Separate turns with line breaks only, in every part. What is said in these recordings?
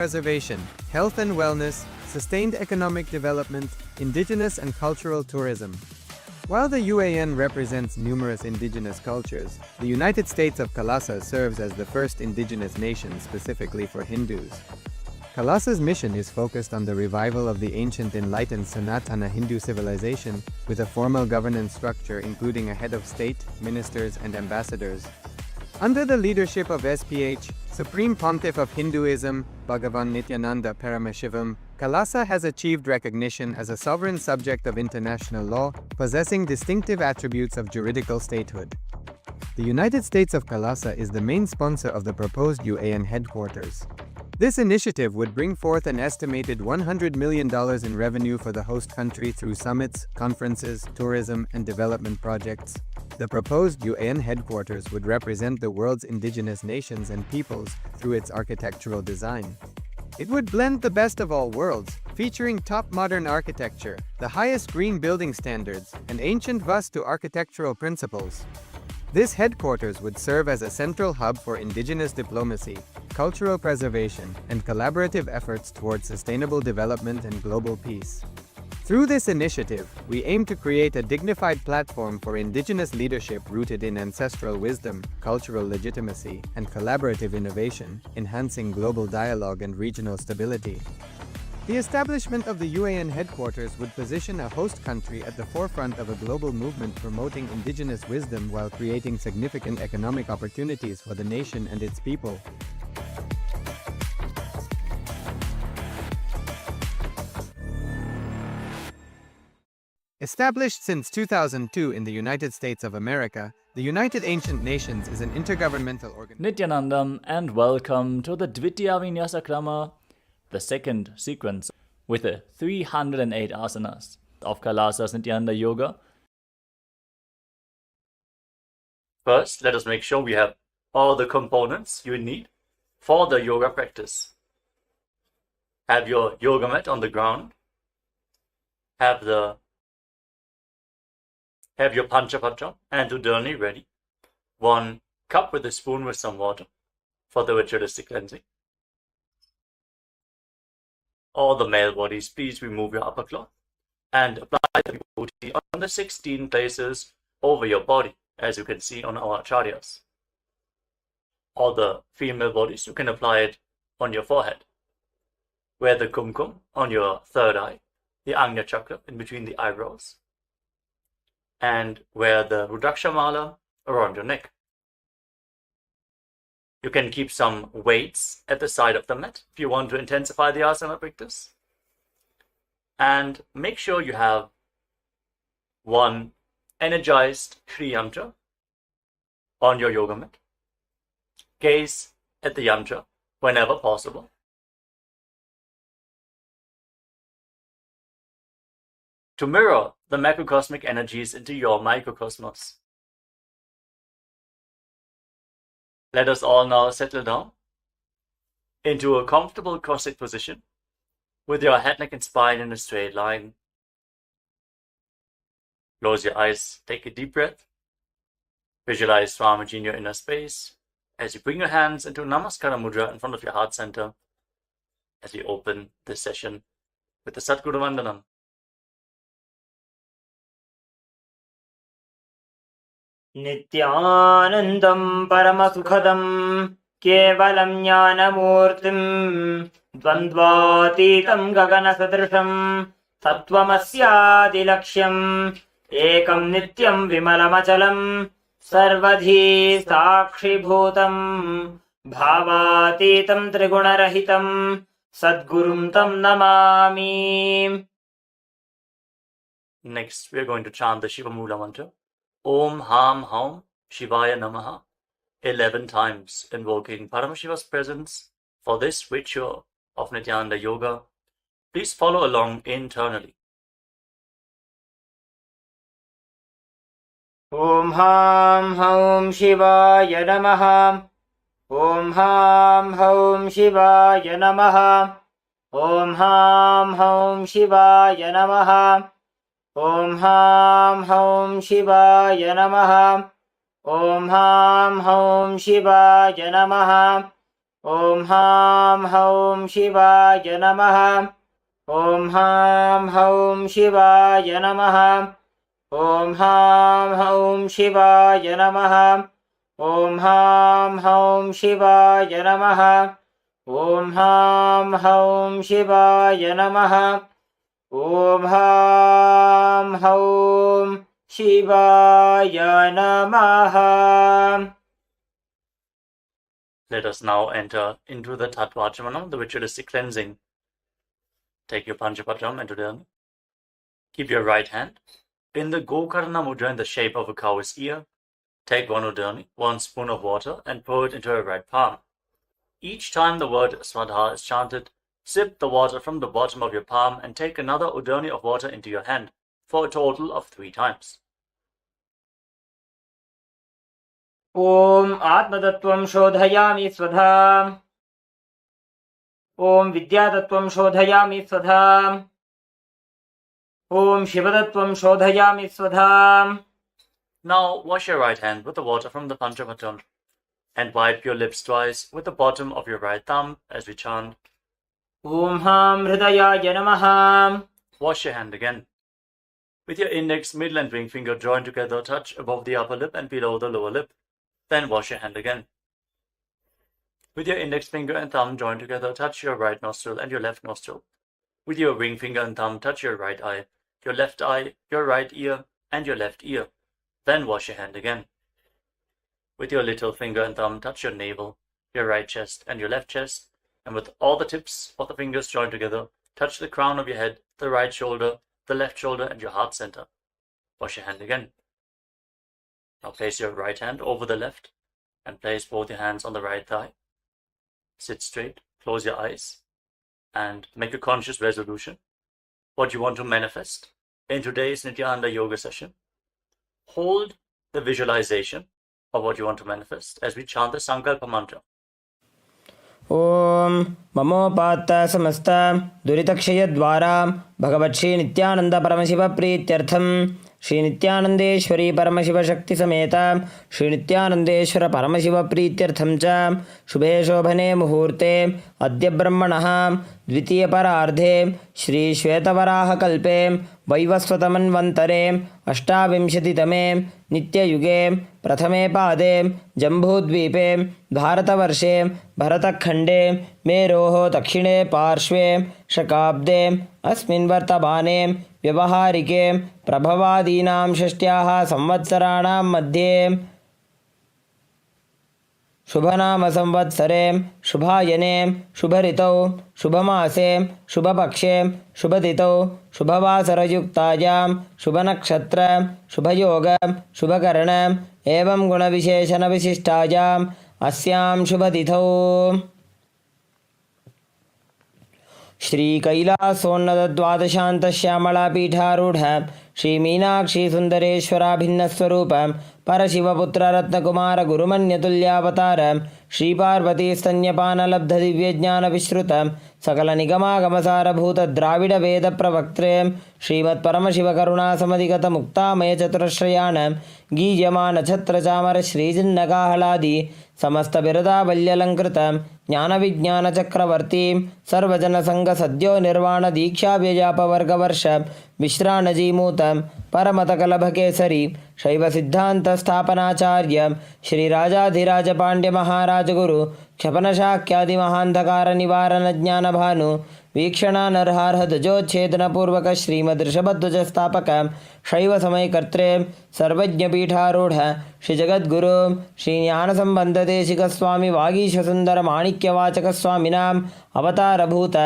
preservation, health and wellness, sustained economic development, indigenous and cultural tourism. While the UAN represents numerous indigenous cultures, the United States of KAILASA serves as the first indigenous nation specifically for Hindus. KAILASA's mission is focused on the revival of the ancient enlightened Sanatana Hindu civilization, with a formal governance structure including a head of state, ministers, and ambassadors. Under the leadership of SPH, Supreme Pontiff of Hinduism, Bhagavan Nithyananda Paramashivoham, KAILASA has achieved recognition as a sovereign subject of international law, possessing distinctive attributes of juridical statehood. The United States of KAILASA is the main sponsor of the proposed UAN headquarters. This initiative would bring forth an estimated $100 million in revenue for the host country through summits, conferences, tourism, and development projects. The proposed UAN headquarters would represent the world's indigenous nations and peoples through its architectural design. It would blend the best of all worlds, featuring top modern architecture, the highest green building standards, and ancient Vastu architectural principles. This headquarters would serve as a central hub for indigenous diplomacy, cultural preservation, and collaborative efforts towards sustainable development and global peace. Through this initiative, we aim to create a dignified platform for indigenous leadership rooted in ancestral wisdom, cultural legitimacy, and collaborative innovation, enhancing global dialogue and regional stability. The establishment of the UAN headquarters would position a host country at the forefront of a global movement promoting indigenous wisdom while creating significant economic opportunities for the nation and its people. Established since 2002 in the United States of America, the United Ancient Nations is an intergovernmental organization.
Nithyanandam, and welcome to the Dvitiya Vinyasa Krama, the second sequence with the 308 asanas of KAILASA's Nithyananda Yoga. First, let us make sure we have all the components you need for the yoga practice. Have your yoga mat on the ground. Have your Panchapatra and Udani ready. 1 cup with a spoon with some water for the ritualistic cleansing. All the male bodies, please remove your upper cloth and apply the vibhuti on the 16 places over your body, as you can see on our acharyas. All the female bodies, you can apply it on your forehead. Wear the kumkum on your third eye, the Ajna Chakra in between the eyebrows, and wear the Rudraksha Mala around your neck. You can keep some weights at the side of the mat if you want to intensify the asana practice. And make sure you have 1 energized Shri Yantra on your yoga mat. Gaze at the yantra whenever possible. To mirror the macrocosmic energies into your microcosmos. Let us all now settle down into a comfortable cross-legged position with your head, neck, and spine in a straight line. Close your eyes, take a deep breath. Visualize Swamiji in your inner space as you bring your hands into Namaskara Mudra in front of your heart center as we open this session with the Satguru Vandanam.
Nithyanandam Paramasukhadam Kevalam Jnanamurtim Dvandvatitam Gaganasadrisham Sattvamasyaadilaksham Ekam Nityam Vimalamachalam Sarvadhi Sakshibhutam Bhavatitam Trigunarahitam Sadgurum Tam Namami.
Next, we are going to chant the Shiva Mula mantra. Om Ham Haum Shivaya Namaha 11 times, invoking Paramashiva's presence for this ritual of Nithyananda Yoga. Please follow along internally.
Om Ham Haum Shivaya Namaha. Om Ham Haum Shivaya Namaha. Om Ham Haum Shivaya Namaha. Om Ham Haum Shivaya Namaha. Om Ham Haum Shivaya Namaha. ॐ हां हौं शिवाय नमः। ॐ हां हौं शिवाय नमः। ॐ हां हौं शिवाय नमः। ॐ हां हौं शिवाय नमः। ॐ हां हौं शिवाय नमः। ॐ हां हौं शिवाय नमः।
Let us now enter into the Tattvachamana, the ritualistic cleansing. Take your Panchapatram and Udani. Keep your right hand in the Gokarna Mudra in the shape of a cow's ear. Take one Udani, 1 spoon of water, and pour it into your right palm. Each time the word Swadha is chanted, sip the water from the bottom of your palm and take another Udani of water into your hand for a total of 3 times.
ॐ आत्मतत्त्वं शोधयामि स्वधा। ॐ विद्यातत्त्वं शोधयामि स्वधा। ॐ शिवतत्त्वं शोधयामि स्वधा।
Now wash your right hand with the water from the Panchapatram and wipe your lips twice with the bottom of your right thumb as we chant.
ॐ हां हृदयाय नमः।
Wash your hand again. With your index, middle and ring finger joined together, touch above the upper lip and below the lower lip. Then wash your hand again. With your index finger and thumb joined together, touch your right nostril and your left nostril. With your ring finger and thumb, touch your right eye, your left eye, your right ear, and your left ear. Then wash your hand again. With your little finger and thumb, touch your navel, your right chest, and your left chest. And with all the tips of the fingers joined together, touch the crown of your head, the right shoulder, the left shoulder, and your heart center. Wash your hand again. Now place your right hand over the left and place both your hands on the right thigh. Sit straight, close your eyes, and make a conscious resolution. What you want to manifest in today's Nithyananda yoga session. Hold the visualization of what you want to manifest as we chant the Sankalpa mantra.
ॐ ममोपात्त समस्त दुरितक्षयद्वारा भगवत्श्री नित्यानंद परमशिव प्रीत्यर्थं श्री नित्यानंदेश्वरी परमशिव शक्ति समेत श्री नित्यानंदेश्वर परमशिव प्रीत्यर्थं च शुभे शोभने मुहूर्ते अद्य ब्रह्मणः द्वितीय परार्धे श्री श्वेतवराह कल्पे वैवस्वतमन्वन्तरे अष्टाविंशतितमे नित्ययुगे प्रथमे पादे जम्बूद्वीपे भारतवर्षे भरतखण्डे मेरोः दक्षिणे पार्श्वे शकाब्दे अस्मिन् वर्तमाने व्यवहारिके प्रभवादीनां षष्ट्याः संवत्सराणां मध्ये शुभनाम संवत्सरे शुभायने शुभऋतौ शुभमासे शुभपक्षे शुभतिथौ शुभवासरयुक्तायां शुभनक्षत्र शुभयोग शुभकर्ण एवं गुणविशेषणविशिष्टायाम् अस्यां शुभतिथौ श्री कैलासोन्नतद्वादशान्तश्यामलापीठारूढ श्री मीनाक्षी सुन्दरेश्वराभिन्नस्वरूप परशिवपुत्ररत्नकुमार गुरुमन्यतुल्यावतार श्री पार्वती स्तन्यपानलब्ध दिव्यज्ञानविश्रुत सकल निगमागमसारभूत द्राविड वेद प्रवक्त्रे श्रीमत्परमशिवकरुणासमधिगत मुक्तामय चतुरश्रयाण गीयमान छत्र चामर श्रीजिन्नकाहलादि समस्त बिरदावल्यलंकृत ज्ञान विज्ञान चक्रवर्ती सर्वजन संघ सद्यो निर्वाण दीक्षा व्यजापवर्गवर्ष विश्राणजीमूत परमतकलभ केसरी शैव सिद्धांत स्थापनाचार्य श्री राजाधिराज पांड्य महाराज गुरु क्षपनशाक्यादि महांधकार निवारण ज्ञान भानु वीक्षणानर्हार्ह ध्वजोच्छेदन पूर्वक श्रीमदृषभध्वज स्थापक शैव समयकर्त्रे सर्वज्ञपीठारूढ़ श्री जगद्गुरु श्री ज्ञानसंबंध देशिक स्वामी वागीश सुंदर माणिक्यवाचक स्वामिनाम अवतारभूत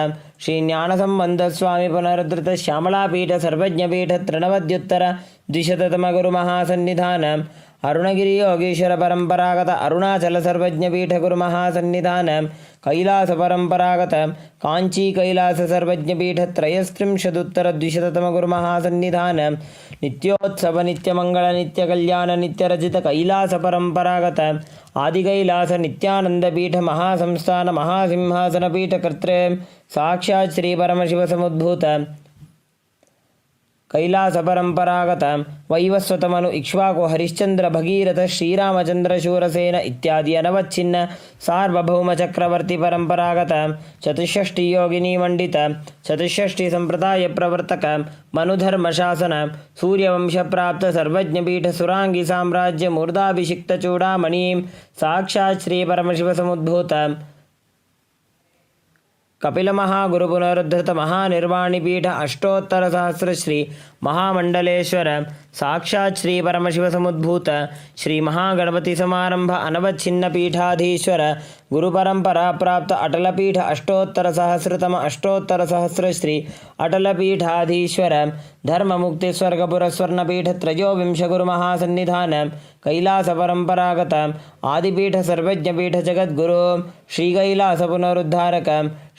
श्री ज्ञानसंबंध स्वामी पुनरुद्धृत श्यामलापीठ सर्वज्ञपीठ तृणवद्युत्तर द्विशततम गुरु महासन्निधान अरुणगिरी योगीश्वर परंपरागत अरुणाचल सर्वज्ञपीठ गुरु महासन्निधान कैलास परंपरागत कांची कैलास सर्वज्ञपीठ त्रयस्त्रिंशदुत्तर द्विशततम गुरु महासन्निधान नित्योत्सव नित्यमंगल नित्य कल्याण नित्यरजित कैलास परंपरागत आदि कैलास नित्यानंद पीठ महासंस्थान महासिंहासन पीठ कर्त्रे साक्षात् श्री परमशिव समुद्भूत कैलास परंपरागत वैवस्वतमनु इक्ष्वाकु हरिश्चंद्र भगीरथ श्रीरामचंद्र शूरसेन इत्यादि अनवच्छिन्न सार्वभौम चक्रवर्ती परंपरागत चतुष्षष्टि योगिनी मंडित चतुष्षष्टि संप्रदाय प्रवर्तक मनुधर्म शासन सूर्यवंश प्राप्त सर्वज्ञ पीठ सुरांगी साम्राज्य मूर्धाभिषिक्त चूड़ामणि साक्षात् श्री परमशिव समुद्भूत कपिल महागुरु पुनरुद्धृत महानिर्वाणी पीठ अष्टोत्तर सहस्र श्री महामंडलेश्वर साक्षात् श्री परमशिव समुद्भूत श्री महागणपति समारंभ अनवच्छिन्न पीठाधीश्वर गुरु परंपरा प्राप्त अटल पीठ अष्टोत्तर सहस्रतम अष्टोत्तर सहस्र श्री अटल पीठाधीश्वर धर्म मुक्ति स्वर्गपुर स्वर्ण पीठ त्रयोविंश गुरु महासन्निधान कैलास परंपरागत आदिपीठ सर्वज्ञ पीठ जगद्गुरु श्री कैलास पुनरुद्धारक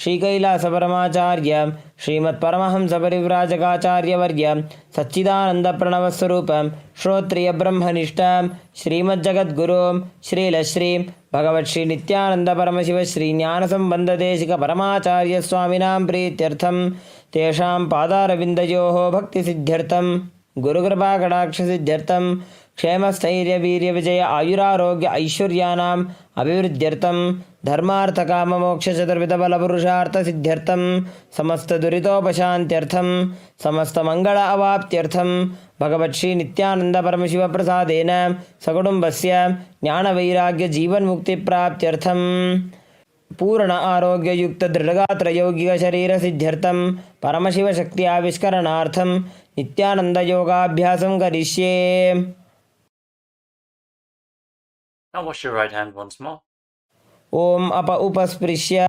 श्री कैलास परमाचार्य श्रीमत् परमहंस परिव्राजकाचार्य वर्य सच्चिदानंद प्रणव स्वरूप श्रोत्रिय ब्रह्मनिष्ठ श्रीमद् जगद्गुरु श्रीलश्री भगवत् श्री नित्यानंद परमशिव श्री ज्ञान संबंध देशिक परमाचार्य स्वामिनां प्रीत्यर्थं तेषां पादारविन्दयोः भक्ति सिद्ध्यर्थं गुरुकृपा कटाक्ष सिद्ध्यर्थं क्षेमस्थैर्य वीर्य विजय आयुरारोग्य ऐश्वर्यानाम् अभिवृद्ध्यर्थं धर्मार्थ काम मोक्ष चतुर्विध बल पुरुषार्थ सिद्ध्यर्थं समस्त दुरितोपशान्त्यर्थं समस्त मंगल अवाप्त्यर्थं भगवत् श्री नित्यानंद परमशिव प्रसादेन सकुटुम्बस्य ज्ञान वैराग्य जीवन मुक्ति प्राप्त्यर्थं पूर्ण आरोग्य युक्त दृढ़गात्र यौगिक शरीर सिद्ध्यर्थं परमशिव शक्ति आविष्करणार्थं नित्यानंद योगाभ्यासं करिष्ये.
Now wash your right hand once more.
Om apa upasprisya.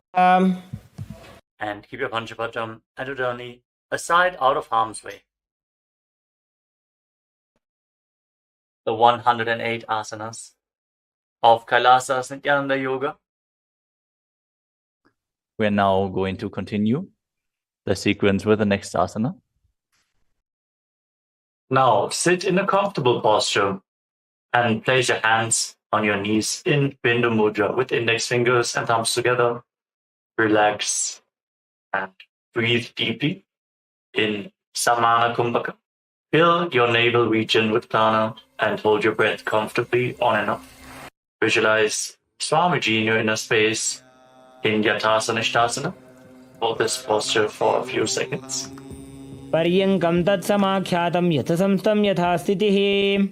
And keep your Panchapatam and Udani aside out of harm's way. The 108 asanas of KAILASA Nithyananda Yoga. We're now going to continue the sequence with the next asana. Now sit in a comfortable posture and place your hands on your knees in Bindu Mudra with index fingers and thumbs together. Relax and breathe deeply in Samana Kumbhaka. Fill your navel region with prana and hold your breath comfortably on and off. Visualize Swamiji in your inner space in Yatasana Ishtasana. Hold this posture for a few seconds.
पर्यङ्कं तत्समाख्यातं यथसंस्थं यथा स्थितिः.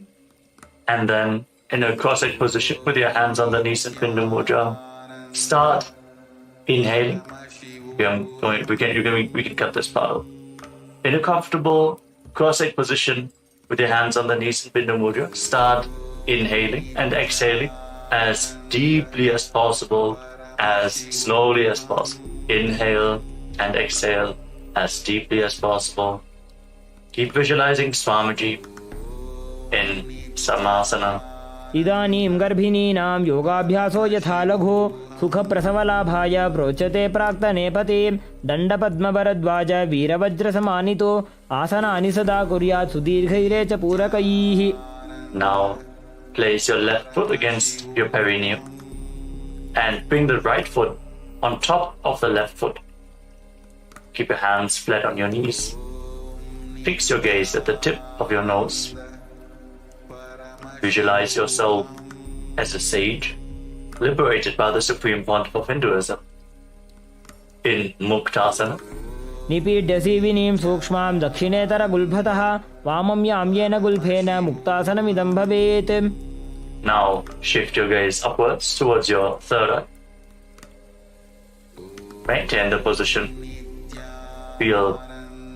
And then in a cross-legged position with your hands on the knees in Bindu Mudra, start inhaling. We can cut this part out. In a comfortable cross-legged position with your hands on the knees in Bindu Mudra, start inhaling and exhaling as deeply as possible, as slowly as possible. Inhale and exhale as deeply as possible. Keep visualizing Swamiji in Samasana.
इदानीं गर्भिणीनां योगाभ्यासो यथा लघु सुखप्रसवलाभाय प्रोच्यते प्राक्तनेपति दण्डपद्मभरद्वाज वीरवज्रसमानितो आसनानि सदा कुर्यात् सुदीर्घैरे च पूरकैः.
Now place your left foot against your perineum and bring the right foot on top of the left foot. Keep your hands flat on your knees. Fix your gaze at the tip of your nose. Visualize yourself as a sage, liberated by the Supreme Pontiff of Hinduism. In Muktasana.
निपीड्य सीविनीं सूक्ष्मां दक्षिणेतर गुल्फतः वामं याम्येन गुल्फेन मुक्तासनमिदं भवेत्.
Now shift your gaze upwards towards your third eye. Maintain the position. Feel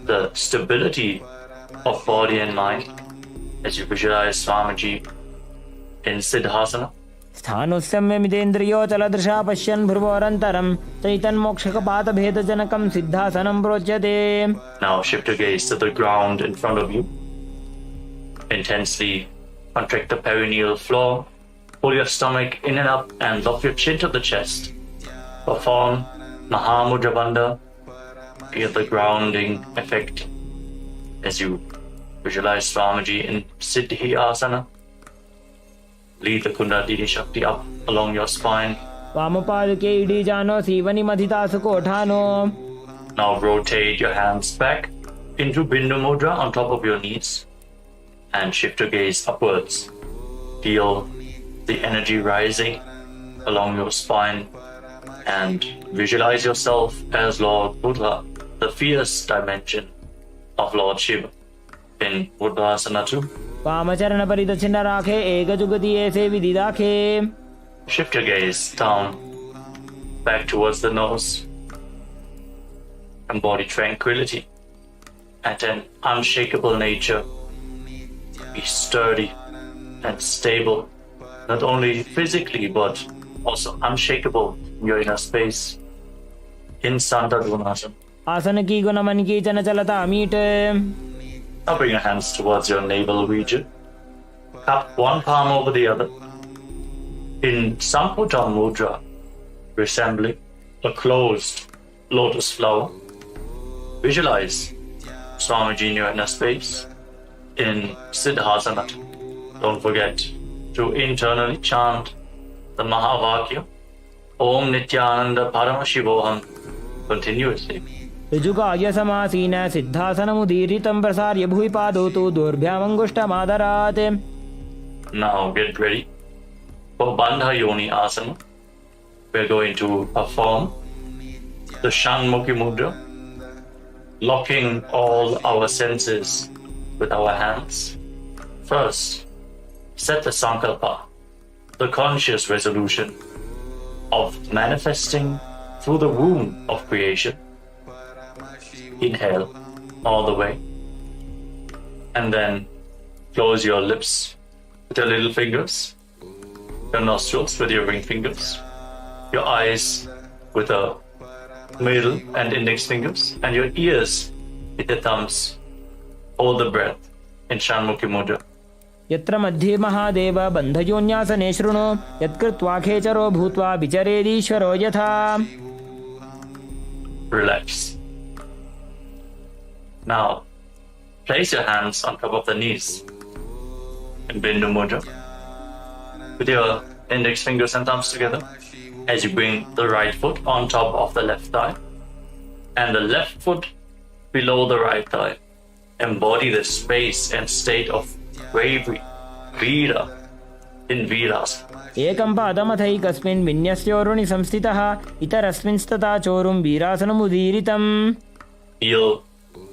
the stability of body and mind as you visualize Swamiji in Siddhasana.
स्थानुस्यम्यमितेन्द्रियोचलदृशा पश्यन् भ्रुवोरन्तरं चैतन्मोक्षकपातभेदजनकं सिद्धासनं प्रोच्यते.
Now shift your gaze to the ground in front of you. Intensely contract the perineal floor. Pull your stomach in and up and lock your chin to the chest. Perform Mahamudra Bandha. Feel the grounding effect as you visualize Swamiji in Siddhi Asana. Lead the Kundalini Shakti up along your spine.
वामपादुके इडीजानो सीवनिमधितासु कोठानो.
Now rotate your hands back into Bindu Mudra on top of your knees and shift your gaze upwards. Feel the energy rising along your spine and visualize yourself as Lord Buddha, the fierce dimension of Lord Shiva in Buddhasana 2.
वामचरण परिदक्षिण राखे एक जुगति ऐसे विधि राखे.
Shift your gaze down, back towards the nose. Embody tranquility and an unshakable nature. Be sturdy and stable, not only physically but also unshakable in your inner space. In Sandadvanasana.
आसन की गुण मन की चन चलता meet.
Now bring your hands towards your navel region. Cup one palm over the other. In Samputa Mudra, resembling a closed lotus flower. Visualize Swamiji in your inner space in Siddhasana. Don't forget to internally chant the Mahavakya Om Nithyananda Paramashivoham continuously.
ऋजुकाय समासीन सिद्धासनमुदीरितं प्रसार्य भुवि पादौ तु दोर्भ्यामङ्गुष्ठमादरात्.
Now get ready for Bandha Yoni Asana. We're going to perform the Shanmukhi Mudra, locking all our senses with our hands. First, set the Sankalpa, the conscious resolution of manifesting through the womb of creation. Inhale all the way. And then close your lips with your little fingers, your nostrils with your ring fingers, your eyes with the middle and index fingers, and your ears with your thumbs. Hold the breath in Shanmukhi Mudra.
यत्र मध्ये महादेव बन्धयोन्यासने शृणु यत्कृत्वा खेचरो भूत्वा विचरेदीश्वरो यथा.
Relax. Now, place your hands on top of the knees in Bindu Mudra with your index fingers and thumbs together as you bring the right foot on top of the left thigh and the left foot below the right thigh. Embody the space and state of bravery, Veera, in Veerasana.
एकं पादमथैकस्मिन् विन्यस्योरुणि संस्थितः इतरस्मिंस्तथा चोरुं वीरासनमुदीरितम्.
Feel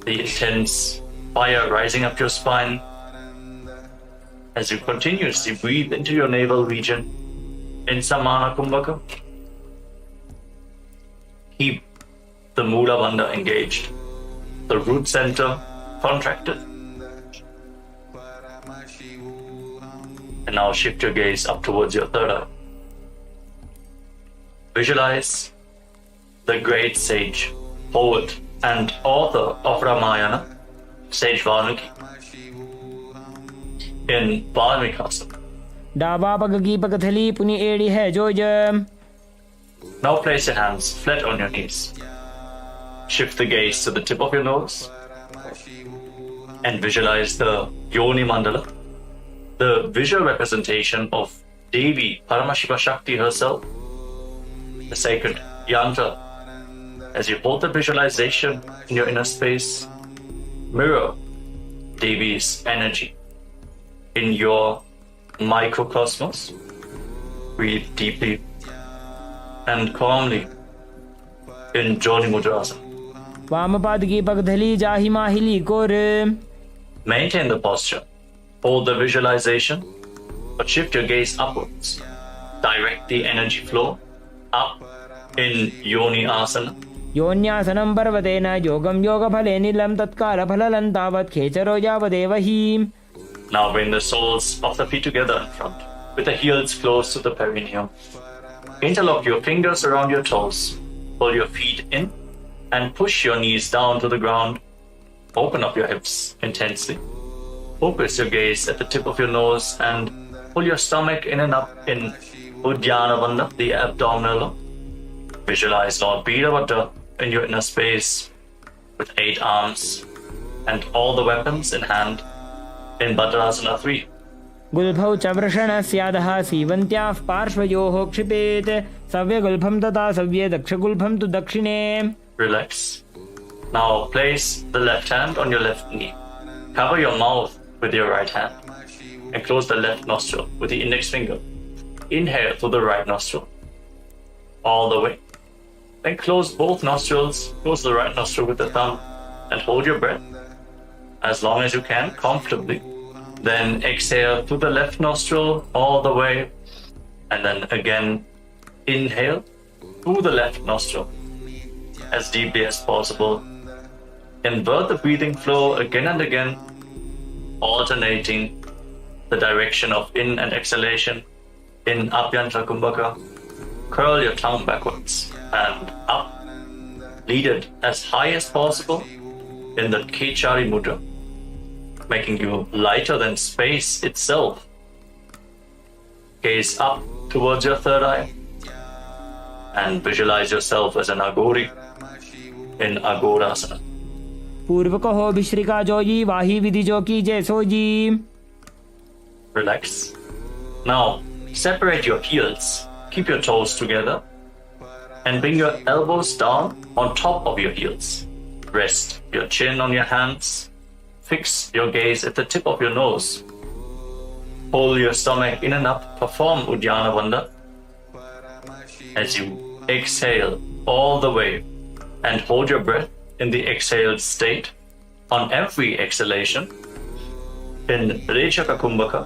the intense fire rising up your spine as you continuously breathe into your navel region in Samana Kumbhaka. Keep the Mula Bandha engaged, the root center contracted. And now shift your gaze up towards your third eye. Visualize the great sage, poet, and author of Ramayana, Sage Valmiki, in Valmikasana.
डाबा पग की पगथली पुनि एड़ी है जोज.
Now place your hands flat on your knees. Shift the gaze to the tip of your nose and visualize the Yoni Mandala, the visual representation of Devi Paramashiva Shakti herself, the sacred yantra. As you hold the visualization in your inner space, mirror Devi's energy in your microcosmos. Breathe deeply and calmly in Joni Mudrasana.
वामपाद की पगथली जाहि माहिली core.
Maintain the posture. Hold the visualization, but shift your gaze upwards. Direct the energy flow up in Yoni Asana.
योन्यासनं पर्वतेन योगं योगफले नीलं तत्काल फललं तावत् खेचरो यावदेव हि.
Now bring the soles of the feet together in front, with the heels close to the perineum. Interlock your fingers around your toes. Pull your feet in and push your knees down to the ground. Open up your hips intensely. Focus your gaze at the tip of your nose and pull your stomach in and up in Uddiyana Bandha, the abdominal. Visualize Lord Veeravata in your inner space with 8 arms and all the weapons in hand in Bhadrasana 3.
गुल्फौ च वृषणस्यादः सीवन्त्याः पार्श्वयोः क्षिपेत्. सव्यगुल्फं तथा सव्ये दक्षगुल्फं तु दक्षिणे.
Relax. Now place the left hand on your left knee. Cover your mouth with your right hand and close the left nostril with the index finger. Inhale through the right nostril all the way. Then close both nostrils, close the right nostril with the thumb and hold your breath as long as you can comfortably. Then exhale through the left nostril all the way, and then again inhale through the left nostril as deeply as possible. Invert the breathing flow again and again, alternating the direction of in and exhalation. In Abhyantara Kumbhaka, curl your tongue backwards and up. Lead it as high as possible in the Kechari Mudra, making you lighter than space itself. Gaze up towards your third eye and visualize yourself as an Agori in Agorasana.
पूर्व को हो भिश्रिका जोजी वाही विधि जो की जैसो जी.
Relax. Now separate your heels. Keep your toes together and bring your elbows down on top of your heels. Rest your chin on your hands. Fix your gaze at the tip of your nose. Pull your stomach in and up. Perform Uddiyana Bandha as you exhale all the way and hold your breath in the exhaled state on every exhalation. In Rechaka Kumbhaka,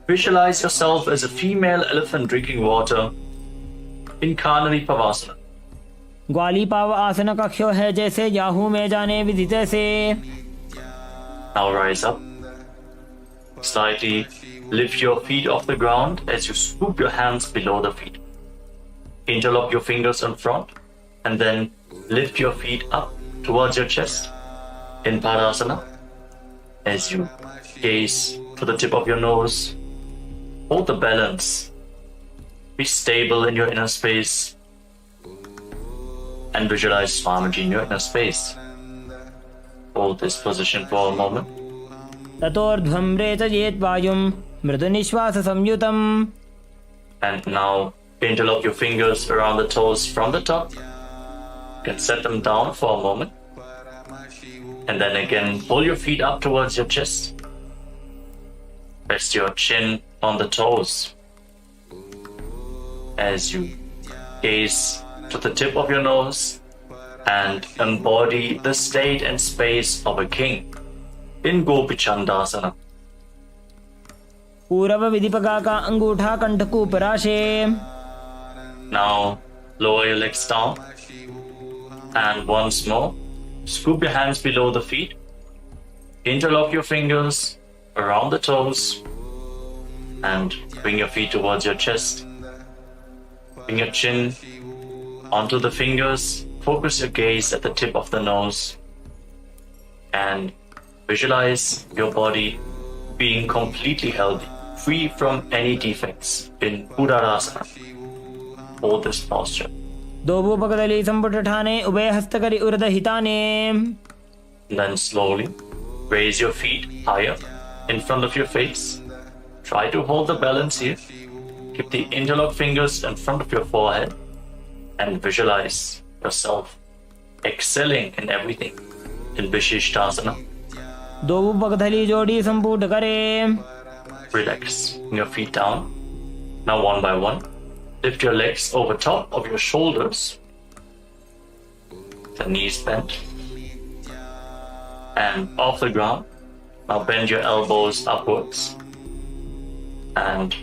visualize yourself as a female elephant drinking water in Kanari Pavasana.
ग्वाली पाव आसन कक्षो है जैसे Yahoo में जाने विधि तैसे.
Now rise up. Slightly lift your feet off the ground as you scoop your hands below the feet. Interlock your fingers in front and then lift your feet up towards your chest in Padasana as you gaze to the tip of your nose. Hold the balance. Be stable in your inner space and visualize Swamiji in your inner space. Hold this position for a moment.
ततोर्ध्वं रेचयेत् वायुं मृदु निश्वास संयुतम्.
And now interlock your fingers around the toes from the top. You can set them down for a moment. And then again, pull your feet up towards your chest. Rest your chin on the toes as you gaze to the tip of your nose and embody the state and space of a king in Gopichandasana.
पूरव विधिपका का अंगूठा कंठ को पराशे.
Now lower your legs down and once more scoop your hands below the feet. Interlock your fingers around the toes and bring your feet towards your chest. Bring your chin onto the fingers. Focus your gaze at the tip of the nose and visualize your body being completely healthy, free from any defects in Udarasana. Hold this posture.
दोबू पकदली संपुट ठाने उभय हस्तकरी उर्द हिताने.
Then slowly raise your feet higher in front of your face. Try to hold the balance here. Keep the interlocked fingers in front of your forehead and visualize yourself excelling in everything in Vishishtasana.
दोबू पकदली जोड़ी संपुट करे.
Relax. Bring your feet down. Now one by one, lift your legs over top of your shoulders. The knees bent. And off the ground. Now bend your elbows upwards. And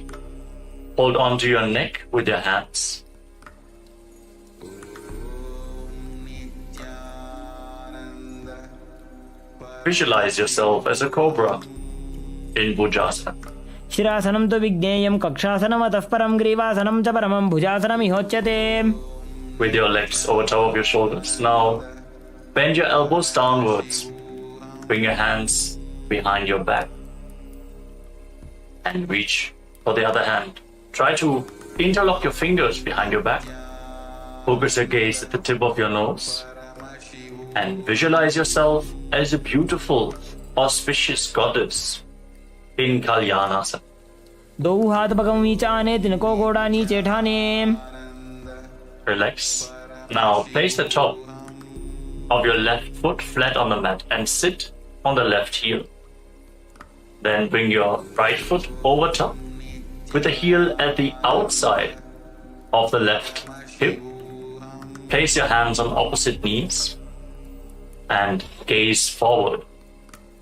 hold onto your neck with your hands. Visualize yourself as a cobra in Bhujasana.
शिरासनं तु विज्ञेयं कक्षासनम् अतः परं ग्रीवासनं च परमं भुजासनमिहोच्यते.
With your legs over top of your shoulders. Now bend your elbows downwards. Bring your hands behind your back. And reach for the other hand. Try to interlock your fingers behind your back. Focus your gaze at the tip of your nose. And visualize yourself as a beautiful, auspicious goddess in Kalyanasana.
दो हाथ Burgman नीचाने तिनको गोड़ा नीचे ठाने.
Relax. Now place the top of your left foot flat on the mat and sit on the left heel. Then bring your right foot over top with the heel at the outside of the left hip. Place your hands on opposite knees and gaze forward.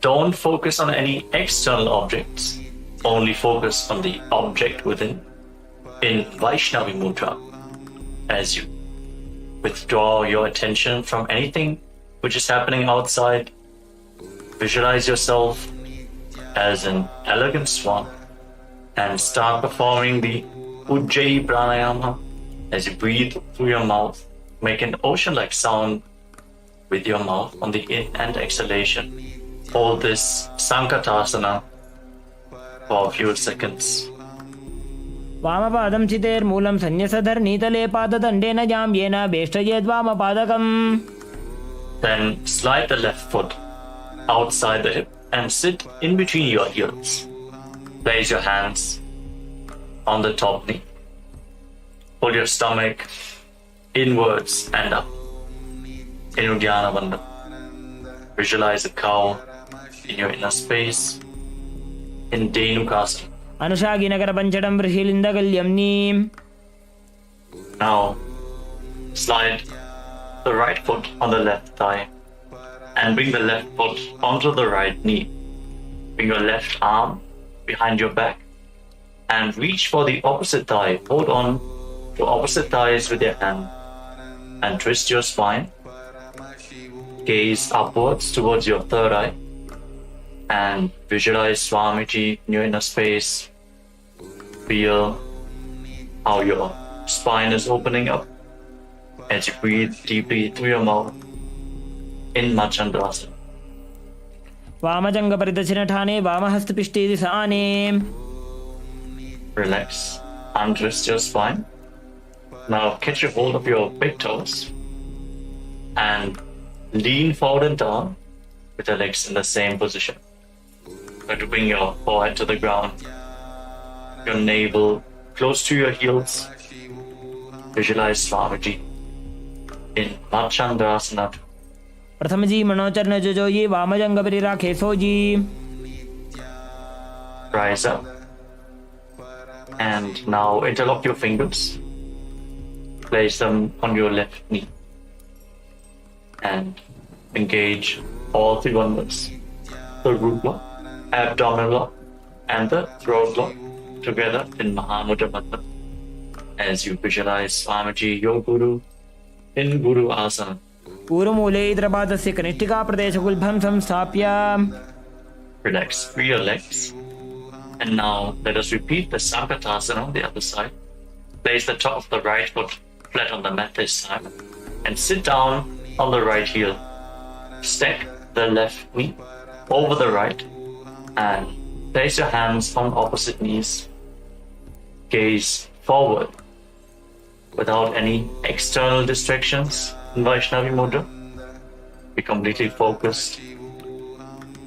Don't focus on any external objects, only focus on the object within in Vaishnavi Mudra. As you withdraw your attention from anything which is happening outside, visualize yourself as an elegant swan and start performing the Ujjayi Pranayama. As you breathe through your mouth, make an ocean-like sound with your mouth on the in and exhalation. Hold this Sankatasana for a few seconds.
वामपादं चितेर्मूलं सन्न्यसधर्नीतले पाददण्डेन जाम्येन वेष्टयेद्वामपादकम्.
Then slide the left foot outside the hip and sit in between your heels. Place your hands on the top knee. Pull your stomach inwards and up in Uddiyana Bandha. Visualize a cow in your inner space in Dhenukasana.
अनुषागिनगरपञ्चडं वृषिलिन्दगल्यम्नीम्.
Now slide the right foot on the left thigh and bring the left foot onto the right knee. Bring your left arm behind your back and reach for the opposite thigh. Hold on to opposite thighs with your hand and twist your spine. Gaze upwards towards your third eye and visualize Swamiji in your inner space. Feel how your spine is opening up as you breathe deeply through your mouth in Machandrasana.
वामजङ्गपरिदर्शनठाने वामहस्तपिष्ठेति Sane.
Relax, untwist your spine. Now catch a hold of your big toes and lean forward and down with your legs in the same position. Try to bring your forehead to the ground, your navel close to your heels. Visualize Swamiji in Machandrasana.
प्रथमजी मनोचरण जोजोजी वामजङ्गपरिराखेसोजी.
Rise up and now interlock your fingers. Place them on your left knee and engage all three wonders, the root block, abdominal block, and the throat block together in Mahamudra Bandha as you visualize Swamiji, your Guru, in Guru Asana.
पूर्वमूले इन्द्रपादस्य कनिष्ठिकाप्रदेशगुल्भं संस्थाप्य.
Relax, free your legs. And now let us repeat the Sankatasana on the other side. Place the top of the right foot flat on the mat this time and sit down on the right heel. Stack the left knee over the right and place your hands on opposite knees. Gaze forward without any external distractions in Vaishnavi Mudra. Be completely focused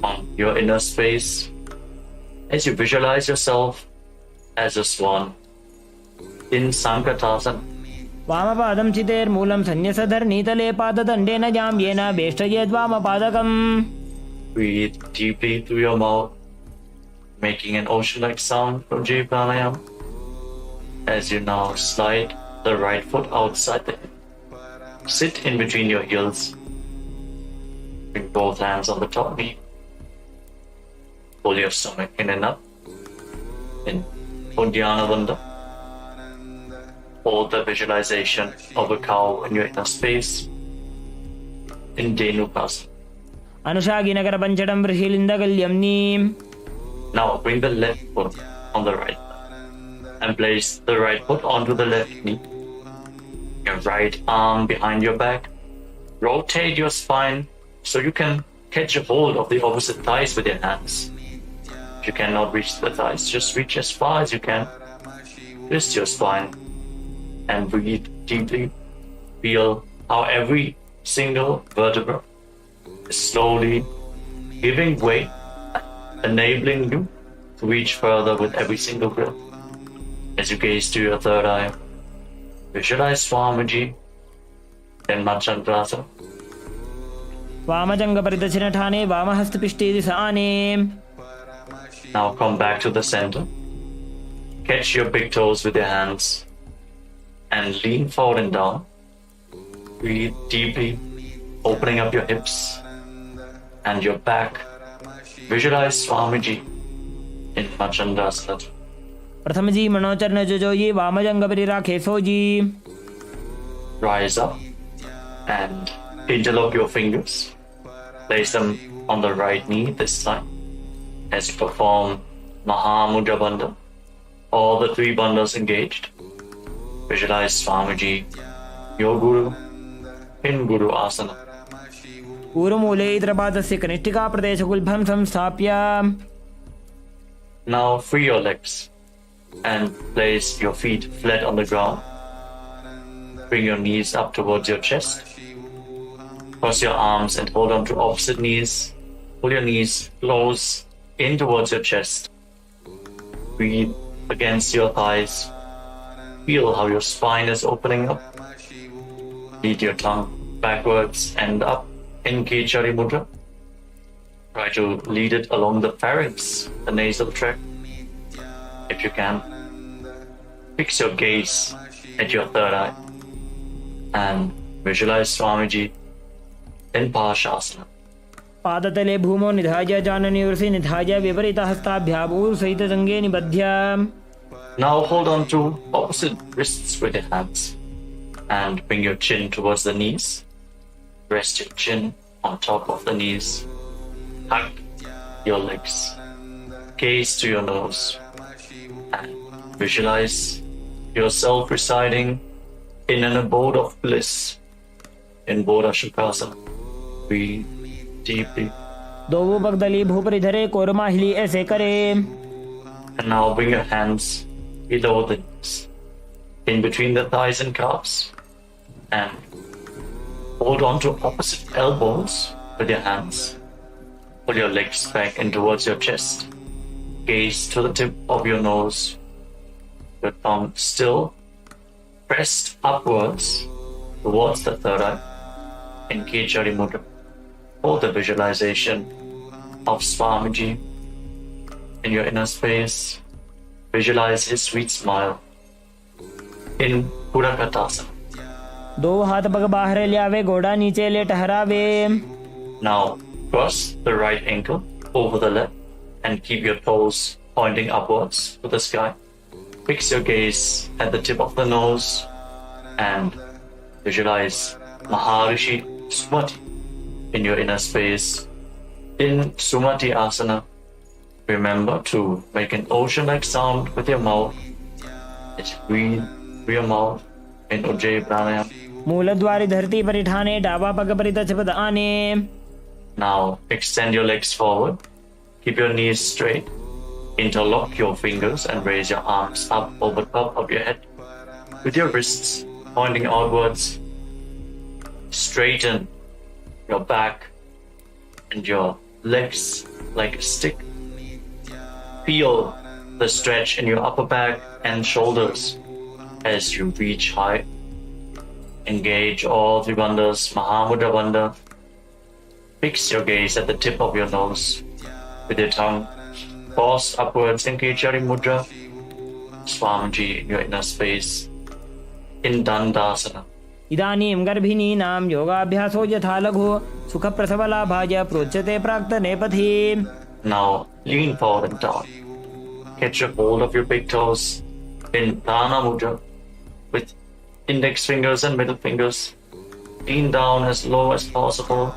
on your inner space as you visualize yourself as a swan in Sankatasana.
वामपादं चितेर्मूलं सन्न्यसधर्नीतले पाददण्डेन जाम्येन वेष्टयेद्वामपादकम्.
Breathe deeply through your mouth, making an ocean-like sound from Ujjayi Pranayama. As you now slide the right foot outside the hip. Sit in between your heels. Bring both hands on the top knee. Pull your stomach in and up in Uddiyana Bandha. Hold the visualization of a cow in your inner space in Dhenukasana.
अनुषागिनगरपञ्चडं वृषिलिन्दगल्यम्नीम्.
Now bring the left foot on the right and place the right foot onto the left knee. Your right arm behind your back. Rotate your spine so you can catch a hold of the opposite thighs with your hands. If you cannot reach the thighs, just reach as far as you can. Twist your spine and breathe deeply. Feel how every single vertebra is slowly giving way, enabling you to reach further with every single breath. As you gaze to your third eye, visualize Swamiji in Machandrasana.
वामजङ्गपरिदक्षिणठाने वामहस्तपिष्ठेति Sane.
Now come back to the center. Catch your big toes with your hands and lean forward and down. Breathe deeply, opening up your hips and your back. Visualize Swamiji in Machandasana.
प्रथम जी मनोचरण जो ये वामजङ्गपरिराखेसो जी.
Rise up and interlock your fingers. Place them on the right knee this time as you perform Mahamudra Bandha. All the three bandhas engaged. Visualize Swamiji, your Guru, in Guru Asana.
पूर्वमूले इतरपादस्य कनिष्ठिकाप्रदेशगुल्भं संस्थाप्य.
Now free your legs and place your feet flat on the ground. Bring your knees up towards your chest. Cross your arms and hold on to opposite knees. Pull your knees close in towards your chest. Breathe against your thighs. Feel how your spine is opening up. Lead your tongue backwards and up in Kechari Mudra. Try to lead it along the pharynx, the nasal tract. If you can, fix your gaze at your third eye and visualize Swamiji in Parashasana.
पादतले भूमौ निधाय जाननीवृषि निधाय विपरीतहस्ताभ्याभूसहितजङ्गे निबध्य.
Now hold on to opposite wrists with your hands and bring your chin towards the knees. Rest your chin on top of the knees. Hug your legs. Gaze to your nose and visualize yourself residing in an abode of bliss in Bodha Shukasana. Breathe deeply.
दो बगदली भूपरि धरे कोरमा हिली ऐसे करे.
And now bring your hands below the knees, in between the thighs and calves, and hold on to opposite elbows with your hands. Pull your legs back in towards your chest. Gaze to the tip of your nose. Your tongue still pressed upwards towards the third eye in Kechari Mudra. Hold the visualization of Swamiji in your inner space. Visualize his sweet smile in Purakatasana.
दो हाथ पग बाहर ले आवे घोड़ा नीचे ले ठहरावे.
Now cross the right ankle over the left and keep your toes pointing upwards to the sky. Fix your gaze at the tip of the nose and visualize Maharishi Sumati in your inner space. In Sumati Asana, remember to make an ocean-like sound with your mouth. Let's breathe through your mouth in Ujjayi Pranayama.
मूलद्वारि धरती परिठाने डाबा पग परितछपद आने.
Now extend your legs forward. Keep your knees straight. Interlock your fingers and raise your arms up over top of your head with your wrists pointing outwards. Straighten your back and your legs like a stick. Feel the stretch in your upper back and shoulders as you reach high. Engage all three bandhas, Mahamudra Bandha. Fix your gaze at the tip of your nose with your tongue. Pause upwards in Kechari Mudra. Swamiji in your inner space in Dandasana.
इदानीं गर्भिणीनां योगाभ्यासो यथा लघु सुखप्रसवलाभाय प्रोच्यते प्राक्तने पथि.
Now lean forward and down. Catch a hold of your big toes in Dana Mudra with index fingers and middle fingers. Lean down as low as possible.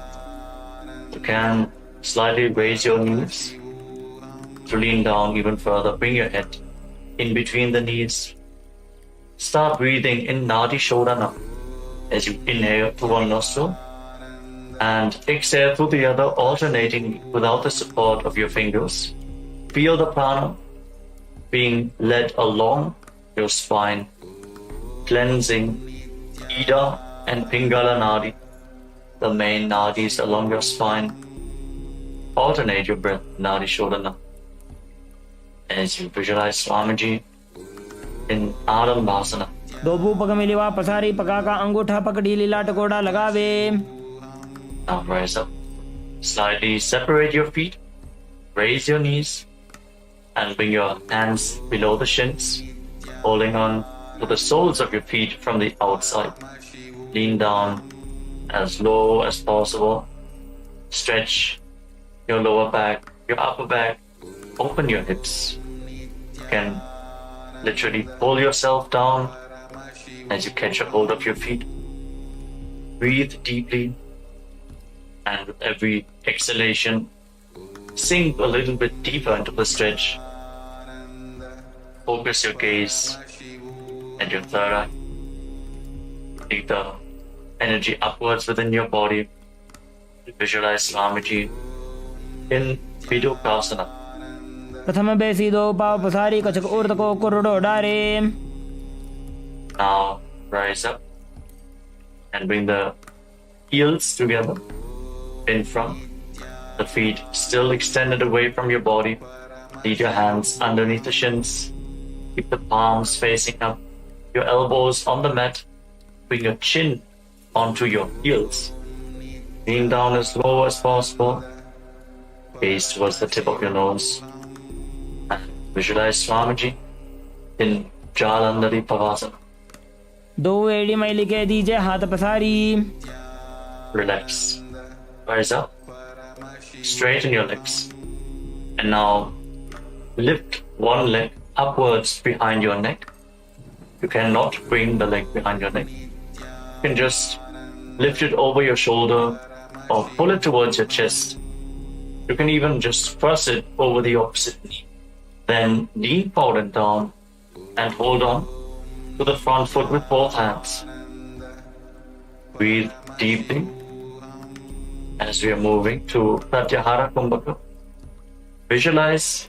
You can slightly raise your knees. To lean down even further, bring your head in between the knees. Start breathing in Nadi Shodhana as you inhale through one nostril and exhale through the other, alternating without the support of your fingers. Feel the prana being led along your spine, cleansing Ida and Pingala Nadi, the main nadis along your spine. Alternate your breath, Nadi Shodhana, as you visualize Swamiji in Adambhasana.
दोबू पग मिलिवा पसारी पका का अंगूठा पकड़ी लीला टकोड़ा लगावे.
Now rise up Slightly separate your feet, raise your knees, and bring your hands below the shins, holding on to the soles of your feet from the outside. Lean down as low as possible. Stretch your lower back, your upper back, open your hips. You can literally pull yourself down as you catch a hold of your feet. Breathe deeply, and with every exhalation, sink a little bit deeper into the stretch. Focus your gaze at your third eye. Take the energy upwards within your body. Visualize Swamiji in Vidukasana.
प्रथम बेसीदो पावपसारी कचक ऊर्तको कुरुडो डारे.
Now rise up and bring the heels together in front. The feet still extended away from your body. Lead your hands underneath the shins. Keep the palms facing up. Your elbows on the mat. Bring your chin onto your heels. Lean down as low as possible. Gaze towards the tip of your nose. And visualize Swamiji in Jalandhari Pavasana.
दो एड़ी मैली के दीजिए हाथ पसारी.
Relax. Rise up. Straighten your legs. And now lift one leg upwards behind your neck. You cannot bring the leg behind your neck. You can just lift it over your shoulder or pull it towards your chest. You can even just press it over the opposite knee. Then lean forward and down and hold on to the front foot with both hands. Breathe deeply as we are moving to Pratyahara Kumbhaka. Visualize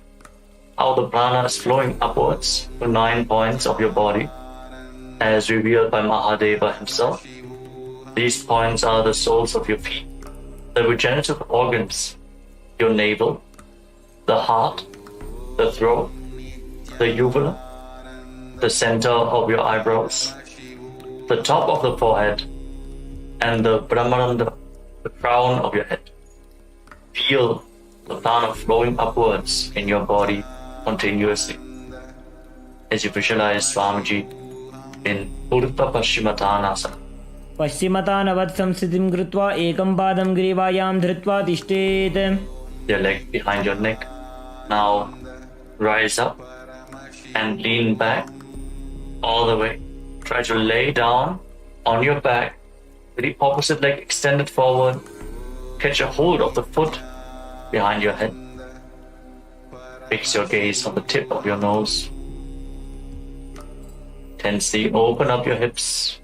how the prana is flowing upwards to 9 points of your body as revealed by Mahadeva himself. These points are the soles of your feet, the regenerative organs, your navel, the heart, the throat, the uvula, the center of your eyebrows, the top of the forehead, and the Brahmaranda, the crown of your head. Feel the prana flowing upwards in your body continuously as you visualize Swamiji in Urdhva Paschimottanasana.
पश्चिमतानवत् संस्थितिं कृत्वा एकं पादं ग्रीवायां धृत्वा तिष्ठेत्.
Your leg behind your neck. Now rise up and lean back all the way. Try to lay down on your back with the opposite leg extended forward. Catch a hold of the foot behind your head. Fix your gaze on the tip of your nose. Tensely open up your hips.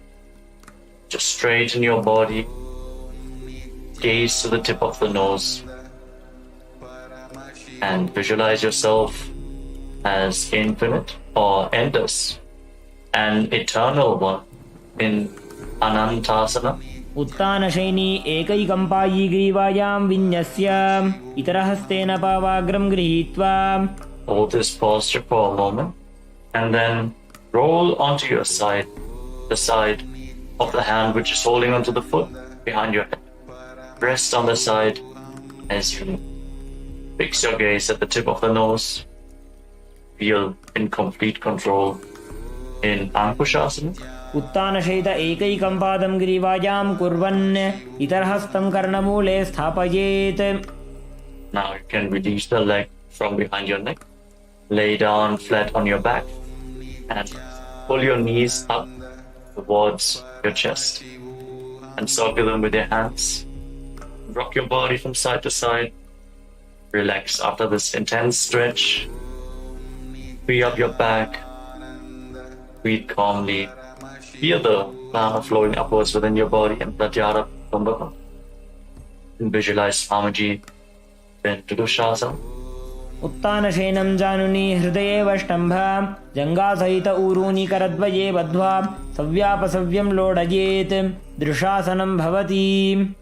Just straighten your body. Gaze to the tip of the nose. And visualize yourself as infinite or endless, an eternal one in Anantasana.
उत्तानशयनी एकैकम्पायी ग्रीवायां विन्यस्य इतरहस्तेन पावाग्रं गृहीत्वा.
Hold this posture for a moment and then roll onto your side, the side of the hand which is holding onto the foot behind your head. Rest on the side as you fix your gaze at the tip of the nose. Feel in complete control in Ankushasana.
उत्तानशयित एकैकं पादं ग्रीवायां कुर्वन् इतरहस्तं कर्णमूले स्थापयेत्.
Now you can release the leg from behind your neck. Lay down flat on your back and pull your knees up towards your chest and circle them with your hands. Rock your body from side to side. Relax after this intense stretch. Free up your back. Breathe calmly. Feel the prana flowing upwards within your body and Pratyahara Kumbhaka. And visualize Swamiji in Vidushasana.
उत्तानशयनं जानुनी हृदये वष्टम्भ जङ्घासहित ऊरूनि करद्वये बद्ध्वा सव्यापसव्यं लोडयेत्. दृशासनं भवति.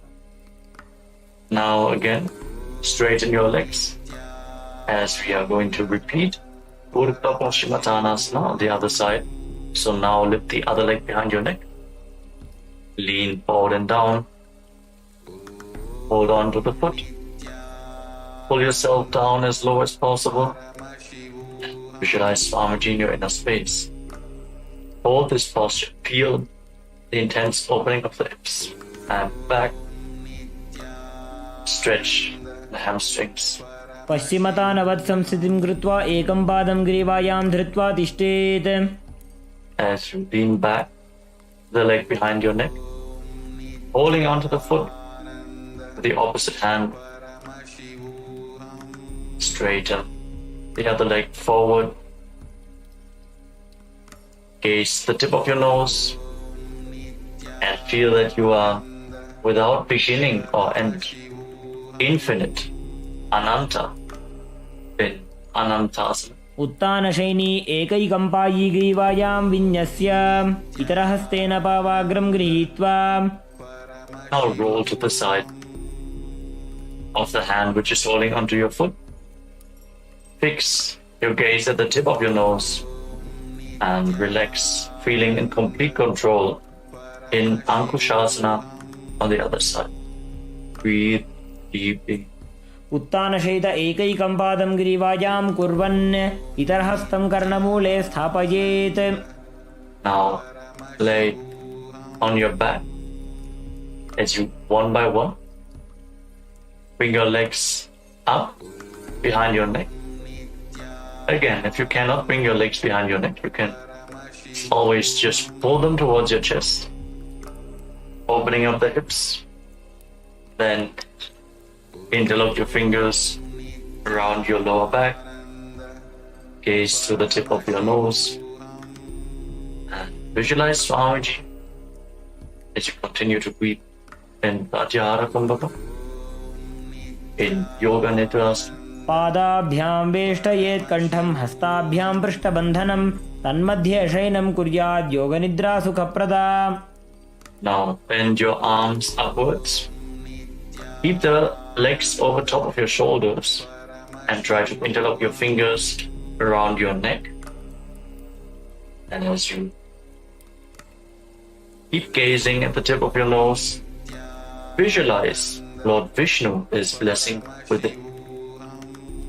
Now again, straighten your legs as we are going to repeat Urdhva Paschimottanasana on the other side. So now lift the other leg behind your neck. Lean forward and down. Hold on to the foot. pull yourself down as low as possible. Visualize Swamiji in your inner space. Hold this posture. Feel the intense opening of the hips and back. Stretch the hamstrings.
पश्चिमतानवत् संस्थितिं कृत्वा एकं पादं ग्रीवायां धृत्वा तिष्ठेत्.
As you lean back, the leg behind your neck, holding onto the foot with the opposite hand. Straighten the other leg forward. Gaze the tip of your nose and feel that you are without beginning or end. Infinite, Ananta, in Anantasana.
उत्तानशयनी एकैकम्पायी ग्रीवायां विन्यस्य इतरहस्तेन पावाग्रं गृहीत्वा.
Now roll to the side of the hand which is holding onto your foot. Fix your gaze at the tip of your nose and relax, feeling in complete control in Ankushasana on the other side. Breathe deeply.
उत्तानशयित एकैकं पादं ग्रीवायां कुर्वन् इतरहस्तं कर्णमूले स्थापयेत्.
Now lay on your back as you one by one bring your legs up behind your neck. Again, if you cannot bring your legs behind your neck, you can always just pull them towards your chest, opening up the hips. Then interlock your fingers around your lower back, gaze to the tip of your nose, and visualize Swamiji as you continue to breathe in Pratyahara Kumbhaka, in Yoga Nidra.
पादाभ्यां वेष्टयेत् कण्ठं हस्ताभ्यां पृष्ठबन्धनं तन्मध्ये शयनं कुर्यात् योगनिद्रा सुखप्रदा.
Now bend your arms upwards. Keep the legs over top of your shoulders and try to interlock your fingers around your neck. And as you keep gazing at the tip of your nose, visualize Lord Vishnu is blessing with it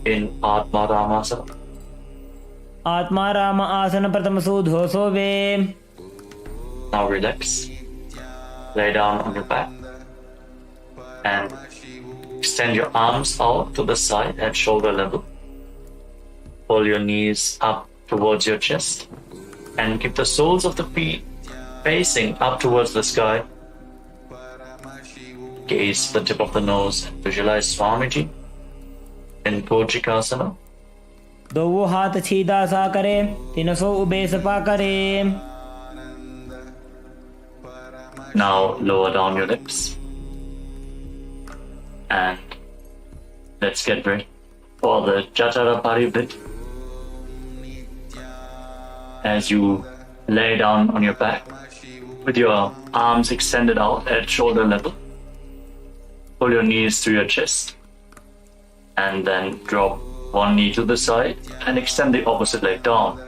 in Atma Ramasana.
आत्मा राम आसन प्रथमसो धोसो वे.
Now relax. Lay down on your back and extend your arms out to the side at shoulder level. Pull your knees up towards your chest and keep the soles of the feet facing up towards the sky. Gaze the tip of the nose and visualize Swamiji in Kojikasana.
दो हाथ सीधा सा करे, तिनसो ube Sapa करे.
Now lower down your lips and let's get ready for the Jatara Parivrit. As you lay down on your back with your arms extended out at shoulder level, pull your knees to your chest and then drop one knee to the side and extend the opposite leg down.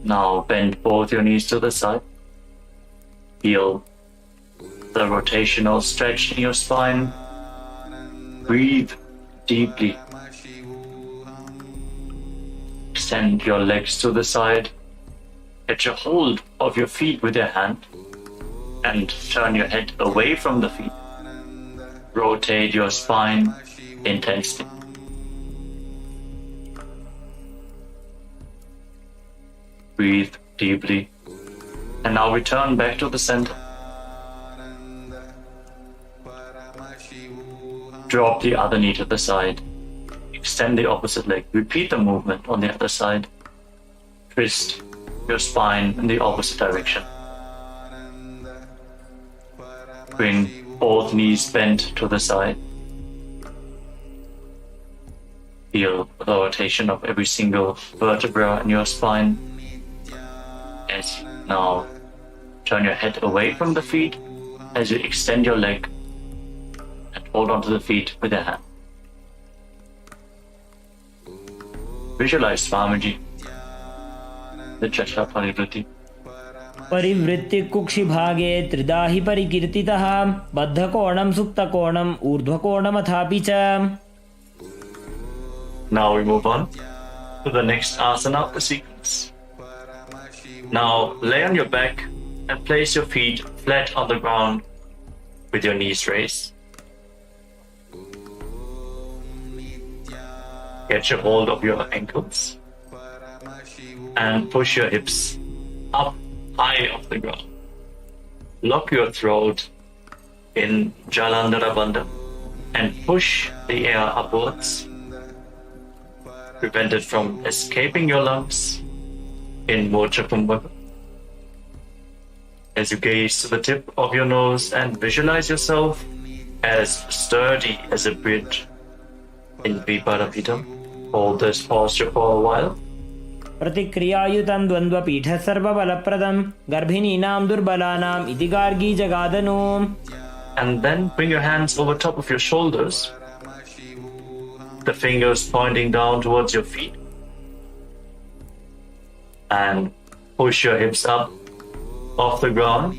Now bend both your knees to the side. Feel the rotational stretch in your spine. Breathe deeply. Extend your legs to the side. Get a hold of your feet with your hand and turn your head away from the feet. Rotate your spine intensely. Breathe deeply. And now return back to the center. Drop the other knee to the side. Extend the opposite leg. Repeat the movement on the other side. Twist your spine in the opposite direction. Bring both knees bent to the side. Feel the rotation of every single vertebra in your spine. As you now turn your head away from the feet as you extend your leg and hold onto the feet with your hand. Visualize Swamiji, the Chakra Parivriti,
परिवृत्ति कुक्षिभागे त्रिधा हि परिकीर्तितः बद्धकोणं सुप्तकोणम् ऊर्ध्वकोणमथापि च.
Now we move on to the next asana of the sequence. Now lay on your back and place your feet flat on the ground with your knees raised. Get your hold of your ankles and push your hips up high off the ground. Lock your throat in Jalandhara Bandha and push the air upwards. Prevent it from escaping your lungs in Mocha Kumbhaka. As you gaze to the tip of your nose and visualize yourself as sturdy as a bridge in Viparapita, hold this posture for a while.
प्रतिक्रियायुतं द्वन्द्वपीठः सर्वबलप्रदं गर्भिणीनां दुर्बलानाम् इति Gargi जगादनो.
And then bring your hands over top of your shoulders, the fingers pointing down towards your feet, and push your hips up off the ground.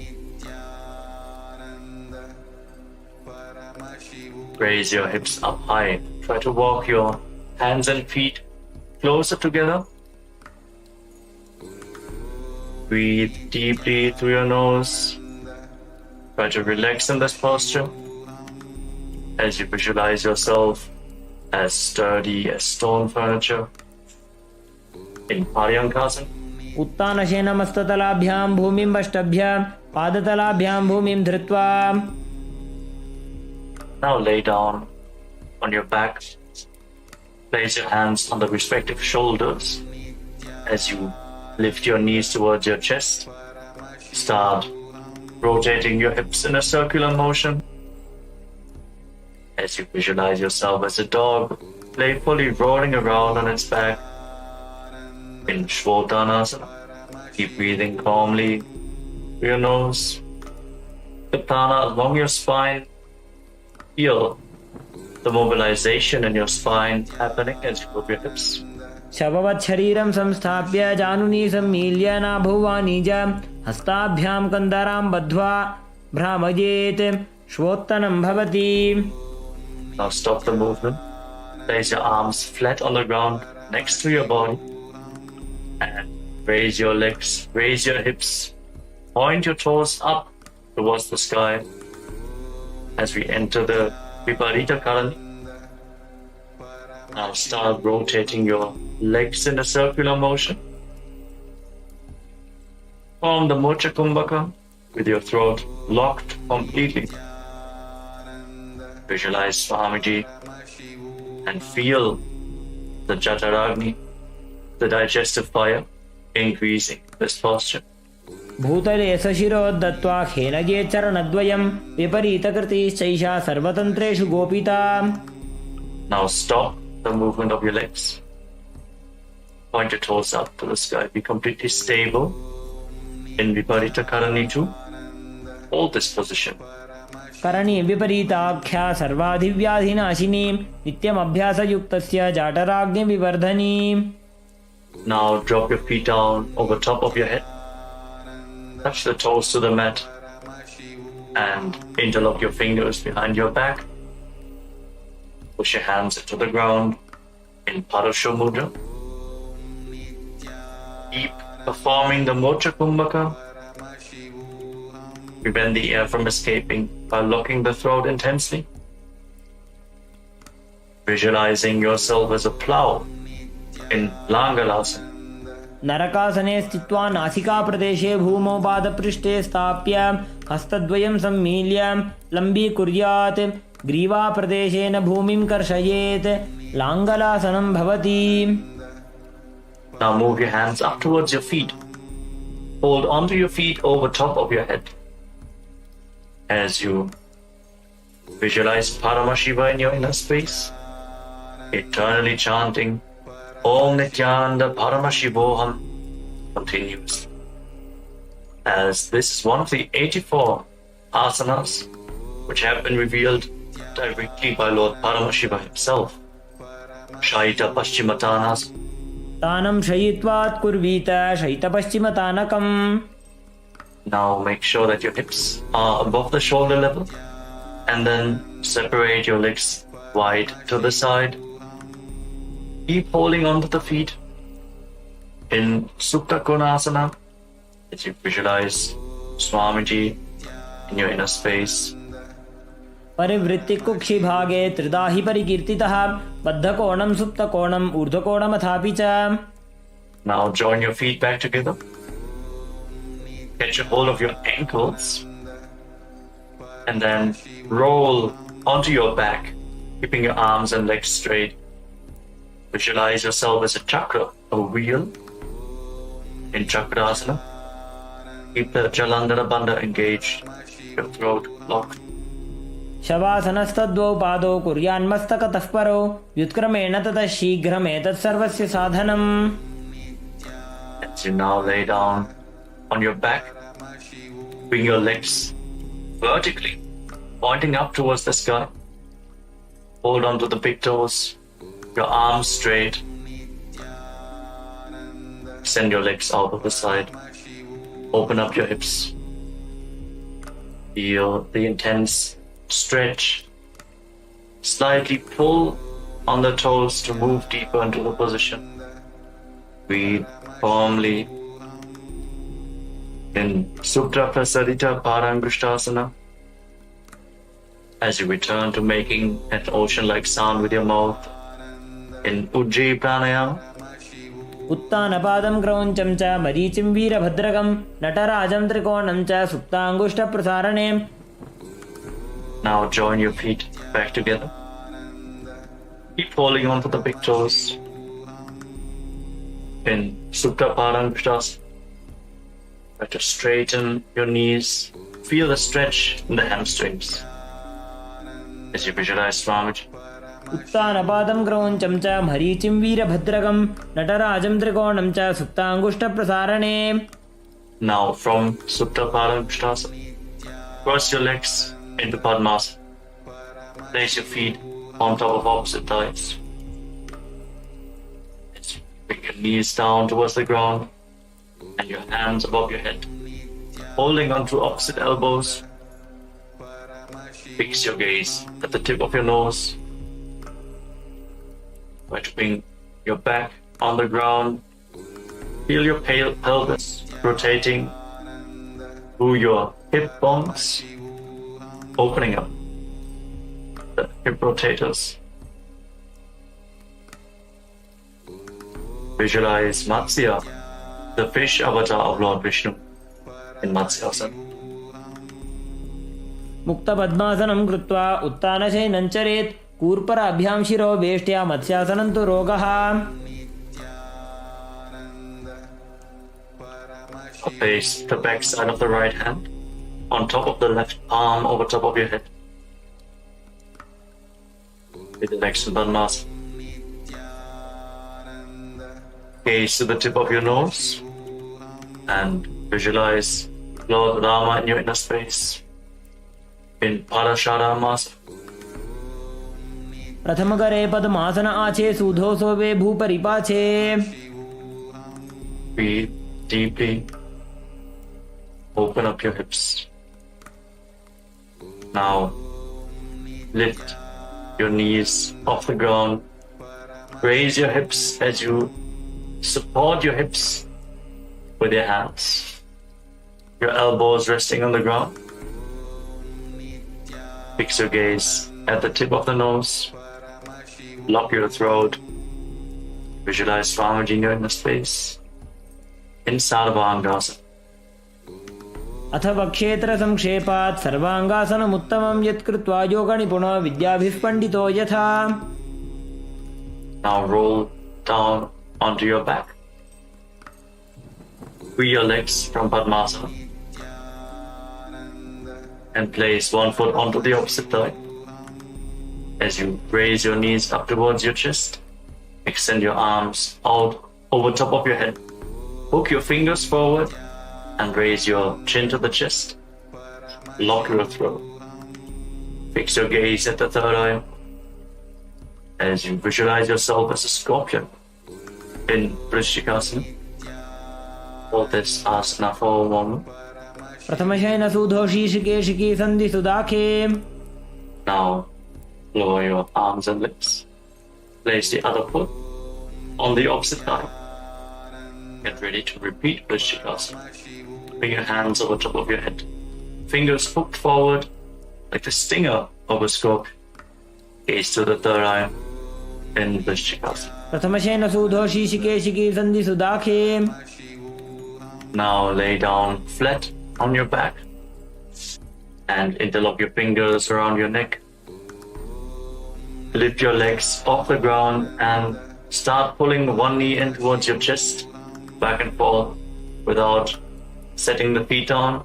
Raise your hips up high. Try to walk your hands and feet closer together. Breathe deeply through your nose. Try to relax in this posture as you visualize yourself as sturdy as stone furniture in Paryankasana.
उत्तानशेन मस्ततलाभ्यां भूमिं वष्टभ्य पादतलाभ्यां भूमिं धृत्वा.
Now lay down on your back. Place your hands on the respective shoulders as you lift your knees towards your chest. Start rotating your hips in a circular motion as you visualize yourself as a dog playfully rolling around on its back in Shvotanasana. Keep breathing calmly through your nose. The prana along your spine. Feel the mobilization in your spine happening as you move your hips.
शववत् शरीरं संस्थाप्य जानुनी सम्मील्य नाभुवानी च हस्ताभ्यां कन्दरां बद्ध्वा भ्रामयेत् श्वोत्तनं भवति.
Now stop the movement. Place your arms flat on the ground next to your body and raise your legs, raise your hips, point your toes up towards the sky as we enter the Viparita Karani. Now start rotating your legs in a circular motion. Form the Mocha Kumbhaka with your throat locked completely. Visualize Swamiji and feel the Jataragni, the digestive fire, increasing this posture.
भूतले सशिरोद्धत्वा खेलगे चरणद्वयं विपरीतकृतिश्चैषा सर्वतन्त्रेषु गोपिता.
Now stop the movement of your legs. Point your toes up to the sky. Be completely stable in Viparita Karani 2. Hold this position.
Karni विपरीताख्या सर्वाधिव्याधिनाशिनी नित्यमभ्यासयुक्तस्य जाटराग्निविवर्धनी.
Now drop your feet down over top of your head. Touch the toes to the mat and interlock your fingers behind your back. Push your hands into the ground in Parasho Mudra. Keep performing the Mocha Kumbhaka. Prevent the air from escaping by locking the throat intensely. Visualizing yourself as a plow in Langalasana.
नरकासने स्थित्वा नासिकाप्रदेशे भूमौ पादपृष्ठे स्थाप्य हस्तद्वयं सम्मील्य लम्बीकुर्यात् ग्रीवाप्रदेशेन भूमिं कर्षयेत् लाङ्गलासनं भवति.
Now move your hands up towards your feet. Hold onto your feet over top of your head. As you visualize Paramashiva in your inner space, eternally chanting Om Nithyananda Paramashivoham continuously. As this is one of the 84 asanas which have been revealed directly by Lord Paramashiva himself. Shaita Paschimatanas.
तानं शयित्वात् कुर्वीत शयितपश्चिमतानकम्.
Now make sure that your hips are above the shoulder level, and then separate your legs wide to the side. Keep holding onto the feet in Supta Konasana as you visualize Swamiji in your inner space.
परिवृत्ति कुक्षि भागे त्रिदाहि परिकीर्तितः बद्धकोणं सुप्तकोणं ऊर्ध्वकोणमथापि च.
Now join your feet back together. Catch a hold of your ankles and then roll onto your back, keeping your arms and legs straight. Visualize yourself as a chakra, a wheel in Chakrasana. Keep the Jalandhara Bandha engaged, your throat locked.
शवासनस्तद्वौ पादौ कुर्यान्मस्तकतः परो व्युत्क्रमेण ततः शीघ्रमेतत् सर्वस्य साधनम्.
As you now lay down on your back, bring your legs vertically, pointing up towards the sky. Hold on to the big toes, your arms straight. Send your legs out of the side. Open up your hips. Feel the intense stretch. Slightly pull on the toes to move deeper into the position. Breathe firmly in Supta Prasadita Parangushtasana. As you return to making an ocean-like sound with your mouth in Ujjayi Pranayama.
उत्तानपादं क्रौञ्चं च मरीचिं वीरभद्रकं नटराजं त्रिकोणं च सुप्ताङ्गुष्ठप्रसारणे.
Now join your feet back together. Keep holding on to the big toes in Supta Parangushtasana. Try to straighten your knees. Feel the stretch in the hamstrings as you visualize Swamiji.
उत्तानपादं क्रौञ्चं च मरीचिं वीरभद्रकं नटराजं त्रिकोणं च सुप्ताङ्गुष्ठप्रसारणे.
Now from Supta Parangushtasana, cross your legs into Padmasana. Place your feet on top of opposite thighs. As you bring your knees down towards the ground and your hands above your head, holding onto opposite elbows. Fix your gaze at the tip of your nose. Try to bring your back on the ground. Feel your pelvis rotating through your hip bones, opening up the hip rotators. Visualize Matsya, the fish avatar of Lord Vishnu in Matsyasana.
मुक्तपद्मासनं कृत्वा उत्तानशयनं चरेत् कूर्पराभ्यां शिरो वेष्ट्या मत्स्यासनं तु रोगः.
Place the back side of the right hand on top of the left palm over top of your head. With the legs in Padmasana. Gaze to the tip of your nose and visualize Lord Rama in your inner space in Parasharamasana.
प्रथमकरे पद्मासन आचे सूधो सोवे भूपरिपाचे.
Breathe deeply. Open up your hips. Now lift your knees off the ground. Raise your hips as you support your hips with your hands. Your elbows resting on the ground. Fix your gaze at the tip of the nose. Lock your throat. Visualize Swamiji in your inner space in Sarvangasana.
अथ वक्षेत्र संक्षेपात् सर्वांगासनमुत्तमं यत्कृत्वा योगनिपुणो विद्याभिः पण्डितो यथा.
Now roll down onto your back. Free your legs from Padmasana and place one foot onto the opposite thigh. As you raise your knees up towards your chest, extend your arms out over top of your head. Hook your fingers forward and raise your chin to the chest. Lock your throat. Fix your gaze at the third eye as you visualize yourself as a scorpion in Vrishikasana. Hold this asana for a moment.
प्रथमशयन सुधोषी शिकेशिकी सन्धि सुदाखे.
Now lower your arms and legs. Place the other foot on the opposite thigh. Get ready to repeat Vrishchikasana. Bring your hands over top of your head. Fingers hooked forward like the stinger of a scorpion. Gaze to the third eye in Vrishchikasana.
प्रथमशयन सुधोषी शिकेशिकी सन्धि सुदाखे.
Now lay down flat on your back and interlock your fingers around your neck. Lift your legs off the ground and start pulling one knee in towards your chest, back and forth without setting the feet down.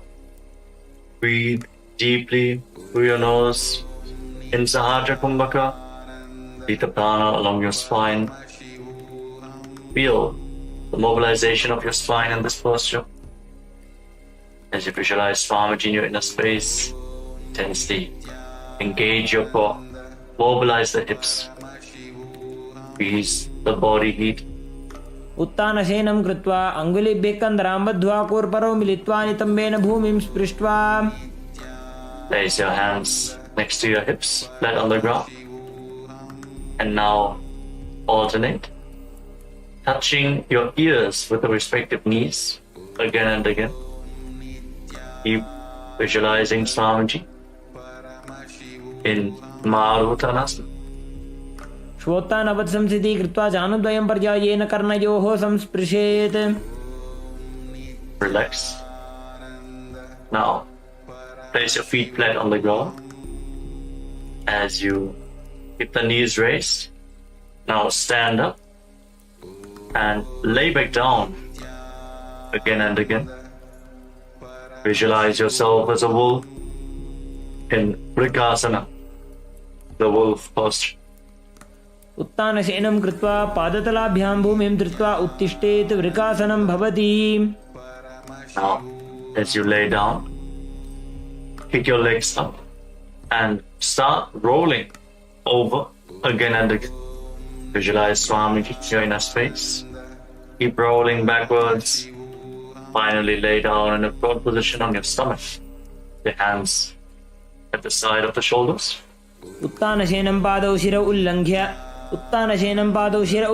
Breathe deeply through your nose in Sahasrara Kumbhaka. Breathe the prana along your spine. Feel the mobilization of your spine in this posture. As you visualize Swamiji in your inner space, intensely engage your core, mobilize the hips, ease the body heat.
उत्तानशयनं कृत्वा अङ्गुलिभ्यः कन्दरां बद्ध्वा कोर्परौ मिलित्वा नितम्बेन भूमिं स्पृष्ट्वा.
Place your hands next to your hips, flat on the ground. And now alternate, touching your ears with the respective knees again and again. Keep visualizing Swamiji in Maruttanasana.
श्वोत्तानवत् संस्थिति कृत्वा जानुद्वयं पर्यायेन कर्णयोः संस्पृशेत्.
Relax. Now place your feet flat on the ground as you keep the knees raised. Now stand up and lay back down again and again. Visualize yourself as a wolf in Vrikasana, the wolf posture.
उत्तानशयनं कृत्वा पादतलाभ्यां भूमिं धृत्वा उत्तिष्ठेत् वृकासनं भवति.
Now, as you lay down, kick your legs up and start rolling over again and again. Visualize Swamiji in your inner space. Keep rolling backwards. Finally lay down in a prone position on your stomach. Your hands at the side of the shoulders.
उत्तानशयनं पादौ शिरौ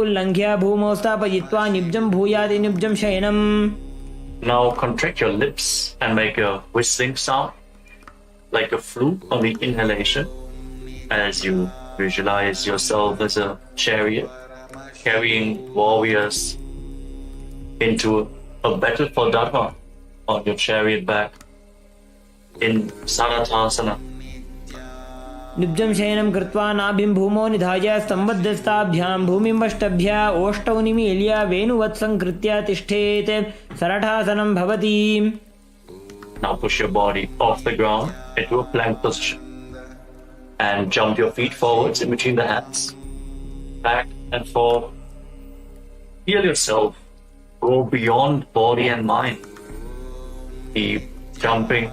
उल्लङ्घ्य भूमौ स्थापयित्वा निब्जं भूयादि निब्जं शयनम्.
Now contract your lips and make a whistling sound like a flute on the inhalation as you visualize yourself as a chariot carrying warriors into a battle for Dharma on your chariot back in Sarathasana.
निब्जं शयनं कृत्वा नाभिं भूमौ निधाय स्तम्भध्यस्ताभ्यां भूमिं वष्टभ्य ओष्ठौ निमील्य वेणुवत् संकृत्य तिष्ठेत् सरठासनं भवति.
Now push your body off the ground into a plank position and jump your feet forwards in between the hands, back and forth. Feel yourself go beyond body and mind. Keep jumping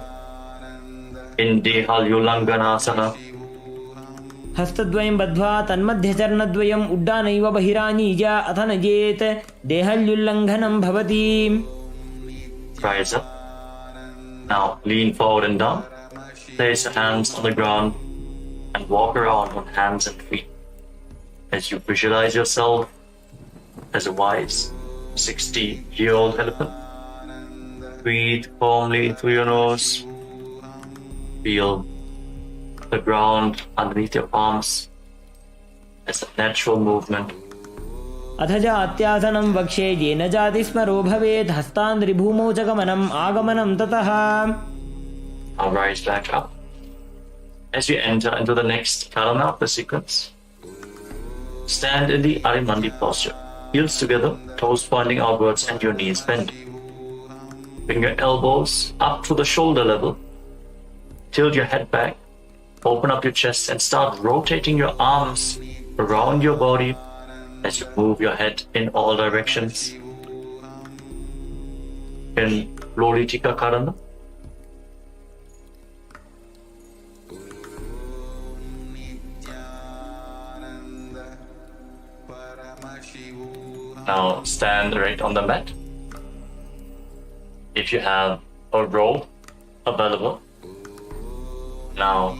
in Dehalyulanganasana.
हस्तद्वयं बद्ध्वा तन्मध्यचरणद्वयम् उड्डानैव बहिरानीय अथ नयेत् देहल्युल्लङ्घनं भवति.
Rise up. Now lean forward and down. Place your hands on the ground and walk around on hands and feet as you visualize yourself as a wise 60-year-old elephant. Breathe firmly through your nose. Feel the ground underneath your palms as a natural movement.
अथ जात्यासनं वक्षे येन जाति स्मरो भवेत् हस्तान्द्रिभूमौ च गमनम् आगमनं ततः.
Now rise back up. As you enter into the next karana of the sequence, stand in the Arimandi posture. Heels together, toes pointing outwards and your knees bent. Bring your elbows up to the shoulder level. Tilt your head back. Open up your chest and start rotating your arms around your body as you move your head in all directions. In Lolitika Karana. Now stand right on the mat. If you have a rope available. Now,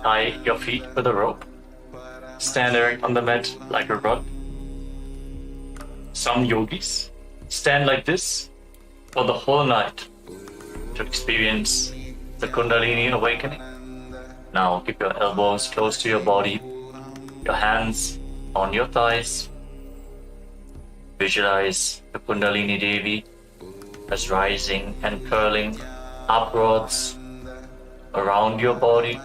tie your feet with a rope. Stand erect on the mat like a rod. Some yogis stand like this for the whole night to experience the Kundalini awakening. Now keep your elbows close to your body, your hands on your thighs. Visualize the Kundalini Devi as rising and curling upwards around your body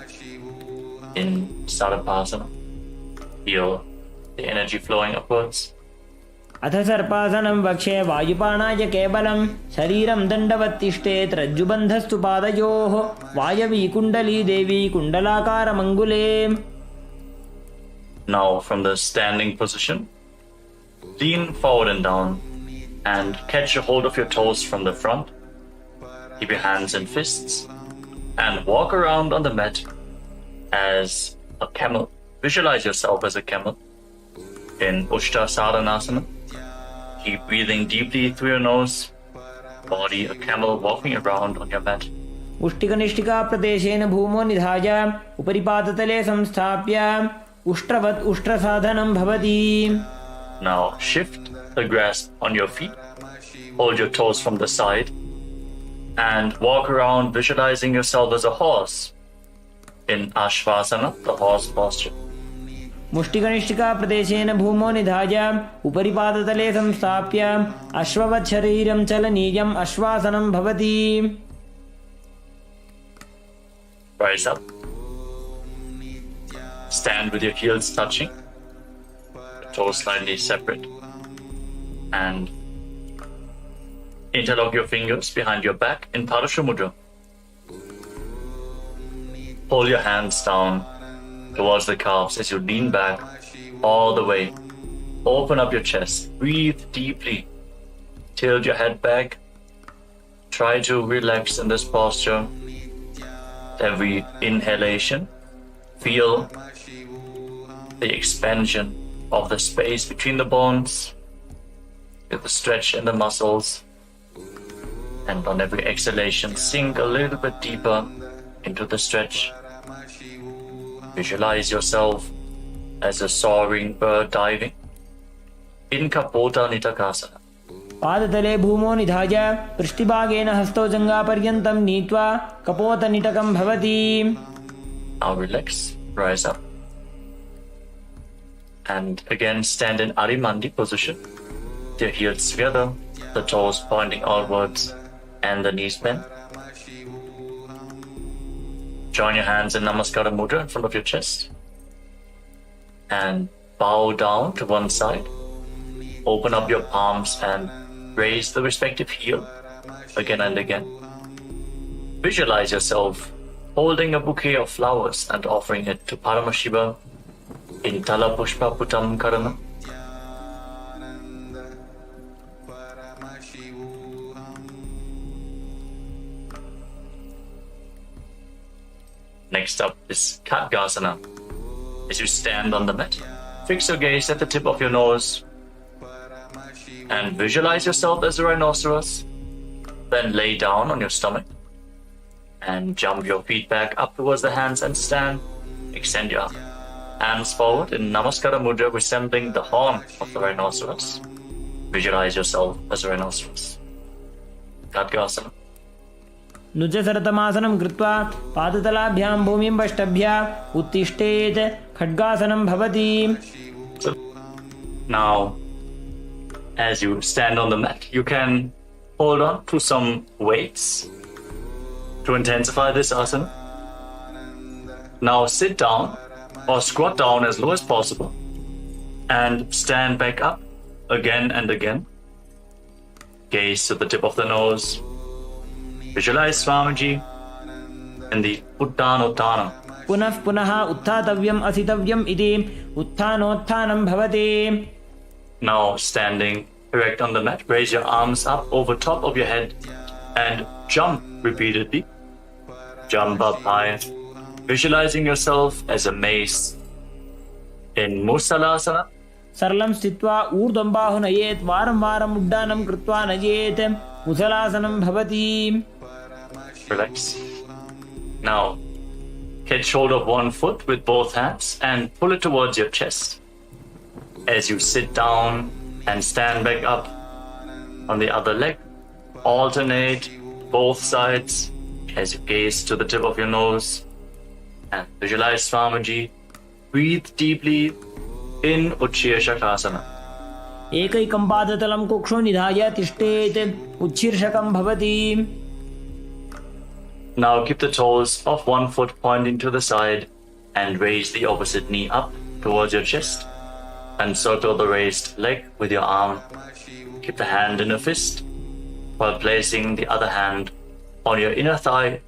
in Sarvasana. Feel the energy flowing upwards.
अथ सर्पासनं वक्षे वायुपानाय केवलं शरीरं दण्डवत्तिष्ठेत् रज्जुबन्धस्तु पादयोः वायवी कुण्डली देवी कुण्डलाकारमङ्गुले.
Now from the standing position, lean forward and down and catch a hold of your toes from the front. Keep your hands in fists and walk around on the mat as a camel. Visualize yourself as a camel in Ushtrasadhanasana. Keep breathing deeply through your nose. Body a camel walking around on your mat.
उष्टिकनिष्ठिका प्रदेशेन भूमो निधाय उपरिपादतले संस्थाप्य उष्ट्रवत् उष्ट्रसाधनं भवति.
Now shift the grasp on your feet. Hold your toes from the side and walk around visualizing yourself as a horse in Ashvasana, the horse posture.
मुष्टिकनिष्ठिका प्रदेशेन भूमो निधाय उपरिपादतले संस्थाप्य अश्ववत् शरीरं चलनीयम् अश्वासनं भवति.
Rise up. Stand with your heels touching, toes slightly separate, and interlock your fingers behind your back in Parashu Mudra. Pull your hands down towards the calves as you lean back all the way. Open up your chest. Breathe deeply. Tilt your head back. Try to relax in this posture. Every inhalation, feel the expansion of the space between the bones, with the stretch in the muscles, and on every exhalation, sink a little bit deeper into the stretch. Visualize yourself as a soaring bird diving in Kapota Nitakasana.
पादतले भूमो निधाय पृष्ठभागेन हस्तौ जङ्घापर्यन्तं नीत्वा कपोतनिटकं भवति.
Now relax, rise up. And again stand in Arimandi position. Your heels together, the toes pointing outwards and the knees bent. Join your hands in Namaskara Mudra in front of your chest. And bow down to one side. Open up your palms and raise the respective heel again and again. Visualize yourself holding a bouquet of flowers and offering it to Paramashiva in Tala Pushpa Putam Karana. Next up is Khatgasana. As you stand on the mat, fix your gaze at the tip of your nose and visualize yourself as a rhinoceros. Then lay down on your stomach and jump your feet back up towards the hands and stand. Extend your hands forward in Namaskara Mudra, resembling the horn of the rhinoceros. Visualize yourself as a rhinoceros. Khatgasana.
नुजसरतमासनं कृत्वा पादतलाभ्यां भूमिं पष्टभ्य उत्तिष्ठेत् खड्गासनं भवति.
Now, as you stand on the mat, you can hold on to some weights to intensify this asana. Now sit down or squat down as low as possible and stand back up again and again. Gaze to the tip of the nose. Visualize Swamiji in the Uttanottanam.
पुनः पुनः उत्थातव्यम् असितव्यम् इति उत्थानोत्थानं भवति.
Now standing erect on the mat, raise your arms up over top of your head and jump repeatedly. Jump up high, visualizing yourself as a mace in Musalasana.
सरलं स्थित्वा ऊर्ध्वं बाहु नयेत् वारं वारम् उड्डानं कृत्वा नयेत् मुसलासनं भवति.
relax. Now, catch hold of one foot with both hands and pull it towards your chest. As you sit down and stand back up on the other leg, alternate both sides as you gaze to the tip of your nose and visualize Swamiji. Breathe deeply in Uchchir Shakrasana.
एकैकं पादतलं कुक्षो निधाय तिष्ठेत् उच्छीर्षकं भवति.
Now keep the toes of one foot pointing to the side and raise the opposite knee up towards your chest. And circle the raised leg with your arm. Keep the hand in a fist while placing the other hand on your inner thigh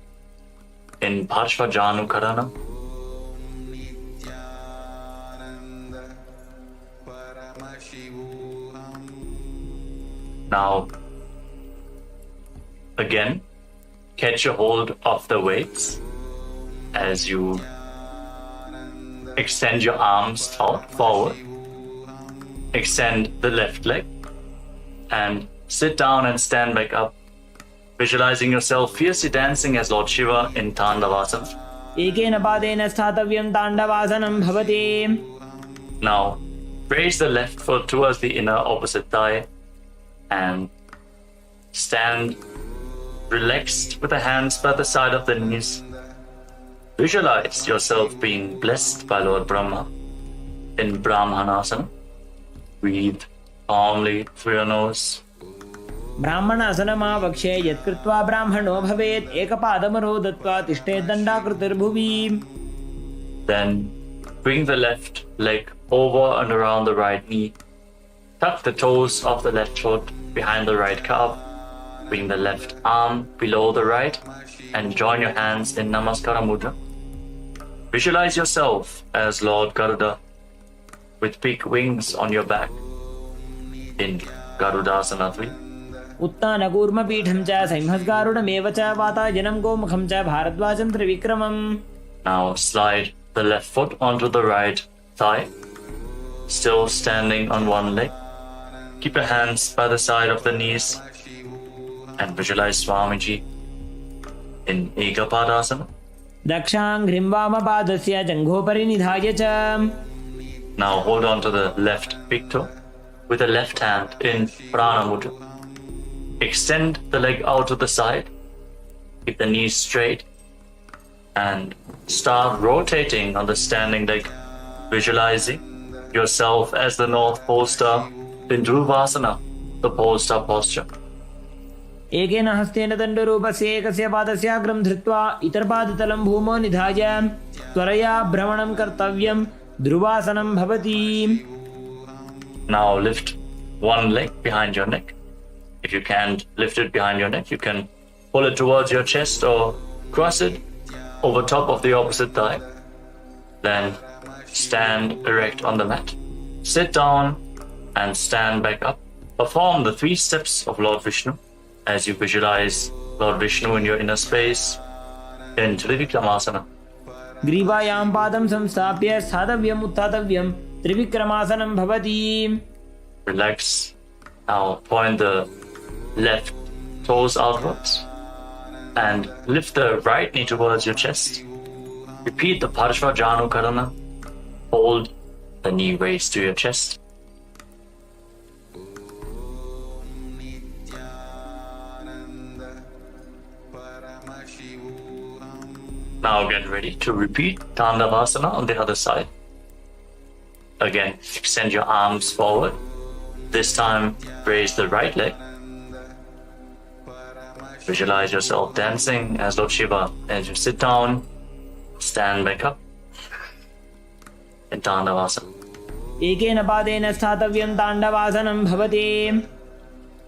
in Parshvajanu Karana. Now, again, catch a hold of the weights as you extend your arms out forward. Extend the left leg and sit down and stand back up, visualizing yourself fiercely dancing as Lord Shiva in Tandavasana.
एकेन पादेन स्थातव्यं ताण्डवासनं भवति.
Now, raise the left foot towards the inner opposite thigh and stand relaxed with the hands by the side of the knees. Visualize yourself being blessed by Lord Brahma in Brahmanasana. Breathe calmly through your nose.
ब्राह्मणासनमावक्ष्ये यत्कृत्वा ब्राह्मणो भवेत् एकपादमरो दत्त्वा तिष्ठेत् दण्डाकृतिर्भुवि.
Then bring the left leg over and around the right knee. Tuck the toes of the left foot behind the right calf. Bring the left arm below the right and join your hands in Namaskara Mudra. Visualize yourself as Lord Garuda with big wings on your back in Garudasana 3.
उत्तानकूर्मपीठं च संहस्गारुडमेव च वातायनं गोमुखं च भारद्वाजं त्रिविक्रमम्.
Now slide the left foot onto the right thigh, still standing on one leg. Keep your hands by the side of the knees and visualize Swamiji in Ekapadasana.
दक्षाङ्घ्रिं वामपादस्य जङ्घोपरि निधाय च.
Now hold on to the left big toe with the left hand in Prana Mudra. Extend the leg out to the side. Keep the knees straight and start rotating on the standing leg, visualizing yourself as the North Pole Star in Dhruvasana, the Pole Star posture.
एकेन हस्तेन दण्डरूपस्य एकस्य पादस्याग्रं धृत्वा इतरपादतलं भूमौ निधाय त्वरया भ्रमणं कर्तव्यं ध्रुवासनं भवति.
Now lift one leg behind your neck. If you can't lift it behind your neck, you can pull it towards your chest or cross it over top of the opposite thigh. Then stand erect on the mat. Sit down and stand back up. Perform the 3 steps of Lord Vishnu as you visualize Lord Vishnu in your inner space in Trivikramasana.
ग्रीवायां पादं संस्थाप्य स्थातव्यम् उत्थातव्यं त्रिविक्रमासनं भवति.
Relax. Now point the left toes outwards and lift the right knee towards your chest. Repeat the Parshvajanu Karana. Hold the knee raised to your chest. Now get ready to repeat Tandavasana on the other side. Again, extend your arms forward. This time, raise the right leg. Visualize yourself dancing as Lord Shiva. As you sit down, stand back up in Tandavasana.
एकेन पादेन स्थातव्यं ताण्डवासनं भवति.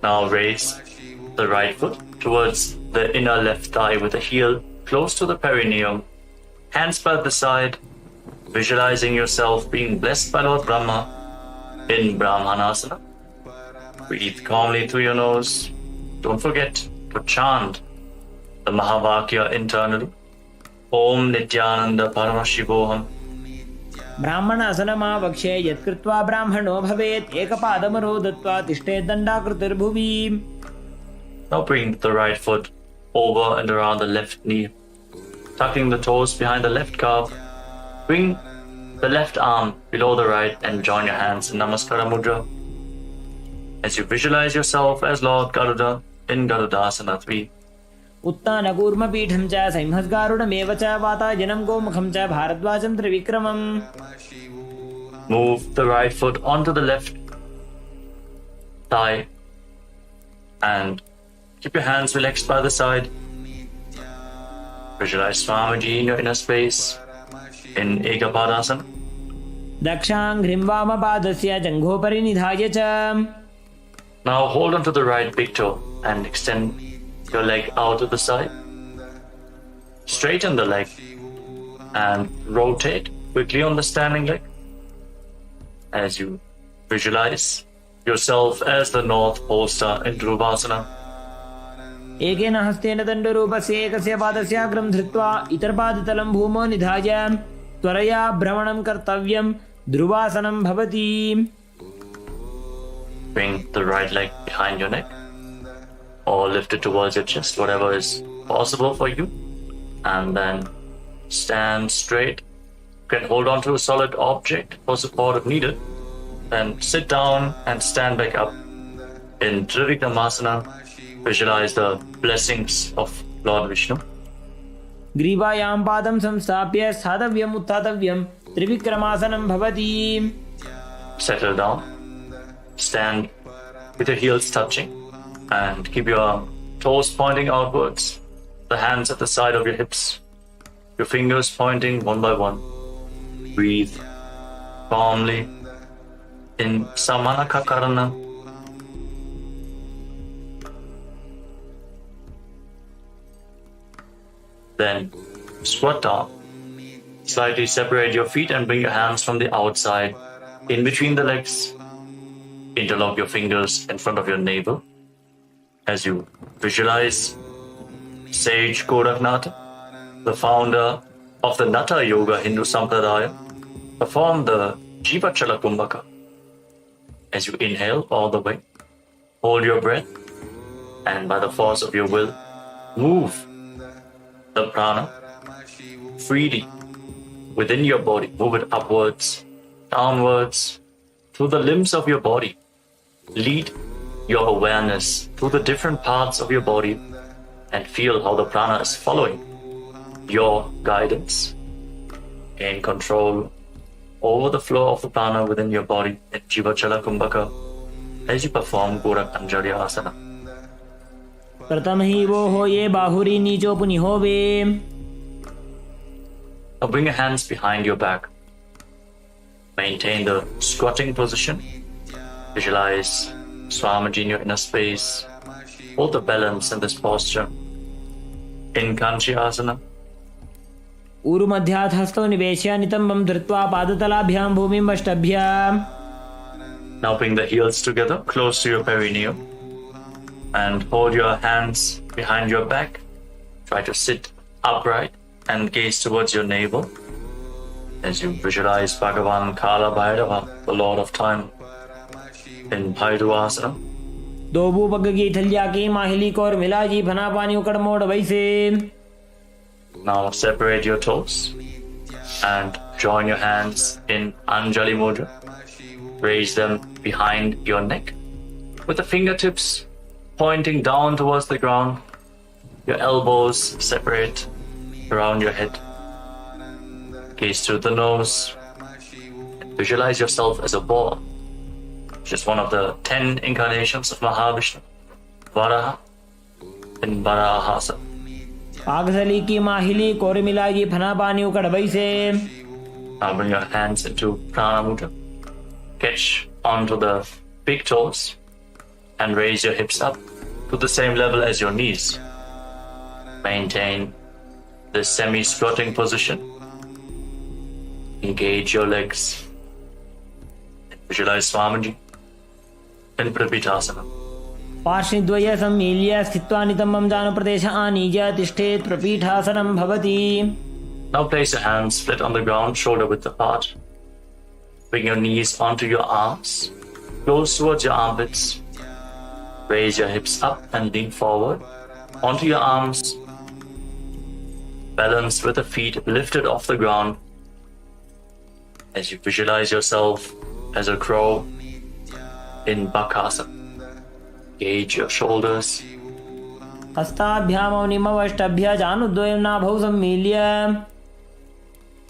Now raise the right foot towards the inner left thigh with the heel close to the perineum. Hands by the side, visualizing yourself being blessed by Lord Brahma in Brahmanasana. Breathe calmly through your nose. Don't forget to chant the Mahavakya internally. Om Nithyananda Paramashivoham.
ब्राह्मणासनमावक्ष्ये यत्कृत्वा ब्राह्मणो भवेत् एकपादमरो दत्त्वा तिष्ठेत् दण्डाकृतिर्भुवि.
Now bring the right foot over and around the left knee, tucking the toes behind the left calf. Bring the left arm below the right and join your hands in Namaskara Mudra. As you visualize yourself as Lord Garuda in Garudasana 3.
उत्तानकूर्मपीठं च संहस्गारुडमेव च वातायनं गोमुखं च भारद्वाजं त्रिविक्रमम्.
Move the right foot onto the left thigh and keep your hands relaxed by the side. Visualize Swamiji in your inner space in Ekapadasana.
दक्षाङ्घ्रिं वामपादस्य जङ्घोपरि निधाय च.
Now hold on to the right big toe and extend your leg out to the side. Straighten the leg and rotate quickly on the standing leg as you visualize yourself as the North Pole Star in Dhruvasana.
एकेन हस्तेन दण्डरूपस्य एकस्य पादस्याग्रं धृत्वा इतरपादतलं भूमौ निधाय त्वरया भ्रमणं कर्तव्यं. ध्रुवासनं भवति.
Bring the right leg behind your neck or lift it towards your chest, whatever is possible for you, and then stand straight. You can hold on to a solid object for support if needed. Then sit down and stand back up in Trivikramasana. Visualize the blessings of Lord Vishnu.
ग्रीवायां पादं संस्थाप्य स्थातव्यम् उत्थातव्यं. त्रिविक्रमासनं भवति.
Settle down. Stand with your heels touching and keep your toes pointing outwards, the hands at the side of your hips, your fingers pointing one by one. Breathe calmly in Samanakakarana. Then squat down. Slightly separate your feet and bring your hands from the outside in between the legs. Interlock your fingers in front of your navel as you visualize Sage Goraknath, the founder of the Natha Yoga Hindu Sampradaya, perform the Jivachala Kumbhaka. As you inhale all the way, hold your breath, and by the force of your will, move the prana freely within your body. Move it upwards, downwards, through the limbs of your body. Lead your awareness through the different parts of your body and feel how the prana is following your guidance. Gain control over the flow of the prana within your body in Jivachala Kumbhaka as you perform Gorak Anjali Asana.
प्रथम ही वो हो ये बाहुरी नीचो पुनि होवे.
Now bring your hands behind your back. Maintain the squatting position. Visualize Swamiji in your inner space. Hold the balance in this posture. In Kanchi Asana.
ऊरुमध्यात् हस्तौ निवेश्य नितम्बं धृत्वा पादतलाभ्यां भूमिं अष्टभ्य.
Now bring the heels together close to your perineum and hold your hands behind your back. Try to sit upright and gaze towards your navel as you visualize Bhagavan Kala Bhairava, the Lord of Time, in Bhairuvasana.
दोबू पग की थलिया की माहिली core मिला जी फना पानी उकड़ मोड़ वैसे.
Now separate your toes and join your hands in Anjali Mudra. Raise them behind your neck with the fingertips pointing down towards the ground. Your elbows separate around your head. Gaze through the nose. Visualize yourself as a ball, which is one of the 10 incarnations of Mahavishnu, Varaha and Varahasa.
पागथली की माहिली core मिला जी फना पानी उकड़ वैसे.
Now bring your hands into Prana Mudra. Catch onto the big toes and raise your hips up to the same level as your knees. Maintain this semi-squatting position. Engage your legs. Visualize Swamiji in Prapitasana.
पार्श्वद्वय सम्मील्य स्थित्वा नितम्बं जानप्रदेश आनीय तिष्ठेत् प्रपीठासनं भवति.
Now place your hands flat on the ground, shoulder width apart. Bring your knees onto your arms, close towards your armpits. Raise your hips up and lean forward. onto your arms. Balance with the feet lifted off the ground as you visualize yourself as a crow in Bakasana. Gauge your shoulders.
हस्ताभ्यामौनिमवष्टभ्य जानुद्वयं नाभौ सम्मील्य.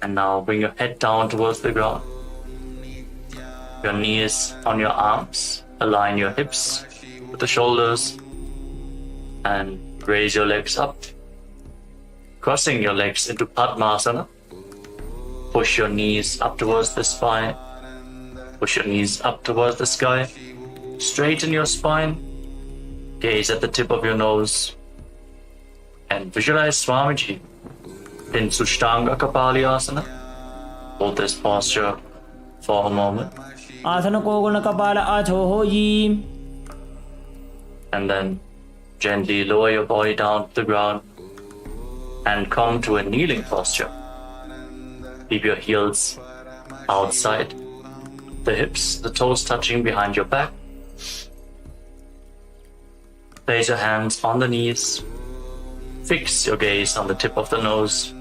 And now bring your head down towards the ground. Your knees on your arms. Align your hips with the shoulders. And raise your legs up. Crossing your legs into Padmasana. Push your knees up towards the spine. Push your knees up towards the sky. Straighten your spine. Gaze at the tip of your nose. And visualize Swamiji in Sushtanga Kapalyasana. Hold this posture for a moment.
आसन को गुण कपाल आछो हो जी.
And then gently lower your body down to the ground and come to a kneeling posture. Keep your heels outside the hips, the toes touching behind your back. Place your hands on the knees. Fix your gaze on the tip of the nose.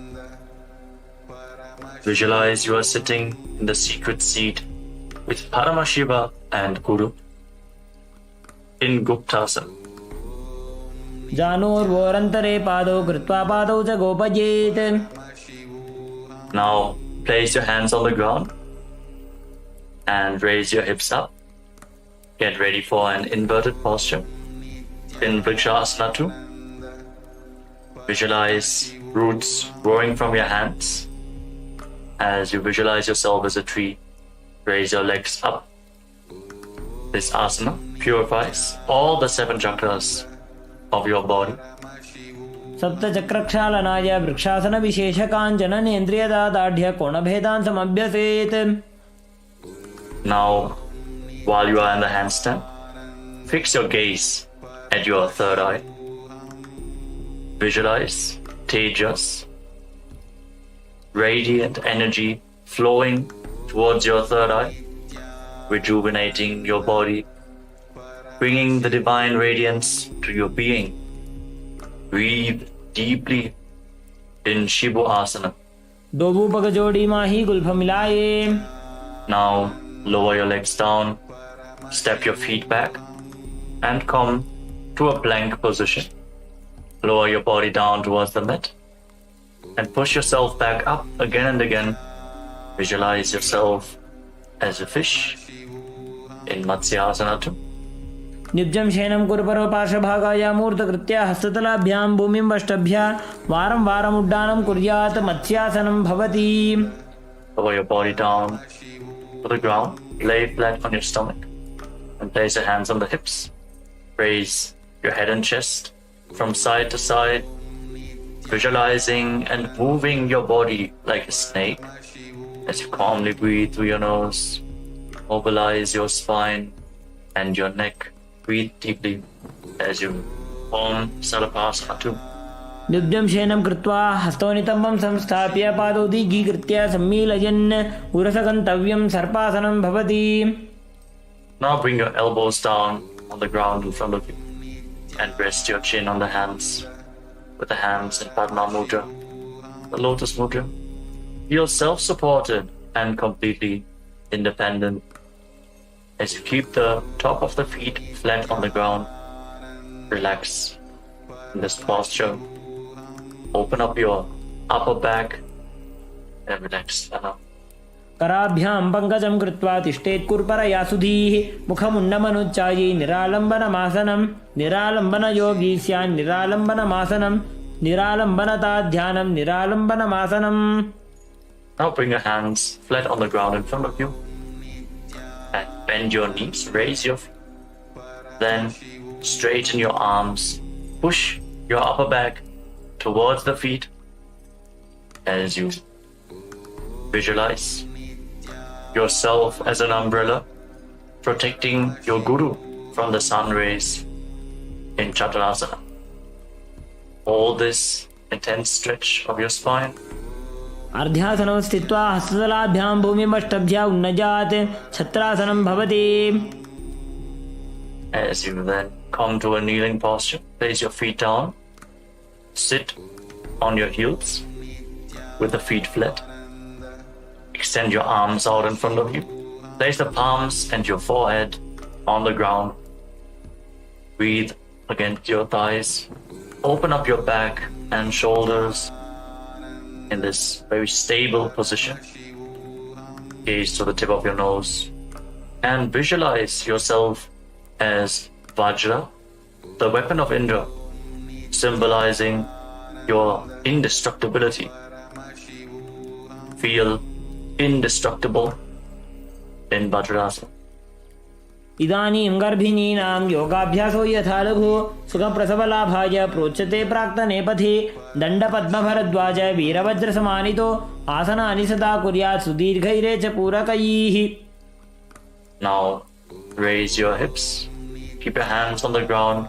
Visualize you are sitting in the secret seat with Paramashiva and Guru in Guptasana.
जानोर्वोरन्तरे पादौ कृत्वा पादौ च गोपयेत्.
Now place your hands on the ground and raise your hips up. Get ready for an inverted posture in Vrikshasana 2. Visualize roots growing from your hands. As you visualize yourself as a tree, raise your legs up. This asana purifies all the 7 chakras of your body.
सप्तचक्रक्षालनाय vrikshasana विशेषकाञ्चन नेन्द्रियदादाढ्य कोणभेदान् समभ्यसेत्.
Now, while you are in the handstand, fix your gaze at your third eye. Visualize Tejas, radiant energy flowing towards your third eye, rejuvenating your body, bringing the divine radiance to your being. Breathe deeply in Shibu Asana.
डोबू पग जोड़ी माही Gulf मिलाए.
Now lower your legs down, step your feet back, and come to a plank position. Lower your body down towards the mat and push yourself back up again and again. Visualize yourself as a fish in Matsyasana 2.
निब्जं शयनं कुरुपरो पार्श्वभागाय मूर्तकृत्य हस्ततलाभ्यां भूमिं वष्टभ्य वारं वारम् उड्डानं कुर्यात् मत्स्यासनं भवति.
Lower your body down to the ground, lay flat on your stomach, and place your hands on the hips. Raise your head and chest from side to side, visualizing and moving your body like a snake as you calmly breathe through your nose. Mobilize your spine and your neck. Breathe deeply as you form Salapasana 2.
निब्जं शयनं कृत्वा हस्तोनितम्बं संस्थाप्य पादौ दीर्घीकृत्य सम्मीलयन् उरसगन्तव्यं सर्पासनं भवति.
Now bring your elbows down on the ground in front of you and rest your chin on the hands with the hands in Padma Mudra, the Lotus Mudra. Feel self-supported and completely independent as you keep the top of the feet flat on the ground. Relax in this posture. Open up your upper back and relax.
कराभ्यां पङ्कजं कृत्वा तिष्ठेत् कुर्परया सुधीः मुखमुन्नमनुच्चायि निरालम्बनमासनं निरालम्बनयोगी स्यान् निरालम्बनमासनं निरालम्बनताध्यानं निरालम्बनमासनं.
Now bring your hands flat on the ground in front of you and bend your knees, raise your feet. Then straighten your arms, push your upper back towards the feet as you visualize yourself as an umbrella protecting your guru from the sun rays in Chaturasana. All this intense stretch of your spine.
अर्ध्यासनं स्थित्वा हस्ततलाभ्यां भूमिमष्टभ्य उन्नजात् छत्रासनं भवति.
As you then come to a kneeling posture, place your feet down sit on your heels with the feet flat. Extend your arms out in front of you. Place the palms and your forehead on the ground. Breathe against your thighs. Open up your back and shoulders in this very stable position. Gaze to the tip of your nose and visualize yourself as Vajra, the weapon of Indra, symbolizing your indestructibility. Feel indestructible in Vajrasana.
इदानीं गर्भिणीनां योगाभ्यासो यथा लघु सुखप्रसवलाभाय प्रोच्यते प्राक्तनेपथि दण्डपद्मभरद्वाज वीरवज्रसमानितो आसनानि सदा कुर्यात् सुदीर्घैरे च पूरकैः.
Now raise your hips, keep your hands on the ground,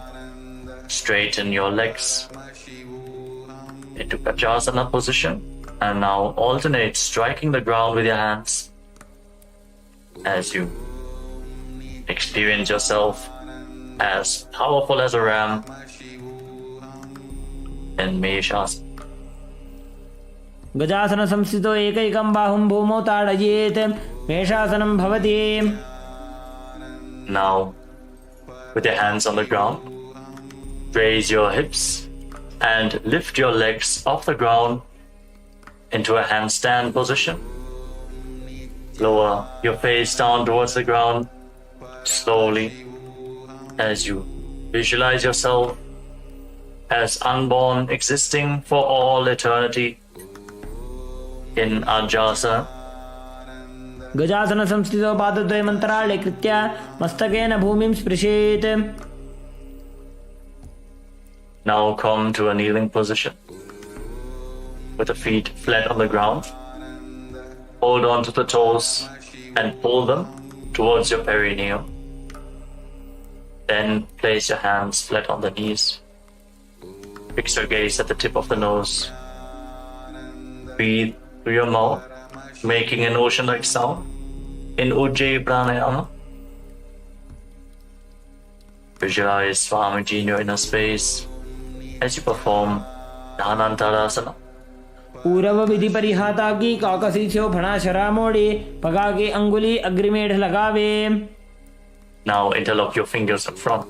straighten your legs into Vajrasana position, and now alternate striking the ground with your hands as you experience yourself as powerful as a ram in Meshasana.
गजासन संस्थितो एकैकं बाहुं भूमौ ताडयेत् मेषासनं भवति.
Now, with your hands on the ground, raise your hips and lift your legs off the ground into a handstand position. Lower your face down towards the ground slowly as you visualize yourself as unborn, existing for all eternity in Ajasana.
गजासन संस्थितो पादद्वयम् अन्तराळे कृत्य मस्तकेन भूमिं स्पृशेत्.
Now come to a kneeling position with the feet flat on the ground. Hold on to the toes and pull them towards your perineum. Then place your hands flat on the knees. Fix your gaze at the tip of the nose. Breathe through your mouth, making an ocean-like sound in Ujjayi Pranayama. Visualize Swamiji in your inner space as you perform Dhanantarasana.
पूरव विधि परिहाता की काकसी छो फणा शरा मोड़े पगा के अंगुली अग्रिमेढ़ लगावे.
Now interlock your fingers in front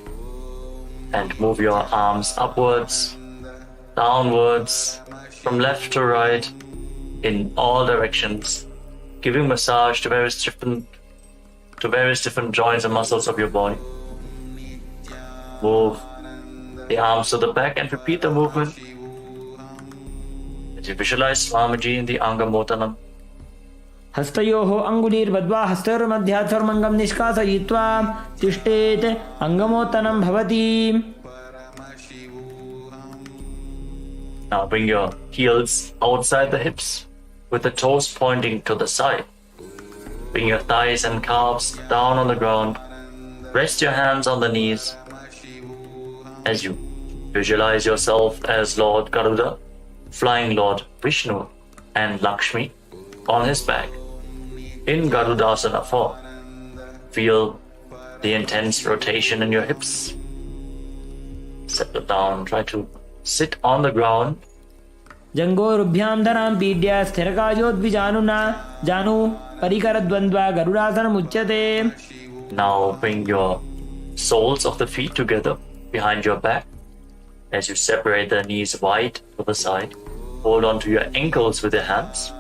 and move your arms upwards, downwards, from left to right, in all directions, giving massage to various different joints and muscles of your body. Move the arms to the back and repeat the movement as you visualize Swamiji in the Angamotanam.
हस्तयोः अंगुलीर्बद्ध्वा हस्तयोर्मध्यात् स्वर्मङ्गं निष्कासयित्वा तिष्ठेत् अंगमोत्तनं भवति.
Now bring your heels outside the hips with the toes pointing to the side. Bring your thighs and calves down on the ground. Rest your hands on the knees as you visualize yourself as Lord Garuda, flying Lord Vishnu and Lakshmi on his back in Garudasana form. Feel the intense rotation in your hips. Settle down, try to sit on the ground.
जंगोरुभ्यां धरां पीड्य स्थिरकायोद्विजानुना जानु परिकरद्वन्द्वा गरुडासनमुच्यते.
Now bring your soles of the feet together behind your back as you separate the knees wide to the side. Hold on to your ankles with your hands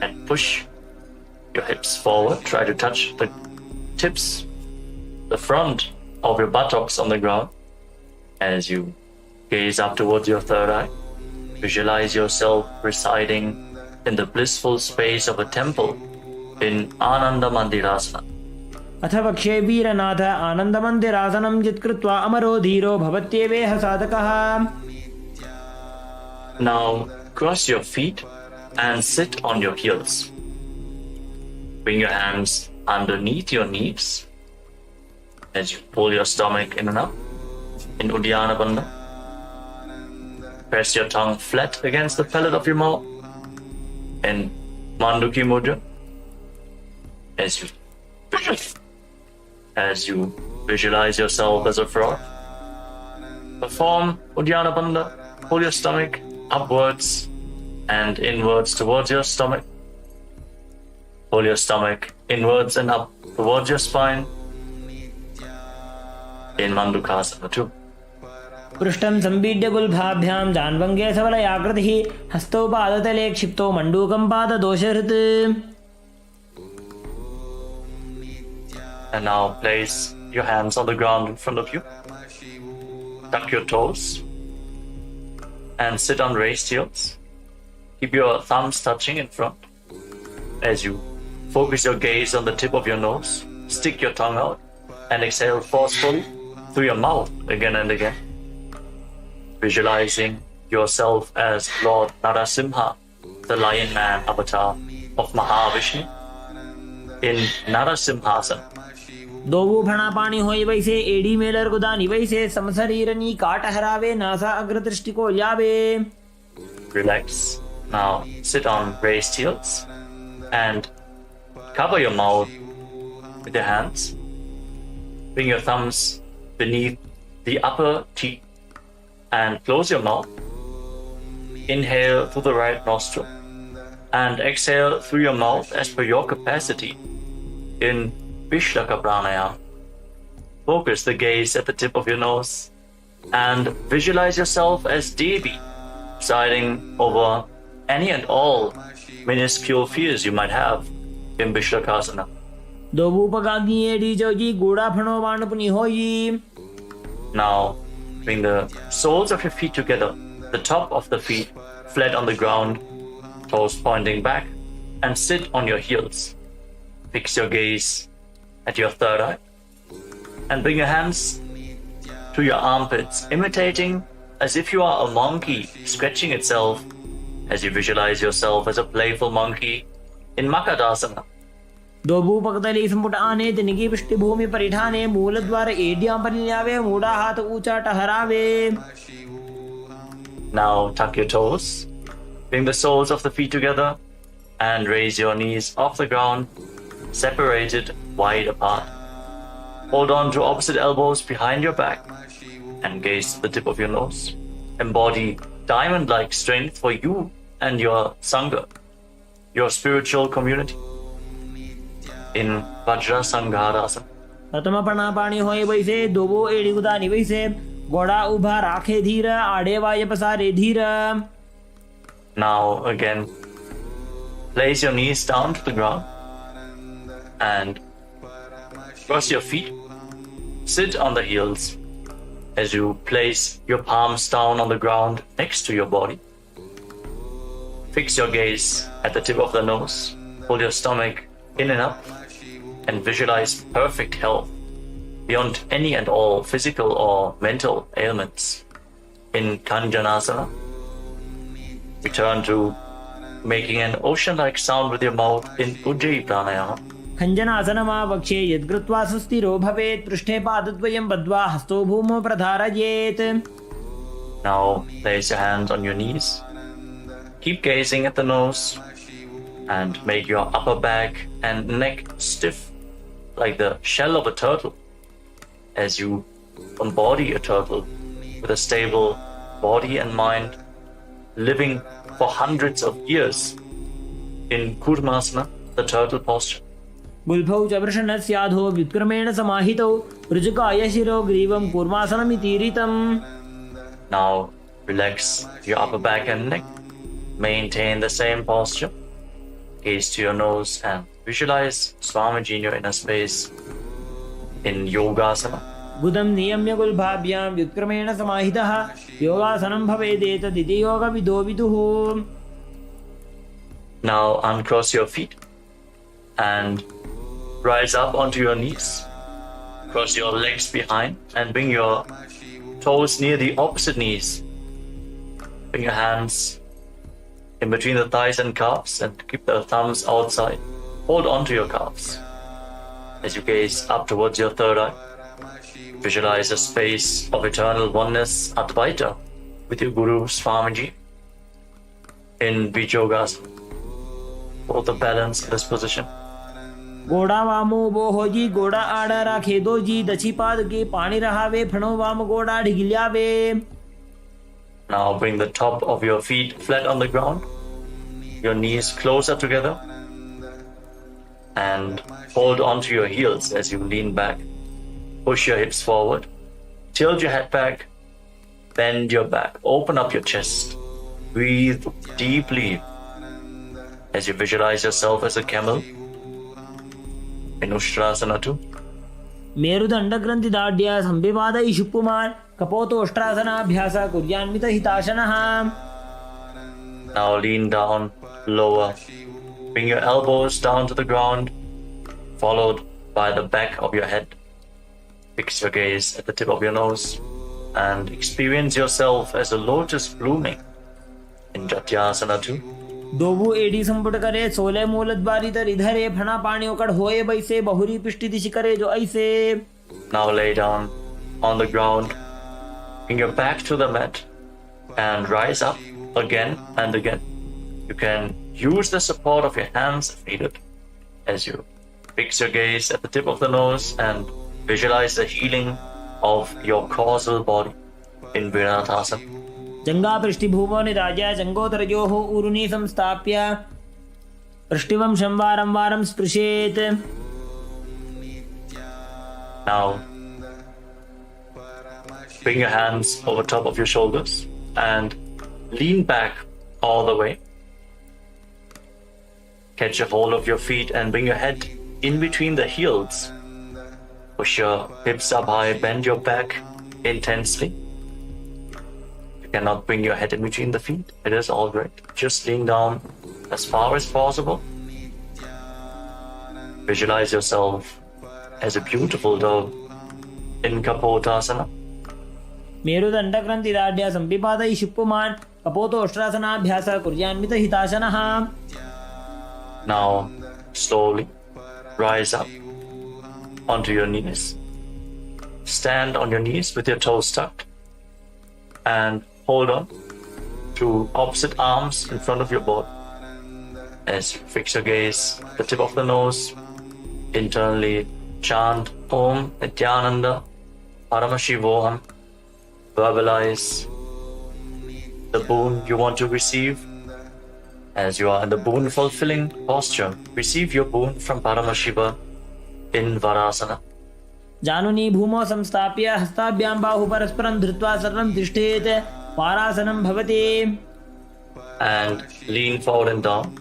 and push your hips forward. Try to touch the tips, the front of your buttocks on the ground as you gaze up towards your third eye. Visualize yourself residing in the blissful space of a temple in Ananda Mandirasana.
अथ वक्षे वीरनाथ आनन्दमन्दिरासनं यत्कृत्वा अमरो धीरो भवत्येवेह साधकः.
Now cross your feet and sit on your heels. Bring your hands underneath your knees as you pull your stomach in and up in Uddiyana Bandha. Press your tongue flat against the palate of your mouth in Manduki Mudra as you visualize yourself as a frog. Perform Uddiyana Bandha pull your stomach upwards and inwards towards your stomach. Pull your stomach inwards and up towards your spine. In Mandukasana 2.
पृष्ठं सम्पीड्य गुल्फाभ्यां जान्वङ्गे सबलयाकृतिः हस्तौ पादतले क्षिप्तो मण्डूकं पाददोषहृत्.
And now place your hands on the ground in front of you. Tuck your toes and sit on raised heels. Keep your thumbs touching in front. As you focus your gaze on the tip of your nose, stick your tongue out and exhale forcefully through your mouth again and again. Visualizing yourself as Lord Narasimha, the Lion Man avatar of Mahavishnu, in Narasimhasana.
दोबू फणा पानी होई वैसे AD Mailer गुदानी वैसे समशरीरनी काट हरावे NASA अग्रदृष्टि को ल्यावे.
Relax. Now sit on raised heels and cover your mouth with your hands. Bring your thumbs beneath the upper teeth and close your mouth. Inhale through the right nostril and exhale through your mouth as per your capacity in Vishlaka Pranayama. Focus the gaze at the tip of your nose and visualize yourself as Devi, presiding over any and all minuscule fears you might have in Vishlakasana.
दोबू पगागी एडी जोगी गोड़ा फणो वाण पुनी होई.
Now bring the soles of your feet together, the top of the feet flat on the ground, toes pointing back, and sit on your heels. Fix your gaze at your third eye and bring your hands to your armpits, imitating as if you are a monkey scratching itself as you visualize yourself as a playful monkey in Makadasana.
दोबू पकतली संपुट आने तिनकी पृष्ठभूमि परिठाने मूल द्वार एडियां परिल्यावे मूड़ा हाथ ऊंचा टहरावे.
Now tuck your toes, bring the soles of the feet together and raise your knees off the ground, separated wide apart. Hold on to opposite elbows behind your back and gaze to the tip of your nose. Embody diamond-like strength for you and your Sangha, your spiritual community, in Vajra Sangharasana.
प्रथम पणा पाणी होई वैसे दोबो AD गुदानी वैसे गोड़ा उभा राखे धीर आड़े वाय पसारे धीर.
Now again, place your knees down to the ground and cross your feet. Sit on the heels as you place your palms down on the ground next to your body. Fix your gaze at the tip of the nose. Pull your stomach in and up and visualize perfect health beyond any and all physical or mental ailments. In Kanjanasana, return to making an ocean-like sound with your mouth in Ujjayi Pranayama.
खञ्जनासनमा वक्षे यद्कृत्वा सुस्थिरो भवेत् पृष्ठे पादद्वयं बद्ध्वा हस्तो भूमौ प्रधारयेत्.
Now place your hands on your knees. Keep gazing at the nose and make your upper back and neck stiff like the shell of a turtle as you embody a turtle with a stable body and mind, living for hundreds of years in Kurmasana, the turtle posture.
गुल्फौ च वृषणस्याधो व्युत्क्रमेण समाहितौ ऋजुकाय शिरो ग्रीवं कूर्मासनमितीरितम्.
Now relax your upper back and neck. Maintain the same posture. Gaze to your nose and visualize Swamiji in your inner space in Yogasana.
गुदं नियम्य गुल्फाभ्यां व्युत्क्रमेण समाहितः योगासनं भवेदेतदिति योगविदो विदुः.
Now uncross your feet and rise up onto your knees. Cross your legs behind and bring your toes near the opposite knees. Bring your hands in between the thighs and calves and keep the thumbs outside. Hold onto your calves. As you gaze up towards your third eye, visualize a space of eternal oneness, Advaita, with your Guru Swamiji in Vijogasana. Hold the balance in this position.
गोड़ा वामो बोहो जी गोड़ा आड़ा राखे दो जी दक्षी पाद के पानी रहावे फणो वाम गोड़ा ढिगिल्यावे.
Now bring the top of your feet flat on the ground, your knees closer together, and hold onto your heels as you lean back. Push your hips forward, tilt your head back, bend your back, open up your chest. Breathe deeply as you visualize yourself as a camel in Ustrasana 2.
मेरुदण्डग्रन्थिदाढ्य सम्बिपादै शुप्पुमान् कपोतोष्ट्रासनाभ्यास कुर्यान्वित हिताशनः.
Now lean down, lower. Bring your elbows down to the ground, followed by the back of your head. Fix your gaze at the tip of your nose and experience yourself as a lotus blooming in Jatyasana 2.
दोबू AD संपुट करे, सोले मूलद्वारी तर इधरे, फणा पानी उकड़ होए बैसे, बहुरी पिष्टि दिशि करे जो ऐसे.
Now lay down on the ground, bring your back to the mat and rise up again and again. You can use the support of your hands if needed as you fix your gaze at the tip of the nose and visualize the healing of your causal body in Viratasana.
जंगा पृष्ठिभूमो निराज्य जंगोदरयोः ऊरुनी संस्थाप्य पृष्ठिवंशं वारं वारं स्पृशेत्.
Now bring your hands over top of your shoulders and lean back all the way. Catch a hold of your feet and bring your head in between the heels. Push your hips up high, bend your back intensely. Cannot bring your head in between the feet, it is all right. Just lean down as far as possible. Visualize yourself as a beautiful dove in Kapotasana.
मेरुदण्डग्रन्थिदाढ्य सम्बिपादै शुप्पुमान् कपोतोष्ट्रासनाभ्यास कुर्यान्वित हिताशनः.
Now slowly rise up onto your knees. Stand on your knees with your toes tucked and hold on to opposite arms in front of your body as you fix your gaze at the tip of the nose. Internally chant Om Nithyananda Paramashivoham. Verbalize the boon you want to receive. As you are in the boon fulfilling posture, receive your boon from Paramashiva in Varasana.
जानुनी भूमौ संस्थाप्य हस्ताभ्यां बाहु परस्परं धृत्वा सर्वं तिष्ठेत्. पारासनं भवति.
And lean forward and down.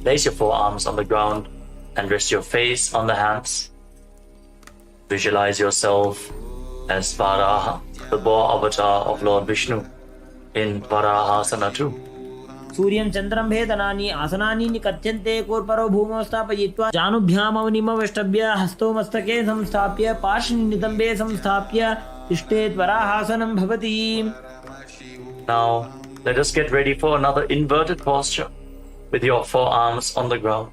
Place your forearms on the ground and rest your face on the hands. Visualize yourself as Varaha, the boar avatar of Lord Vishnu in Varahasana 2.
सूर्यं चन्द्रं भेदनानि आसनानि निकथ्यन्ते. कोर्परो भूमौ स्थापयित्वा जानुभ्याम् अवनिमवष्टभ्य हस्तौ मस्तके संस्थाप्य पार्श्वनितम्बे संस्थाप्य तिष्ठेत्. वराहासनं भवति.
Now let us get ready for another inverted posture with your forearms on the ground,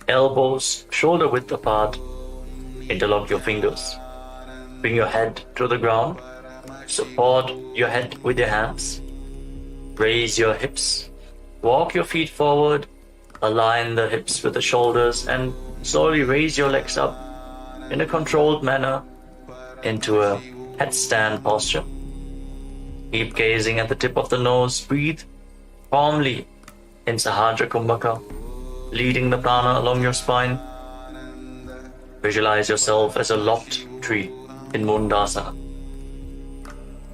elbows shoulder width apart. Interlock your fingers. Bring your head to the ground. Support your head with your hands. Raise your hips. Walk your feet forward. Align the hips with the shoulders and slowly raise your legs up in a controlled manner into a headstand posture. Keep gazing at the tip of the nose. Breathe calmly in Sahajra Kumbhaka, leading the prana along your spine. Visualize yourself as a lopped tree in Mundasana.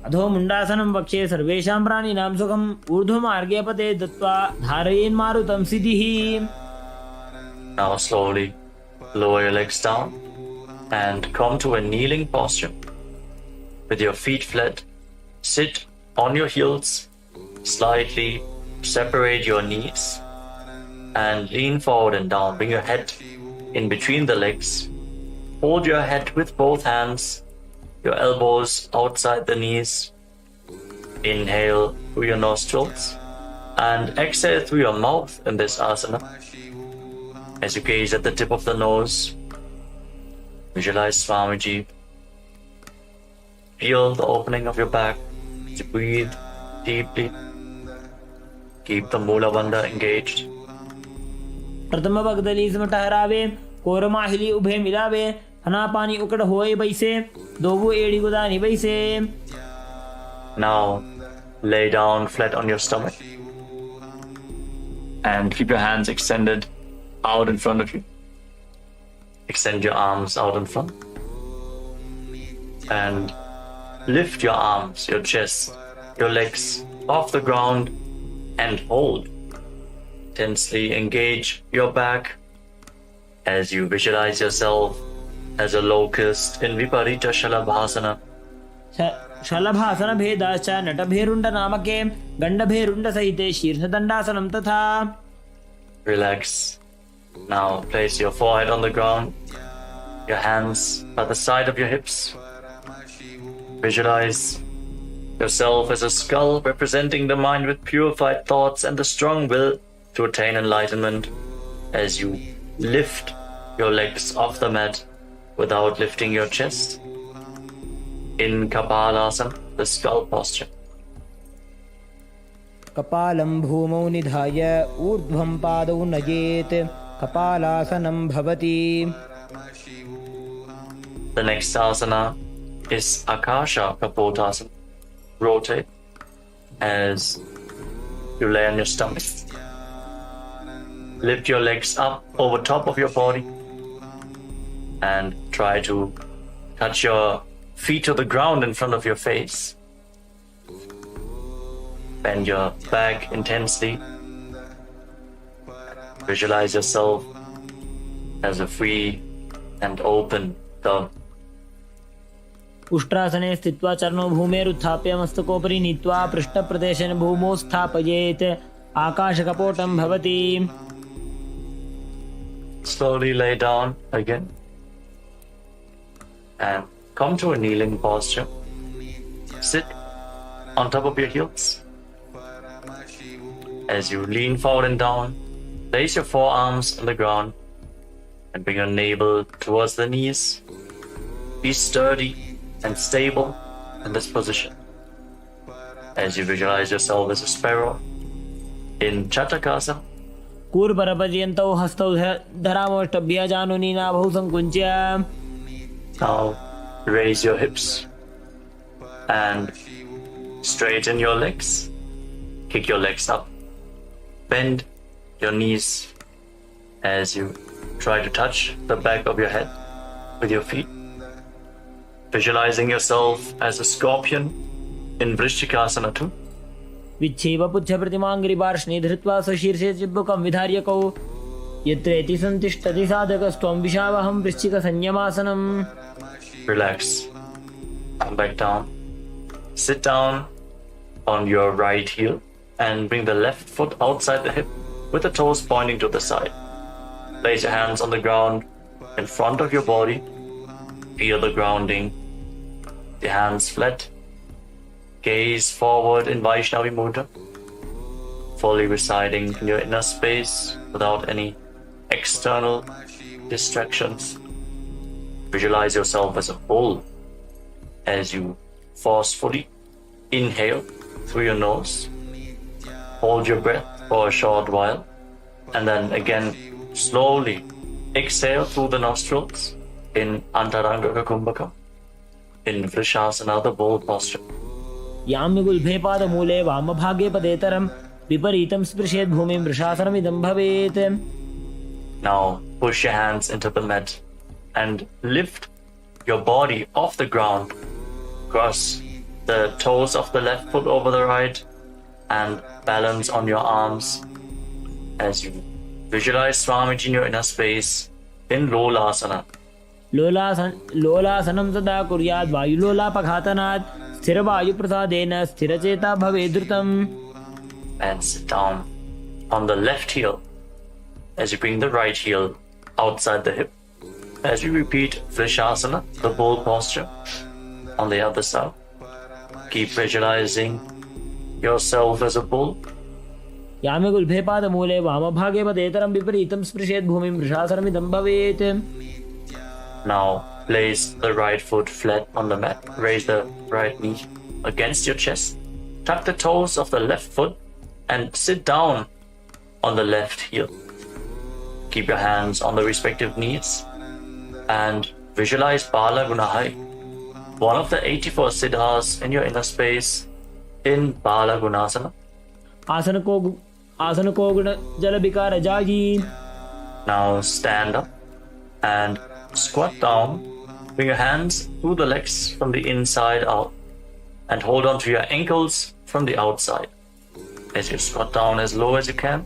अधो मुण्डासनं वक्षे सर्वेषां प्राणिनां सुखम्. ऊर्ध्वमार्गे पते दत्त्वा धारयेन्मारुतं सिद्धिः.
Now slowly lower your legs down and come to a kneeling posture. With your feet flat, sit on your heels, slightly separate your knees and lean forward and down. Bring your head in between the legs. Hold your head with both hands, your elbows outside the knees. Inhale through your nostrils and exhale through your mouth in this asana. As you gaze at the tip of the nose, visualize Swamiji. Feel the opening of your back. As you breathe deeply, keep the Mula Bandha engaged.
प्रथम भगदली सम ठहरावे. कोरमाहिली उभे मिलावे. हना पानी उकड़ होए बैसे. दोबू एड़ी गुदानी बैसे.
Now lay down flat on your stomach. And keep your hands extended out in front of you. Extend your arms out in front. And lift your arms, your chest, your legs off the ground and hold. Tensely engage your back as you visualize yourself as a locust in Viparita Shalabhasana.
शलभासन भेदाश्च नटभेरुण्ड नामके गण्डभेरुण्ड सहिते शीर्षदण्डासनं तथा.
Relax. Now place your forehead on the ground, your hands by the side of your hips. Visualize yourself as a skull representing the mind with purified thoughts and the strong will to attain enlightenment as you lift your legs off the mat without lifting your chest. In KAILASA, the skull posture.
कपालं भूमौ निधाय ऊर्ध्वं पादौ नयेत् कपालासनं भवति.
The next asana is Akasha Kapotasana. Rotate as you lay on your stomach. Lift your legs up over top of your body and try to touch your feet to the ground in front of your face. Bend your back intensely. Visualize yourself as a free and open dove.
उष्ट्रासने स्थित्वा चरणौ भूमेरुत्थाप्य मस्तकोपरि नीत्वा पृष्ठप्रदेशेन भूमौ स्थापयेत् आकाशकपोटं भवति.
Slowly lay down again and come to a kneeling posture. Sit on top of your heels. As you lean forward and down, place your forearms on the ground and bring your navel towards the knees. Be sturdy and stable in this position. As you visualize yourself as a sparrow in Chatakasa.
कूर्परपर्यन्तौ हस्तौ धरामोष्टभ्य जानुनी नाभौ संकुच्य.
Now raise your hips and straighten your legs. Kick your legs up. Bend your knees as you try to touch the back of your head with your feet. Visualizing yourself as a scorpion in Vrishchikasana too.
विच्छेव पुच्छप्रतिमाङ्घ्रिपार्ष्णे धृत्वा स्वशीर्षे चिब्बुकं विधार्यकौ यत्रेति सन्तिष्ठति साधकस्त्वं विशावहं वृश्चिकसंयमासनम्.
Relax. Come back down. Sit down on your right heel and bring the left foot outside the hip with the toes pointing to the side. Place your hands on the ground in front of your body. Feel the grounding. The hands flat. Gaze forward in Vaishnavi Mudra. Fully residing in your inner space without any external distractions. Visualize yourself as a bull as you forcefully inhale through your nose. Hold your breath for a short while and then again slowly exhale through the nostrils in Antaranga Kumbhaka in Vrishasana, the bull posture.
याम्यगुल्भे पादमूले वामभागे पदेतरं विपरीतं स्पृशेत् भूमिं वृषासनमिदं भवेत्.
Now push your hands into the mat and lift your body off the ground. Cross the toes of the left foot over the right and balance on your arms as you visualize Swamiji in your inner space in Lolasana.
लोलासनं सदा कुर्यात् वायुलोलापघातनात् स्थिरवायुप्रसादेन स्थिरचेता भवेत् द्रुतम्.
And sit down on the left heel as you bring the right heel outside the hip. As you repeat Vrishasana, the bull posture, on the other side. Keep visualizing yourself as a bull.
याम्यगुल्भे पादमूले वामभागे पदेतरं विपरीतं स्पृशेत् भूमिं वृषासनमिदं भवेत्.
Now place the right foot flat on the mat. Raise the right knee against your chest. Tuck the toes of the left foot and sit down on the left heel. Keep your hands on the respective knees and visualize Bala Gunahai, one of the 84 siddhas in your inner space in Balagunasana.
आसन को गुण जल विकार जागी.
Now stand up and squat down. Bring your hands through the legs from the inside out and hold on to your ankles from the outside. As you squat down as low as you can.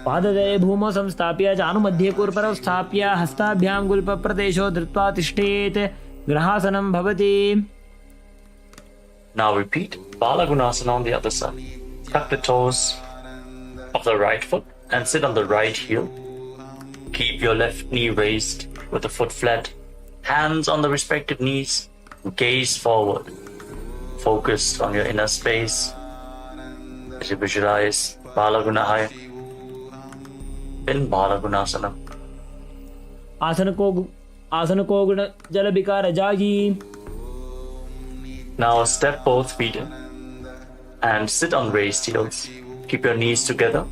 पाददये भूमौ संस्थाप्य जानुमध्ये कुर्परौ स्थाप्य हस्ताभ्यां गुल्पप्रदेशो धृत्वा तिष्ठेत् ग्रहासनं भवति.
Now repeat Balagunasana on the other side. Tuck the toes of the right foot and sit on the right heel. Keep your left knee raised with the foot flat, hands on the respective knees, gaze forward. Focus on your inner space as you visualize Balagunahaya in Balagunasana.
आसन को गुण जल विकार जागी.
Now step both feet in and sit on raised heels. Keep your knees together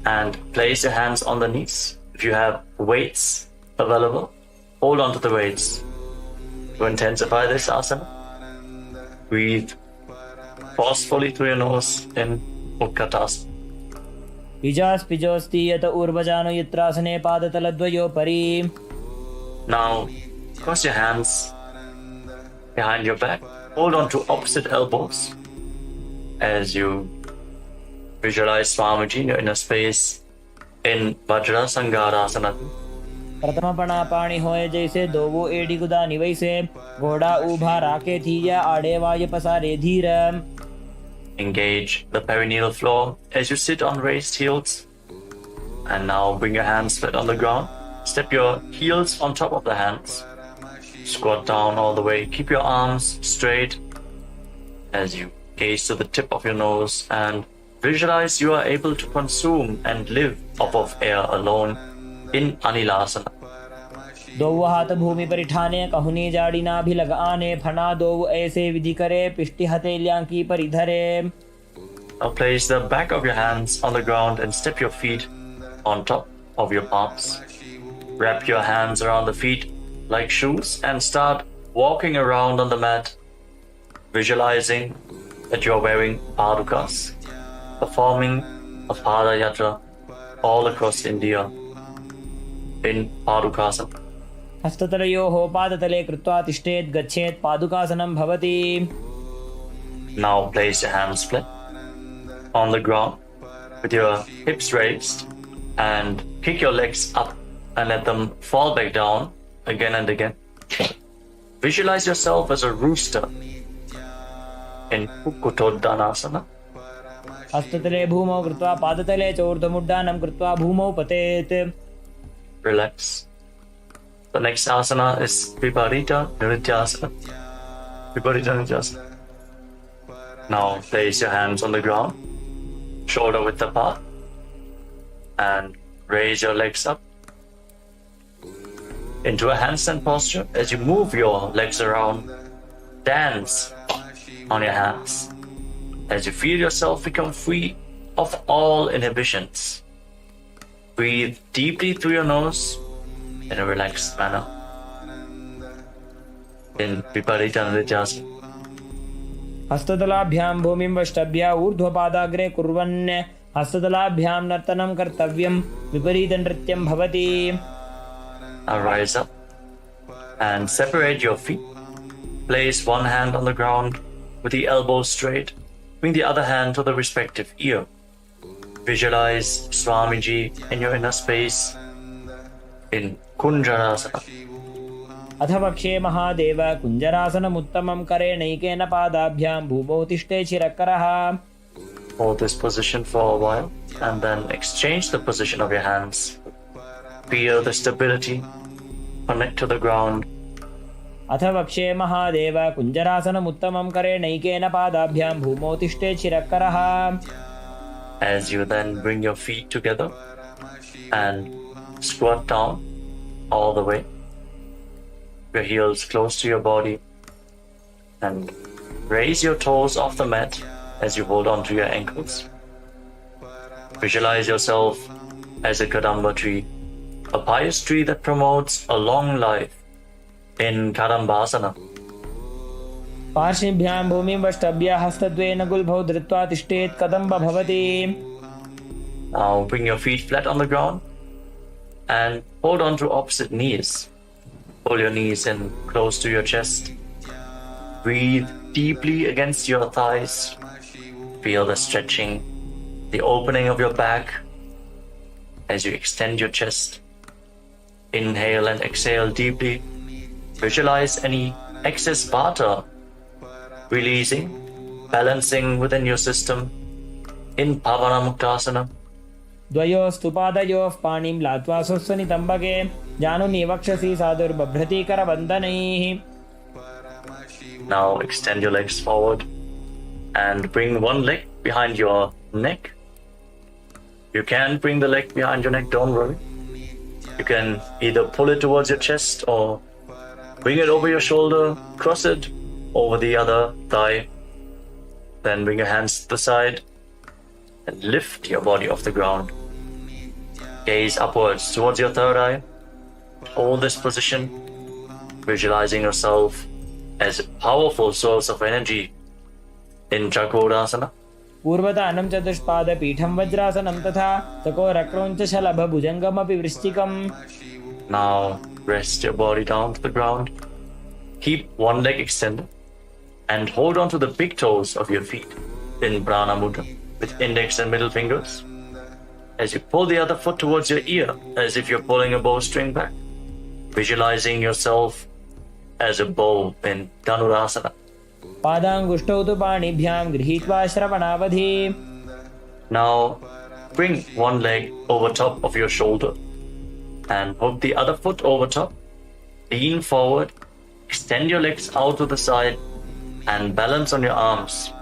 and place your hands on the knees. If you have weights available, hold on to the weights. To intensify this asana, breathe forcefully through your nose in Utkatasana.
पिजोस्ति यत ऊर्वजानो यत्रासने पादतलद्वयो परि.
Now cross your hands behind your back. Hold on to opposite elbows as you visualize Swamiji in your inner space in Vajrasangarasana.
प्रथम पणा पाणी होए जैसे दोवो AD गुदा निवैसे घोड़ा ऊभा राके थीया आड़े वाय पसारे धीर.
Engage the perineal floor as you sit on raised heels. And now bring your hands flat on the ground. Step your heels on top of the hands. Squat down all the way. Keep your arms straight as you gaze to the tip of your nose and visualize you are able to consume and live off of air alone in Anilasana.
दोव हाथ भूमि परिठाने कहुनी जाड़ी ना भी लगाने फना दोव ऐसे विधि करे पिष्टि हथेलियां की परिधरे.
Now place the back of your hands on the ground and step your feet on top of your palms. Wrap your hands around the feet like shoes and start walking around on the mat, visualizing that you are wearing padukas, performing a pada yatra all across India in padukasana.
हस्ततलयोः पादतले कृत्वा तिष्ठेत् गच्छेत् पादुकासनं भवति.
Now place your hands flat on the ground with your hips raised and kick your legs up and let them fall back down again and again. Visualize yourself as a rooster in Kukutoddanasana.
हस्ततले भूमौ कृत्वा पादतले च ऊर्ध्वमुड्डानं कृत्वा भूमौ पतेत्.
Relax. The next asana is Viparita Nrityasana. Viparita Nrityasana. Now place your hands on the ground, shoulder width apart, and raise your legs up into a handstand posture as you move your legs around. Dance on your hands as you feel yourself become free of all inhibitions. Breathe deeply through your nose in a relaxed manner in Viparita Nrityasana.
हस्ततलाभ्यां भूमिं वष्टभ्य ऊर्ध्वपादाग्रे कुर्वन् हस्ततलाभ्यां नर्तनं कर्तव्यं विपरीतनृत्यं भवति.
Now rise up and separate your feet. Place one hand on the ground with the elbow straight. Bring the other hand to the respective ear. Visualize Swamiji in your inner space in Kunjarasana.
अथ वक्षे महादेव कुञ्जरासनमुत्तमं करेणैकेन पादाभ्यां भूमौ तिष्ठे चिरकरः.
Hold this position for a while and then exchange the position of your hands. Feel the stability. Connect to the ground.
अथ वक्षे महादेव कुञ्जरासनमुत्तमं करेणैकेन पादाभ्यां भूमौ तिष्ठे चिरकरः.
As you then bring your feet together and squat down all the way. Your heels close to your body and raise your toes off the mat as you hold on to your ankles. Visualize yourself as a Kadamba tree, a pious tree that promotes a long life in Kadambasana.
पार्श्वभ्यां भूमिं वष्टभ्य हस्तद्वयेन गुल्भौ धृत्वा तिष्ठेत् कदम्ब भवति.
Now bring your feet flat on the ground and hold on to opposite knees. Pull your knees in close to your chest. Breathe deeply against your thighs. Feel the stretching, the opening of your back as you extend your chest. Inhale and exhale deeply. Visualize any excess vata releasing, balancing within your system in Paramashivoham.
द्वयोस्तु पादयोः पाणिं लात्वा स्वस्वनितम्बके जानुनि वक्षसि साधुर्बभ्रति करबन्धनैः.
Now extend your legs forward and bring one leg behind your neck. You can bring the leg behind your neck, don't worry. You can either pull it towards your chest or bring it over your shoulder, cross it over the other thigh. Then bring your hands to the side and lift your body off the ground. Gaze upwards towards your third eye. Hold this position, visualizing yourself as a powerful source of energy in Chakra.
पूर्वतानं चतुष्पादपीठं वज्रासनं तथा चकोरक्रोञ्चशलभभुजङ्गमपि वृश्चिकम्.
Now rest your body down to the ground. Keep one leg extended and hold on to the big toes of your feet in Prana Mudra with index and middle fingers. As you pull the other foot towards your ear, as if you're pulling a bowstring back, visualizing yourself as a bow in Dhanurasana.
पादाङ्गुष्ठौ तु पाणिभ्यां गृहीत्वा श्रवणावधि.
Now bring one leg over top of your shoulder and hook the other foot over top. Lean forward, extend your legs out to the side and balance on your arms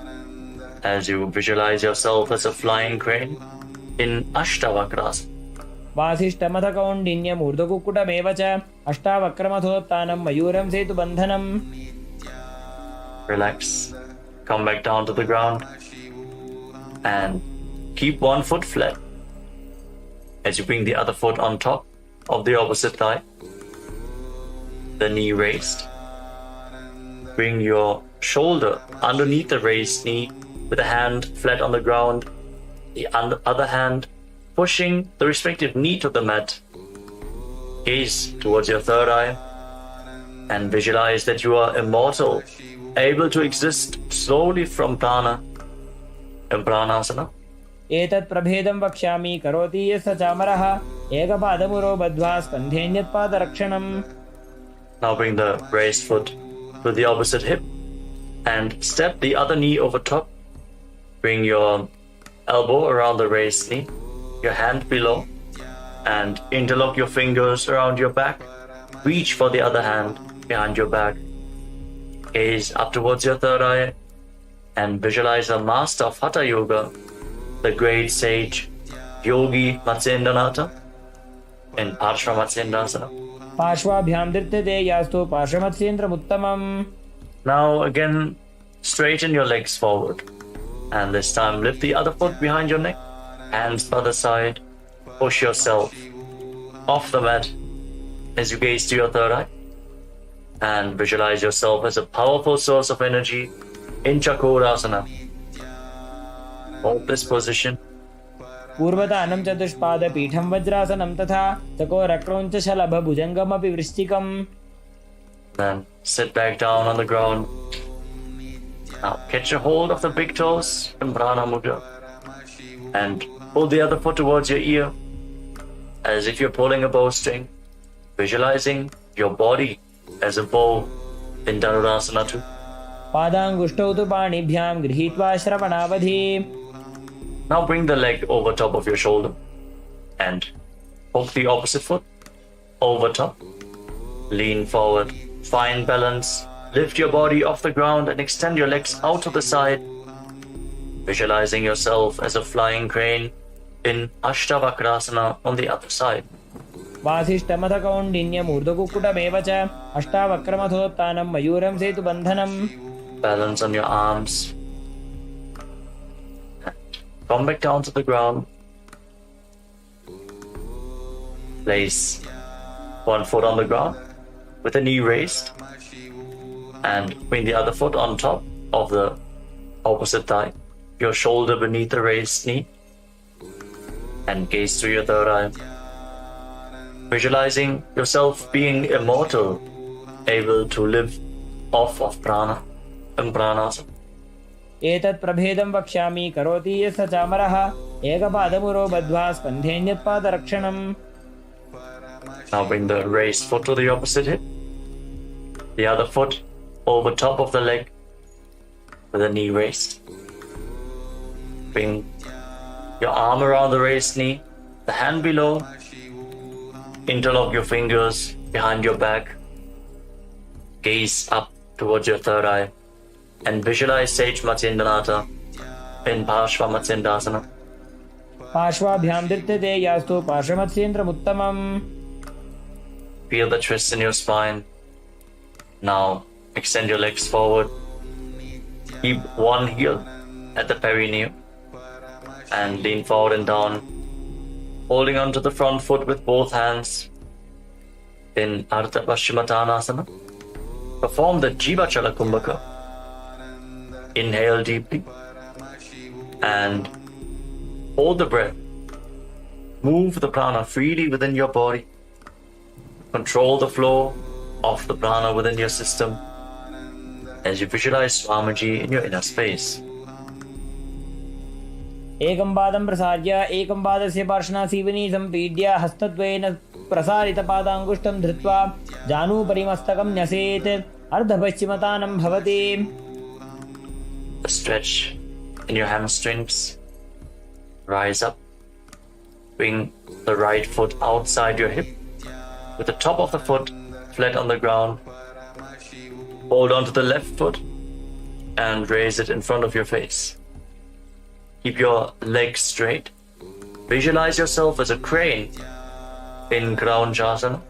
as you visualize yourself as a flying crane in Ashtavakrasana.
वासिष्ठमथ कौण्डिन्यमूर्धकुक्कुटमेव च अष्टावक्रमथोत्थानं मयूरं सेतुबन्धनम्.
Relax, come back down to the ground and keep one foot flat as you bring the other foot on top of the opposite thigh, the knee raised. Bring your shoulder underneath the raised knee with a hand flat on the ground, the other hand pushing the respective knee to the mat. Gaze towards your third eye and visualize that you are immortal, able to exist slowly from prana in pranasana.
एतत् प्रभेदं वक्ष्यामि करोति यस्य चामरः एकपादमुरो बद्ध्वा स्कन्धेऽन्यत्पादरक्षणम्.
Now bring the raised foot to the opposite hip and step the other knee over top. Bring your elbow around the raised knee, your hand below, and interlock your fingers around your back. Reach for the other hand behind your back. Gaze up towards your third eye and visualize the master of Hatha Yoga, the great sage Yogi Matsyendranath in Parshva Matsyendasana.
पार्श्वाभ्यां धृत्यते यास्तु पार्श्वमत्स्येन्द्रमुत्तमम्.
Now again, straighten your legs forward. And this time lift the other foot behind your neck, hands by the side, push yourself off the mat as you gaze to your third eye. And visualize yourself as a powerful source of energy in Chakrasana. Hold this position.
पूर्वतानं चतुष्पादपीठं वज्रासनं तथा चकोरक्रोञ्चशलभभुजङ्गमपि वृश्चिकम्.
Then sit back down on the ground. Now catch a hold of the big toes in Prana Mudra and pull the other foot towards your ear as if you're pulling a bowstring, visualizing your body as a bow in Dhanurasana too.
पादाङ्गुष्ठौ तु पाणिभ्यां गृहीत्वा श्रवणावधि.
Now bring the leg over top of your shoulder and hook the opposite foot over top. Lean forward, find balance, lift your body off the ground and extend your legs out to the side, visualizing yourself as a flying crane in Ashtavakrasana on the other side.
वासिष्ठमथ कौण्डिन्यमूर्धकुक्कुटमेव च अष्टावक्रमथोत्थानं मयूरं सेतुबन्धनम्.
Balance on your arms. Come back down to the ground. Place one foot on the ground with the knee raised. And bring the other foot on top of the opposite thigh, your shoulder beneath the raised knee, and gaze through your third eye, visualizing yourself being immortal, able to live off of prana and pranas.
एतत् प्रभेदं वक्ष्यामि करोति यः स चामरः एकपादमुरो बद्ध्वा स्कन्धेऽन्यत्पादरक्षणम्.
Now bring the raised foot to the opposite hip, the other foot over top of the leg with the knee raised. Bring your arm around the raised knee, the hand below, interlock your fingers behind your back, gaze up towards your third eye, and visualize Sage Matsyendranath in Parshva Matsyendasana.
पार्श्वाभ्यां धृत्यते यास्तु पार्श्वमत्स्येन्द्रमुत्तमम्.
Feel the twist in your spine. Now extend your legs forward. Keep one heel at the perineum and lean forward and down, holding onto the front foot with both hands in Ardha Paschimottanasana. Perform the Jiva Chala Kumbhaka. Inhale deeply and hold the breath. Move the prana freely within your body. Control the flow of the prana within your system as you visualize Swamiji in your inner space.
एकं पादं प्रसार्य एकं पादस्य पार्श्वनासीवनी सम्पीड्य हस्तद्वयेन प्रसारितपादाङ्गुष्ठं धृत्वा जानुभरिमस्तकं न्यसेत् अर्धपश्चिमतानं भवति.
Stretch in your hamstrings. Rise up. Bring the right foot outside your hip with the top of the foot flat on the ground. Hold on to the left foot and raise it in front of your face. Keep your legs straight. Visualize yourself as a crane in Kraunchasana,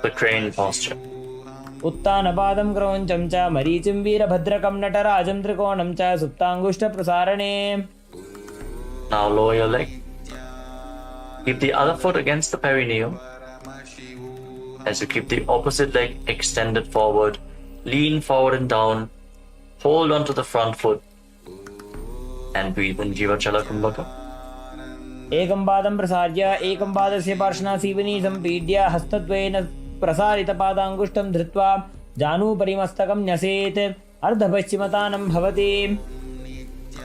the crane posture.
उत्तानपादं क्रौञ्चं च मरीचिं वीरभद्रकं नटराजं त्रिकोणं च सुप्ताङ्गुष्ठप्रसारणे.
Now lower your leg. Keep the other foot against the perineum as you keep the opposite leg extended forward. Lean forward and down. Hold onto the front foot and breathe in Jiva Chala Kumbhaka.
एकं पादं प्रसार्य एकं पादस्य पार्श्वनासीवनी सम्पीड्य हस्तद्वयेन प्रसारितपादाङ्गुष्ठं धृत्वा जानुभरिमस्तकं न्यसेत् अर्धपश्चिमतानं भवति.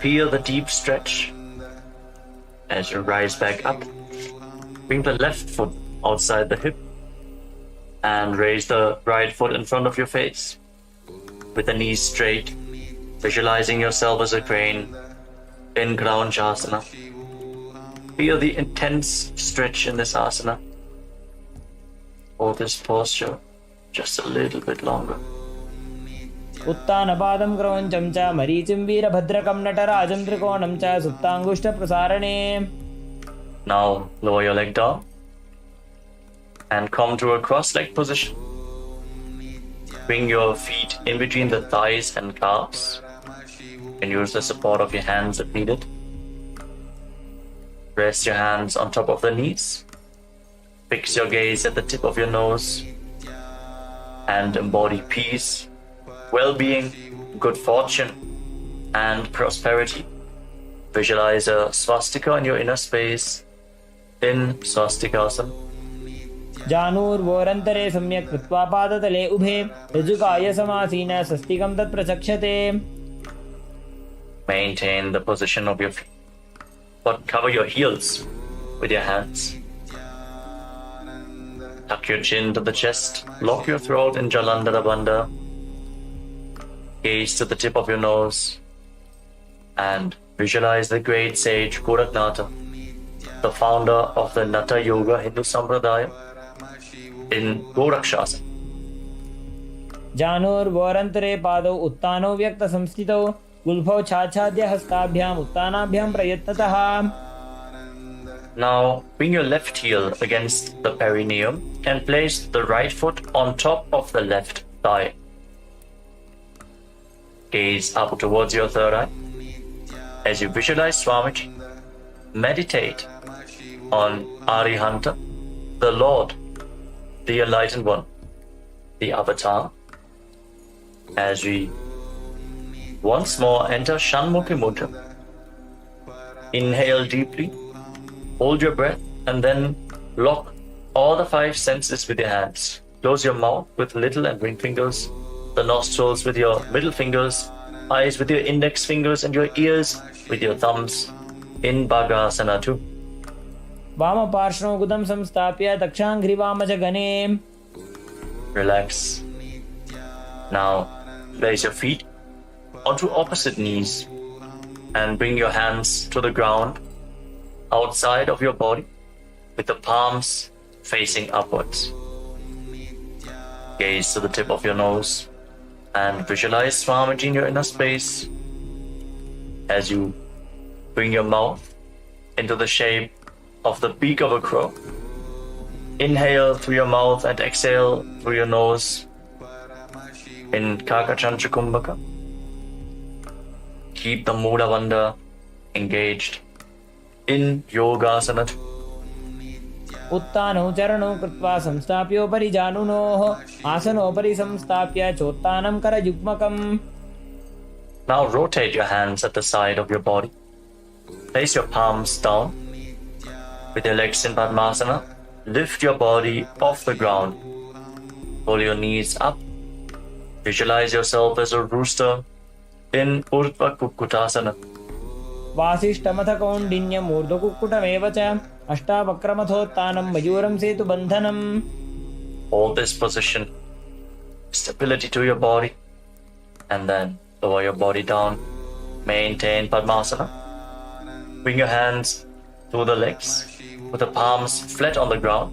Feel the deep stretch as you rise back up. Bring the left foot outside the hip and raise the right foot in front of your face with the knees straight, visualizing yourself as a crane in Kraunchasana. Feel the intense stretch in this asana. Hold this posture just a little bit longer.
उत्तानपादं क्रौञ्चं च मरीचिं वीरभद्रकं नटराजं त्रिकोणं च सुप्ताङ्गुष्ठप्रसारणे.
Now lower your leg down and come to a cross-legged position. Bring your feet in between the thighs and calves and use the support of your hands if needed. Rest your hands on top of the knees. Fix your gaze at the tip of your nose and embody peace, well-being, good fortune, and prosperity. Visualize a swastika in your inner space in swastikasana.
जानुर्वोरन्तरे सम्यक् कृत्वा पादतले उभे ऋजुकाय समासीन स्वस्तिकं तत् प्रचक्षते.
Maintain the position of your feet, but cover your heels with your hands. Tuck your chin to the chest, lock your throat in Jalandhara Bandha. Gaze to the tip of your nose and visualize the great sage Goraknath, the founder of the Natha Yoga Hindu Sampradaya in Gorakshasana.
जानुर्वोरन्तरे पादौ उत्तानौ व्यक्तसंस्थितौ गुल्फौ छाछाद्य हस्ताभ्याम् उत्तानाभ्यां प्रयत्नतः.
Now bring your left heel against the perineum and place the right foot on top of the left thigh. Gaze up towards your third eye. As you visualize Swamiji, meditate on Arihanta, the Lord, the Enlightened One, the Avatar. as we once more enter Shanmukhi Mudra. Inhale deeply, hold your breath, and then lock all the 5 senses with your hands. Close your mouth with little and ring fingers, the nostrils with your middle fingers, eyes with your index fingers, and your ears with your thumbs in Bhagasana 2.
वामपार्श्वं गुदं संस्थाप्य दक्षाङ्घ्रिवामजगणे.
Relax. Now, place your feet onto opposite knees and bring your hands to the ground outside of your body with the palms facing upwards. Gaze to the tip of your nose and visualize Swamiji in your inner space as you bring your mouth into the shape of the beak of a crow. Inhale through your mouth and exhale through your nose in Kakachantra Kumbhaka. Keep the Mula Bandha engaged in Yogasana.
उत्तानौ चरणौ कृत्वा संस्थाप्योपरि जानुनोः आसनोपरि संस्थाप्य चोत्तानं करयुग्मकम्.
Now rotate your hands at the side of your body. Place your palms down with your legs in Padmasana. Lift your body off the ground. Pull your knees up. Visualize yourself as a rooster in Urdhva Kukkutasana.
वासिष्ठमथ कौण्डिन्यम् ऊर्ध्वकुक्कुटमेव च अष्टावक्रमथोत्तानं मयूरं सेतुबन्धनम्.
Hold this position, stability to your body, and then lower your body down. Maintain Padmasana. Bring your hands through the legs with the palms flat on the ground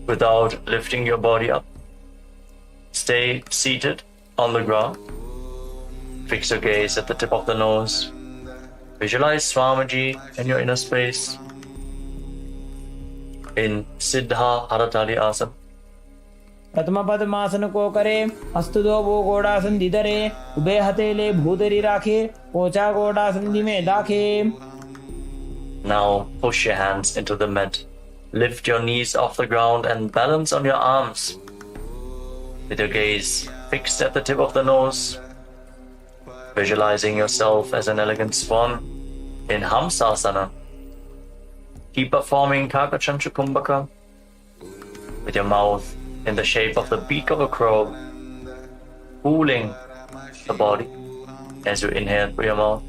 without lifting your body up. Stay seated on the ground. Fix your gaze at the tip of the nose. Visualize Swamiji in your inner space in Siddha Haratali Asana.
प्रथम पद्मासन को करे हस्त दो वो गोड़ासन दिधरे उभे हथेले भूतरी राखे पोचा गोड़ासन में दाखे.
Now push your hands into the mat. Lift your knees off the ground and balance on your arms. With your gaze fixed at the tip of the nose, visualizing yourself as an elegant swan in Hamsasana. Keep performing Kakachantra Kumbhaka with your mouth in the shape of the beak of a crow, cooling the body as you inhale through your mouth.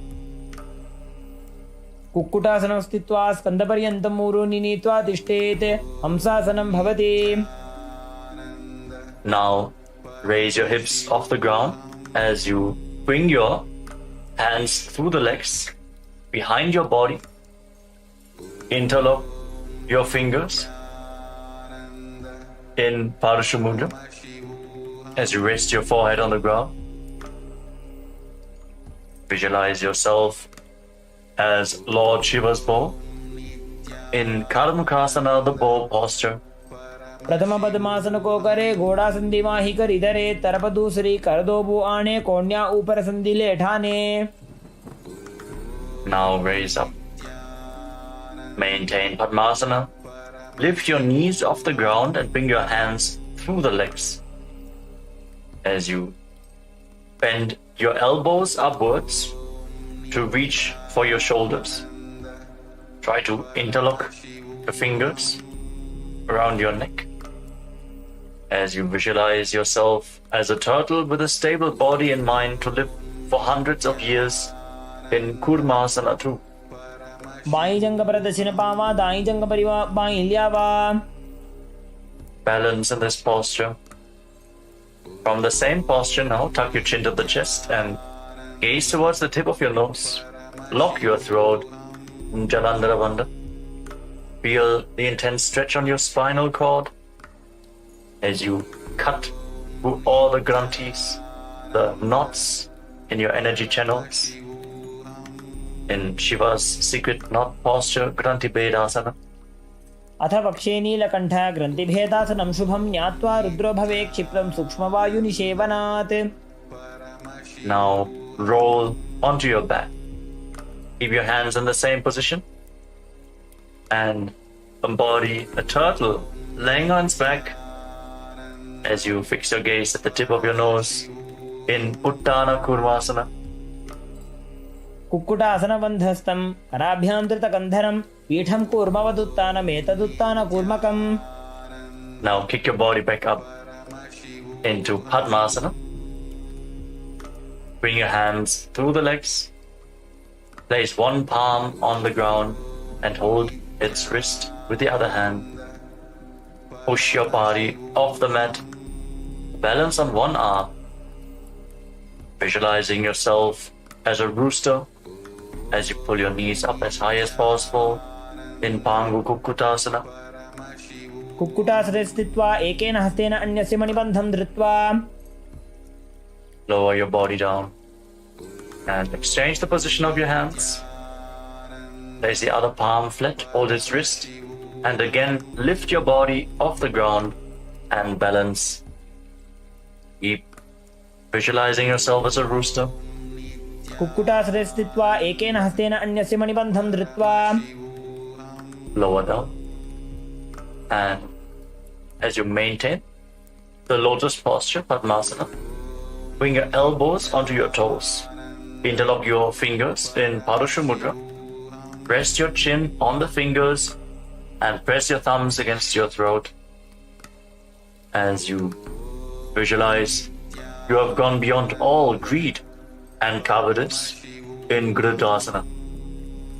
कुक्कुटासनं स्थित्वा स्कन्धपर्यन्तं ऊरोनि नीत्वा तिष्ठेत् हंसासनं भवति.
Now raise your hips off the ground as you bring your hands through the legs behind your body. Interlock your fingers in Parashamudra as you rest your forehead on the ground. Visualize yourself as Lord Shiva's bow in Kalamukasana, the bow posture.
प्रथम पद्मासन को करे घोड़ा संधि माही कर इधरे तरफ दूसरी कर दो बो आने कोन्या ऊपर संधि ले ठाने.
Now raise up. Maintain Padmasana. Lift your knees off the ground and bring your hands through the legs. As you bend your elbows upwards to reach for your shoulders. Try to interlock your fingers around your neck. As you visualize yourself as a turtle with a stable body and mind to live for hundreds of years in Kurmasana 2.
By जंग पर दक्षिण पावा दाई जंग परिवा by ल्यावा.
Balance in this posture. From the same posture now, tuck your chin to the chest and gaze towards the tip of your nose. Lock your throat. Jalandhara Bandha. Feel the intense stretch on your spinal cord as you cut through all the granthis, the knots in your energy channels. In Shiva's secret knot posture, Granthi Bedasana.
अथ वक्षे नीलकण्ठ ग्रन्थिभेदासनं शुभं ज्ञात्वा रुद्रो भवे क्षिप्रं सूक्ष्मवायुनिषेवनात्.
Now roll onto your back. Keep your hands in the same position and embody a turtle laying on its back as you fix your gaze at the tip of your nose. in Uttana Kurvasana.
कुक्कुटासनबन्धस्थं कराभ्यान्तृतकन्धरं पीठं कूर्मवदुत्तानमेतदुत्तानकूर्मकम्.
Now kick your body back up into Padmasana. Bring your hands through the legs. Place one palm on the ground and hold its wrist with the other hand. Push your body off the mat. Balance on one arm. Visualizing yourself as a rooster as you pull your knees up as high as possible in Pangu Kukkutasana.
कुक्कुटासने स्थित्वा एकेन हस्तेन अन्यस्य मणिबन्धं धृत्वा
Lower your body down and exchange the position of your hands. Place the other palm flat, hold its wrist, and again lift your body off the ground and balance. Keep visualizing yourself as a rooster.
कुक्कुटासने स्थित्वा एकेन हस्तेन अन्यस्य मणिबन्धं धृत्वा
Lower down. And as you maintain the lotus posture, Padmasana, bring your elbows onto your toes. Interlock your fingers in Padusha Mudra. Rest your chin on the fingers and press your thumbs against your throat. As you visualize, you have gone beyond all greed and cowardice in Grudasana.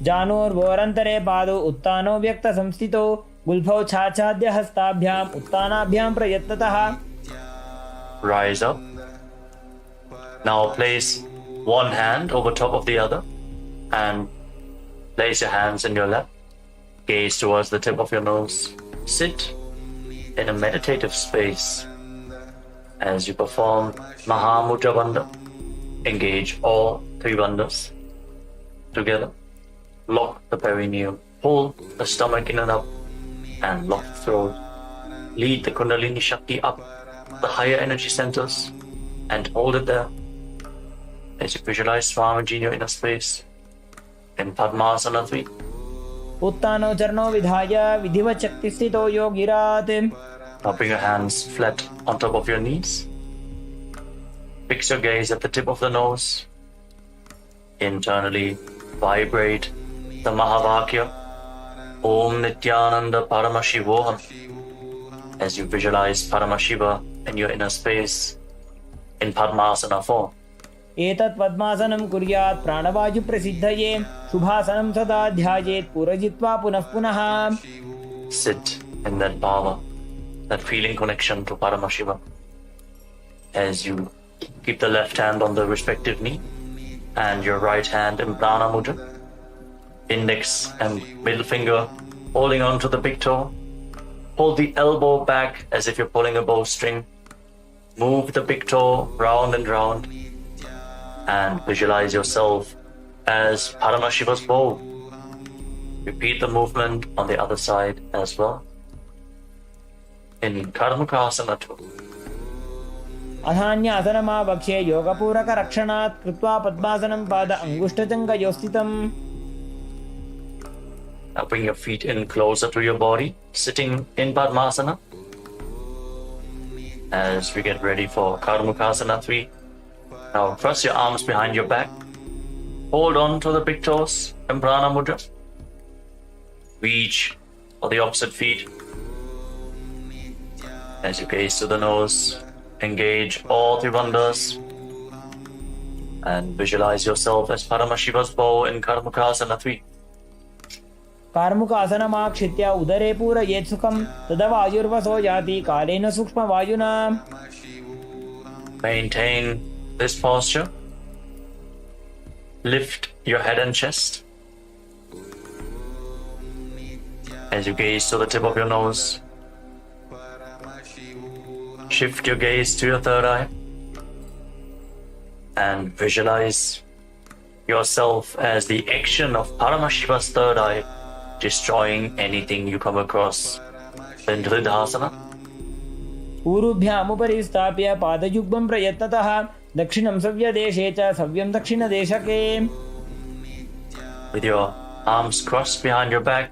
जानोर्वोरन्तरे पादौ उत्तानो व्यक्तसंस्थितौ गुल्फौ छाछाद्य हस्ताभ्याम् उत्तानाभ्यां प्रयत्नतः.
Rise up. Now place one hand over top of the other and place your hands in your lap. Gaze towards the tip of your nose. Sit in a meditative space as you perform Mahamudra Bandha. Engage all three bandhas together. Lock the perineum. Pull the stomach in and up and lock the throat. Lead the Kundalini Shakti up the higher energy centers and hold it there as you visualize Swamiji in your inner space in Padmasana 3.
उत्तानो चरणो विधाय विधिवत् शक्तिस्थितो योगिरात्.
Now bring your hands flat on top of your knees. Fix your gaze at the tip of the nose. Internally vibrate the Mahavakya Om Nithyananda Paramashivoham as you visualize Paramashiva in your inner space in Padmasana 4.
एतत् पद्मासनं कुर्यात् प्राणवायुप्रसिद्धये शुभासनं सदा ध्यायेत् पुरजित्वा पुनः पुनः.
Sit in that bhava, that feeling connection to Paramashiva as you keep the left hand on the respective knee and your right hand in Prana Mudra. Index and middle finger holding on to the big toe. Hold the elbow back as if you're pulling a bowstring. Move the big toe round and round and visualize yourself as Paramashiva's bow. Repeat the movement on the other side as well. In Karmukasana 2.
अथान्यासनमावक्ष्ये योगपूरकरक्षणात् कृत्वा पद्मासनं पाद अङ्गुष्ठचङ्गयोस्थितम्.
Now bring your feet in closer to your body, sitting in Padmasana. As we get ready for Karmukasana 3. Now cross your arms behind your back. Hold on to the big toes in Prana Mudra. Reach for the opposite feet. As you gaze to the nose, engage all three bandhas. And visualize yourself as Paramashiva's bow in Karmukasana 3.
कार्मुकासनमाक्षित्य उदरे पूरयेत् सुखं तदा वायुर्वसो याति कालेन सूक्ष्मवायुना.
Maintain this posture. Lift your head and chest. As you gaze to the tip of your nose, shift your gaze to your third eye and visualize yourself as the action of Paramashiva's third eye, destroying anything you come across in Dridhasana.
ऊरुभ्यामुपरि स्थाप्य पादयुग्मं प्रयत्नतः दक्षिणं सव्यदेशे च सव्यं दक्षिणदेशके.
With your arms crossed behind your back,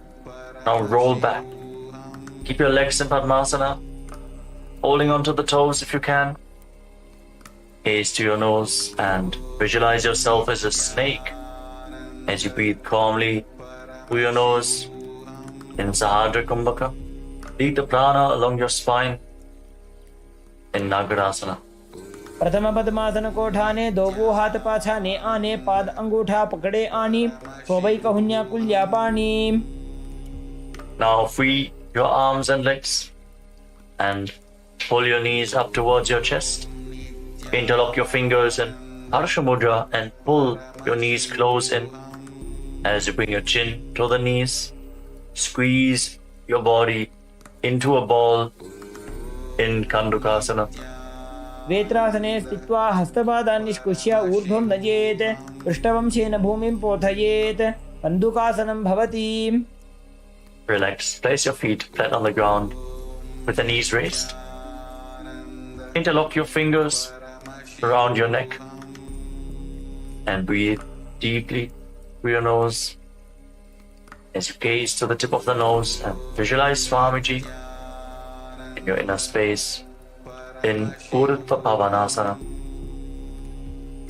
now roll back. Keep your legs in Padmasana, holding onto the toes if you can. Gaze to your nose and visualize yourself as a snake as you breathe calmly through your nose in Sahadra Kumbhaka. Lead the prana along your spine in Nagarasana.
प्रथम पद्मासन को ठाने, दोगो हाथ पाछाने आने, पाद अंगूठा पकड़े आनी, सोबई कहुन्या कुल्या पानी.
Now free your arms and legs and pull your knees up towards your chest. Interlock your fingers in Harsha Mudra and pull your knees close in as you bring your chin to the knees. Squeeze your body into a ball in Kandukasana.
वेत्रासने स्थित्वा हस्तपादान् निष्कुष्य ऊर्ध्वं नयेत्, पृष्ठवंशेन भूमिं पोथयेत्, कन्दुकासनं भवति.
Relax. Place your feet flat on the ground with the knees raised. Interlock your fingers around your neck and breathe deeply through your nose as you gaze to the tip of the nose and visualize Swamiji in your inner space in Urdhva Pavanasana.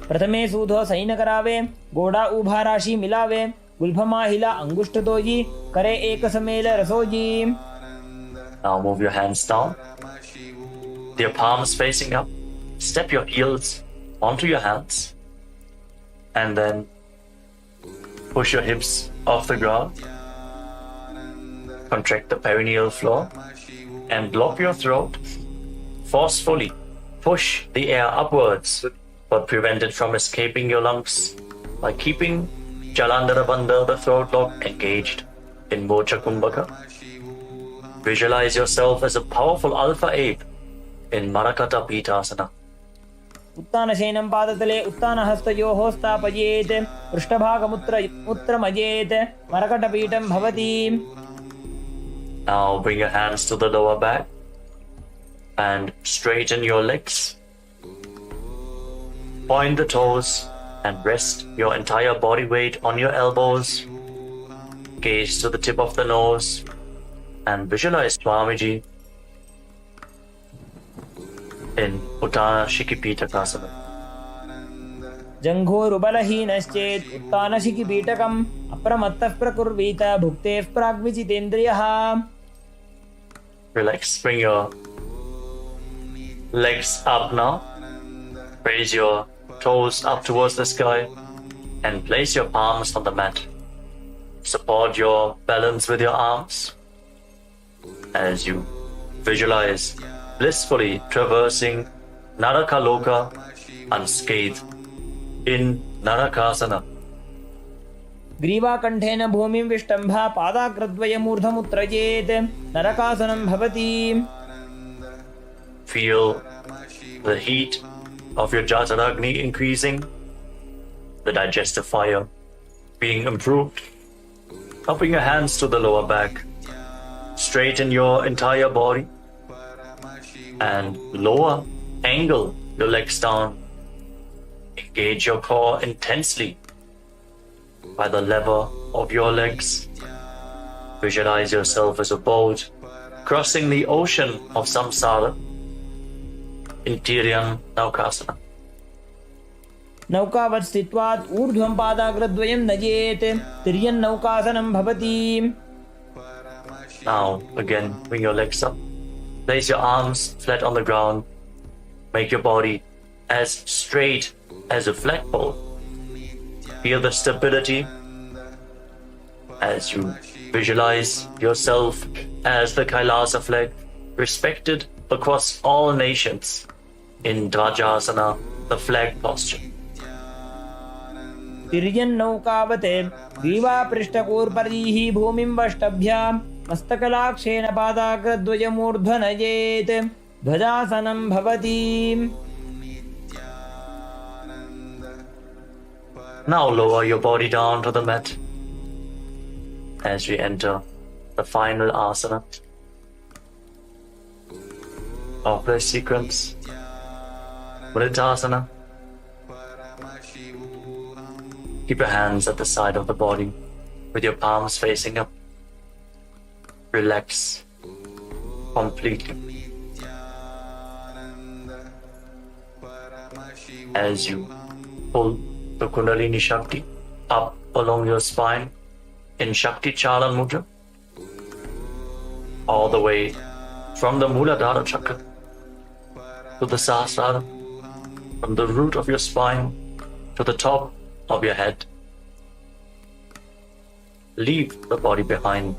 प्रथमे सूधो San करावे, गोड़ा उभा राशि मिलावे, गुल्फमा हिला अंगुष्ठ doji, करे एक समेल रसोजी.
Now move your hands down, your palms facing up. Step your heels onto your hands and then push your hips off the ground. Contract the perineal floor and block your throat. Forcefully push the air upwards, but prevent it from escaping your lungs by keeping Jalandhara Bandha, the throat lock, engaged in Mocha Kumbhaka. Visualize yourself as a powerful alpha ape in Marakata Pitasana.
उत्तानशयनं पादतले उत्तानहस्तयोः स्थापयेत्, पृष्ठभागमुत्रमजेत्, मरकटपीठं भवति.
Now bring your hands to the lower back and straighten your legs. Point the toes and rest your entire body weight on your elbows. Gaze to the tip of the nose and visualize Swamiji in Uttana Shikipitakasana.
जङ्घोरुबलहीनश्चेत् उत्तानशिखिपीठकम् अप्रमत्तः प्रकुर्वीत भुक्तेः प्राग्विजितेन्द्रियः.
Relax, bring your legs up now. Raise your toes up towards the sky and place your palms on the mat. Support your balance with your arms as you visualize blissfully traversing Narakaloka unscathed in Narakasana.
ग्रीवाकण्ठेन भूमिं विष्टम्भा पादाग्रद्वयमूर्धमुत्रयेत्, नरकासनं भवति.
Feel the heat of your Jataragni increasing, the digestive fire being improved. Now bring your hands to the lower back. Straighten your entire body and lower angle your legs down. Engage your core intensely by the lever of your legs. Visualize yourself as a boat crossing the ocean of samsara in Tiryan Naukasana.
नौकावत् स्थित्वात् ऊर्ध्वं पादाग्रद्वयं नयेत्, तिर्यन्नौकासनं भवति.
Now again bring your legs up. Place your arms flat on the ground. Make your body as straight as a flagpole. Feel the stability as you visualize yourself as the Kailasa flag, respected across all nations in Dvajasana, the flag posture.
तिर्यन्नौकावते ग्रीवापृष्ठकूर्परीः भूमिं वष्टभ्यां, मस्तकलाक्षेण पादाग्रद्वयमूर्ध्वनयेत्, ध्वजासनं भवति.
Now lower your body down to the mat as we enter the final asana of this sequence, Vriddhasana. Keep your hands at the side of the body with your palms facing up. Relax completely. as you pull the Kundalini Shakti up along your spine in Shakti Chalan Mudra, all the way from the Muladhara Chakra to the Sahasrara, from the root of your spine to the top of your head. Leave the body behind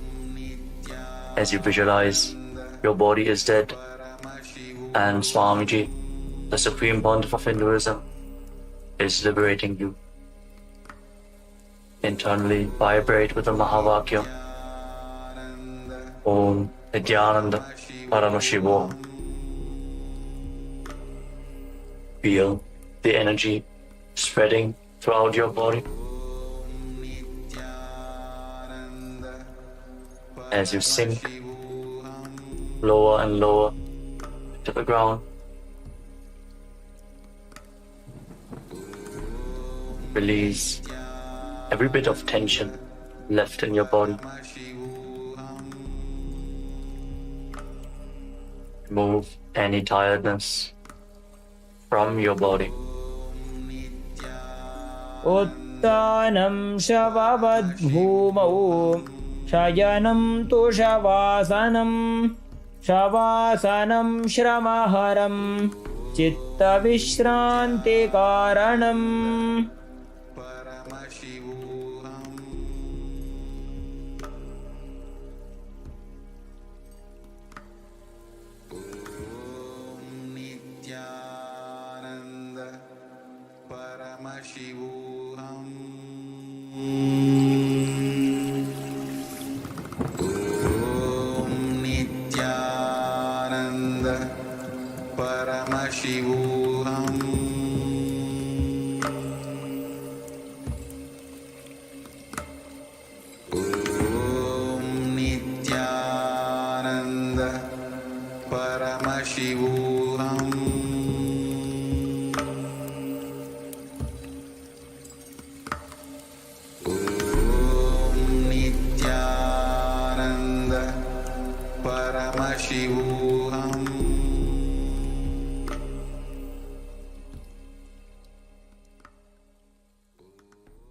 as you visualize your body is dead and Swamiji, the Supreme Pontiff of Hinduism, is liberating you. Internally vibrate with the Mahavakya Om Nithyananda Paramashivoham. Feel the energy spreading throughout your body as you sink lower and lower to the ground. Release every bit of tension left in your body. Remove any tiredness from your body.
Uttanam Shavavad Bhumau Shayanam Tushavasanam Shavasanam Shramaharam Chitta Vishranti Karanam.
Paramashivoham. Om Nithyananda Paramashivoham. Om Nithyananda Paramashivoham. Paramashivoham.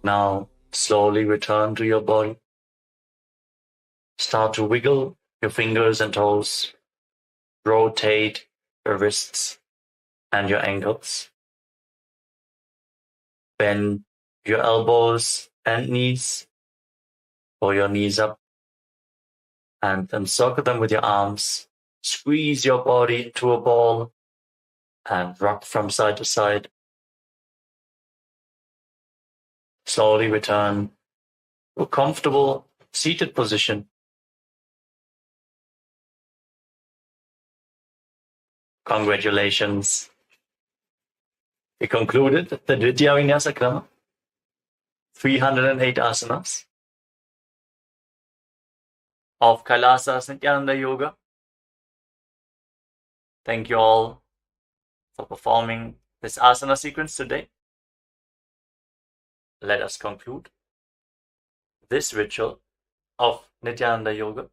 Now slowly return to your body. Start to wiggle your fingers and toes. Rotate your wrists and your ankles. Bend your elbows and knees. Pull your knees up and then circle them with your arms. Squeeze your body into a ball and rock from side to side. Slowly return to a comfortable seated position. Congratulations. We concluded the Dvitiya Vinyasa Krama, 308 asanas of KAILASA's Nithyananda Yoga. Thank you all for performing this asana sequence today. Let us conclude this ritual of Nithyananda Yoga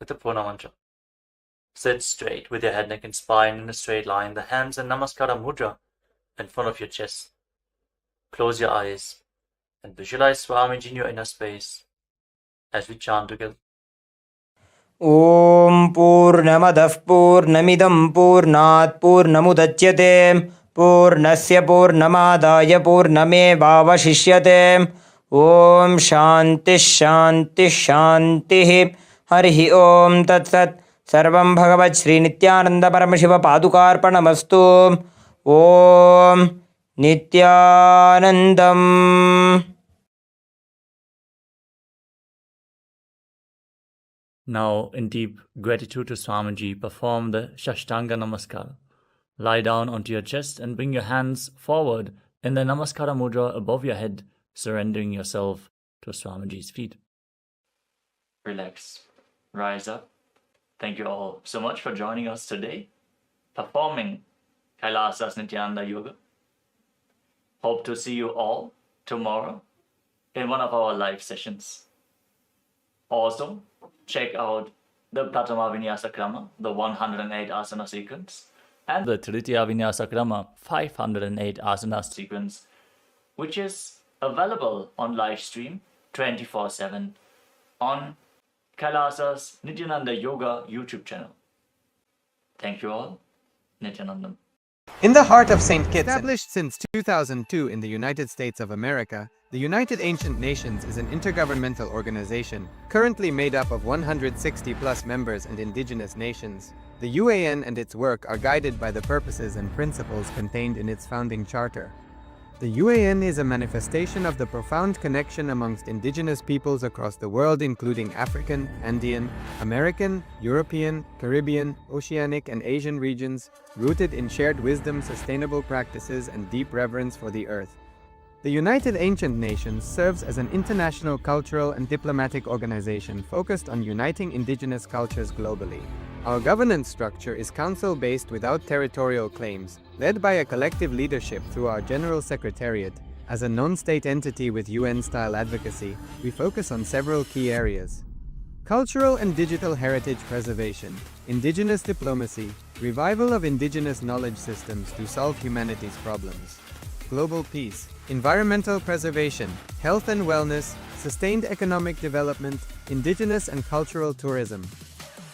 with the Purna Mantra. Sit straight with your head, neck and spine in a straight line, the hands in Namaskara Mudra in front of your chest. Close your eyes and visualize Swamiji in your inner space as we chant together.
Om Purnamadah Purnamidam Purnat Purnamudachyate Purnasya Purnamadaya Purnamevavashishyate. Om Shanti Shanti Shanti. Harihi Om Tat Sat. Sarvam Bhagavat Shri Nithyananda Paramashiva Padukarpanamastu. Om Nithyanandam.
Now, in deep gratitude to Swamiji, perform the Shashtanga Namaskara. Lie down onto your chest and bring your hands forward in the Namaskara Mudra above your head, surrendering yourself to Swamiji's feet. Relax. Rise up. Thank you all so much for joining us today, performing KAILASA's Nithyananda Yoga. Hope to see you all tomorrow in one of our live sessions. Also, check out the Pratama Vinyasa Krama, the 108 asana sequence, and the Tritya Vinyasa Krama 508 asana sequence, which is available on live stream 24/7 on KAILASA's Nithyananda Yoga YouTube channel. Thank you all. Nithyanandam.
In the heart of St. Kitts, established since 2002 in the United States of America, the United Ancient Nations is an intergovernmental organization currently made up of 160+ members and indigenous nations. The UAN and its work are guided by the purposes and principles contained in its founding charter. The UAN is a manifestation of the profound connection amongst indigenous peoples across the world, including African, Andean, American, European, Caribbean, Oceanic, and Asian regions, rooted in shared wisdom, sustainable practices, and deep reverence for the earth. The United Ancient Nations serves as an international cultural and diplomatic organization focused on uniting indigenous cultures globally. Our governance structure is council-based without territorial claims, led by a collective leadership through our General Secretariat. As a non-state entity with UN-style advocacy, we focus on several key areas: cultural and digital heritage preservation, indigenous diplomacy, revival of indigenous knowledge systems to solve humanity's problems, global peace, environmental preservation, health and wellness, sustained economic development, indigenous and cultural tourism.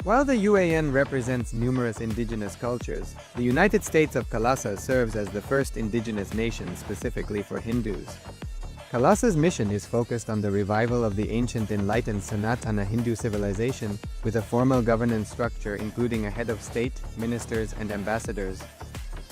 While the UAN represents numerous indigenous cultures, the United States of KAILASA serves as the first indigenous nation specifically for Hindus. KAILASA's mission is focused on the revival of the ancient enlightened Sanatana Hindu civilization with a formal governance structure including a head of state, ministers, and ambassadors.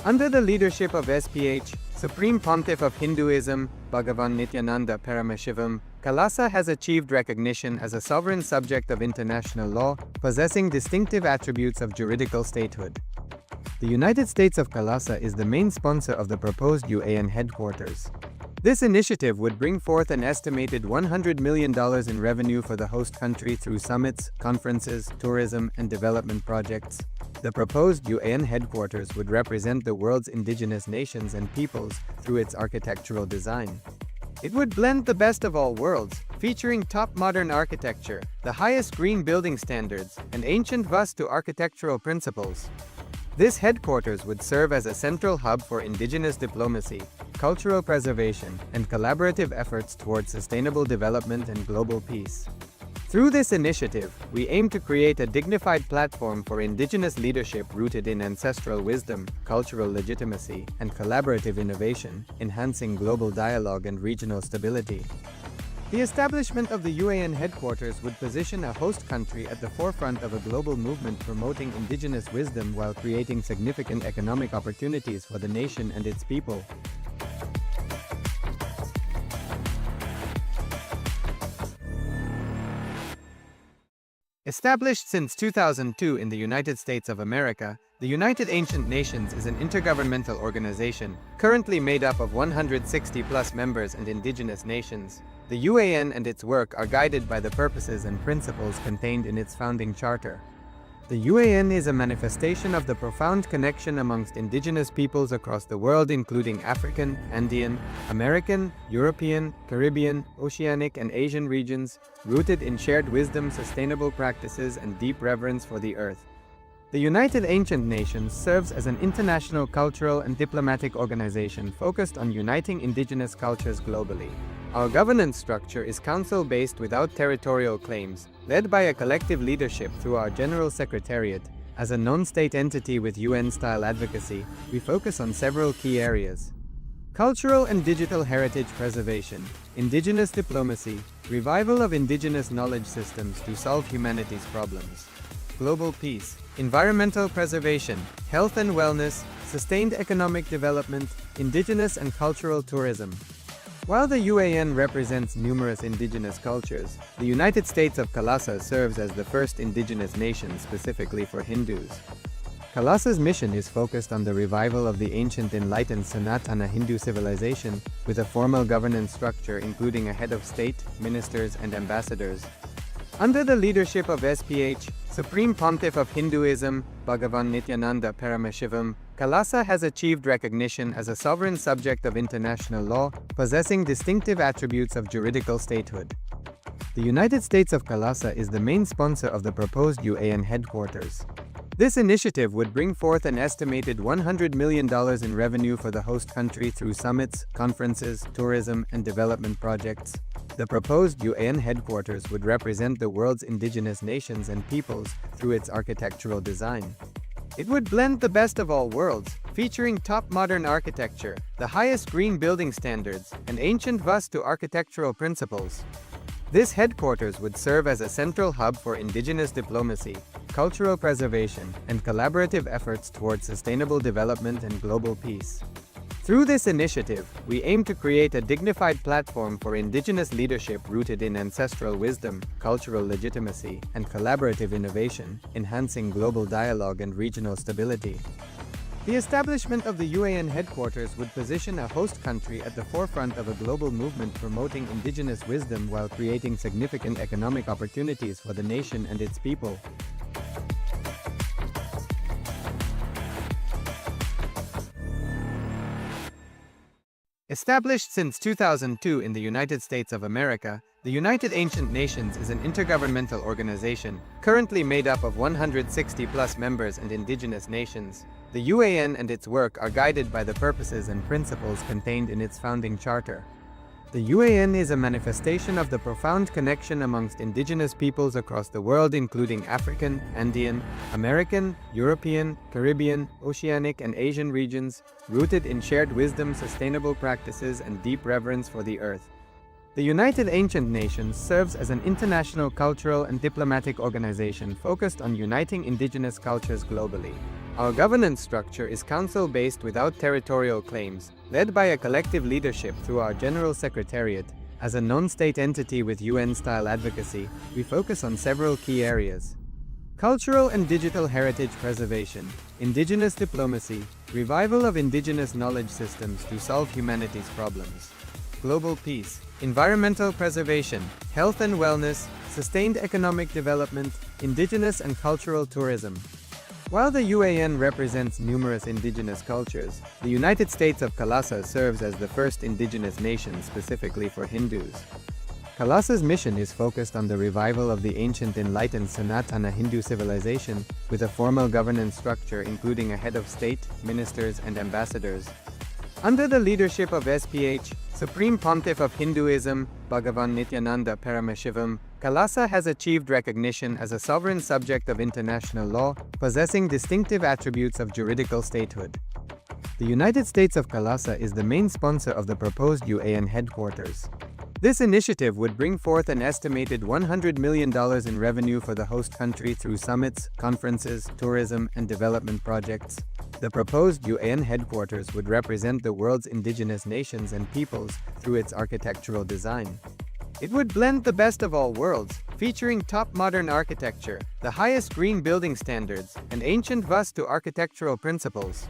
Under the leadership of SPH, Supreme Pontiff of Hinduism, Bhagavan Nithyananda Paramashivoham, KAILASA has achieved recognition as a sovereign subject of international law, possessing distinctive attributes of juridical statehood. The United States of KAILASA is the main sponsor of the proposed UAN headquarters. This initiative would bring forth an estimated $100 million in revenue for the host country through summits, conferences, tourism, and development projects. The proposed UAN headquarters would represent the world's indigenous nations and peoples through its architectural design. It would blend the best of all worlds, featuring top modern architecture, the highest green building standards, and ancient Vastu architectural principles. This headquarters would serve as a central hub for indigenous diplomacy, cultural preservation, and collaborative efforts towards sustainable development and global peace. Through this initiative, we aim to create a dignified platform for indigenous leadership rooted in ancestral wisdom, cultural legitimacy, and collaborative innovation, enhancing global dialogue and regional stability. The establishment of the UAN headquarters would position a host country at the forefront of a global movement promoting indigenous wisdom while creating significant economic opportunities for the nation and its people. Established since 2002 in the United States of America, the United Ancient Nations is an intergovernmental organization currently made up of 160+ members and indigenous nations. The UAN and its work are guided by the purposes and principles contained in its founding charter. The UAN is a manifestation of the profound connection amongst indigenous peoples across the world, including African, Andean, American, European, Caribbean, Oceanic, and Asian regions, rooted in shared wisdom, sustainable practices, and deep reverence for the earth. The United Ancient Nations serves as an international cultural and diplomatic organization focused on uniting indigenous cultures globally. Our governance structure is council-based without territorial claims, led by a collective leadership through our General Secretariat. As a non-state entity with UN-style advocacy, we focus on several key areas: cultural and digital heritage preservation, indigenous diplomacy, revival of indigenous knowledge systems to solve humanity's problems, global peace, environmental preservation, health and wellness, sustained economic development, indigenous and cultural tourism. While the UAN represents numerous indigenous cultures, the United States of KAILASA serves as the first indigenous nation specifically for Hindus. KAILASA's mission is focused on the revival of the ancient enlightened Sanatana Hindu civilization with a formal governance structure including a head of state, ministers, and ambassadors. Under the leadership of SPH, Supreme Pontiff of Hinduism, Bhagavan Nithyananda Paramashivoham, KAILASA has achieved recognition as a sovereign subject of international law, possessing distinctive attributes of juridical statehood. The United States of KAILASA is the main sponsor of the proposed UAN headquarters. This initiative would bring forth an estimated $100 million in revenue for the host country through summits, conferences, tourism, and development projects. The proposed UN headquarters would represent the world's indigenous nations and peoples through its architectural design. It would blend the best of all worlds, featuring top modern architecture, the highest green building standards, and ancient Vastu architectural principles. This headquarters would serve as a central hub for indigenous diplomacy, cultural preservation, and collaborative efforts towards sustainable development and global peace. Through this initiative, we aim to create a dignified platform for indigenous leadership rooted in ancestral wisdom, cultural legitimacy, and collaborative innovation, enhancing global dialogue and regional stability. The establishment of the UAN headquarters would position a host country at the forefront of a global movement promoting indigenous wisdom while creating significant economic opportunities for the nation and its people. Established since 2002 in the United States of America, the United Ancient Nations is an intergovernmental organization, currently made up of 160+ members and indigenous nations. The UAN and its work are guided by the purposes and principles contained in its founding charter. The UAN is a manifestation of the profound connection amongst indigenous peoples across the world, including African, Andean, American, European, Caribbean, Oceanic, and Asian regions, rooted in shared wisdom, sustainable practices, and deep reverence for the earth. The United Ancient Nations serves as an international cultural and diplomatic organization focused on uniting indigenous cultures globally. Our governance structure is council-based without territorial claims, led by a collective leadership through our General Secretariat. As a non-state entity with UN-style advocacy, we focus on several key areas: cultural and digital heritage preservation, indigenous diplomacy, revival of indigenous knowledge systems to solve humanity's problems, global peace, environmental preservation, health and wellness, sustained economic development, indigenous and cultural tourism. While the UAN represents numerous indigenous cultures, the United States of KAILASA serves as the first indigenous nation specifically for Hindus. KAILASA's mission is focused on the revival of the ancient enlightened Sanatana Hindu civilization, with a formal governance structure including a head of state, ministers, and ambassadors. Under the leadership of SPH, Supreme Pontiff of Hinduism, Bhagavan Nithyananda Paramashivoham, KAILASA has achieved recognition as a sovereign subject of international law, possessing distinctive attributes of juridical statehood. The United States of KAILASA is the main sponsor of the proposed UAN headquarters. This initiative would bring forth an estimated $100 million in revenue for the host country through summits, conferences, tourism, and development projects. The proposed UN headquarters would represent the world's indigenous nations and peoples through its architectural design. It would blend the best of all worlds, featuring top modern architecture, the highest green building standards, and ancient Vastu architectural principles.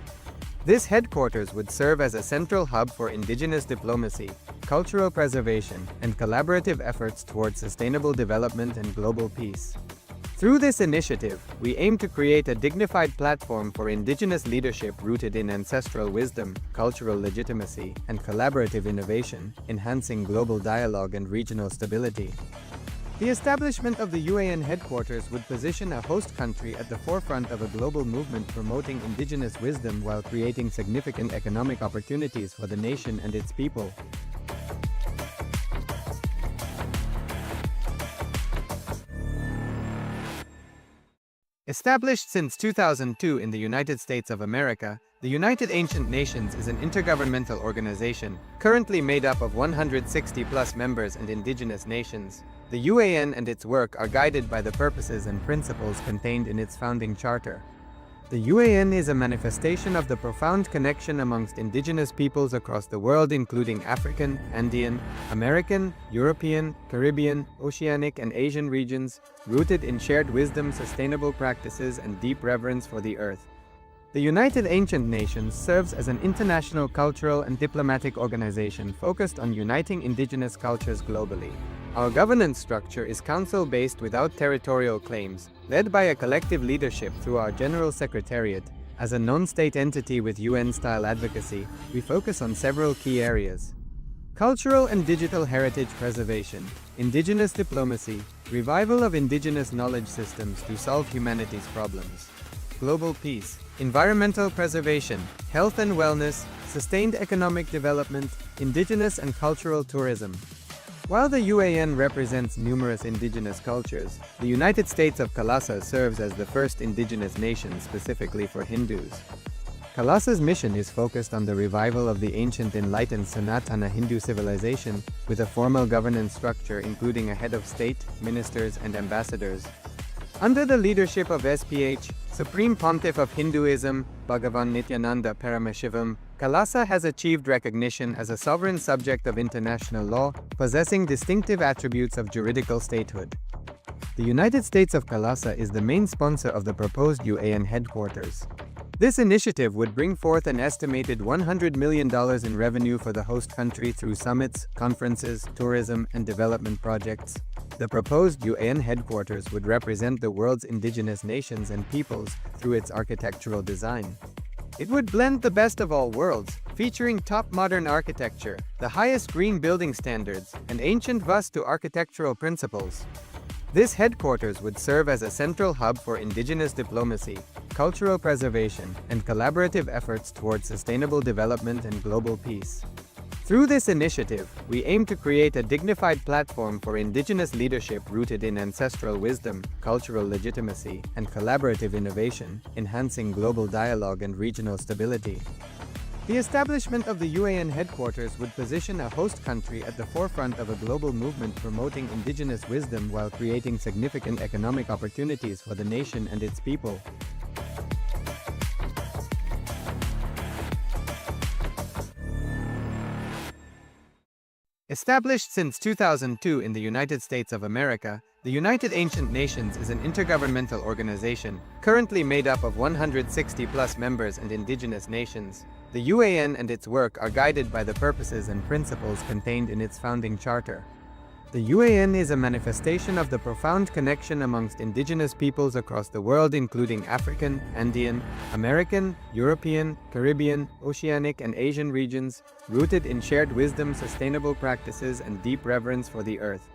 This headquarters would serve as a central hub for indigenous diplomacy, cultural preservation, and collaborative efforts towards sustainable development and global peace. Through this initiative, we aim to create a dignified platform for indigenous leadership rooted in ancestral wisdom, cultural legitimacy, and collaborative innovation, enhancing global dialogue and regional stability. The establishment of the UAN headquarters would position a host country at the forefront of a global movement promoting indigenous wisdom while creating significant economic opportunities for the nation and its people. Established since 2002 in the United States of America, the United Ancient Nations is an intergovernmental organization, currently made up of 160+ members and indigenous nations. The UAN and its work are guided by the purposes and principles contained in its founding charter. The UAN is a manifestation of the profound connection amongst indigenous peoples across the world, including African, Andean, American, European, Caribbean, Oceanic, and Asian regions, rooted in shared wisdom, sustainable practices, and deep reverence for the earth. The United Ancient Nations serves as an international cultural and diplomatic organization focused on uniting indigenous cultures globally. Our governance structure is council-based without territorial claims, led by a collective leadership through our General Secretariat. As a non-state entity with UN-style advocacy, we focus on several key areas: cultural and digital heritage preservation, indigenous diplomacy, revival of indigenous knowledge systems to solve humanity's problems, global peace, environmental preservation, health and wellness, sustained economic development, indigenous and cultural tourism. While the UAN represents numerous indigenous cultures, the United States of KAILASA serves as the first indigenous nation specifically for Hindus. KAILASA's mission is focused on the revival of the ancient enlightened Sanatana Hindu civilization with a formal governance structure including a head of state, ministers, and ambassadors. Under the leadership of SPH, Supreme Pontiff of Hinduism, Bhagavan Nithyananda Paramashivoham, KAILASA has achieved recognition as a sovereign subject of international law, possessing distinctive attributes of juridical statehood. The United States of KAILASA is the main sponsor of the proposed UAN headquarters. This initiative would bring forth an estimated $100 million in revenue for the host country through summits, conferences, tourism, and development projects. The proposed UAN headquarters would represent the world's indigenous nations and peoples through its architectural design. It would blend the best of all worlds, featuring top modern architecture, the highest green building standards, and ancient Vastu architectural principles. This headquarters would serve as a central hub for indigenous diplomacy, cultural preservation, and collaborative efforts towards sustainable development and global peace. Through this initiative, we aim to create a dignified platform for indigenous leadership rooted in ancestral wisdom, cultural legitimacy, and collaborative innovation, enhancing global dialogue and regional stability. The establishment of the UAN headquarters would position a host country at the forefront of a global movement promoting indigenous wisdom while creating significant economic opportunities for the nation and its people. Established since 2002 in the United States of America, the United Ancient Nations is an intergovernmental organization, currently made up of 160+ members and indigenous nations. The UAN and its work are guided by the purposes and principles contained in its founding charter. The UAN is a manifestation of the profound connection amongst indigenous peoples across the world, including African, Andean, American, European, Caribbean, Oceanic, and Asian regions, rooted in shared wisdom, sustainable practices, and deep reverence for the earth.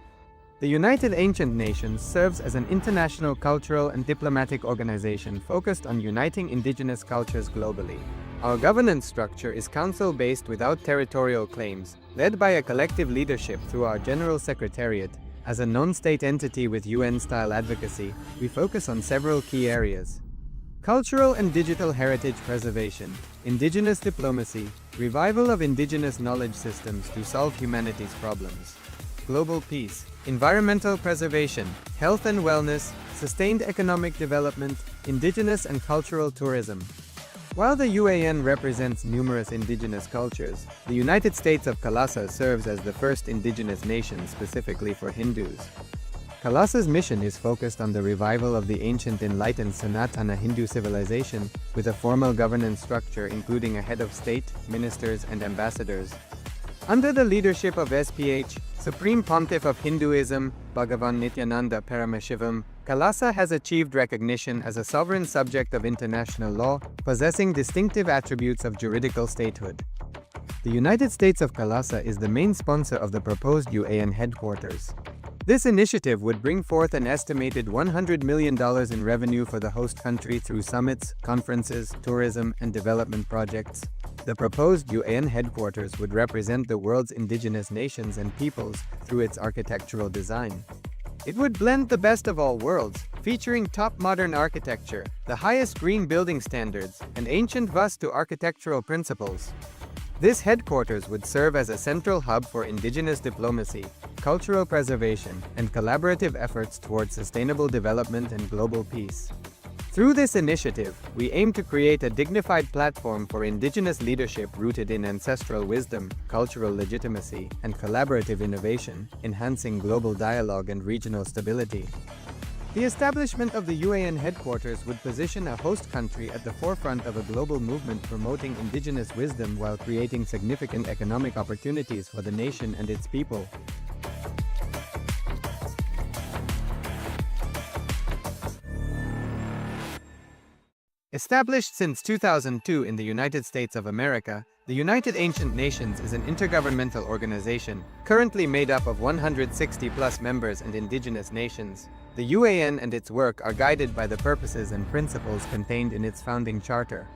The United Ancient Nations serves as an international cultural and diplomatic organization focused on uniting indigenous cultures globally. Our governance structure is council-based without territorial claims, led by a collective leadership through our General Secretariat. As a non-state entity with UN-style advocacy, we focus on several key areas: cultural and digital heritage preservation, indigenous diplomacy, revival of indigenous knowledge systems to solve humanity's problems, global peace, environmental preservation, health and wellness, sustained economic development, indigenous and cultural tourism. While the UAN represents numerous indigenous cultures, the United States of KAILASA serves as the first indigenous nation specifically for Hindus. KAILASA's mission is focused on the revival of the ancient enlightened Sanatana Hindu civilization with a formal governance structure including a head of state, ministers, and ambassadors. Under the leadership of SPH, Supreme Pontiff of Hinduism, Bhagavan Nithyananda Paramashivoham, KAILASA has achieved recognition as a sovereign subject of international law, possessing distinctive attributes of juridical statehood. The United States of KAILASA is the main sponsor of the proposed UAN headquarters. This initiative would bring forth an estimated $100 million in revenue for the host country through summits, conferences, tourism, and development projects. The proposed UAN headquarters would represent the world's indigenous nations and peoples through its architectural design. It would blend the best of all worlds, featuring top modern architecture, the highest green building standards, and ancient Vastu architectural principles. This headquarters would serve as a central hub for indigenous diplomacy, cultural preservation, and collaborative efforts towards sustainable development and global peace. Through this initiative, we aim to create a dignified platform for indigenous leadership rooted in ancestral wisdom, cultural legitimacy, and collaborative innovation, enhancing global dialogue and regional stability. The establishment of the UAN headquarters would position a host country at the forefront of a global movement promoting indigenous wisdom while creating significant economic opportunities for the nation and its people. Established since 2002 in the United States of America, the United Ancient Nations is an intergovernmental organization, currently made up of 160+ members and indigenous nations. The UAN and its work are guided by the purposes and principles contained in its founding charter.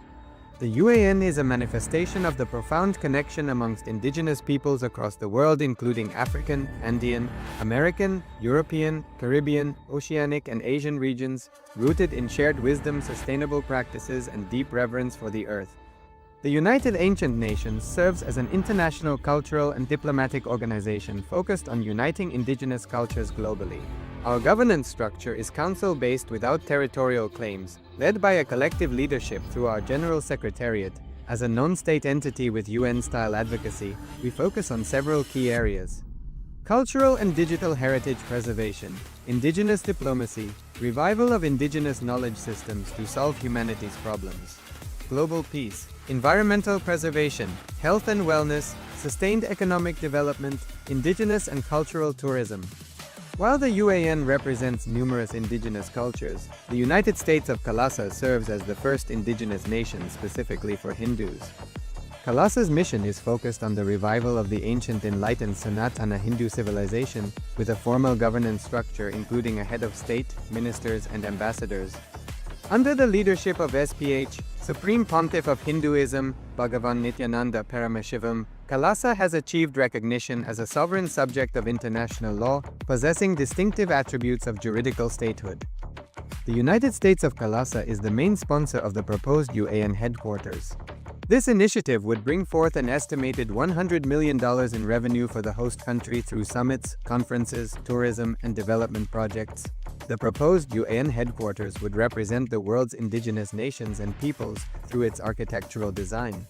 The UAN is a manifestation of the profound connection amongst indigenous peoples across the world, including African, Andean, American, European, Caribbean, Oceanic, and Asian regions, rooted in shared wisdom, sustainable practices, and deep reverence for the earth. The United Ancient Nations serves as an international cultural and diplomatic organization focused on uniting indigenous cultures globally. Our governance structure is council-based without territorial claims, led by a collective leadership through our General Secretariat. As a non-state entity with UN-style advocacy, we focus on several key areas: cultural and digital heritage preservation, indigenous diplomacy, revival of indigenous knowledge systems to solve humanity's problems, global peace, environmental preservation, health and wellness, sustained economic development, indigenous and cultural tourism. While the UAN represents numerous indigenous cultures, the United States of KAILASA serves as the first indigenous nation specifically for Hindus. KAILASA's mission is focused on the revival of the ancient enlightened Sanatana Hindu civilization, with a formal governance structure including a head of state, ministers, and ambassadors. Under the leadership of SPH, Supreme Pontiff of Hinduism, Bhagavan Nithyananda Paramashivoham, KAILASA has achieved recognition as a sovereign subject of international law, possessing distinctive attributes of juridical statehood. The United States of KAILASA is the main sponsor of the proposed UAN headquarters. This initiative would bring forth an estimated $100 million in revenue for the host country through summits, conferences, tourism, and development projects. The proposed UAN headquarters would represent the world's indigenous nations and peoples through its architectural design.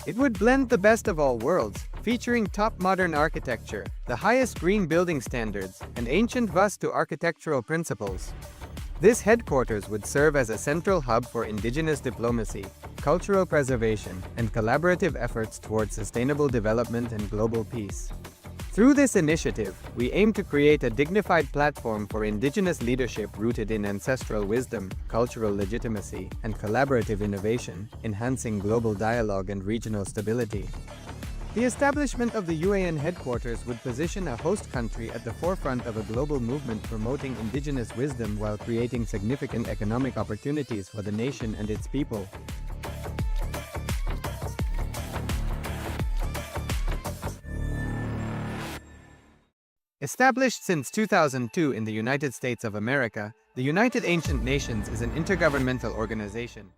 It would blend the best of all worlds, featuring top modern architecture, the highest green building standards, and ancient Vastu architectural principles. This headquarters would serve as a central hub for indigenous diplomacy, cultural preservation, and collaborative efforts towards sustainable development and global peace. Through this initiative, we aim to create a dignified platform for indigenous leadership rooted in ancestral wisdom, cultural legitimacy, and collaborative innovation, enhancing global dialogue and regional stability. The establishment of the UAN headquarters would position a host country at the forefront of a global movement promoting indigenous wisdom while creating significant economic opportunities for the nation and its people. Established since 2002 in the United States of America, the United Ancient Nations is an intergovernmental organization.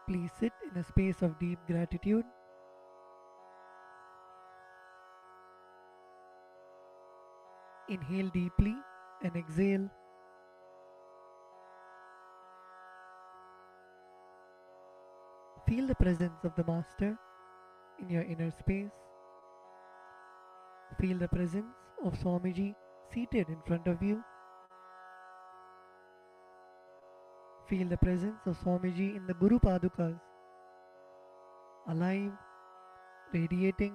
Please sit in a space of deep gratitude. Inhale deeply and exhale. Feel the presence of the Master in your inner space. Feel the presence of Swamiji seated in front of you. Feel the presence of Swamiji in the Guru Padukas, alive, radiating.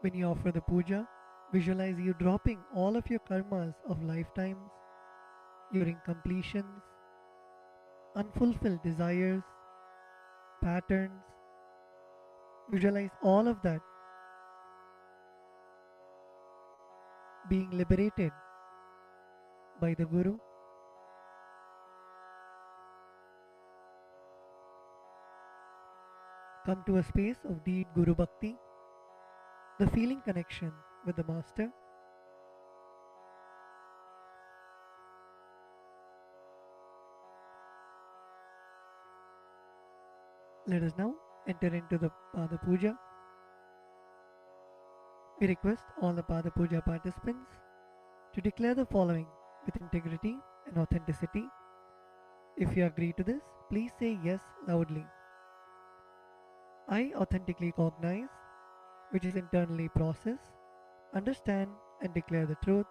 When you offer the puja, visualize you dropping all of your karmas of lifetimes, your incompletions, unfulfilled desires, patterns. Visualize all of that being liberated by the Guru. Come to a space of deep Guru Bhakti, the feeling connection with the Master. Let us now enter into the Pada Puja. We request all the Pada Puja participants to declare the following with integrity and authenticity. If you agree to this, please say yes loudly. I authentically cognize, which is internally process, understand and declare the truth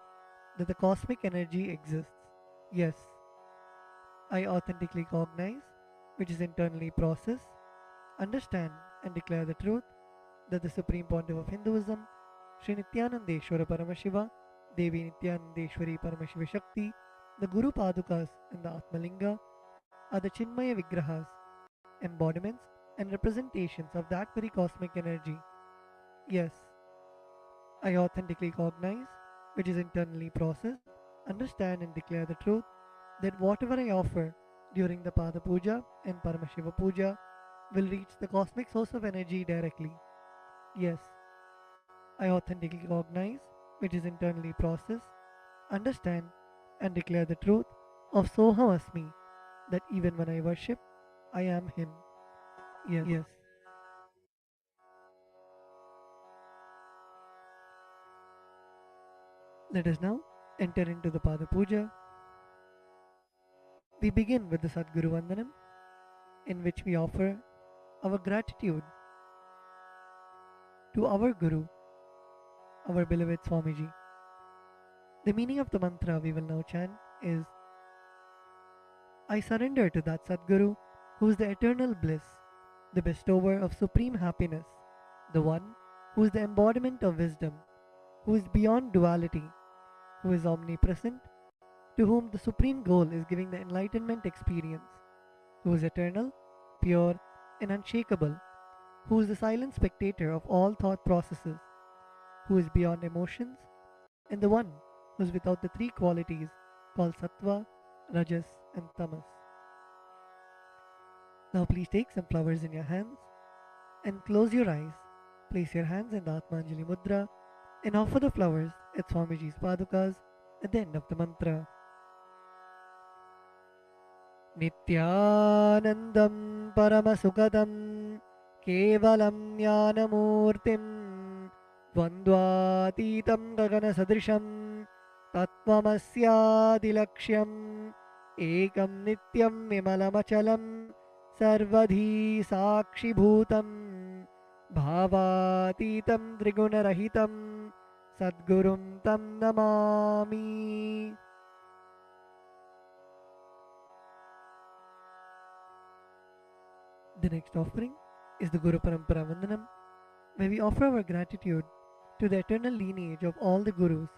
that the cosmic energy exists. Yes. I authentically cognize, which is internally process, understand and declare the truth that the Supreme Pontiff of Hinduism, Sri Nithyanandeshwara Paramashiva, Devi Nithyanandeshwari Paramashiva Shakti, the Guru Padukas and the Atmalinga are the Chinmaya Vigrahas, embodiments and representations of that very cosmic energy. Yes, I authentically cognize, which is internally process, understand and declare the truth that whatever I offer during the Pada Puja and Paramashiva Puja will reach the cosmic source of energy directly. Yes, I authentically cognize, which is internally process, understand and declare the truth of Soham Asmi, that even when I worship, I am Him. Yes. Let us now enter into the Pada Puja. We begin with the Sadguru Vandanam, in which we offer our gratitude to our Guru, our beloved Swamiji. The meaning of the mantra we will now chant is, I surrender to that Sadguru who is the eternal bliss, the bestower of supreme happiness, the one who is the embodiment of wisdom, who is beyond duality, who is omnipresent, to whom the supreme goal is giving the enlightenment experience, who is eternal, pure and unshakable, who is the silent spectator of all thought processes, who is beyond emotions, and the one who is without the three qualities called Sattva, Rajas and Tamas. Now please take some flowers in your hands and close your eyes. Place your hands in the Atmanjali Mudra and offer the flowers at Swamiji's Padukas at the end of the mantra. Nithyanandam Paramasukadam Kevalam Jnanamurtim Dvandvatitam Gagana Sadrisham Tattvamasyaadilaksham Ekam Nityam Vimalamachalam Sarvadhi Sakshibhutam Bhavatitam Trigunarahitam Sadgurum Tam Namami. The next offering is the Guru Parampara Vandanam, where we offer our gratitude to the eternal lineage of all the Gurus,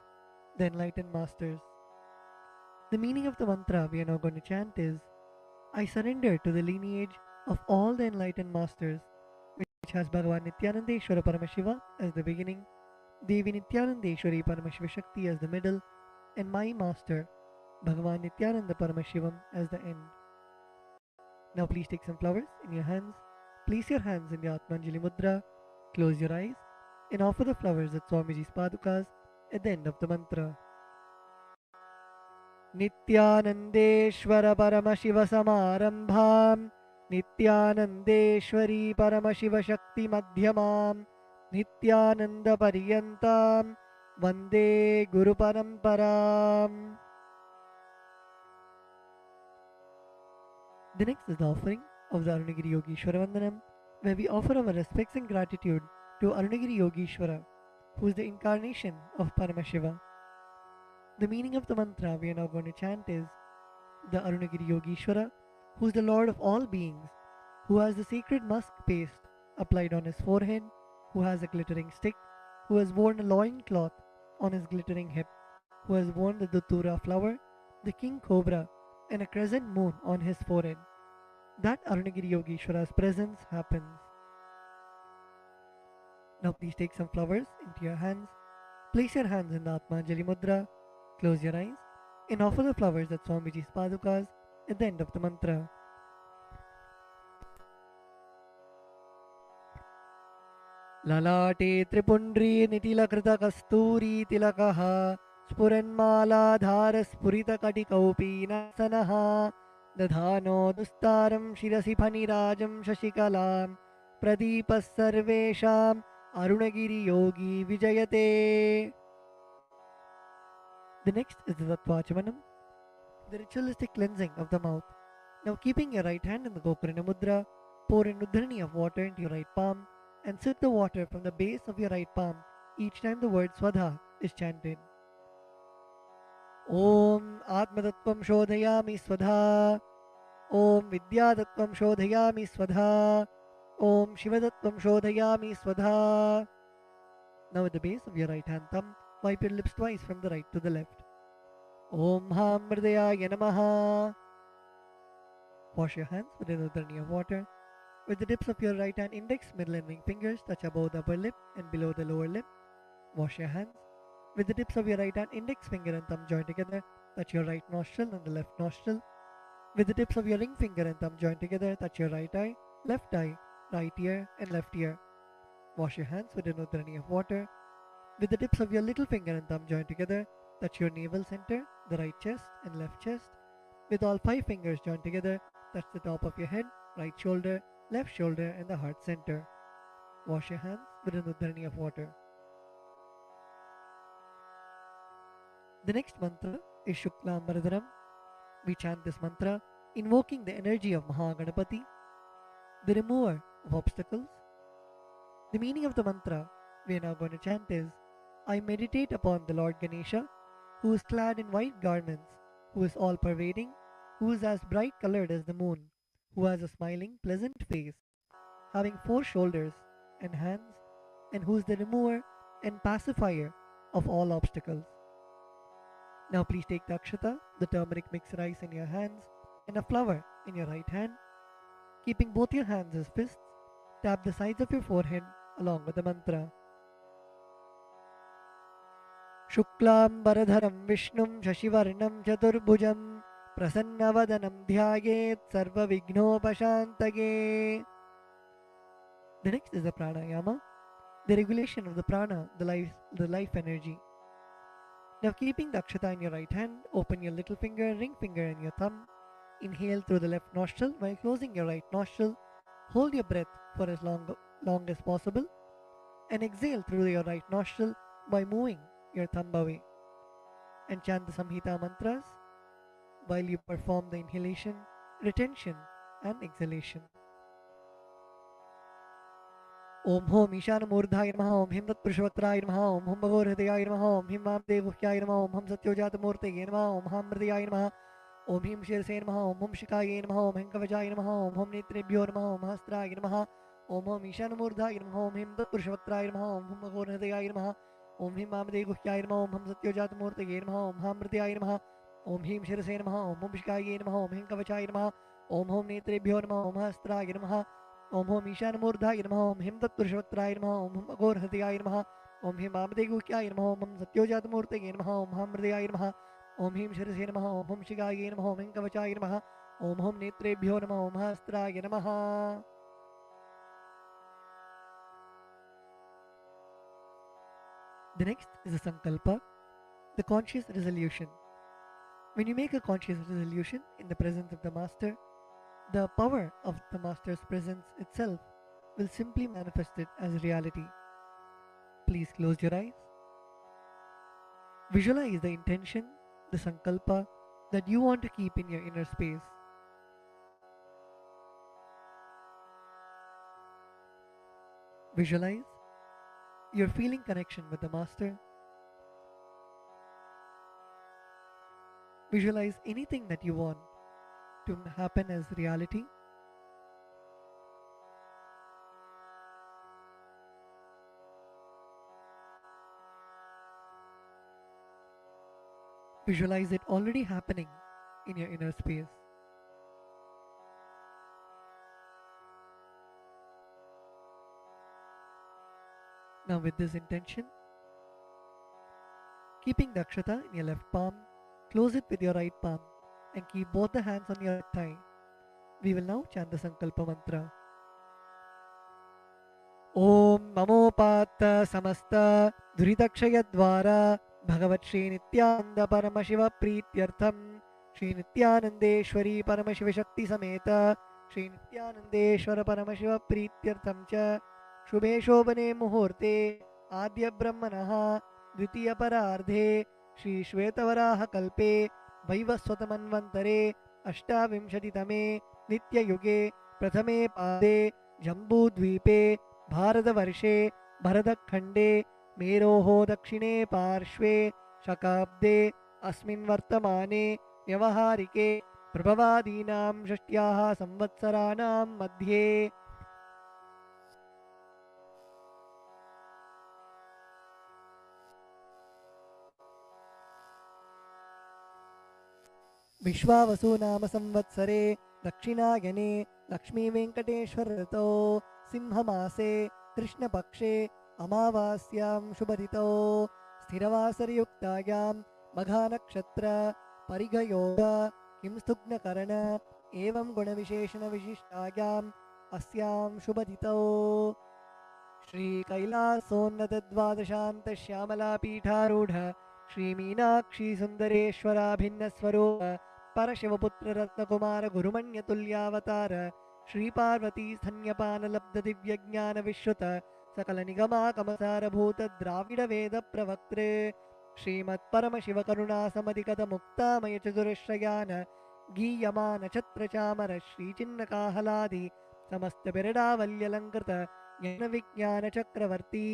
the enlightened masters. The meaning of the mantra we are now going to chant is, I surrender to the lineage of all the enlightened masters, which has Bhagavan Nithyanandeshwara Paramashiva as the beginning, Devi Nithyanandeshwari Paramashiva Shakti as the middle, and my master, Bhagavan Nithyananda Paramashivam as the end. Now please take some flowers in your hands, place your hands in the Atmanjali Mudra, close your eyes, and offer the flowers at Swamiji's Padukas at the end of the mantra. Nithyanandeshwara Paramashiva Samarambham Nithyanandeshwari Paramashiva Shakti Madhyamam Nithyananda Pariyantam Vande Guru Paramparam. The next is the offering of the Arunagiri Yogeshwara Vandanam, where we offer our respects and gratitude to Arunagiri Yogeshwara, who is the incarnation of Paramashiva. The meaning of the mantra we are now going to chant is the Arunagiri Yogeshwara, who is the Lord of all beings, who has the sacred musk paste applied on his forehead, who has a glittering stick, who has worn a loin cloth on his glittering hip, who has worn the Datura flower, the king cobra, and a crescent moon on his forehead. That Arunagiri Yogeshwara's presence happens. Now please take some flowers into your hands, place your hands in the Atmanjali Mudra, close your eyes, and offer the flowers at Swamiji's Padukas at the end of the mantra. ललाटे त्रिपुण्ड्री निटिलकृतकस्तूरी तिलकः स्फुरन्मालाधारस्फुरितकटिकौपीनसनः दधानो दुस्तारं शिरसि फणिराजं शशिकलां प्रदीपः सर्वेषाम् अरुणगिरियोगी विजयते. The next is the Tattvachamanam, the ritualistic cleansing of the mouth. Now keeping your right hand in the Gokarna Mudra, pour an udharani of water into your right palm and sip the water from the base of your right palm each time the word Swadha is chanted. Om Atmatattvam Shodhayami Swadha. Om Vidyatattvam Shodhayami Swadha. Om Shivatattvam Shodhayami Swadha. Now at the base of your right hand thumb, wipe your lips twice from the right to the left. Om Ham Mridayaya Namaha. Wash your hands with an udharani of water. With the tips of your right hand index, middle and ring fingers touch above the upper lip and below the lower lip. Wash your hands. With the tips of your right hand index finger and thumb join together, touch your right nostril and the left nostril. With the tips of your ring finger and thumb join together, touch your right eye, right ear and left ear. Wash your hands with an udharani of water. With the tips of your little finger and thumb join together, touch your navel center, the right chest and left chest. With all 5 fingers joined together, touch the top of your head, right shoulder, left shoulder and the heart center. Wash your hands with an udharani of water. The next mantra is Shuklam Bharadaram. We chant this mantra invoking the energy of Mahaganapati, the remover of obstacles. The meaning of the mantra we are now going to chant is, I meditate upon the Lord Ganesha, who is clad in white garments, who is all-pervading, who is as bright colored as the moon, who has a smiling, pleasant face, having 4 shoulders and hands, and who is the remover and pacifier of all obstacles. Now please take the akshata, the turmeric mixed rice in your hands, and a flower in your right hand. Keeping both your hands as fists, tap the sides of your forehead along with the mantra. Shuklam Bharadharam Vishnum Shashivarnam Chaturbhujam Prasannavadanam Dhyayet Sarva Vignopashantage. The next is the pranayama, the regulation of the prana, the life energy. Now keeping the akshata in your right hand, open your little finger, ring finger and your thumb. Inhale through the left nostril while closing your right nostril. Hold your breath for as long as possible and exhale through your right nostril by moving your thumb away. And chant the Samhita mantras while you perform the inhalation, retention and exhalation. Om Hom Ishana Murdhaya Namaha, Om Him Tat Purushavatraya Namaha, Om Hum Bhagor Hridayaya Namaha, Om Him Mamdevuhyaya Namaha, Om Hum Satyojata Murteye Namaha, Om Ham Mridayaya Namaha, Om Him Shirse Namaha, Om Hum Shikaya Namaha, Om Him Kavachaya Namaha, Om Hum Netrebhyo Namaha, Om Hastraya Namaha, Om Hom Ishana Murdhaya Namaha, Om Him Tat Purushavatraya Namaha, Om Hum Bhagor Hridayaya Namaha, Om Him Mamdevuhyaya Namaha, Om Hum Satyojata Murteye Namaha, Om Ham Mridayaya Namaha, Om Him Shirse Namaha, Om Hum Shikaya Namaha, Om Him Kavachaya Namaha, Om Hum Netrebhyo Namaha, Om Hastraya Namaha, Om Hom Ishana Murdhaya Namaha, Om Him Tat Purushavatraya Namaha, Om Hum Bhagor Hridayaya Namaha, Om Him Mamdevuhyaya Namaha, Om Hum Satyojata Murteye Namaha, Om Ham Mridayaya Namaha, Om Him Shirse Namaha, Om Hum Shikaya Namaha, Om Him Kavachaya Namaha, Om Hum Netrebhyo Namaha, Om Hastraya Namaha. The next is a Sankalpa, the conscious resolution. When you make a conscious resolution in the presence of the Master, the power of the Master's presence itself will simply manifest it as reality. Please close your eyes. Visualize the intention, the Sankalpa that you want to keep in your inner space. Visualize your feeling connection with the Master. Visualize anything that you want to happen as reality. Visualize it already happening in your inner space. Now with this intention, keeping the akshata in your left palm, close it with your right palm and keep both the hands on your thigh. We will now chant the Sankalpa mantra. Om Mamopatta Samasta Duritakshayadvara Bhagavat Shri Nithyananda Paramashiva Prityartham Shri Nithyanandeshwari Paramashiva Shakti Sameta Shri Nithyanandeshwara Paramashiva Prityartham Cha Shubhe Shobhane Muhurte Adya Brahmanaha Dvitiya Parardhe Shri Shvetavaraha Kalpe Vaivaswatamanvantare Ashtavimshatitame Nitya Yuge Prathame Pade Jambudvipe भारतवर्षे भरतखण्डे मेरोः दक्षिणे पार्श्वे शकाब्दे अस्मिन् वर्तमाने व्यवहारिके प्रभवादीनां षष्ट्याः संवत्सराणां मध्ये विश्वावसु नाम संवत्सरे दक्षिणायने लक्ष्मीवेङ्कटेश्वर ऋतौ सिंहमासे कृष्णपक्षे अमावास्यां शुभदितौ स्थिरवासरयुक्तायां मघानक्षत्र परिघयोग किंस्तुग्नकरण एवं गुणविशेषणविशिष्टायाम् अस्यां शुभदितौ श्रीकैलासोन्नतद्वादशान्तश्यामलापीठारूढ श्रीमीनाक्षीसुन्दरेश्वराभिन्नस्वरूप परशिवपुत्ररत्नकुमार श्रीपार्वती स्तन्यपानलब्धदिव्यज्ञानविश्रुत सकलनिगमाकमसारभूतद्राविडवेदप्रवक्त्रे श्रीमत्परमशिवकरुणासमधिगतमुक्तामयचतुरश्रयान् गीयमानछत्रचामर श्रीचिन्नकाहलादि समस्तबिरडावल्यलङ्कृत ज्ञानविज्ञानचक्रवर्ती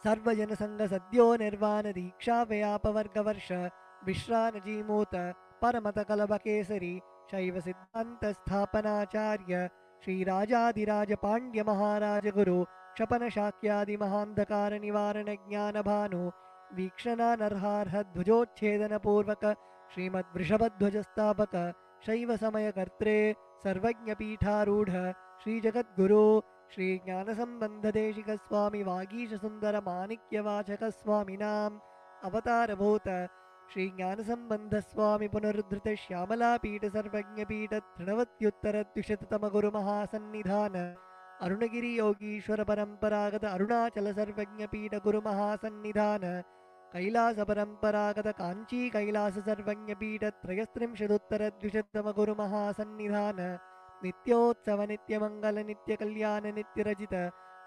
सर्वजनसङ्गसद्यो निर्वाणदीक्षाव्यापवर्गवर्ष विश्रानजीमूत परमतकलभकेसरी शैव सिद्धान्तस्थापनाचार्य श्रीराजाधिराज पाण्ड्य महाराज गुरु क्षपनशाक्यादिमहान्धकार निवारण ज्ञानभानु वीक्षणानर्हार्ह ध्वजोच्छेदनपूर्वक श्रीमद्वृषभध्वजस्थापक शैव समयकर्त्रे सर्वज्ञपीठारूढ श्रीजगद्गुरु श्रीज्ञानसम्बन्धदेशिकस्वामि वागीशसुन्दरमाणिक्यवाचकस्वामिनाम् अवतारभूत श्री ज्ञानसंबंधस्वामी पुनरुद्धृत श्यामलापीठ सर्वज्ञपीठ तृणवत्युत्तरद्विशततम गुरुमहासन्निधान अरुणगिरि योगीश्वर परंपरागत अरुणाचल सर्वज्ञपीठ गुरुमहासन्निधान कैलास परंपरागत कांची कैलास सर्वज्ञपीठ त्रयस्त्रिंशदुत्तरद्विशततम गुरुमहासन्निधान नित्योत्सव नित्यमंगल नित्यकल्याण नित्यरजित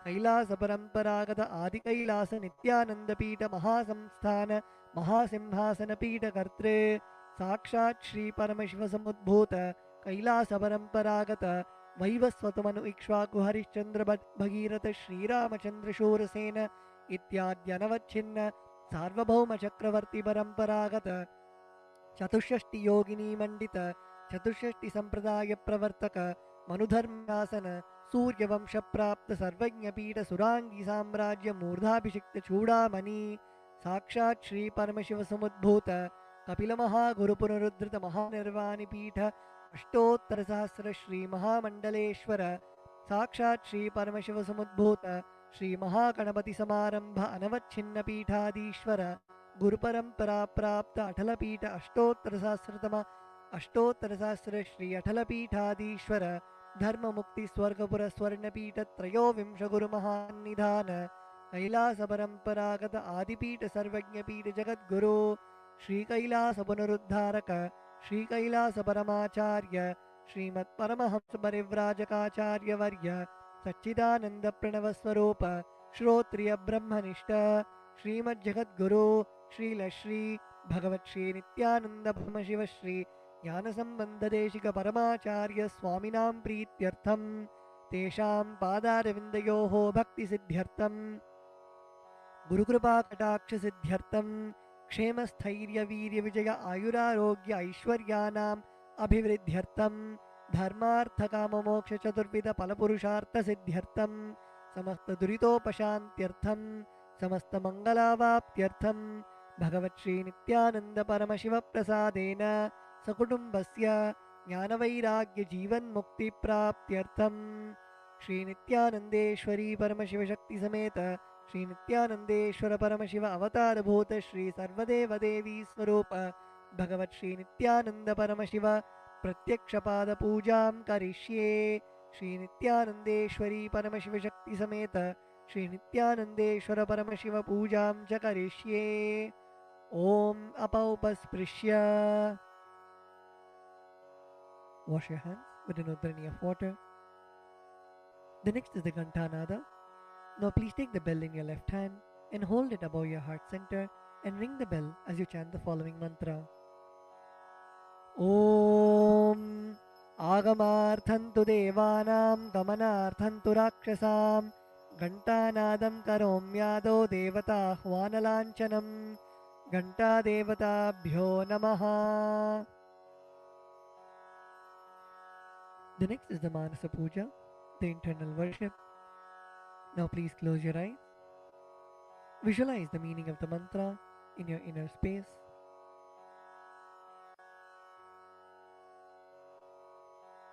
कैलास परंपरागत आदि कैलास नित्यानंदपीठ महासंस्थान महासिंहासनपीठ कर्त्रे साक्षात् श्री परमशिव समुद्भूत कैलास परंपरागत वैवस्वतमनु इक्ष्वाकु हरिश्चंद्र भगीरथ श्रीरामचंद्र शूरसेन इत्याद्यनवच्छिन्न सार्वभौम चक्रवर्ती परंपरागत चतुष्षष्टि योगिनी मंडित चतुष्षष्टि संप्रदाय प्रवर्तक मनुधर्मासन सूर्यवंश प्राप्त सर्वज्ञपीठ सुरांगी साम्राज्य मूर्धाभिषिक्त चूड़ामणि साक्षात् श्री परमशिव समुद्भूत कपिल महागुरु पुनरुद्धृत महानिर्वाणि पीठ अष्टोत्तर सहस्र श्री महामंडलेश्वर साक्षात् श्री परमशिव समुद्भूत श्री महागणपति समारंभ अनवच्छिन्न पीठाधीश्वर गुरु परंपरा प्राप्त अटल पीठ अष्टोत्तर सहस्र श्री अटल पीठाधीश्वर धर्म मुक्ति स्वर्गपुर स्वर्णपीठ त्रयोविंश गुरु महानिधान कैलास परंपरागत आदिपीठ सर्वज्ञपीठ जगद्गुरु श्री कैलास पुनरुद्धारक श्री कैलास परमाचार्य श्रीमत् परमहंस परिव्राजकाचार्य वर्य सच्चिदानंद प्रणव स्वरूप श्रोत्रिय ब्रह्मनिष्ठ श्रीमद् जगद्गुरु श्रीलश्री भगवत् श्री नित्यानंद ब्रह्मशिव श्री ज्ञानसंबंधदेशिक परमाचार्य स्वामिनां प्रीत्यर्थं तेषां पादारविन्दयोः भक्तिसिद्ध्यर्थं गुरुकृपाकटाक्षसिद्ध्यर्थं क्षेमस्थैर्यवीर्यविजय आयुरारोग्य ऐश्वर्याणाम् अभिवृद्ध्यर्थं धर्मार्थकाममोक्षचतुर्विधफलपुरुषार्थसिद्ध्यर्थं समस्तदुरितोपशान्त्यर्थं समस्तमङ्गलावाप्त्यर्थं भगवत्श्रीनित्यानन्दपरमशिवप्रसादेन सकुटुम्बस्य ज्ञानवैराग्यजीवन्मुक्तिप्राप्त्यर्थं श्रीनित्यानन्देश्वरी परमशिवशक्तिसमेत श्रीनित्यानन्देश्वर परमशिव अवतारभूत श्री सर्वदेवदेवी स्वरूप भगवत् श्रीनित्यानन्द परमशिव प्रत्यक्षपादपूजां करिष्ये। श्रीनित्यानन्देश्वरी परमशिवशक्तिसमेत श्रीनित्यानन्देश्वर परमशिव पूजां च करिष्ये। ॐ अपौपस्पृश्य wash your hands with an udrani of water. The next is the Ghantanada. Now please take the bell in your left hand and hold it above your heart center and ring the bell as you chant the following mantra. Om Agamarthantu Devanam Gamanarthantu Rakshasam Ghantanadam Karomyado Devata Hvanalanchanam Ghanta Devatabhyo Namaha. The next is the Manasa Puja, the internal worship. Now please close your eyes. Visualize the meaning of the mantra in your inner space.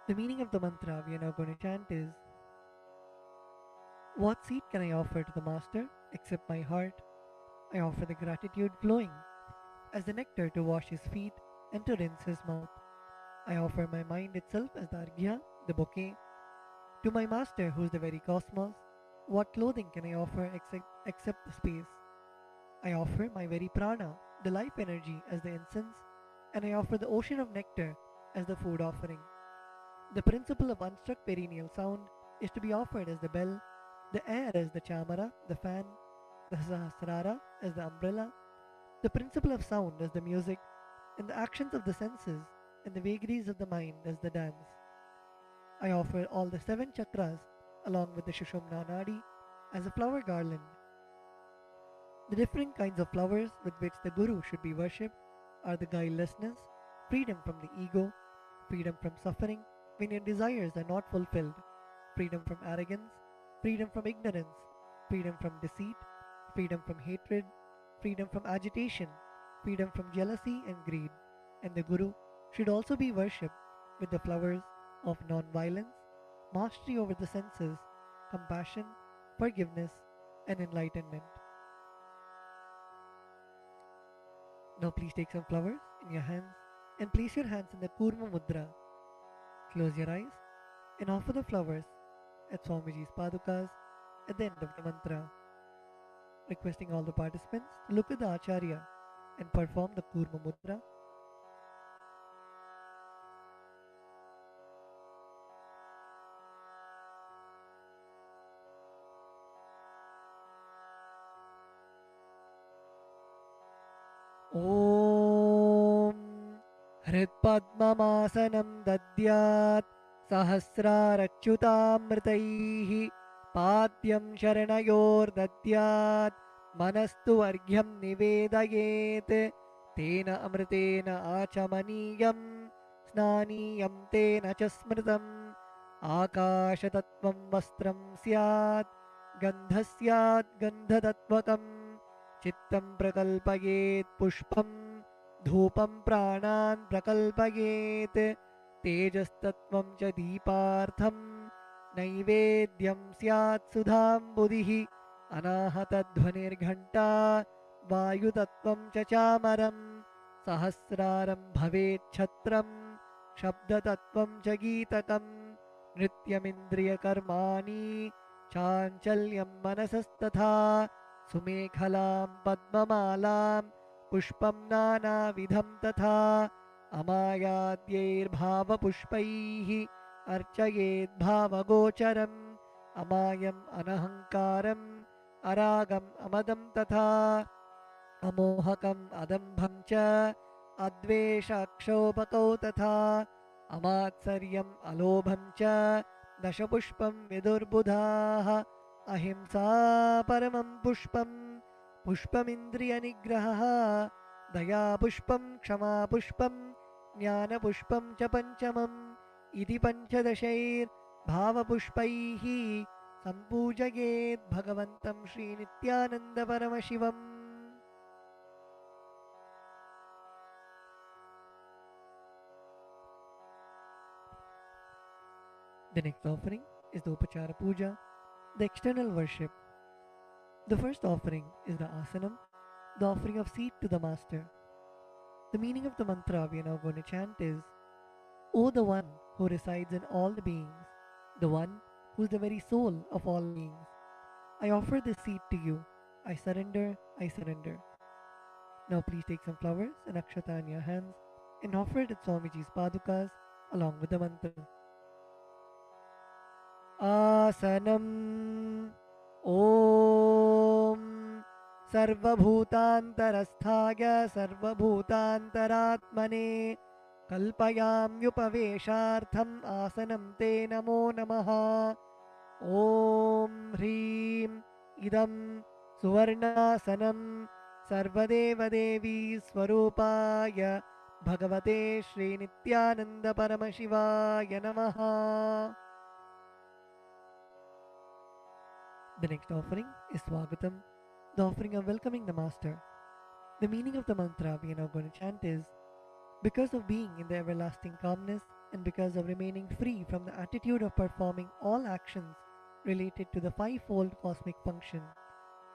The meaning of the mantra we are now going to chant is: what seed can I offer to the Master except my heart? I offer the gratitude flowing as the nectar to wash his feet and to rinse his mouth. I offer my mind itself as the arghya, the bouquet. To my Master, who is the very cosmos, what clothing can I offer except the space? I offer my very prana, the life energy, as the incense, and I offer the ocean of nectar as the food offering. The principle of unstruck perennial sound is to be offered as the bell, the air as the chamara, the fan, the sahasrara as the umbrella, the principle of sound as the music, and the actions of the senses and the vagaries of the mind as the dance. I offer all the 7 chakras along with the Shushumna Nadi as a flower garland. The different kinds of flowers with which the Guru should be worshipped are the guilelessness, freedom from the ego, freedom from suffering when your desires are not fulfilled, freedom from arrogance, freedom from ignorance, freedom from deceit, freedom from hatred, freedom from agitation, freedom from jealousy and greed. And the Guru should also be worshipped with the flowers of non-violence, mastery over the senses, compassion, forgiveness, and enlightenment. Now please take some flowers in your hands and place your hands in the Kurma Mudra. Close your eyes and offer the flowers at Swamiji's Padukas at the end of the mantra. Requesting all the participants to look at the Acharya and perform the Kurma Mudra. Om Hridpadmamasanam dadyat sahasrarachyutamritaihi padyam sharanayor dadyat manastu argyam nivedayet tena amritena achamaniyam snaniyam tena chasmritam akashatattvam vastram syat gandhasyat gandhatatvakam चित्तं प्रकल्पयेत् पुष्पं धूपं प्राणान् प्रकल्पयेत् तेजस्तत्त्वं च दीपार्थं नैवेद्यं स्यात् सुधाम्बुधिः अनाहतध्वनिर्घण्टा वायुतत्त्वं च चामरं सहस्रारं भवेत् छत्रं शब्दतत्त्वं च गीतकं नृत्यमिन्द्रियकर्माणि चाञ्चल्यं मनसस्तथा सुमेखलां पद्ममालां पुष्पं नानाविधं तथा अमायाद्यैर्भावपुष्पैः अर्चयेद्भावगोचरम् अमायम् अनहङ्कारम् अरागम् अमदं तथा अमोहकम् अदम्भं च अद्वेषाक्षोभकौ तथा अमात्सर्यम् अलोभं च दशपुष्पं विदुर्बुधाः अहिंसा परमं पुष्पं पुष्पमिन्द्रियनिग्रहः दयापुष्पं क्षमापुष्पं ज्ञानपुष्पं च पञ्चमम् इति पञ्चदशैर्भावपुष्पैः सम्पूजयेत् भगवन्तं श्रीनित्यानन्दपरमशिवम्. The next offering is the Upachara Puja, the external worship. The first offering is the Asanam, the offering of seat to the Master. The meaning of the mantra we are now going to chant is, O the one who resides in all the beings, the one who is the very soul of all beings, I offer this seat to you. I surrender, I surrender. Now please take some flowers and akshata in your hands and offer it at Swamiji's padukas along with the mantra. Asanam Om Sarvabhutantarasthaya Sarvabhutantaratmane Kalpayamyupaveshartham Asanam Te Namo Namaha. Om Hrim Idam Suvarnasanam Sarvadeva Devi Swarupaya Bhagavate Shri Nithyananda Paramashivaya Namaha. The next offering is Swagatam, the offering of welcoming the Master. The meaning of the mantra we are now going to chant is, because of being in the everlasting calmness and because of remaining free from the attitude of performing all actions related to the fivefold cosmic function,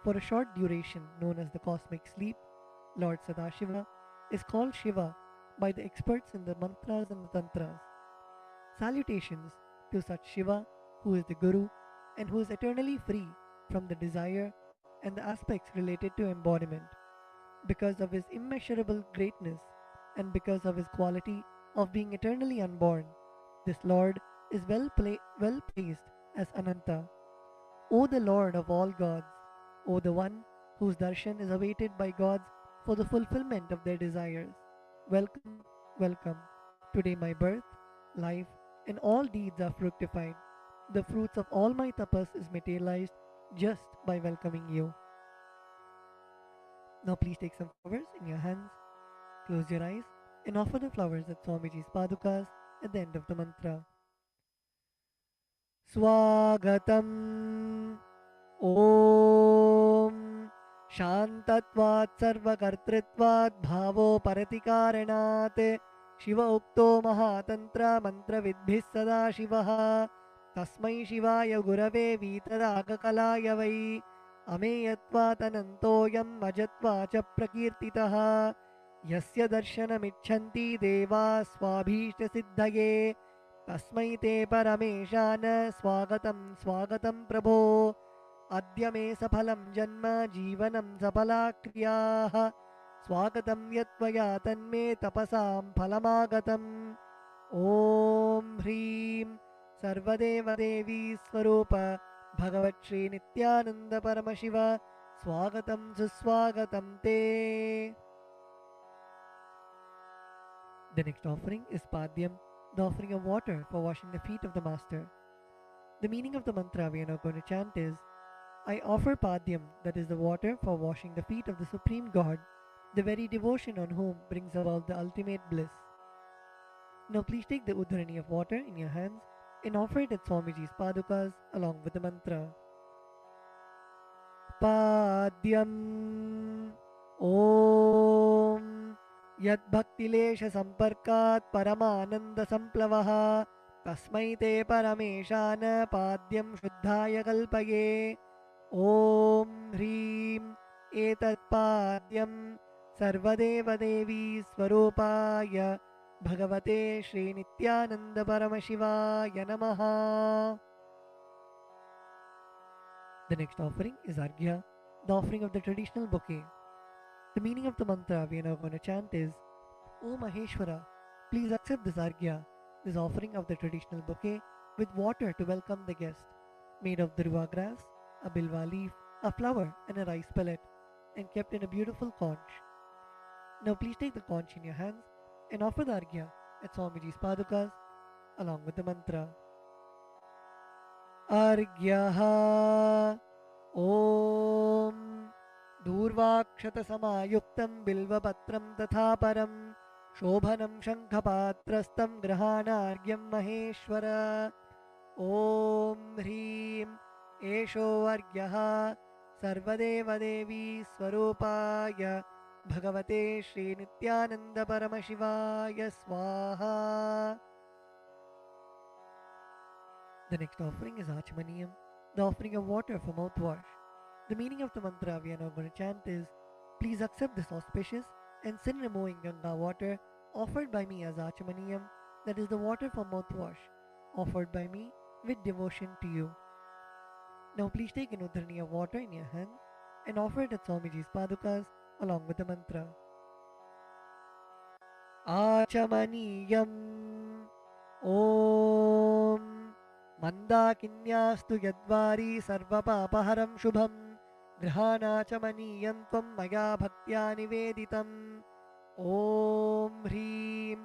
for a short duration known as the cosmic sleep, Lord Sadashiva is called Shiva by the experts in the mantras and the tantras. Salutations to such Shiva who is the Guru and who is eternally free from the desire and the aspects related to embodiment. Because of his immeasurable greatness and because of his quality of being eternally unborn, this Lord is well placed as Ananta. O the Lord of all gods, O the one whose darshan is awaited by gods for the fulfillment of their desires, welcome, welcome. Today my birth, life, and all deeds are fructified. The fruits of all my tapas is materialized just by welcoming you. Now please take some flowers in your hands, close your eyes, and offer the flowers at Swamiji's padukas at the end of the mantra. Swagatam Om Shantatvat Sarvakartritvat Bhavo Paratikaranat Shiva Ukto Mahatantra Mantra Vidbhis Sada Shivaha Tasmai Shivaya Gurave Vitaragakalaya Vai Ameyatvat Anantoyam Majatva Cha Prakirtitaha Yasya Darshanamichanti Deva Swabhishta Siddhaye Tasmai Te Parameshana Swagatam Swagatam Prabho Adya Me Saphalam Janma Jivanam Sapala Kriyaha Swagatam Yatvaya Tanme Tapasam Phalamagatam. Om Hrim Sarvadeva Devi Swarupa Bhagavat Shri Nithyananda Paramashiva Swagatam Suswagatam Te. The next offering is Padyam, the offering of water for washing the feet of the Master. The meaning of the mantra we are now going to chant is, I offer Padyam, that is the water for washing the feet of the Supreme God, the very devotion on whom brings about the ultimate bliss. Now please take the udharani of water in your hands and offer it at Swamiji's padukas along with the mantra. Padyam Om Yad Bhaktilesha Samparkat Paramananda Samplavaha Tasmai Te Parameshana Padyam Shuddhaya Kalpaye. Om Hrim Etat Padyam Sarvadeva Devi Swarupaya Bhagavate Shri Nithyananda Paramashivaya Namaha. The next offering is Arghya, the offering of the traditional bouquet. The meaning of the mantra we are now going to chant is, O Maheshwara, please accept this Arghya, this offering of the traditional bouquet with water to welcome the guest, made of durva grass, a bilva leaf, a flower and a rice pellet, and kept in a beautiful conch. Now please take the conch in your hands and offer the Arghya at Swamiji's padukas along with the mantra. अर्घ्यः ॐ दूर्वाक्षतसमायुक्तं बिल्वपत्रं तथा परं शोभनं शङ्खपात्रस्तं गृहाणार्घ्यं महेश्वर ॐ ह्रीं एषो अर्घ्यः सर्वदेवदेवी स्वरूपाय भगवते श्रीनित्यानन्दपरमशिवाय स्वाहा. The next offering is Achmaniyam, the offering of water for mouthwash. The meaning of the mantra we are now going to chant is, please accept this auspicious and sin-removing Ganga water offered by me as Achmaniyam, that is the water for mouthwash, offered by me with devotion to you. Now please take an udhrani of water in your hand and offer it at Swamiji's padukas along with the mantra. Achamaniyam Om Mandakinyastu Yadvari Sarvapapaharam Shubham Grihanachamaniyam Tvam Maya Bhaktya Niveditam Om Hreem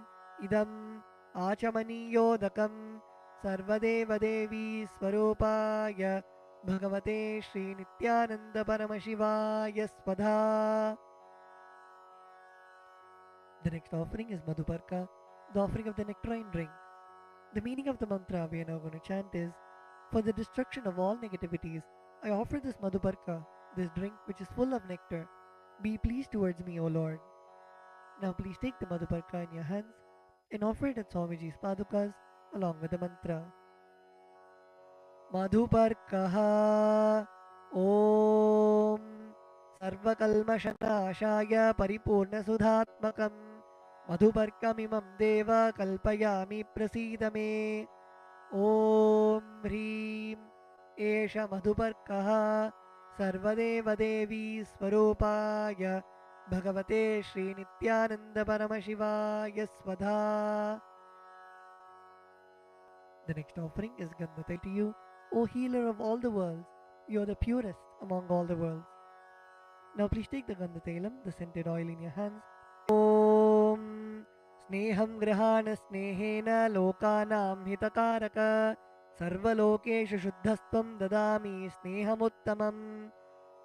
Idam Achamaniyodakamं Sarvadevadevi Swarupaya Bhagavate Shri Nithyananda Paramashivaya Swadha. The next offering is Madhuparka, the offering of the nectarine drink. The meaning of the mantra we are now going to chant is, for the destruction of all negativities, I offer this Madhuparka, this drink which is full of nectar. Be pleased towards me, O Lord. Now please take the Madhuparka in your hands and offer it at Swamiji's padukas along with the mantra. Madhuparkaha Om Sarvakalmashanashaya Paripurna Sudhatmakam Madhuparkamimam Deva Kalpayami Prasidame Om Hreem Esha Madhuparkaha Sarvadeva Devi Swarupaya Bhagavate Shri Nithyananda Paramashivaya Swadha. The next offering is Gandhatai to you, O healer of all the worlds. You are the purest among all the worlds. Now please take the Gandhatailam, the scented oil in your hands. Om Sneham Grihana Snehena Lokanam Hitakaraka Sarvalokeshu Shuddhastvam Dadami Snehamuttamam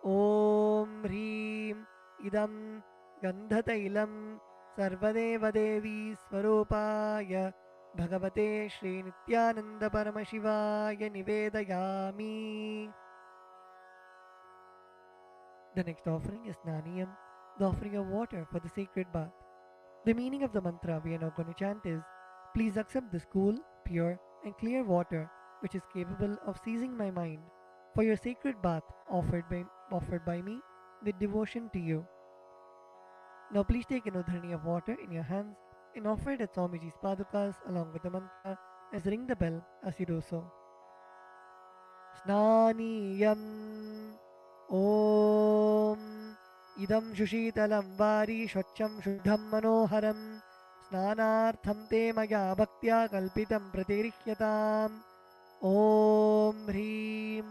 Om Hreem Idam Gandhatailam Sarvadeva Devi Swarupaya Bhagavate Shri Nithyananda Paramashivaya Nivedayami. The next offering is Naniyam, the offering of water for the sacred bath. The meaning of the mantra we are now going to chant is, please accept this cool, pure and clear water which is capable of seizing my mind for your sacred bath offered by me with devotion to you. Now please take an udhrani of water in your hands and offer it at Swamiji's padukas along with the mantra as ring the bell as you do so. Snaniyam Om Idam Shushitalam Vari Shvacham Shuddham Manoharam Snanartham Te Maya Bhaktya Kalpitam Pratirihyatam Om Hreem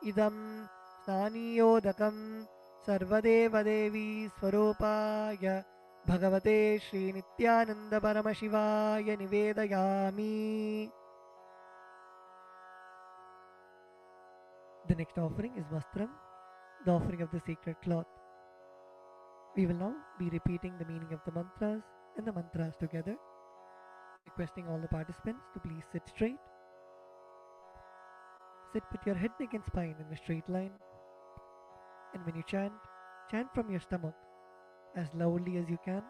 Idam Snaniyodakam Sarvadeva Devi Swarupaya Bhagavate Shri Nithyananda Paramashivaya Nivedayami. The next offering is Vastram, the offering of the sacred cloth. We will now be repeating the meaning of the mantras and the mantras together, requesting all the participants to please sit straight. Sit with your head, neck and spine in a straight line. And when you chant, chant from your stomach as loudly as you can.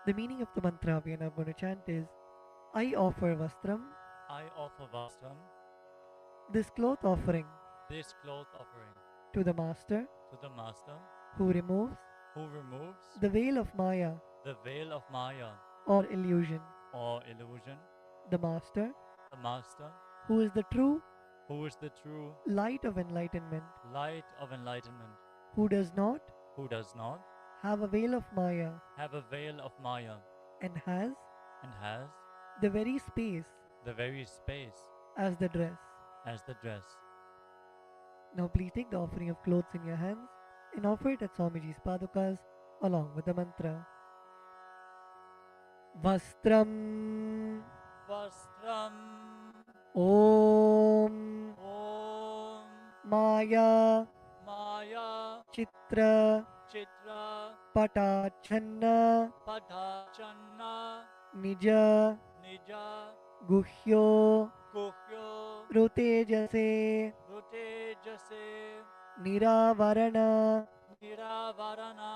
The meaning of the mantra we are now going to chant is, I offer Vastram,
I offer Vastram,
this cloth offering,
this cloth offering,
to the Master
to the Master
who removes
who removes
the veil of Maya
the veil of Maya
or illusion.
or illusion,
The Master
the Master
who is the true
who is the true
light of enlightenment,
light of enlightenment,
who does not
have
a veil of Maya
a veil of Maya
and has
and has
the very space
the very space
as the dress.
as the dress.
Now please take the offering of clothes in your hands and offer it at Swamiji's padukas along with the mantra. Vastram.
Vastram.
Om.
Om.
Maya.
Maya.
Chitra.
Chitra.
Patachanna.
Padachanna.
Nija.
Nija.
Guhyo.
Guhyo.
Rutejase.
Rutejase.
Niravarana.
Niravarana.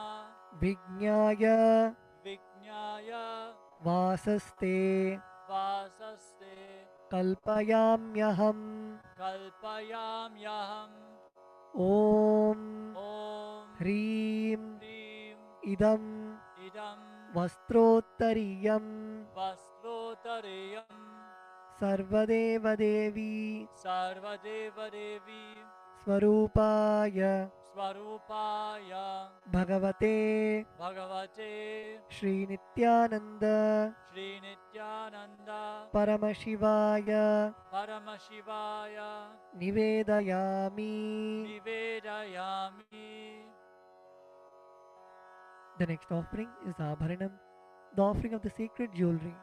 Vijnaya.
Vijnaya.
Vasaste.
Vasaste.
Kalpayamyaham.
Kalpayamyaham.
Om.
Om.
Hrim.
Hrim.
Idam.
Idam.
Vastrottariyam.
Vastrotareyam.
Sarvadeva Devi.
Sarvadeva Devi.
Swarupaya.
Swarupaya.
Bhagavate.
Bhagavate.
Shri Nithyananda.
Shri Nithyananda.
Paramashivaya.
Paramashivaya.
Nivedayami.
Nivedayami.
The next offering is Abharanam, the offering of the sacred jewelry.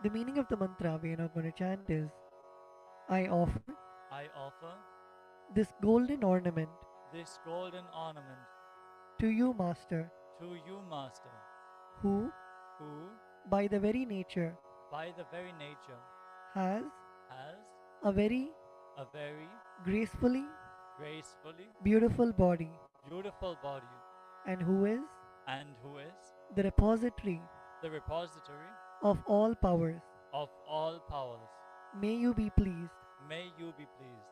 The meaning of the mantra we are now going to chant is, I offer
I offer
this golden ornament
this golden ornament
to you, Master,
to you, Master,
who,
who,
by the very nature,
by the very nature,
has
has
a very
a very
gracefully
gracefully
beautiful body,
beautiful body,
and who is
and who is
the repository
the repository
of all powers.
of all powers.
May you be pleased.
May you be pleased.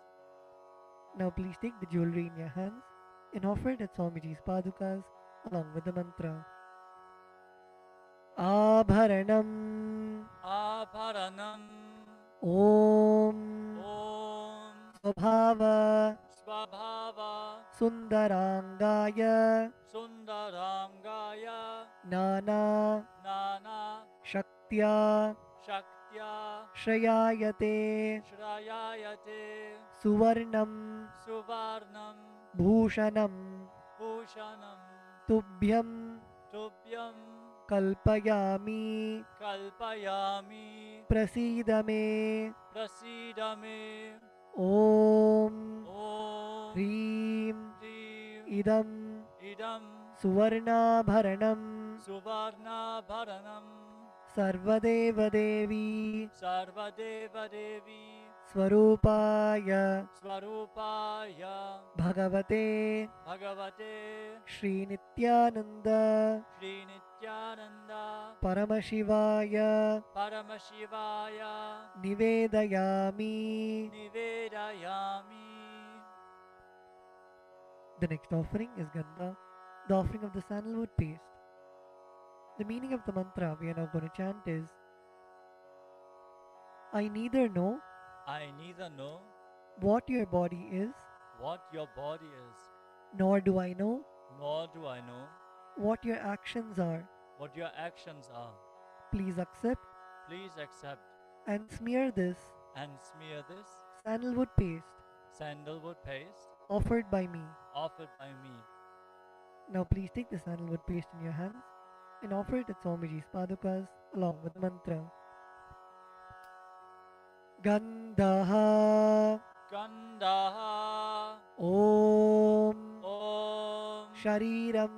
Now please take the jewelry in your hands and offer it at Swamiji's padukas along with the mantra. Abharanam.
Abharanam.
Om.
Om.
Swabhava.
Swabhava.
Sundarangaya.
Sundarangaya.
Nana.
Nana.
Shaktya.
Shaktya.
Shrayayate.
Shrayayate.
Suvarnam.
Suvarnam.
Bhushanam.
Bhushanam.
Tubhyam.
Tubhyam.
Kalpayami.
Kalpayami.
Prasidame.
Prasidame.
Om.
Om.
Hrim.
Hrim.
Idam.
Idam.
Suvarnabharanam.
Suvarnabharanam.
Sarvadeva Devi.
Sarvadeva Devi.
Swarupaya.
Swarupaya.
Bhagavate.
Bhagavate.
Shri Nithyananda.
Shri Nithyananda.
Paramashivaya.
Paramashivaya.
Nivedayami.
Nivedayami.
The next offering is Gandha, the offering of the sandalwood paste. The meaning of the mantra we are now going to chant is, I neither know
I neither know
what your body is,
what your body is,
nor do I know
nor do I know
what your actions are.
what your actions are.
Please accept
Please accept
and smear this
and smear this
sandalwood paste
sandalwood paste
offered by me.
offered by me.
Now please take the sandalwood paste in your hands and offer it at Swamiji's padukas along with the mantra. Gandhaha.
Gandaha.
Om.
Om.
Shariram.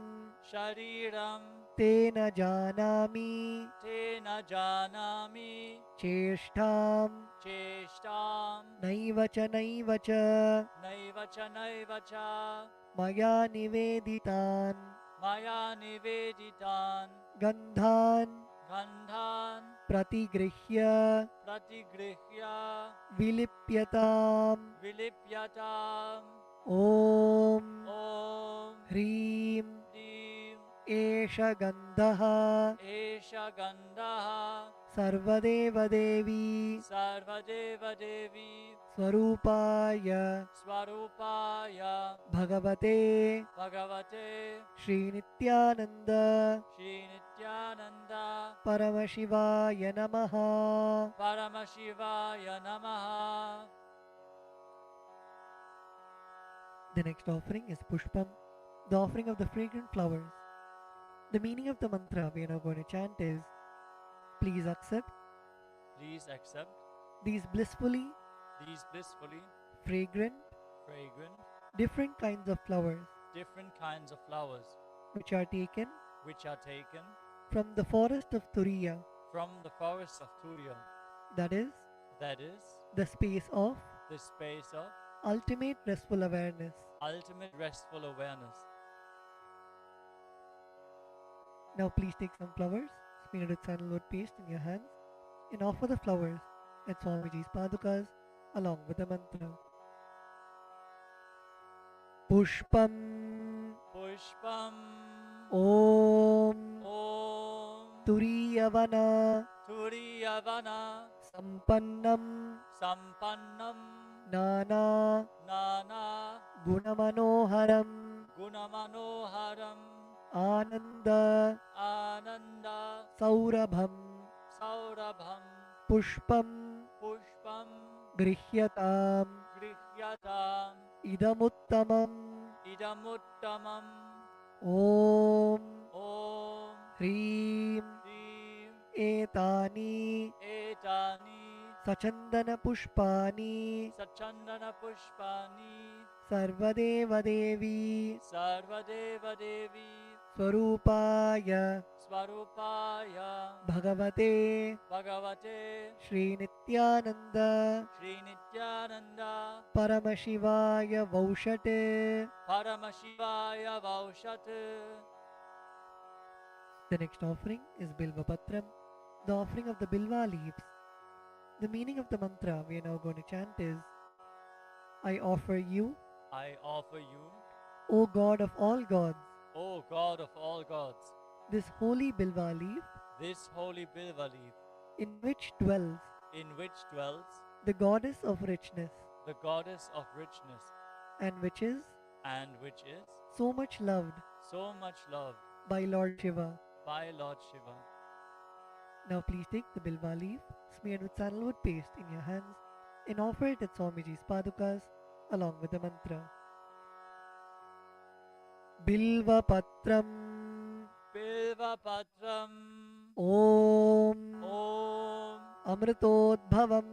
Shariram.
Tena janami.
Tena janami.
Cheshtam.
Cheshtam.
Naivacha naivacha.
Naivacha naivacha.
Maya niveditan.
Maya niveditan.
Gandhan.
Gandhan.
Pratigrihya.
Pratigrihya.
Vilipyatam.
Vilipyatam.
Om.
Om.
Hrim.
Hrim.
Esha gandhaha.
Esha gandaha.
Sarvadeva Devi.
Sarvadeva Devi.
Swarupaya.
Swarupaya.
Bhagavate.
Bhagavate.
Shri Nithyananda.
Shri Nithyananda.
Paramashivaya Namaha.
Paramashivaya Namaha.
The next offering is Pushpam, the offering of the fragrant flowers. The meaning of the mantra we are now going to chant is, Please accept
Please accept
these blissfully
these blissfully
fragrant,
fragrant,
different kinds of flowers
different kinds of flowers
which are taken
which are taken
from the forest of Turiya,
from the forest of Turiya,
that is,
that is,
the space of
the space of
ultimate restful awareness.
ultimate restful awareness.
Now please take some flowers, smeared with sandalwood paste in your hands, and offer the flowers at Swamiji's padukas along with the mantra. Pushpam
Pushpam
Om
Om
Turiyavana
Turiyavana
Sampannam
Sampannam
Nana
Nana
Gunamanoharam
Gunamanoharam
Ananda
Ananda
Saurabham
Saurabham
Pushpam
Pushpam
Grihyatam
Grihyatam
Idamuttamam
Idamuttamam
Om
Om
Hreem
Hrim
Etani
Etani
Sachandana Pushpani
Sachandana Pushpani
Sarvadeva Devi
Sarvadeva Devi
Swarupaya
Swarupaya
Bhagavate
Bhagavate
Shri Nithyananda
Sri Nithyananda
Paramashivaya Vaushate.
Paramashivaya Vaushat.
The next offering is Bilva Patram, the offering of the Bilva leaves. The meaning of the mantra we are now going to chant is, I offer you,
I offer you,
O God of all gods,
O God of all gods,
this holy Bilva leaf
this holy Bilva leaf,
in which dwells
in which dwells
the goddess of richness
the goddess of richness,
and which is so much loved
so much loved
by Lord Shiva.
by Lord Shiva.
Now please take the Bilva leaf smeared with sandalwood paste in your hands and offer it at Swamiji's padukas along with the mantra. Bilva Patram
Bilva Patram
Om
Om
Amritodbhavam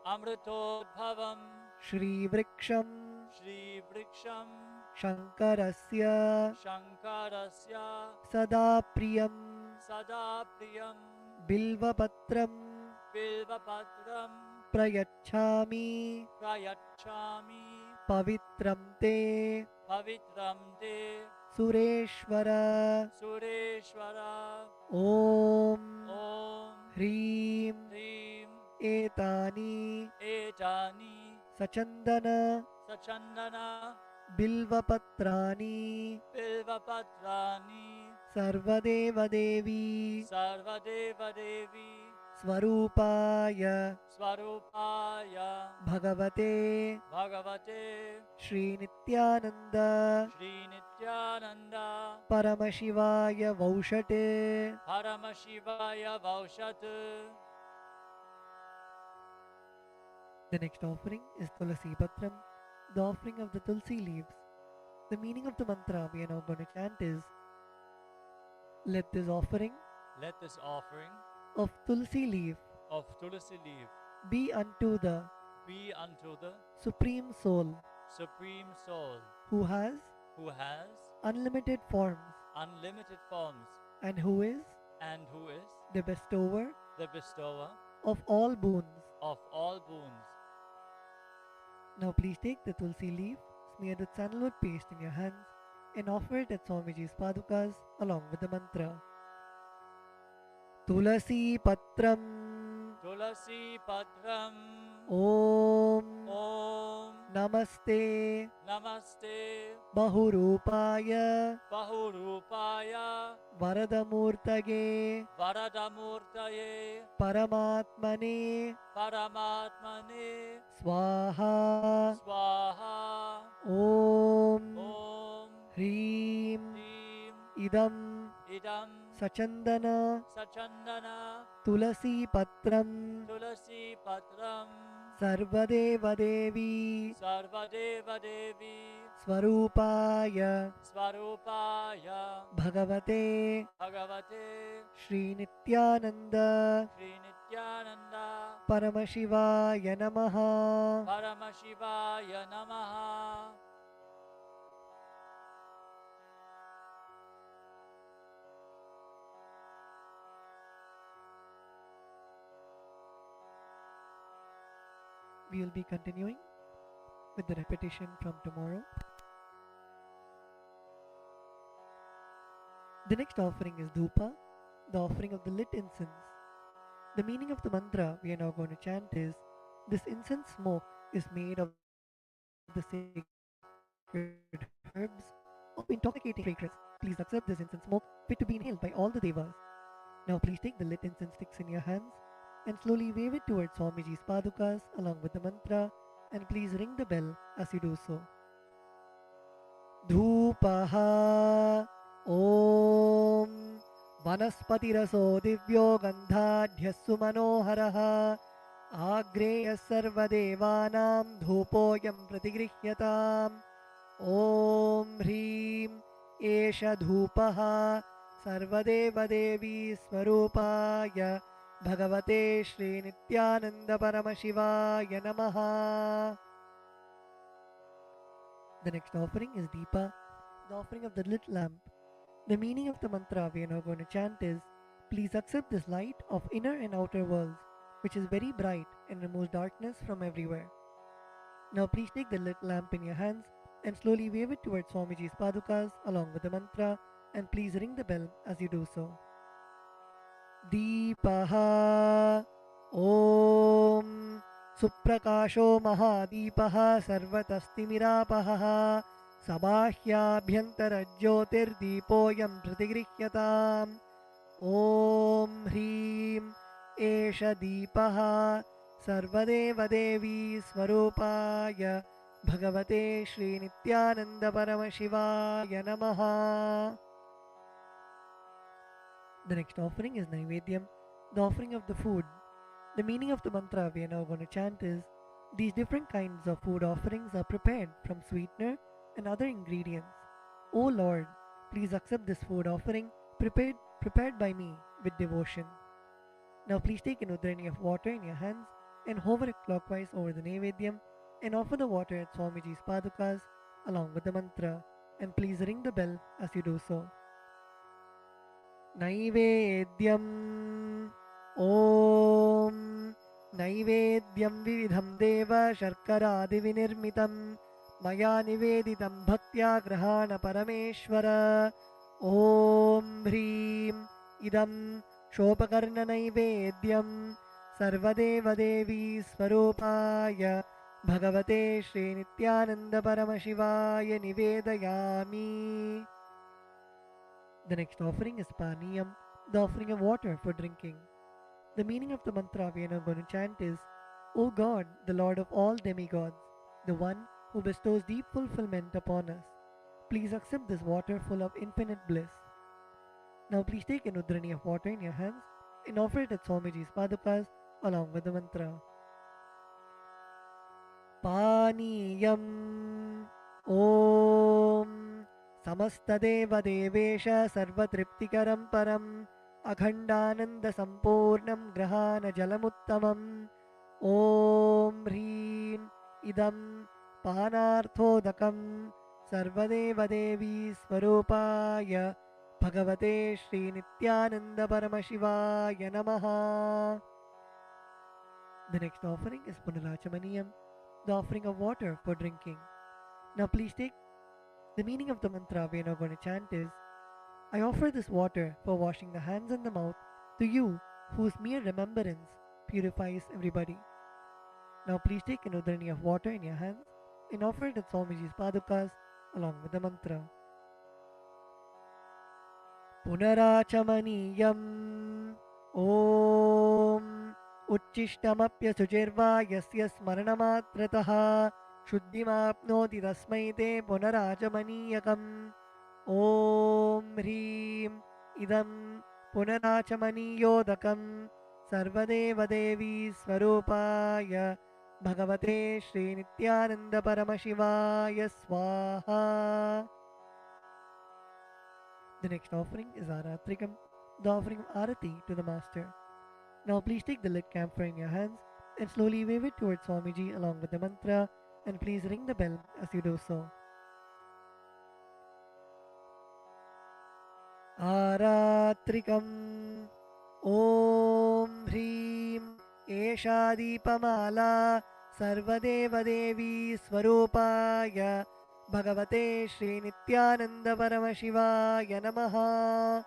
Amritodbhavam
Shri Vriksham
Shri Vriksham
Shankarasya
Shankarasya
Sada Priyam
Sada Priyam
Bilva Patram
Bilva Patram
Prayachami
Prayachami
Pavitram Te
Pavitram Te
Sureshwara
Sureshwara
Om
Om
Hreem
Hrim
Etani
Etani
Sachandana
Sachandana
Bilvapatrani
Bilvapatrani
Sarvadeva Devi
Sarvadeva Devi
Swarupaya
Swarupaya
Bhagavate
Bhagavate
Shri Nithyananda
Sri Nithyananda
Paramashivaya Vaushate.
Paramashivaya Vaushat.
The next offering is Tulasi Patram, the offering of the Tulsi leaves. The meaning of the mantra we are now going to chant is, let this offering
Let this offering
of Tulsi leaf
of Tulasi leaf
be unto the
be unto the
Supreme Soul
Supreme Soul
who has
who has
unlimited forms
unlimited forms
and who is
and who is
the bestower
the bestower
of all boons.
of all boons.
Now please take the Tulsi leaf, smear the sandalwood paste in your hands and offer it at Swamiji's padukas along with the mantra. Tulasi Patram
Tulasi Patram
Om
Om
Namaste
Namaste
Bahurupaya
Bahurupaya
Varadamurtage
Varadamurtaye
Paramatmane
Paramatmane
Swaha
Swaha
Om
Om
Hreem
Hrim
Idam
Idam
Sachandana
Sachandana
Tulasi Patram
Tulasi Patram
Sarvadeva Devi
Sarvadeva Devi
Swarupaya
Svarupaya
Bhagavate
Bhagavate
Shri Nithyananda
Sri Nithyananda
Paramashivaya Namaha.
Paramashivaya Namaha.
We will be continuing with the repetition from tomorrow. The next offering is Dhupa, the offering of the lit incense. The meaning of the mantra we are now going to chant is, this incense smoke is made of the sacred herbs of intoxicating fragrance. Please accept this incense smoke fit to be inhaled by all the devas. Now please take the lit incense sticks in your hands and slowly wave it towards Swamiji's padukas along with the mantra, and please ring the bell as you do so. Dhupaha Om Vanaspatiraso Divyo Gandhadhyassu Manoharaha Agreyas Sarvadevanam Dhupoyam Pratigrihyatam Om Hrim Esha Dhupaha Sarvadeva Devi Swarupaya Bhagavate Shri Nithyananda Paramashivaya Namaha. The next offering is Deepa, the offering of the lit lamp. The meaning of the mantra we are now going to chant is, please accept this light of inner and outer worlds, which is very bright and removes darkness from everywhere. Now please take the lit lamp in your hands and slowly wave it towards Swamiji's padukas along with the mantra, and please ring the bell as you do so. Deepaha Om Suprakasho Mahadeepaha Sarvatastimiراpaha Sabāhyābhyantara Jyotirdeepoyam Pratigrihyatam Om Hrim Esha Deepaha Sarvadeva Devi Swarupaya Bhagavate Shri Nithyananda Paramashivaya Namaha. The next offering is Naivedyam, the offering of the food. The meaning of the mantra we are now going to chant is, these different kinds of food offerings are prepared from sweetener and other ingredients. O Lord, please accept this food offering prepared by me with devotion. Now please take an udrani of water in your hands and hover it clockwise over the Naivedyam and offer the water at Swamiji's padukas along with the mantra, and please ring the bell as you do so. Naivedyam Om Naivedyam Vividham Deva Sharkaradi Vinirmitam Maya Niveditam Bhaktya Grahana Parameshwara Om Hrim Idam Shopakarna Naivedyam Sarvadeva Devi Swarupaya Bhagavate Shri Nithyananda Paramashivaya Nivedayami. The next offering is Paniyam, the offering of water for drinking. The meaning of the mantra we are now going to chant is, O God, the Lord of all demigods, the one who bestows deep fulfillment upon us, please accept this water full of infinite bliss. Now please take an udrani of water in your hands and offer it at Swamiji's padukas along with the mantra. Paniyam Om Samastadeva Devesha Sarvatriptikaram Param Akhandananda Sampurnam Grahana Jalamuttamam Om Hrim Idam Panarthodakam Sarvadeva Devi Swarupaya Bhagavate Shri Nithyananda Paramashivaya Namaha. The next offering is Punarachamaniyam, the offering of water for drinking. Now please take the meaning of the mantra we are now going to chant is, I offer this water for washing the hands and the mouth to you, whose mere remembrance purifies everybody. Now please take an udrani of water in your hands and offer it at Swamiji's padukas along with the mantra. Punarachamaniyam Om Uchishtamapya Sujirva Yasya Smaranamatrataha Shuddhimapnoti Tasmai Te Punarachamaniyakam Om Hrim Idam Punarachamaniyodakam Sarvadeva Devi Swarupaya Bhagavate Shri Nithyananda Paramashivoham Swaha. The next offering is Aratrikam, the offering of Arati to the Master. Now please take the lit camphor in your hands and slowly wave it towards Swamiji along with the mantra, and please ring the bell as you do so. Aratrikam Om Hrim Esha Deepamala Sarvadeva Devi Swarupaya Bhagavate Shri Nithyananda Paramashivoham Namaha.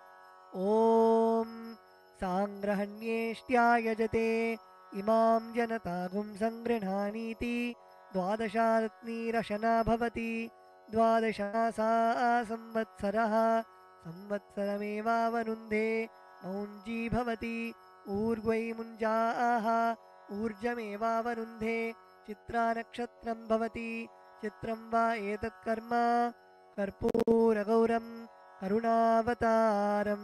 Om Sangrahanyeshtyaya Jate Imam Janatagum Sangrihaniti Dwadasharatni Rashana Bhavati Dwadashasa Samvatsaraha Samvatsarameva Vanunde Maunji Bhavati Urgvai Munjaha Urjameva Vanunde Chitra Nakshatram Bhavati Chitram Va Etat Karma Karpura Gauram Karunavataram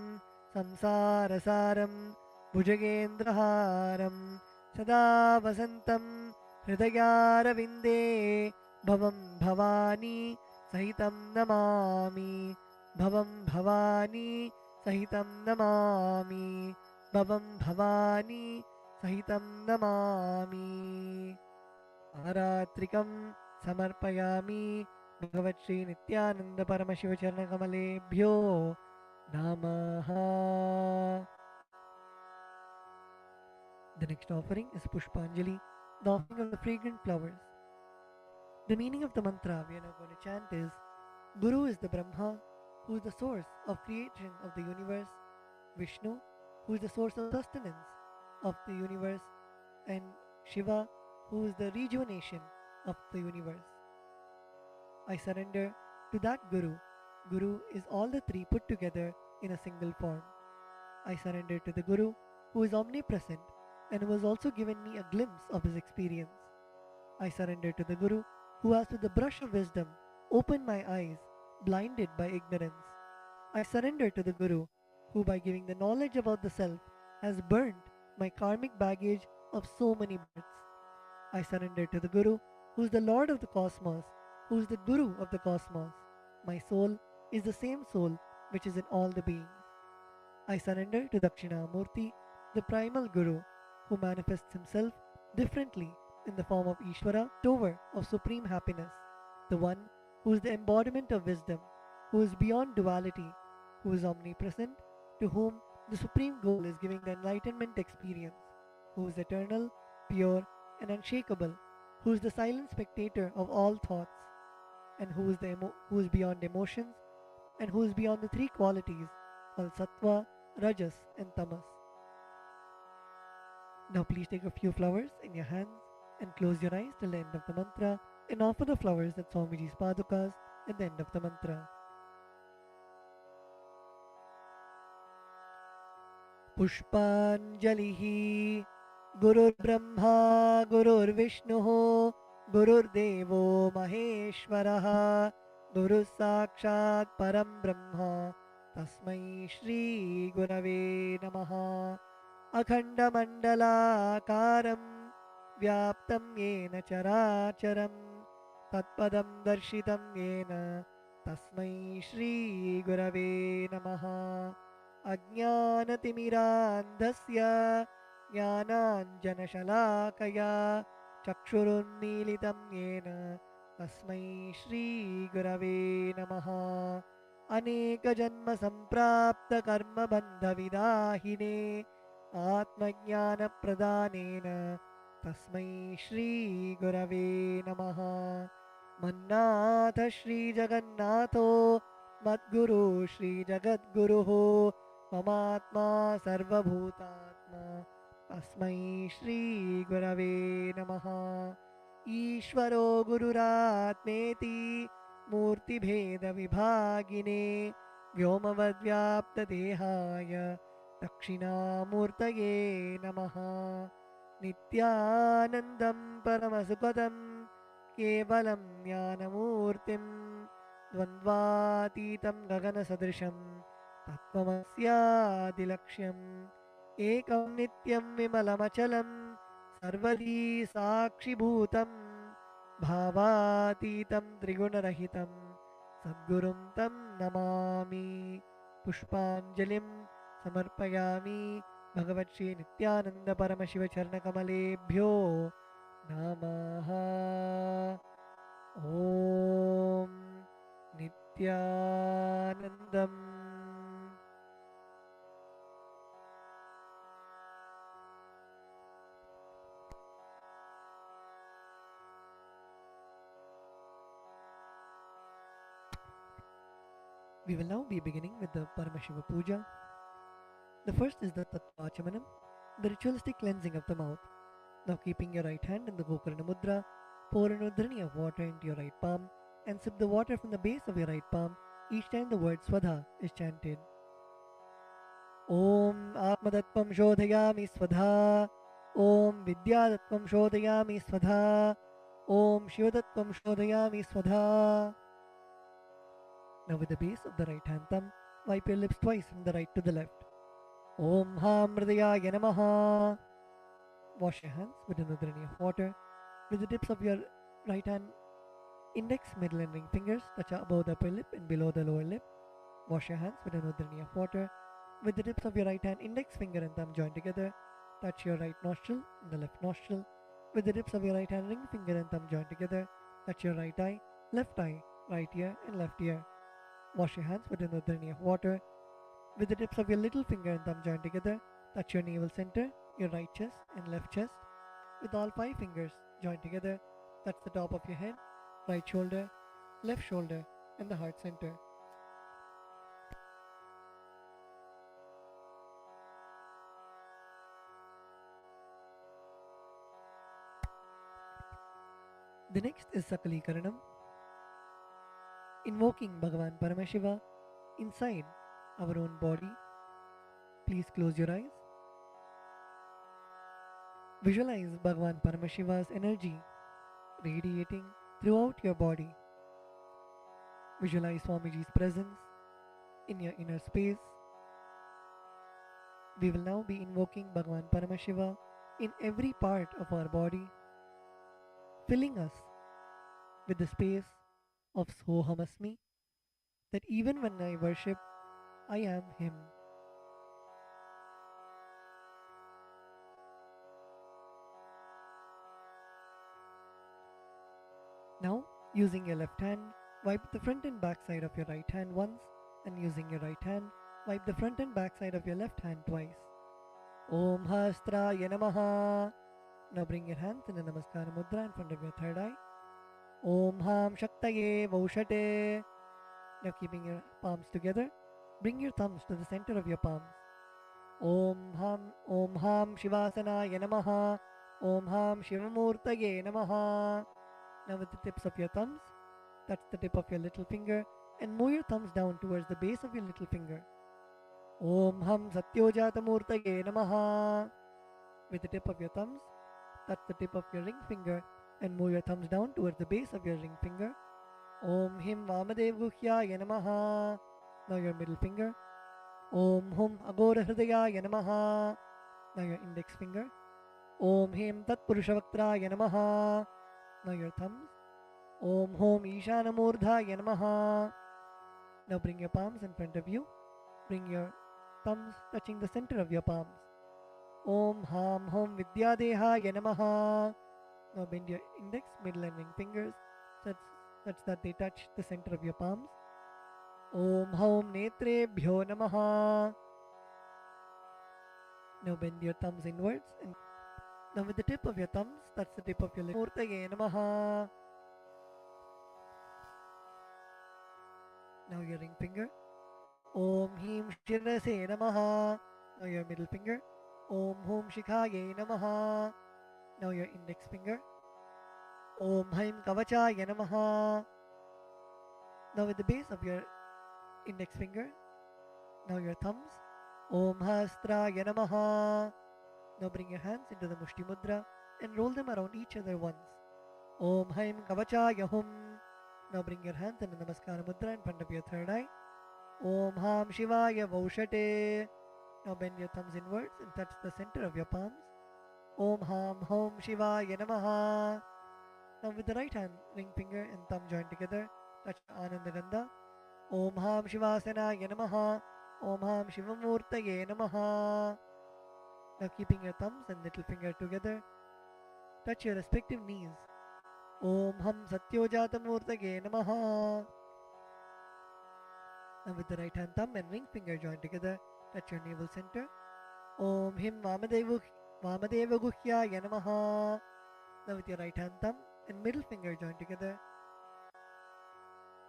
Samsarasaram Bhujagendraharam Sada Vasantam Hridayaravinде Bhavam Bhavani Sahitam Namami Bhavam Bhavani Sahitam Namami Bhavam Bhavani Sahitam Namami. Aratrikam Samarpayami Bhagavat Shri Nithyananda Paramashiva Charanakamaleebhyo Namaha. The next offering is Pushpanjali, the offering of the fragrant flowers. The meaning of the mantra we are now going to chant is: Guru is the Brahma, who is the source of creation of the universe, Vishnu, who is the source of sustenance of the universe, and Shiva, who is the rejuvenation of the universe. I surrender to that Guru. Guru is all the three put together in a single form. I surrender to the Guru, who is omnipresent and who has also given me a glimpse of his experience. I surrender to the Guru, who has with the brush of wisdom opened my eyes, blinded by ignorance. I surrender to the Guru, who by giving the knowledge about the self has burnt my karmic baggage of so many births. I surrender to the Guru, who is the Lord of the cosmos, who is the Guru of the cosmos. My soul is the same soul which is in all the beings. I surrender to Dakshinamurti, the primal Guru, who manifests himself differently in the form of Ishvara, Tower of supreme happiness, the one who is the embodiment of wisdom, who is beyond duality, who is omnipresent, to whom the supreme goal is giving the enlightenment experience, who is eternal, pure, and unshakable, who is the silent spectator of all thoughts, and who is beyond emotions, and who is beyond the three qualities called Sattva, Rajas, and Tamas. Now please take a few flowers in your hands and close your eyes till the end of the mantra and offer the flowers at Swamiji's Padukas at the end of the mantra. Pushpanjalihi Gurur Brahma Gurur Vishnuho Gurur Devo Maheshwaraha Guru Sakshat Param Brahma Tasmai Shri Gurave Namaha. Akhanda Mandalakaram Vyaptam Yena Characharam Tatpadam Darshitam Yena Tasmai Shri Gurave Namaha. Ajnanatimirandhasya Jnananjanashalakaya Chakshurunmilitam Yena Tasmai Shri Gurave Namaha. Aneka Janma Samprapta Karma Bandha Vidahine Atmajnana Pradhanena Tasmai Shri Gurave Namaha. Mannatha Shri Jagannatho Madguru Shri Jagadguruho Mamatma Sarvabhutatma Tasmai Shri Gurave Namaha. Ishvaro Gururatmeti Murti Bheda Vibhagine Vyomavadvyapta Dehaya Dakshinamurtaye Namaha. Nithyanandam Paramasukadam Kevalam Jnanamurtim Dvandvatitam Gaganasadrisham Tattvamasya Dilaksham Ekam Nityam Vimalamachalam सर्वधी साक्षिभूतं भावातीतं त्रिगुणरहितं सद्गुरुं तं नमामि पुष्पाञ्जलिं समर्पयामि भगवत्श्री नित्यानंद परमशिव चरणकमलेभ्यो नमः ॐ नित्यानन्दम् We will now be beginning with the Paramashiva Puja. The first is the Tattvachamanam, the ritualistic cleansing of the mouth. Now keeping your right hand in the Gokarna Mudra, pour an udhrani of water into your right palm and sip the water from the base of your right palm each time the word Swadha is chanted. Om Atmadattvam Shodhayami Swadha, Om Vidyadatvam Shodhayami Swadha, Om Shivadatvam Shodhayami Swadha. Now with the base of the right hand thumb, wipe your lips twice from the right to the left. Om Ham Hridayaya Namaha. Wash your hands with an udhrani of water. With the tips of your right hand index, middle and ring fingers touch above the upper lip and below the lower lip. Wash your hands with an udhrani of water. With the tips of your right hand index finger and thumb joined together, touch your right nostril and the left nostril. With the tips of your right hand ring finger and thumb joined together, touch your right eye, right ear and left ear. Wash your hands with an udhrani of water. With the tips of your little finger and thumb joined together, touch your navel center, your right chest and left chest. With all 5 fingers joined together, touch the top of your head, right shoulder, left shoulder and the heart center. The next is Sakalikaranam, invoking Bhagavan Paramashiva inside our own body. Please close your eyes. Visualize Bhagavan Paramashiva's energy radiating throughout your body. Visualize Swamiji's presence in your inner space. We will now be invoking Bhagavan Paramashiva in every part of our body, filling us with the space of Sohamasmi, that even when I worship, I am Him. Now, using your left hand, wipe the front and back side of your right hand once, and using your right hand, wipe the front and back side of your left hand twice. Om Hastraya Namaha. Now bring your hands in a Namaskara Mudra in front of your third eye. Om Ham Shaktaye Vaushate. Now keeping your palms together, bring your thumbs to the center of your palms. Om Ham Shivasanaye Namaha. Om Ham Shivamurtaye Namaha. Now with the tips of your thumbs, touch the tip of your little finger and move your thumbs down towards the base of your little finger. Om Ham Satyojatamurtaye Namaha. With the tip of your thumbs, touch the tip of your ring finger and move your thumbs down towards the base of your ring finger. Om Him Vamadev Guhyaya Namaha. Now your middle finger. Om Hum Agora Hridayaya Namaha. Now your index finger. Om Him Tat Purushavaktraya Namaha. Now your thumbs. Om Hom Ishanamurdhaya Namaha. Now bring your palms in front of you. Bring your thumbs touching the center of your palms. Om Ham Hom Vidyadehaya Namaha. Now bend your index, middle and ring fingers such that they touch the center of your palms. Om Hom Netrebhyo Namaha. Now bend your thumbs inwards and now with the tip of your thumbs, touch the tip of your lip. Murtaye Namaha. Now your ring finger. Om Him Shirase Namaha. Now your middle finger. Om Hum Shikhaye Namaha. Now your index finger. Om Haim Kavachaya Namaha. Now with the base of your index finger. Now your thumbs. Om Hastraya Namaha. Now bring your hands into the Mushti Mudra and roll them around each other once. Om Haim Kavachaya Hum. Now bring your hands in the Namaskara Mudra in front of your third eye. Om Ham Shivaya Vaushate. Now bend your thumbs inwards and touch the center of your palms. Om Ham Hom Shivaya Namaha. Now with the right hand, ring finger and thumb joined together, touch Ananda Gandha. Om Ham Shivasanaya Namaha. Om Ham Shivamurtaye Namaha. Now keeping your thumbs and little finger together, touch your respective knees. Om Ham Satyojatamurtaye Namaha. Now with the right hand thumb and ring finger joined together, touch your navel center. Om Him Vamadeva Guhyaya Namaha. Now with your right hand thumb and middle finger joined together,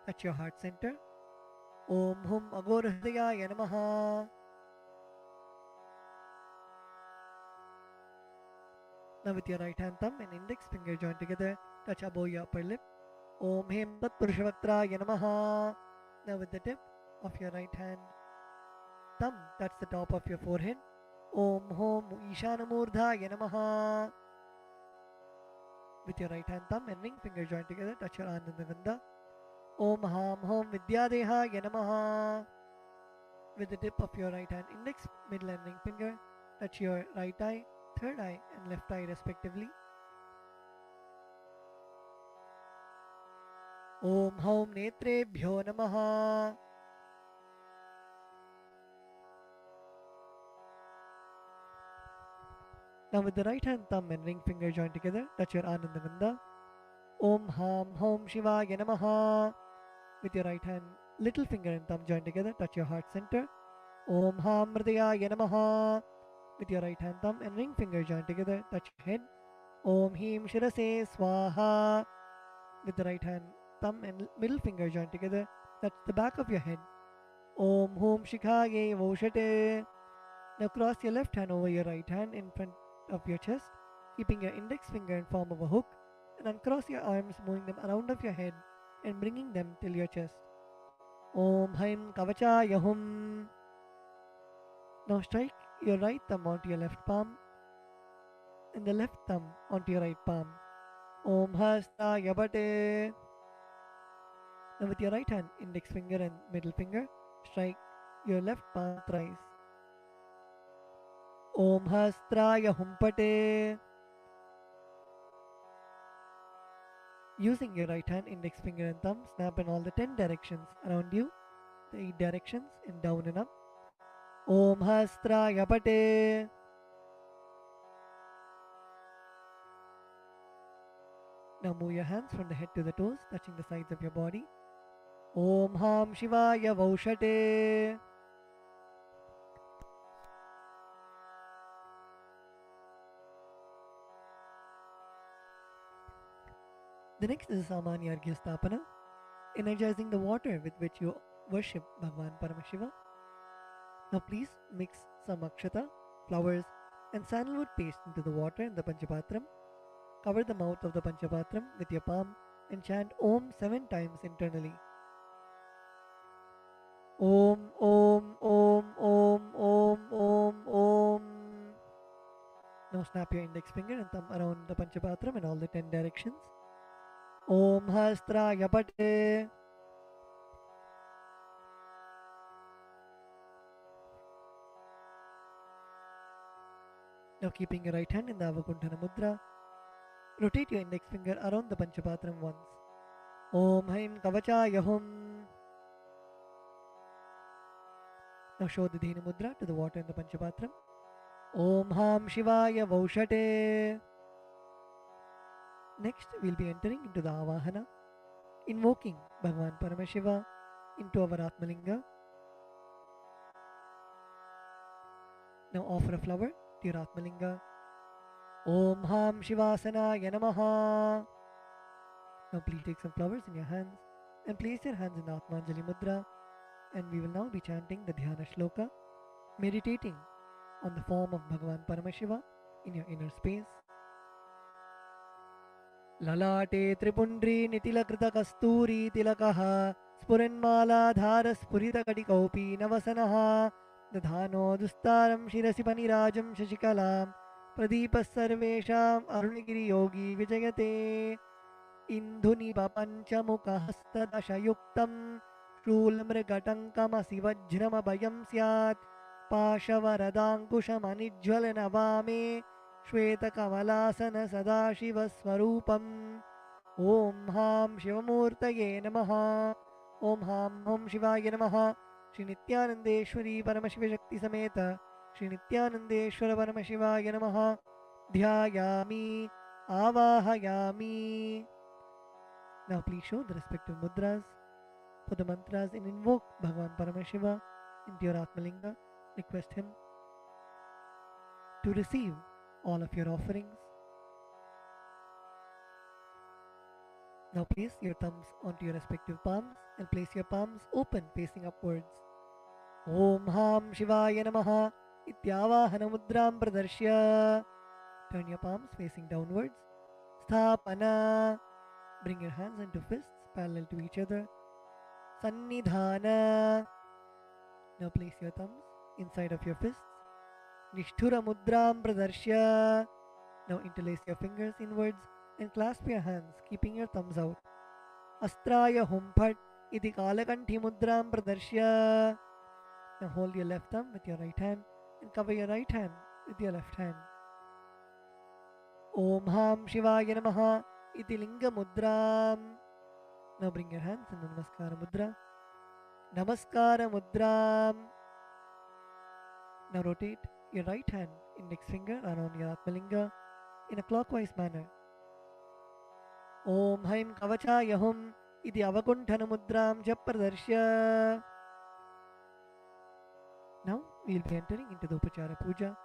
touch your heart center. Om Hum Agorahridaya Namaha. Now with your right hand thumb and index finger joined together, touch above your upper lip. Om Him Tatpurushavaktraya Namaha. Now with the tip of your right hand thumb, touch the top of your forehead. Om Hom Ishanamurdhaya Namaha. With your right hand thumb and ring finger joined together, touch your Ananda Gandha. Om Ham Hom Vidyadehaya Namaha. With the tip of your right hand index, middle and ring finger, touch your right eye, third eye and left eye respectively. Om Hom Netrebhyo Namaha. Now with the right hand thumb and ring finger joined together, touch your Ananda Gandha. Om Ham Hom Shivaya Namaha. With your right hand, little finger and thumb joined together, touch your heart center. Om Ham Hridayaya Namaha. With your right hand thumb and ring finger joined together, touch your head. Om Him Shirase Swaha. With the right hand thumb and middle finger joined together, touch the back of your head. Om Hum Shikhaye Voshate. Now cross your left hand over your right hand in front of your chest, keeping your index finger in form of a hook, and uncross your arms, moving them around of your head and bringing them till your chest. Om Haim Kavachaya Hum. Now strike your right thumb onto your left palm and the left thumb onto your right palm. Om Hastaya Bate. Now with your right hand, index finger and middle finger, strike your left palm thrice. Om Hastraya Humpate. Using your right hand, index finger and thumb, snap in all the 10 directions around you, the 8 directions and down and up. Om Hastraya Pate. Now move your hands from the head to the toes, touching the sides of your body. Om Ham Shivaya Vaushate. The next is Samanya Arghya Stapana, energizing the water with which you worship Bhagwan Paramashiva. Now please mix some akshata, flowers and sandalwood paste into the water in the Panchapatram. Cover the mouth of the Panchapatram with your palm and chant Om 7 times internally. Om, Om, Om, Om, Om, Om, Om. Now snap your index finger and thumb around the Panchapatram in all the 10 directions. Om Hastraya Pate. Now keeping your right hand in the Avakuntana Mudra, rotate your index finger around the Panchapatram once. Om Haim Kavachaya Hum. Now show the Dhenu Mudra to the water in the Panchapatram. Om Ham Shivaya Vaushate. Next, we'll be entering into the Avahana, invoking Bhagwan Paramashiva into our Atmalinga. Now offer a flower to your Atmalinga. Om Ham Shivasanaya Namaha. Now please take some flowers in your hands and place your hands in the Atmanjali Mudra, and we will now be chanting the Dhyana Shloka, meditating on the form of Bhagwan Paramashiva in your inner space. Lalate Tripundri Nitilakrita Kasturi Tilakaha Spuranmala Spurita Kadikopi Navasanaha Dadhano Dustaram Shirasi Panirajam Shashikalam Pradipas Sarvesham Arunagiri Yogi Vijayate Indhuni Papanchamuka Hastadashayuktam Shulamrigatankama Sivajrama Bayam Syat Pashavaradangkushamanijwalanavame श्वेतकमलासन सदाशिवस्वरूपम् ॐ हां शिवमूर्तये नमः ॐ हां हं शिवाय नमः श्री नित्यानंदेश्वरी परमशिवशक्ति समेत श्री नित्यानंदेश्वर परमशिवाय नमः ध्यायामि आवाहयामि. Now please show the respective mudras for the mantras and invoke Bhagavan Paramashiva into your Atmalinga. Request him to receive all of your offerings. Now place your thumbs onto your respective palms and place your palms open facing upwards. Om Ham Shivaya Namaha Ityavahana Mudram Pradarshya. Turn your palms facing downwards. Sthapana. Bring your hands into fists parallel to each other. Sannidhana. Now place your thumbs inside of your fists. Nishthura Mudram Pradarshya. Now interlace your fingers inwards and clasp your hands, keeping your thumbs out. Astraya Humphat Iti Kalakanthi Mudram Pradarshya. Now hold your left thumb with your right hand and cover your right hand with your left hand. Om Ham Shivaya Namaha Iti Linga Mudram. Now bring your hands in the Namaskara Mudra. Namaskara Mudram. Now rotate your right hand index finger around your Atmalinga in a clockwise manner. Om Haim Kavachaya Hum Iti Avakunthana Mudram Japradarshya. Now we will be entering into the Upachara Puja.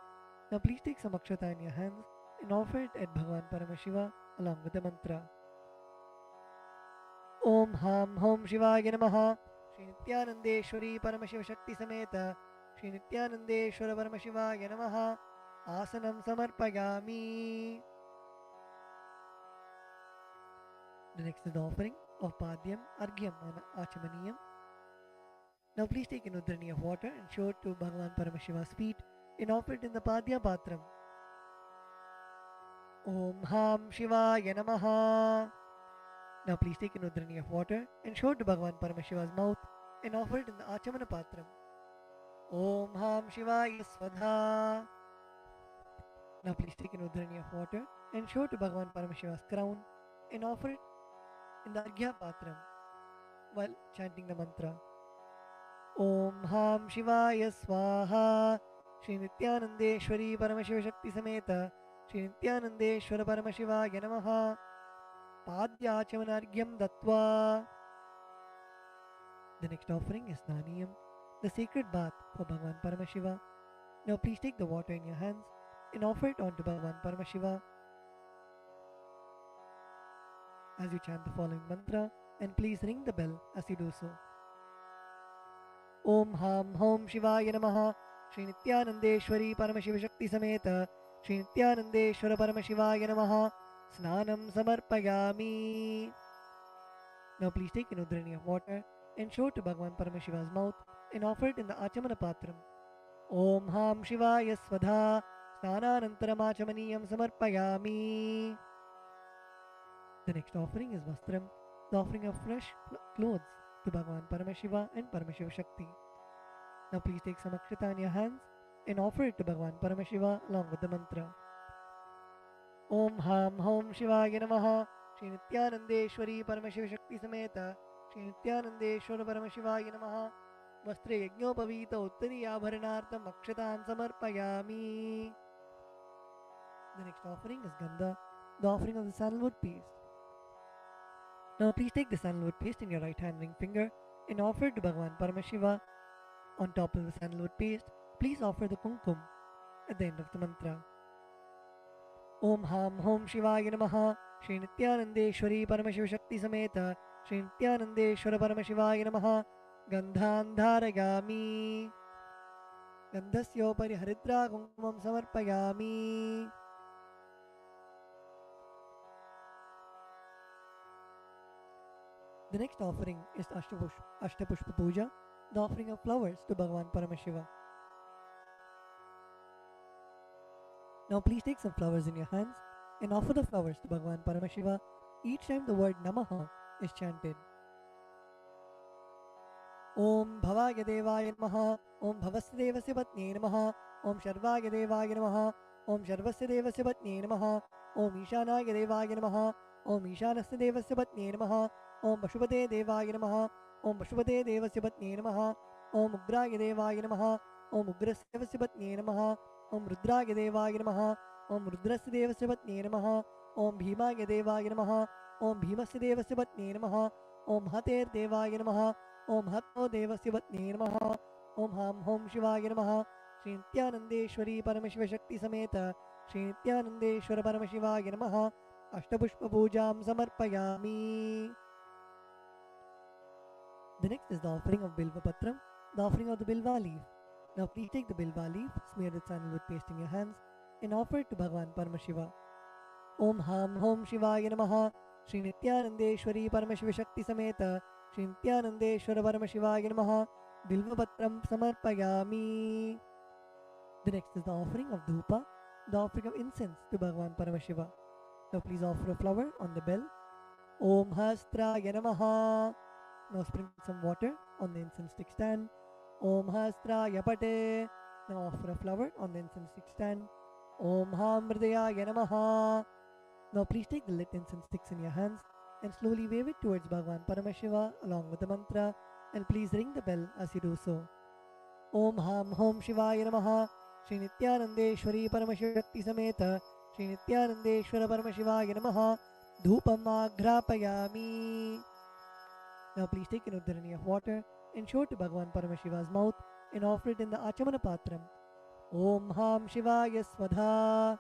Now please take some akshata in your hands and offer it at Bhagavan Paramashiva along with the mantra. Om Ham Hom Shivaya Namaha Shri Nithyanandeshwari Paramashiva Shakti Sameta Shri Nithyanandeshwara Paramashivaya Namaha Asanam Samarpayami. The next is the offering of Padyam, Argyam and Achamaniyam. Now please take an udrani of water and show it to Bhagavan Paramashiva's feet and offer it in the Padya Patram. Om Ham Shivaya Namaha. Now please take an udrani of water and show it to Bhagavan Paramashiva's mouth and offer it in the Achamana Patram. Om Ham Shivaya Svadha. Now please take an udrani of water and show it to Bhagavan Paramashiva's crown and offer it in the Arghya Patram while chanting the mantra. Om Ham Shivaya Swaha Shri Nithyanandeshwari Paramashiva Shakti Sameta Shri Nithyanandeshwara Paramashivaya Namaha Padyachamanargyam Dattva. The next offering is Naniyam, the sacred bath for Bhagavan Paramashiva. Now please take the water in your hands and offer it onto Bhagavan Paramashiva as you chant the following mantra, and please ring the bell as you do so. Om Ham Hom Shivaya Namaha Shri Nithyanandeshwari Paramashiva Shakti Sameta Shri Nithyanandeshwara Paramashivaya Namaha Snanam Samarpayami. Now please take an udrani of water and show it to Bhagavan Paramashiva's mouth and offer it in the Achamana Patram. Om Ham Shivaya Svadha Snananantaram Achamaniyam Samarpayami. The next offering is Vastram, the offering of fresh clothes to Bhagavan Paramashiva and Paramashiva Shakti. Now please take some akshata in your hands and offer it to Bhagavan Paramashiva along with the mantra. Om Ham Hom Shivaya Namaha Shri Nithyanandeshwari Paramashiva Shakti Sameta Shri Nithyanandeshwara Paramashivaya Namaha Vastre Yajnopavita Uttari Abharanartam Akshatam Samarpayami. The next offering is Gandha, the offering of the sandalwood paste. Now please take the sandalwood paste in your right hand ring finger and offer it to Bhagavan Paramashiva. On top of the sandalwood paste, please offer the kumkum at the end of the mantra. Om Ham Hom Shivaya Namaha Shri Nithyanandeshwari Paramashiva Shakti Sameta Shri Nithyanandeshwara Paramashivaya Namaha Gandhan Dharayami. Gandhasyopari Haridra Kumkumam Samarpayami. The next offering is Ashtapushpa Puja, the offering of flowers to Bhagavan Paramashiva. Now please take some flowers in your hands and offer the flowers to Bhagavan Paramashiva each time the word Namaha is chanted. Om Bhavaya Devaya Namaha Om Bhavasya Devasya Patne Namaha Om Sharvaya Devaya Namaha Om Sharvasya Devasya Patnye Namaha. Om Ishanaya Devaya Namaha. Om Ishanasya Devasya Patnye Namaha. Om Pashupate Devaya Namaha. Om Pashupate Devasya Patnye Namaha. Om Ugraya Devaya Namaha. Om Ugrasya Devasya Patnye Namaha. Om Rudraya Devaya Namaha. Om Rudrasya Devasya Patnye Namaha. Om Bhimaya Devaya Namaha. Om Bhimasya Devasya Patnye Namaha. Om Hater Devaya Namaha. Om Hatno Devasya Patnye Namaha. Om Ham Hom Shivaya Namaha. Shri Nithyanandeshwari Paramashiva Shakti Sameta Shri Nithyanandeshwara Paramashivaya Namaha. Ashtapushpa Pujam Samarpayami. The next is the offering of Bilva Patram, the offering of the Bilva leaf. Now please take the Bilva leaf, smear the sandalwood paste in your hands, and offer it to Bhagavan Paramashiva. Om Ham Hom Shivaya Namaha. Shri Nithyanandeshwari Paramashiva Shakti Sameta Shri Nithyanandeshwara Paramashivaya Namaha. Bilva Patram Samarpayami. The next is the offering of Dhupa, the offering of incense to Bhagavan Paramashiva. Now please offer a flower on the bell. Om Hastraya Namaha. Now sprinkle some water on the incense stick stand. Om Hastraya Pate. Now offer a flower on the incense stick stand. Om Hamridaya Namaha. Now please take the lit incense sticks in your hands and slowly wave it towards Bhagavan Paramashiva along with the mantra, and please ring the bell as you do so. Om Ham Hom Shivaya Namaha. Shri Nithyanandeshwari Paramashiva Shakti Sameta Shri Nithyanandeshwara Paramashivaya Namaha. Dhupam Agrapayami. Now please take an udharani of water and show it to Bhagavan Paramashiva's mouth and offer it in the Achamana Patram. Om Ham Shivaya Swadha.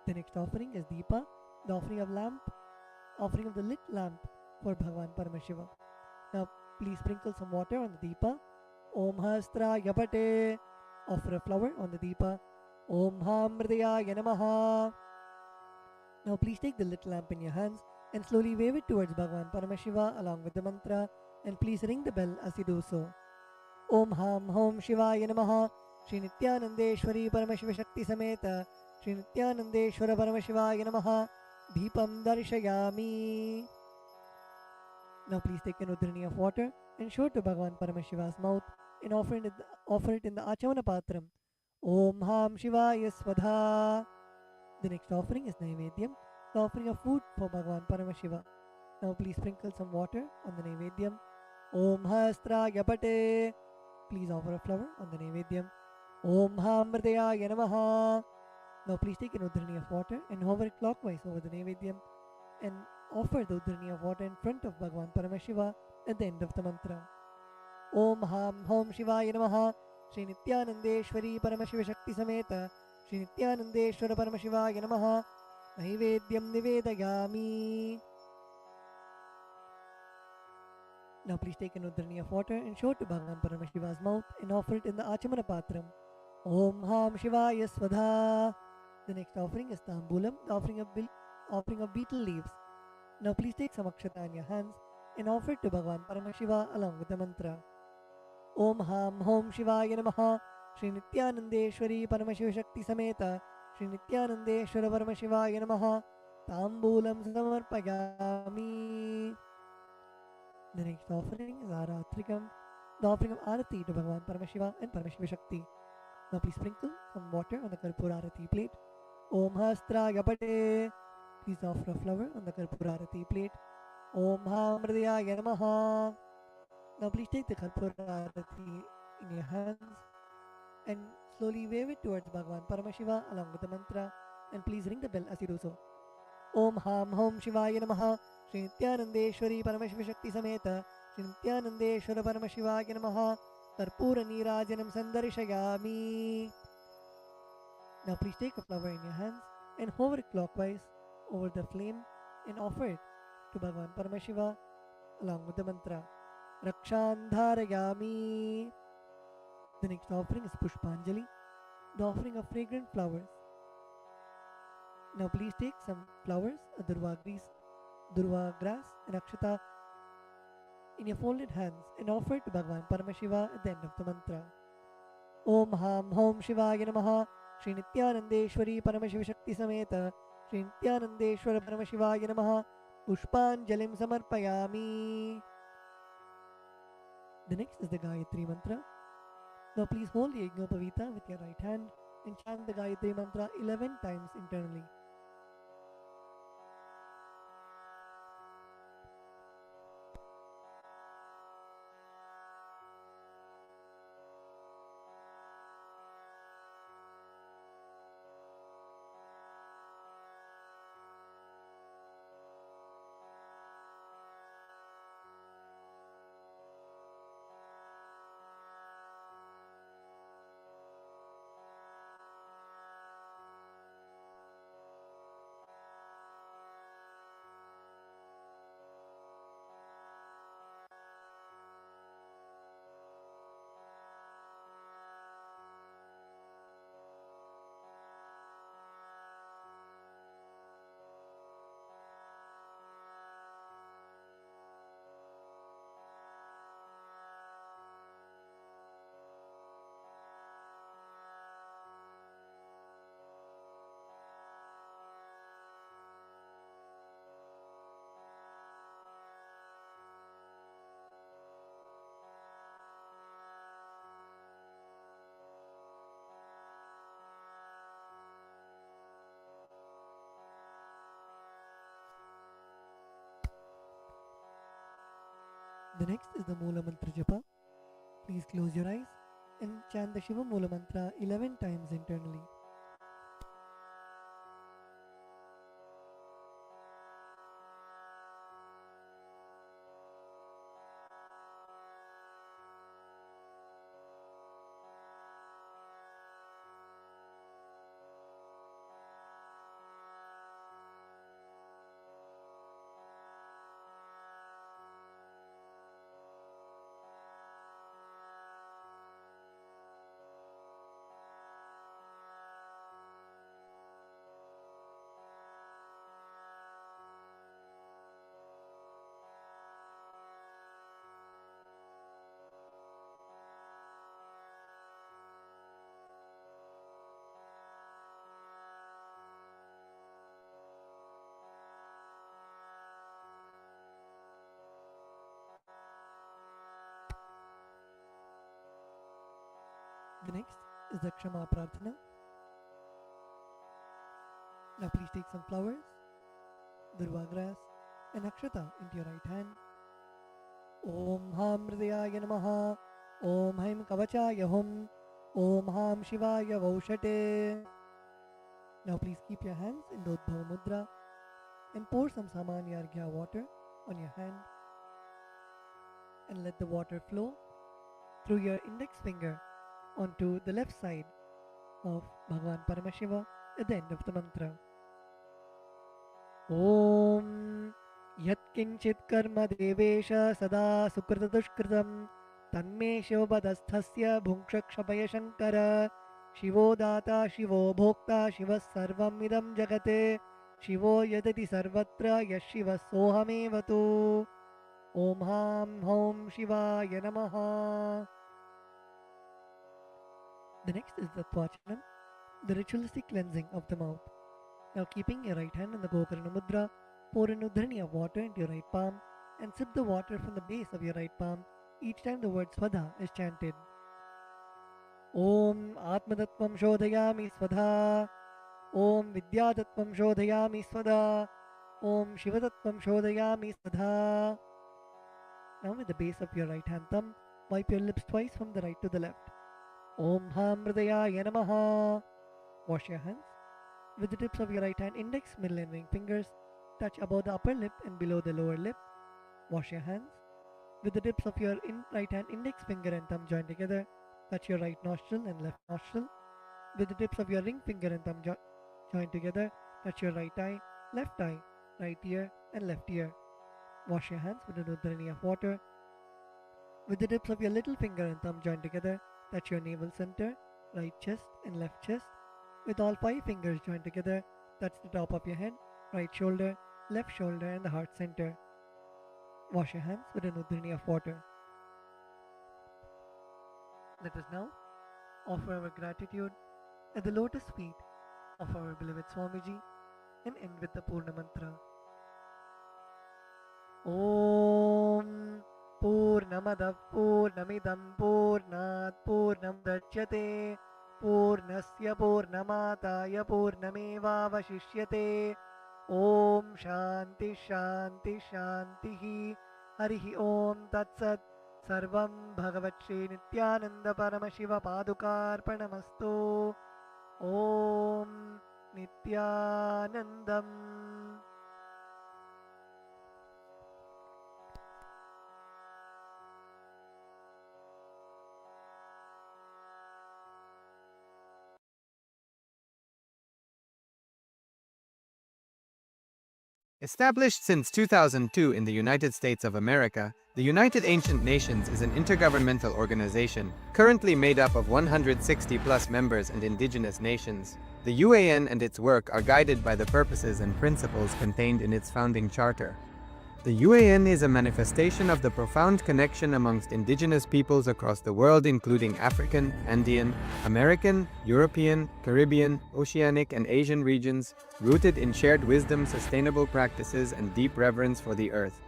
The next offering is Deepa, the offering of the lit lamp for Bhagavan Paramashiva. Now please sprinkle some water on the Deepa. Om Hastraya Pate. Offer a flower on the Deepa. Om Hamridaya Namaha. Now please take the lit lamp in your hands and slowly wave it towards Bhagavan Paramashiva along with the mantra, and please ring the bell as you do so. Om Ham Hom Shivaya Namaha. Shri Nithyanandeshwari Paramashiva Shakti Sameta Shri Nithyanandeshwara Paramashivaya Namaha. Deepam Darshayami. Now please take an udharani of water and show it to Bhagavan Paramashiva's mouth and offer it in the Achamana Patram. Om Ham Shivaya Swadha. The next offering is Naivedyam, the offering of food for Bhagavan Paramashiva. Now please sprinkle some water on the Naivedyam. Om Hastraya Pate. Please offer a flower on the Naivedyam. Om Hamridaya Namaha. Now please take an udharani of water and hover it clockwise over the Naivedyam and offer the udharani of water in front of Bhagavan Paramashiva at the end of the mantra. Om Ham Hom Shivaya Namaha. Shri Nithyanandeshwari Paramashiva Shakti Sameta Shri Nithyanandeshwara Paramashivaya Namaha. Naivedyam Nivedayami. Now please take an udharani of water and show it to Bhagavan Paramashiva's mouth and offer it in the Achamana Patram. Om Ham Shivaya Swadha. The next offering is Tambulam, the offering of beetle leaves. Now please take some akshata in your hands and offer it to Bhagavan Paramashiva along with the mantra. Om Ham Hom Shivaya Namaha. Shri Nithyanandeshwari Paramashiva Shakti Sameta Shri Nithyanandeshwara Paramashivaya Namaha. Tambulam Samarpayami. The next offering is Aratrikam, the offering of Arati to Bhagavan Paramashiva and Paramashiva Shakti. Now please sprinkle some water on the Karpura Arati plate. Om Hastraya Pate. Please offer a flower on the Karpura Arati plate. Om Hamridaya Namaha. Now please take the Karpura Arati in your hands and slowly wave it towards Bhagavan Paramashiva along with the mantra, and please ring the bell as you do so. Om Ham Hom Shivaya Namaha. Shri Nithyanandeshwari Paramashiva Shakti Sameta Shri Nithyanandeshwara Paramashivaya Namaha. Karpura Nirajanam Sandarshayami. Now please take a flower in your hands and hover it clockwise over the flame and offer it to Bhagavan Paramashiva along with the mantra Rakshandharayami. The next offering is Pushpanjali, the offering of fragrant flowers. Now please take some flowers, a durva grass and akshata in your folded hands and offer it to Bhagavan Paramashiva at the end of the mantra. Om Ham Hom Shivaya Namaha. Shri Nithyanandeshwari Paramashiva Shakti Sameta Shri Nithyanandeshwara Paramashivaya Namaha. Pushpanjalim Samarpayami. The next is the Gayatri Mantra. Now please hold the Yajnopavita with your right hand and chant the Gayatri Mantra 11 times internally. The next is the Moola Mantra Japa. Please close your eyes and chant the Shiva Moola Mantra 11 times internally. The next is the Kshama Prarthana. Now please take some flowers, durva grass and akshata into your right hand. Om Ham Hridayaya Namaha. Om Haim Kavachaya Hum. Om Ham Shivaya Vaushate. Now please keep your hands in the Udbhava Mudra and pour some Samanya Arghya water on your hand and let the water flow through your index finger onto the left side of Bhagavan Paramashiva at the end of the mantra. Om Yat Kinchit Karma Devesha Sada Sukrita Dushkritam Tanme Shivabadasthasya Bhunkshakshabaya Shankara Shivo Data Shivo Bhokta Shiva Sarvam Idam Jagate Shivo Yadati Sarvatra Yashiva Sohamevatu. Om Ham Hom Shivaya Namaha. The next is the Tvachanam, the ritualistic cleansing of the mouth. Now keeping your right hand in the Gokarna Mudra, pour an Udhrani of water into your right palm and sip the water from the base of your right palm each time the word Svadha is chanted. Om Atmadattvam Shodhayami Svadha. Om Vidyadattvam Shodhayami Svadha. Om Shivadattvam Shodhayami Svadha. Now with the base of your right hand thumb, wipe your lips twice from the right to the left. Om Ham Hridayaya Namaha. Wash your hands. With the tips of your right hand index, middle and ring fingers, touch above the upper lip and below the lower lip. Wash your hands. With the tips of your right hand index finger and thumb joined together, touch your right nostril and left nostril. With the tips of your ring finger and thumb joined together, touch your right eye, right ear and left ear. Wash your hands with an Udhrani of water. With the tips of your little finger and thumb joined together, touch your navel center, right chest and left chest. With all 5 fingers joined together, touch the top of your head, right shoulder, left shoulder and the heart center. Wash your hands with an Udhrani of water. Let us now offer our gratitude at the lotus feet of our beloved Swamiji and end with the Purna Mantra. Om Purnamadav Purnamidam Purnat Purnam Dachyate पूर्णस्य पूर्णमादाय पूर्णमेवावशिष्यते ॐ शान्ति शान्ति शान्तिः हरिः ॐ तत्सत् सर्वं भगवत्श्री नित्यानन्द परमशिव पादुकार्पणमस्तु ॐ नित्यानन्दम्
Established since 2002 in the United States of America, the United Ancient Nations is an intergovernmental organization, currently made up of 160+ members and indigenous nations. The UAN and its work are guided by the purposes and principles contained in its founding charter. The UAN is a manifestation of the profound connection amongst indigenous peoples across the world, including African, Andean, American, European, Caribbean, Oceanic, and Asian regions, rooted in shared wisdom, sustainable practices, and deep reverence for the earth.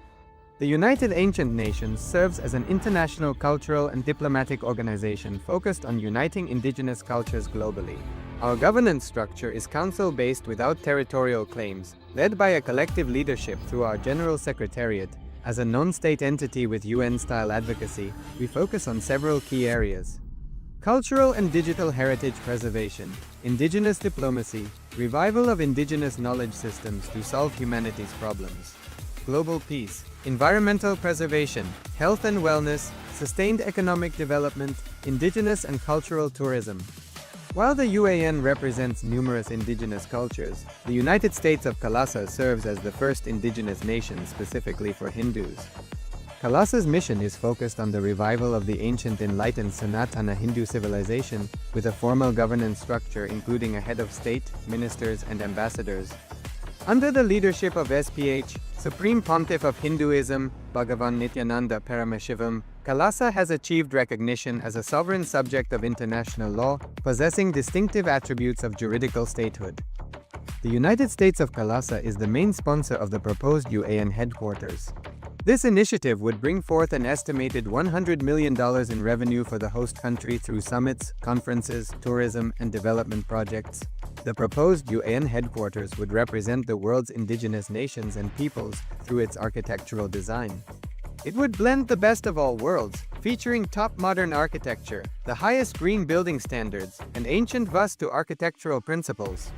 The United Ancient Nations serves as an international cultural and diplomatic organization focused on uniting indigenous cultures globally. Our governance structure is council-based without territorial claims, led by a collective leadership through our General Secretariat. As a non-state entity with UN-style advocacy, we focus on several key areas: cultural and digital heritage preservation, indigenous diplomacy, revival of indigenous knowledge systems to solve humanity's problems, global peace, environmental preservation, health and wellness, sustained economic development, indigenous and cultural tourism. While the UAN represents numerous indigenous cultures, the United States of KAILASA serves as the first indigenous nation specifically for Hindus. KAILASA's mission is focused on the revival of the ancient enlightened Sanatana Hindu civilization, with a formal governance structure including a head of state, ministers, and ambassadors. Under the leadership of SPH, Supreme Pontiff of Hinduism, Bhagavan Nithyananda Paramashivoham, KAILASA has achieved recognition as a sovereign subject of international law, possessing distinctive attributes of juridical statehood. The United States of KAILASA is the main sponsor of the proposed UAN headquarters. This initiative would bring forth an estimated $100 million in revenue for the host country through summits, conferences, tourism, and development projects. The proposed UAN headquarters would represent the world's indigenous nations and peoples through its architectural design. It would blend the best of all worlds, featuring top modern architecture, the highest green building standards, and ancient Vastu architectural principles.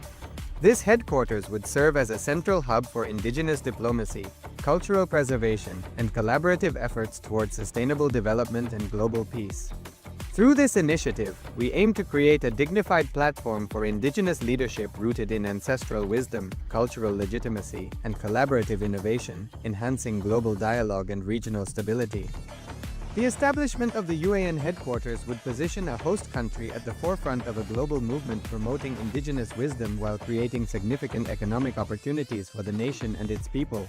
This headquarters would serve as a central hub for indigenous diplomacy, cultural preservation, and collaborative efforts towards sustainable development and global peace. Through this initiative, we aim to create a dignified platform for indigenous leadership rooted in ancestral wisdom, cultural legitimacy, and collaborative innovation, enhancing global dialogue and regional stability. The establishment of the UAN headquarters would position a host country at the forefront of a global movement promoting indigenous wisdom while creating significant economic opportunities for the nation and its people.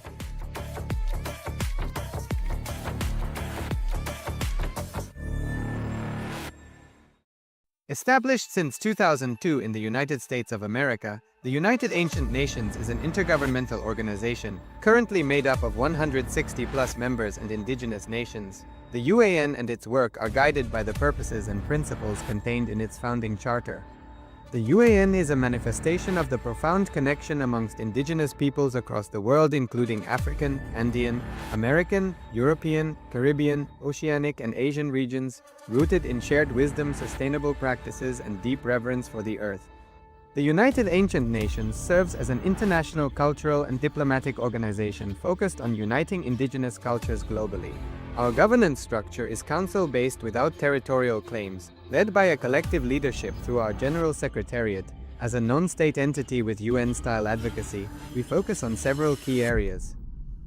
Established since 2002 in the United States of America, the United Ancient Nations is an intergovernmental organization, currently made up of 160+ members and indigenous nations. The UAN and its work are guided by the purposes and principles contained in its founding charter. The UAN is a manifestation of the profound connection amongst indigenous peoples across the world, including African, Andean, American, European, Caribbean, Oceanic, and Asian regions, rooted in shared wisdom, sustainable practices, and deep reverence for the earth. The United Ancient Nations serves as an international cultural and diplomatic organization focused on uniting indigenous cultures globally. Our governance structure is council-based without territorial claims, led by a collective leadership through our General Secretariat. As a non-state entity with UN-style advocacy, we focus on several key areas: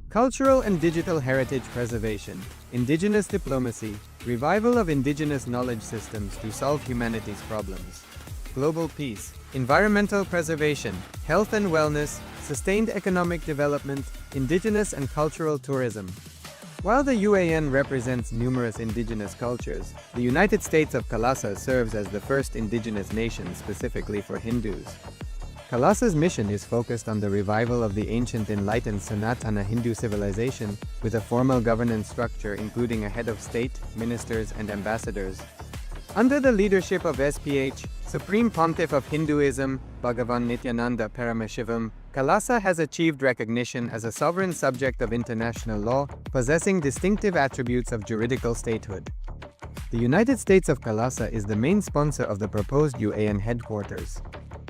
cultural and digital heritage preservation, indigenous diplomacy, revival of indigenous knowledge systems to solve humanity's problems, global peace, environmental preservation, health and wellness, sustained economic development, indigenous and cultural tourism. While the UAN represents numerous indigenous cultures, the United States of KAILASA serves as the first indigenous nation specifically for Hindus. KAILASA's mission is focused on the revival of the ancient enlightened Sanatana Hindu civilization, with a formal governance structure including a head of state, ministers, and ambassadors. Under the leadership of SPH, Supreme Pontiff of Hinduism, Bhagavan Nithyananda Paramashivoham, KAILASA has achieved recognition as a sovereign subject of international law, possessing distinctive attributes of juridical statehood. The United States of KAILASA is the main sponsor of the proposed UAN headquarters.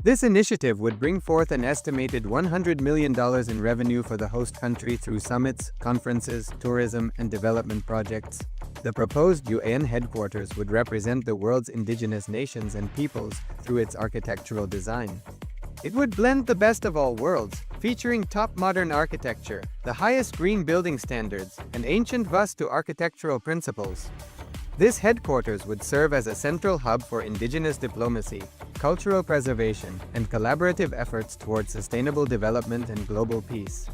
This initiative would bring forth an estimated $100 million in revenue for the host country through summits, conferences, tourism, and development projects. The proposed UAN headquarters would represent the world's indigenous nations and peoples through its architectural design. It would blend the best of all worlds, featuring top modern architecture, the highest green building standards, and ancient Vastu architectural principles. This headquarters would serve as a central hub for indigenous diplomacy, cultural preservation, and collaborative efforts towards sustainable development and global peace.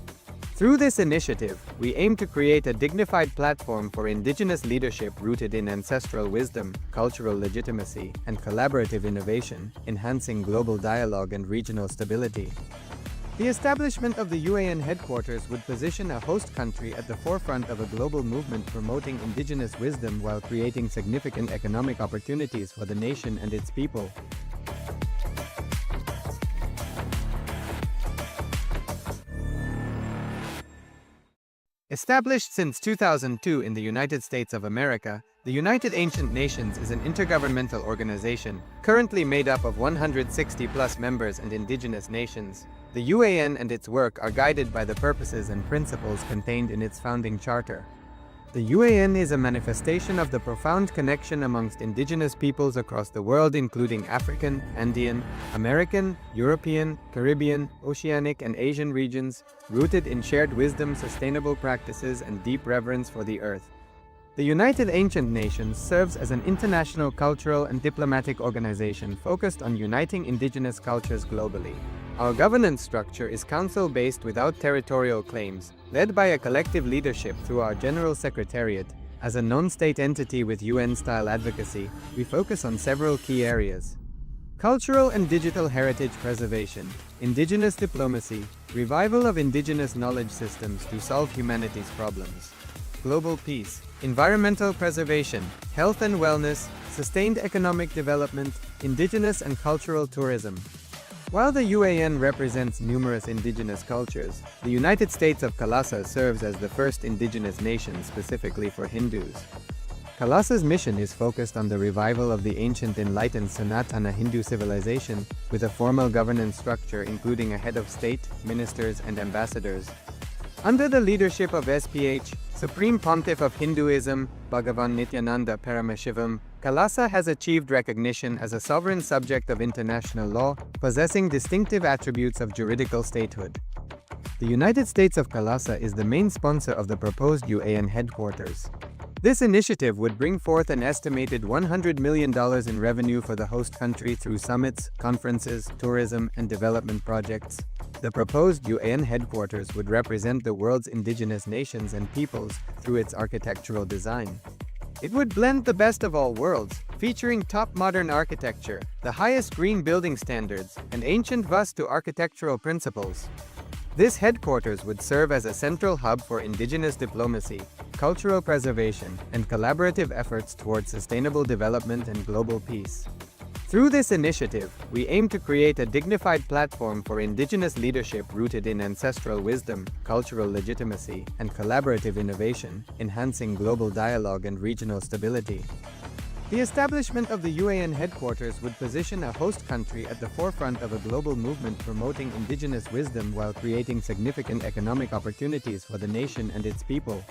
Through this initiative, we aim to create a dignified platform for indigenous leadership rooted in ancestral wisdom, cultural legitimacy, and collaborative innovation, enhancing global dialogue and regional stability. The establishment of the UAN headquarters would position a host country at the forefront of a global movement promoting indigenous wisdom while creating significant economic opportunities for the nation and its people. Established since 2002 in the United States of America, the United Ancient Nations is an intergovernmental organization, currently made up of 160+ members and indigenous nations. The UAN and its work are guided by the purposes and principles contained in its founding charter. The UAN is a manifestation of the profound connection amongst indigenous peoples across the world, including African, Andean, American, European, Caribbean, Oceanic, and Asian regions, rooted in shared wisdom, sustainable practices, and deep reverence for the earth. The United Ancient Nations serves as an international cultural and diplomatic organization focused on uniting indigenous cultures globally. Our governance structure is council-based without territorial claims, led by a collective leadership through our General Secretariat. As a non-state entity with UN-style advocacy, we focus on several key areas: cultural and digital heritage preservation, indigenous diplomacy, revival of indigenous knowledge systems to solve humanity's problems, global peace, environmental preservation, health and wellness, sustained economic development, indigenous and cultural tourism. While the UAN represents numerous indigenous cultures, the United States of KAILASA serves as the first indigenous nation specifically for Hindus. KAILASA's mission is focused on the revival of the ancient enlightened Sanatana Hindu civilization, with a formal governance structure including a head of state, ministers, and ambassadors. Under the leadership of SPH, Supreme Pontiff of Hinduism, Bhagavan Nithyananda Paramashivoham, KAILASA has achieved recognition as a sovereign subject of international law, possessing distinctive attributes of juridical statehood. The United States of KAILASA is the main sponsor of the proposed UAN headquarters. This initiative would bring forth an estimated $100 million in revenue for the host country through summits, conferences, tourism, and development projects. The proposed UAN headquarters would represent the world's indigenous nations and peoples through its architectural design. It would blend the best of all worlds, featuring top modern architecture, the highest green building standards, and ancient Vastu architectural principles. This headquarters would serve as a central hub for indigenous diplomacy, cultural preservation, and collaborative efforts towards sustainable development and global peace. Through this initiative, we aim to create a dignified platform for indigenous leadership rooted in ancestral wisdom, cultural legitimacy, and collaborative innovation, enhancing global dialogue and regional stability. The establishment of the UAN headquarters would position a host country at the forefront of a global movement promoting indigenous wisdom while creating significant economic opportunities for the nation and its people.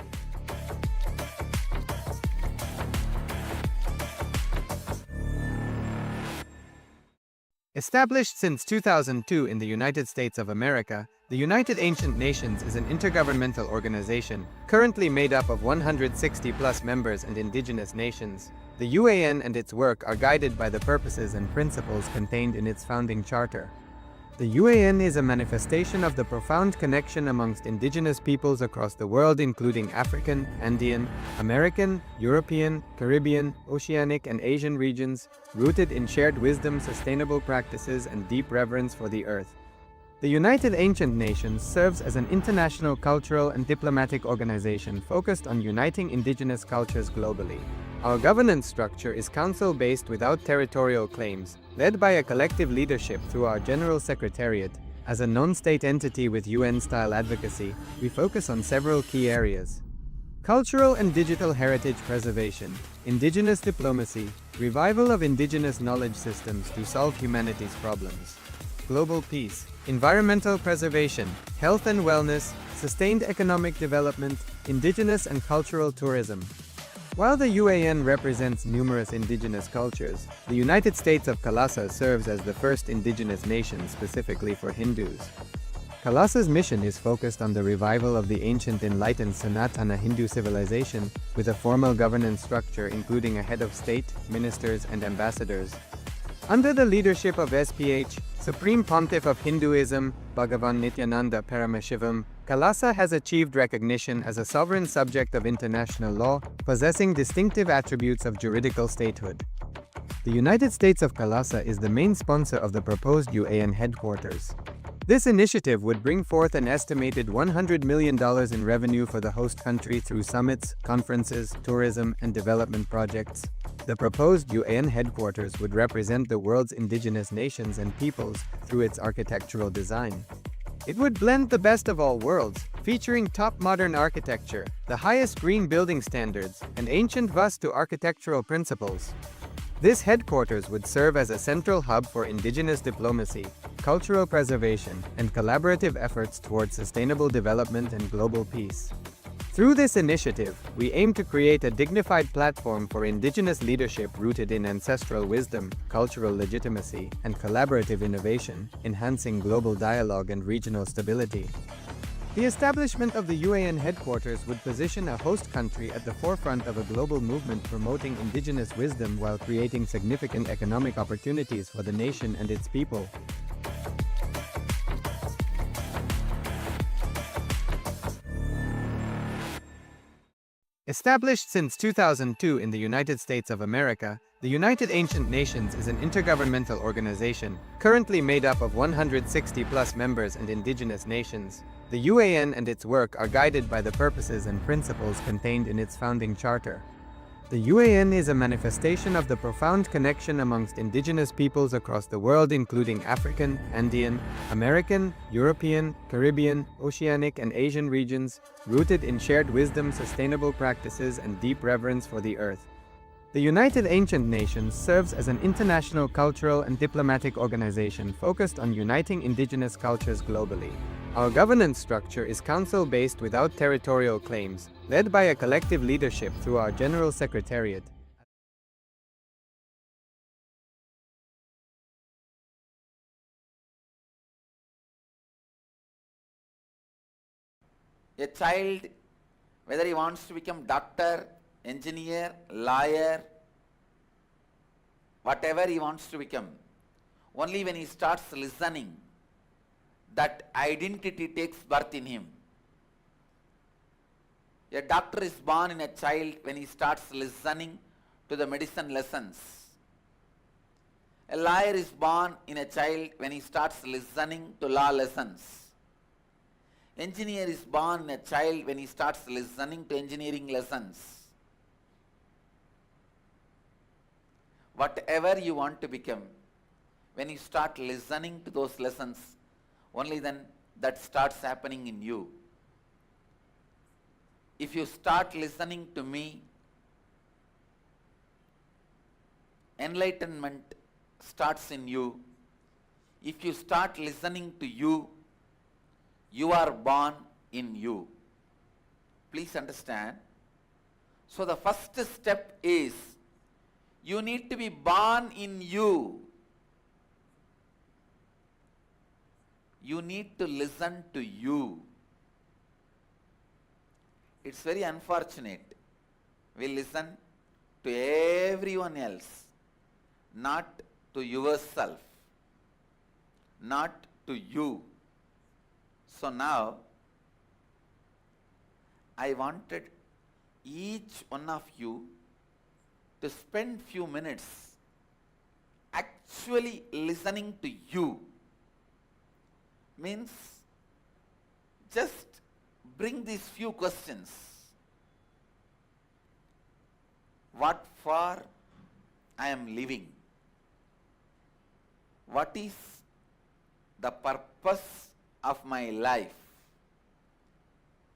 Established since 2002 in the United States of America, the United Ancient Nations is an intergovernmental organization, currently made up of 160+ members and indigenous nations. The UAN and its work are guided by the purposes and principles contained in its founding charter. The UAN is a manifestation of the profound connection amongst indigenous peoples across the world, including African, Andean, American, European, Caribbean, Oceanic, and Asian regions, rooted in shared wisdom, sustainable practices, and deep reverence for the earth. The United Ancient Nations serves as an international cultural and diplomatic organization focused on uniting indigenous cultures globally. Our governance structure is council-based without territorial claims, led by a collective leadership through our General Secretariat. As a non-state entity with UN-style advocacy, we focus on several key areas: cultural and digital heritage preservation, indigenous diplomacy, revival of indigenous knowledge systems to solve humanity's problems, global peace, environmental preservation, health and wellness, sustained economic development, indigenous and cultural tourism. While the UAN represents numerous indigenous cultures, the United States of KAILASA serves as the first indigenous nation specifically for Hindus. KAILASA's mission is focused on the revival of the ancient enlightened Sanatana Hindu civilization, with a formal governance structure including a head of state, ministers, and ambassadors. Under the leadership of SPH, Supreme Pontiff of Hinduism, Bhagavan Nithyananda Paramashivoham, KAILASA has achieved recognition as a sovereign subject of international law, possessing distinctive attributes of juridical statehood. The United States of KAILASA is the main sponsor of the proposed UAN headquarters. This initiative would bring forth an estimated $100 million in revenue for the host country through summits, conferences, tourism, and development projects. The proposed UAN headquarters would represent the world's indigenous nations and peoples through its architectural design. It would blend the best of all worlds, featuring top modern architecture, the highest green building standards, and ancient Vastu architectural principles. This headquarters would serve as a central hub for indigenous diplomacy, cultural preservation, and collaborative efforts towards sustainable development and global peace. Through this initiative, we aim to create a dignified platform for indigenous leadership rooted in ancestral wisdom, cultural legitimacy, and collaborative innovation, enhancing global dialogue and regional stability. The establishment of the UAN headquarters would position a host country at the forefront of a global movement promoting indigenous wisdom while creating significant economic opportunities for the nation and its people. Established since 2002 in the United States of America, the United Ancient Nations is an intergovernmental organization, currently made up of 160+ members and indigenous nations. The UAN and its work are guided by the purposes and principles contained in its founding charter. The UAN is a manifestation of the profound connection amongst indigenous peoples across the world, including African, Andean, American, European, Caribbean, Oceanic, and Asian regions, rooted in shared wisdom, sustainable practices, and deep reverence for the earth. The United Ancient Nations serves as an international cultural and diplomatic organization focused on uniting indigenous cultures globally. Our governance structure is council-based without territorial claims, led by a collective leadership through our General Secretariat.
A child, whether he wants to become doctor, engineer, lawyer, whatever he wants to become, only when he starts listening, that identity takes birth in him. A doctor is born in a child when he starts listening to the medicine lessons. A lawyer is born in a child when he starts listening to law lessons. Engineer is born in a child when he starts listening to engineering lessons. Whatever you want to become, when you start listening to those lessons, only then that starts happening in you. If you start listening to me, enlightenment starts in you. If you start listening to you, you are born in you. Please understand. So the first step is, you need to be born in you. You need to listen to you. It's very unfortunate. We listen to everyone else, not to yourself, not to you. So now, I wanted each one of you to spend few minutes actually listening to you. Means just bring these few questions. what for I am living. What is the purpose of my life?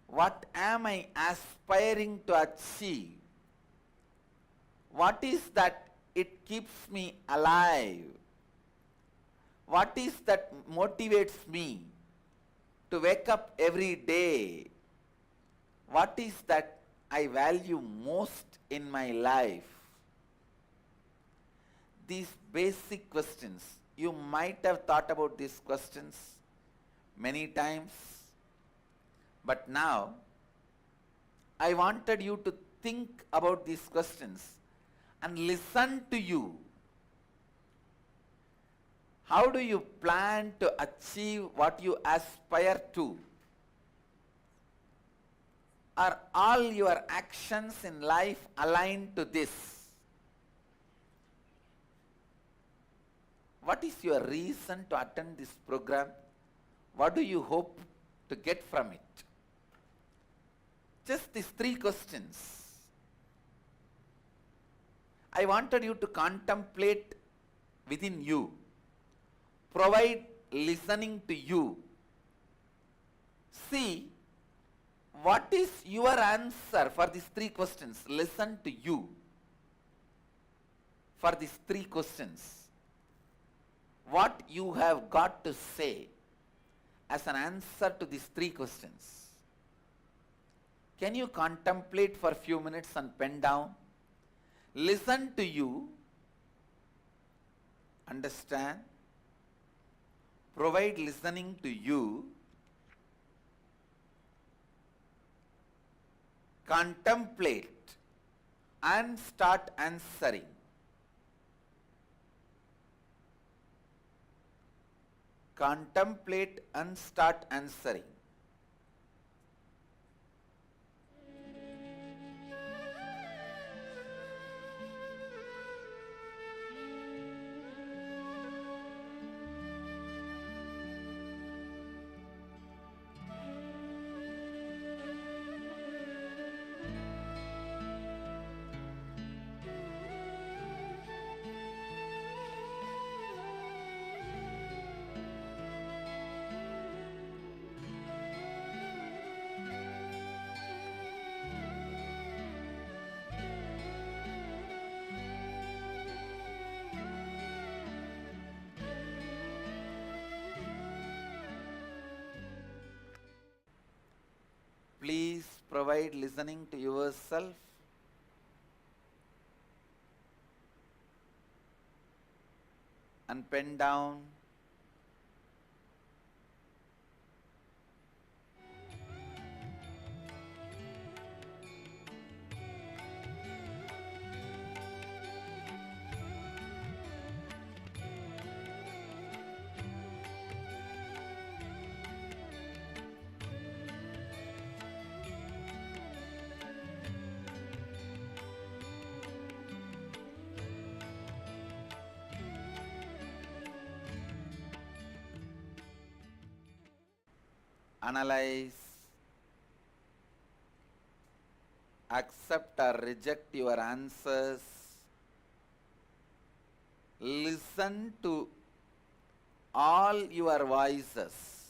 What am I aspiring to achieve? What is that it keeps me alive? What is that motivates me to wake up every day? What is that I value most in my life? These basic questions, you might have thought about these questions many times, but now I wanted you to think about these questions and listen to you. How do you plan to achieve what you aspire to? Are all your actions in life aligned to this? What is your reason to attend this program? What do you hope to get from it? Just these three questions. I wanted you to contemplate within you. Provide listening to you. See, what is your answer for these three questions? Listen to you for these three questions. What you have got to say as an answer to these three questions. Can you contemplate for a few minutes and pen down? Listen to you. Understand. Provide listening to you. Contemplate and start answering. Contemplate and start answering. Please provide listening to yourself. And pen down. Analyze, accept or reject your answers, listen to all your voices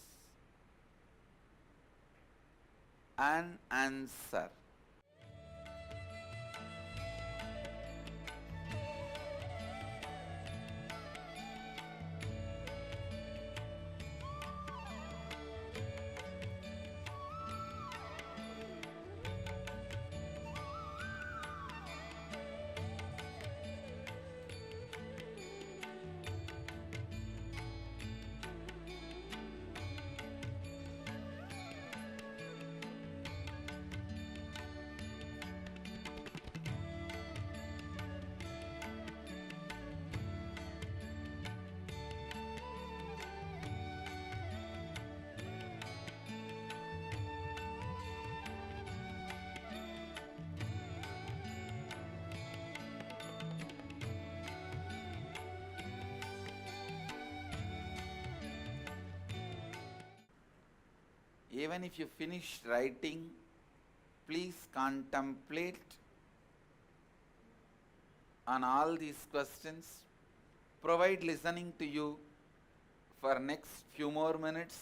and answer. Even if you finish writing, please contemplate on all these questions. Provide listening to you for next few more minutes.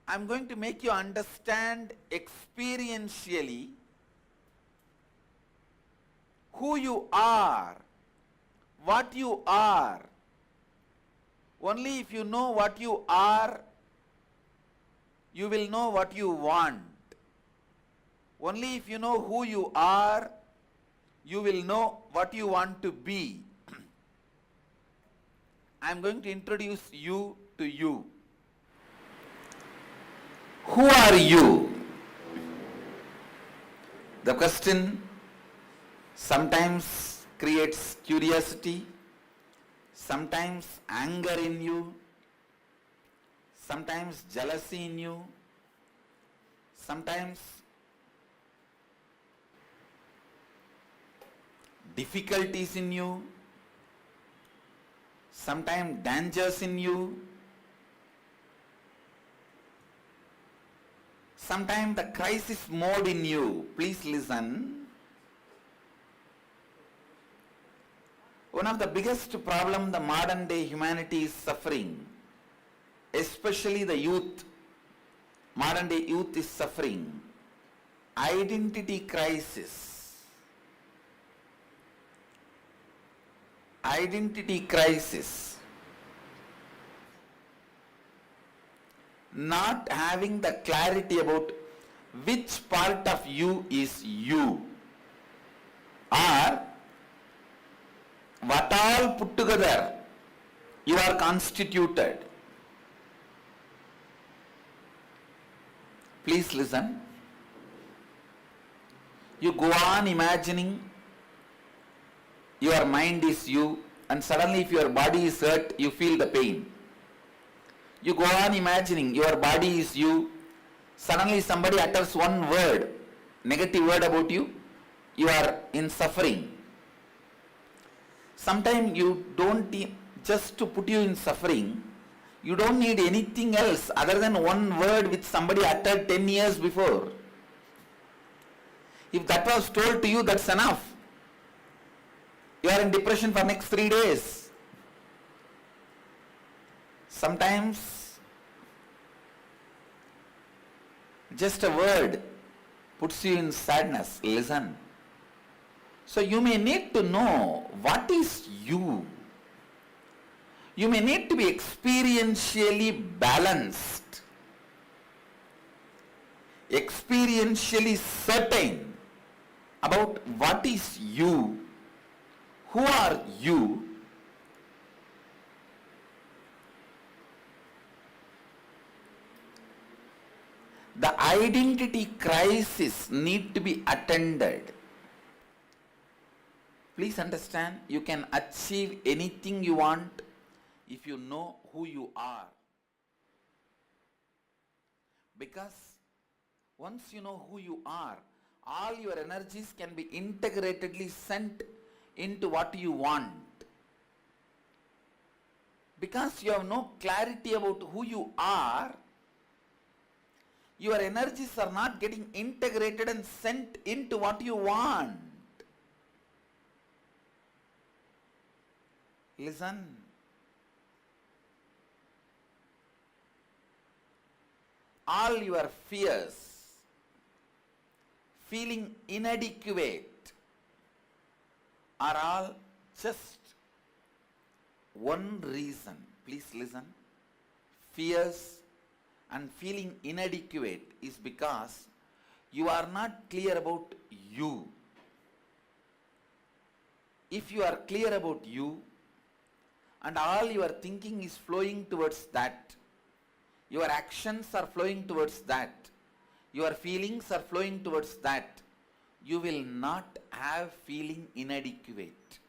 I'm going to make you understand experientially who you are, what you are. Only if you know what you are, you will know what you want. Only if you know who you are, you will know what you want to be. I'm going to introduce you to you. Who are you? The question sometimes creates curiosity, sometimes anger in you, sometimes jealousy in you, sometimes difficulties in you, sometimes dangers in you, sometimes the crisis mode in you. Please listen. One of the biggest problem the modern day humanity is suffering, especially the youth, modern day youth is suffering, identity crisis. Identity crisis. Not having the clarity about which part of you is you, or what all put together you are constituted. Please listen. You go on imagining your mind is you, and suddenly if your body is hurt, you feel the pain. You go on imagining your body is you, suddenly somebody utters one word, negative word about you, you are in suffering. Sometimes you don't, just to put you in suffering, you don't need anything else other than one word which somebody uttered 10 years before. If that was told to you, that's enough. You are in depression for next 3 days. Sometimes just a word puts you in sadness. Listen. So you may need to know what is you. You may need to be experientially balanced, experientially certain about what is you, who are you, the identity crisis need to be attended. Please understand, you can achieve anything you want if you know who you are. Because once you know who you are, all your energies can be integratedly sent into what you want. Because you have no clarity about who you are, your energies are not getting integrated and sent into what you want. Listen. All your fears, feeling inadequate, are all just one reason. Please listen. Fears and feeling inadequate is because you are not clear about you. If you are clear about you and all your thinking is flowing towards that, your actions are flowing towards that, your feelings are flowing towards that, you will not have feeling inadequate.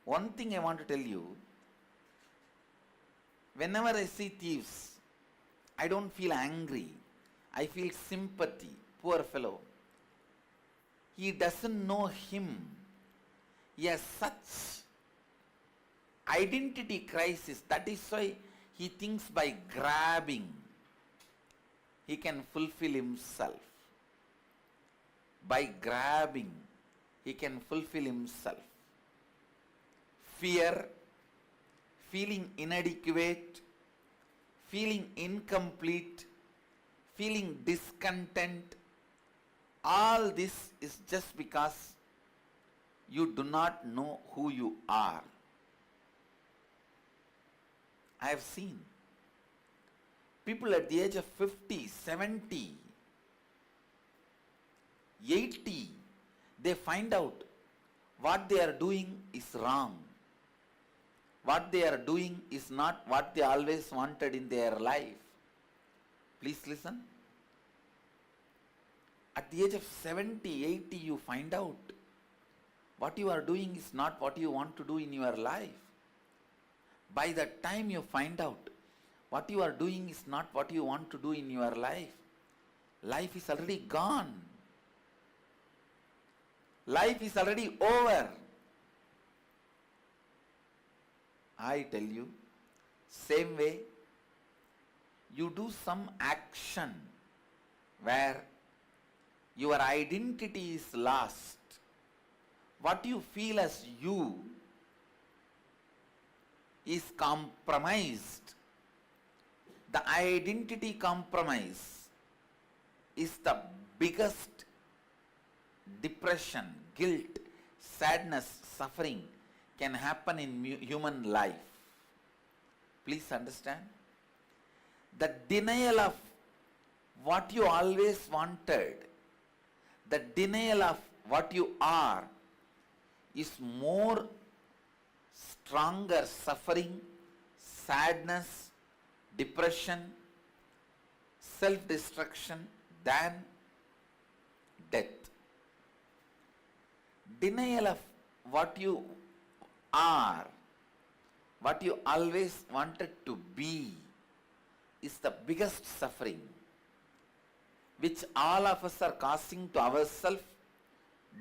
One thing I want to tell you, whenever I see thieves, I don't feel angry. I feel sympathy. Poor fellow. He doesn't know him. He has such identity crisis. That is why he thinks by grabbing he can fulfill himself. By grabbing he can fulfill himself. Fear, feeling inadequate, feeling incomplete, feeling discontent, all this is just because you do not know who you are. I have seen people at the age of 50, 70, 80, they find out what they are doing is wrong. What they are doing is not what they always wanted in their life. Please listen. At the age of 70, 80, you find out what you are doing is not what you want to do in your life. By the time you find out what you are doing is not what you want to do in your life, life is already gone. Life is already over. I tell you, same way, you do some action where your identity is lost. What you feel as you is compromised. The identity compromise is the biggest depression, guilt, sadness, suffering can happen in human life. Please understand. The denial of what you always wanted, the denial of what you are, is more stronger suffering, sadness, depression, self-destruction than death. Denial of what you are, what you always wanted to be, is the biggest suffering which all of us are causing to ourselves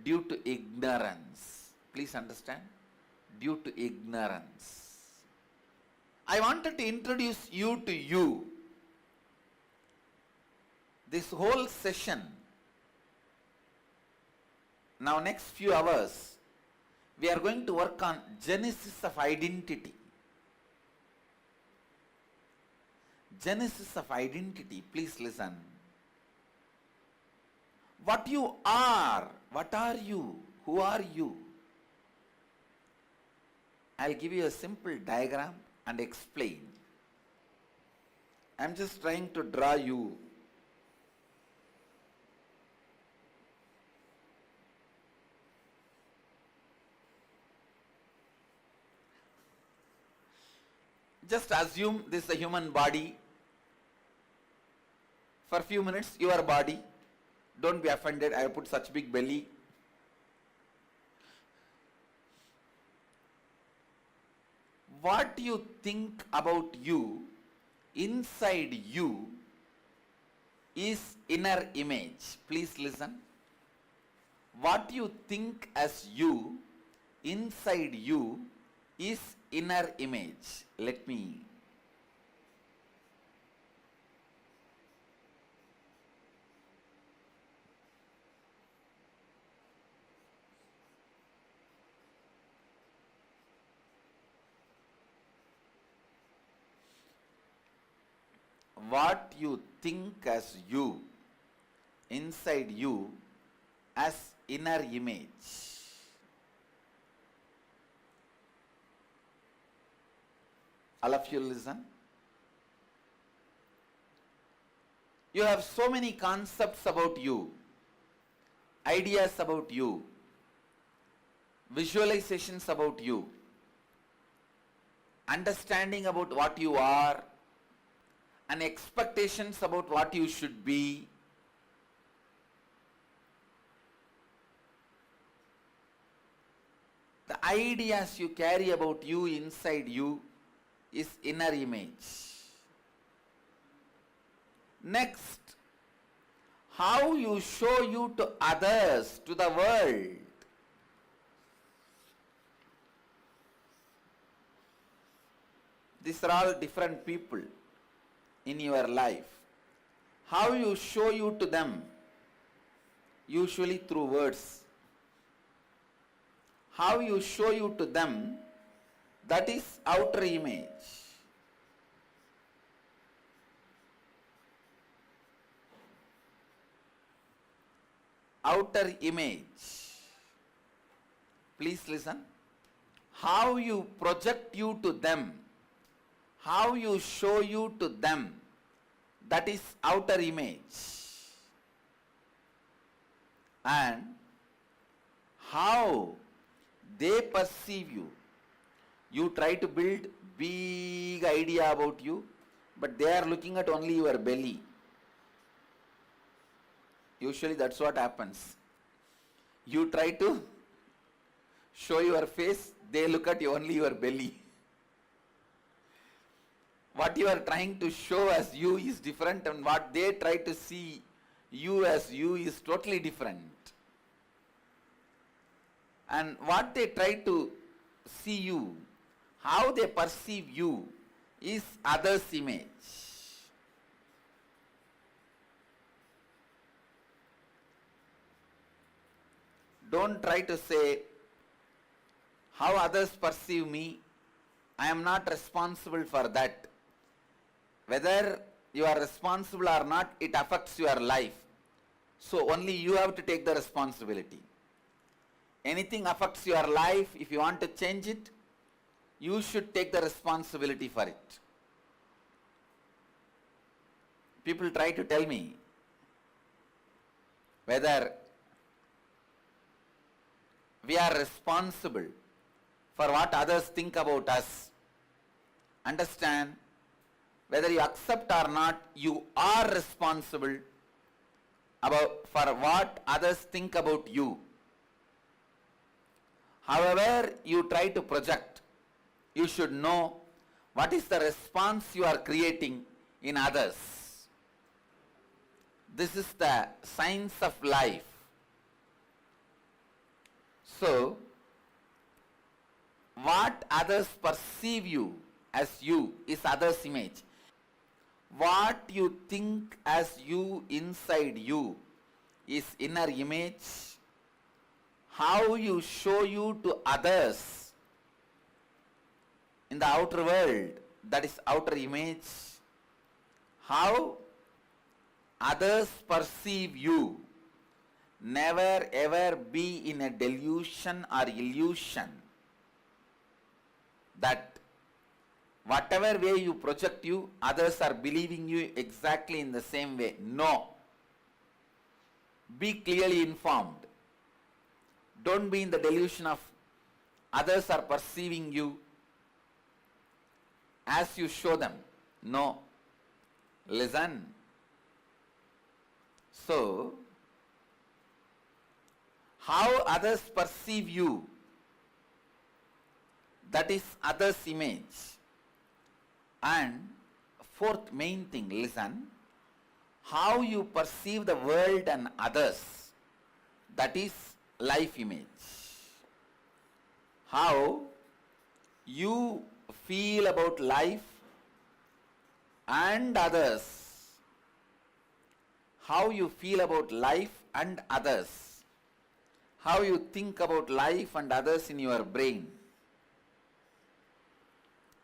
due to ignorance. Please understand, due to ignorance. I wanted to introduce you to you. This whole session, now next few hours, we are going to work on genesis of identity. Genesis of identity, please listen. What you are, what are you, who are you? I'll give you a simple diagram and explain. I'm just trying to draw you. Just assume this is a human body. For a few minutes, your body. Don't be offended, I have put such big belly. What you think about you, inside you, is inner image. Please listen. What you think as you, inside you, is inner image. Let me. What you think as you, inside you, as inner image. All of you listen. You have so many concepts about you, ideas about you, visualizations about you, understanding about what you are, and expectations about what you should be. The ideas you carry about you inside you is inner image. Next, how you show you to others, to the world. These are all different people in your life. How you show you to them? Usually through words. How you show you to them, that is outer image. Outer image. Please listen. How you project you to them, how you show you to them, that is outer image. And how they perceive you. You try to build big idea about you, but they are looking at only your belly. Usually that's what happens. You try to show your face, they look at only your belly. What you are trying to show as you is different, and what they try to see you as you is totally different. And what they try to see you, how they perceive you, is others' image. Don't try to say, how others perceive me, I am not responsible for that. Whether you are responsible or not, it affects your life. So only you have to take the responsibility. Anything affects your life, if you want to change it, you should take the responsibility for it. People try to tell me whether we are responsible for what others think about us. Understand, whether you accept or not, you are responsible for what others think about you. However you try to project, you should know what is the response you are creating in others. This is the science of life. So, what others perceive you as you is others' image. What you think as you inside you is inner image. How you show you to others in the outer world, that is outer image. How others perceive you. Never ever be in a delusion or illusion that whatever way you project you, others are believing you exactly in the same way. No. Be clearly informed. Don't be in the delusion of others are perceiving you as you show them. No. Listen. So, how others perceive you, that is others' image. And fourth main thing, listen, how you perceive the world and others, that is life image. How you feel about life and others. How you feel about life and others. How you think about life and others in your brain.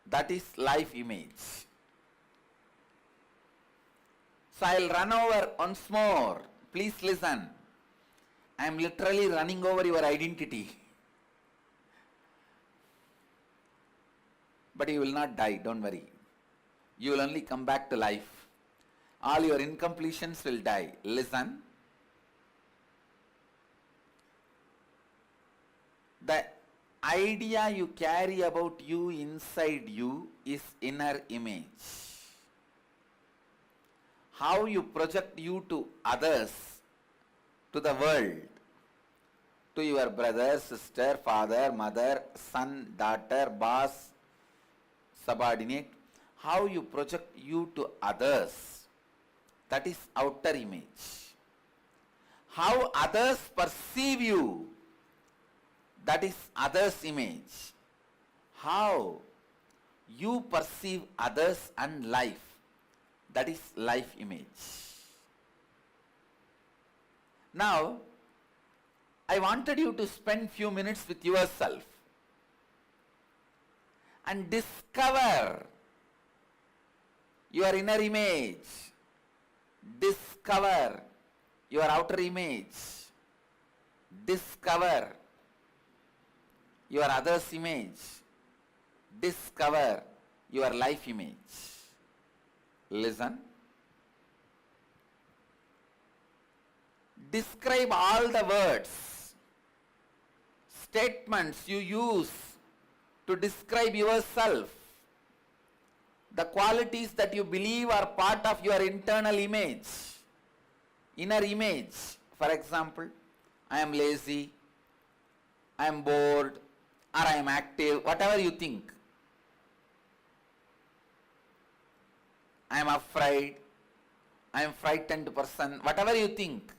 That is life image. So I'll run over once more. Please listen. I am literally running over your identity. But you will not die, don't worry. You will only come back to life. All your incompletions will die. Listen. The idea you carry about you inside you is inner image. How you project you to others, to the world, to your brother, sister, father, mother, son, daughter, boss, subordinate, how you project you to others, that is outer image. How others perceive you, that is others' image. How you perceive others and life. That is life image. Now, I wanted you to spend few minutes with yourself and discover your inner image. Discover your outer image. Discover your other's image. Discover your life image. Listen. Describe all the words, statements you use to describe yourself, the qualities that you believe are part of your internal image, inner image. For example, I am lazy, I am bored, or I am active, whatever you think. I am afraid, I am frightened person, whatever you think.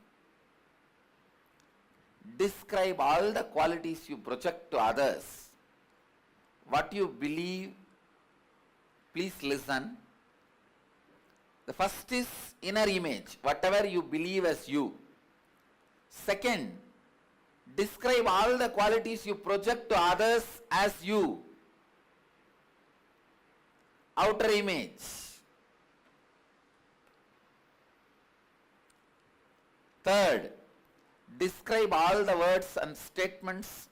Describe all the qualities you project to others. What you believe, please listen. The first is inner image, whatever you believe as you. Second, describe all the qualities you project to others as you. Outer image. Third, describe all the words and statements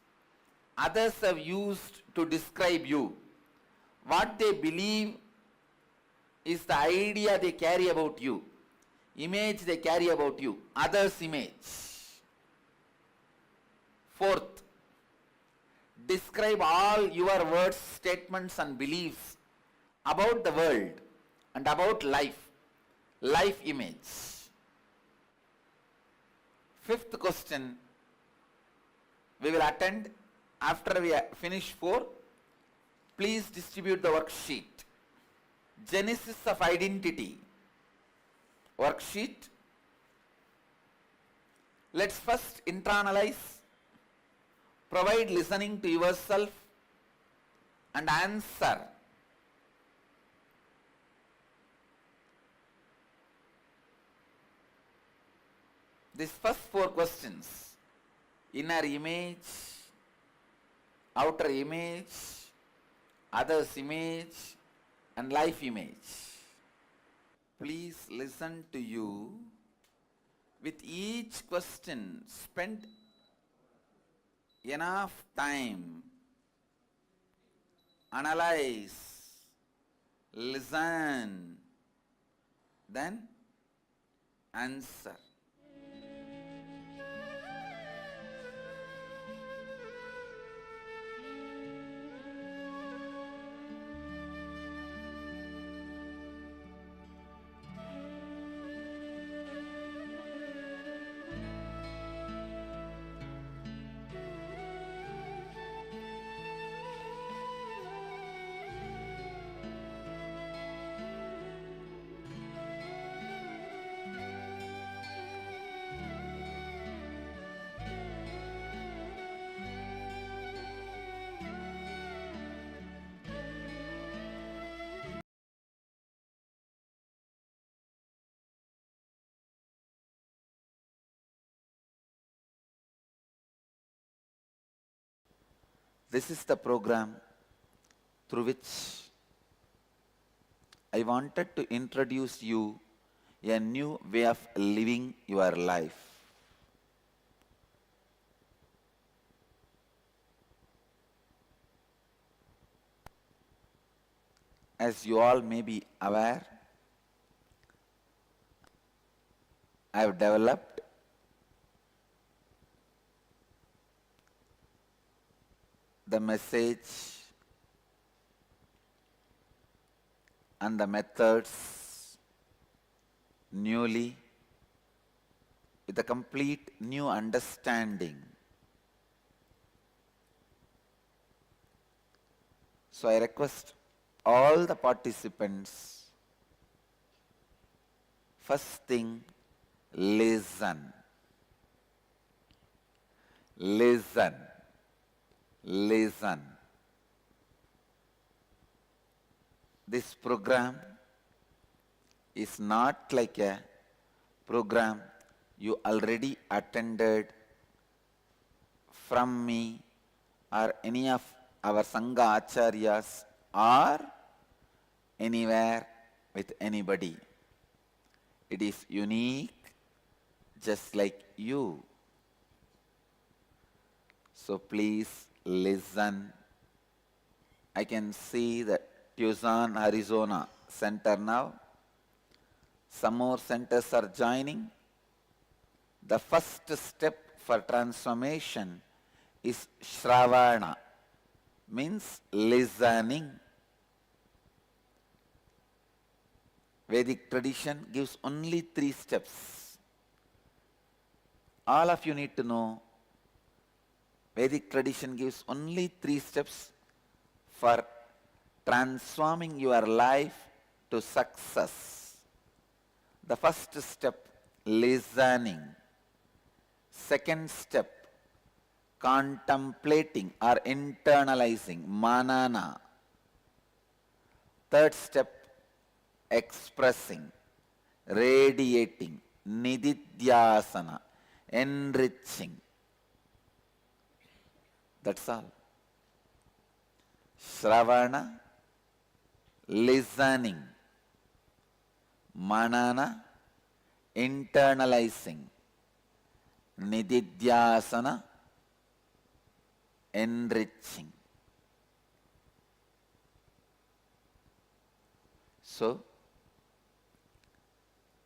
others have used to describe you. What they believe is the idea they carry about you, image they carry about you, others' image. Fourth, describe all your words, statements and beliefs about the world and about life, life image. Fifth question we will attend after we finish 4. Please distribute the worksheet. Genesis of identity. Worksheet. Let's first internalize, provide listening to yourself and answer. These first 4 questions: inner image, outer image, others' image, and life image. Please listen to you. With each question, spend enough time, analyze, listen, then answer. This is the program through which I wanted to introduce you a new way of living your life. As you all may be aware, I have developed the message and the methods newly with a complete new understanding. So I request all the participants, first thing, listen. Listen. Listen. this program is not like a program you already attended from me or any of our Sangha Acharyas or anywhere with anybody. It is unique, just like you. So please listen. I can see the Tucson, Arizona center now. Some more centers are joining. The first step for transformation is Shravana, means listening. Vedic tradition gives only 3 steps. All of you need to know Vedic tradition gives only 3 steps for transforming your life to success. The first step, listening. Second step, contemplating or internalizing, manana. Third step, expressing, radiating, nididhyasana, enriching. That's all. Shravana, listening, manana, internalizing, nididhyasana, enriching. So,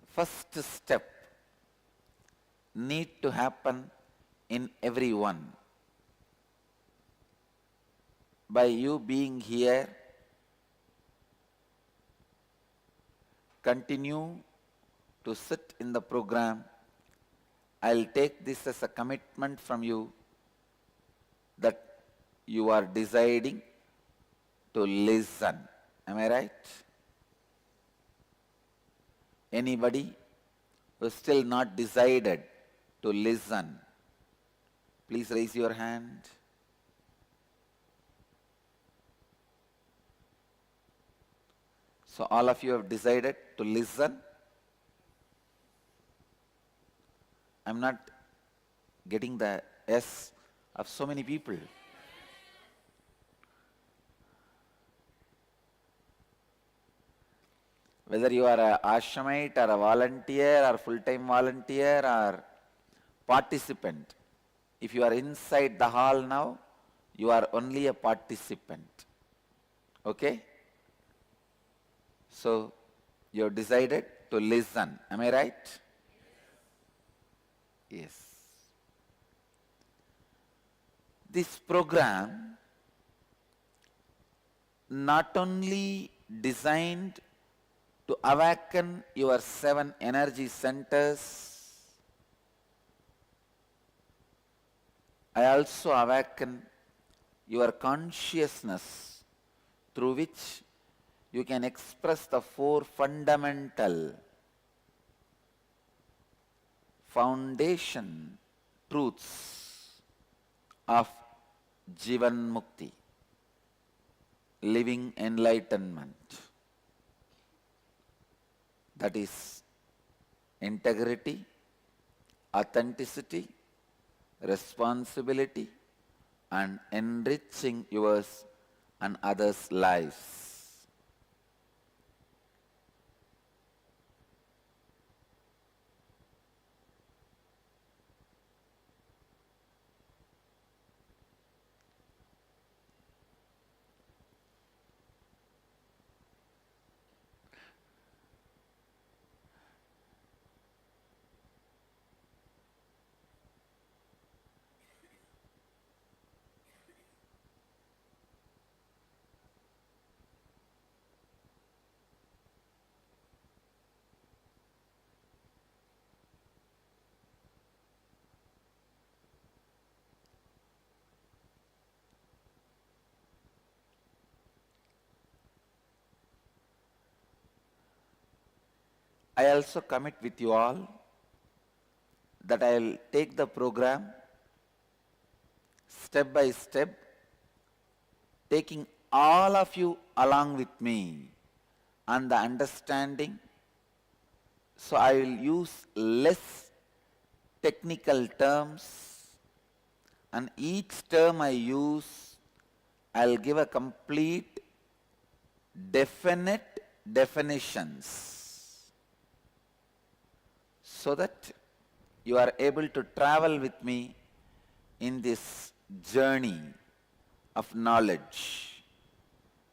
first step need to happen in everyone. By you being here, continue to sit in the program. I'll take this as a commitment from you that you are deciding to listen. Am I right? Anybody who is still not decided to listen, please raise your hand. So all of you have decided to listen. I'm not getting the yes of so many people. Whether you are an ashramite or a volunteer or full-time volunteer or participant, if you are inside the hall now, you are only a participant. Okay? So, you have decided to listen. Am I right? Yes. This program not only designed to awaken your 7 energy centers, I also awaken your consciousness through which you can express the 4 fundamental foundation truths of Jivan Mukti, living enlightenment. That is integrity, authenticity, responsibility, and enriching yours and others' lives. I also commit with you all that I will take the program step by step, taking all of you along with me. and the understanding. So I will use less technical terms, and each term I use, I'll give a complete, definite definitions, so that you are able to travel with me in this journey of knowledge,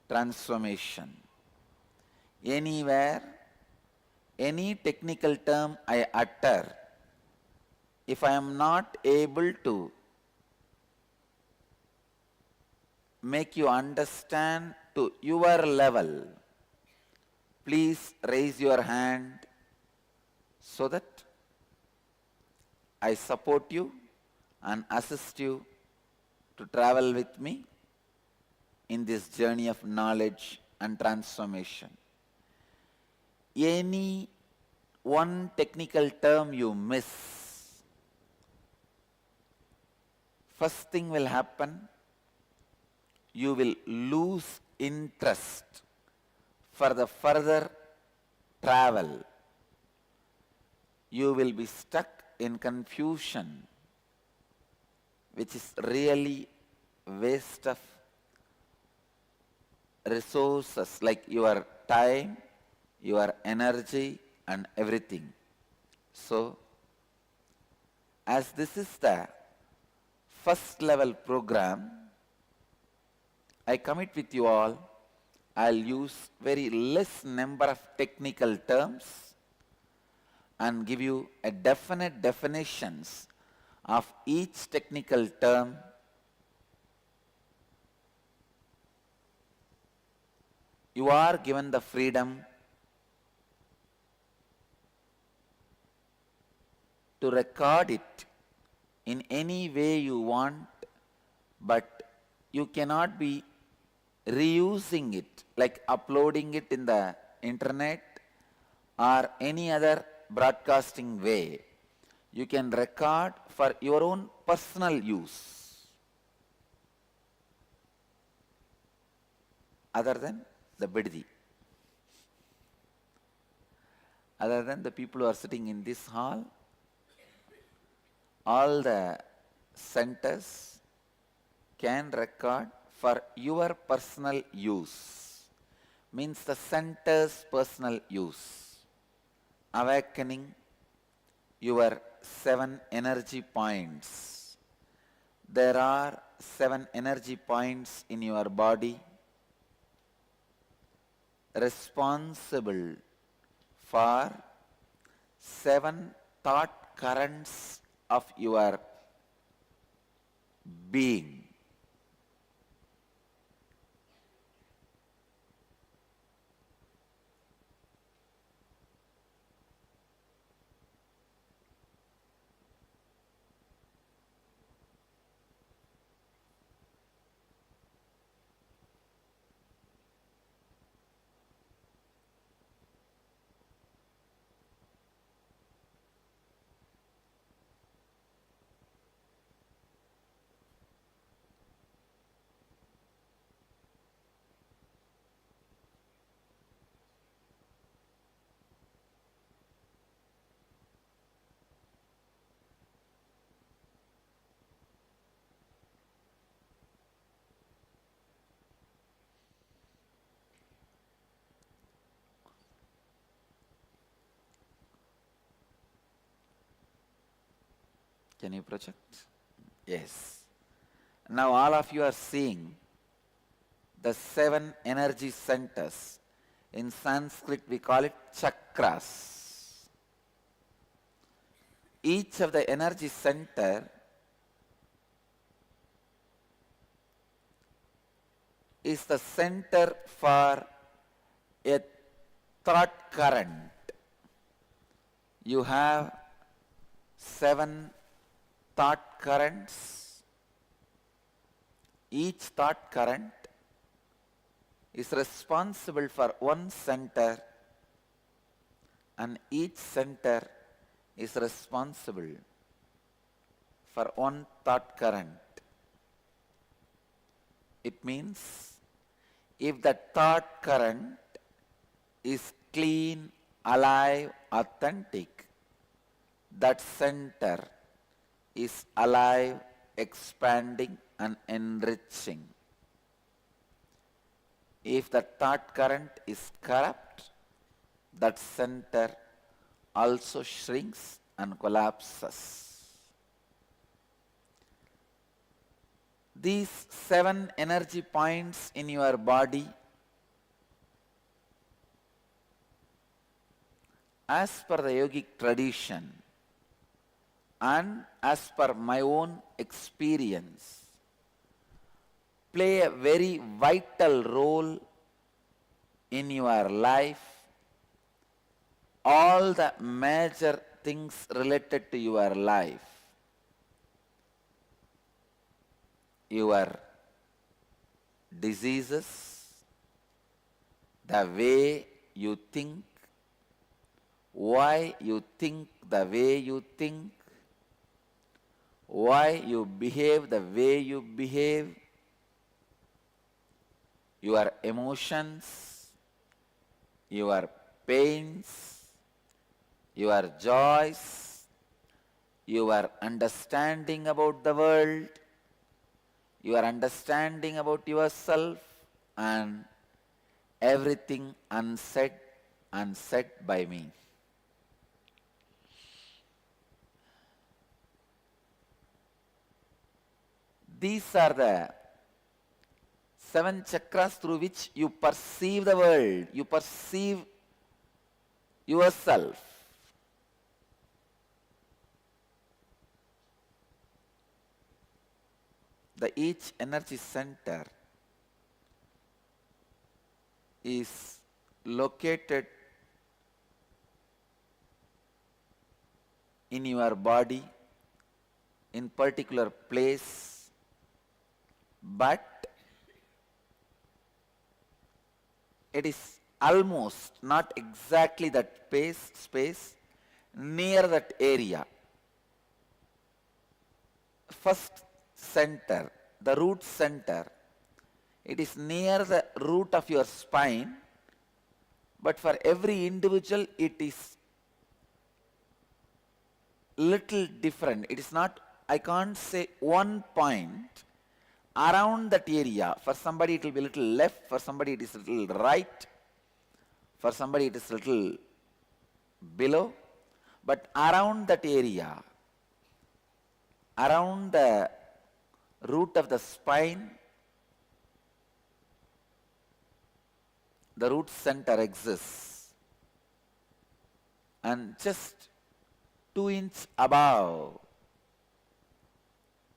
transformation. Anywhere, any technical term I utter, if I am not able to make you understand to your level, please raise your hand so that I support you and assist you to travel with me in this journey of knowledge and transformation. Any one technical term you miss, first thing will happen, you will lose interest for the further travel. You will be stuck in confusion, which is really waste of resources like your time, your energy and everything. So, as this is the first level program, I commit with you all, I'll use very less number of technical terms and give you a definite definitions of each technical term. You are given the freedom to record it in any way you want, but you cannot be reusing it, like uploading it in the internet or any other broadcasting way. You can record for your own personal use, other than the bodily. Other than the people who are sitting in this hall, all the centers can record for your personal use. Means the center's personal use. Awakening your 7 energy points. There are 7 energy points in your body responsible for 7 thought currents of your being. Can you project? Yes. Now all of you are seeing the 7 energy centers. In Sanskrit we call it chakras. Each of the energy center is the center for a thought current. You have 7 thought currents. Each thought current is responsible for one center, and each center is responsible for one thought current. It means if the thought current is is clean, alive, authentic, that center is alive, expanding and enriching. If the thought current is corrupt, that center also shrinks and collapses. These 7 energy points in your body, as per the yogic tradition and as per my own experience, play a very vital role in your life. All the major things related to your life, your diseases, the way you think, why you think the way you think, why you behave the way you behave, your emotions, your pains, your joys, your understanding about the world, your understanding about yourself, and everything unsaid by me. These are the 7 chakras through which you perceive the world, you perceive yourself. Each energy center is located in your body in particular place, but it is almost not exactly that space near that area. First center, the root center, it is near the root of your spine, but for every individual it is little different. It is not, I can't say one point around that area. For somebody it will be a little left, for somebody it is a little right, for somebody it is a little below, but around that area, around the root of the spine, the root center exists, and just 2 inches above,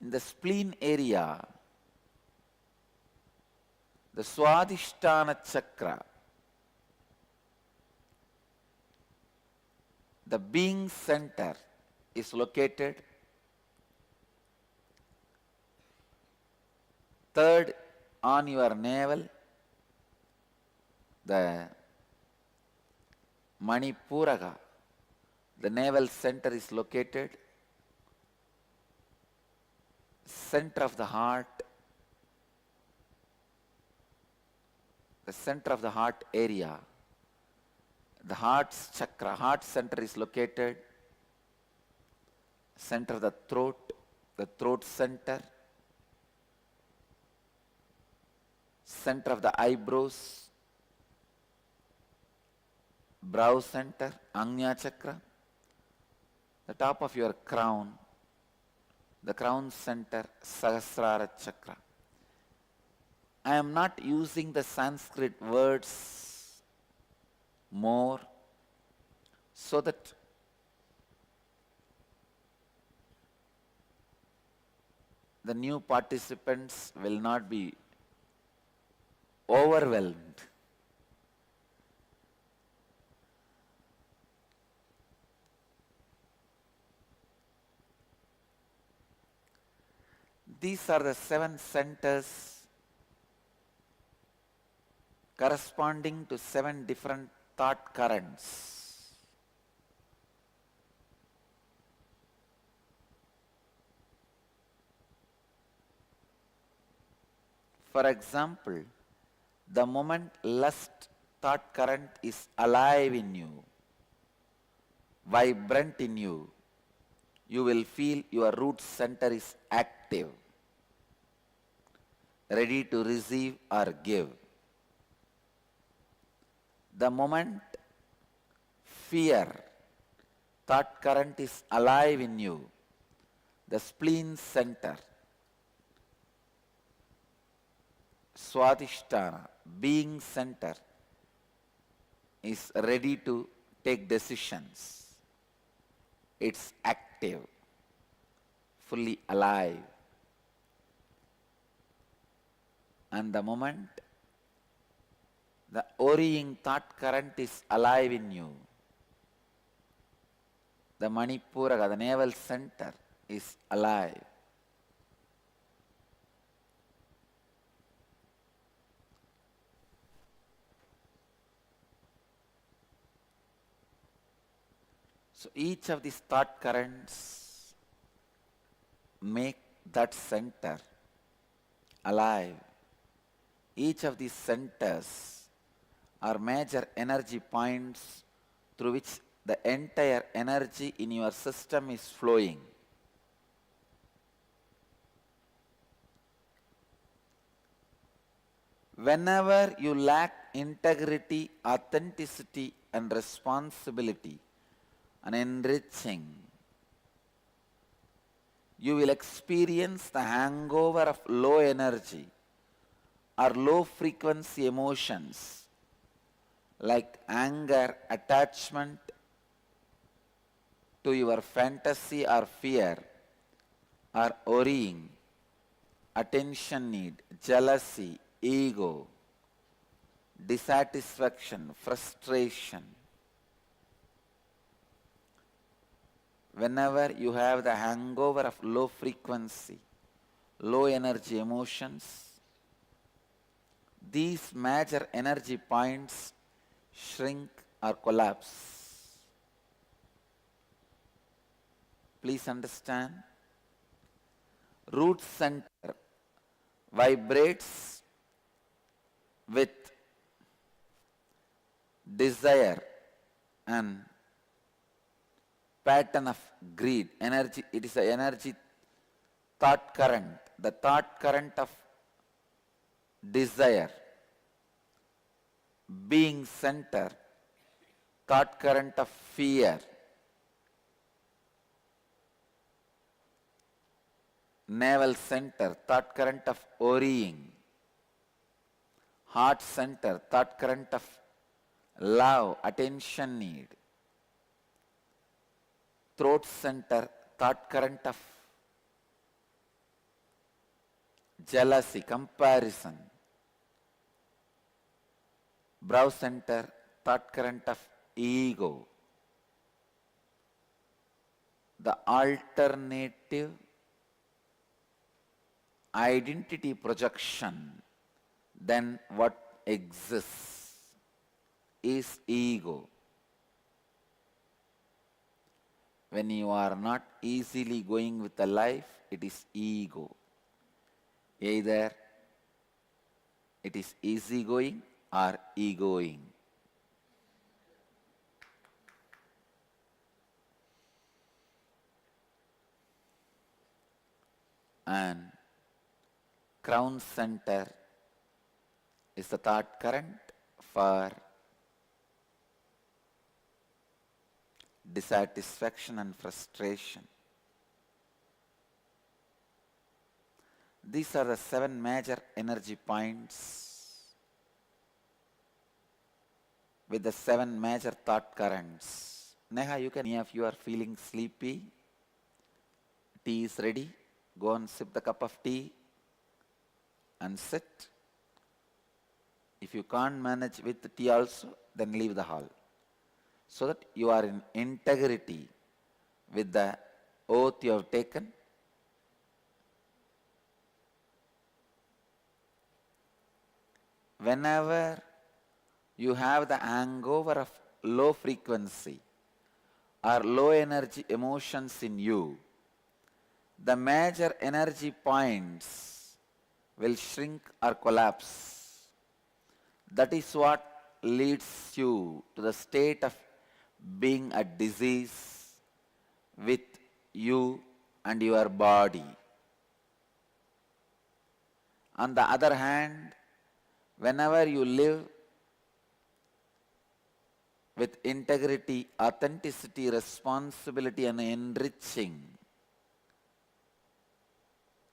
in the spleen area, the Swadhisthana chakra, the being center, is located. Third on your navel, the Manipuraga, the navel center is located. Center of the heart, the center of the heart area, the heart's chakra, heart center is located. Center of the throat center, center of the eyebrows, brow center, Agnya chakra, the top of your crown, the crown center, Sahasrara chakra. I am not using the Sanskrit words more so that the new participants will not be overwhelmed. These are the 7 centers corresponding to 7 different thought currents. For example, the moment lust thought current is alive in you, vibrant in you, you will feel your root center is active, ready to receive or give. The moment fear thought current is alive in you, the spleen center, Swadhisthana, being center, is ready to take decisions. It's active, fully alive. And the moment the worrying thought current is alive in you, the Manipuraka, the navel center, is alive. So each of these thought currents make that center alive. Each of these centers are major energy points through which the entire energy in your system is flowing. Whenever you lack integrity, authenticity, and responsibility, and enriching, you will experience the hangover of low energy or low frequency emotions like anger, attachment to your fantasy or fear, or worrying, attention need, jealousy, ego, dissatisfaction, frustration. Whenever you have the hangover of low frequency, low energy emotions, these major energy points shrink or collapse. Please understand, root center vibrates with desire and pattern of greed, energy. It is an energy thought current, the thought current of desire. Being center, thought current of fear. Navel center, thought current of worrying. Heart center, thought current of love, attention need. Throat center, thought current of jealousy, comparison. Brow center, thought current of ego. The alternative identity projection than what exists is ego. When you are not easily going with the life, it is ego. Either it is easy going or egoing. And crown center is the thought current for dissatisfaction and frustration. These are the 7 major energy points with the 7 major thought currents. Neha, you can, if you are feeling sleepy, tea is ready. Go and sip the cup of tea and sit. If you can't manage with the tea also, then leave the hall, so that you are in integrity with the oath you have taken. Whenever you have the hangover of low frequency or low energy emotions in you, the major energy points will shrink or collapse. That is what leads you to the state of being a disease with you and your body. On the other hand, whenever you live with integrity, authenticity, responsibility, and enriching,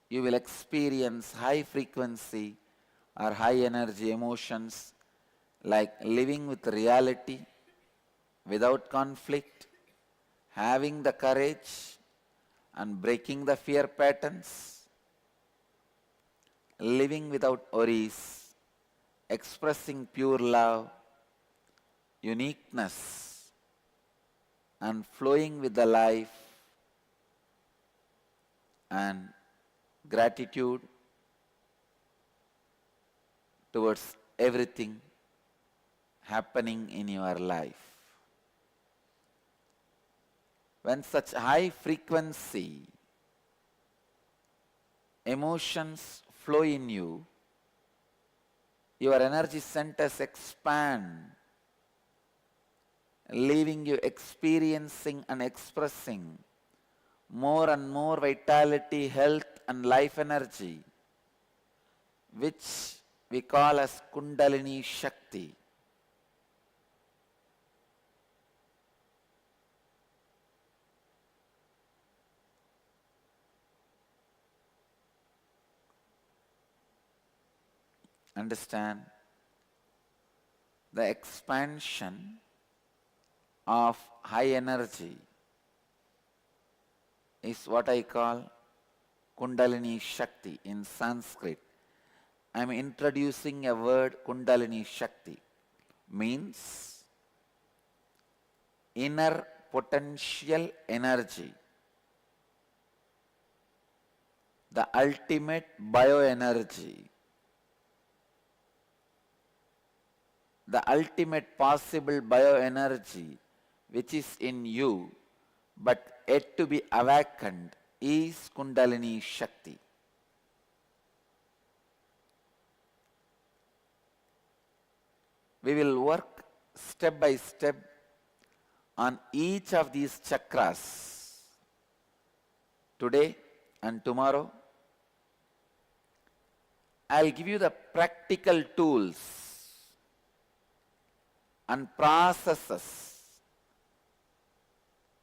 you will experience high frequency or high energy emotions like living with reality, without conflict, having the courage and breaking the fear patterns, living without worries, expressing pure love, uniqueness, and flowing with the life and gratitude towards everything happening in your life. When such high frequency emotions flow in you, your energy centers expand, leaving you experiencing and expressing more and more vitality, health, and life energy, which we call as Kundalini Shakti. Understand? The expansion of high energy is what I call Kundalini Shakti in Sanskrit. I am introducing a word, Kundalini Shakti, means inner potential energy, the ultimate bioenergy, the ultimate possible bioenergy which is in you but yet to be awakened is Kundalini Shakti. We will work step by step on each of these chakras today and tomorrow. I'll give you the practical tools and processes.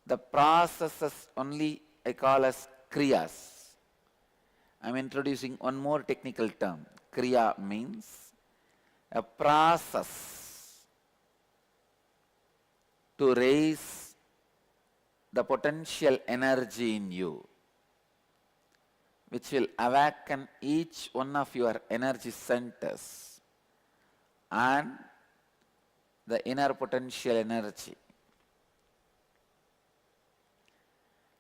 The processes only I call as kriyas. I'm introducing one more technical term. Kriya means a process to raise the potential energy in you, which will awaken each one of your energy centers and the inner potential energy.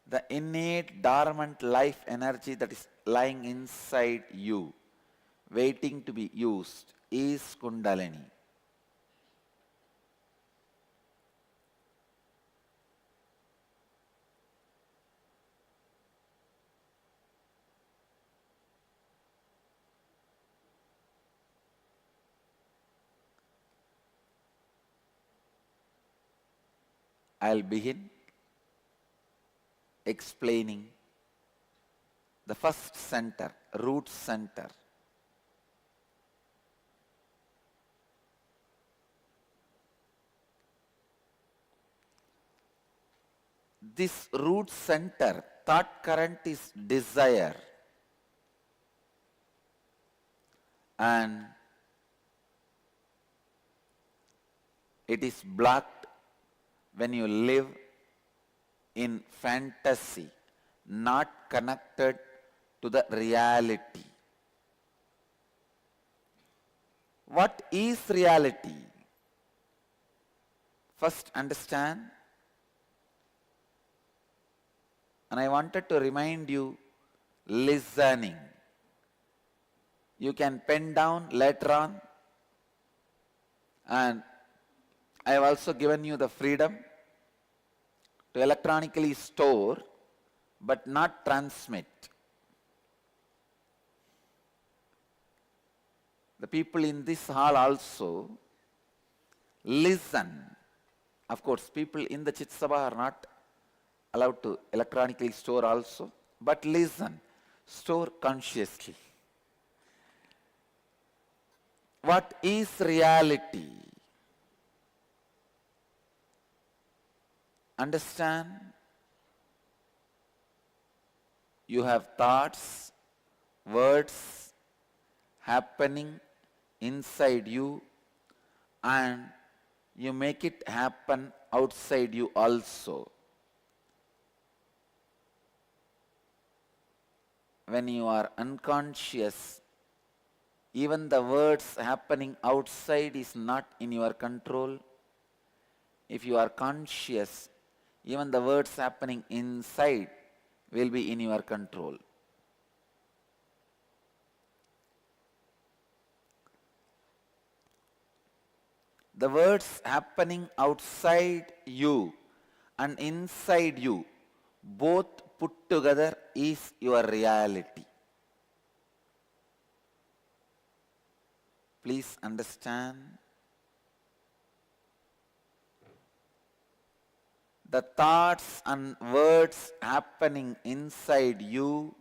The innate dormant life energy that is lying inside you, waiting to be used, is Kundalini. I'll begin explaining the first center, root center. This root center, thought current is desire, and it is blocked when you live in fantasy, not connected to the reality. What is reality? First understand, and I wanted to remind you, listening. You can pen down later on, and I have also given you the freedom to electronically store but not transmit. The people in this hall also Listen. Of course, people in the Chit Sabha are not allowed to electronically store also, but listen. Store consciously. What is reality? Understand? You have thoughts, words happening inside you, and you make it happen outside you also. When you are unconscious, even the words happening outside is not in your control. If you are conscious, even the words happening inside will be in your control. The words happening outside you and inside you, both put together, is your reality. Please understand. The thoughts and words happening inside you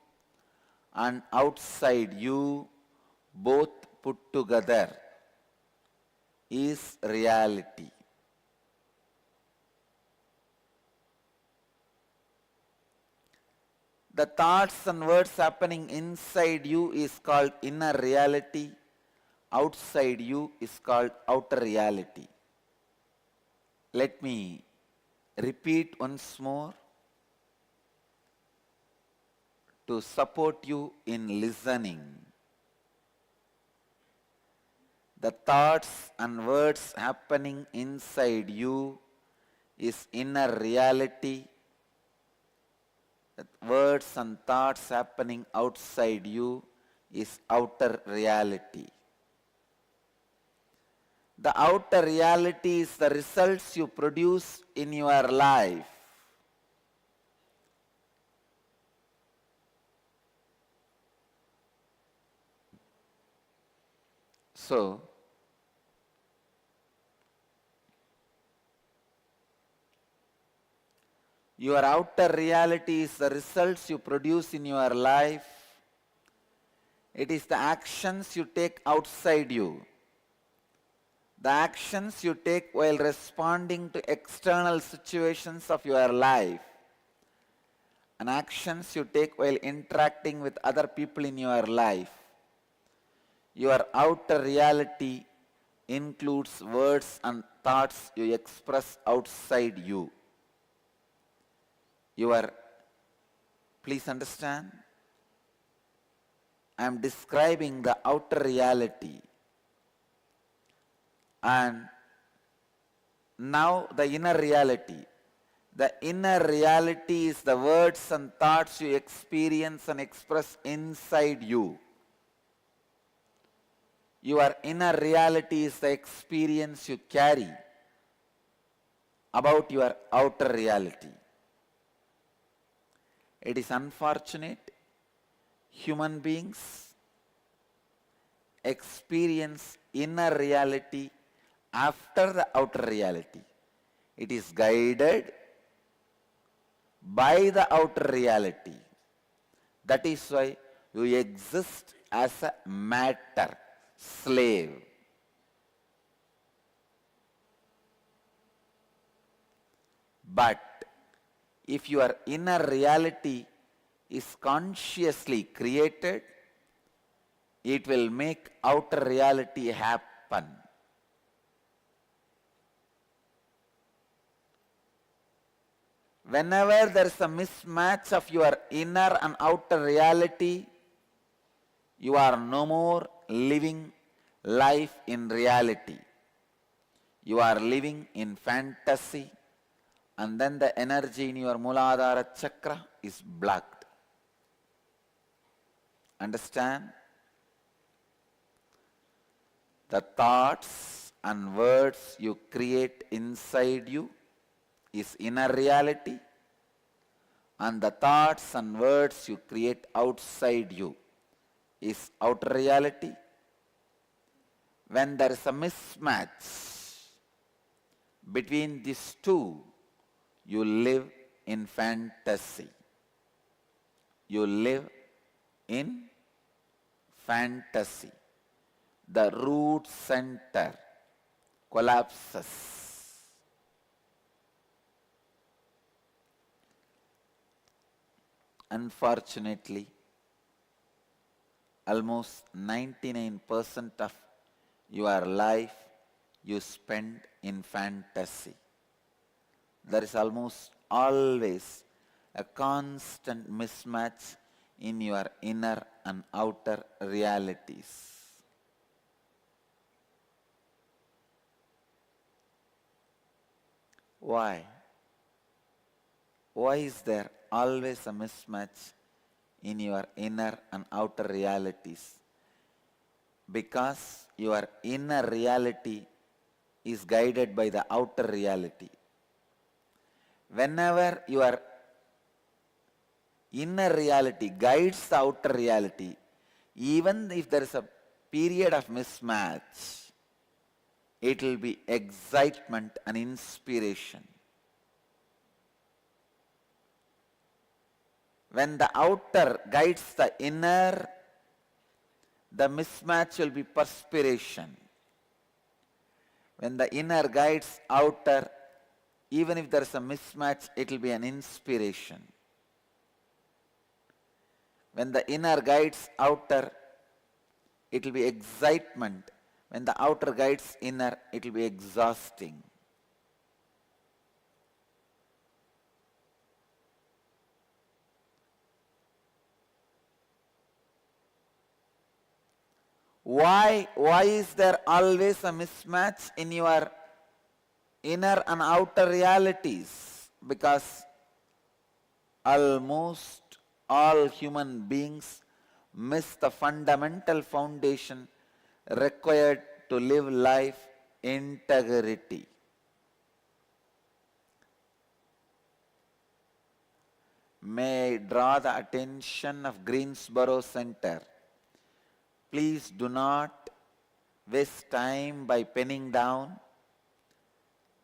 and outside you, both put together, is reality. The thoughts and words happening inside you is called inner reality. Outside you is called outer reality. Let me repeat once more to support you in listening. The thoughts and words happening inside you is inner reality. The words and thoughts happening outside you is outer reality. The outer reality is the results you produce in your life. So, your outer reality is the results you produce in your life. It is the actions you take outside you. The actions you take while responding to external situations of your life, and actions you take while interacting with other people in your life. Your outer reality includes words and thoughts you express outside you. Please understand, I am describing the outer reality. And now the inner reality. The inner reality is the words and thoughts you experience and express inside you. Your inner reality is the experience you carry about your outer reality. It is unfortunate human beings experience inner reality after the outer reality. It is guided by the outer reality. That is why you exist as a matter, slave. But if your inner reality is consciously created, it will make outer reality happen. Whenever there is a mismatch of your inner and outer reality, you are no more living life in reality. You are living in fantasy, and then the energy in your Muladhara Chakra is blocked. Understand? The thoughts and words you create inside you is inner reality, and the thoughts and words you create outside you is outer reality. When there is a mismatch, Between these two, you live in fantasy. You live in fantasy. The root center collapses. Unfortunately, almost 99% of your life you spend in fantasy. There is almost always a constant mismatch in your inner and outer realities. Why? Why is there always a mismatch in your inner and outer realities? Because your inner reality is guided by the outer reality. Whenever your inner reality guides the outer reality, even if there is a period of mismatch, it will be excitement and inspiration. When the outer guides the inner, the mismatch will be perspiration. When the inner guides outer, even if there is a mismatch, it will be an inspiration. When the inner guides outer, it will be excitement. When the outer guides inner, it will be exhausting. Why is there always a mismatch in your inner and outer realities? Because almost all human beings miss the fundamental foundation required to live life: integrity. May I draw the attention of Greensboro Center? Please do not waste time by penning down.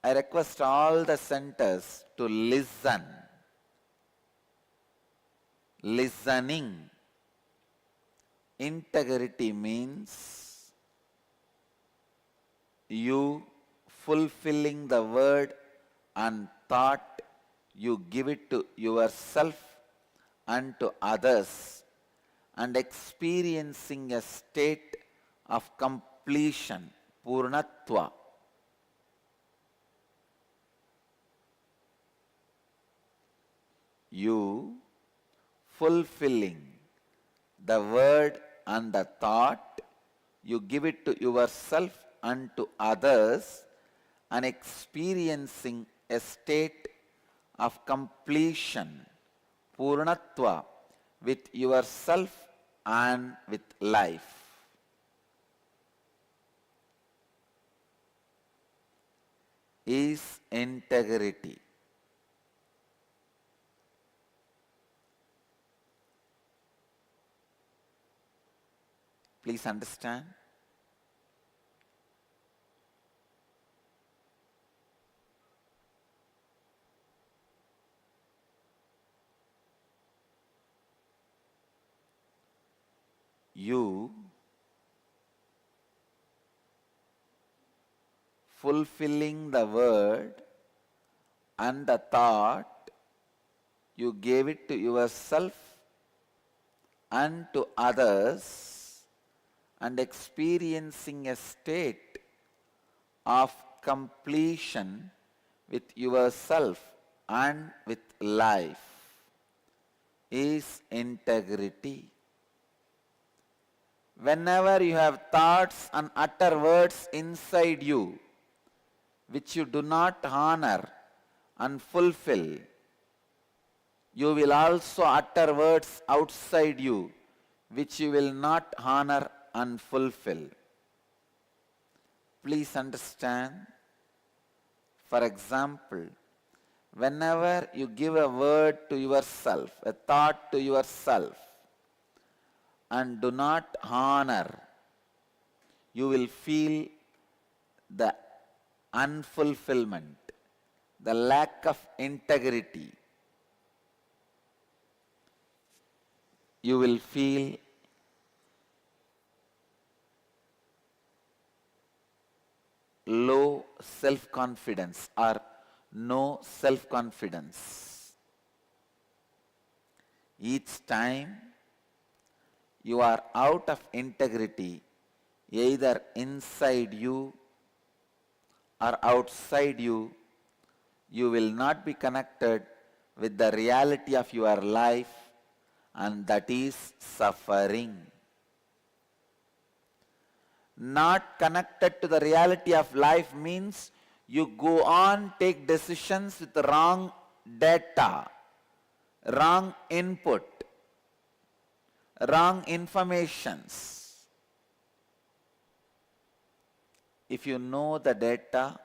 I request all the centers to listen. Listening. Integrity means you fulfilling the word and thought you give it to yourself and to others, and experiencing a state of completion, purnatva. You fulfilling the word and the thought, you give it to yourself and to others, and experiencing a state of completion, purnatva, with yourself and with life. Is integrity. Please understand. You fulfilling the word and the thought, you gave it to yourself and to others, and experiencing a state of completion with yourself and with life is integrity. Whenever you have thoughts and utter words inside you which you do not honor and fulfill, you will also utter words outside you which you will not honor and fulfill. Please understand. For example, whenever you give a word to yourself, a thought to yourself, and do not honor, you will feel the unfulfillment, the lack of integrity, you will feel low self-confidence or no self-confidence. Each time you are out of integrity, either inside you or outside you, you will not be connected with the reality of your life, and that is suffering. Not connected to the reality of life means you go on, take decisions with wrong data, wrong input, wrong informations. If you know the data,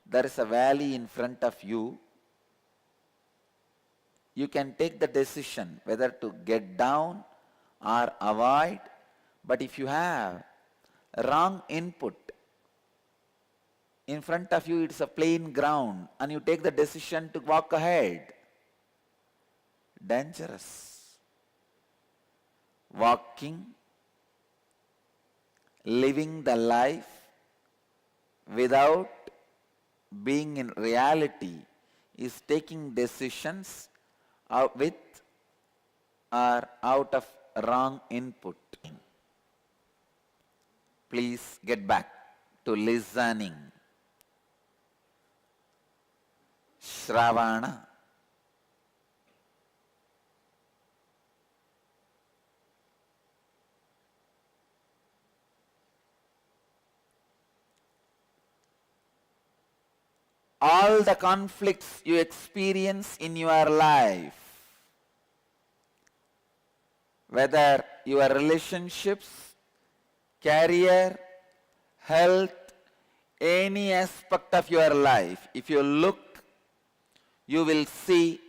there is a valley in front of you, you can take the decision whether to get down or avoid. But if you have wrong input, in front of you it's a plain ground and you take the decision to walk ahead, dangerous. Walking, living the life without being in reality is taking decisions with or out of wrong input. Please get back to listening. Shravana. All the conflicts you experience in your life, whether your relationships, career, health, any aspect of your life, if you look, you will see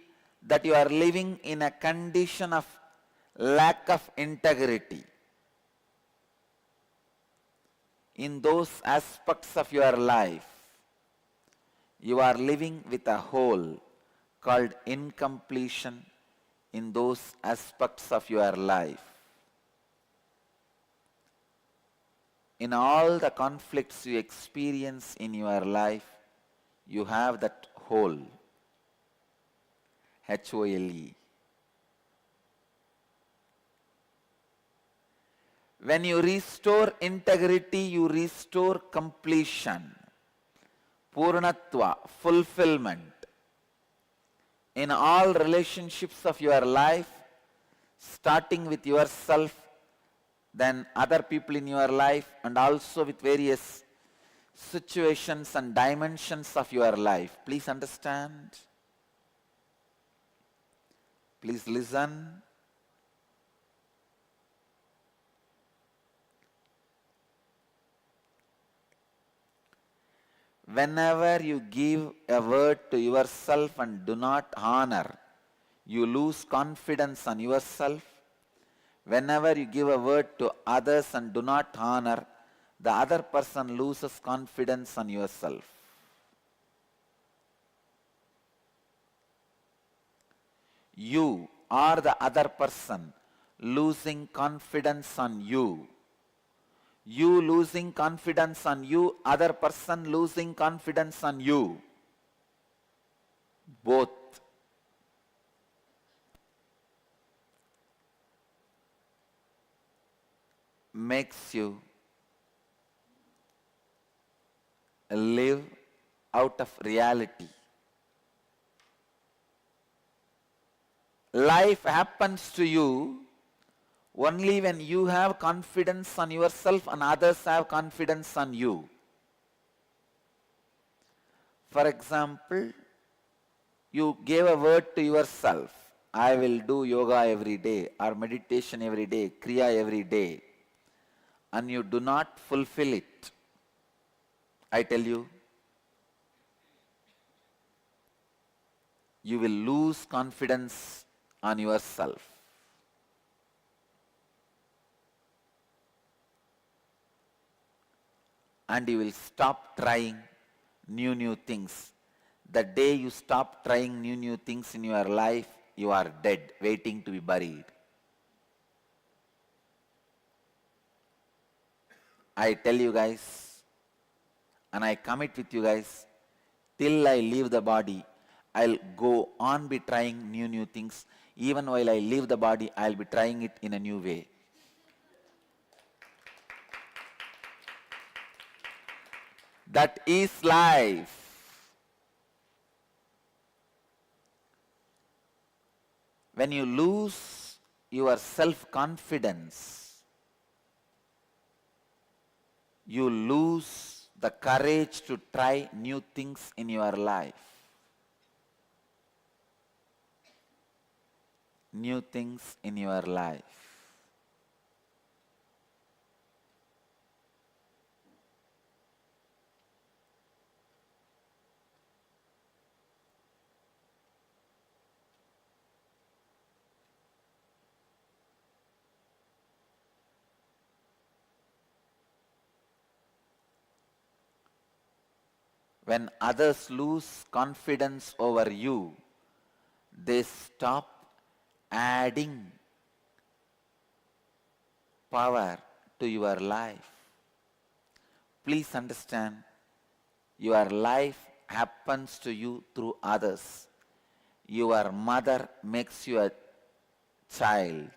that you are living in a condition of lack of integrity. In those aspects of your life, you are living with a hole called incompletion in those aspects of your life. In all the conflicts you experience in your life, you have that hole, H-O-L-E. When you restore integrity, you restore completion, Purnatva, fulfillment. In all relationships of your life, starting with yourself, then other people in your life, and also with various situations and dimensions of your life. Please understand. Please listen. Whenever you give a word to yourself and do not honor, you lose confidence on yourself. Whenever you give a word to others and do not honor, the other person loses confidence on yourself. You or the other person losing confidence on you. You losing confidence on you, other person losing confidence on you. Both. Makes you live out of reality. Life happens to you only when you have confidence on yourself and others have confidence on you. For example, you gave a word to yourself, I will do yoga every day or meditation every day, kriya every day, and you do not fulfill it. I tell you, you will lose confidence on yourself. And you will stop trying, new things. The day you stop trying new things in your life, you are dead, waiting to be buried. I tell you guys, and I commit with you guys, till I leave the body, I'll go on be trying new things. Even while I leave the body, I'll be trying it in a new way. That is life. When you lose your self-confidence, you lose the courage to try new things in your life. New things in your life. When others lose confidence over you, they stop adding power to your life. Please understand, your life happens to you through others. Your mother makes you a child.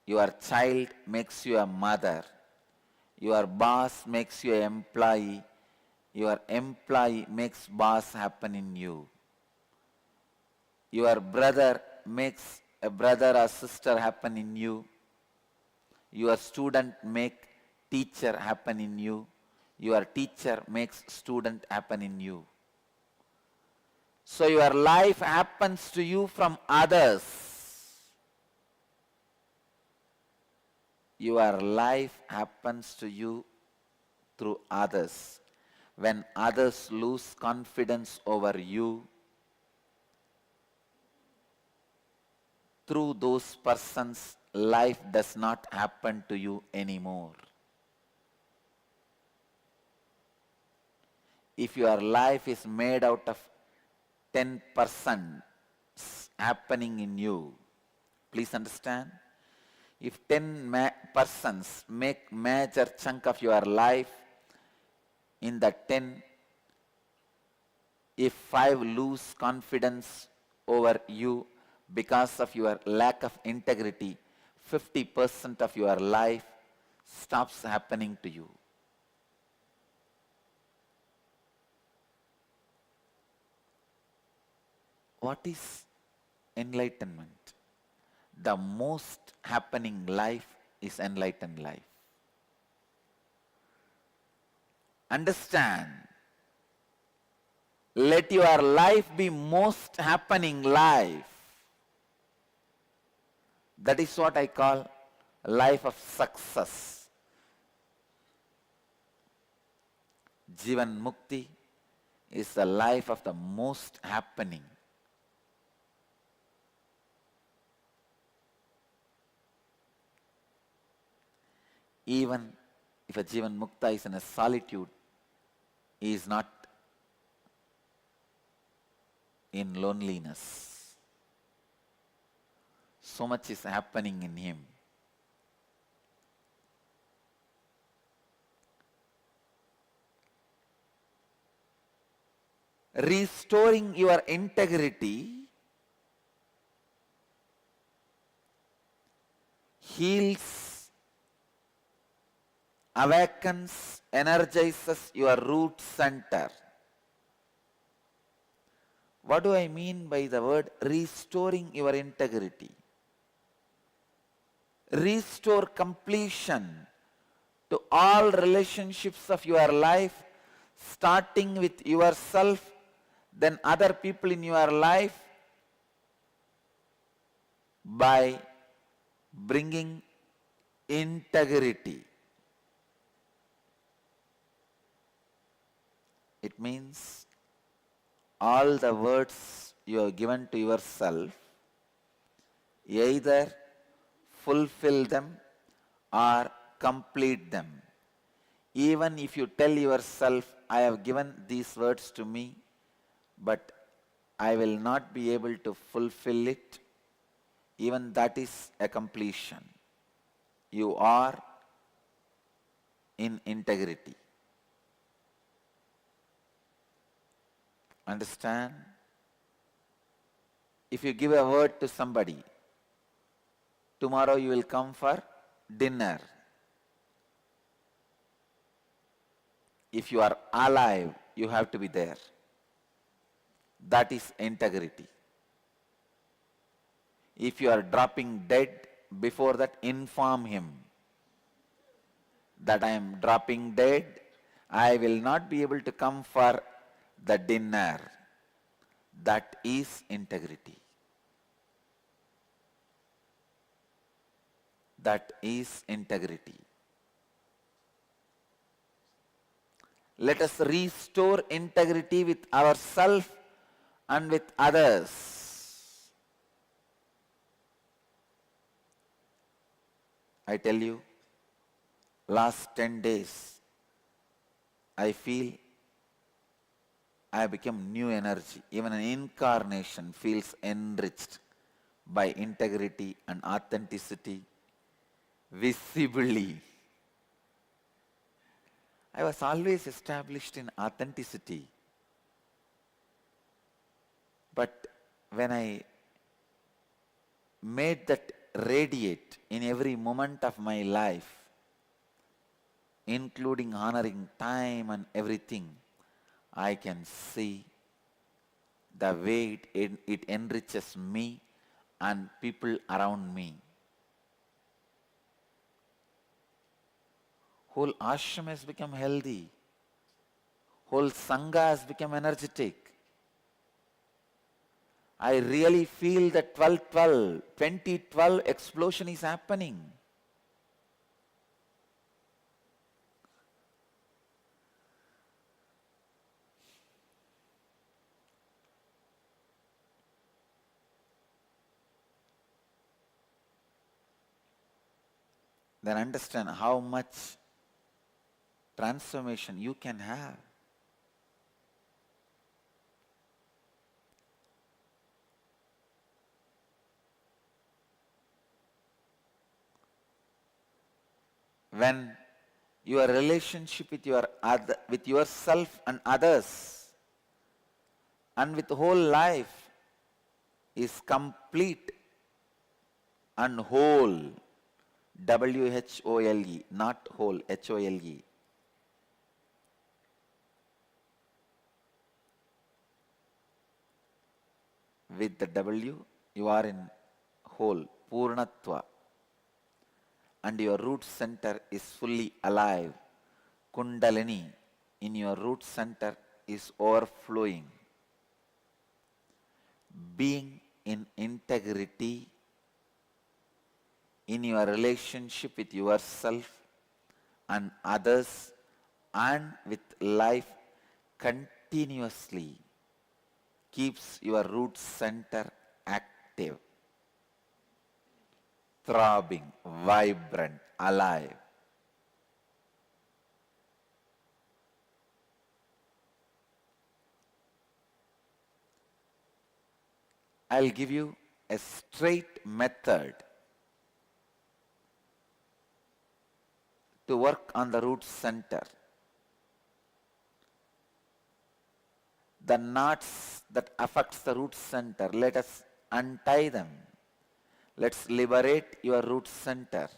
Your child makes you a mother. Your boss makes you an employee. Your employee makes boss happen in you. Your brother makes a brother or sister happen in you. Your student make teacher happen in you. Your teacher makes student happen in you. So your life happens to you from others. Your life happens to you through others. When others lose confidence over you, through those persons, life does not happen to you anymore. If your life is made out of 10% happening in you, please understand, if 10 persons make major chunk of your life, in the 10, if 5 lose confidence over you because of your lack of integrity, 50% of your life stops happening to you. What is enlightenment? The most happening life is enlightened life. Understand. Let your life be most happening life. That is what I call life of success. Jivan Mukti is the life of the most happening. Even if a Jivan Mukta is in a solitude, he is not in loneliness. So much is happening in him. Restoring your integrity heals, awakens, energizes your root center. What do I mean by the word restoring your integrity? Restore completion to all relationships of your life, starting with yourself, then other people in your life, by bringing integrity. It means all the words you have given to yourself, either fulfill them or complete them. Even if you tell yourself, I have given these words to me, but I will not be able to fulfill it. Even that is a completion. You are in integrity. Understand? If you give a word to somebody, tomorrow you will come for dinner. If you are alive, you have to be there. That is integrity. If you are dropping dead, before that inform him that I am dropping dead, I will not be able to come for the dinner. That is integrity. That is integrity. Let us restore integrity with ourselves and with others. I tell you, last 10 days, I feel I have become new energy. Even an incarnation feels enriched by integrity and authenticity visibly. I was always established in authenticity. But when I made that radiate in every moment of my life, including honoring time and everything, I can see the way it enriches me and people around me. Whole ashram has become healthy. Whole sangha has become energetic. I really feel that 2012 explosion is happening. Then understand how much transformation you can have. When your relationship with with yourself and others and with whole life is complete and whole, W-H-O-L-E, not whole, H-O-L-E. With the W, you are in whole, Purnatva. And your root center is fully alive. Kundalini in your root center is overflowing. Being in integrity in your relationship with yourself and others and with life continuously keeps your root center active, throbbing, vibrant, alive. I'll give you a straight method to work on the root center. The knots that affects the root center, let us untie them. Let's liberate your root center.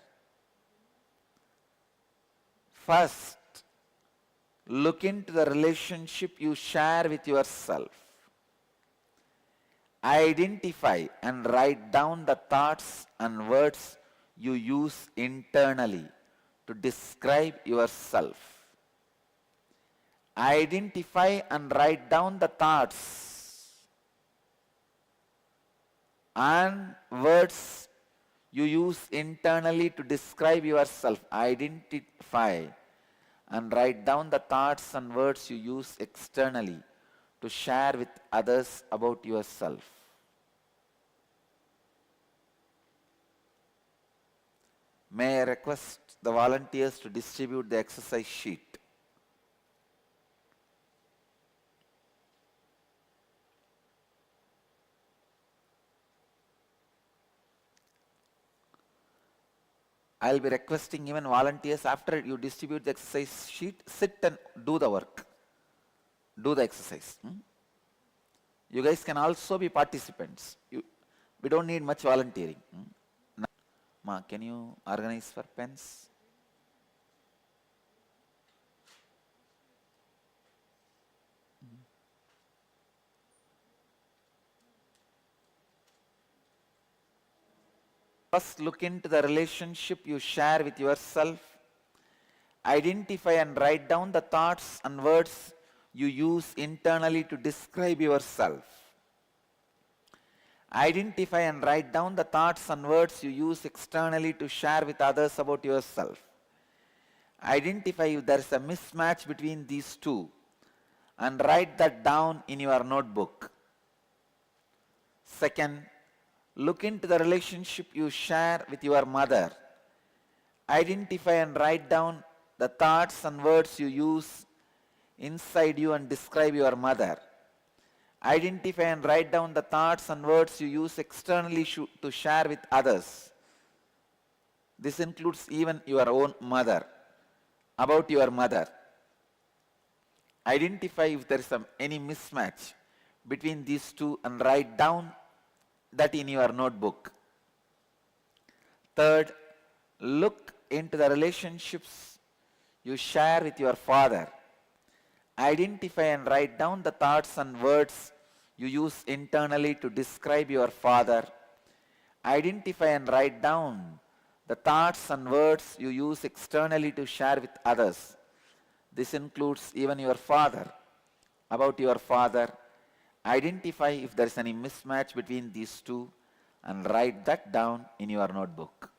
First, look into the relationship you share with yourself. Identify and write down the thoughts and words you use internally to describe yourself. Identify and write down the thoughts and words you use internally to describe yourself. Identify and write down the thoughts and words you use externally to share with others about yourself. May I request the volunteers to distribute the exercise sheet. I'll be requesting even volunteers after you distribute the exercise sheet, sit and do the work. Do the exercise. You guys can also be participants. We don't need much volunteering. Ma, can you organize for pens? First, look into the relationship you share with yourself. Identify and write down the thoughts and words you use internally to describe yourself. Identify and write down the thoughts and words you use externally to share with others about yourself. Identify if there is a mismatch between these two and write that down in your notebook. Second, look into the relationship you share with your mother. Identify and write down the thoughts and words you use inside you and describe your mother. Identify and write down the thoughts and words you use externally to share with others. This includes even your own mother, about your mother. Identify if there is any mismatch between these two and write down that in your notebook. Third, look into the relationships you share with your father. Identify and write down the thoughts and words you use internally to describe your father. Identify and write down the thoughts and words you use externally to share with others. This includes even your father, about your father. Identify if there is any mismatch between these two and write that down in your notebook.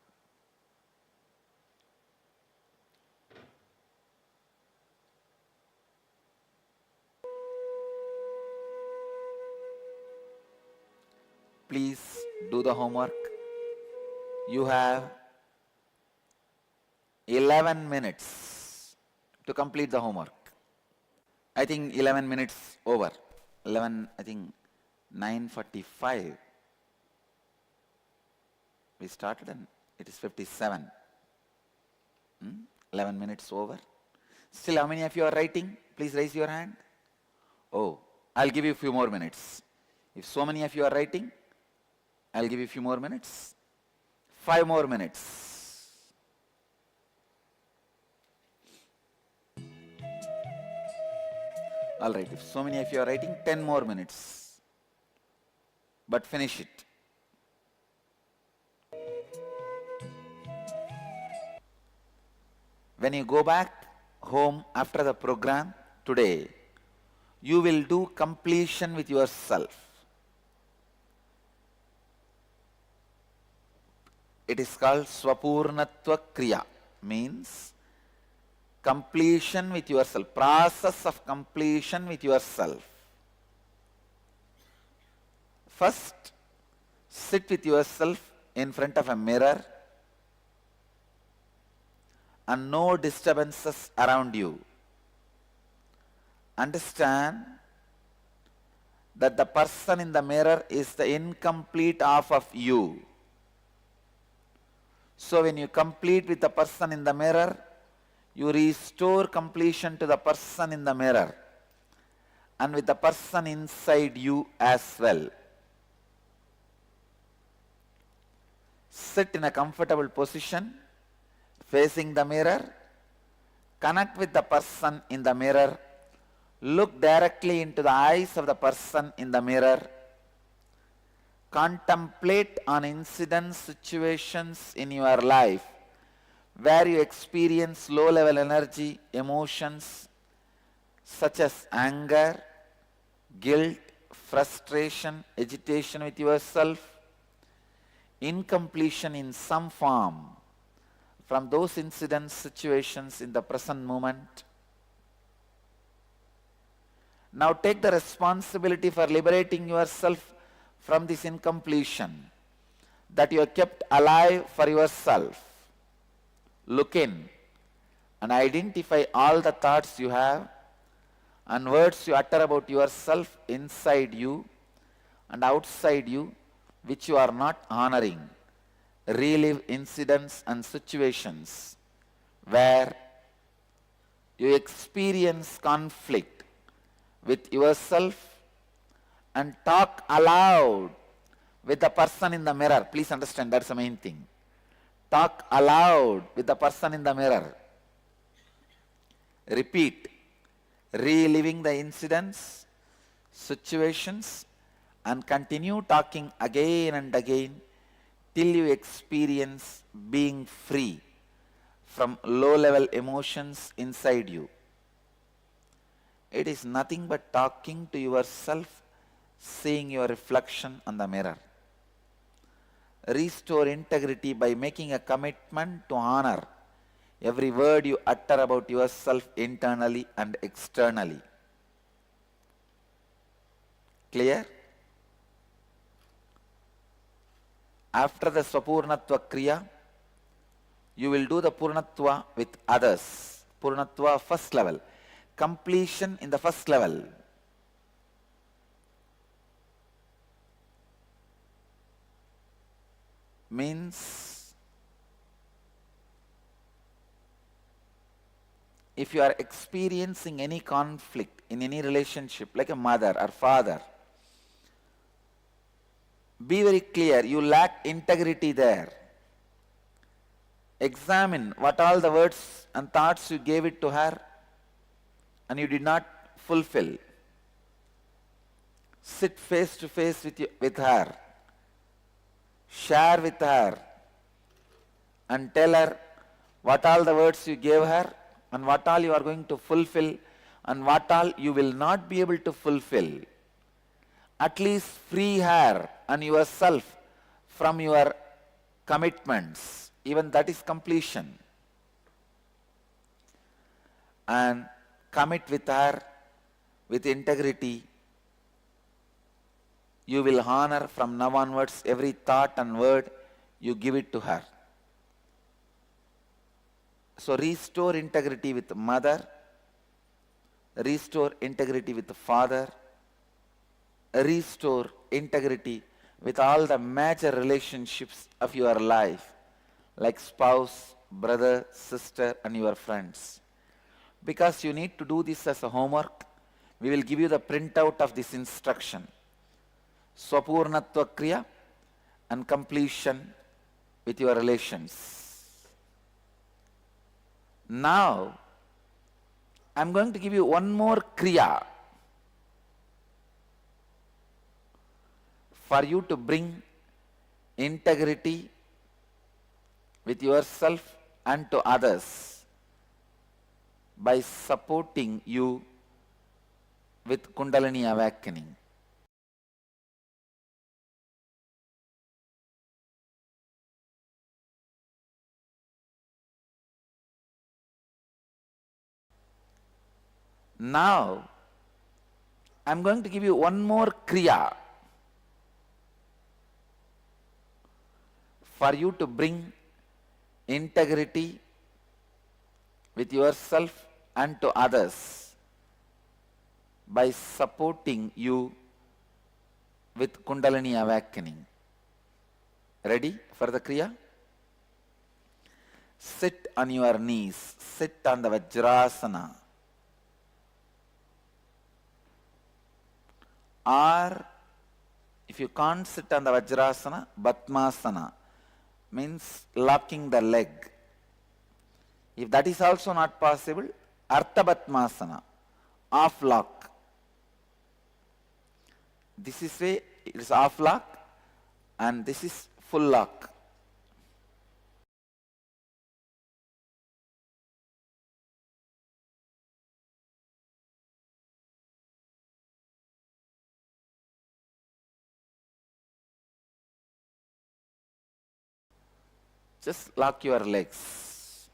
Please do the homework. You have 11 minutes to complete the homework. I think 11 minutes over. 11, I think 9:45. We started and it is 57. 11 minutes over. Still, how many of you are writing? Please raise your hand. Oh, I'll give you a few more minutes. If so many of you are writing, I'll give you a few more minutes. 5 more minutes. Alright, if so many of you are writing, 10 more minutes. But finish it. When you go back home after the program today, you will do completion with yourself. It is called Swapurnatva Kriya, means completion with yourself, process of completion with yourself. First, sit with yourself in front of a mirror and no disturbances around you. Understand that the person in the mirror is the incomplete half of you. So when you complete with the person in the mirror, you restore completion to the person in the mirror and with the person inside you as well. Sit in a comfortable position, facing the mirror, connect with the person in the mirror, look directly into the eyes of the person in the mirror, contemplate on incidents, situations in your life where you experience low-level energy, emotions such as anger, guilt, frustration, agitation with yourself, incompletion in some form from those incidents, situations in the present moment. Now take the responsibility for liberating yourself from this incompletion that you have kept alive for yourself. Look in and identify all the thoughts you have and words you utter about yourself inside you and outside you which you are not honoring. relive incidents and situations where you experience conflict with yourself and talk aloud with the person in the mirror. Please understand, that's the main thing. Talk aloud with the person in the mirror. Repeat, reliving the incidents, situations, and continue talking again and again till you experience being free from low-level emotions inside you. It is nothing but talking to yourself, seeing your reflection on the mirror. Restore integrity by making a commitment to honor every word you utter about yourself internally and externally. Clear? After the Swapurnatva Kriya, you will do the Purnatva with others. Purnatva first level. Completion in the first level. Means if you are experiencing any conflict in any relationship, like a mother or father, be very clear, you lack integrity there. Examine what all the words and thoughts you gave it to her and you did not fulfill. Sit face to face with her. Share with her and tell her what all the words you gave her and what all you are going to fulfill and what all you will not be able to fulfill. At least free her and yourself from your commitments. Even that is completion. And commit with her with integrity. You will honor from now onwards every thought and word you give it to her. So restore integrity with mother, restore integrity with the father, restore integrity with all the major relationships of your life, like spouse, brother, sister, and your friends. Because you need to do this as a homework, we will give you the printout of this instruction. Swapurnatva Kriya and completion with your relations. Now, I am going to give you one more Kriya for you to bring integrity with yourself and to others by supporting you with Kundalini awakening. Now, I am going to give you one more Kriya for you to bring integrity with yourself and to others by supporting you with Kundalini awakening. Ready for the Kriya? Sit on your knees. Sit on the Vajrasana. Or, if you can't sit on the Vajrasana, Batmasana means locking the leg. If that is also not possible, Artha Batmasana, off lock. This is way it is off lock and this is full lock. Just lock your legs.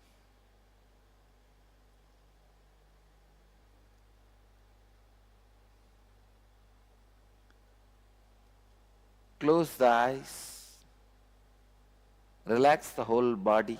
Close the eyes. Relax the whole body.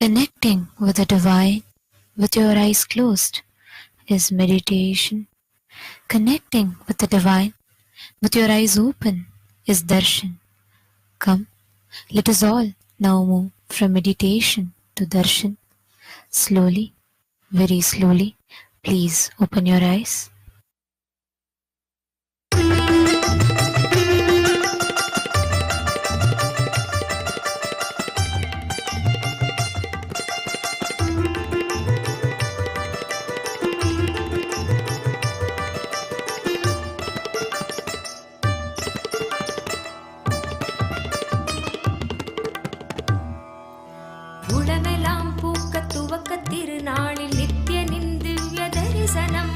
Connecting with the divine with your eyes closed is meditation. Connecting with the divine with your eyes open is darshan. Come, let us all now move from meditation to darshan. Slowly, very slowly, please open your eyes.
உளமெல்லாம் பூக்கத் துவக்கத் திருநாளில் நித்யனின் திவ்ய தரிசனம்.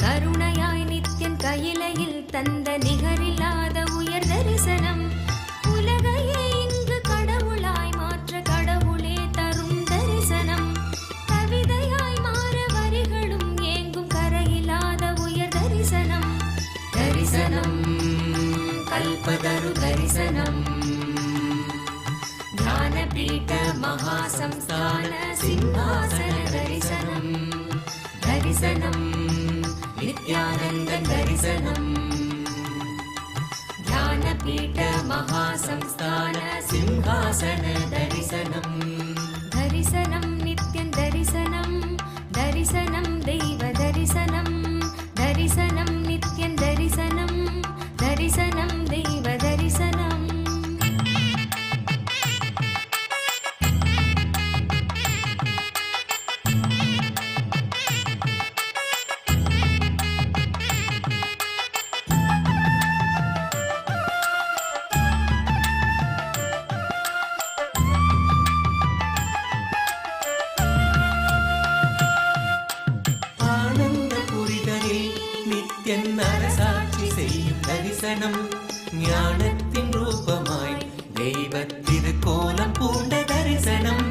கருணையாய் நித்யன் கையிலையில் தந்த நிகரில்லாத உயர் தரிசனம். உலகையே இங்கு கடவுளாய் மாற்ற கடவுளே தரும் தரிசனம். கவிதையாய் மாற வரிகளும் ஏங்கும் கரையில்லாத உயர் தரிசனம். தரிசனம் கல்பதரு தரிசனம். ஞானபீட மகாசம்ஸ்தான சிம்ஹாசன தரிசனம். தரிசனம் நித்யானந்த தரிசனம். ஞானபீட மகாசம்ஸ்தான சிம்ஹாசன தரிசனம். தரிசனம் நித்யன் தரிசனம். தரிசனம் தெய்வ தரிசனம். தரிசனம் நித்யன் தரிசனம். தரிசனம் தெய்வ தரிசனம்.
தரிசனம் ஞானத்தின் ரூபமாய் தெய்வத்திருக்கோலம் பூண்ட தரிசனம்.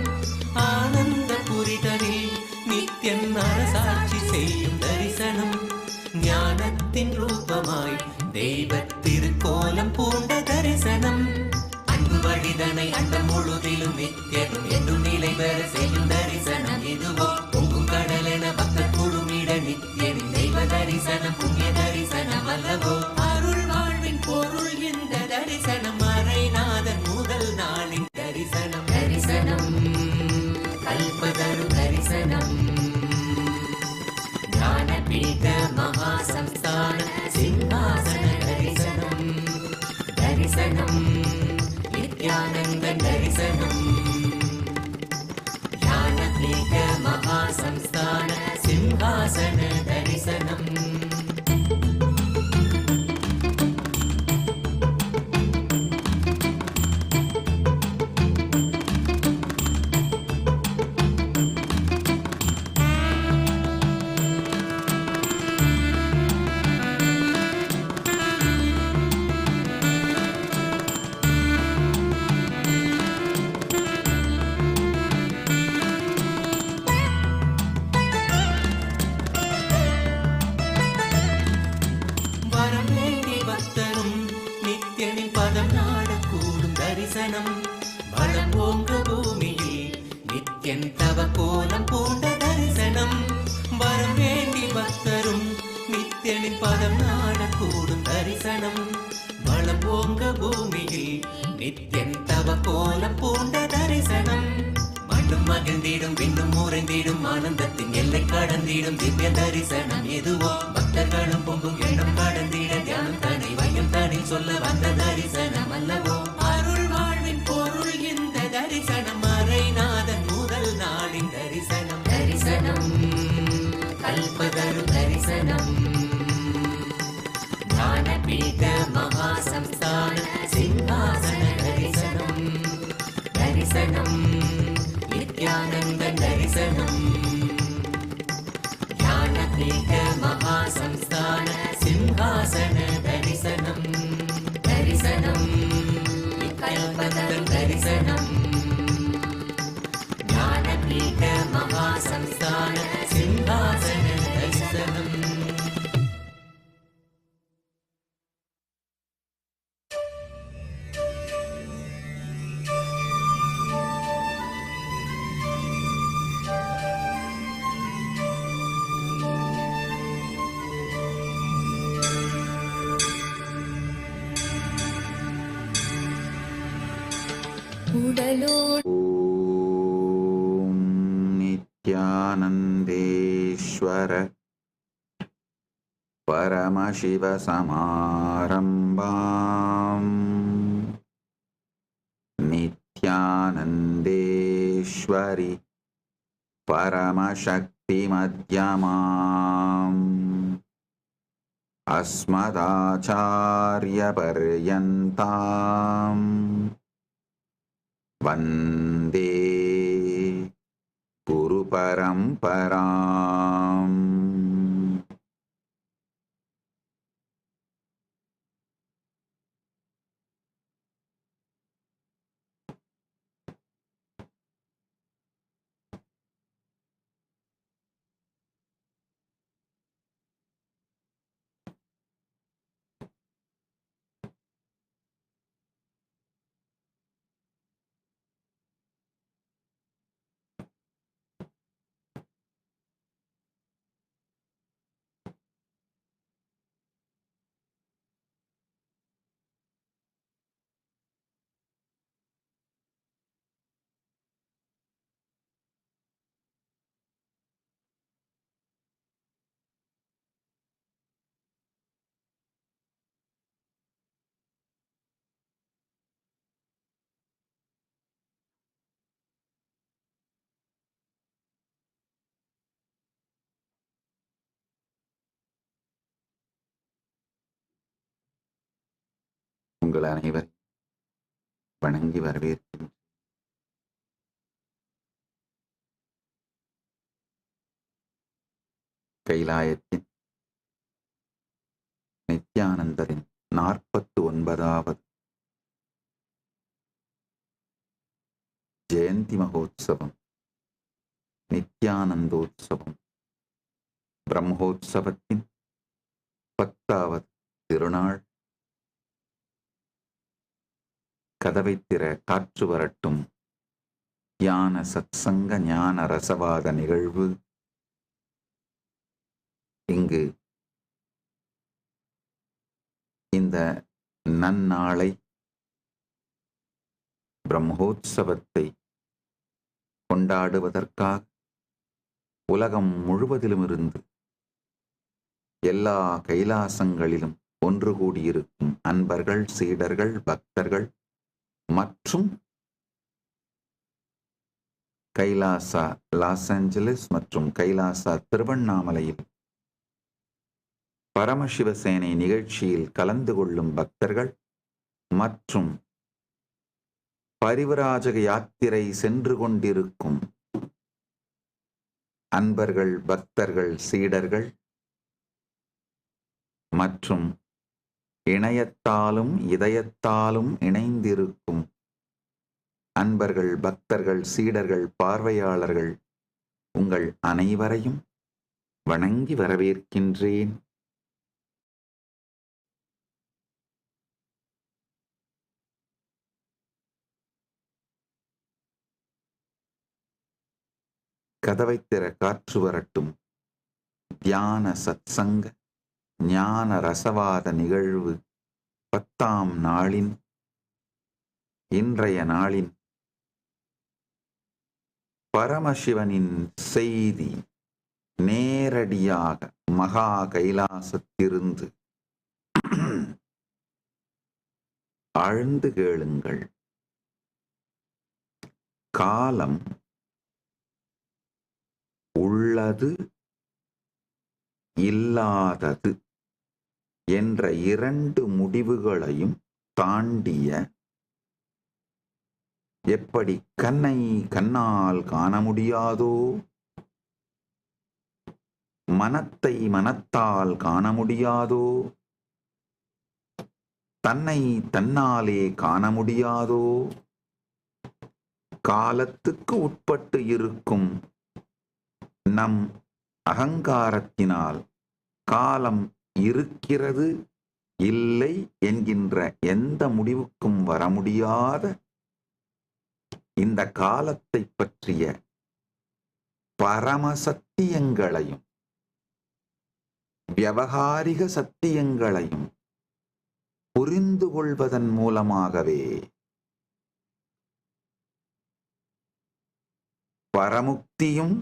ஆனந்த புரிதலில் நித்யன் அரசாட்சி செய்யும் தரிசனம். ஞானத்தின் ரூபமாய் தெய்வத்திருக்கோலம் பூண்ட தரிசனம். அன்பு வழிதனை அண்டம் முழுதிலும் நித்யனும் என்றும் நிலை பெற செய்யும் தரிசனம். இதுவோ பொங்கும் கடலென பக்தர் குழுமிட நித்யனின் தெய்வ தரிசனம். புண்ணிய தரிசனம் அல்லவோ அருள் வாழ்வின் பொருள் இந்த தரிசனம். மறைநாதன் முதல் நாளின் தரிசனம். தரிசனம் கல்பதரு தரிசனம். ஞானபீட மகாசம்ஸ்தான சிம்ஹாசன தரிசனம். தரிசனம் நித்யானந்த தரிசனம். ஞானபீட மகாசம்ஸ்தான சிம்ஹாசன தரிசனம். வளம் ஓங்க பூமியில் நித்யன் தவ கோலம் பூண்ட தரிசனம். வரம் வேண்டி பக்தரும் நித்யனின் பதம் நாடக்கூடும் தரிசனம். வளம் ஓங்க பூமியில் நித்யன் தவ கோலம் பூண்ட தரிசனம். மண்ணும் மகிழ்ந்திடும் விண்ணும் உறைந்திடும் ஆனந்தத்தின் எல்லை கடந்திடும் திவ்ய தரிசனம். எதுவோ பக்தர்களும் பொங்கும் எண்ணம் கடந்திட தியானம் தனி வையம் தனி சொல்ல வந்த தரிசனம் அல்லவோ அருள் வாழ்வின் பொருள் இந்த தரிசனம். மறைநாதன் முதல் நாளின் தரிசனம். தரிசனம் கல்பதரு தரிசனம். ஞானபீட மகாசம்ஸ்தான சிம்ஹாசன தரிசனம். தரிசனம் நித்யானந்த தரிசனம். ஞானபீட மகாசம்ஸ்தான சிம்ஹாசன தரிசனம். தரிசனம் கல்பதரு தரிசனம். ஞானபீட மகாசம்ஸ்தான சிம்ஹாசன தரிசனம்.
ॐ नित्यानन्देश्वर परमशिवसमारम्भाम् नित्यानन्देश्वरि परमशक्तिमध्यमाम् अस्मदाचार्यपर्यन्ताम् वन्दे गुरुपरम्पराम्. உங்கள் அனைவர் வணங்கி வரவேற்கிறேன். கைலாயத்தின் நித்யானந்தரின் 49வது ஜெயந்தி மகோத்சவம், நித்யானந்தோத்சவம், பிரம்மோத்சவத்தின் 10வது திருநாள். கதவை திற காற்று வரட்டும் ஞான சத்சங்க ஞான ரசவாத நிகழ்வு இங்கு இந்த நன்னாளை, பிரம்மோத்சவத்தை கொண்டாடுவதற்காக உலகம் முழுவதிலுமிருந்து எல்லா கைலாசங்களிலும் ஒன்று கூடியிருக்கும் அன்பர்கள், சீடர்கள், பக்தர்கள் மற்றும் கைலாசா லாஸ் ஏஞ்சலிஸ் மற்றும் கைலாசா திருவண்ணாமலையில் பரமசிவசேனை நிகழ்ச்சியில் கலந்து கொள்ளும் பக்தர்கள் மற்றும் பரிவராஜக யாத்திரை சென்று கொண்டிருக்கும் அன்பர்கள், பக்தர்கள், சீடர்கள் மற்றும் இணையத்தாலும் இதயத்தாலும் இணைந்திருக்கும் அன்பர்கள், பக்தர்கள், சீடர்கள், பார்வையாளர்கள் உங்கள் அனைவரையும் வணங்கி வரவேற்கின்றேன். கதவை திற காற்று வரட்டும் தியான சத்சங்க ஞான ரசவாத நிகழ்வு 10ஆம் நாளின் இன்றைய நாளின் பரமசிவனின் செய்தி நேரடியாக மகா கைலாசத்திலிருந்து ஆழ்ந்து கேளுங்கள். காலம் உள்ளது, இல்லாதது என்ற 2 முடிவுகளையும் தாண்டிய, எப்படி கண்ணை கண்ணால் காண முடியாதோ, மனத்தை மனத்தால் காண முடியாதோ, தன்னை தன்னாலே காண முடியாதோ, காலத்துக்கு உட்பட்டு இருக்கும் நம் அகங்காரத்தினால் காலம் இருக்கிறது இல்லை என்கின்ற எந்த முடிவுக்கும் வர முடியாத இந்த காலத்தை பற்றிய பரம சத்தியங்களையும் வியவகாரிக சத்தியங்களையும் புரிந்து கொள்வதன் மூலமாகவே பரமுக்தியும்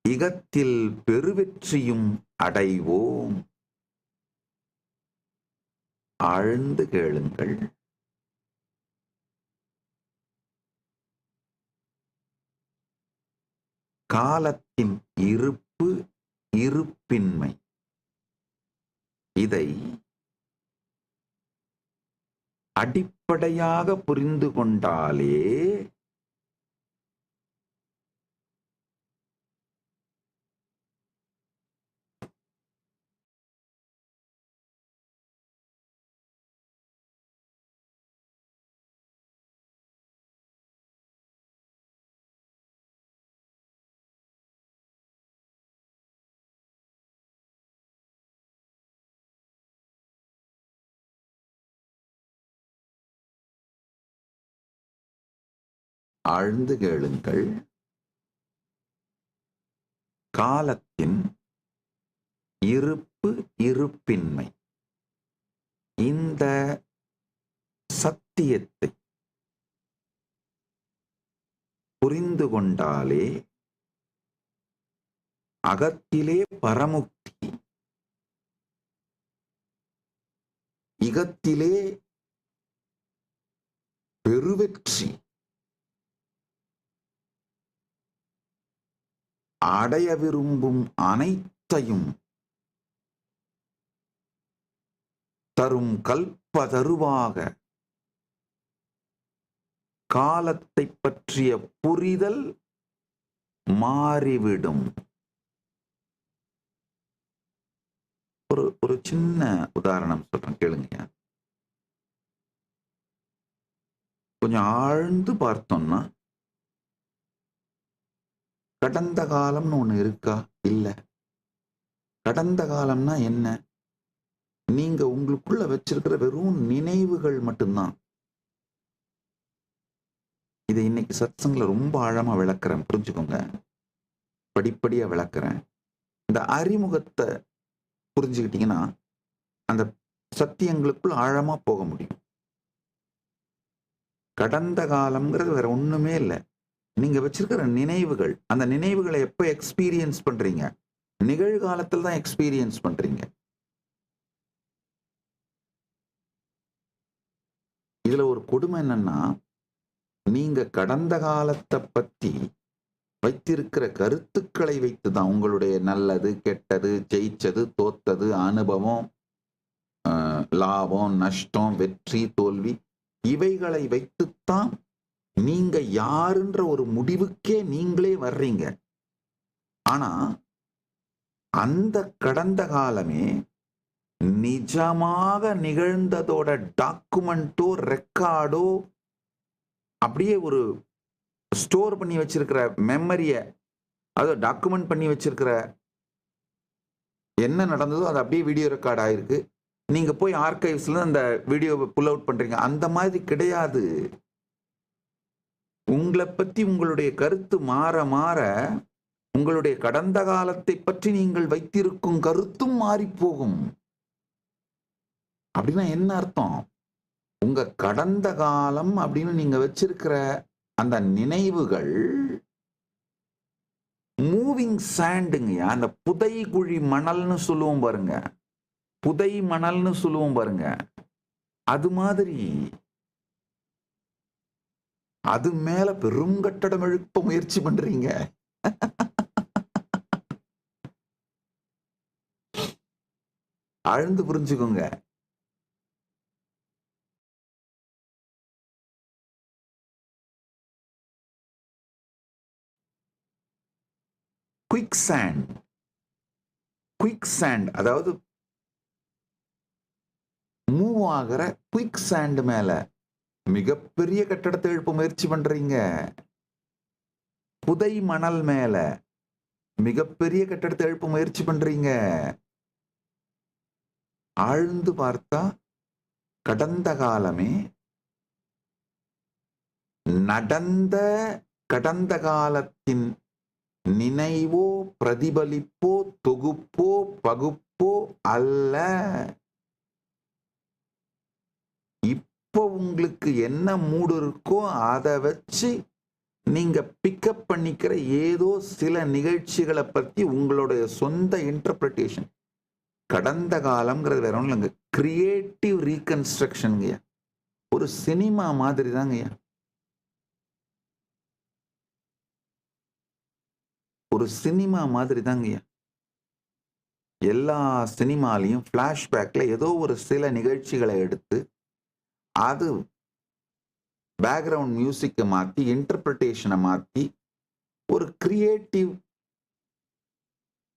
இகத்தில் பெருவெற்றியும் அடைவோம். ஆழ்ந்து கேளுங்கள். காலத்தின் இருப்பு, இருப்பின்மை, இதை அடிப்படையாக புரிந்து கொண்டாலே ஆழ்ந்து கேளுங்கள். காலத்தின் இருப்பு, இருப்பின்மை, இந்த சத்தியத்தை புரிந்து கொண்டாலே அகத்திலே பரமுக்தி, இகத்திலே பெருவெற்றி அடைய விரும்பும் அனைத்தையும் தரும் கல்பதருவாக காலத்தை பற்றிய புரிதல் மாறிவிடும். ஒரு சின்ன உதாரணம் சொல்றேன், கேளுங்க. கொஞ்சம் ஆழ்ந்து பார்த்தோம்னா, கடந்த காலம்னு ஒண்ணு இருக்கா? இல்ல. கடந்த காலம்னா என்ன? நீங்க உங்களுக்குள்ள வச்சிருக்கிற வெறும் நினைவுகள் மட்டும்தான். இதை இன்னைக்கு சத்சங்ல ரொம்ப ஆழமா விளக்குறேன், புரிஞ்சுக்கோங்க. படிப்படியா விளக்குறேன். இந்த அறிமுகத்தை புரிஞ்சுக்கிட்டீங்கன்னா அந்த சத்தியங்களுக்குள் ஆழமா போக முடியும். கடந்த காலம்ங்கிறது வேற ஒண்ணுமே இல்லை. நீங்க வச்சிருக்கிற நினைவுகள். அந்த நினைவுகளை எப்ப எக்ஸ்பீரியன்ஸ் பண்றீங்க? நிகழ்காலத்தில் தான் எக்ஸ்பீரியன்ஸ் பண்றீங்க. இதுல ஒரு கொடுமை என்னன்னா, நீங்க கடந்த காலத்தை பத்தி வைத்திருக்கிற கருத்துக்களை வைத்துதான் உங்களுடைய நல்லது, கெட்டது, ஜெயிச்சது, தோத்தது, அனுபவம், லாபம், நஷ்டம், வெற்றி, தோல்வி, இவைகளை வைத்துத்தான் நீங்க யாருன்ற ஒரு முடிவுக்கே நீங்களே வர்றீங்க. ஆனா அந்த கடந்த காலமே நிஜமாக நிகழ்ந்ததோட டாக்குமெண்டோ, ரெக்கார்டோ, அப்படியே ஒரு ஸ்டோர் பண்ணி வச்சிருக்கிற மெமரிய, அதாவது டாக்குமெண்ட் பண்ணி வச்சிருக்கிற என்ன நடந்ததோ அது அப்படியே வீடியோ ரெக்கார்ட் ஆயிருக்கு. நீங்க போய் ஆர்கைவ்ஸ்ல அந்த வீடியோவை புல் அவுட் பண்றீங்க. அந்த மாதிரி கிடையாது. உங்களை பத்தி உங்களுடைய கருத்து மாற மாற உங்களுடைய கடந்த காலத்தை பற்றி நீங்கள் வைத்திருக்கும் கருத்தும் மாறி போகும். அப்படின்னா என்ன அர்த்தம்? உங்க கடந்த காலம் அப்படின்னு நீங்க வச்சிருக்கிற அந்த நினைவுகள் மூவிங் சாண்டுங்க. அந்த புதை குழி மணல்னு சொல்லுவோம் பாருங்க, புதை மணல்னு சொல்லுவோம் பாருங்க, அது மாதிரி. அது மேல பெரும் கட்டடம் எழுப்ப முயற்சி பண்றீங்க. ஆழ்ந்து புரிஞ்சுக்கோங்க. குயிக் சாண்ட், அதாவது மூவ் ஆகிற குயிக் சாண்ட் மேல மிகப்பெரிய கட்டடத்தை எழுப்ப முயற்சி பண்றீங்க. புதை மணல் மேல மிகப்பெரிய கட்டடத்தை எழுப்ப முயற்சி பண்றீங்க. ஆழ்ந்து பார்த்தா கடந்த காலமே நடந்த கடந்த காலத்தின் நினைவோ, பிரதிபலிப்போ, தொகுப்போ, பகுப்போ அல்ல. இப்போ உங்களுக்கு என்ன மூடு இருக்கோ அதை வச்சு நீங்க பிக்கப் பண்ணிக்கிற ஏதோ சில நிகழ்ச்சிகளை பத்தி உங்களுடைய சொந்த இன்டர்பிரிட்டேஷன். கடந்த காலம்ங்கிறது வேற ஒன்றும் இல்லைங்க, கிரியேட்டிவ் ரீகன்ஸ்ட்ரக்ஷனுங்கய்யா. ஒரு சினிமா மாதிரி தாங்கய்யா. ஒரு சினிமா மாதிரி தாங்கய்யா. எல்லா சினிமாலையும் பிளாஷ்பேக்ல ஏதோ ஒரு சில நிகழ்ச்சிகளை எடுத்து அது பேக்ரவுண்ட் மியூசிக்கை மாற்றி இன்டர்பிரிட்டேஷனை மாற்றி ஒரு கிரியேட்டிவ்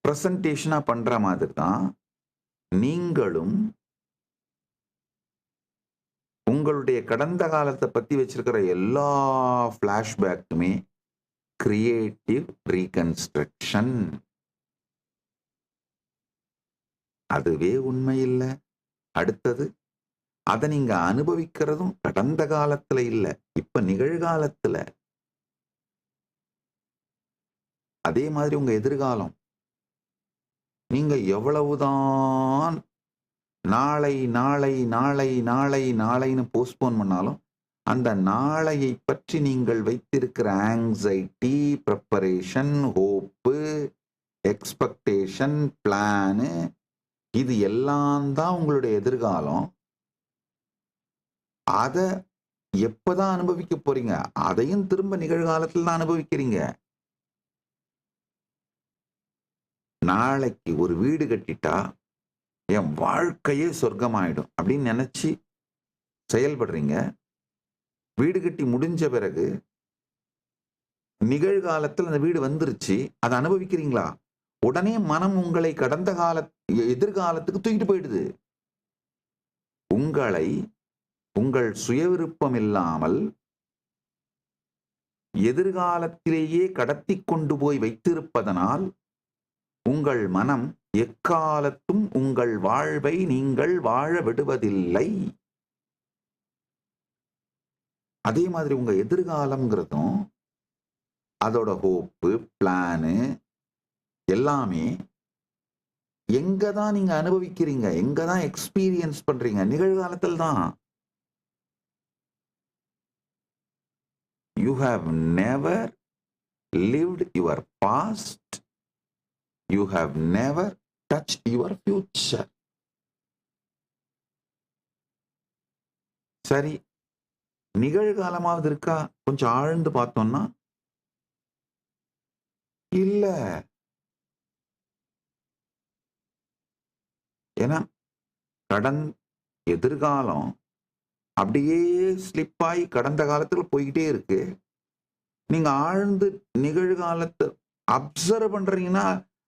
ப்ரெசன்டேஷனாக பண்ற மாதிரி தான் நீங்களும் உங்களுடைய கடந்த காலத்தை பற்றி வச்சிருக்கிற எல்லா ஃப்ளாஷ்பேக்குமே கிரியேட்டிவ் ரீகன்ஸ்ட்ரக்ஷன். அதுவே உண்மை இல்லை. அடுத்தது அதை நீங்க அனுபவிக்கிறதும் கடந்த காலத்துல இல்ல, இப்ப நிகழ்காலத்துல. அதே மாதிரி உங்க எதிர்காலம். நீங்க எவ்வளவுதான் நாளை நாளை நாளை நாளை நாளைன்னு போஸ்ட்போன் பண்ணாலும் அந்த நாளையை பற்றி நீங்கள் வைத்திருக்கிற anxiety, preparation, hope, expectation, plan, இது எல்லாம் தான் உங்களுடைய எதிர்காலம். அதை எப்பதான் அனுபவிக்க போறீங்க? அதையும் திரும்ப நிகழ்காலத்தில் தான் அனுபவிக்கிறீங்க. நாளைக்கு ஒரு வீடு கட்டிட்டா என் வாழ்க்கையே சொர்க்கமாயிடும் அப்படின்னு நினைச்சு செயல்படுறீங்க. வீடு கட்டி முடிஞ்ச பிறகு நிகழ்காலத்தில் அந்த வீடு வந்துருச்சு, அதை அனுபவிக்கிறீங்களா? உடனே மனம் உங்களை கடந்த கால எதிர்காலத்துக்கு தூக்கிட்டு போயிடுது. உங்களை உங்கள் சுய விருப்பம் இல்லாமல் எதிர்காலத்திலேயே கடத்தி கொண்டு போய் வைத்திருப்பதனால் உங்கள் மனம் எக்காலத்தும் உங்கள் வாழ்வை நீங்கள் வாழ விடுவதில்லை. அதே மாதிரி உங்க எதிர்காலம்ங்கிறதும் அதோட ஹோப்பு, பிளானு எல்லாமே எங்கதான் நீங்க அனுபவிக்கிறீங்க, எங்கதான் எக்ஸ்பீரியன்ஸ் பண்றீங்க? நிகழ்காலத்தில் தான். You have never lived your past. You have never touched your future. சரி, நிகழ்காலமாவது இருக்கா? கொஞ்சம் ஆழ்ந்து பார்த்தோம்னா இல்ல. ஏன்னா எதிர்காலம் அப்படியே ஸ்லிப் ஆகி கடந்த காலத்துல போய்கிட்டே இருக்கு. நீங்க ஆழ்ந்து நிகழ்காலத்தை அப்சர்வ் பண்றீங்கன்னா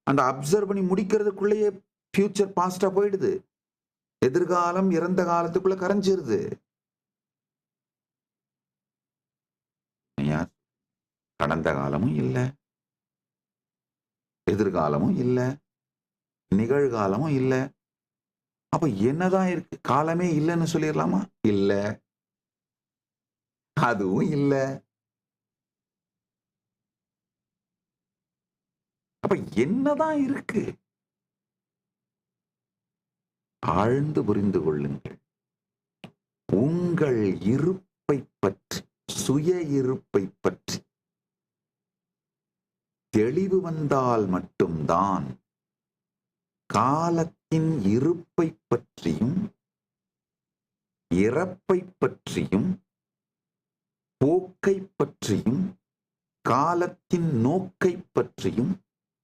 அந்த அப்சர்வ் பண்ணி முடிக்கிறதுக்குள்ளேயே ஃபியூச்சர் பாஸ்டா போயிடுது. எதிர்காலம் இறந்த காலத்துக்குள்ள கரைஞ்சிருது. கடந்த காலமும் இல்ல, எதிர்காலமும் இல்ல, நிகழ்காலமும் இல்ல. அப்ப என்னதான் இருக்கு? காலமே இல்லைன்னு சொல்லிடலாமா? இல்ல, அதுவும் இல்ல. அப்ப என்னதான் இருக்கு? ஆழ்ந்து புரிந்து கொள்ளுங்கள். உங்கள் இருப்பை பற்றி, சுய இருப்பை பற்றி தெளிவு வந்தால் மட்டும்தான் காலத்தின் இருப்பை பற்றியும் இறப்பை பற்றியும் போக்கை பற்றியும் காலத்தின் நோக்கை பற்றியும்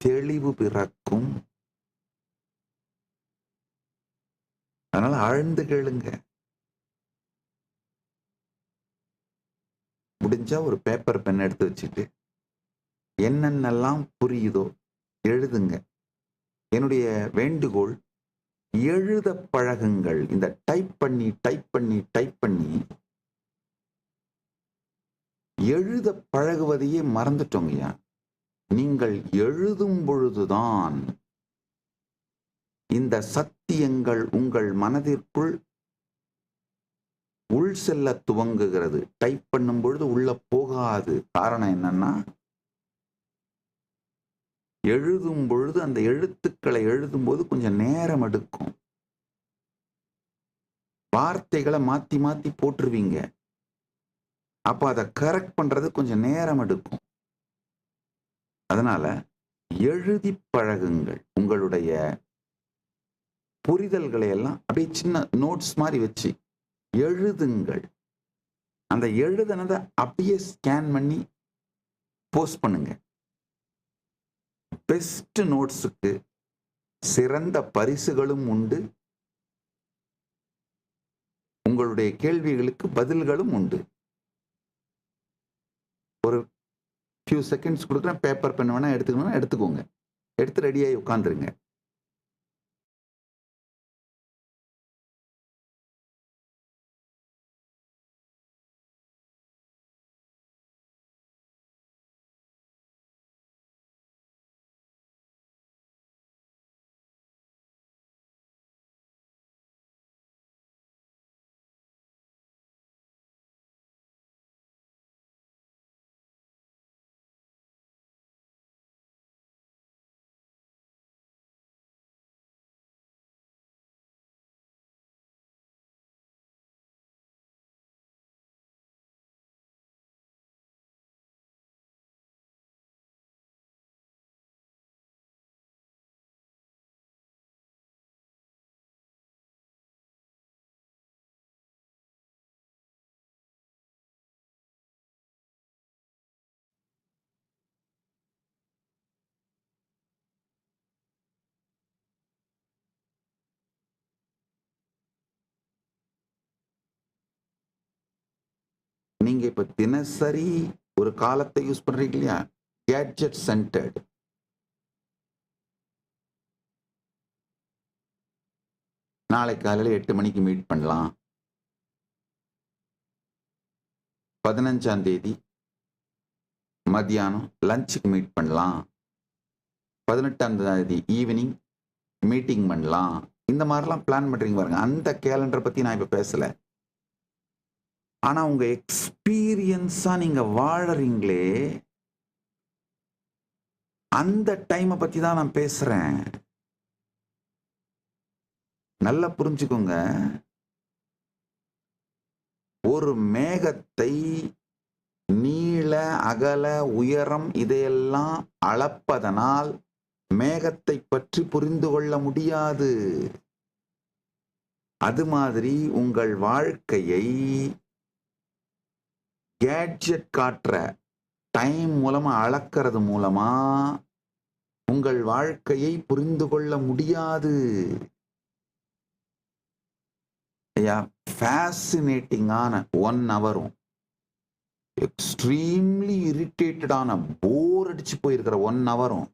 தெளிவு பிறக்கும். அதனால ஆழ்ந்து கேளுங்க. முடிஞ்சா ஒரு பேப்பர் பென் எடுத்து வச்சுட்டு என்னென்னலாம் புரியுதோ எழுதுங்க. என்னுடைய வேண்டுகோள், எழுத பழகுங்கள். இந்த டைப் பண்ணி எழுத பழகுவதையே மறந்துட்டோங்கய்யா. நீங்கள் எழுதும் பொழுதுதான் இந்த சத்தியங்கள் உங்கள் மனதிற்குள் உள் செல்ல துவங்குகிறது. டைப் பண்ணும் பொழுது உள்ள போகாது. காரணம் என்னன்னா, எழுதும் பொழுது அந்த எழுத்துக்களை எழுதும்போது கொஞ்சம் நேரம் எடுக்கும். வார்த்தைகளை மாத்தி மாத்தி போட்டுருவீங்க. அப்போ அதை கரெக்ட் பண்றது கொஞ்சம் நேரம் எடுக்கும். அதனால எழுதி பழகுங்கள். உங்களுடைய புரிதல்களை எல்லாம் அப்படியே சின்ன நோட்ஸ் மாதிரி வச்சு எழுதுங்கள். அந்த எழுதுனதை அப்படியே ஸ்கேன் பண்ணி போஸ்ட் பண்ணுங்க. பெஸ்ட் நோட்ஸுக்கு சிறந்த பரிசுகளும் உண்டு, உங்களுடைய கேள்விகளுக்கு பதில்களும் உண்டு. ஒரு ஃபியூ செகண்ட்ஸ் கொடுக்குறேன், பேப்பர் பென் வேணா எடுத்துக்கணும்னா எடுத்துக்கோங்க, எடுத்து ரெடியாகி உட்காந்துருங்க. நீங்க இப்ப தினசரி ஒரு காலத்தை யூஸ் பண்றீங்க இல்லையா, கேட்ஜெட் சென்டர்டு. நாளை காலையில் 8 மணிக்கு மீட் பண்ணலாம், 15ஆம் தேதி மத்தியானம் லஞ்சுக்கு மீட் பண்ணலாம், 18ஆம் தேதி ஈவினிங் மீட்டிங் பண்ணலாம், இந்த மாதிரிலாம் பிளான் பண்றீங்க பாருங்க. அந்த கேலண்டர் பத்தி நான் இப்ப பேசல. ஆனா உங்க எக்ஸ்பீரியன்ஸா நீங்க வாழறீங்களே, அந்த டைமை பத்தி தான் நான் பேசுறேன். நல்லா புரிஞ்சுக்கோங்க. ஒரு மேகத்தை நீள அகல உயரம் இதையெல்லாம் அளப்பதனால் மேகத்தை பற்றி புரிந்து கொள்ள முடியாது. அது மாதிரி உங்கள் வாழ்க்கையை கேட்ஜெட் காட்டுற டைம் மூலமா அளக்கிறது மூலமா உங்கள் வாழ்க்கையை புரிந்து கொள்ள முடியாது. ஃபேசினேட்டிங்கான 1 ஹவரும், எக்ஸ்ட்ரீம்லி இரிட்டேட்டடான போர் அடிச்சு போயிருக்கிற 1 ஹவரும்,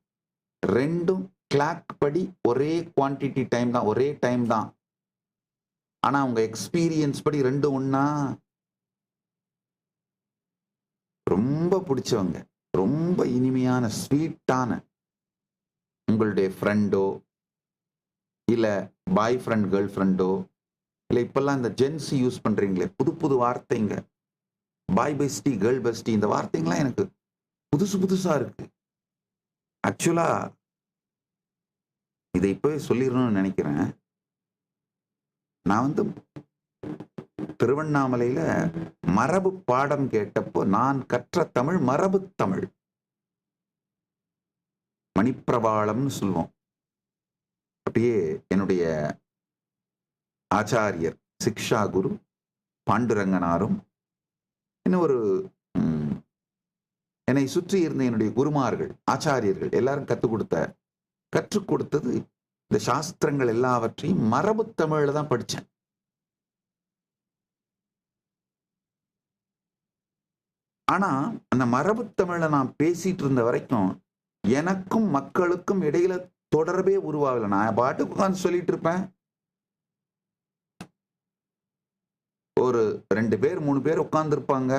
ரெண்டும் கிளாக் படி ஒரே குவான்டிட்டி டைம் தான், ஒரே டைம் தான். ஆனா உங்க எக்ஸ்பீரியன்ஸ் படி ரெண்டும் ஒண்ணா? ரொம்ப பிடிச்சவங்க, ரொம்ப இனிமையான ஸ்வீட்டான உங்களுடைய ஃப்ரெண்டோ இல்ல பாய் ஃப்ரெண்ட் கேர்ள் ஃப்ரெண்டோ, இல்ல இப்பெல்லாம் இந்த ஜென்சி யூஸ் பண்றீங்களே புது புது வார்த்தைங்க, பாய் பெஸ்டி கேர்ள் பெஸ்டி, இந்த வார்த்தைங்களாம் எனக்கு புதுசு புதுசா இருக்கு. ஆக்சுவலா இதை இப்பவே சொல்லிடணும்னு நினைக்கிறேன். நான் திருவண்ணாமலையில மரபு பாடம் கேட்டப்போ நான் கற்ற தமிழ் மரபு தமிழ், மணிப்பிரவாளம்னு சொல்லுவோம். அப்படியே என்னுடைய ஆச்சாரியர் சிக்ஷா குரு பாண்டுரங்கனாரும் இன்னும் ஒரு என்னை சுற்றி இருந்த என்னுடைய குருமார்கள் ஆச்சாரியர்கள் எல்லாரும் கற்றுக் கொடுத்தது இந்த சாஸ்திரங்கள் எல்லாவற்றையும் மரபு தமிழ்ல தான் படித்தேன். ஆனா அந்த மரபு தமிழ்ல நான் பேசிட்டு இருந்த வரைக்கும் எனக்கும் மக்களுக்கும் இடையில தொடர்பே உருவாகல. நான் பாட்டுக்கு உட்கார்ந்து சொல்லிட்டு இருப்பேன். ஒரு 2 பேர் 3 பேர் உட்கார்ந்து இருப்பாங்க.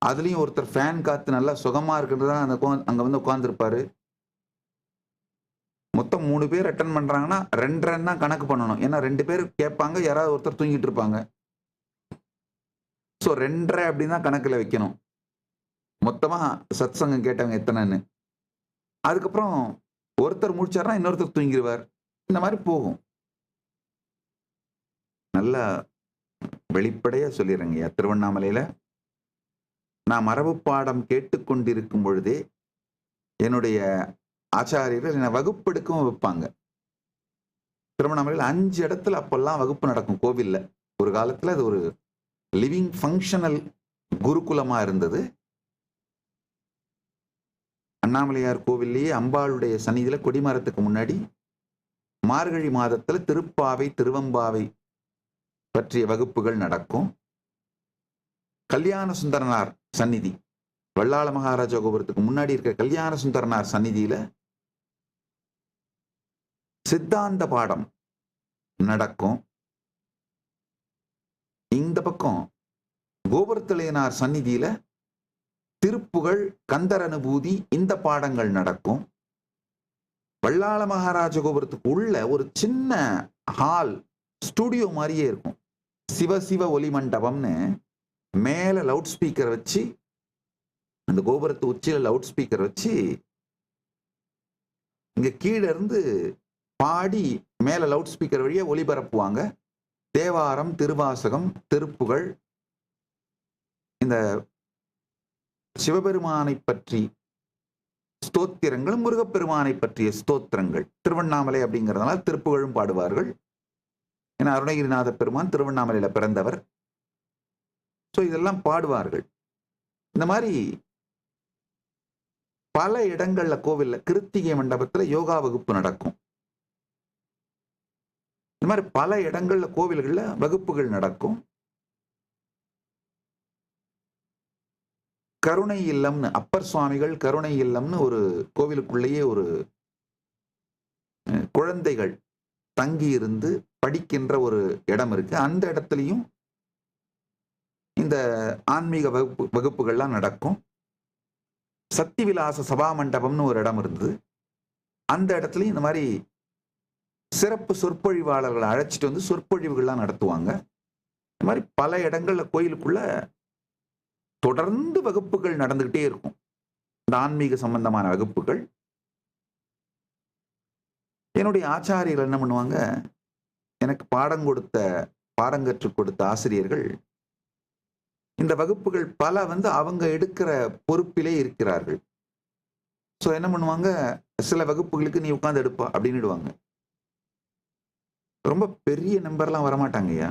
அதுலயும் ஒருத்தர் ஃபேன் காத்து நல்லா சுகமா இருக்கிறதா அங்க உட்கார்ந்து இருப்பாரு. மொத்தம் 3 பேர் அட்டன் பண்றாங்கன்னா 2 தான் கணக்கு பண்ணணும். ஏன்னா 2 பேர் கேட்பாங்க, யாராவது ஒருத்தர் தூங்கிட்டு இருப்பாங்க. ஸோ 2 அப்படின்னா கணக்குல வைக்கணும். மொத்தமா சத் சங்கம் கேட்டவங்க எத்தனைன்னு. அதுக்கப்புறம் ஒருத்தர் முடிச்சாருன்னா இன்னொருத்தர் தூங்கிடுவார். இந்த மாதிரி போகும். நல்லா வெளிப்படையா சொல்லிடுறேங்க. திருவண்ணாமலையில நான் மரபு பாடம் கேட்டுக்கொண்டிருக்கும் பொழுதே என்னுடைய ஆச்சாரியர்கள் என்னை வகுப்பெடுக்கவும் வைப்பாங்க. திருவண்ணாமலையில் 5 இடத்துல அப்பெல்லாம் வகுப்பு நடக்கும் கோவில்ல. ஒரு காலத்துல அது ஒரு லிவிங் ஃபங்க்ஷனல் குருகுலமா இருந்தது. அண்ணாமலையார் கோவில்லையே அம்பாளுடைய சன்னிதியில கொடிமரத்துக்கு முன்னாடி மார்கழி மாதத்துல திருப்பாவை திருவம்பாவை பற்றிய வகுப்புகள் நடக்கும். கல்யாண சுந்தரனார் சந்நிதி, வல்லாள மகாராஜா கோபுரத்துக்கு முன்னாடி இருக்க கல்யாண சுந்தரனார் சந்நிதியில சித்தாந்த பாடம் நடக்கும். இந்த பக்கம் கோபுரத்திலேனார் சந்நிதியில திருப்புகழ், கந்தர் அனுபூதி, இந்த பாடங்கள் நடக்கும். வல்லாள மகாராஜ கோபுரத்துக்கு உள்ள ஒரு சின்ன ஹால், ஸ்டுடியோ மாதிரியே இருக்கும். சிவ ஒலி மண்டபம்னு மேல லவுட் ஸ்பீக்கர் வச்சு, அந்த கோபுரத்து உச்சியில லவுட் ஸ்பீக்கர் வச்சு இங்க கீழே இருந்து பாடி மேல லவுட் ஸ்பீக்கர் வழியா ஒளிபரப்புவாங்க. தேவாரம், திருவாசகம், திருப்புகழ், இந்த சிவபெருமானை பற்றி ஸ்தோத்திரங்களும் முருகப்பெருமானை பற்றிய ஸ்தோத்திரங்கள். திருவண்ணாமலை அப்படிங்கிறதுனால திருப்புகழும் பாடுவார்கள். ஏன்னா அருணகிரிநாத பெருமான் திருவண்ணாமலையில பிறந்தவர். ஸோ இதெல்லாம் பாடுவார்கள். இந்த மாதிரி பல இடங்கள்ல கோவில்ல கிருத்திகை மண்டபத்துல யோகா வகுப்பு நடக்கும். இந்த மாதிரி பல இடங்கள்ல கோவில்கள்ல வகுப்புகள் நடக்கும். கருணை இல்லம்னு, அப்பர் சுவாமிகள் கருணை இல்லம்னு ஒரு கோவிலுக்குள்ளேயே ஒரு குழந்தைகள் தங்கி இருந்து படிக்கின்ற ஒரு இடம் இருக்கு. அந்த இடத்துலையும் இந்த ஆன்மீக வகுப்புகள்லாம் நடக்கும். சக்தி விலாச சபா மண்டபம்னு ஒரு இடம் இருந்தது. அந்த இடத்துலையும் இந்த மாதிரி சிறப்பு சொற்பொழிவாளர்களை அழைச்சிட்டு வந்து சொற்பொழிவுகள்லாம் நடத்துவாங்க. இந்த மாதிரி பல இடங்கள்ல கோயிலுக்குள்ள தொடர்ந்து வகுப்புகள் நடந்துகிட்டே இருக்கும். இந்த ஆன்மீக சம்பந்தமான வகுப்புகள். என்னுடைய ஆச்சாரியர்கள் என்ன பண்ணுவாங்க, எனக்கு பாடம் கற்றுக் கொடுத்த ஆசிரியர்கள் இந்த வகுப்புகள் பல அவங்க எடுக்கிற பொறுப்பிலே இருக்கிறார்கள். ஸோ என்ன பண்ணுவாங்க, சில வகுப்புகளுக்கு நீ உட்கார்ந்து எடுப்பா அப்படின்னுடுவாங்க. ரொம்ப பெரிய நம்பர்லாம் வரமாட்டாங்கய்யா.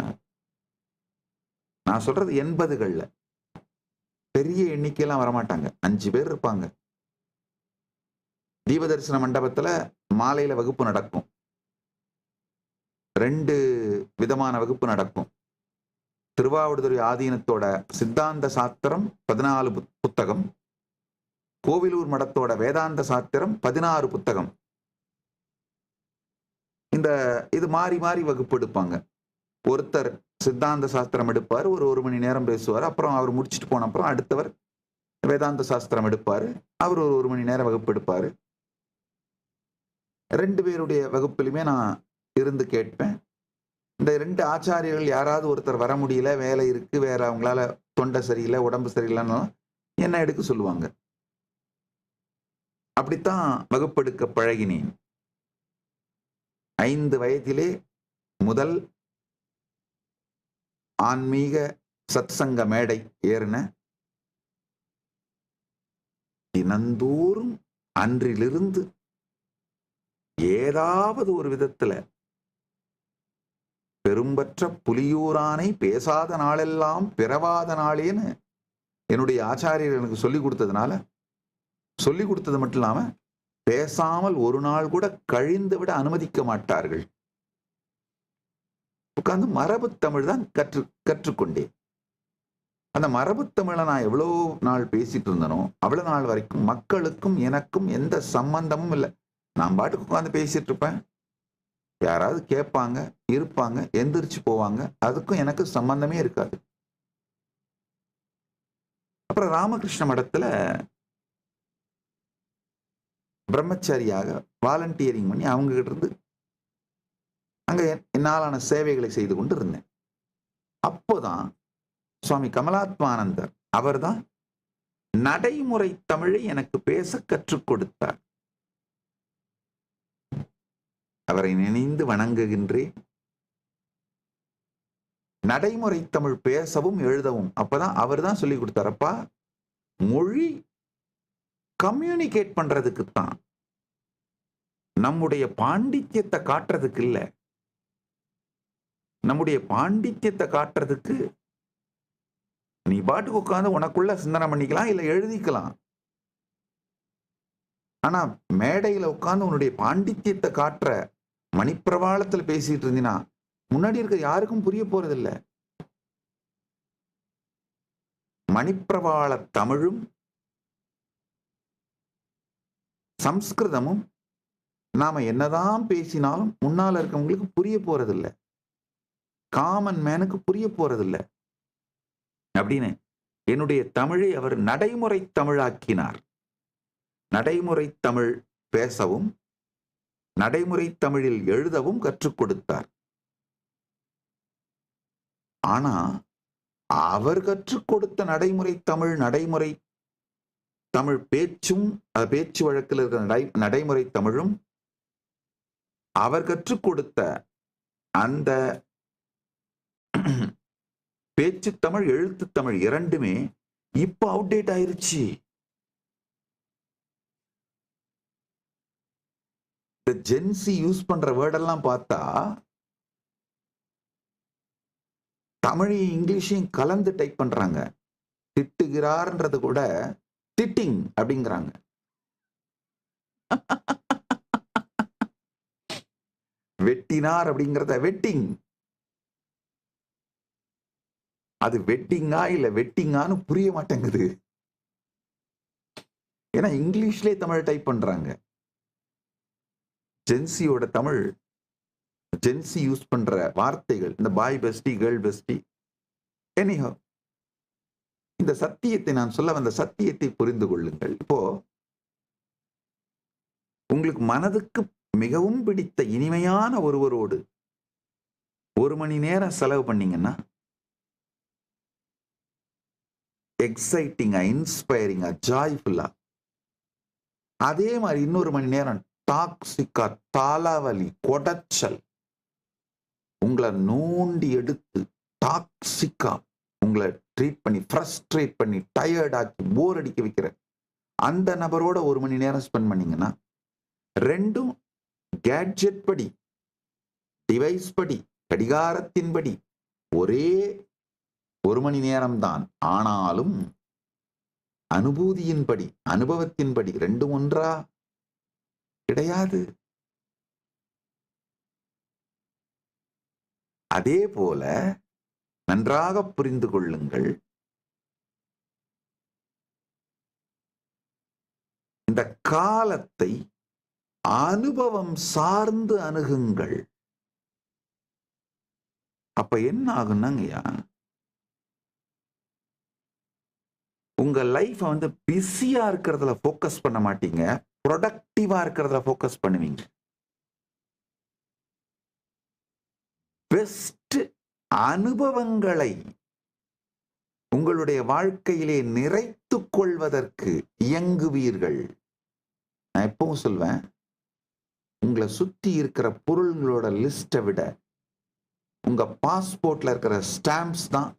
நான் சொல்றது 80கள்ல பெரிய எண்ணிக்கையெல்லாம் வரமாட்டாங்க. 5 பேர் இருப்பாங்க. தீபதரிசன மண்டபத்துல மாலையில வகுப்பு நடக்கும். 2 விதமான வகுப்பு நடக்கும். திருவாவடுதுறை ஆதீனத்தோட சித்தாந்த சாஸ்திரம் 14 புத்தகம், கோவிலூர் மடத்தோட வேதாந்த சாஸ்திரம் 16 புத்தகம். இது மாறி மாறி வகுப்பு எடுப்பாங்க. ஒருத்தர் சித்தாந்த சாஸ்திரம் எடுப்பார், ஒரு மணி நேரம் பேசுவார். அப்புறம் அவர் முடிச்சுட்டு போன அப்புறம் அடுத்தவர் வேதாந்த சாஸ்திரம் எடுப்பாரு, அவர் ஒரு மணி நேரம் வகுப்பு எடுப்பாரு. 2 பேருடைய வகுப்பிலுமே நான் இருந்து கேட்பேன். இந்த 2 ஆச்சாரியர்கள் யாராவது ஒருத்தர் வர முடியல, வேலை இருக்கு, வேற அவங்களால தொண்டை சரியில்லை, உடம்பு சரியில்லைன்னு என்ன எடுக்க சொல்லுவாங்க. அப்படித்தான் வகுப்பெடுக்க பழகினேன். 5 வயதிலே முதல் ஆன்மீக சத்சங்க மேடை ஏறின. தினந்தோறும் அன்றிலிருந்து ஏதாவது ஒரு விதத்துல பெரும்பற்ற புலியூரானை பேசாத நாளெல்லாம் பிறவாத நாளேன்னு என்னுடைய ஆச்சாரியர் எனக்கு சொல்லிக் கொடுத்தது மட்டும் இல்லாம பேசாமல் ஒரு நாள் கூட கழிந்து விட அனுமதிக்க மாட்டார்கள். உட்கார்ந்து மரபு தமிழ் தான் கற்றுக்கொண்டேன். அந்த மரபு தமிழை நான் எவ்வளவு நாள் பேசிட்டு இருந்தனோ அவ்வளவு நாள் வரைக்கும் மக்களுக்கும் எனக்கும் எந்த சம்பந்தமும் இல்லை. நான் பாட்டுக்கு உட்கார்ந்து பேசிட்டு இருப்பேன். யாராவது கேட்பாங்க, இருப்பாங்க, எந்திரிச்சு போவாங்க. அதுக்கும் எனக்கு சம்பந்தமே இருக்காது. அப்புறம் ராமகிருஷ்ண மடத்துல பிரம்மச்சாரியாக வாலண்டியரிங் பண்ணி அவங்க கிட்ட இருந்து அங்க என்னாலான சேவைகளை செய்து கொண்டு இருந்தேன். அப்போதான் சுவாமி கமலாத்மானந்தர் அவர்தான் நடைமுறை தமிழை எனக்கு பேச கற்றுக் கொடுத்தார். அவரை நினைந்து வணங்குகின்றேன். நடைமுறை தமிழ் பேசவும் எழுதவும் அப்பதான் அவர் தான் சொல்லி கொடுத்தாரப்பா, மொழி கம்யூனிகேட் பண்றதுக்கு தான், நம்முடைய பாண்டித்யத்தை காட்டுறதுக்கு இல்ல. நம்முடைய பாண்டித்யத்தை காட்டுறதுக்கு நீ பாட்டுக்கு உட்காந்து உனக்குள்ள சிந்தனை பண்ணிக்கலாம், இல்ல எழுதிக்கலாம். ஆனா மேடையில உட்காந்து உன்னுடைய பாண்டித்யத்தை காட்டுற மணிப்பிரவாளத்துல பேசிட்டு இருந்தீனா முன்னாடி இருக்க யாருக்கும் புரிய போறதில்லை. மணிப்பிரவாள தமிழும் சம்ஸ்கிருதமும் நாம என்னதான் பேசினாலும் முன்னால இருக்கவங்களுக்கு புரிய போறதில்லை, காமன் மேனுக்கு புரிய போறதில்லை. அப்படின்னு என்னுடைய தமிழை அவர் நடைமுறை தமிழாக்கினார். நடைமுறை தமிழ் பேசவும் நடைமுறை தமிழில் எழுதவும் கற்றுக் கொடுத்தார். ஆனா அவர் கற்றுக் கொடுத்த நடைமுறை தமிழ் பேச்சும் பேச்சு வழக்கில் இருக்கிற நடைமுறை தமிழும் அவர் கற்றுக் கொடுத்த அந்த பேச்சு தமிழ் எழுத்து தமிழ் இரண்டுமே இப்ப அவுடேட் ஆயிருச்சு. இந்த ஜென்சி யூஸ் பண்ற வேர்டெல்லாம் பார்த்தா தமிழையும் இங்கிலீஷையும் கலந்து டைப் பண்றாங்க. திட்டுகிறார்ன்றது கூட திட்டிங் அப்படிங்கிறாங்க. வெட்டினார் அப்படிங்கிறத வெட்டிங். அது வெட்டிங்கா இல்ல வெட்டிங்கான்னு புரிய மாட்டேங்குது. ஏன்னா இங்கிலீஷ்லயே தமிழ் டைப் பண்றாங்க. ஜென்சியோட தமிழ், ஜென்சி யூஸ் பண்ற வார்த்தைகள், இந்த boy bestie, girl bestie, anyhow, இந்த சத்தியத்தை நான் சொல்ல வந்த சத்தியத்தை புரிந்து கொள்ளுங்கள். இப்போ உங்களுக்கு மனதுக்கு மிகவும் பிடித்த இனிமையான ஒருவரோடு 1 மணி நேரம் செலவு பண்ணீங்கன்னா எக்ஸைட்டிங்கா, இன்ஸ்பைரிங்கா, ஜாய்ஃபுல்லா, அதே மாதிரி இன்னொரு மணி நேரம் டாக்ஸிக்கா, தாலாவலி, கொடச்சல், உங்களை நோண்டி எடுத்து டாக்ஸிக்கா உங்களை ட்ரீட் பண்ணி, ஃப்ரஸ்ட்ரேட் பண்ணி, டயர்ட் ஆக்கி, போர் அடிக்க வைக்கிற அந்த நபரோட 1 மணி நேரம் ஸ்பெண்ட் பண்ணீங்கன்னா ரெண்டும் கேட்ஜெட் படி, டிவைஸ் படி, கடிகாரத்தின்படி ஒரே 1 மணி நேரம் தான். ஆனாலும் அனுபூதியின்படி, அனுபவத்தின்படி ரெண்டும் ஒன்றா கிடையாது. அதே போல நன்றாக புரிந்து கொள்ளுங்கள், இந்த காலத்தை அனுபவம் சார்ந்து அணுகுங்கள். அப்ப என்ன ஆகுன்னாங்கய்யா, உங்க லைஃப் பிஸியா இருக்கிறதுல போக்கஸ் பண்ண மாட்டீங்க, ப்ரொடக்டிவா இருக்கிறதுல போக்கஸ் பண்ணுவீங்க. பெஸ்ட் அனுபவங்களை உங்களுடைய வாழ்க்கையிலே நிறைத்துக் கொள்வதற்கு இயங்குவீர்கள். நான் எப்பவும் சொல்வேன், உங்களை சுத்தி இருக்கிற பொருள்களோட லிஸ்ட்டை விட உங்க பாஸ்போர்ட்ல இருக்கிற ஸ்டாம்ப்ஸ் தான்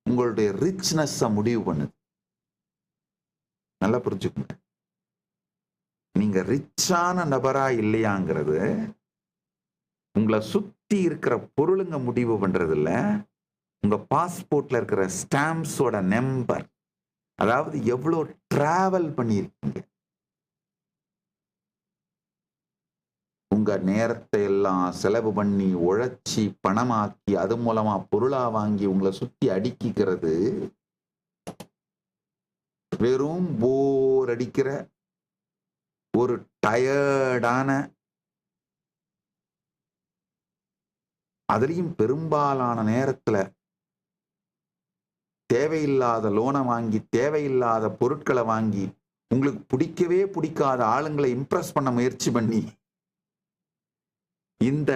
உங்களுடைய ரிச்னஸ் முடிவு பண்ணுது. நல்லா புரிஞ்சுக்கோங்க. நீங்க ரிச்சான நபரா இல்லையாங்கிறது உங்களை சுத்தி இருக்கிற பொருளுங்க முடிவு பண்றது இல்ல, உங்க பாஸ்போர்ட்ல இருக்கிற ஸ்டாம்ப்ஸோட நம்பர், அதாவது எவ்வளவு டிராவல் பண்ணியிருக்கீங்க, உங்க நேரத்தை எல்லாம் செலவு பண்ணி உழைச்சி பணமாக்கி அது மூலமா பொருளா வாங்கி உங்களை சுத்தி அடிக்கிறது வெறும் போர் அடிக்கிற ஒரு டயர்டான, அதுலயும் பெரும்பாலான நேரத்துல தேவையில்லாத லோனை வாங்கி, தேவையில்லாத பொருட்களை வாங்கி, உங்களுக்கு பிடிக்கவே பிடிக்காத ஆளுங்களை இம்ப்ரெஸ் பண்ண முயற்சி பண்ணி இந்த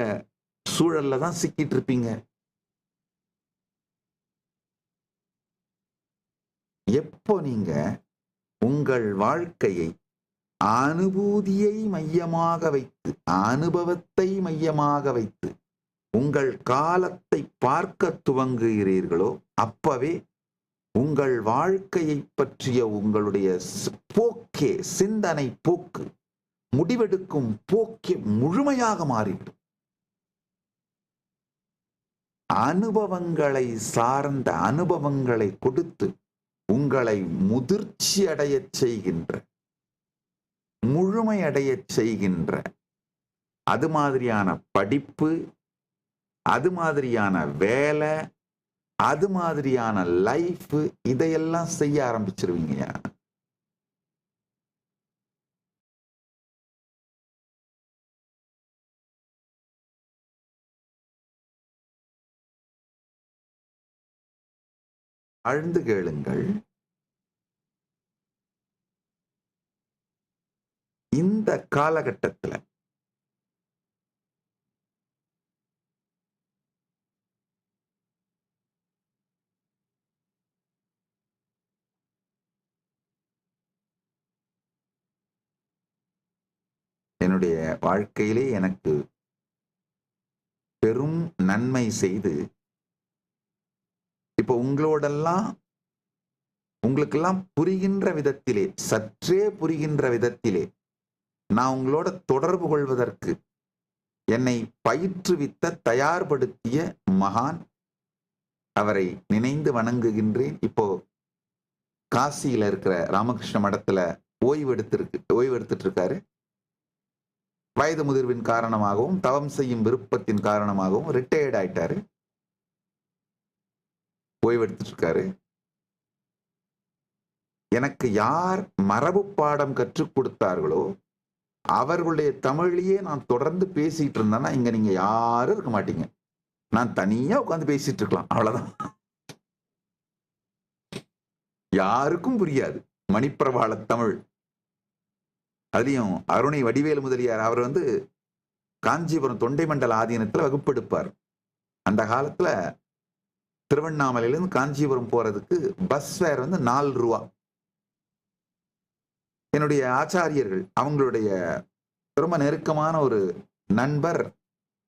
சூழல்ல தான் சிக்கிட்டு இருப்பீங்க. எப்போ நீங்க உங்கள் வாழ்க்கையை அனுபூதியை மையமாக வைத்து, அனுபவத்தை மையமாக வைத்து உங்கள் காலத்தை பார்க்க துவங்குகிறீர்களோ அப்பவே உங்கள் வாழ்க்கையை பற்றிய உங்களுடைய போக்கே, சிந்தனை போக்கு, முடிவெடுக்கும் போக்கே முழுமையாக மாறிவிடும். அனுபவங்களை சார்ந்த அனுபவங்களை கொடுத்து உங்களை முதிர்ச்சி அடையச் செய்கின்ற, முழுமையடையச் செய்கின்ற அது மாதிரியான படிப்பு, அது மாதிரியான வேலை, அது மாதிரியான லைஃப், இதையெல்லாம் செய்ய ஆரம்பிச்சிருவீங்க. ஆழ்ந்து கேளுங்கள். இந்த காலகட்டத்தில் என்னுடைய வாழ்க்கையிலே எனக்கு பெரும் நன்மை செய்து, இப்ப உங்களுக்கெல்லாம் புரிகின்ற விதத்திலே, சற்றே புரிகின்ற விதத்திலே நான் உங்களோட தொடர்பு கொள்வதற்கு என்னை பயிற்றுவித்த, தயார்படுத்திய மகான், அவரை நினைந்து வணங்குகின்றேன். இப்போ காசியில இருக்கிற ராமகிருஷ்ண மடத்துல ஓய்வு எடுத்துட்டு இருக்காரு. வயது முதிர்வின் காரணமாகவும் தவம் செய்யும் விருப்பத்தின் காரணமாகவும் ரிட்டையர்ட் ஆயிட்டாரு, ஓய்வெடுத்துட்டு இருக்காரு. எனக்கு யார் மரபு பாடம் கற்றுக் கொடுத்தார்களோ அவர்களுடைய தமிழையே நான் தொடர்ந்து பேசிட்டு இருந்தேன்னா இங்க நீங்க யாரும் இருக்க மாட்டீங்க. நான் தனியா உட்காந்து பேசிட்டு இருக்கலாம், அவ்வளவுதான். யாருக்கும் புரியாது மணிப்பிரவாள தமிழ். அதுலயும் அருணை வடிவேலு முதலியார் அவர் காஞ்சிபுரம் தொண்டை மண்டல ஆதீனத்துல வகுப்பெடுப்பார். அந்த காலத்துல திருவண்ணாமலையிலிருந்து காஞ்சிபுரம் போறதுக்கு பஸ் ஃபேர் 4 ரூபா. என்னுடைய ஆச்சாரியர்கள், அவங்களுடைய ரொம்ப நெருக்கமான ஒரு நண்பர்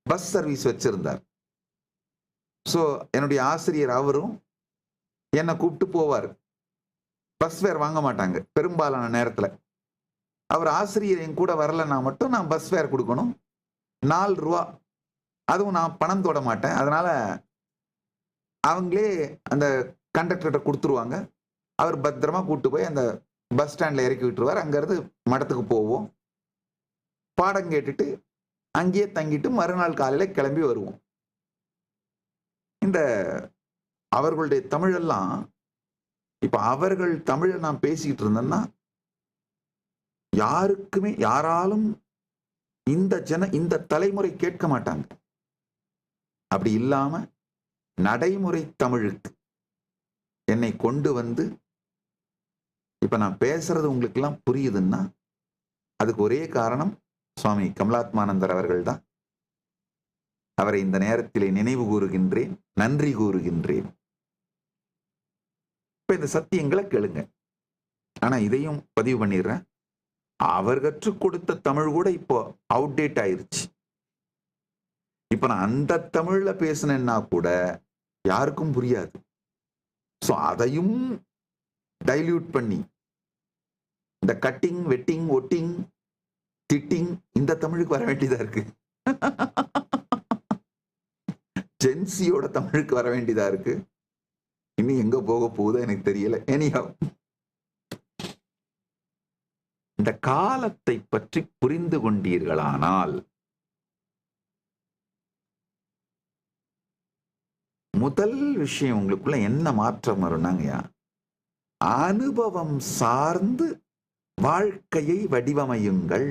பஸ் சர்வீஸ் வச்சிருந்தார். ஸோ என்னுடைய ஆசிரியர் அவரும் என்னை கூப்பிட்டு போவார். பஸ் ஃபேர் வாங்க மாட்டாங்க பெரும்பாலான நேரத்துல. அவர் ஆசிரியர் என் கூட வரலன்னா மட்டும் நான் பஸ் ஃபேர் கொடுக்கணும், 4 ரூபா. அதுவும் நான் பணம் தொட மாட்டேன். அதனால அவங்களே அந்த கண்டக்டர்கிட்ட கொடுத்துருவாங்க. அவர் பத்திரமா கூப்பிட்டு போய் அந்த பஸ் ஸ்டாண்ட்ல இறக்கி விட்டுருவார். அங்கிருந்து மடத்துக்கு போவோம், பாடம் கேட்டுட்டு அங்கேயே தங்கிட்டு மறுநாள் காலையில கிளம்பி வருவோம். இந்த அவர்களுடைய தமிழெல்லாம், இப்ப அவர்கள் தமிழை நான் பேசிக்கிட்டு இருந்தேன்னா யாராலும் இந்த தலைமுறை கேட்க மாட்டாங்க. அப்படி இல்லாம நடைமுறை தமிழுக்கு என்னை கொண்டு இப்ப நான் பேசுறது உங்களுக்கு எல்லாம் புரியுதுன்னா அதுக்கு ஒரே காரணம் சுவாமி கமலாத்மானந்தர் அவர்கள் தான். அவரை இந்த நேரத்திலே நினைவு கூறுகின்றேன், நன்றி கூறுகின்றேன். இப்ப இந்த சத்தியங்களை கேளுங்க. ஆனா இதையும் பதிவு பண்ணிடுறேன், அவர் கற்றுக் கொடுத்த தமிழ் கூட இப்போ அவுடேட் ஆயிருச்சு. இப்ப நான் அந்த தமிழ்ல பேசினேன்னா கூட யாருக்கும் புரியாது. சோ அதையும் டைல்யூட் பண்ணி இந்த கட்டிங், வெட்டிங், ஒட்டிங், திட்டிங் இந்த தமிழுக்கு வர வேண்டியதா இருக்கு. ஜென்சியோட தமிழுக்கு வர வேண்டியதா இருக்கு. இன்னும் எங்க போக போகுதோ எனக்கு தெரியல. எனிஹவ், இந்த காலத்தை பற்றி புரிந்து கொண்டீர்களானால் முதல் விஷயம் உங்களுக்குள்ள என்ன மாற்றம் வரும்னாங்கயா, அனுபவம் சார்ந்து வாழ்க்கையை வடிவமையுங்கள்.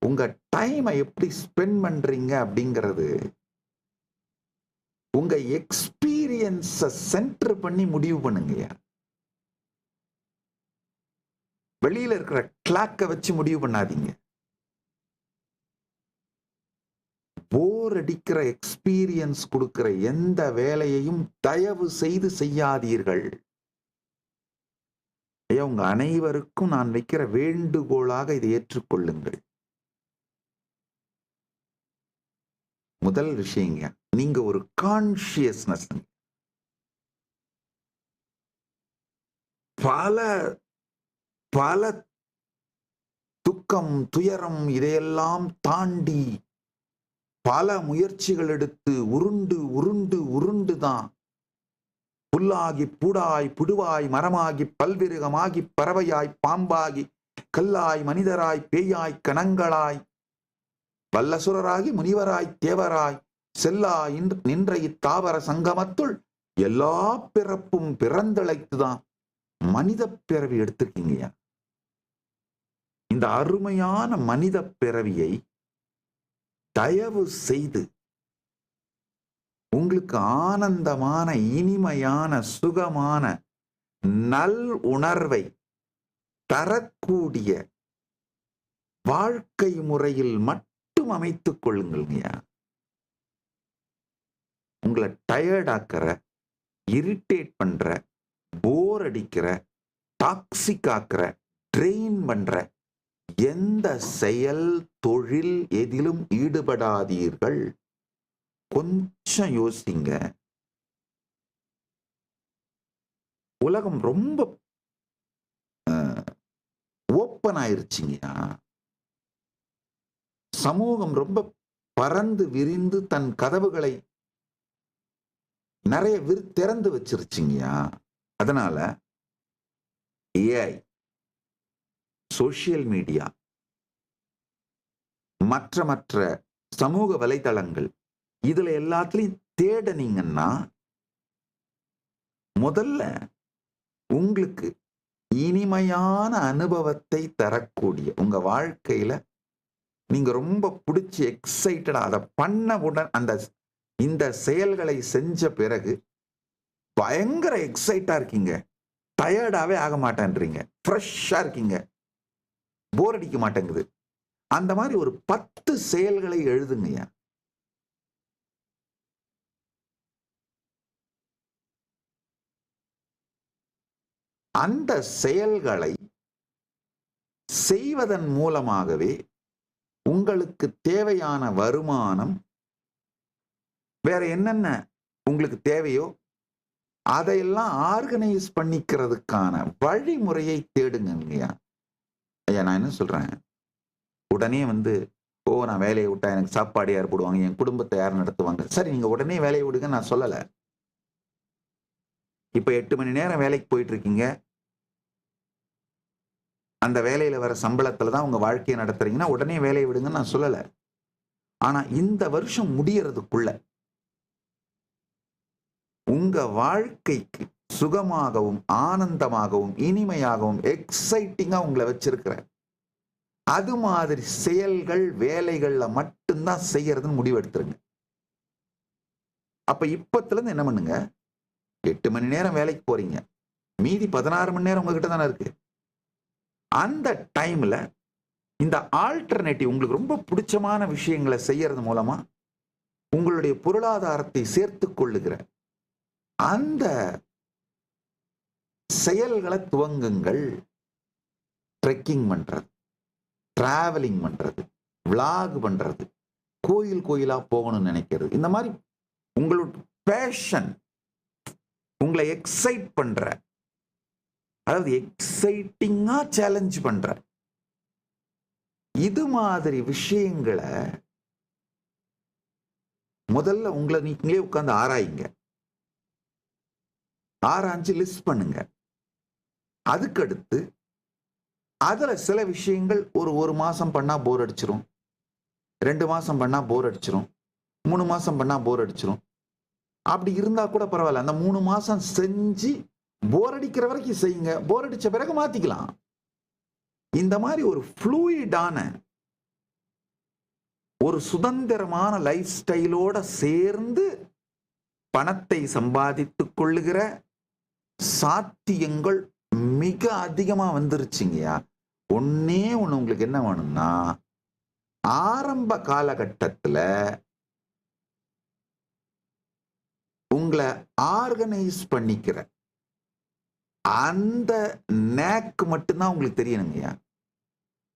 உங்க டைமை எப்படி ஸ்பெண்ட் பண்றீங்க அப்படிங்கிறது உங்க எக்ஸ்பீரியன்ஸ சென்டர் பண்ணி முடிவு பண்ணுங்கயா. வெளியில இருக்கிற கிளாக்க வச்சு முடிவு பண்ணாதீங்க. போர் அடிக்கிற எக்ஸ்பீரியன்ஸ் கொடுக்கிற எந்த வேலையையும் தயவு செய்து செய்யாதீர்கள். உங்க அனைவருக்கும் நான் வைக்கிற வேண்டுகோளாக இதை ஏற்றுக்கொள்ளுங்கள். முதல் விஷயங்க, நீங்க ஒரு கான்சியஸ்னஸ். பல பல துக்கம், துயரம் இதையெல்லாம் தாண்டி பல முயற்சிகள் எடுத்து உருண்டு உருண்டு உருண்டு தான் புல்லாகி பூடாய் புடுவாய் மரமாகி பல்விருகமாகி பறவையாய் பாம்பாகி கல்லாய் மனிதராய் பேயாய் கணங்களாய் வல்லசுரராகி முனிவராய் தேவராய் செல்லா நின்ற இத்தாவர சங்கமத்துள் எல்லா பிறப்பும் பிறந்தழைத்துதான் மனித பிறவி எடுத்திருக்கீங்கயா. இந்த அருமையான மனித பிறவியை தயவு செய்து உங்களுக்கு ஆனந்தமான, இனிமையான, சுகமான, நல் உணர்வை தரக்கூடிய வாழ்க்கை முறையில் மட்டும் அமைத்துக் கொள்ளுங்கள்ங்கய்யா. உங்களை டயர்ட் ஆக்கிற, இரிட்டேட் பண்ற, போர் அடிக்கிற, டாக்ஸிக் ஆக்கிற, ட்ரெயின் பண்ற எந்த செயல், தொழில் எதிலும் ஈடுபடாதீர்கள். கொஞ்சம் யோசிங்க. உலகம் ரொம்ப ஓப்பன் ஆயிருச்சுங்கயா. சமூகம் ரொம்ப பறந்து விரிந்து தன் கதவுகளை நிறைய திறந்து வச்சிருச்சுங்கயா. அதனால ஏஐ, சோசியல் மீடியா, மற்ற சமூக வலைதளங்கள் இதுல எல்லாத்துலயும் தேடினீங்கன்னா முதல்ல உங்களுக்கு இனிமையான அனுபவத்தை தரக்கூடிய உங்க வாழ்க்கையில நீங்க ரொம்ப பிடிச்சி எக்ஸைட்டடா அதை பண்ணவுடன் இந்த செயல்களை செஞ்ச பிறகு பயங்கர எக்ஸைட்டா இருக்கீங்க, டயர்டாவே ஆக மாட்டேன்றீங்க, ஃப்ரெஷ்ஷா இருக்கீங்க, போர் அடிக்க மாட்டேங்குது. அந்த மாதிரி ஒரு 10 செயல்களை எழுதுங்கய்யா. அந்த செயல்களை செய்வதன் மூலமாகவே உங்களுக்கு தேவையான வருமானம், வேற என்னென்ன உங்களுக்கு தேவையோ அதையெல்லாம் ஆர்கனைஸ் பண்ணிக்கிறதுக்கான வழிமுறையை தேடுங்கய்யா. ஐயா, நான் என்ன சொல்றேன், உடனே நான் வேலையை விட்டா எனக்கு சாப்பாடு யார் போடுவாங்க, என் குடும்பத்தை யார் நடத்துவாங்க? சரி, நீங்க உடனே வேலையை விடுங்க, நான் சொல்லல. இப்ப 8 மணி நேரம் வேலைக்கு போயிட்டு இருக்கீங்க, அந்த வேலையில வர சம்பளத்துல தான் உங்க வாழ்க்கையை நடத்துறீங்கன்னா உடனே வேலையை விடுங்கன்னு நான் சொல்லல. ஆனா இந்த வருஷம் முடியறதுக்குள்ள உங்க வாழ்க்கைக்கு சுகமாகவும், ஆனந்தமாகவும், இனிமையாகவும், எக்ஸைட்டிங்கா உங்களை வச்சிருக்கிற அது மாதிரி செயல்கள், வேலைகள்ல மட்டும்தான் செய்யறதுன்னு முடிவு எடுத்துருங்க. அப்ப இப்பத்துல இருந்து என்ன பண்ணுங்க, 8 மணி நேரம் வேலைக்கு போறீங்க, மீதி 16 மணி நேரம் உங்ககிட்ட தானே இருக்கு. அந்த டைம்ல இந்த ஆல்டர்னேட்டிவ் உங்களுக்கு ரொம்ப பிடிச்சமான விஷயங்களை செய்யறது மூலமா உங்களுடைய பொருளாதாரத்தை சேர்த்து கொள்ளுகிற அந்த செயல்களை துவங்குங்கள். ட்ரெக்கிங் பண்றது, டிராவலிங் பண்றது, விளாக் பண்றது, கோயில் கோயிலா போகணும்னு நினைக்கிறது, இந்த மாதிரி உங்களோட பேஷன் உங்களை எக்ஸைட் பண்ற, அதாவது எக்ஸைட்டிங்கா சேலஞ்ச் பண்ற இது மாதிரி விஷயங்களை முதல்ல உங்களை நீங்களே உட்கார்ந்து ஆராயுங்க. ஆராய்ஞ்சு லிஸ்ட் பண்ணுங்க. அதுக்கடுத்து அதுல சில விஷயங்கள் ஒரு மாசம் பண்ணா போர் அடிச்சிரும், 2 மாசம் பண்ணா போர் அடிச்சிரும், 3 மாசம் பண்ணா போர் அடிச்சிரும். அப்படி இருந்தா கூட பரவாயில்ல, அந்த 3 மாசம் செஞ்சு போர் அடிக்கிற வரைக்கும் செய்யுங்க, போர் அடிச்ச பிறகு மாத்திக்கலாம். இந்த மாதிரி ஒரு ஃப்ளூயிடான, ஒரு சுதந்திரமான லைஃப் ஸ்டைலோட சேர்ந்து பணத்தை சம்பாதித்துக் கொள்ளுகிற சாத்தியங்கள் மிக அதிகமா வந்துருச்சுங்கயா. ஒன்னே ஒண்ணு உங்களுக்கு என்ன வேணும்னா, ஆரம்ப காலகட்டத்துல உங்களை ஆர்கனைஸ் பண்ணிக்கிற அந்த நேக்கு மட்டும்தான் உங்களுக்கு தெரியணுங்கய்யா.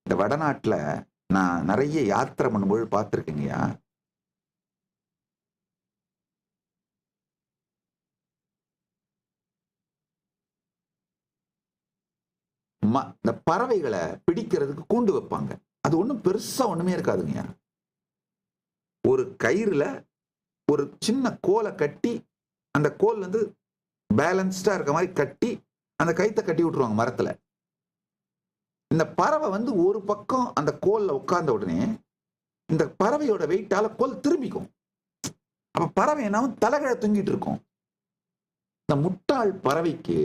இந்த வடநாட்டுல நான் நிறைய யாத்திரை பண்ணும்போது பார்த்துருக்கேங்கய்யா. இந்த பறவைகளை பிடிக்கிறதுக்கு கூண்டு வைப்பாங்க. அது ஒன்றும் பெருசா ஒண்ணுமே இருக்காதுங்க. ஒரு கயிறுல ஒரு சின்ன கோலை கட்டி, அந்த கோல் வந்து பேலன்ஸ்டா இருக்க மாதிரி கட்டி அந்த கயித்தை கட்டி விட்டுருவாங்க மரத்துல. இந்த பறவை வந்து ஒரு பக்கம் அந்த கோல்ல உட்கார்ந்த உடனே இந்த பறவையோட வெயிட்டால கோல் திரும்பிக்கும். அப்ப பறவை என்ன தலைகீழ தொங்கிட்டு இருக்கும். இந்த முட்டாள் பறவைக்கு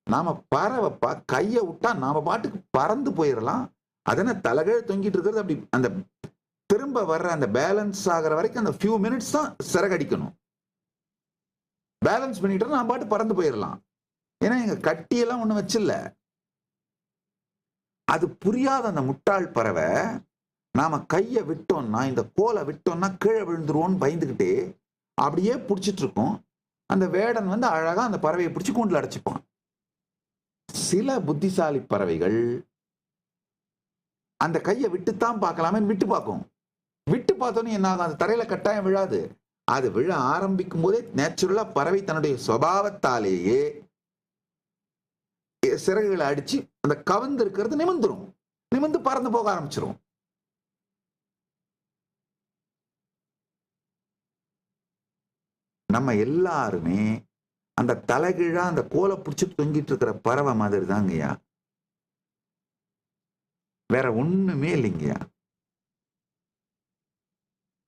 நாம பறவைப்பா, கைய விட்டா நாம பாட்டுக்கு பறந்து போயிடலாம், அதன தலைகீழ தொங்கிட்டு இருக்கிறது. அப்படி அந்த திரும்ப வர்ற அந்த பேலன்ஸ் ஆகிற வரைக்கும் அந்த ஃபியூ மினிட்ஸ் தான் சிறகடிக்கணும். பேலன்ஸ் பண்ணிட்டு நான் பாட்டு பறந்து போயிடலாம். ஏன்னா எங்க கட்டியெல்லாம் ஒண்ணு வச்சில்ல. அது புரியாத அந்த முட்டாள் பறவை நாம கைய விட்டோம்னா, இந்த கோலை விட்டோம்னா கீழே விழுந்துருவோம்னு பயந்துகிட்டே அப்படியே பிடிச்சிட்டு இருக்கும். அந்த வேடன் வந்து அழகா அந்த பறவையை பிடிச்சி கூண்டுல அடைச்சிப்பான். சில புத்திசாலி பறவைகள் அந்த கையை விட்டுத்தான் பார்க்கலாமே விட்டு பார்க்கும். விட்டு பார்த்தோன்னு என்ன ஆகும், அந்த தரையில கட்டாயம் விழாது. அது விழ ஆரம்பிக்கும் போதே நேச்சுரலா பறவை தன்னுடைய சுபாவத்தாலேயே சிறகுகளை அடிச்சு அந்த கவர்ந்து இருக்கிறது நிமிந்துரும், நிமிந்து பறந்து போக ஆரம்பிச்சிரும். நம்ம எல்லாருமே அந்த தலைகீழா அந்த கோலை பிடிச்சிட்டு தொங்கிட்டு இருக்கிற பறவை மாதிரி தாங்கய்யா, வேற ஒண்ணுமே இல்லைங்கய்யா.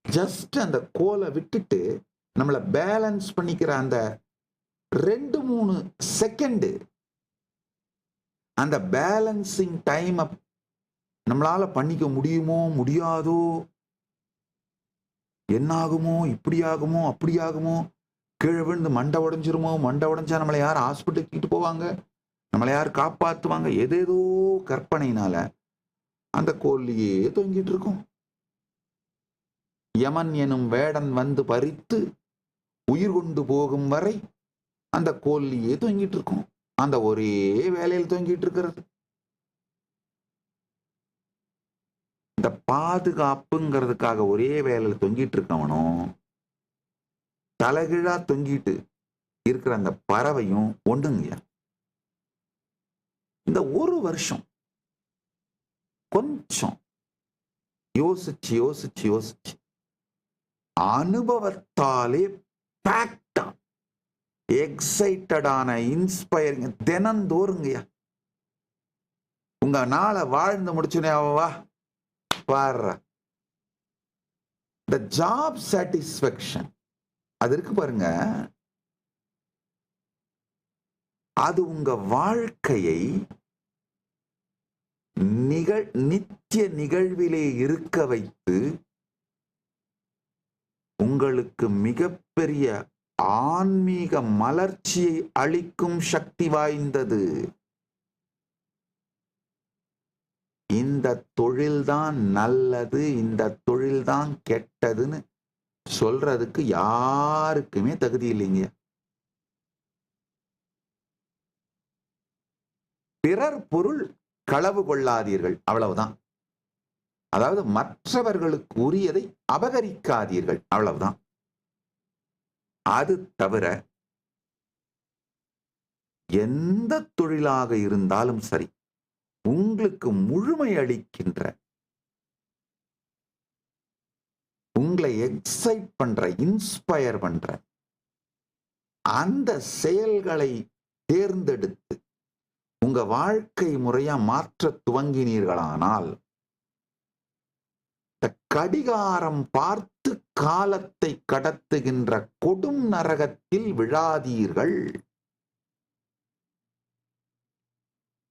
ஜஸ்ட் அந்த கோலை விட்டுட்டு நம்மளை பேலன்ஸ் பண்ணிக்கிற அந்த 2-3 செகண்ட், அந்த பேலன்சிங் டைம் நம்மளால பண்ணிக்க முடியுமோ முடியாதோ, என்ன ஆகுமோ, இப்படி ஆகுமோ அப்படி ஆகுமோ, கீழே விழுந்து மண்டை உடைஞ்சிருமோ, மண்டை உடைஞ்சா நம்மளை யார் ஹாஸ்பிட்டல் கிட்டு போவாங்க, நம்மளை யார் காப்பாத்துவாங்க, ஏதேதோ கற்பனையினால அந்த கோல்லையே தொங்கிட்டு இருக்கும். யமன் எனும் வேடன் வந்து பறித்து உயிர் கொண்டு போகும் வரை அந்த கோல்லையே தொங்கிட்டு இருக்கும். அந்த ஒரே வேலையில் தொங்கிட்டு இருக்கிறது. இந்த பாதுகாப்புங்கிறதுக்காக ஒரே வேலையில் தொங்கிட்டு இருக்கவனும் தலைகீழா தொங்கிட்டு இருக்கிற அந்த பறவையும் ஒண்ணுங்க. இந்த ஒரு வருஷம் கொஞ்சம் யோசிச்சு யோசிச்சு யோசிச்சு அனுபவத்தாலே பேக்டா எக்ஸைட்டடான இன்ஸ்பயரிங் தினந்தோறுங்கய்யா. உங்க நாளை வாழ்ந்து முடிச்சுனே அவவா பாரு, இந்த ஜாப் சாட்டிஸ்பேக்ஷன் அது இருக்கு பாருங்க, அது உங்க வாழ்க்கையை நித்திய நிகழ்விலே இருக்க வைத்து உங்களுக்கு மிகப்பெரிய ஆன்மீக மலர்ச்சியை அளிக்கும் சக்தி வாய்ந்தது. இந்த தொழில்தான் நல்லது, இந்த தொழில்தான் கெட்டதுன்னு சொல்றதுக்கு யாருக்குமே தகுதி இல்லைங்க. பிறர் பொருள் களவு கொள்ளாதீர்கள், அவ்வளவுதான். அதாவது மற்றவர்களுக்கு உரியதை அபகரிக்காதீர்கள், அவ்வளவுதான். அது தவிர எந்த தொழிலாக இருந்தாலும் சரி, உங்களுக்கு முழுமை அளிக்கின்ற, உங்களை எக்ஸைட் பண்ற, இன்ஸ்பயர் பண்ற அந்த செயல்களை தேர்ந்தெடுத்து உங்க வாழ்க்கை முறையா மாற்ற துவங்கினீர்களானால், கடிகாரம் பார்த்து காலத்தை கடத்துகின்ற கொடும் நரகத்தில் விழாதீர்கள்.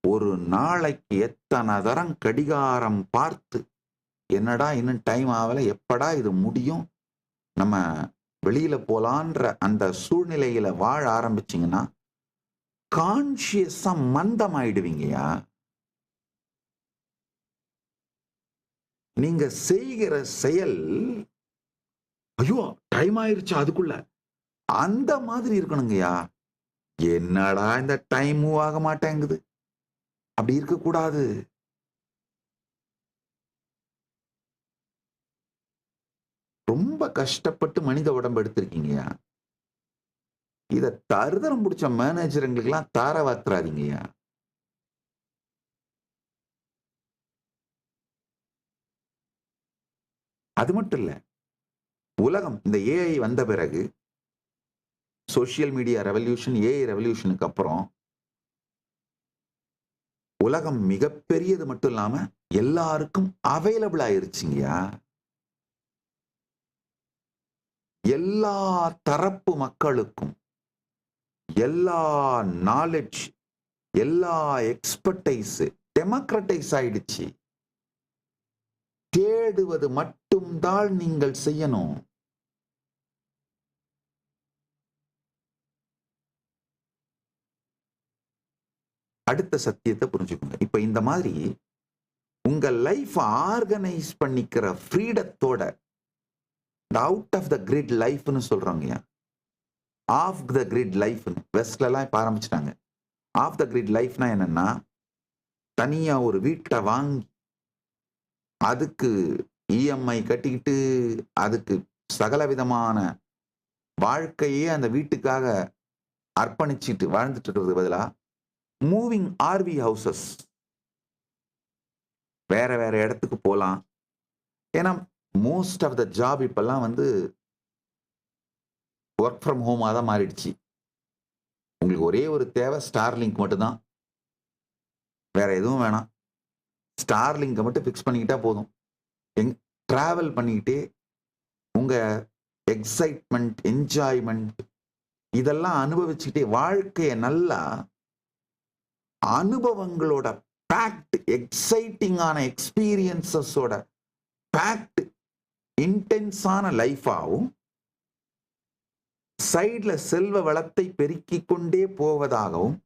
ஒரு நாளைக்கு எத்தனை தரம் கடிகாரம் பார்த்து, என்னடா இன்னும் டைம் ஆகல, எப்படா இது முடியும், நம்ம வெளியில போலான்ற அந்த சூழ்நிலையில வாழ ஆரம்பிச்சிங்கன்னா கான்சியஸா மந்தமாயிடுவீங்கயா. நீங்க செய்கிற செயல், ஐயோ டைம் ஆயிருச்சு அதுக்குள்ள, அந்த மாதிரி இருக்கணுங்கய்யா. என்னடா இந்த டைம் மூவ் ஆக மாட்டேங்குது, அப்படி இருக்க கூடாது. ரொம்ப கஷ்டப்பட்டு மனித உடம்பு எடுத்திருக்கீங்கயா. இத தருதரம் பிடிச்ச மேனேஜருங்களுக்கெல்லாம் தார வாத்துறாதீங்கய்யா. அது மட்டும் இல்ல, உலகம் இந்த ஏஐ வந்த பிறகு, சோசியல் மீடியா ரெவல்யூஷன், ஏஐ ரெவல்யூஷனுக்கு அப்புறம் உலகம் மிகப்பெரியது மட்டும் இல்லாம எல்லாருக்கும் அவைலபிள் ஆயிருச்சுங்கயா. எல்லா தரப்பு மக்களுக்கும் எல்லா நாலேஜ், எல்லா எக்ஸ்பர்டைஸ் டெமோக்ரட்டைஸ் ஆயிடுச்சு. தேடுவது மட்டும்தான் நீங்கள் செய்யணும். அடுத்த சத்தியத்தை புரிஞ்சுக்கோங்க. இப்ப இந்த மாதிரி உங்க லைஃப் ஆர்கனைஸ் பண்ணிக்கிற ஃப்ரீடத்தோட அவுட் ஆஃப் த கிரிட் லைஃப்னு சொல்றாங்க. ஆஃப் த கிரிட் லைஃப்னு வெஸ்ட்ல எல்லாம் இப்ப ஆரம்பிச்சிட்டாங்க. ஆஃப் த கிரிட் லைஃப்னா என்னன்னா, தனியா ஒரு வீட்டை வாங்கி அதுக்கு இஎம்ஐ கட்டிக்கிட்டு அதுக்கு சகல விதமான வாழ்க்கையே அந்த வீட்டுக்காக அர்ப்பணிச்சுட்டு வாழ்ந்துட்டு இருக்கிறது பதிலா மூவிங் ஆர்வி ஹவுசஸ், வேற வேற இடத்துக்கு போகலாம். ஏன்னா மோஸ்ட் ஆஃப் த ஜாப் இப்பெல்லாம் ஒர்க் ஃப்ரம் ஹோமா தான் மாறிடுச்சு. உங்களுக்கு ஒரே ஒரு தேவை, ஸ்டார்லிங்க் மட்டும்தான், வேற எதுவும் வேணாம். ஸ்டார்லிங்கை மட்டும் ஃபிக்ஸ் பண்ணிக்கிட்டா போதும். டிராவல் பண்ணிக்கிட்டே உங்க எக்ஸைட்மெண்ட், என்ஜாய்மெண்ட் இதெல்லாம் அனுபவிச்சுக்கிட்டே வாழ்க்கையை நல்லா அனுபவங்களோட பேக்ட், எக்ஸைட்டிங்கான எக்ஸ்பீரியன்சஸோட பேக்ட் இன்டென்ஸான லைஃபாகவும், சைட்ல செல்வ வளத்தை பெருக்கிக் கொண்டே போவதாகவும்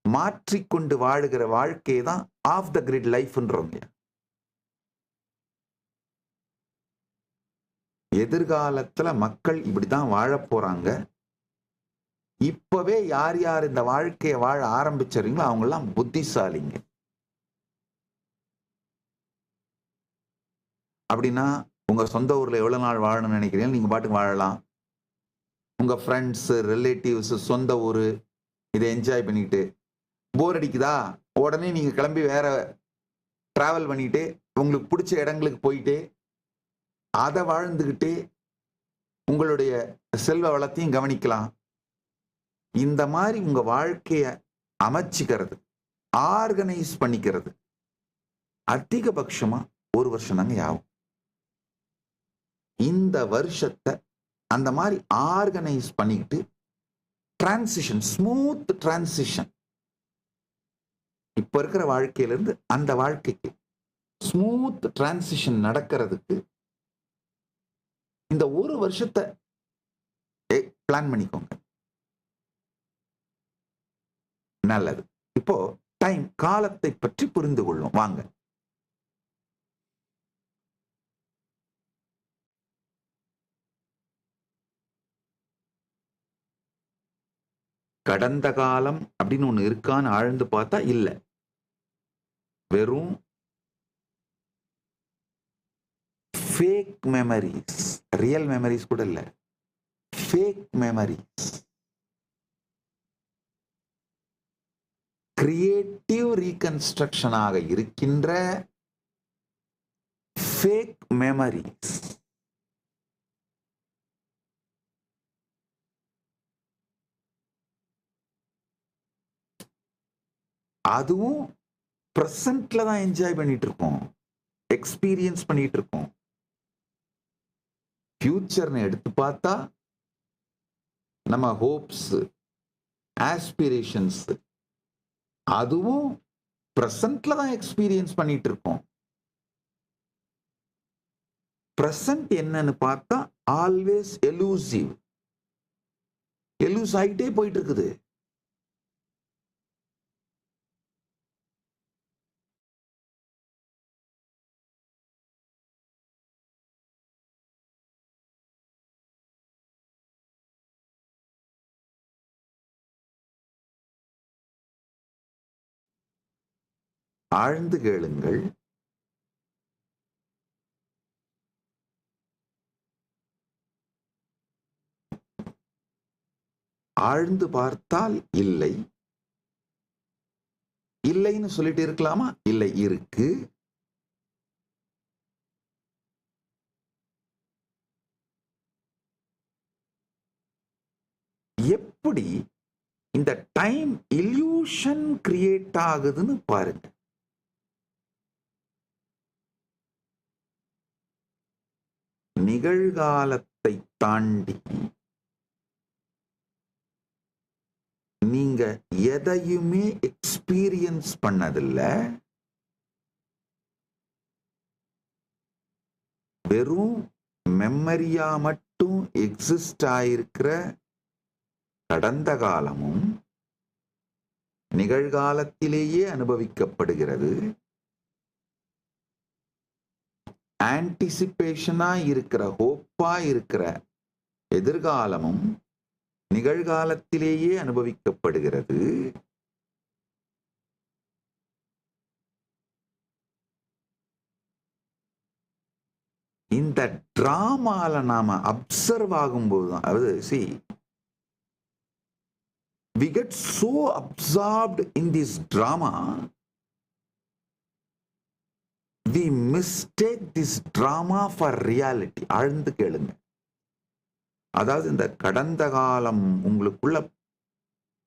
மாற்றிக்கொண்டு வாழுகிற வாழ்க்கையை தான் ஆஃப் த கிரிட் லைஃப்ன்றவங்க. எதிர்காலத்துல மக்கள் இப்படிதான் வாழ போறாங்க. இப்பவே யார் யார் இந்த வாழ்க்கையை வாழ ஆரம்பிச்சறீங்களோ அவங்க எல்லாம் புத்திசாலிங்க. அப்படின்னா உங்க சொந்த ஊர்ல எவ்வளவு நாள் வாழணும்னு நினைக்கிறீங்க? நீங்க பாட்டுக்கு வாழலாம். உங்க ஃப்ரெண்ட்ஸ், ரிலேட்டிவ்ஸ், சொந்த ஊரு இதை என்ஜாய் பண்ணிட்டு, போர் அடிக்குதா உடனே நீங்க கிளம்பி வேற டிராவல் பண்ணிட்டு உங்களுக்கு பிடிச்ச இடங்களுக்கு போயிட்டு அதை வாழ்ந்துகிட்டே உங்களுடைய செல்வ வளத்தையும் கவனிக்கலாம். இந்த மாதிரி உங்க வாழ்க்கைய அமைச்சுக்கிறது, ஆர்கனைஸ் பண்ணிக்கிறது அதிகபட்சமா 1 வருஷம் தாங்க ஆகும். இந்த வருஷத்தை அந்த மாதிரி ஆர்கனைஸ் பண்ணிக்கிட்டு டிரான்சிஷன், ஸ்மூத் டிரான்சிஷன், இப்ப இருக்கிற வாழ்க்கையிலிருந்து அந்த வாழ்க்கைக்கு ஸ்மூத் டிரான்சிஷன் நடக்கிறதுக்கு இந்த 1 வருஷத்தை பிளான் பண்ணிக்கோங்க. நல்லது. இப்போ டைம், காலத்தை பற்றி புரிந்து கொள்ளும் வாங்க. கடந்த காலம் அப்படின்னு ஒண்ணு இருக்கான்னு ஆழ்ந்து பார்த்தா இல்ல. வெறும் ஃபேக் மெமரிஸ், ரியல் மெமரிஸ் கூட இல்ல, ஃபேக் மெமரிஸ். கிரியேட்டிவ் ரீகன்ஸ்ட்ரக்ஷனாக இருக்கின்ற ஃபேக் மெமரிஸ். அதுவும் பிரசன்ட்ல தான் என்ஜாய் பண்ணிட்டு இருக்கோம், எக்ஸ்பீரியன்ஸ் பண்ணிட்டு இருக்கோம். ஃபியூச்சர்னு எடுத்து பார்த்தா நம்ம ஹோப்ஸ், ஆஸ்பிரேஷன்ஸ் அதுவும் பிரசன்ட்ல தான் எக்ஸ்பீரியன்ஸ் பண்ணிட்டு இருக்கோம். பிரசன்ட் என்னன்னு பார்த்தா ஆல்வேஸ் எலூசிவ், எலூஸ் ஆகிட்டே போயிட்டு இருக்குது. ஆழ்ந்து கேளுங்கள். ஆழ்ந்து பார்த்தால் இல்லை, இல்லைன்னு சொல்லிட்டு இருக்கலாமா? இல்லை, இருக்கு. எப்படி இந்த டைம் இல்யூஷன் கிரியேட் ஆகுதுன்னு பாருங்க. நிகழ்காலத்தை தாண்டி நீங்க எதையுமே எக்ஸ்பீரியன்ஸ் பண்ணதில்ல. வெறும் மெமரியா மட்டும் எக்ஸிஸ்ட் ஆயிருக்கிற கடந்த காலமும் நிகழ்காலத்திலேயே அனுபவிக்கப்படுகிறது. ஆன்டிசிபேஷனா இருக்கிற, ஹோப்பா இருக்கிற எதிர்காலமும் நிகழ்காலத்திலேயே அனுபவிக்கப்படுகிறது. இந்த டிராமால நாம அப்சர்வ் ஆகும்போது தான், அதாவது we get so absorbed in this drama, we mistake this drama for reality. ஆழ்ந்து கேளுங்க. அதாவது இந்த கடந்த காலம் உங்களுக்குள்ள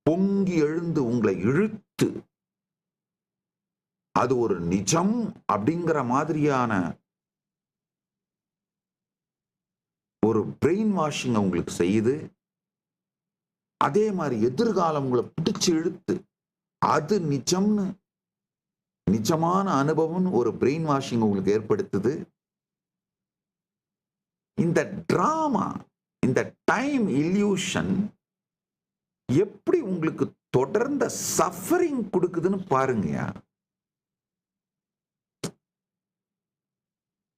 பொங்கி எழுந்து உங்களை இழுத்து அது ஒரு நிஜம் அப்படிங்கிற மாதிரியான ஒரு பிரெயின் வாஷிங் உங்களுக்கு செய்யுது. அதே மாதிரி எதிர்காலம் உங்களை பிடிச்சு இழுத்து அது நிஜம்னு, நிஜமான அனுபவம் ஒரு பிரெயின் வாஷிங் உங்களுக்கு ஏற்படுத்துது. இந்த டிராமா, இந்த டைம் இல்யூஷன் எப்படி உங்களுக்கு தொடர்ந்த சஃபரிங் கொடுக்குதுன்னு பாருங்க.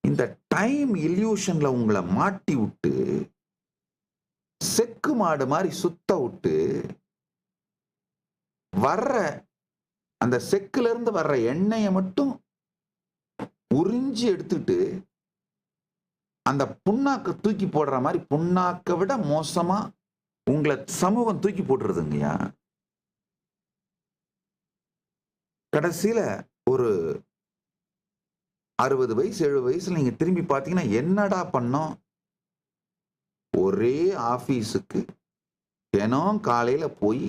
இந்த டைம் இல்யூஷன்ல உங்களை மாட்டி விட்டு செக்கு மாடு மாதிரி சுத்த விட்டு வர்ற அந்த செக்குல இருந்து வர்ற எண்ணெயை மட்டும் உறிஞ்சி எடுத்துட்டு அந்த புண்ணாக்க தூக்கி போடுற மாதிரி, புண்ணாக்க விட மோசமா உங்களை சமூகம் தூக்கி போட்டுருதுங்கய்யா. கடைசியில ஒரு 60 வயசு 70 வயசுல நீங்க திரும்பி பார்த்தீங்கன்னா என்னடா பண்ணோம்? ஒரே ஆபீஸுக்கு தினம் காலையில போய்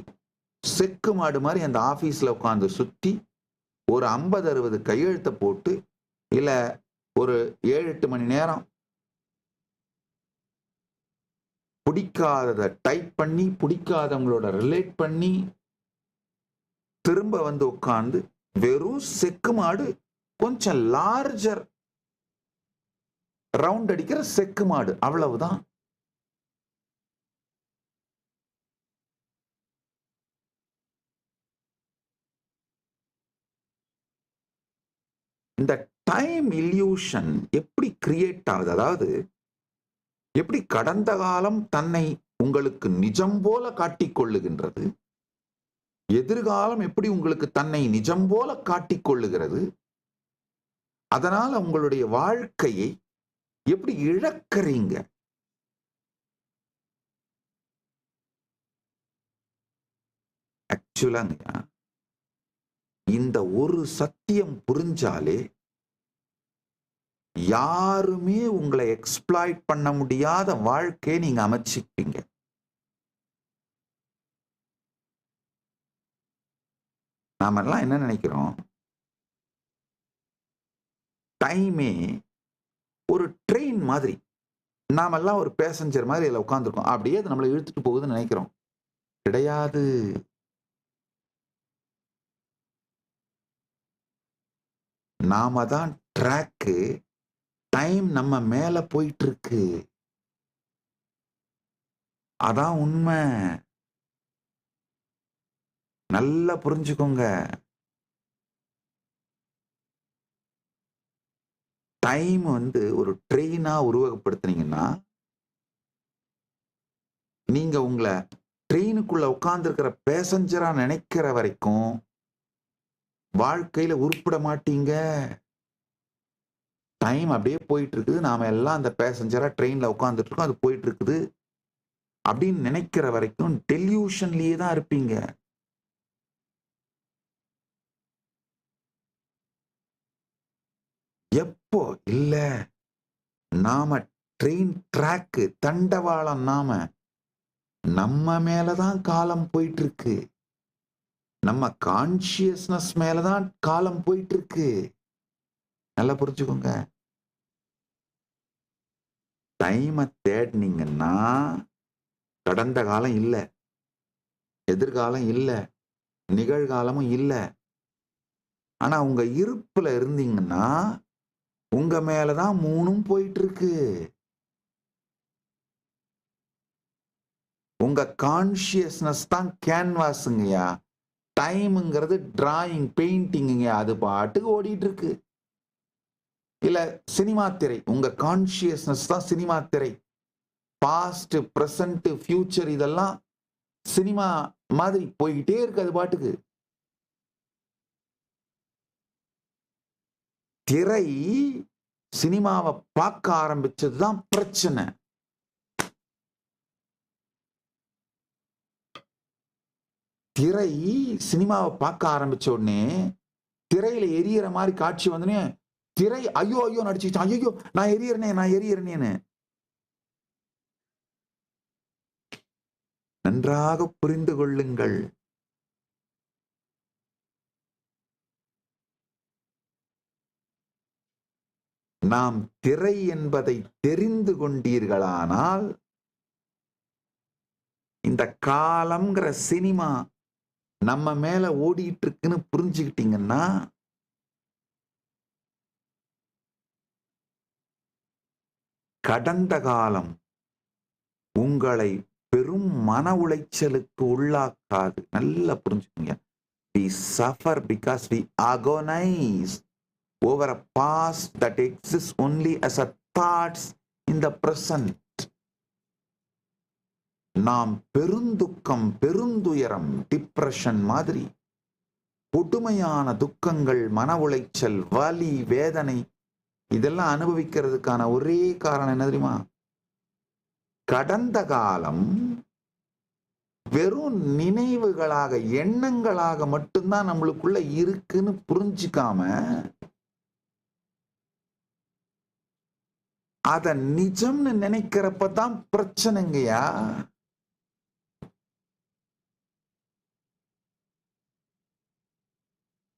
செக்கு மாடு மாதிரி அந்த ஆபீஸ்ல உட்காந்து சுத்தி ஒரு 50-60 கையெழுத்தை போட்டு, இல்ல ஒரு 7-8 மணி நேரம் பிடிக்காததை டைப் பண்ணி, பிடிக்காதவங்களோட ரிலேட் பண்ணி, திரும்ப வந்து உட்கார்ந்து வெறும் செக்கு மாடு, கொஞ்சம் லார்ஜர் ரவுண்ட் அடிக்கிற செக்கு மாடு, அவ்வளவுதான். இந்த டைம் இல்யூஷன் எப்படி கிரியேட் ஆகுது? அதாவது எப்படி கடந்த காலம் தன்னை உங்களுக்கு நிஜம் போல காட்டிக் கொள்ளுகின்றது, எதிர்காலம் எப்படி உங்களுக்கு தன்னை நிஜம் போல காட்டிக் கொள்ளுகிறது, அதனால உங்களுடைய வாழ்க்கையை எப்படி இழக்கிறீங்க. ஆக்சுவலாங்க இந்த ஒரு சத்தியம் புரிஞ்சாலே யாருமே உங்களை எக்ஸ்ப்ளாய்ட் பண்ண முடியாத வாழ்க்கையை நீங்க அமைச்சிப்பீங்க. நாம எல்லாம் என்ன நினைக்கிறோம்? டைமே ஒரு ட்ரெயின் மாதிரி, நாமெல்லாம் ஒரு பேசஞ்சர் மாதிரி அதில் உட்காந்துருக்கோம், அப்படியே அது நம்மளை இழுத்துட்டு போகுதுன்னு நினைக்கிறோம். கிடையாது. நாம தான் ட்ராக்கு, டைம் நம்ம மேல போயிட்டு இருக்கு. அதான் உண்மை. நல்லா புரிஞ்சுக்கோங்க. டைம் ஒரு ட்ரெயினா உருவகப்படுத்துனீங்கன்னா, நீங்க உங்களை ட்ரெயினுக்குள்ள உட்கார்ந்து இருக்கிற பேசஞ்சரா நினைக்கிற வரைக்கும் வாழ்க்கையில உருப்பிட மாட்டீங்க. டைம் அப்படியே போயிட்டு இருக்குது, நாம எல்லாம் அந்த பேசஞ்சரா ட்ரெயின்ல உட்கார்ந்துட்டு இருக்கோம், அது போயிட்டு இருக்குது அப்படின்னு நினைக்கிற வரைக்கும் டெல்யூஷன்லயே தான் இருப்பீங்க. எப்போ இல்ல நாம ட்ரெயின் ட்ராக்கு, தண்டவாளம், நாம நம்ம மேலதான் காலம் போயிட்டு இருக்கு. நம்ம கான்சியஸ்னஸ் மேலதான் காலம் போயிட்டு இருக்கு. நல்லா புரிஞ்சுக்கோங்க. டைமை தேடினீங்கன்னா கடந்த காலம் இல்ல, எதிர்காலம் இல்ல, நிகழ்காலமும் இல்ல. ஆனா உங்க இருப்புல இருந்தீங்கன்னா உங்க மேலதான் மூணும் போயிட்டு இருக்கு. உங்க கான்சியஸ்னஸ் தான் கேன்வாஸுங்கய்யா. டைம்ங்கிறது டிராயிங், பெயிண்டிங்க, அது பாட்டுக்கு ஓடிட்டு இருக்கு. இல்ல சினிமா திரை, உங்க கான்சியஸ்னஸ் தான் சினிமா திரை. பாஸ்ட், பிரசன்ட், ஃபியூச்சர் இதெல்லாம் சினிமா மாதிரி போய்கிட்டே இருக்கு அது பாட்டுக்கு. திரை சினிமாவை பார்க்க ஆரம்பிச்சதுதான் பிரச்சனை. திரை சினிமாவை பார்க்க ஆரம்பிச்ச உடனே திரையில எரியற மாதிரி காட்சி வந்தனே திரை ஐயோ ஐயோ நடிச்சுட்டான், ஐயோ நான் எரியறேனேன்னு. நன்றாக புரிந்து கொள்ளுங்கள். நாம் திரை என்பதை தெரிந்து கொண்டீர்களானால் இந்த காலம்ங்கிற சினிமா நம்ம மேல ஓடிட்டு இருக்குன்னு புரிஞ்சுக்கிட்டீங்கன்னா கடந்த காலம் உங்களை பெரும் மன உளைச்சலுக்கு உள்ளாக்காது. நல்லா புரிஞ்சுக்கோங்க. We suffer because we agonize over a past that exists only as a thoughts in the present. நாம் பெருந்துக்கம், பெருந்துயரம், டிப்ரெஷன் மாதிரி கொடுமையான துக்கங்கள், மன உளைச்சல், வலி, வேதனை இதெல்லாம் அனுபவிக்கிறதுக்கான ஒரே காரணம் என்ன தெரியுமா? கடந்த காலம் வெறும் நினைவுகளாக, எண்ணங்களாக மட்டும்தான் நம்மளுக்குள்ள இருக்குன்னு புரிஞ்சுக்காம அத நிஜம்னு நினைக்கிறப்பதான் பிரச்சனைங்கயா.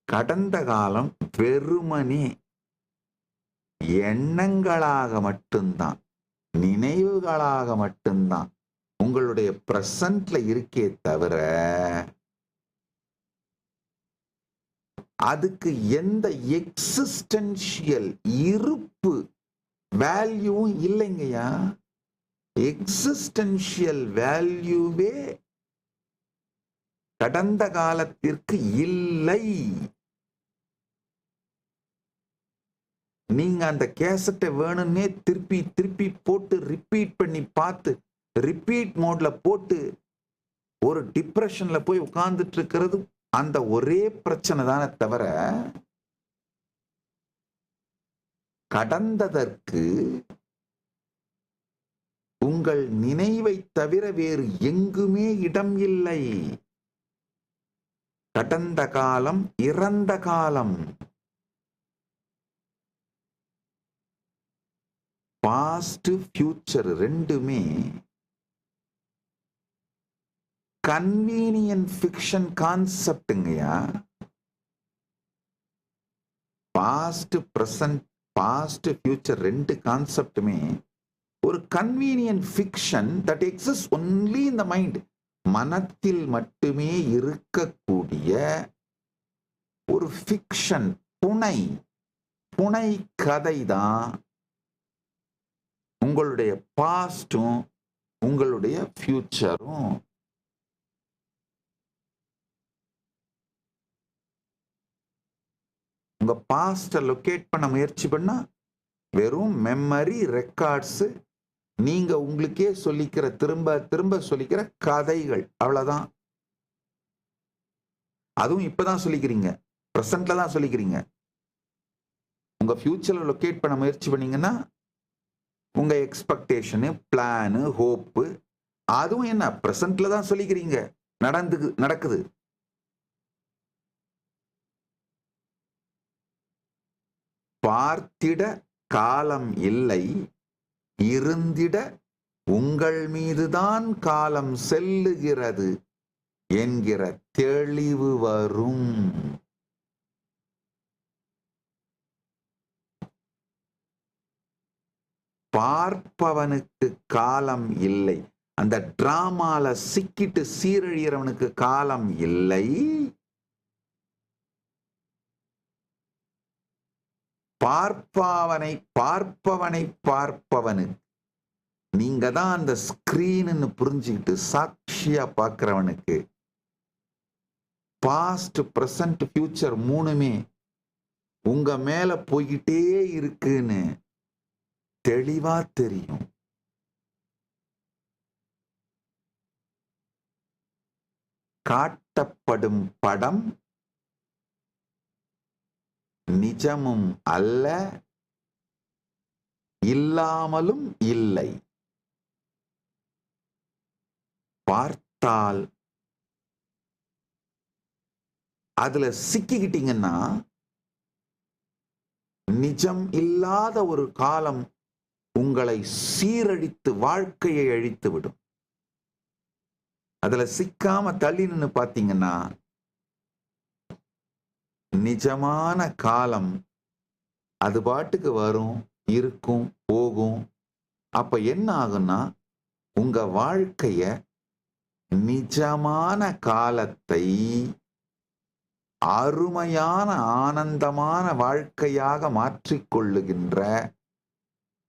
கடந்த காலம் வெறுமனே எண்ணங்களாக மட்டும்தான், நினைவுகளாக மட்டும்தான் உங்களுடைய பிரசன்ட்ல இருக்கே தவிர அதுக்கு எந்த எக்ஸிஸ்டென்ஷியல் இருப்பு வேல்யூவும் இல்லைங்கய்யா. எக்ஸிஸ்டென்ஷியல் வேல்யூவே கடந்த காலத்திற்கு இல்லை. நீங்க அந்த கேசட்டை வேணும்னே திருப்பி திருப்பி போட்டு ரிப்பீட் பண்ணி பார்த்து ரிப்பீட் மோட்ல போட்டு ஒரு டிப்ரெஷன்ல போய் உட்கார்ந்துட்டு இருக்கிறது அந்த ஒரே பிரச்சனை தானே தவிர கடந்ததற்கு உங்கள் நினைவை தவிர வேறு எங்குமே இடம் இல்லை. கடந்த காலம் இறந்த காலம். பாஸ்ட், ஃபியூச்சர் ரெண்டுமே கன்வீனியன்ட் ஃபிக்ஷன் கான்செப்டுங்கயா. பாஸ்ட், பிரசன்ட், பாஸ்ட், ஃபியூச்சர் ரெண்டு கான்செப்டுமே ஒரு convenient fiction that exist only in the mind. மனத்தில் மட்டுமே இருக்கக்கூடிய ஒரு ஃபிக்ஷன், புனை புனை கதை தான் உங்களுடைய பாஸ்டும் உங்களுடைய ஃபியூச்சரும். உங்க பாஸ்ட லொகேட் பண்ண முயற்சி பண்ணா வெறும் மெமரி ரெக்கார்ட்ஸ், நீங்க உங்களுக்கே சொல்லிக்கிற திரும்ப திரும்ப சொல்லிக்கிற கதைகள், அவ்வளவுதான். அதுவும் இப்பதான் சொல்லிக்கிறீங்க, பிரசன்ட்ல தான் சொல்லிக்கிறீங்க. உங்க ஃபியூச்சர்ல லொகேட் பண்ண முயற்சி பண்ணீங்கன்னா உங்க எக்ஸ்பெக்டேஷனு, பிளானு, ஹோப்பு அதுவும் என்ன பிரசன்ட்ல தான் சொல்லிக்கிறீங்க, நடக்குது. பார்த்திட காலம் இல்லை, இருந்திட உங்கள் மீதுதான் காலம் செல்லுகிறது என்கிற தெளிவு வரும். பார்ப்பவனுக்கு காலம் இல்லை. அந்த டிராமால சிக்கிட்டு சீரழியறவனுக்கு காலம் இல்லை. பார்ப்பவனுக்கு நீங்க தான் அந்த ஸ்கிரீன்னு புரிஞ்சுக்கிட்டு சாட்சியா பார்க்கிறவனுக்கு பாஸ்ட், பிரசன்ட், ஃபியூச்சர் மூணுமே உங்க மேல போய்கிட்டே இருக்குன்னு தெளிவா தெரியும். காட்டப்படும் படம் நிஜமும் அல்ல, இல்லாமலும் இல்லை. பார்த்தால் அதுல சிக்கிக்கிட்டீங்கன்னா நிஜம் இல்லாத ஒரு காலம் உங்களை சீரழித்து வாழ்க்கையை அழித்து விடும். அதுல சிக்காம தள்ளி நின்னு பாத்தீங்கன்னா நிஜமான காலம் அது பாட்டுக்கு வரும், இருக்கும், போகும். அப்ப என்ன ஆகும்னா உங்க வாழ்க்கைய நிஜமான காலத்தை அருமையான ஆனந்தமான வாழ்க்கையாக மாற்றிக்கொள்ளுகின்ற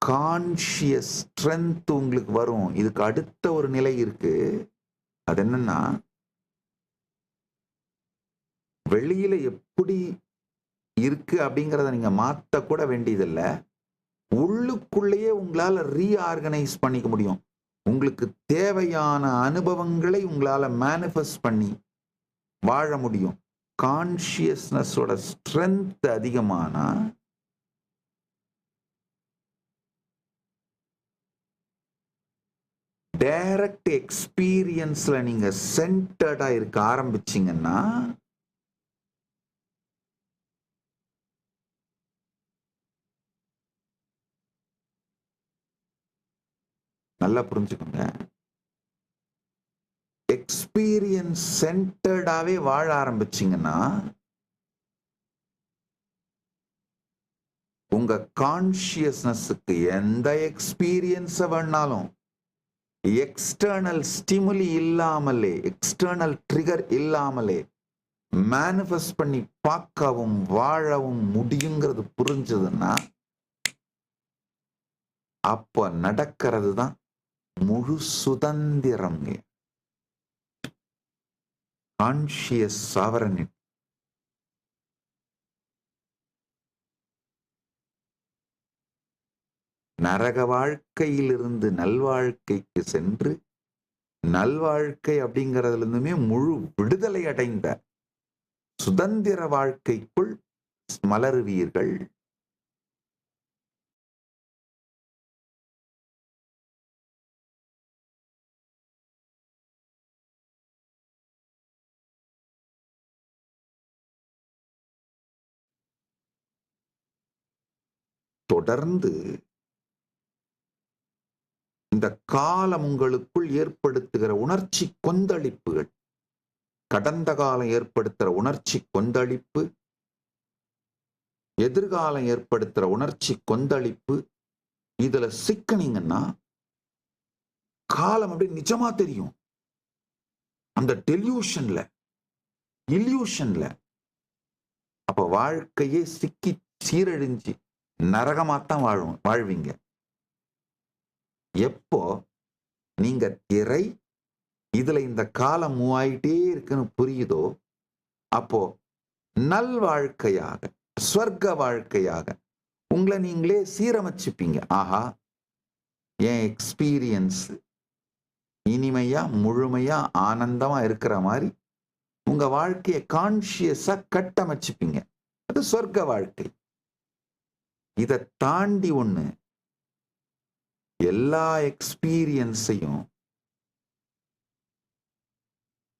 கான்ஷியஸ் ஸ்ட்ரென்த் உங்களுக்கு வரும். இதுக்கு அடுத்த ஒரு நிலை இருக்கு. அது என்னன்னா, வெளியில எப்படி இருக்கு அப்படிங்கிறத நீங்க மாத்த கூட வேண்டியதில்லை. உள்ளுக்குள்ளேயே உங்களால ரீஆர்கனைஸ் பண்ணிக்க முடியும். உங்களுக்கு தேவையான அனுபவங்களை உங்களால மேனிஃபெஸ்ட் பண்ணி வாழ முடியும். கான்ஷியஸ்னஸோட ஸ்ட்ரென்த் அதிகமானா டைரக்ட் எக்ஸ்பீரியன்ஸ்ல நீங்க சென்டர்டா இருக்க ஆரம்பிச்சீங்கன்னா நல்லா புரிஞ்சுக்கோங்க. எக்ஸ்பீரியன்ஸ் சென்டர்டாவே வாழ ஆரம்பிச்சீங்கன்னா உங்க கான்ஷியஸ்னஸுக்கு எந்த எக்ஸ்பீரியன்ஸ் வேணாலும் எக்ஸ்டர்னல் ஸ்டிமுலி இல்லாமலே, எக்ஸ்டர்னல் ட்ரிகர் இல்லாமலே மேனிஃபெஸ்ட் பண்ணி பார்க்கவும் வாழவும் முடியுங்கிறது புரிஞ்சதுன்னா அப்ப நடக்கிறது தான் முழு சுதந்திரம். Conscious sovereignty. நரக வாழ்க்கையிலிருந்து நல்வாழ்க்கைக்கு சென்று நல்வாழ்க்கை அப்படிங்கிறதுல இருந்துமே முழு விடுதலை அடைந்த சுதந்திர வாழ்க்கைக்குள் மலருவீர்கள். தொடர்ந்து இந்த காலம் உங்களுக்குள் ஏற்படுத்துகிற உணர்ச்சி கொந்தளிப்புகள், கடந்த காலம் ஏற்படுத்துகிற உணர்ச்சி கொந்தளிப்பு, எதிர்காலம் ஏற்படுத்துகிற உணர்ச்சி கொந்தளிப்பு, இதுல சிக்கனீங்கன்னா காலம் அப்படி நிஜமா தெரியும். அந்த டெல்யூஷன்ல, இல்யூஷன்ல அப்ப வாழ்க்கையே சிக்கி சீரழிஞ்சு நரகமாத்தான் வாழ்வீங்க. எப்போ நீங்க திரை இதுல இந்த காலம் மூவாயிட்டே இருக்குன்னு புரியுதோ அப்போ நல் வாழ்க்கையாக, ஸ்வர்க்க வாழ்க்கையாக உங்களை நீங்களே சீரமைச்சுப்பீங்க. ஆஹா, என் எக்ஸ்பீரியன்ஸ் இனிமையா முழுமையா ஆனந்தமா இருக்கிற மாதிரி உங்க வாழ்க்கையை கான்ஷியஸா கட்டமைச்சுப்பீங்க. அது சொர்க்க வாழ்க்கை. இதை தாண்டி ஒண்ணு, எல்லா எக்ஸ்பீரியன்ஸையும்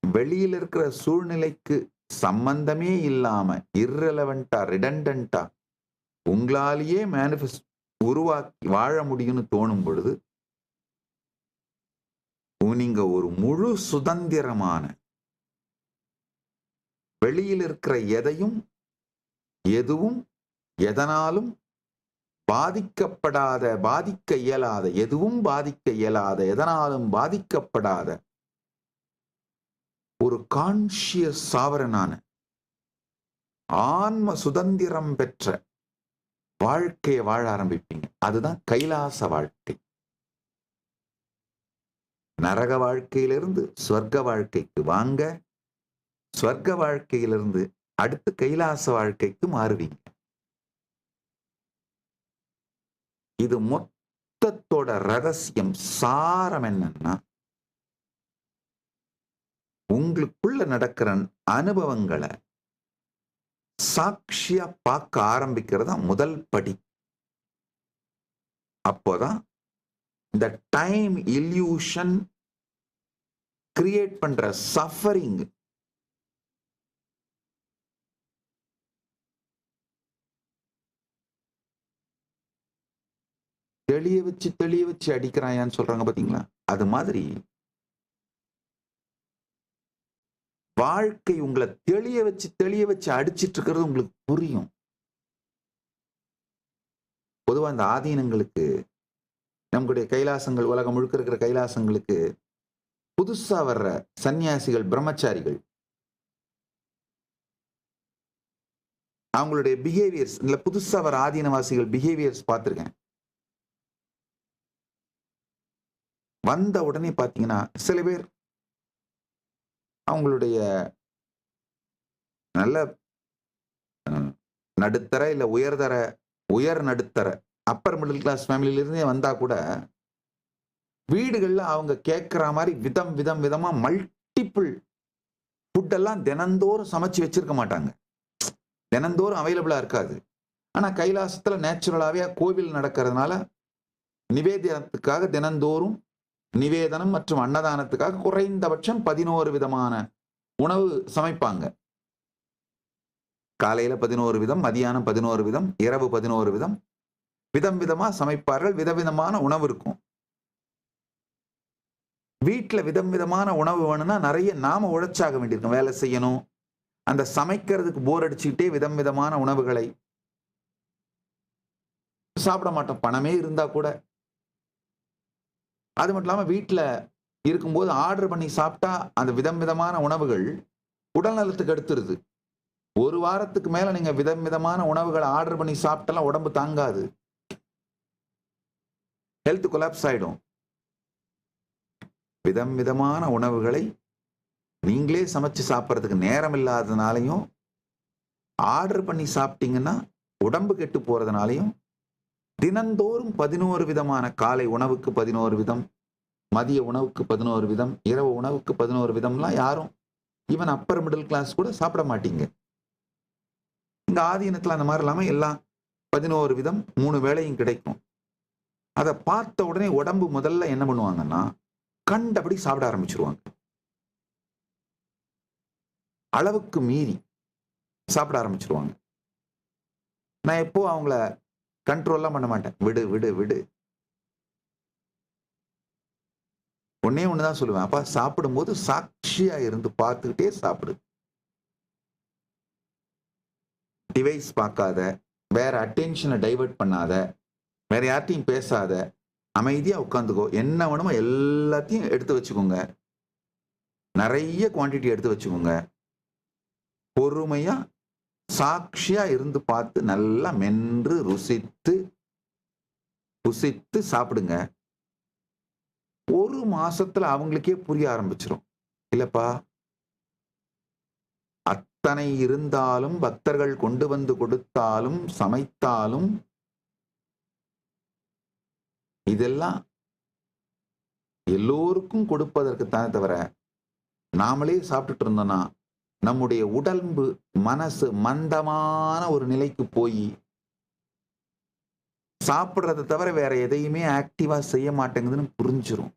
வெளியில் இருக்கிற சூழ்நிலைக்கு சம்பந்தமே இல்லாம இர்ரெலவெண்டா, ரிடண்டன்டா உங்களாலேயே மேனிஃபெஸ்ட் உருவாக்கி வாழ முடியும்னு தோணும் பொழுது நீங்க ஒரு முழு சுதந்திரமான, வெளியில் இருக்கிற எதுவும் எதனாலும் பாதிக்கப்படாத, பாதிக்க இயலாத, எதுவும் பாதிக்க இயலாத, எதனாலும் பாதிக்கப்படாத ஒரு கான்ஷியஸ் சாவரனான ஆன்ம சுதந்திரம் பெற்ற வாழ்க்கையை வாழ ஆரம்பிப்பீங்க. அதுதான் கைலாச வாழ்க்கை. நரக வாழ்க்கையிலிருந்து சொர்க்க வாழ்க்கைக்கு வாங்க, சொர்க்க வாழ்க்கையிலிருந்து அடுத்து கைலாச வாழ்க்கைக்கு மாறுவீங்க. இது மொத்தத்தோட ரகசியம், சாரம் என்னன்னா, உங்களுக்குள்ள நடக்கிற அனுபவங்களை சாட்சியா பார்க்க ஆரம்பிக்கிறதா முதல் படி. அப்போதான் இந்த டைம் இல்யூஷன் கிரியேட் பண்ற சஃபரிங் தெளிய வச்சு அடிக்கிறாயான்னு சொல்றாங்க பாத்தீங்களா? அது மாதிரி வாழ்க்கை உங்களை தெளிய வச்சு அடிச்சிட்டு இருக்கிறது உங்களுக்கு புரியும். பொதுவா இந்த ஆதீனங்களுக்கு, நம்முடைய கைலாசங்கள், உலகம் முழுக்க இருக்கிற கைலாசங்களுக்கு புதுசா வர்ற சன்னியாசிகள், பிரம்மச்சாரிகள், அவங்களுடைய பிஹேவியர்ஸ், இல்ல புதுசா வர ஆதீனவாசிகள் பிஹேவியர்ஸ் பார்த்திருக்கேன். வந்த உடனே பாத்தீங்கன்னா சில பேர் அவங்களுடைய நல்ல நடுத்தர இல்ல உயர் நடுத்தர அப்பர் மிடில் கிளாஸ் ஃபேமிலியில இருந்தே வந்தா கூட வீடுகள்ல அவங்க கேட்கிற மாதிரி விதமா மல்டிபிள் ஃபுட் எல்லாம் தினந்தோறும் சமைச்சு வச்சிருக்க மாட்டாங்க. தினந்தோறும் அவைலபிளா இருக்காது. ஆனா கைலாசத்துல நேச்சுரலாவே கோவில் நடக்கிறதுனால நிவேதனத்துக்காக தினந்தோறும் நிவேதனம் மற்றும் அன்னதானத்துக்காக குறைந்தபட்சம் 11 விதமான உணவு சமைப்பாங்க. காலையில 11 விதம், மதியானம் 11 விதம், இரவு 11 விதம், விதமா சமைப்பார்கள். விதமான உணவு இருக்கும். வீட்டுல விதமான உணவு வேணும்னா நிறைய நாம உழைச்சாக வேண்டியிருக்கும், வேலை செய்யணும். அந்த சமைக்கிறதுக்கு போர் அடிச்சுக்கிட்டே விதமான உணவுகளை சாப்பிட மாட்டோம், பணமே இருந்தா கூட. அது மட்டும் இல்லாம வீட்டுல இருக்கும்போது ஆர்டர் பண்ணி சாப்பிட்டா அந்த விதமான உணவுகள் உடல் நலத்துக்கு எடுத்துருது. ஒரு வாரத்துக்கு மேல நீங்க விதமான உணவுகளை ஆர்டர் பண்ணி சாப்பிட்டாலும் உடம்பு தாங்காது, ஹெல்த் கொலாப்ஸ் ஆயிடும். விதமான உணவுகளை நீங்களே சமைச்சு சாப்பிட்றதுக்கு நேரம் இல்லாததுனாலையும், ஆர்டர் பண்ணி சாப்பிட்டீங்கன்னா உடம்பு கெட்டு போறதுனாலையும், தினந்தோறும் 11 விதமான, காலை உணவுக்கு 11 விதம், மதிய உணவுக்கு 11 விதம், இரவு உணவுக்கு 11 விதம்லாம் யாரும் ஈவன் அப்பர் மிடில் கிளாஸ் கூட சாப்பிட மாட்டீங்க. இந்த ஆதீனத்துல அந்த மாதிரி இல்லாம எல்லாம் 11 விதம் 3 வேளையும் கிடைக்கும். அதை பார்த்த உடனே உடம்பு முதல்ல என்ன பண்ணுவாங்கன்னா கண்டபடி சாப்பிட ஆரம்பிச்சிருவாங்க. அளவுக்கு மீறி சாப்பிட ஆரம்பிச்சிருவாங்க. நான் எப்போ அவங்கள கண்ட்ரோல்லாம் பண்ண மாட்டேன். விடு ஒன்னே ஒண்ணுதான் சொல்லுவேன், அப்பா சாப்பிடும்போது சாட்சியா இருந்து பார்த்துக்கிட்டே சாப்பிடு. டிவைஸ் பார்க்காத, வேற அட்டென்ஷனை டைவர்ட் பண்ணாத, வேற யார்ட்டையும் பேசாத, அமைதியா உட்காந்துக்கோ. என்ன வேணுமோ எல்லாத்தையும் எடுத்து வச்சுக்கோங்க, நிறைய குவான்டிட்டி எடுத்து வச்சுக்கோங்க. பொறுமையா சாட்சியா இருந்து பார்த்து நல்லா மென்று ருசித்து சாப்பிடுங்க. ஒரு மாசத்துல அவங்களுக்கே புரிய ஆரம்பிச்சிடும், இல்லப்பா அத்தனை இருந்தாலும், பக்தர்கள் கொண்டு வந்து கொடுத்தாலும், சமைத்தாலும், இதெல்லாம் எல்லோருக்கும் கொடுப்பதற்கு தானே தவிர நாமளே சாப்பிட்டுட்டு இருந்தோம்னா நம்முடைய உடம்பு மனசு மந்தமான ஒரு நிலைக்கு போய் சாப்பிட்றதை தவிர வேற எதையுமே ஆக்டிவா செய்ய மாட்டேங்குதுன்னு புரிஞ்சிரும்.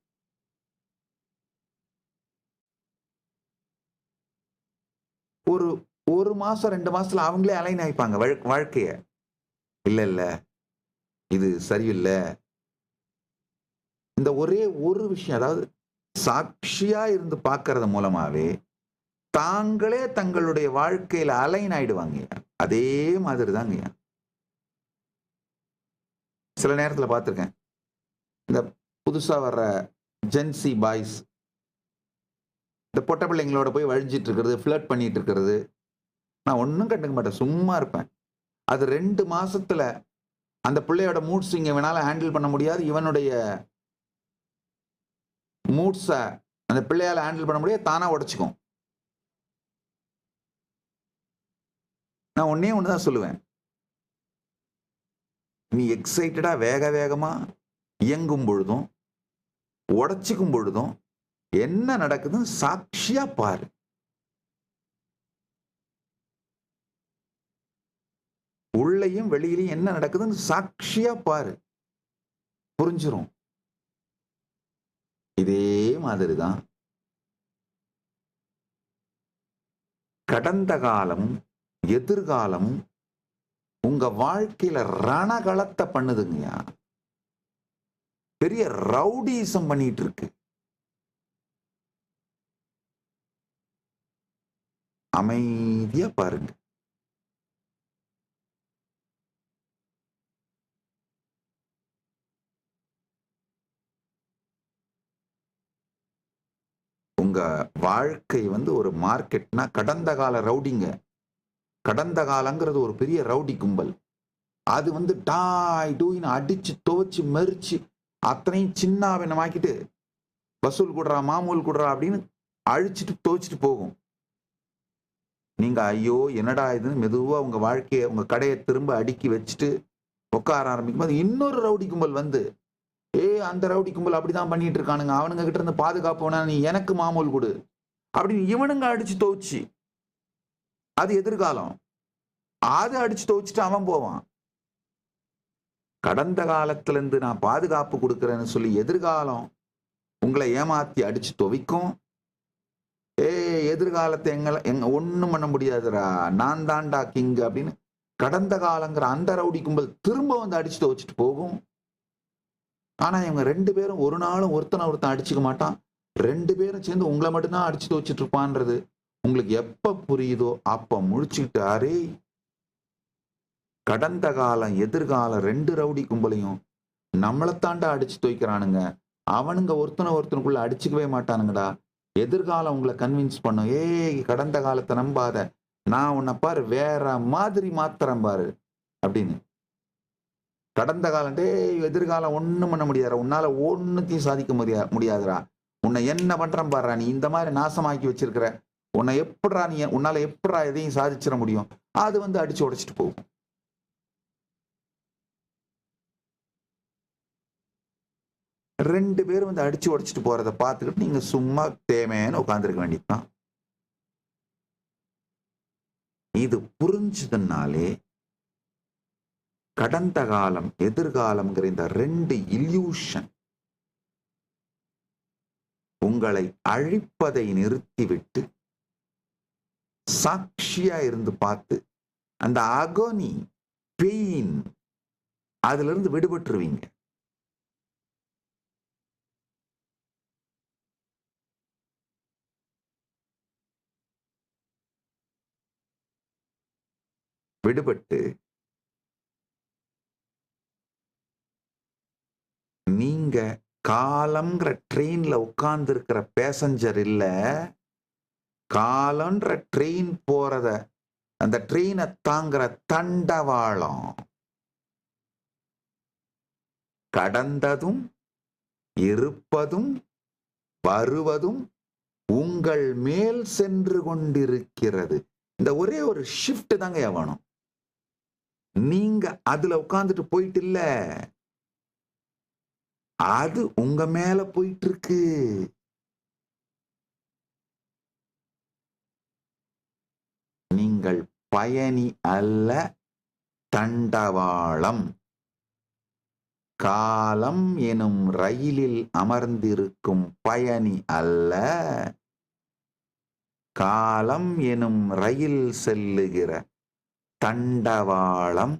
ஒரு மாசம் 2 மாசத்துல அவங்களே அலைன் ஆயிப்பாங்க வாழ்க்கைய. இல்ல இது சரியில்லை. இந்த ஒரே ஒரு விஷயம், அதாவது சாட்சியா இருந்து பார்க்கறது மூலமாவே தாங்களே தங்களுடைய வாழ்க்கையில அலைன் ஆயிடுவாங்க. அதே மாதிரி தாங்க. சில நேரத்தில் பார்த்துருக்கேன், இந்த புதுசா வர்ற ஜென்சி பாய்ஸ் இந்த பொட்ட பிள்ளைங்களோட போய் வழிஞ்சிட்டு இருக்கிறது, ஃபிளர்ட் பண்ணிட்டு இருக்கிறது, நான் ஒன்றும் கண்டுக்க மாட்டேன், சும்மா இருப்பேன். அது 2 மாசத்துல அந்த பிள்ளையோட மூட் ஸ்விங் இவனால ஹேண்டில் பண்ண முடியாது, இவனுடைய மூட்ஸை அந்த பிள்ளையால ஹேண்டில் பண்ண முடியாது, தானா உடைச்சுக்கும். நான் ஒன்னே ஒண்ணுதான் சொல்லுவேன், நீ எக்ஸைட்டடா வேக வேகமா இயங்கும் பொழுதும் உடைச்சிக்கும் பொழுதும் என்ன நடக்குதுன்னு சாட்சியா பாரு. உள்ளேயும் வெளியிலையும் என்ன நடக்குதுன்னு சாட்சியா பாரு, புரிஞ்சிரும். இதே மாதிரிதான் கடந்த காலமும் எதிர்காலமும் உங்க வாழ்க்கையில ரணகளத்தை பண்ணுதுங்கய்யா. பெரிய ரவுடிசம் பண்ணிட்டு இருக்கு. அமைதியா பாருங்க. உங்க வாழ்க்கை ஒரு மார்க்கெட்னா கடந்த கால ரவுடிங்க. கடந்த காலங்கிறது ஒரு பெரிய ரவுடி கும்பல். அது டாய் டூயின்னு அடிச்சு துவச்சு மெரிச்சு அத்தனையும் சின்னாவினமாக்கிட்டு வசூல் கூடுறா மாமூல் கூடுறா அப்படின்னு அழிச்சிட்டு துவச்சிட்டு போகும். நீங்க ஐயோ என்னடா இதுன்னு மெதுவா உங்க வாழ்க்கையை உங்க கடையை திரும்ப அடுக்கி வச்சுட்டு உட்கார ஆரம்பிக்கும் போது இன்னொரு ரவுடி கும்பல் அந்த ரவுடி கும்பல் அப்படிதான் பண்ணிட்டு இருக்கானுங்க, அவனுங்க கிட்ட இருந்து பாதுகாப்பு வேணா, நீ எனக்கு மாமூல் கொடு அப்படின்னு இவனுங்க அடிச்சு துவச்சு, அது எதிர்காலம். அது அடிச்சு துவச்சிட்டு அவன் போவான். கடந்த காலத்துல இருந்து நான் பாதுகாப்பு கொடுக்கறேன்னு சொல்லி எதிர்காலம் உங்களை ஏமாத்தி அடிச்சு துவைக்கும். எதிர்காலத்தை எங்க ஒண்ணும் பண்ண முடியாதுடா, நான் தான்டா கிங் அப்படின்னு கடந்த காலங்கிற அந்த ரவுடி கும்பல் திரும்ப அடிச்சு துவச்சிட்டு போகும். ஆனா இவங்க 2 பேரும் ஒரு நாளும் ஒருத்தன் அடிச்சுக்க மாட்டான். 2 பேரும் சேர்ந்து உங்களை மட்டும்தான் அடிச்சு துவச்சிட்டு இருப்பான்றது உங்களுக்கு எப்ப புரியுதோ அப்ப முழிச்சுக்கிட்டாரே. கடந்த காலம் எதிர்காலம் 2 ரவுடி கும்பலையும் நம்மளைத்தாண்டா அடிச்சு துவைக்கிறானுங்க. அவனுங்க ஒருத்தனுக்குள்ள அடிச்சுக்கவே மாட்டானுங்கடா. எதிர்காலம் உங்களை கன்வின்ஸ் பண்ணும், கடந்த காலத்தை நம்பாத, நான் உன்னை பாரு வேற மாதிரி மாத்திரம் பாரு அப்படின்னு. கடந்த காலம் எதிர்காலம் ஒண்ணும் பண்ண முடியாதுரா, உன்னால ஒன்னுத்தையும் சாதிக்க முடியாதுரா, உன்னை என்ன பண்றேன் பாடுறா, நீ இந்த மாதிரி நாசமாக்கி வச்சிருக்கிற, உன்னை எப்படா உன்னால எப்படா எதையும் சாதிச்சிட முடியும், அது அடிச்சு உடைச்சிட்டு போகும். ரெண்டு பேரும் அடிச்சு உடைச்சிட்டு போறதை பார்த்துக்கிட்டு நீங்க சும்மா தேமைன்னு உட்காந்துருக்க வேண்டியதுதான். இது புரிஞ்சதுனாலே கடந்த காலம் எதிர்காலம்ங்கிற இந்த 2 இல்யூஷன் உங்களை அழிப்பதை நிறுத்திவிட்டு சாட்சியா இருந்து பார்த்து அந்த அகோனி பெயின் அதுல இருந்து விடுபட்டுருவீங்க. விடுபட்டு நீங்க காலம்ங்கிற ட்ரெயின்ல உட்கார்ந்து இருக்கிற பேசஞ்சர் இல்ல, காலம்ன்ற ட்ரெயின் போறத அந்த ட்ரெயினை தாங்குற தண்டவாளம். கடந்ததும் இருப்பதும் வருவதும் உங்கள் மேல் சென்று கொண்டிருக்கிறது. இந்த ஒரே ஒரு ஷிஃப்ட் தாங்க வேணும். நீங்க அதுல உட்கார்ந்துட்டு போயிட்டு இல்ல, அது உங்க மேல போயிட்டு இருக்கு. நீங்கள் பயணி அல்ல, தண்டவாளம். காலம் எனும் ரயிலில் அமர்ந்திருக்கும் பயணி அல்ல, காலம் எனும் ரயில் செல்லுகிற தண்டவாளம்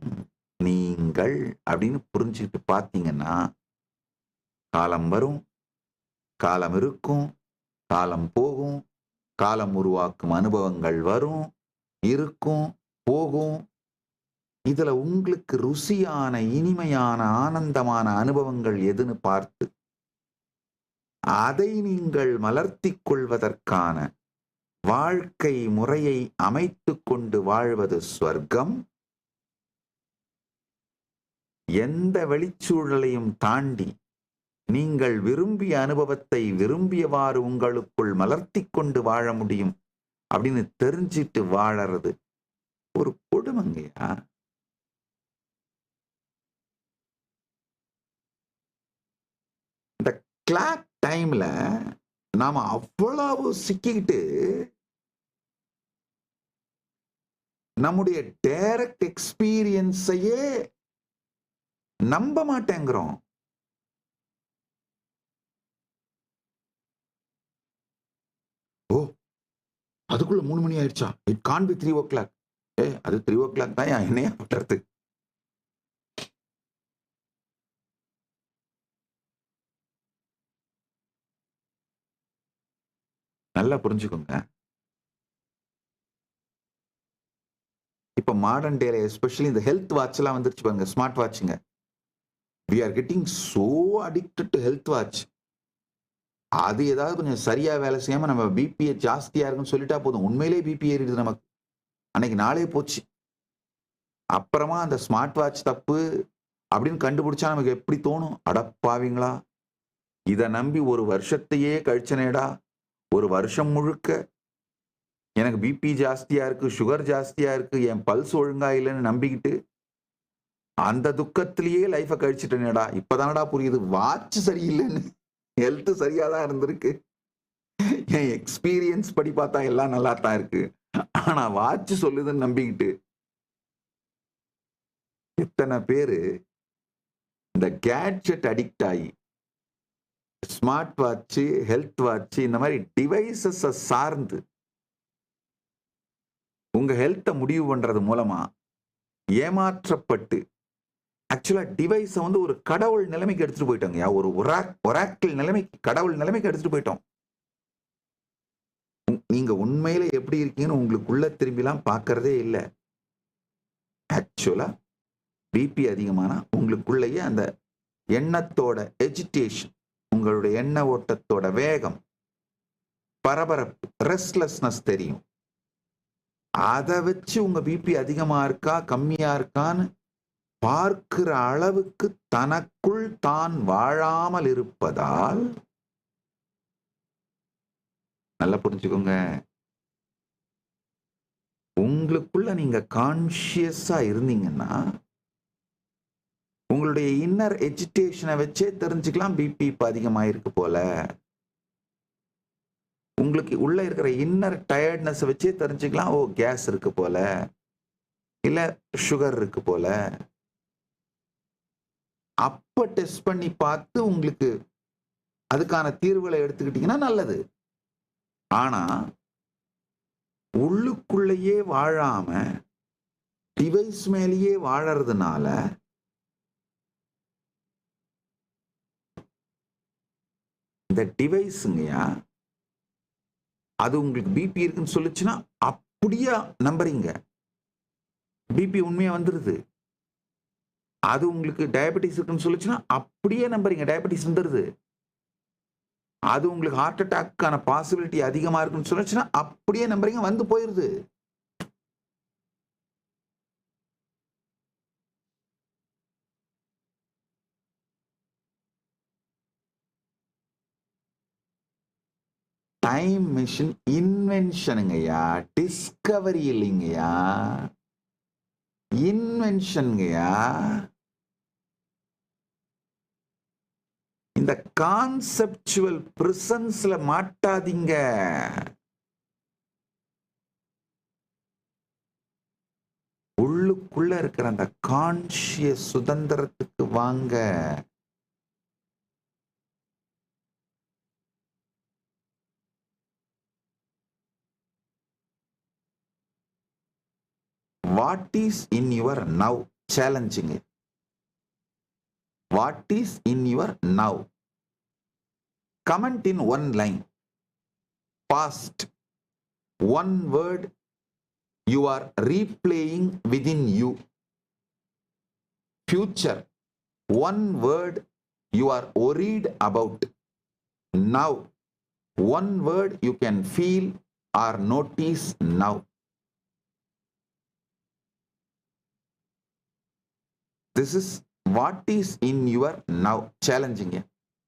நீங்கள் அப்படின்னு புரிஞ்சுக்கிட்டு பார்த்தீங்கன்னா, காலம் வரும், காலம் இருக்கும், காலம் போகும், காலம் உருவாக்கும் அனுபவங்கள் வரும், இருக்கும், போகும். இதுல உங்களுக்கு ருசியான, இனிமையான, ஆனந்தமான அனுபவங்கள் எதுன்னு பார்த்து அதை நீங்கள் மலர்த்திக் கொள்வதற்கான வாழ்க்கை முறையை அமைத்துக் கொண்டு வாழ்வது ஸ்வர்க்கம். எந்த வெளிச்சூழலையும் தாண்டி நீங்கள் விரும்பிய அனுபவத்தை விரும்பியவாறு உங்களுக்குள் மலர்த்திக் கொண்டு வாழ முடியும் அப்படின்னு தெரிஞ்சிட்டு வாழறது ஒரு கொடுமைங்கய்யா. இந்த கிளாக் டைம்ல நாம அவ்வளவு சிக்கிக்கிட்டு நம்முடைய டைரக்ட் எக்ஸ்பீரியன்ஸையே நம்ப மாட்டேங்கிறோம். ஓ, அதுக்குள்ள 3 மணி ஆயிடுச்சா? It can be 3 o'clock. அது 3 o'clock தான், என்னையா பண்றது? நல்லா புரிஞ்சுக்கோங்க. இப்ப மாடர்ன் டேல எஸ்பெஷலி இந்த ஹெல்த் வாட்ச் எல்லாம் வந்துருச்சு பாருங்க, smart வாட்சுங்க. we are getting so addicted to health watch. அது ஏதாவது கொஞ்சம் சரியா வேலை செய்யாம நம்ம பிபிஏ ஜாஸ்தியா இருக்குன்னு சொல்லிட்டா போதும், உண்மையிலே பிபி ஏறிடுது நமக்கு, அன்னைக்கு நாளே போச்சு. அப்புறமா அந்த ஸ்மார்ட் வாட்ச் தப்பு அப்படின்னு கண்டுபிடிச்சா நமக்கு எப்படி தோணும்? அடப்பாவீங்களா, இதை நம்பி ஒரு வருஷத்தையே கழிச்சனேடா, ஒரு வருஷம் முழுக்க எனக்கு பிபி ஜாஸ்தியா இருக்கு, சுகர் ஜாஸ்தியா இருக்கு, என் பல்ஸ் ஒழுங்கா இல்லைன்னு நம்பிக்கிட்டு அந்த துக்கத்திலேயே லைஃபை கழிச்சுட்டேனேடா. இப்பதானடா புரியுது வாட்ச் சரியில்லைன்னு. ஹெல்த் சரியாதான் இருந்திருக்கு, என் எக்ஸ்பீரியன்ஸ் படி பார்த்தா எல்லாம் நல்லா தான் இருக்கு, ஆனா வாட்ச் சொல்லுதுன்னு நம்பிக்கிட்டு எத்தனை பேரு இந்த கேட்ஜெட் அடிக்ட் ஆகி ஸ்மார்ட் வாட்ச், ஹெல்த் வாட்ச், இந்த மாதிரி டிவைசஸ் சார்ந்து உங்க ஹெல்த்தை முடிவு பண்றது மூலமா ஏமாற்றப்பட்டு ஆக்சுவலா டிவைஸை வந்து ஒரு கடவுள் நிலைமைக்கு எடுத்துட்டு போயிட்டோங்க. ஒரு ஒராக்கிள் நிலைமைக்கு, கடவுள் நிலைமைக்கு எடுத்துட்டு போயிட்டோம். நீங்க உண்மையில எப்படி இருக்கீங்கன்னு உங்களுக்குள்ள திரும்பிலாம் பார்க்கறதே இல்லை. ஆக்சுவலா பிபி அதிகமானா உங்களுக்குள்ளேயே அந்த எண்ணத்தோட எஜிடேஷன், உங்களுடைய எண்ண ஓட்டத்தோட வேகம், பரபரப்பு, ரெஸ்ட்லெஸ்னஸ் தெரியும். அதை வச்சு உங்க பிபி அதிகமா இருக்கா கம்மியா இருக்கான்னு பார்க்கிற அளவுக்கு தனக்குள் தான் வாழாமல் இருப்பதால், நல்லா புரிஞ்சுக்கோங்க, உங்களுக்குள்ள நீங்க கான்சியஸா இருந்தீங்கன்னா உங்களுடைய இன்னர் எஜிடேஷனை வச்சே தெரிஞ்சுக்கலாம் பிபி இப்ப அதிகமாயிருக்கு போல. உங்களுக்கு உள்ள இருக்கிற இன்னர் டயர்ட்னஸ் வச்சே தெரிஞ்சுக்கலாம், ஓ கேஸ் இருக்கு போல, இல்ல சுகர் இருக்கு போல. அப்ப டெஸ்ட் பண்ணி பார்த்து உங்களுக்கு அதுக்கான தீர்வுகளை எடுத்துக்கிட்டீங்கன்னா நல்லது. ஆனா உள்ளுக்குள்ளேயே வாழாம டிவைஸ் மேலேயே வாழறதுனால இந்த டிவைஸுங்கயா, அது உங்களுக்கு பிபி இருக்குன்னு சொல்லுச்சுன்னா அப்படியே நம்புறீங்க, பிபி உண்மையா வந்துருது. அது உங்களுக்கு டயபெட்டிஸ் இருக்குன்னு சொல்லுச்சுன்னா அப்படியே நம்புறீங்க, டயபெட்டிஸ் வந்துருது. அது உங்களுக்கு ஹார்ட் அட்டாக்கான பாசிபிலிட்டி அதிகமா இருக்குன்னு சொல்லுச்சுன்னா அப்படியே நம்புறீங்க, வந்து போயிருது. டைம் மிஷின் இன்வென்ஷனுங்கய்யா, டிஸ்கவரி இல்லைங்கய்யா, இன்வென்ஷனுங்கய்யா. இந்த கான்செப்சுவல் பிரசன்ஸ்ல மாட்டாதீங்க. உள்ளுக்குள்ள இருக்கிற அந்த கான்ஷியஸ் சுதந்திரத்துக்கு வாங்க. What is in your now? Challenging it. What is in your now? comment in one line. Past, one word you are replaying within you. Future, one word you are worried about. Now, one word you can feel or notice now. This is what is in your now. Challenging.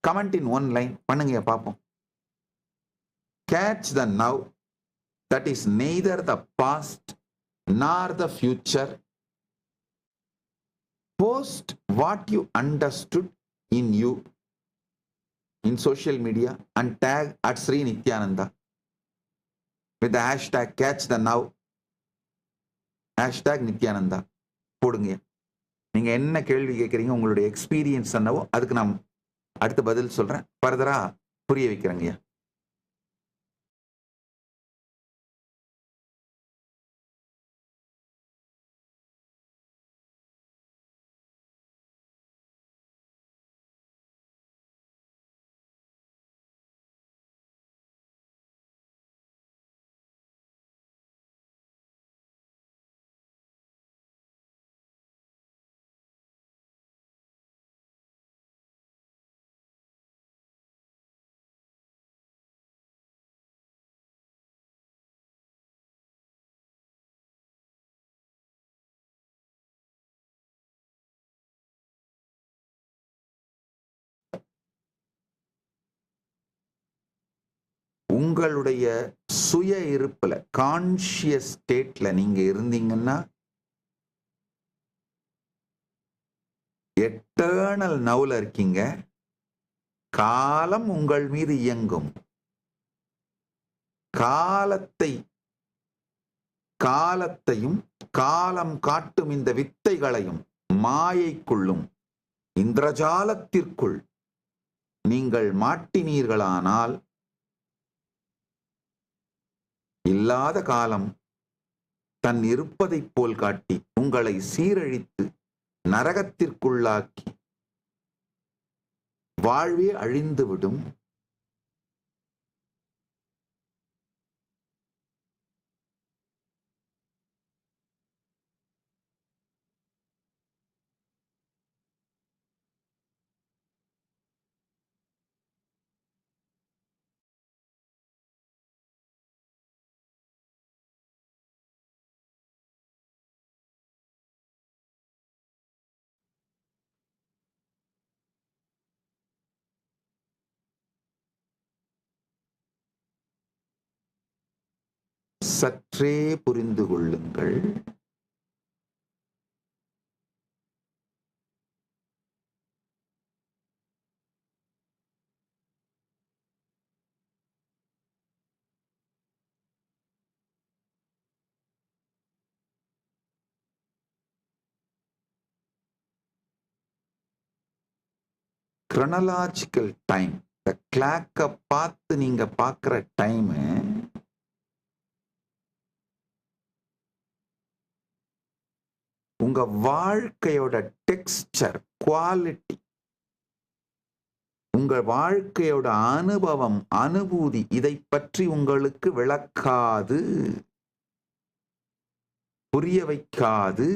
Comment in one line. பண்ணுங்க பாப்போம். Catch the now. That is neither the past nor the future. Post what you understood in you in social media and tag at Sri Nithyananda with the hashtag catch the now, hashtag Nithyananda. போடுங்க. நீங்க என்ன கேள்வி கேட்குறீங்க, உங்களுடைய experience என்னவோ அதுக்கு நான் அடுத்த பதில் சொல்றேன். ஃபர்தரா புரிய வைக்கிறேங்க. உங்களுடைய சுய இருப்புல கான்ஷியஸ் ஸ்டேட்ல நீங்க இருந்தீங்கன்னா எட்டர்னல் நவுல இருக்கீங்க. காலம் உங்கள் மீது இயங்கும். காலத்தையும் காலம் காட்டும் இந்த வித்தைகளையும் மாயைக்குள்ளும் இந்திரஜாலத்திற்குள் நீங்கள் மாட்டினீர்களானால் இல்லாத காலம் தன் இருப்பதைப் போல் காட்டி உங்களை சீரழித்து நரகத்திற்குள்ளாக்கி வாழ்வே அழிந்துவிடும். சற்றே புரிந்து கொள்ளுங்கள். chronological டைம், இந்த கிளாக்க பார்த்து நீங்க பார்க்கிற டைம் உங்க வாழ்க்கையோட டெக்ஸ்டர், குவாலிட்டி, உங்க வாழ்க்கையோட அனுபவம், அனுபூதி இதை பற்றி உங்களுக்கு விளக்காது, புரிய வைக்காது.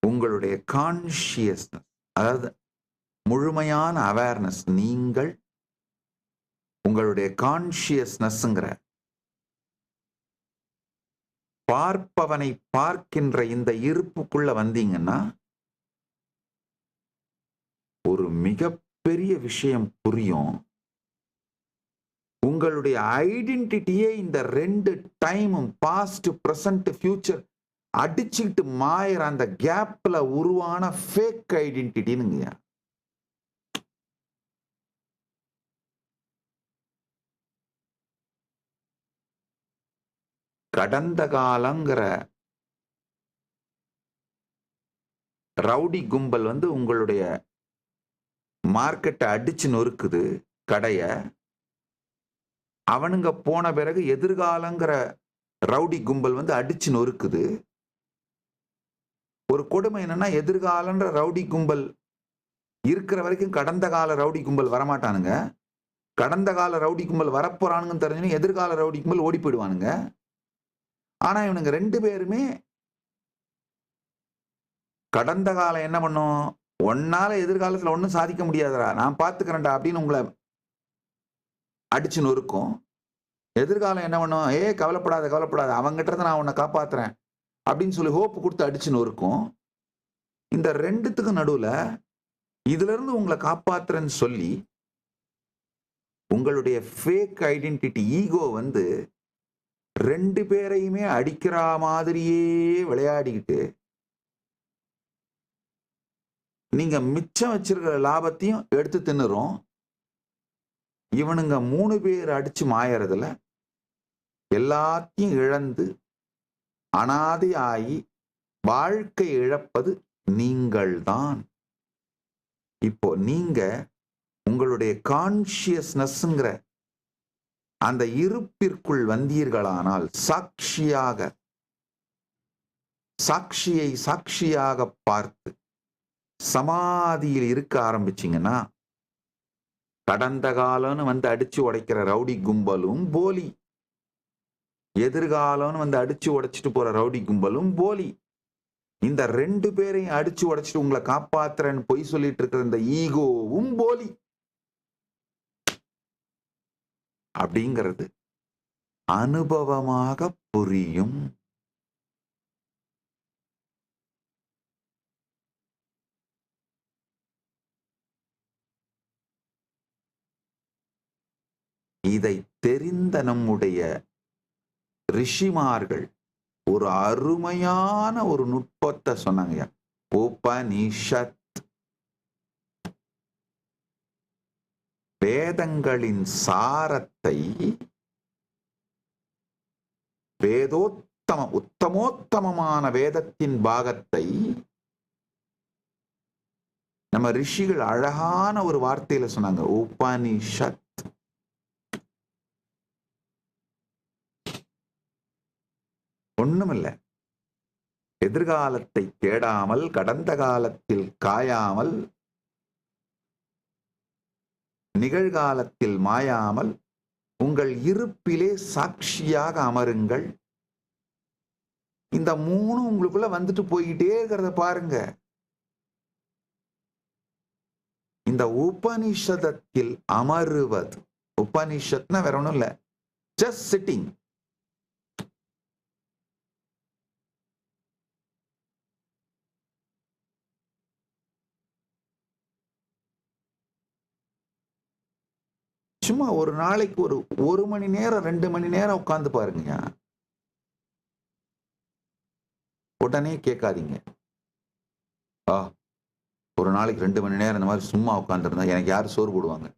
உங்களுடைய கான்ஷியஸ்னஸ், அதாவது முழுமையான அவேர்னஸ், நீங்கள் உங்களுடைய கான்ஷியஸ்னஸ்ங்கிற பார்ப்பவனை பார்க்கின்ற இந்த இருப்புக்குள்ள வந்தீங்கன்னா ஒரு மிகப்பெரிய விஷயம் புரியும். உங்களுடைய ஐடென்டிட்டியே இந்த ரெண்டு டைமும், பாஸ்ட், பிரசன்ட், ஃபியூச்சர் அடிச்சுக்கிட்டு மாயிற அந்த கேப்ல உருவான ஃபேக் ஐடென்டிட்டின்னு. கடந்த காலங்கிற ரவுடி கும்பல் உங்களுடைய மார்க்கெட்டை அடிச்சு நொறுக்குது, கடைய. அவனுங்க போன பிறகு எதிர்காலங்கிற ரவுடி கும்பல் வந்து அடிச்சு நொறுக்குது. ஒரு கொடுமை என்னன்னா, எதிர்காலன்ற ரவுடி கும்பல் இருக்கிற வரைக்கும் கடந்த கால ரவுடி கும்பல் வரமாட்டானுங்க. கடந்த கால ரவுடி கும்பல் வரப்போறானுங்கன்னு தெரிஞ்சுன்னு எதிர்கால ரவுடி கும்பல் ஓடி போயிடுவானுங்க. ஆனா இவனுங்க 2 பேருமே கடந்த காலம் என்ன பண்ணும், ஒன்னால எதிர்காலத்துல ஒன்னும் சாதிக்க முடியாதுடா, நான் பாத்துக்கிறேன்டா அப்படின்னு உங்களை அடிச்சு நொறுக்கும். எதிர்காலம் என்ன பண்ணும், கவலைப்படாத கவலைப்படாத, அவங்ககிட்ட இருந்து நான் உன்னை காப்பாத்துறேன் அப்படின்னு சொல்லி ஹோப்பு கொடுத்து அடிச்சு நொறுக்கும். இந்த ரெண்டுத்துக்கும் நடுவுல இதுல இருந்து உங்களை காப்பாத்துறேன்னு சொல்லி உங்களுடைய ஃபேக் ஐடென்டிட்டி ஈகோ வந்து 2 பேரையுமே அடிக்கிற மாதிரியே விளையாடிக்கிட்டு நீங்க மிச்சம் வச்சிருக்கிற லாபத்தையும் எடுத்து தின்னுறோம். இவனுங்க 3 பேர் அடிச்சு மாயறதுல எல்லாத்தையும் இழந்து அனாதை ஆகி வாழ்க்கை இழப்பது நீங்கள்தான். இப்போ நீங்க உங்களுடைய கான்சியஸ்னஸ்ங்கிற அந்த இருப்பிற்குள் வந்தீர்களானால், சாட்சியை சாட்சியாக பார்த்து சமாதியில் இருக்க ஆரம்பிச்சிங்கன்னா, கடந்த காலம்னு வந்து அடிச்சு உடைக்கிற ரவுடி கும்பலும் போலி, எதிர்காலம்னு வந்து அடிச்சு உடைச்சிட்டு போற ரவுடி கும்பலும் போலி. இந்த 2 பேரையும் அடிச்சு உடைச்சிட்டு உங்களை காப்பாத்துறேன்னு பொய் சொல்லிட்டு இருக்கிற இந்த ஈகோவும் போலி அப்படிங்கிறது அனுபவமாக புரியும். இதை தெரிந்த நம்முடைய ரிஷிமார்கள் ஒரு அருமையான ஒரு நுட்பத்தை சொன்னாங்க. உபனிஷத், வேதங்களின் சாரத்தை, உத்தமோத்தமமான வேதத்தின் பாகத்தை நம்ம ரிஷிகள் அழகான ஒரு வார்த்தையில சொன்னாங்க, உபனிஷத். ஒண்ணுமில்ல, எதிர்காலத்தை தேடாமல், கடந்த காலத்தில் காயாமல், நிகழ்காலத்தில் மாயாமல் உங்கள் இருப்பிலே சாட்சியாக அமருங்கள். இந்த 3 உங்களுக்குள்ள வந்துட்டு போயிட்டே இருக்கிறத பாருங்க. இந்த உபனிஷதத்தில் அமருவது, உபனிஷத்னா வேற ஒண்ணும் இல்ல, ஜஸ்ட் சிட்டிங். சும்மா ஒரு நாளைக்கு ஒரு மணி நேரம் 2 மணி நேரம் உட்கார்ந்து பாருங்க. உடனே கேட்காதீங்க, ஒரு நாளைக்கு 2 மணி நேரம் இந்த மாதிரி சும்மா உட்காந்துருந்தா எனக்கு யாரும் சோறு போடுவாங்க?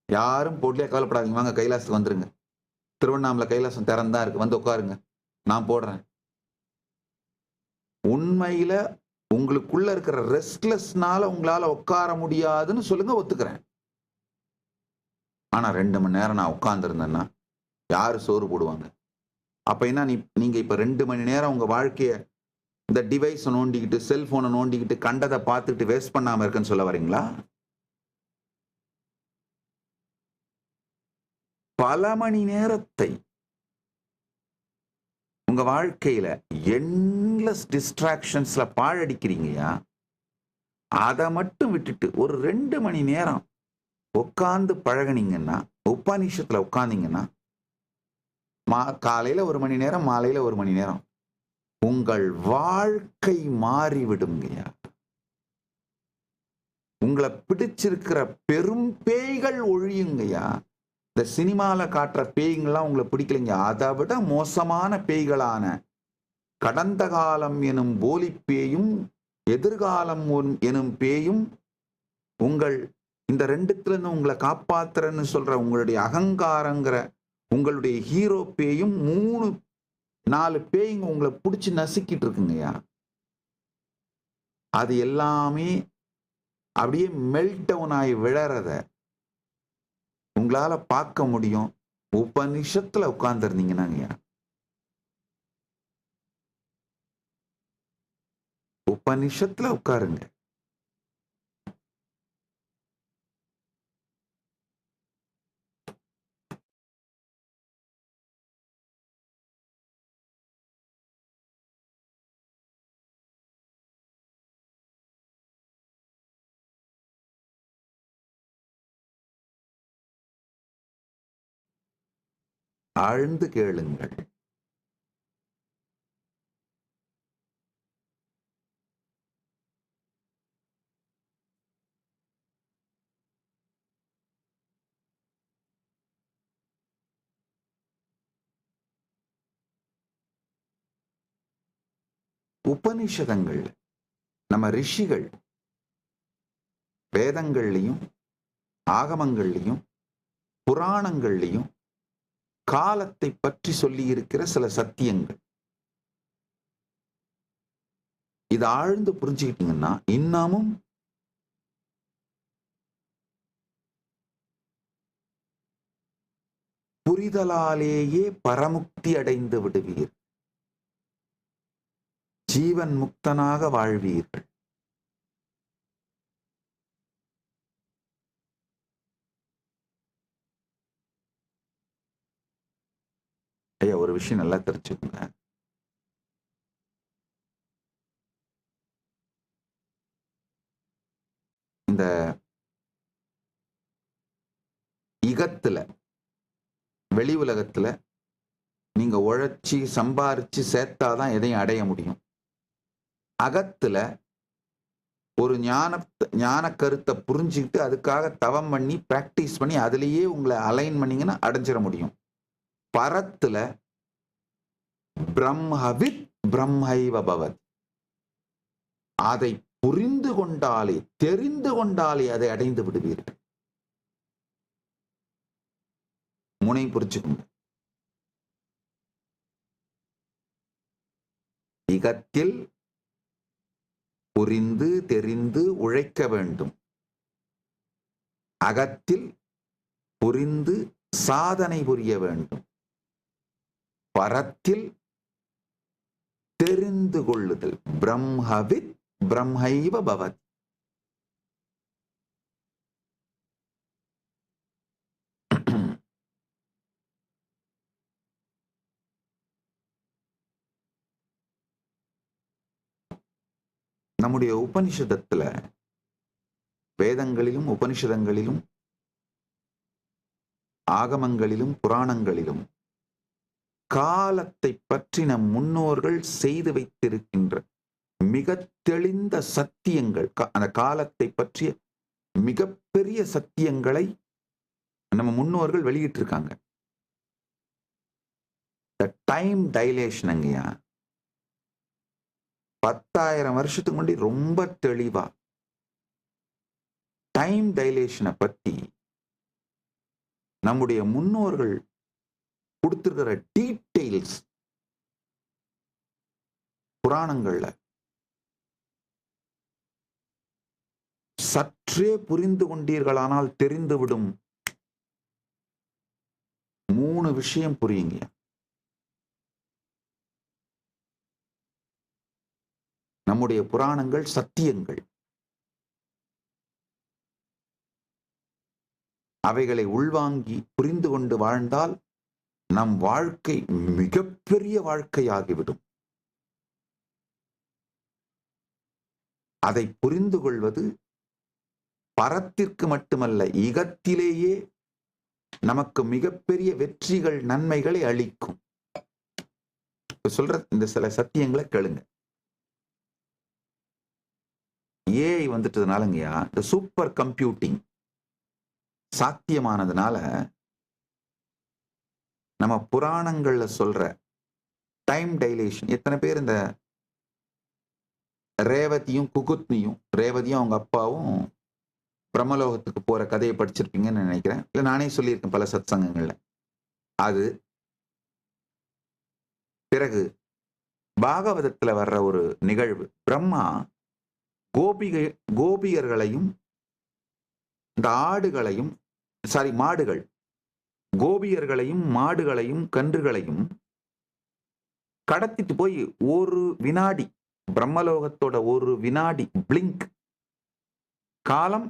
யாரும் போடலையா? கவலைப்படாதீங்க, வாங்க கைலாசத்துக்கு வந்துருங்க. திருவண்ணாமலை கைலாசம் திறந்தா இருக்கு, வந்து உட்காருங்க, நான் போடுறேன். உண்மையில உங்களுக்குள்ள இருக்கிற ரெஸ்ட்லெஸ்னால உங்களால உட்கார முடியாதுன்னு சொல்லுங்க, ஒத்துக்கிறேன். ஆனா 2 மணி நேரம் நான் உட்கார்ந்து இருந்தேன்னா யாரு சோறு போடுவாங்க? அப்ப என்ன, நீங்க இப்ப 2 மணி நேரம் உங்க வாழ்க்கைய இந்த டிவைஸை நோண்டிக்கிட்டு, செல்போனை நோண்டிக்கிட்டு, கண்டதை பார்த்துட்டு வேஸ்ட் பண்ணாம இருக்குன்னு சொல்ல வரீங்களா? பல மணி நேரத்தை உங்க வாழ்க்கையில எண்ட்லெஸ் டிஸ்ட்ராக்ஷன்ஸ்ல பாழடிக்கிறீங்கயா. அதை மட்டும் விட்டுட்டு ஒரு 2 மணி நேரம் உட்கார்ந்து பழகினீங்கன்னா, உபநிஷத்துல உட்கார்ந்தீங்கன்னா, காலையில 1 மணி நேரம், மாலையில 1 மணி நேரம், உங்கள் வாழ்க்கை மாறிவிடுங்கய்யா. உங்களை பிடிச்சிருக்கிற பெரும் பேய்கள் ஒழியுங்கய்யா. இந்த சினிமால காட்டுற பேய்கள்லாம் உங்களை பிடிக்கலைங்க. அதை விட மோசமான பேய்களான கடந்த காலம் எனும் போலி பேயும், எதிர்காலம் எனும் பேயும், உங்கள் இந்த 2த்துல இருந்து உங்களை காப்பாத்துறன்னு சொல்ற உங்களுடைய அகங்காரங்கிற உங்களுடைய ஹீரோ பேயும் 3-4 பேய்ங்க உங்களை பிடிச்சி நசுக்கிட்டு இருக்குங்கய்யா. அது எல்லாமே அப்படியே மெல்ட் டவுன் ஆகி விழறத உங்களால பார்க்க முடியும். உபனிஷத்துல உட்கார்ந்துருந்தீங்கன்னா உபனிஷத்துல உட்காருங்க. ஆழ்ந்து கேளுங்கள். உபனிஷதங்கள் நம்ம ரிஷிகள் வேதங்கள்லையும் ஆகமங்கள்லையும் புராணங்கள்லையும் காலத்தை பற்றி சொல்லி இருக்கிற சில சத்தியங்கள். இதை ஆழ்ந்து புரிஞ்சுக்கிட்டீங்கன்னா இன்னமும் புரிதலாலேயே பரமுக்தி அடைந்து விடுவீர், ஜீவன் முக்தனாக வாழ்வீர்கள். ஐயா, ஒரு விஷயம் நல்லா தெரிஞ்சுக்கோங்க. இந்த இகத்துல வெளி உலகத்துல நீங்க உழைச்சி சம்பாரிச்சு சேர்த்தாதான் எதையும் அடைய முடியும். அகத்துல ஒரு ஞான கருத்தை புரிஞ்சுக்கிட்டு அதுக்காக தவம் பண்ணி பிராக்டிஸ் பண்ணி அதுலேயே உங்களை அலைன் பண்ணீங்கன்னா அடைஞ்சிட முடியும். பரத்துல பிரம்மவித் பிரம்மைவ பவத், அதை புரிந்து கொண்டாலே தெரிந்து கொண்டாலே அதை அடைந்து விடுவீர்கள். முனை புரிச்சுக்கோங்க. இகத்தில் புரிந்து தெரிந்து உழைக்க வேண்டும், அகத்தில் புரிந்து சாதனை புரிய வேண்டும், பரத்தில் தெரிந்து கொள்ளுதல். பிரம்மவித் பிரம்மைவ பவத். நம்முடைய உபனிஷதத்துல வேதங்களிலும் உபனிஷதங்களிலும் ஆகமங்களிலும் புராணங்களிலும் காலத்தை பற்றி நம் முன்னோர்கள் செய்து வைத்திருக்கின்ற மிக தெளிந்த சத்தியங்கள், அந்த காலத்தை பற்றிய மிகப்பெரிய சத்தியங்களை நம்ம முன்னோர்கள் வெளியிட்டிருக்காங்க. டைம் டைலேஷன் அங்கயா 10,000 வருஷத்துக்கு முன்னாடி ரொம்ப தெளிவா டைம் டைலேஷனை பத்தி நம்முடைய முன்னோர்கள் கொடுத்திருக்கிற டீட்டெயில்ஸ் புராணங்கள்ல சற்றே புரிந்து கொண்டீர்களானால் தெரிந்துவிடும் 3 விஷயம் புரியுங்க. நம்முடைய புராணங்கள் சத்தியங்கள். அவைகளை உள்வாங்கி புரிந்து கொண்டு வாழ்ந்தால் நம் வாழ்க்கை மிகப்பெரிய வாழ்க்கையாகிவிடும். அதை புரிந்து கொள்வது பரத்திற்கு மட்டுமல்ல, இகத்திலேயே நமக்கு மிகப்பெரிய வெற்றிகள் நன்மைகளை அளிக்கும். சொல்ற இந்த சில சத்தியங்களை கேளுங்க. ஏஐ வந்துட்டதுனாலங்கயா இந்த சூப்பர் கம்ப்யூட்டிங் சாத்தியமானதுனால நம்ம புராணங்கள்ல சொல்ற டைம் டைலேஷன். எத்தனை பேர் இந்த ரேவதியும் குகுத்னியும், ரேவதியும் அவங்க அப்பாவும் பிரம்மலோகத்துக்கு போற கதையை படிச்சிருப்பீங்கன்னு நினைக்கிறேன். இல்ல நானே சொல்லியிருக்கேன் பல சத்சங்கங்கள்ல. அது பிறகு பாகவதத்துல வர்ற ஒரு நிகழ்வு. பிரம்மா கோபியர்களையும் இந்த ஆடுகளையும், மாடுகள் கோபியர்களையும் மாடுகளையும் கன்றுகளையும் கடத்திட்டு போய் ஒரு வினாடி, பிரம்மலோகத்தோட ஒரு வினாடி பிளிங்க் காலம்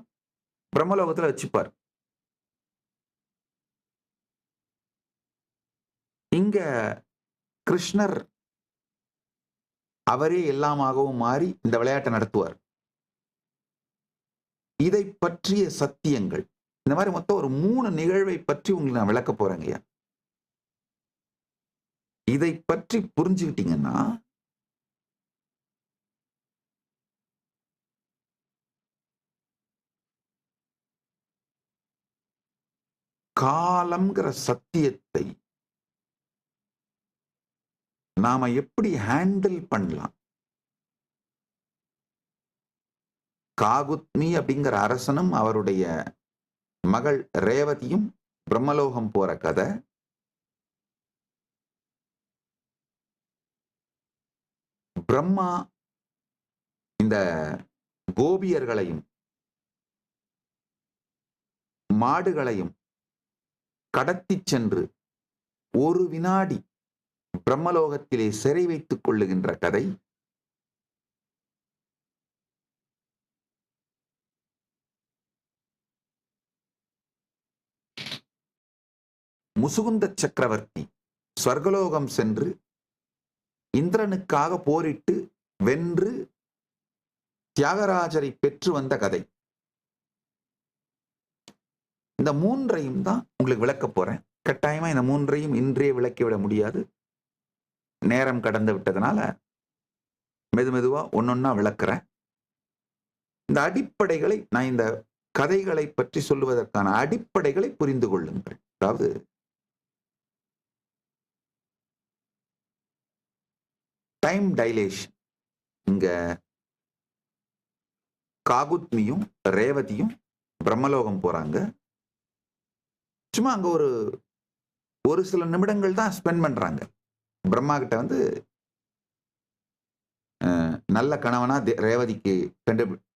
பிரம்மலோகத்துல வச்சுப்பார். இங்க கிருஷ்ணர் அவரே எல்லாமாகவும் மாறி இந்த விளையாட்டை நடத்துவார். இதை பற்றிய சத்தியங்கள், இந்த மாதிரி மொத்தம் ஒரு 3 நிகழ்வை பற்றி உங்களுக்கு நான் விளக்க போறேங்கய்யா. இதை பற்றி புரிஞ்சுக்கிட்டீங்கன்னா காலம்ங்கிற சத்தியத்தை நாம எப்படி ஹேண்டில் பண்ணலாம். காகுத்மி அப்படிங்கிற அரசனும் அவருடைய மகள் ரேவதியும் பிரம்மலோகம் போற கதை. பிரம்மா இந்த கோபியர்களையும் மாடுகளையும் கடத்தி சென்று ஒரு வினாடி பிரம்மலோகத்திலே சிறை வைத்துக் கொள்ளுகின்ற கதை. முசுகுந்த சக்கரவர்த்தி ஸ்வர்கலோகம் சென்று இந்திரனுக்காக போரிட்டு வென்று தியாகராஜரை பெற்று வந்த கதை. இந்த 3ஐயும் தான் உங்களுக்கு விளக்க போறேன். கட்டாயமா இந்த 3ஐயும் இன்றே விளக்கிவிட முடியாது, நேரம் கடந்து விட்டதுனால மெதுமெதுவா ஒன்னொன்னா விளக்குறேன். இந்த அடிப்படைகளை நான் இந்த கதைகளை பற்றி சொல்லுவதற்கான அடிப்படைகளை புரிந்து கொள்ளுங்கள். அதாவது டைம் டைலேஷன். இங்க காகுத்மியும் ரேவதியும் பிரம்மலோகம் போறாங்க. சும்மா அங்க ஒரு சில நிமிடங்கள் தான் ஸ்பெண்ட் பண்றாங்க. பிரம்மா கிட்ட வந்து நல்ல கணவனா ரேவதிக்கு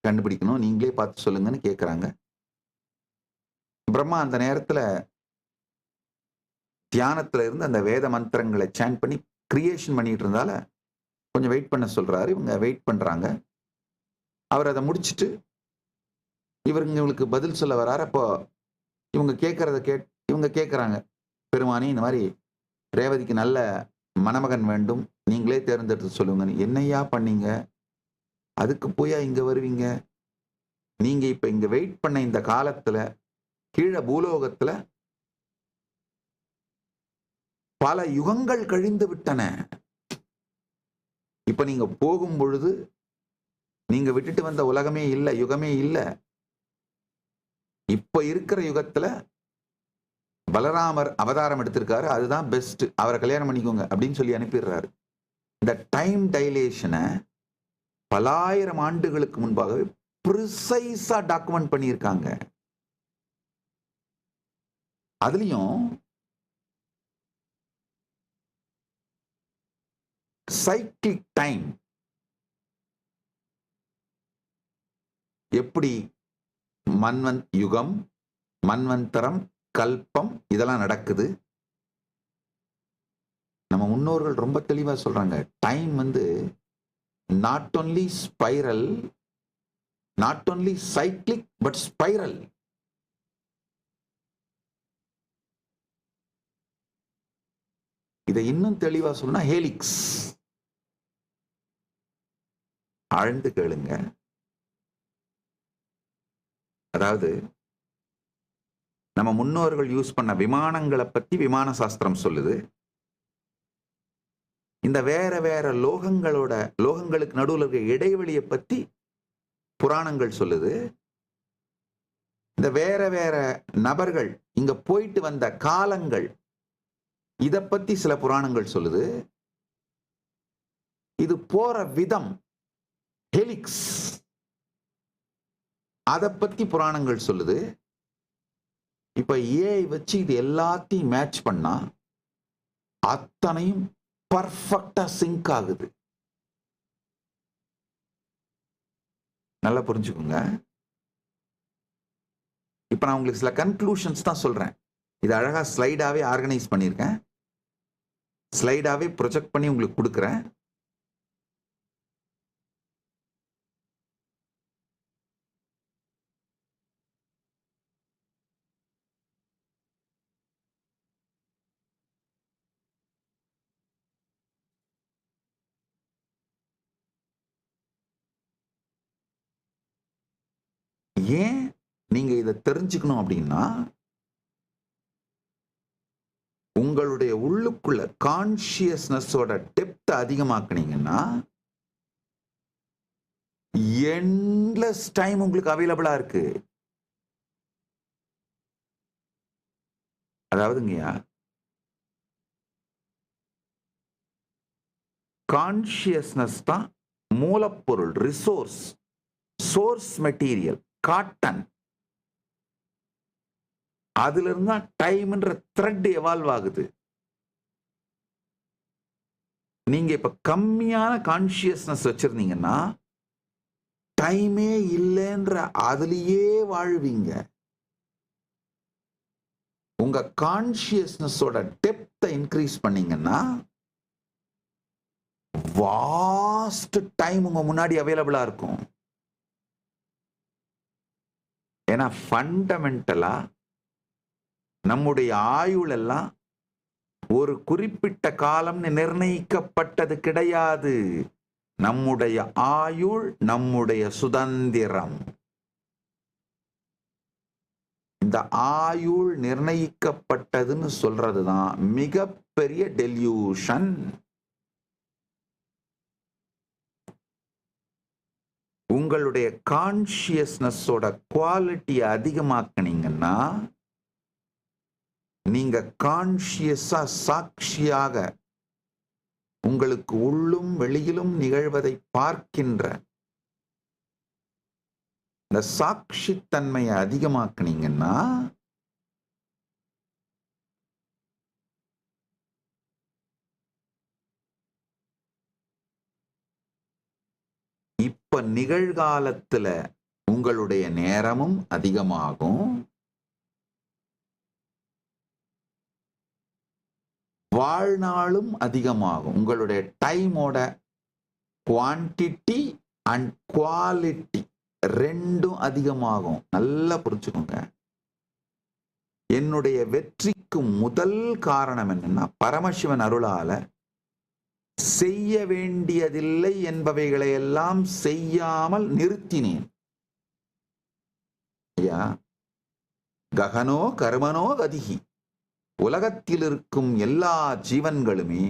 கண்டுபிடிக்கணும், நீங்களே பார்த்து சொல்லுங்கன்னு கேட்கிறாங்க. பிரம்மா அந்த நேரத்துல தியானத்துல இருந்து அந்த வேத மந்திரங்களை சாண்ட் பண்ணி கிரியேஷன் பண்ணிட்டு இருந்தால கொஞ்சம் வெயிட் பண்ண சொல்றாரு. இவங்க வெயிட் பண்றாங்க. அவர் அதை முடிச்சுட்டு இவங்களுக்கு பதில் சொல்ல வராரு. அப்போ இவங்க கேட்கறாங்க, பெருமானி இந்த மாதிரி ரேவதிக்கு நல்ல மணமகன் வேண்டும், நீங்களே தேர்ந்தெடுத்து சொல்லுங்க. என்னையா பண்ணீங்க, அதுக்கு போயா இங்க வருவீங்க? நீங்க இப்ப இங்க வெயிட் பண்ண இந்த காலத்துல கீழே பூலோகத்துல பல யுகங்கள் கழிந்து விட்டன. இப்ப நீங்க போகும் பொழுது நீங்க விட்டுட்டு வந்த உலகமே இல்லை, யுகமே இல்லை. இப்ப இருக்கிற யுகத்துல பலராமர் அவதாரம் எடுத்திருக்காரு, அதுதான் பெஸ்ட், அவரை கல்யாணம் பண்ணிக்கோங்க அப்படின்னு சொல்லி அனுப்பிடுறாரு. இந்த டைம் டைலேஷனை பலாயிரம் ஆண்டுகளுக்கு முன்பாகவே ப்ரிசைஸா டாக்குமெண்ட் பண்ணியிருக்காங்க. அதுலயும் சைக்கிளிக் டைம் எப்படி யுகம், மன்வந்தரம், கல்பம் இதெல்லாம் நடக்குது. நம்ம முன்னோர்கள் ரொம்ப தெளிவா சொல்றாங்க, டைம் வந்து not only spiral, not only cyclic but spiral. இதை இன்னும் தெளிவா சொன்னா ஹேலிக்ஸ். ஆழ்ந்து கேளுங்க. அதாவது நம்ம முன்னோர்கள் யூஸ் பண்ண விமானங்களை பத்தி விமான சாஸ்திரம் சொல்லுது. இந்த வேற வேற லோகங்களுக்கு நடுவில் இருக்க இடைவெளியை பத்தி புராணங்கள் சொல்லுது. இந்த வேற வேற நபர்கள் இங்க போயிட்டு வந்த காலங்கள் இத பத்தி சில புராணங்கள் சொல்லுது. இது போற விதம் ஹெலிக்ஸ், அதை பத்தி புராணங்கள் சொல்லுது. இப்ப ஏஐ வச்சு இது எல்லாத்தையும் மேட்ச் பண்ணா அத்தனையும் பர்ஃபெக்டா சிங்க் ஆகுது. நல்லா புரிஞ்சுக்கோங்க. இப்ப நான் உங்களுக்கு சில கன்க்ளூஷன்ஸ் தான் சொல்றேன். இது அழகா ஸ்லைடாவே ஆர்கனைஸ் பண்ணியிருக்கேன். ஸ்லைடாவே ப்ரொஜெக்ட் பண்ணி உங்களுக்கு கொடுக்குறேன். ஏன் நீங்க இதை தெரிஞ்சுக்கணும் அப்படின்னா, உங்களுடைய உள்ளுக்குள்ள கான்சியஸ்னஸோட டெப்த் அதிகமாக்குனீங்கன்னா எண்ட்லெஸ் டைம் உங்களுக்கு அவைலபிளா இருக்கு. அதாவதுங்கய்யா, கான்சியஸ்னஸ் தான் மூலப்பொருள், ரிசோர்ஸ், சோர்ஸ் மெட்டீரியல், காட்டன். அதுல இருந்தா டைம்ன்ற த்ரெட் எவால்வ் ஆகுது. நீங்க இப்ப கம்மியான கான்சியஸ்னஸ் வச்சிருந்தீங்கன்னா டைமே இல்லைன்ற அதுலயே வாழ்வீங்க. உங்க கான்சியஸ்னஸோட டெப்த்தை இன்க்ரீஸ் பண்ணீங்கன்னா வாஸ்ட் டைம் உங்க முன்னாடி அவைலபிளா இருக்கும். ஏன்னா ஃபண்டமெண்டலா நம்முடைய ஆயுள் எல்லாம் ஒரு குறிப்பிட்ட காலம் நிர்ணயிக்கப்பட்டது கிடையாது. நம்முடைய ஆயுள் நம்முடைய சுதந்திரம். இந்த ஆயுள் நிர்ணயிக்கப்பட்டதுன்னு சொல்றதுதான் மிகப்பெரிய டெல்யூஷன். உங்களுடைய கான்சியஸ்னஸோட குவாலிட்டியை அதிகமாக்குனீங்கன்னா நீங்க கான்சியஸா சாட்சியாக உங்களுக்கு உள்ளும் வெளியிலும் நிகழ்வதை பார்க்கின்ற இந்த சாட்சித்தன்மையை அதிகமாக்குனீங்கன்னா இப்ப நிகழ்காலத்துல உங்களுடைய நேரமும் அதிகமாகும், வாழ்நாளும் அதிகமாகும். உங்களுடைய டைமோட குவான்டிட்டி அண்ட் குவாலிட்டி ரெண்டும் அதிகமாகும். நல்லா புரிஞ்சுக்கோங்க. என்னுடைய வெற்றிக்கு முதல் காரணம் என்னன்னா, பரமசிவன் அருளால செய்ய வேண்டியதில்லை என்பவைகளை எல்லாம் செய்யாமல் நிறுத்தினேன். ஐயா, ககனோ கர்மனோ கதிகி, உலகத்தில் இருக்கும் எல்லா ஜீவன்களுமே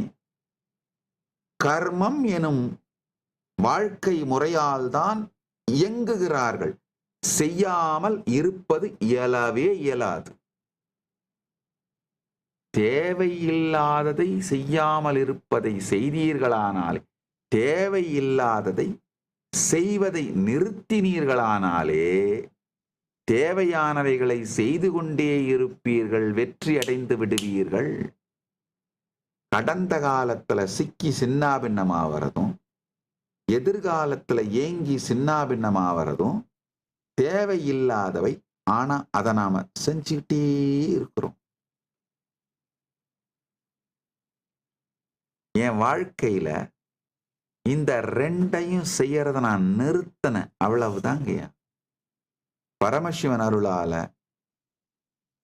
கர்மம் எனும் வாழ்க்கை முறையால் தான் இயங்குகிறார்கள். செய்யாமல் இருப்பது இயலவே இயலாது. தேவையில்லாததை செய்யாமல் இருப்பதை செய்தீர்களானாலே, தேவையில்லாததை செய்வதை நிறுத்தினீர்களானாலே தேவையானவைகளை செய்து கொண்டே இருப்பீர்கள், வெற்றி அடைந்து விடுவீர்கள். கடந்த காலத்துல சிக்கி சின்னாபின்னமாவதும் எதிர்காலத்துல ஏங்கி சின்னாபின்னமாவதும் தேவையில்லாதவை. ஆனா அதை நாம செஞ்சுக்கிட்டே இருக்கிறோம். என் வாழ்க்கையில இந்த ரெண்டையும் செய்யறத நான் நிறுத்தினேன், அவ்வளவுதாங்கய்யா. பரமசிவன் அருளால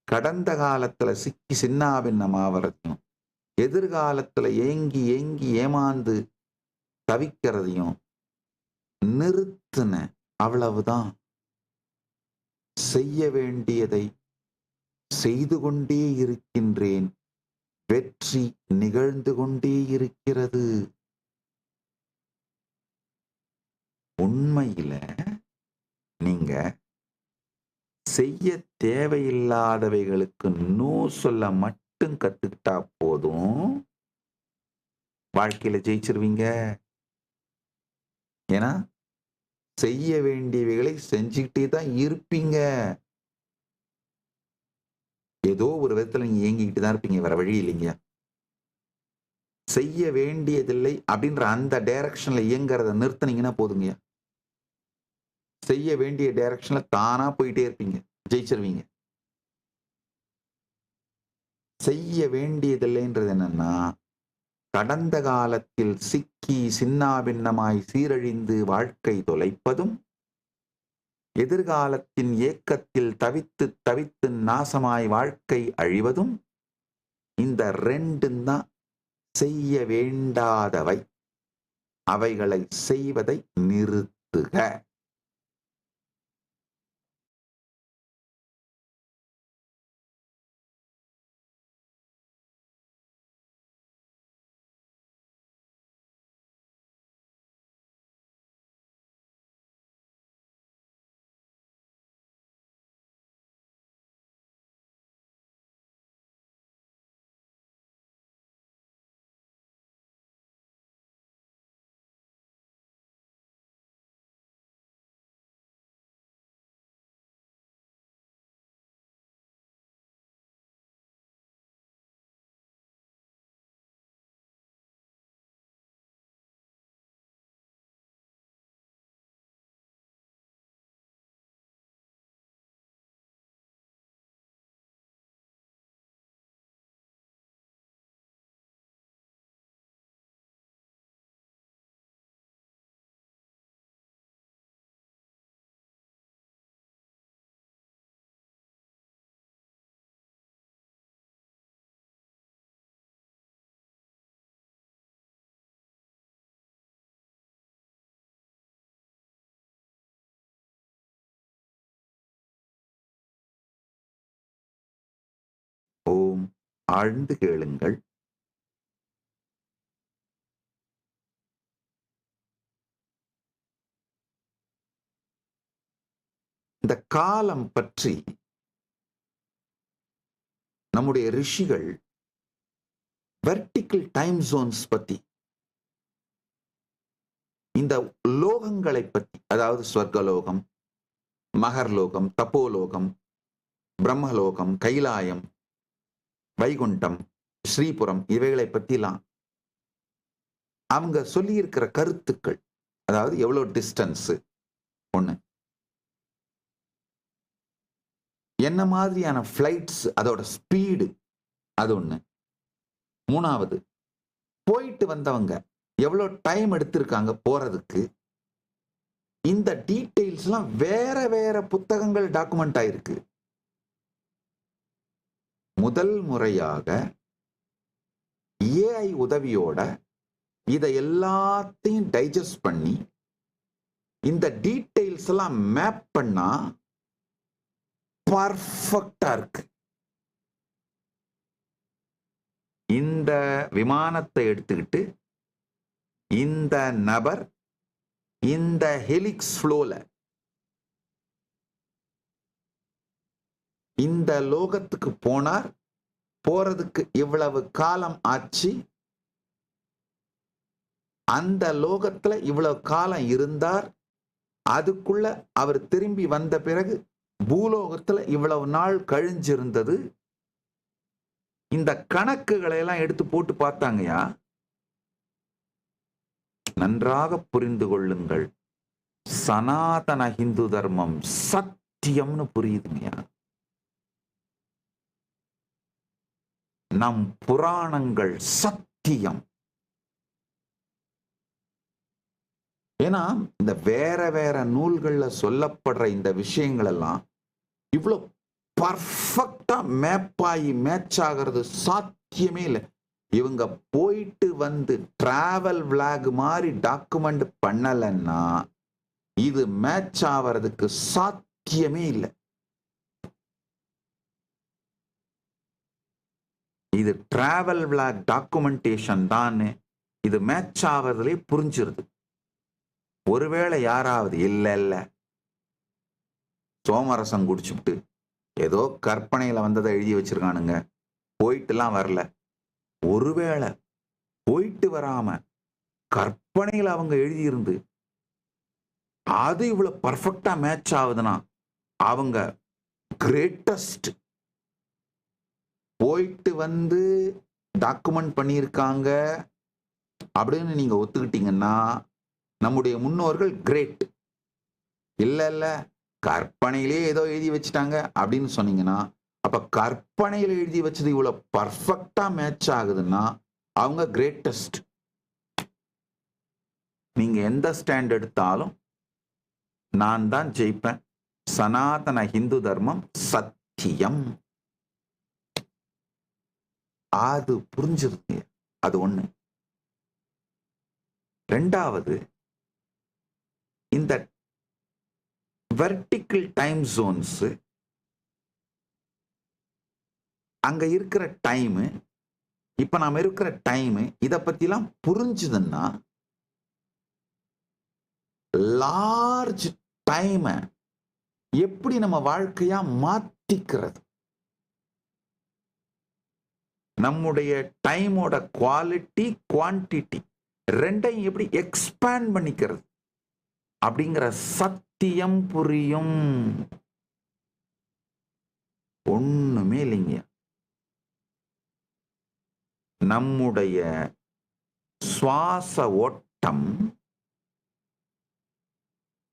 கடந்த காலத்துல சிக்கி சின்னாபின்னமாவதையும் எதிர்காலத்துல ஏங்கி ஏங்கி ஏமாந்து தவிக்கிறதையும் நிறுத்தின, அவ்வளவுதான். செய்ய வேண்டியதை செய்து கொண்டே இருக்கின்றேன், வெற்றி நிகழ்ந்து கொண்டே இருக்கிறது. உண்மையில நீங்க செய்ய தேவையில்லாதவைகளுக்கு நோ சொல்ல மட்டும் கத்துக்கிட்டா போதும், வாழ்க்கையில ஜெயிச்சிருவீங்க. ஏன்னா செய்ய வேண்டியவைகளை செஞ்சுக்கிட்டே தான் இருப்பீங்க. ஏதோ ஒரு விதத்துல நீங்க இயங்கிக்கிட்டு தான் இருப்பீங்க, வேற வழி இல்லைங்க. செய்ய வேண்டியதில்லை அப்படின்ற அந்த டைரக்ஷன்ல இயங்குறத நிறுத்தினீங்கன்னா போதுங்க. செய்ய வேண்டிய டைரக்ஷன்ல தானா போயிட்டே இருப்பீங்க, ஜெயிச்சிருவீங்க. செய்ய வேண்டியதில்லைன்றது என்னன்னா, கடந்த காலத்தில் சிக்கி சின்னாபின்னமாய் சீரழிந்து வாழ்க்கை தொலைப்பதும், எதிர்காலத்தின் ஏக்கத்தில் தவித்து தவித்து நாசமாய் வாழ்க்கை அழிவதும், இந்த ரெண்டும் தான் செய்ய வேண்டாதவை. அவைகளை செய்வதை நிறுத்துக. ஓம். ஆழ்ந்து கேளுங்கள். இந்த காலம் பற்றி நம்முடைய ரிஷிகள் வெர்டிக்கல் டைம் ஜோன்ஸ் பத்தி, இந்த லோகங்களை பத்தி, அதாவது ஸ்வர்கலோகம், மகர்லோகம், தப்போலோகம், பிரம்மலோகம், கைலாயம், வைகுண்டம், ஸ்ரீபுரம், இவைகளை பற்றிலாம் அவங்க சொல்லி இருக்கிற கருத்துக்கள், அதாவது எவ்வளவு டிஸ்டன்ஸ் ஒண்ணு, என்ன மாதிரியான பிளைட்ஸ், அதோட ஸ்பீடு, அது ஒண்ணு. மூணாவது, போயிட்டு வந்தவங்க எவ்வளவு டைம் எடுத்திருக்காங்க போறதுக்கு. இந்த டீடைல்ஸ் எல்லாம் வேற வேற புத்தகங்கள் டாக்குமெண்ட் ஆயிருக்கு. முதல் முறையாக ஏஐ உதவியோட இதை எல்லாத்தையும் டைஜஸ்ட் பண்ணி இந்த டீடைல்ஸ் எல்லாம் மேப் பண்ணா பர்ஃபெக்டா இருக்கு. இந்த விமானத்தை எடுத்துக்கிட்டு இந்த நபர் இந்த ஹெலிக்ஸ் ஃப்ளோல இந்த லோகத்துக்கு போனார், போறதுக்கு இவ்வளவு காலம் ஆச்சு, அந்த லோகத்துல இவ்வளவு காலம் இருந்தார், அதுக்குள்ள அவர் திரும்பி வந்த பிறகு பூலோகத்துல இவ்வளவு நாள் கழிஞ்சிருந்தது. இந்த கணக்குகளை எல்லாம் எடுத்து போட்டு பார்த்தாங்கயா. நன்றாக புரிந்து கொள்ளுங்கள், சனாதன ஹிந்து தர்மம் சத்தியம்னு புரியுதுங்கயா. நம் புராணங்கள் சத்தியம். ஏன்னா இந்த வேற வேற நூல்கள்ல சொல்லப்படுற இந்த விஷயங்கள் எல்லாம் இவ்வளவு பர்ஃபெக்டா மேப் ஆகி மேட்ச் ஆகிறது சாத்தியமே இல்லை. இவங்க போயிட்டு வந்து டிராவல் விளாக் மாதிரி டாக்குமெண்ட் பண்ணலன்னா இது மேட்ச் ஆவறதுக்கு சாத்தியமே இல்லை. இது டிராவல் விளாக் டாக்குமெண்டேஷன் தான், இது மேட்ச் ஆவறதுலே புரிஞ்சிருது. ஒருவேளை யாராவது இல்ல சோமரசம் குடிச்சுட்டு ஏதோ கற்பனையில வந்ததை எழுதி வச்சிருக்கானுங்க, போயிட்டுலாம் வரல, ஒருவேளை போயிட்டு வராம கற்பனையில அவங்க எழுதியிருந்து அது இவ்வளவு பர்ஃபெக்டா மேட்ச் ஆகுதுன்னா அவங்க கிரேட்டஸ்ட். போயிட்டு வந்து டாக்குமெண்ட் பண்ணியிருக்காங்க அப்படின்னு நீங்க ஒத்துக்கிட்டீங்கன்னா நம்முடைய முன்னோர்கள் கிரேட். இல்ல கற்பனையிலே ஏதோ எழுதி வச்சுட்டாங்க அப்படின்னு சொன்னீங்கன்னா அப்ப கற்பனையில் எழுதி வச்சது இவ்வளவு பர்ஃபெக்டா மேட்ச் ஆகுதுன்னா அவங்க கிரேட்டஸ்ட். நீங்க எந்த ஸ்டாண்ட் எடுத்தாலும் நான் தான் ஜெயிப்பேன். சனாதன ஹிந்து தர்மம் சத்தியம். அது புரிஞ்சிருக்கு. அது ஒண்ணு. ரெண்டாவது, இந்த வெர்டிக்கல் டைம் ஜோன்ஸ், அங்க இருக்கிற டைம், இப்ப நாம இருக்கிற டைம், இத பத்திலாம் புரிஞ்சுதுன்னா லார்ஜ் டைம் எப்படி நம்ம வாழ்க்கையா மாத்திக்கிறது, நம்முடைய டைமோட குவாலிட்டி குவான்டிட்டி ரெண்டையும் எப்படி எக்ஸ்பேண்ட் பண்ணிக்கிறது அப்படிங்கிற சத்தியம் புரியும். ஒண்ணுமே இல்லைங்க. நம்முடைய சுவாச ஓட்டம்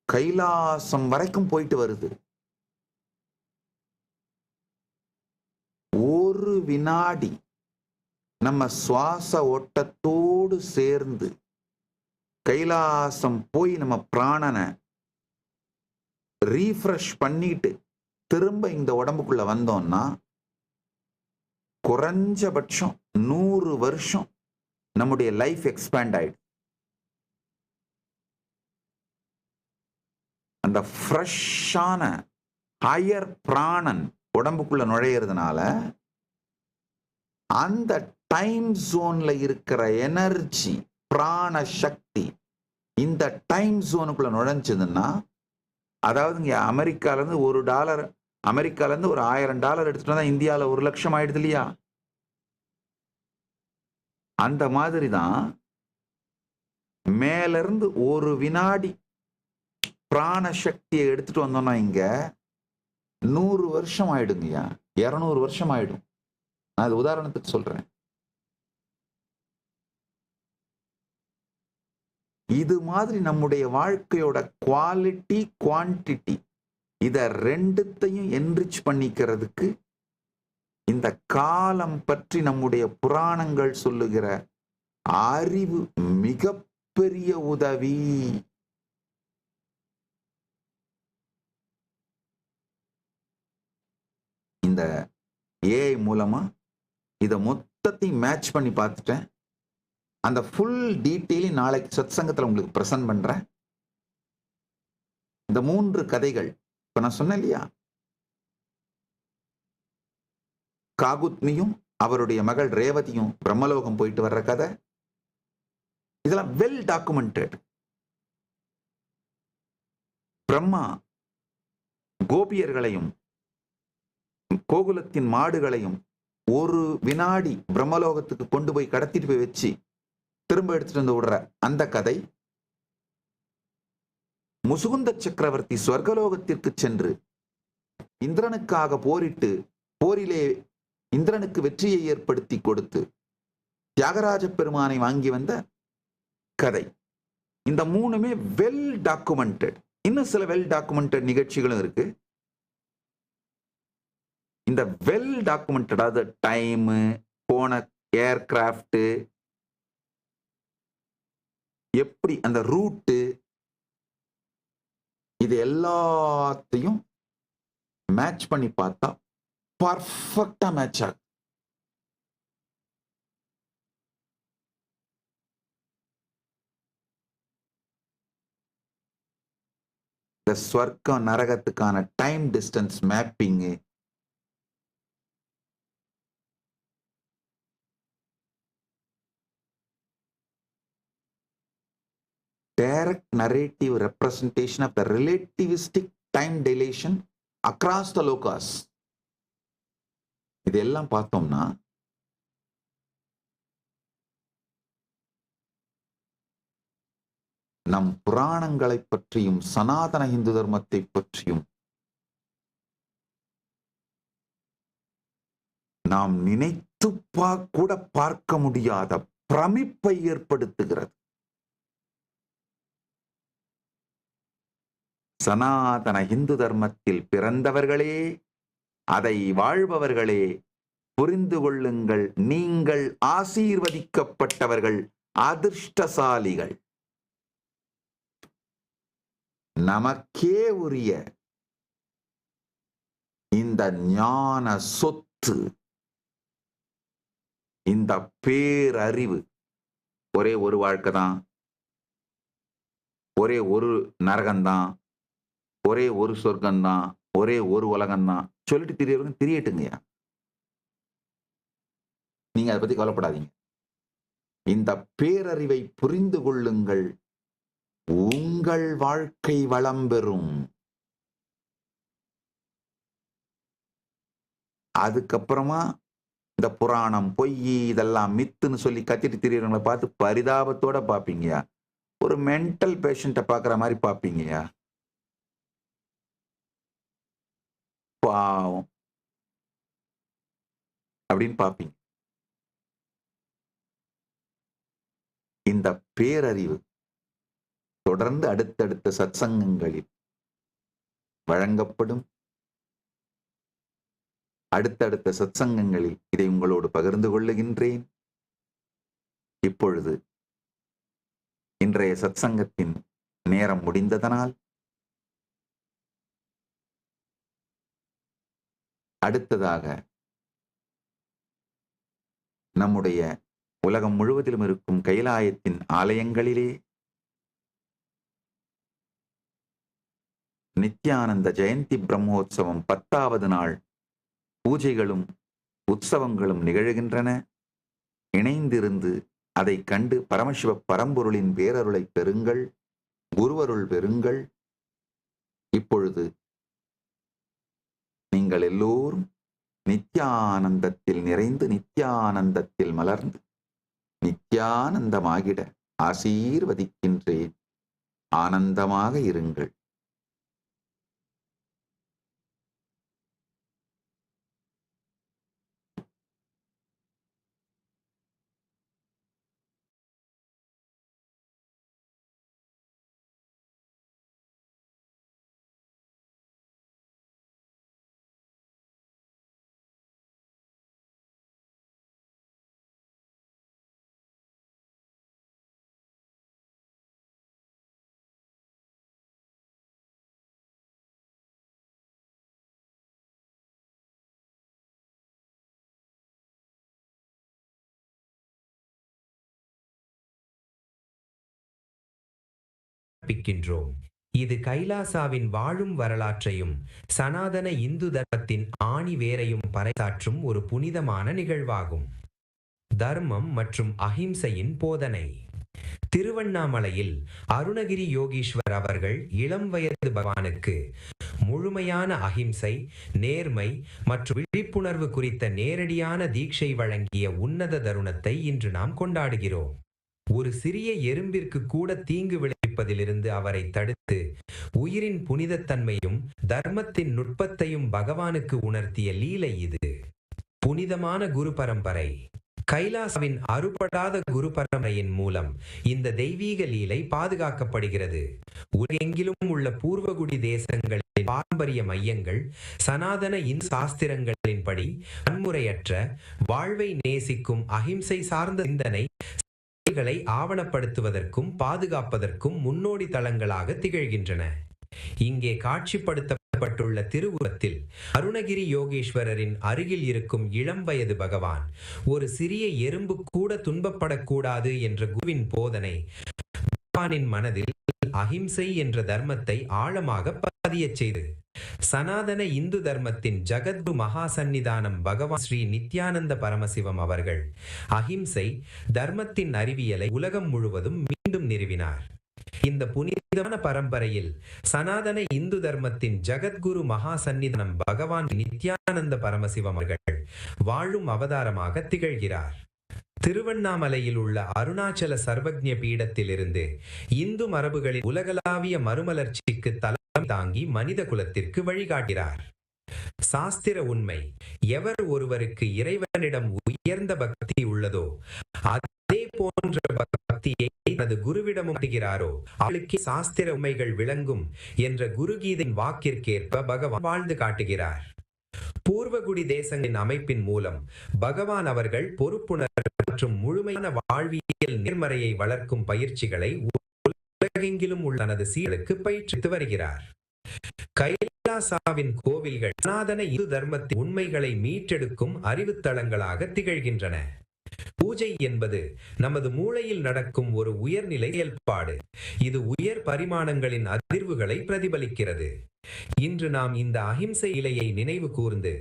கைலாசம் வரைக்கும் போயிட்டு வருது. ஒரு வினாடி நம்ம சுவாச ஓட்டத்தோடு சேர்ந்து கைலாசம் போய் நம்ம பிராணனை ரீஃப்ரெஷ் பண்ணிட்டு திரும்ப இந்த உடம்புக்குள்ள வந்தோம்னா குறைஞ்சபட்சம் 100 வருஷம் நம்முடைய லைஃப் எக்ஸ்பேண்ட் ஆயிடும். அந்த ஃப்ரெஷ்ஷான ஹையர் பிராணன் உடம்புக்குள்ள நுழையிறதுனால அந்த டைம் ஜோன்ல இருக்கிற எனர்ஜி, பிராண சக்தி இந்த டைம் ஜோனுக்குள்ள நுழைஞ்சதுன்னா, அதாவது இங்க அமெரிக்கால இருந்து $1, அமெரிக்கால இருந்து ஒரு $1000 எடுத்துட்டு வந்தா இந்தியால 1 லட்சம் ஆயிடுது இல்லையா? அந்த மாதிரி தான் மேல இருந்து ஒரு வினாடி பிராண சக்தியை எடுத்துட்டு வந்தோம்னா இங்க 100 வருஷம் ஆயிடுங்கய்யா, 200 வருஷம் ஆயிடும். நான் இது உதாரணத்துக்கு சொல்றேன். இது மாதிரி நம்முடைய வாழ்க்கையோட குவாலிட்டி குவான்டிட்டி இத ரெண்டுத்தையும் என்ரிச் பண்ணிக்கிறதுக்கு இந்த காலம் பற்றி நம்முடைய புராணங்கள் சொல்லுகிற அறிவு மிகப்பெரிய உதவி. இந்த ஏஐ மூலமா இத மொத்தத்தையும் மேட்ச் பண்ணி பார்த்துட்டேன். அந்த ஃபுல் டீட்டெயிலையும் நாளைக்கு சத்சங்கத்தில் உங்களுக்கு பிரசன்ட் பண்றேன். இந்த 3 கதைகள் இப்ப நான் சொன்னேன் இல்லையா, காகுத்மியும் அவருடைய மகள் ரேவதியும் பிரம்மலோகம் போயிட்டு வர்ற கதை, இதெல்லாம் வெல் டாக்குமெண்டட். பிரம்மா கோபியர்களையும் கோகுலத்தின் மாடுகளையும் ஒரு வினாடி பிரம்மலோகத்துக்கு கொண்டு போய் கடத்திட்டு போய் வச்சு திரும்ப எடுத்துட்டு வந்து விடுற அந்த கதை, முசுகுந்த சக்கரவர்த்தி ஸ்வர்கலோகத்திற்கு சென்று இந்திரனுக்காக போரிட்டு போரிலே இந்திரனுக்கு வெற்றியை ஏற்படுத்தி கொடுத்து தியாகராஜ பெருமானை வாங்கி வந்த கதை, இந்த 3மே வெல் டாக்குமெண்டட். இன்னும் சில வெல் டாக்குமெண்டட் நிகழ்ச்சிகளும் இருக்கு. இந்த வெல் டாக்குமெண்டட், அதாவது டைம், போன ஏர்கிராஃப்ட், எப்படி அந்த ரூட்டு, இது எல்லாத்தையும் மேட்ச் பண்ணி பார்த்தா பர்ஃபெக்டா மேட்ச் ஆகும். இந்த ஸ்வர்க்கம் நரகத்துக்கான time distance mapping, direct narrative representation of the relativistic time dilation across the lokas, இதெல்லாம் பார்த்தோம்னா நம் புராணங்களை பற்றியும் சனாதன இந்து தர்மத்தை பற்றியும் நாம் நினைத்து கூட பார்க்க முடியாத பிரமிப்பை ஏற்படுத்துகிறது. சனாதன இந்து தர்மத்தில் பிறந்தவர்களே அதை வாழ்பவர்களே புரிந்து கொள்ளுங்கள், நீங்கள் ஆசீர்வதிக்கப்பட்டவர்கள், அதிர்ஷ்டசாலிகள். நமக்கே உரிய இந்த ஞான சொத்து, இந்த பேரறிவு, ஒரே ஒரு வாழ்க்கை தான், ஒரே ஒரு நரகம்தான், ஒரே ஒரு சொர்க்கம்தான், ஒரே ஒரு உலகம்தான் சொல்லிட்டு தெரியறவங்க தெரியட்டுங்கய்யா. நீங்க அதை பத்தி கவலைப்படாதீங்க. இந்த பேரறிவை புரிந்து கொள்ளுங்கள், உங்கள் வாழ்க்கை வளம் பெறும். அதுக்கப்புறமா இந்த புராணம் பொய் இதெல்லாம் மித்துன்னு சொல்லி கத்திட்டு திரியறவங்களை பார்த்து பரிதாபத்தோட பார்ப்பீங்கயா. ஒரு மென்டல் பேஷண்ட்டை பார்க்குற மாதிரி பார்ப்பீங்கயா. பாவம் அப்படின்னு பார்ப்பீங்க. இந்த பேரறிவு தொடர்ந்து அடுத்தடுத்த சத்சங்கங்களில் வழங்கப்படும். அடுத்தடுத்த சத்சங்கங்களில் இதை உங்களோடு பகிர்ந்து கொள்ளுகின்றேன். இப்பொழுது இன்றைய சத்சங்கத்தின் நேரம் முடிந்ததனால் அடுத்ததாக நம்முடைய உலகம் முழுவதிலும் இருக்கும் கைலாயத்தின் ஆலயங்களிலே நித்யானந்த ஜெயந்தி பிரம்மோற்சவம் 10வது நாள் பூஜைகளும் உற்சவங்களும் நிகழ்கின்றன. இணைந்திருந்து அதை கண்டு பரமசிவ பரம்பொருளின் பேரருளை பெறுங்கள், குருவருள் பெறுங்கள். இப்பொழுது நீங்கள் எல்லோரும் நித்யானந்தத்தில் நிறைந்து, நித்யானந்தத்தில் மலர்ந்து, நித்யானந்தமாகிட ஆசீர்வதிக்கின்றேன். ஆனந்தமாக இருங்கள்.
பிக்கின்றோம். இது கைலாசாவின் வாழும் வரலாற்றையும் சனாதன இந்து தர்மத்தின் ஆணி வேரையும் பறைசாற்றும் ஒரு புனிதமான நிகழ்வாகும். தர்மம் மற்றும் அஹிம்சையின் போதனை. திருவண்ணாமலையில் அருணகிரி யோகீஸ்வர் அவர்கள் இளம் வயது பகவானுக்கு முழுமையான அஹிம்சை, நேர்மை மற்றும் விழிப்புணர்வு குறித்த நேரடியான தீட்சை வழங்கிய உன்னத தருணத்தை இன்று நாம் கொண்டாடுகிறோம். ஒரு சிறிய எறும்பிற்கு கூட தீங்கு விளைவிப்பதிலிருந்து அவரை தடுத்து உயிரின் புனிதத்தன்மையும் தர்மத்தின் நுட்பத்தையும் பகவானுக்கு உணர்த்திய லீலை இது. புனிதமான குரு பரம்பரை. கைலாசாவின் அறுபடாத குரு பரம்பரையின் மூலம் இந்த தெய்வீக லீலை பாதுகாக்கப்படுகிறது. உலகெங்கிலும் உள்ள பூர்வகுடி தேசங்களின் பாரம்பரிய மையங்கள் சனாதன இந்து சாஸ்திரங்களின்படி வன்முறையற்ற வாழ்வை நேசிக்கும் அஹிம்சை சார்ந்த சிந்தனை ஆவணப்படுத்துவதற்கும் பாதுகாப்பதற்கும் முன்னோடி தளங்களாக திகழ்கின்றன. இங்கே காட்சிப்படுத்தப்பட்டுள்ள திருவுருவத்தில் அருணகிரி யோகேஸ்வரரின் அருகில் இருக்கும் இளம் வயது பகவான் ஒரு சிறிய எறும்பு கூட துன்பப்படக்கூடாது என்ற குருவின் போதனை பகவானின் மனதில் அஹிம்சை என்ற தர்மத்தை ஆழமாக பதியச் செய்து சனாதன இந்து தர்மத்தின் ஜகத்குரு மகா சந்நிதானம் பகவான் ஸ்ரீ நித்யானந்த பரமசிவம் அவர்கள் அஹிம்சை தர்மத்தின் அறிவியலை உலகம் முழுவதும் மீண்டும் நிறுவினார். இந்த புனிதமான பரம்பரையில் சனாதன இந்து தர்மத்தின் ஜகத்குரு மகா சந்நிதானம் பகவான் நித்யானந்த பரமசிவம் அவர்கள் வாழும் அவதாரமாக திகழ்கிறார். திருவண்ணாமலையில் உள்ள அருணாச்சல சர்வஜ்ஞ பீடத்திலிருந்து இந்து மரபுகளின் உலகளாவிய மறுமலர்ச்சிக்கு தலைமை தாங்கி மனித குலத்திற்கு வழிகாட்டுகிறார். சாஸ்திர உண்மை: எவர் ஒருவருக்கு இறைவனிடம் உயர்ந்த பக்தி உள்ளதோ அதே போன்ற பக்தியை தனது குருவிடமும் காட்டுகிறாரோ அவளுக்கே சாஸ்திர உண்மைகள் விளங்கும் என்ற குருகீதையின் வாக்கிற்கேற்ப பகவான் வாழ்ந்து காட்டுகிறார். பூர்வகுடி தேசங்களின் அமைப்பின் மூலம் பகவான் அவர்கள் பொறுப்புணர்வு மற்றும் முழுமையான வாழ்வியல் நேர்மறையை வளர்க்கும் பயிற்சிகளை உலகெங்கிலும் உள்ள தனது சீடர்களுக்கு பயிற்றுவித்து வருகிறார். கைலாசாவின் கோவில்கள் சனாதன இந்து தர்மத்தின் உண்மைகளை மீட்டெடுக்கும் அறிவுத்தளங்களாக திகழ்கின்றன. பூஜை என்பது நமது மூளையில் நடக்கும் ஒரு உயர்நிலை செயல்பாடு. இது உயர் பரிமாணங்களின் அதிர்வுகளை பிரதிபலிக்கிறது. இன்று நாம் இந்த அஹிம்சை இலையை நினைவு கூர்ந்து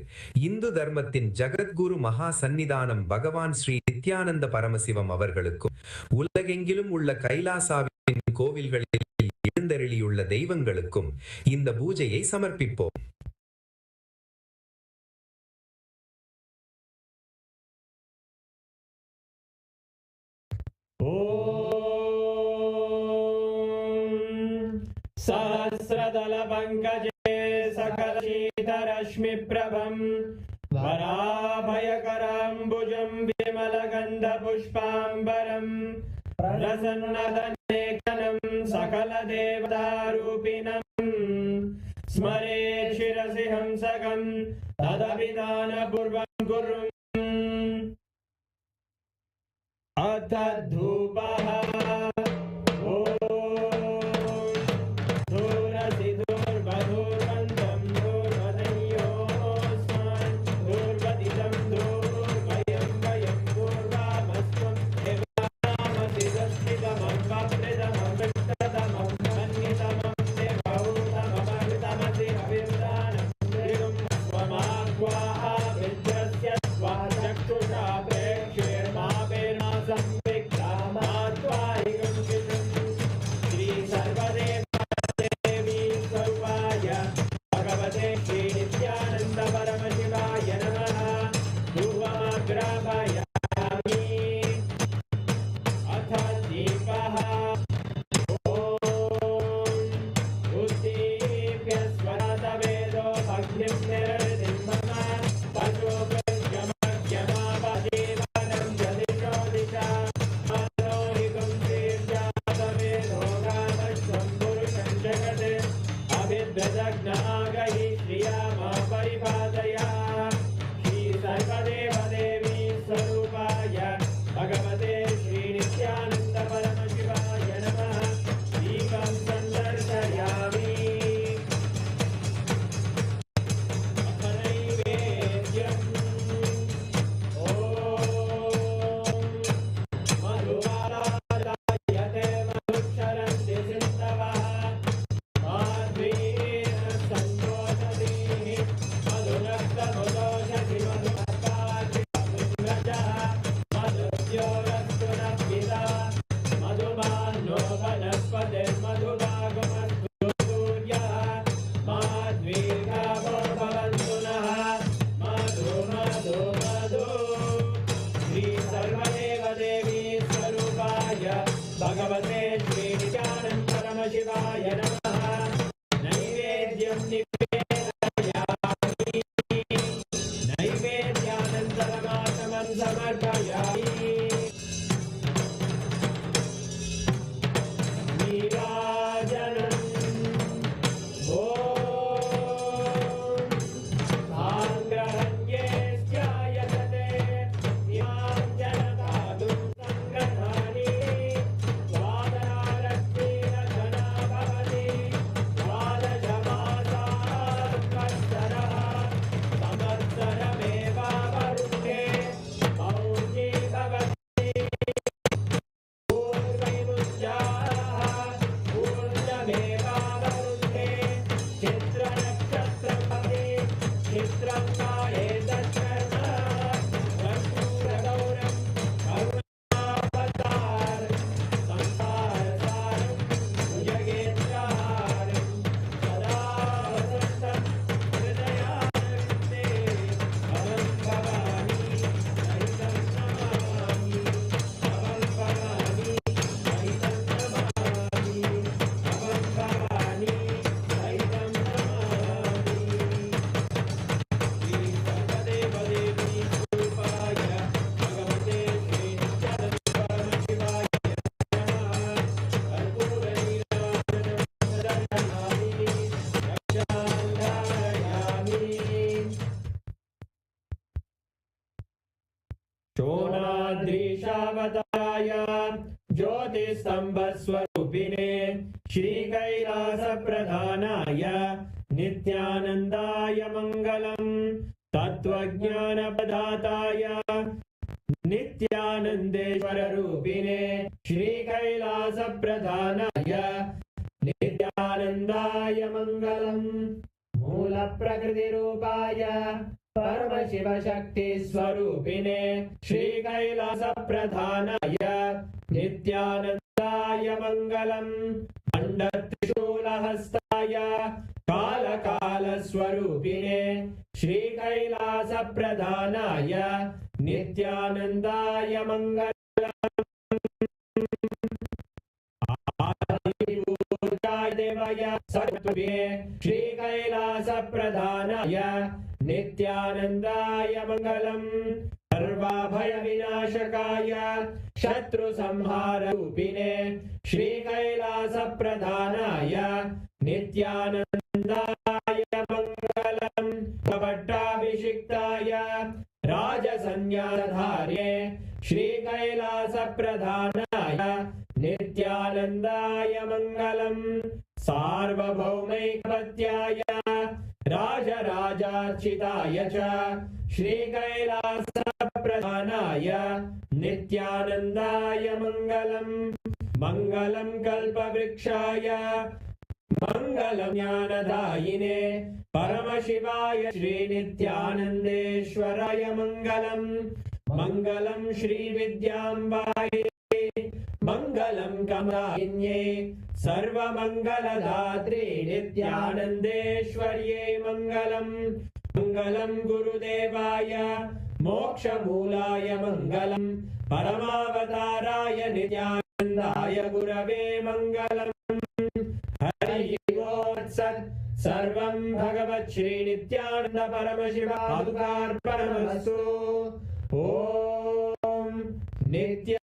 இந்து தர்மத்தின் ஜகத்குரு மகா சந்நிதானம் பகவான் ஸ்ரீ நித்யானந்த பரமசிவம் அவர்களுக்கும் உலகெங்கிலும் உள்ள கைலாசாவின் கோவில்களில் எழுந்தருளியுள்ள தெய்வங்களுக்கும் இந்த பூஜையை சமர்ப்பிப்போம்.
सहस्रदल पंकजे सकल शीतरश्मि प्रभं वराभयकराम्बुजं विमल गंध पुष्पांबरं प्रसन्नदनेकनं सकल देवतारूपिणं स्मरेत् शिरसि हंसकं तदभिधानपूर्वं कुर्वन् अथ धूपः स्तंभस्वरूपिणे श्रीकैलासप्रधानाय नित्यानन्दाय मङ्गलम् तत्त्वज्ञानप्रदाताय नित्यानन्देश्वररूपिणे श्रीकैलासप्रधानाय नित्यानन्दाय मङ्गलम् मूलप्रकृतिरूपाय परमशिवशक्तिस्वरूपिणे श्रीकैलासप्रधानाय नित्यानन्दाय मङ्गलम् अण्डत्रिशूलहस्ताय कालकालस्वरूपिणे श्रीकैलासप्रधानाय नित्यानन्दाय मङ्गलम् आदिपूजाय देवाय सद्गुरुवे श्रीकैलासप्रधानाय नित्यानन्दाय मङ्गलम् सर्वाभयविनाशकाय शत्रुसंहाररूपिणे श्रीकैलासप्रधानाय नित्यानन्दाय मङ्गलम् पट्टाभिषिक्ताय राजसंन्यासधार्ये श्रीकैलासप्रधानाय नित्यानन्दाय मङ्गलम् सार्वभौमैकपत्याय राजराजार्चिताय च श्रीकैलासप्रधानाय नित्यानन्दाय मङ्गलम् मङ्गलम् कल्पवृक्षाय मङ्गलम् ज्ञानदायिने परमशिवाय श्रीनित्यानन्देश्वराय मङ्गलम् मङ्गलम् श्रीविद्याम्बायै मङ्गलम् कमलायिन्यै सर्वमङ्गलदात्रे नित्यानन्देश्वर्यै मङ्गलम् मङ्गलम् गुरुदेवाय मोक्षमूलाय मङ्गलम् परमावताराय नित्यानन्दाय गुरवे मङ्गलम् हरिः ओम् तत्सत् सर्वं भगवत् श्री नित्यानन्द परमशिवार्पणमस्तु ओम नित्यानन्दम्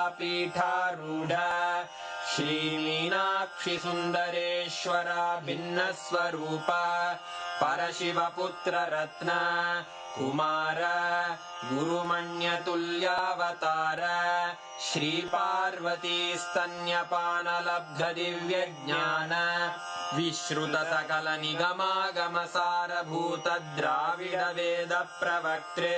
श्रीकैलासोन्नतद्वादशान्तश्यामलापीठारूढ श्रीमीनाक्षिसुन्दरेश्वरा भिन्नस्वरूप परशिवपुत्ररत्न कुमार गुरुमण्यतुल्यावतार श्रीपार्वतीस्तन्यपानलब्धदिव्यज्ञान विश्रुतसकलनिगमागमसारभूतद्राविडवेदप्रवक्त्रे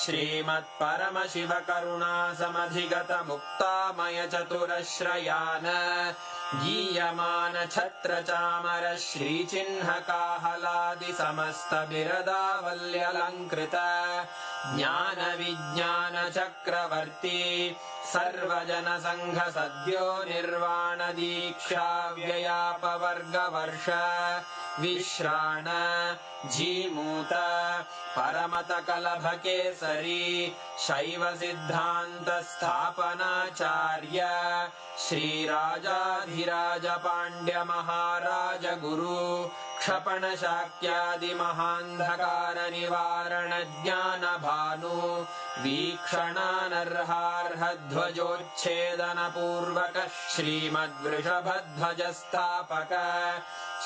श्रीमत्परमशिवकरुणासमधिगतमुक्तामयचतुरश्रयान् गीयमानछत्रचामर श्रीचिह्नकाहलादिसमस्तबिरदावल्यलङ्कृत ज्ञानविज्ञानचक्रवर्ती सर्वजनसङ्घसद्यो निर्वाणदीक्षाव्ययापवर्गवर्ष विश्राण जीमूत परमतकलभकेसरी शैवसिद्धान्तस्थापनाचार्य श्रीराजाधिराजपाण्ड्यमहाराजगुरु क्षपणशाक्यादिमहान्धकारनिवारणज्ञानभानु वीक्षणानर्हार्हध्वजोच्छेदनपूर्वक श्रीमद्वृषभध्वजस्थापक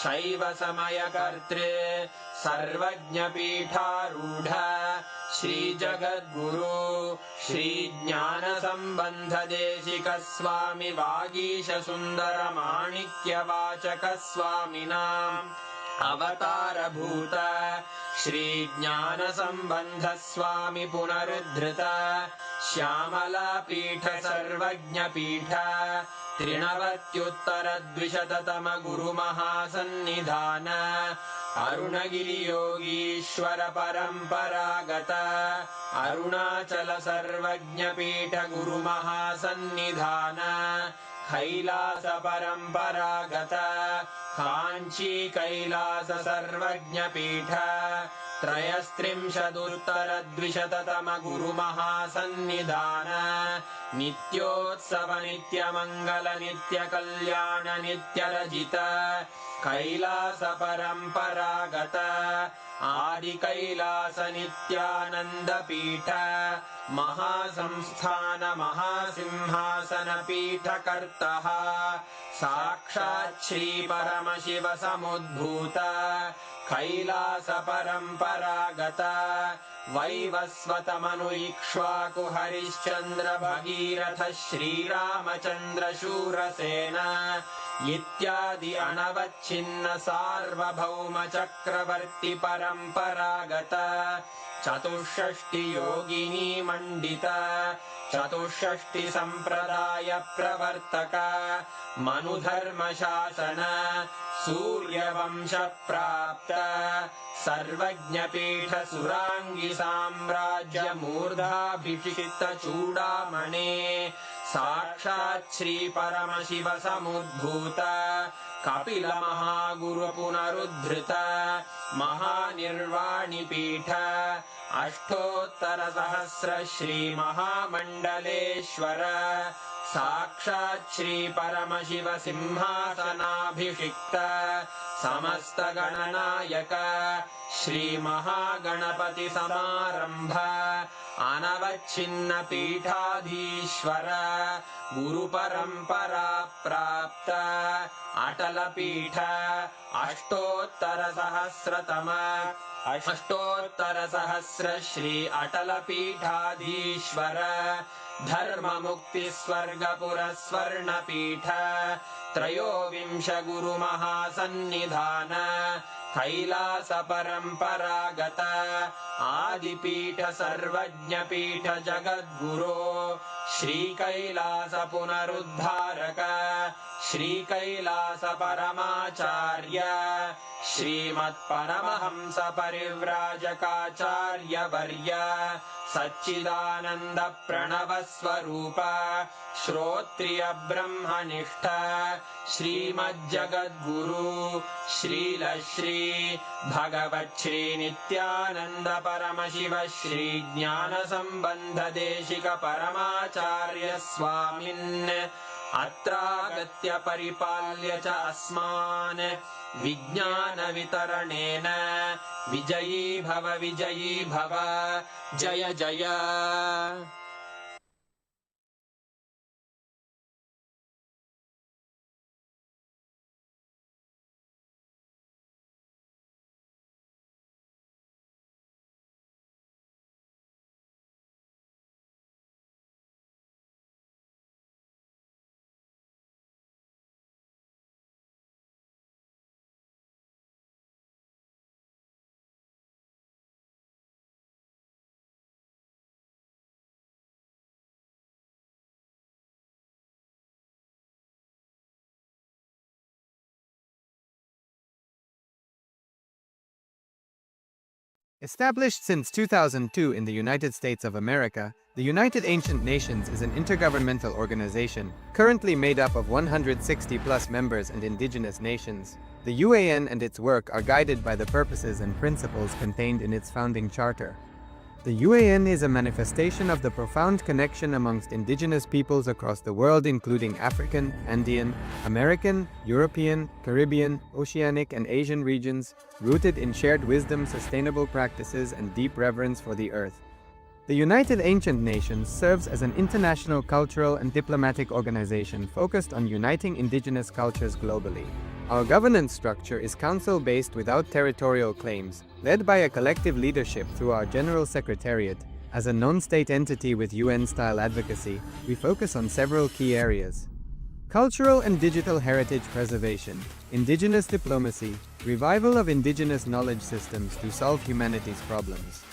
शैवसमयकर्त्रे सर्वज्ञपीठारूढ श्रीजगद्गुरु श्रीज्ञानसम्बन्धदेशिकस्वामि वागीशसुन्दरमाणिक्यवाचकस्वामिनाम् अवतारभूत श्रीज्ञानसम्बन्धस्वामि पुनरुद्धृत श्यामलापीठ सर्वज्ञपीठ त्रिनवत्युत्तरद्विशततम गुरुमहासन्निधान अरुणगिरियोगीश्वर परम्परागत अरुणाचल सर्वज्ञपीठ गुरुमहासन्निधान कैलास परम्परागत काञ्ची कैलास सर्वज्ञपीठ त्रयस्त्रिंशदुत्तरद्विशततम गुरुमहासन्निधान नित्योत्सव नित्यमङ्गल नित्यकल्याण नित्यरजित कैलास परम्परागत आदिकैलास नित्यानन्दपीठ महासंस्थान महासिंहासनपीठकर्तः साक्षात् श्रीपरमशिव समुद्भूत कैलास परम्परागत वैवस्वतमनु इक्ष्वाकु हरिश्चन्द्र भगीरथ श्रीरामचन्द्र शूरसेन इत्यादि अनवच्छिन्न सार्वभौम चक्रवर्ति परम्परागत चतुष्षष्टि योगिनी मण्डित चतुष्षष्टि सम्प्रदाय प्रवर्तक मनुधर्मशासन सूर्यवंश प्राप्त सर्वज्ञपीठ सुराङ्गी साम्राज्य मूर्धाभिषिक्त चूडामणे साक्षात् श्री परमशिव समुद्भूत कपिल महागुरु पुनरुद्धृत महानिर्वाणिपीठ अष्टोत्तर सहस्र श्री महामण्डलेश्वर साक्षात् श्री परमशिव सिंहासनाभिषिक्त समस्त गणनायक श्री महागणपति समारंभ अनवच्छिन्न पीठाधीश्वर गुरु परंपरा प्राप्त अटल पीठ अष्टोत्तर सहस्र श्री अटल पीठाधीश्वर धर्म मुक्ति स्वर्गपुर स्वर्ण पीठ त्रयोविंश गुरु महासन्निधान कैलास परम्परागत आदिपीठ सर्वज्ञपीठ जगद्गुरो श्री कैलास पुनरुद्धारक श्री कैलास परमाचार्य श्रीमत्परमहंस परिव्राजकाचार्य वर्य सच्चिदानंद प्रणव स्वरूप श्रोत्रिय ब्रह्मनिष्ठ श्रीमज्जगद्गुरु श्रील श्री भगवत् श्री नित्यानंद परमशिव श्री ज्ञान संबंध देशिक परमाचार्य स्वामिन् अत्रागत्य परिपाल्य च अस्मान् विज्ञानवितरणेन विजयी भव जय जय।
Established since 2002 in the United States of America, the United Ancient Nations is an intergovernmental organization, currently made up of 160+ members and indigenous nations. The UAN and its work are guided by the purposes and principles contained in its founding charter. The UAN is a manifestation of the profound connection amongst indigenous peoples across the world, including African, Andean, American, European, Caribbean, Oceanic, and Asian regions, rooted in shared wisdom, sustainable practices, and deep reverence for the earth. The United Ancient Nations serves as an international cultural and diplomatic organization focused on uniting indigenous cultures globally. Our governance structure is council-based without territorial claims, led by a collective leadership through our General Secretariat. As a non-state entity with UN-style advocacy, we focus on several key areas: cultural and digital heritage preservation, indigenous diplomacy, revival of indigenous knowledge systems to solve humanity's problems,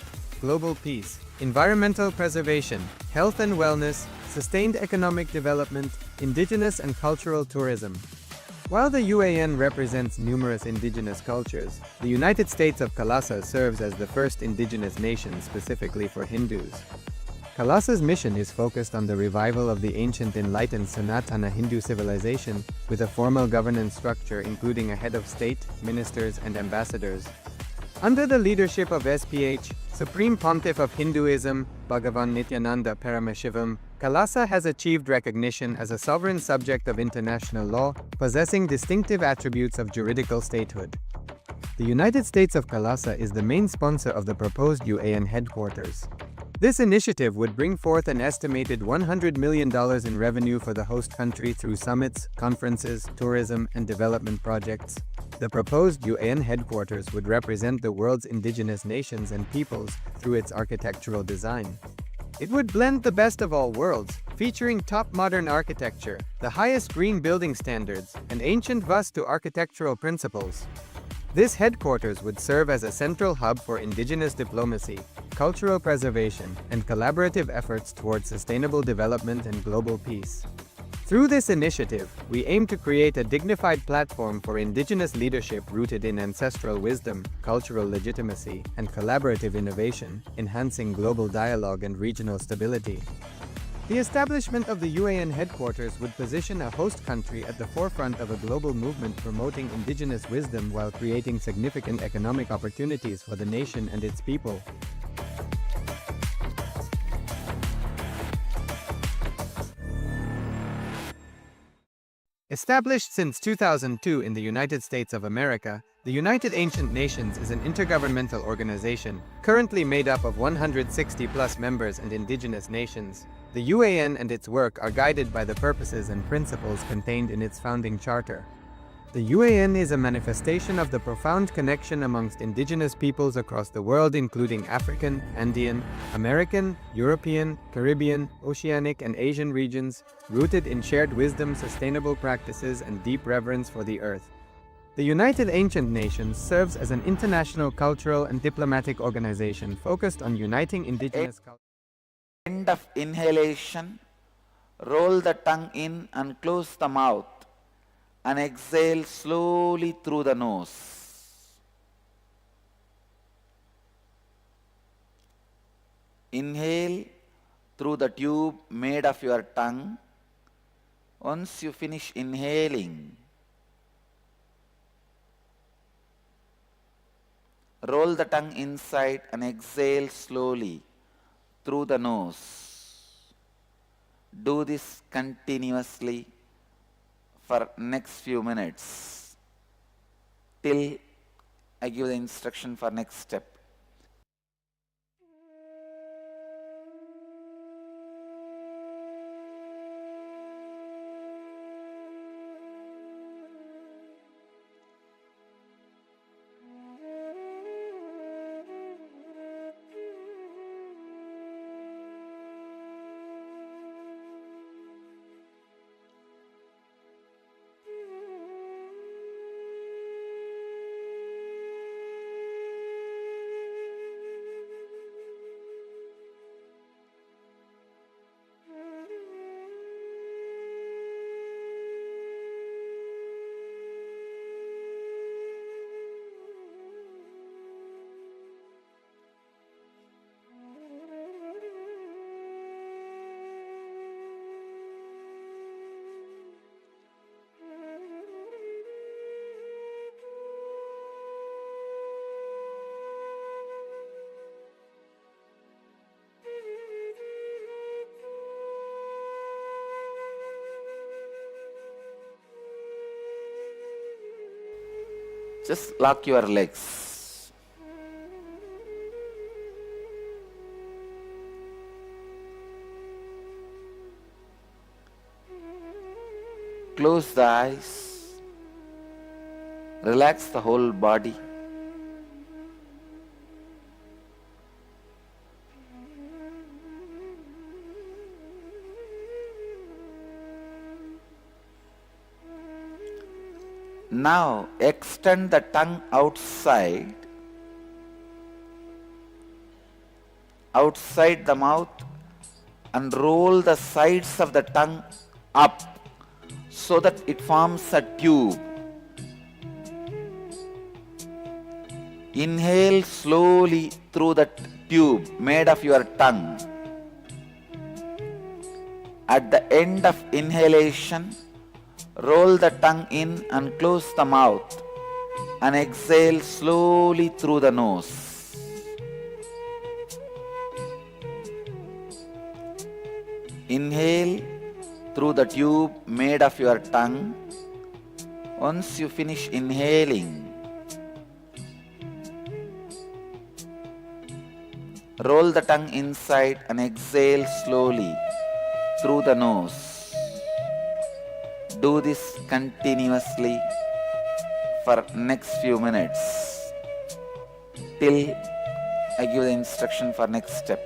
global peace, environmental preservation, health and wellness, sustained economic development, indigenous and cultural tourism. While the UAN represents numerous indigenous cultures, the United States of KAILASA serves as the first indigenous nation specifically for Hindus. KAILASA's mission is focused on the revival of the ancient enlightened Sanatana Hindu civilization, with a formal governance structure including a head of state, ministers, and ambassadors. Under the leadership of SPH, Supreme Pontiff of Hinduism, Bhagavan Nithyananda Paramashivoham, KAILASA has achieved recognition as a sovereign subject of international law, possessing distinctive attributes of juridical statehood. The United States of KAILASA is the main sponsor of the proposed UAN headquarters. This initiative would bring forth an estimated $100 million in revenue for the host country through summits, conferences, tourism, and development projects. The proposed UAN headquarters would represent the world's indigenous nations and peoples through its architectural design. It would blend the best of all worlds, featuring top modern architecture, the highest green building standards, and ancient Vastu architectural principles. This headquarters would serve as a central hub for indigenous diplomacy, cultural preservation, and collaborative efforts towards sustainable development and global peace. Through this initiative, we aim to create a dignified platform for indigenous leadership rooted in ancestral wisdom, cultural legitimacy, and collaborative innovation, enhancing global dialogue and regional stability. The establishment of the UAN headquarters would position a host country at the forefront of a global movement promoting indigenous wisdom while creating significant economic opportunities for the nation and its people. Established since 2002 in the United States of America, the United Ancient Nations is an intergovernmental organization, currently made up of 160+ members and indigenous nations. The UAN and its work are guided by the purposes and principles contained in its founding charter. The UAN is a manifestation of the profound connection amongst indigenous peoples across the world, including African, Andean, American, European, Caribbean, Oceanic, and Asian regions, rooted in shared wisdom, sustainable practices, and deep reverence for the earth. The United Ancient Nations serves as an international cultural and diplomatic organization focused on uniting indigenous cultures.
End of inhalation, roll the tongue in and close the mouth, and exhale slowly through the nose. Inhale through the tube made of your tongue. Once you finish inhaling, roll the tongue inside and exhale slowly through the nose. Do this continuously for next few minutes till I give the instruction for next step. Just lock your legs. Close the eyes. Relax the whole body. Now extend the tongue outside the mouth, and roll the sides of the tongue up so that it forms a tube. Inhale slowly through the tube made of your tongue. At the end of inhalation, roll the tongue in and close the mouth, and exhale slowly through the nose. Inhale through the tube made of your tongue. Once you finish inhaling, roll the tongue inside and exhale slowly through the nose. Do this continuously for next few minutes till I give the instruction for next step.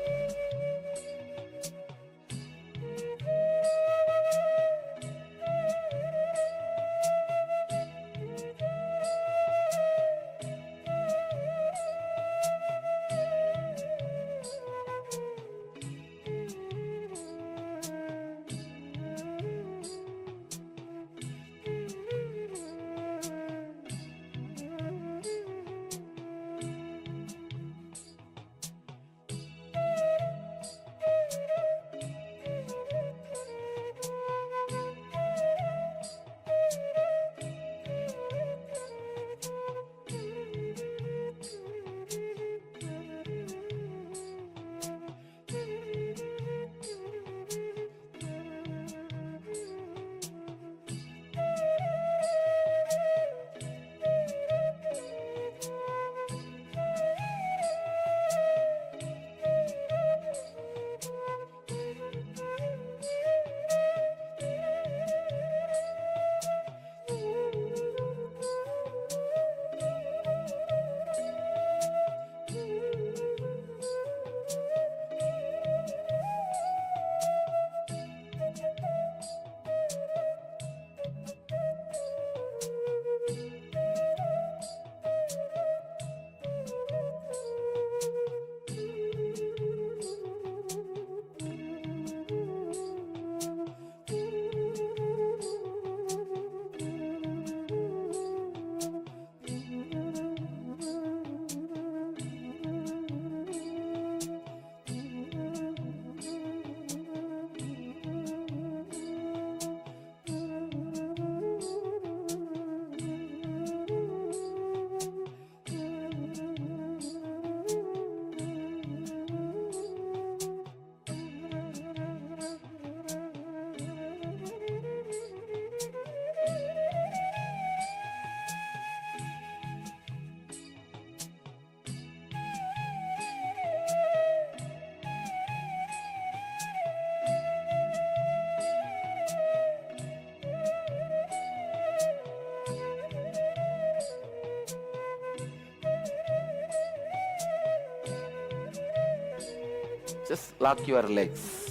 Just lock your legs.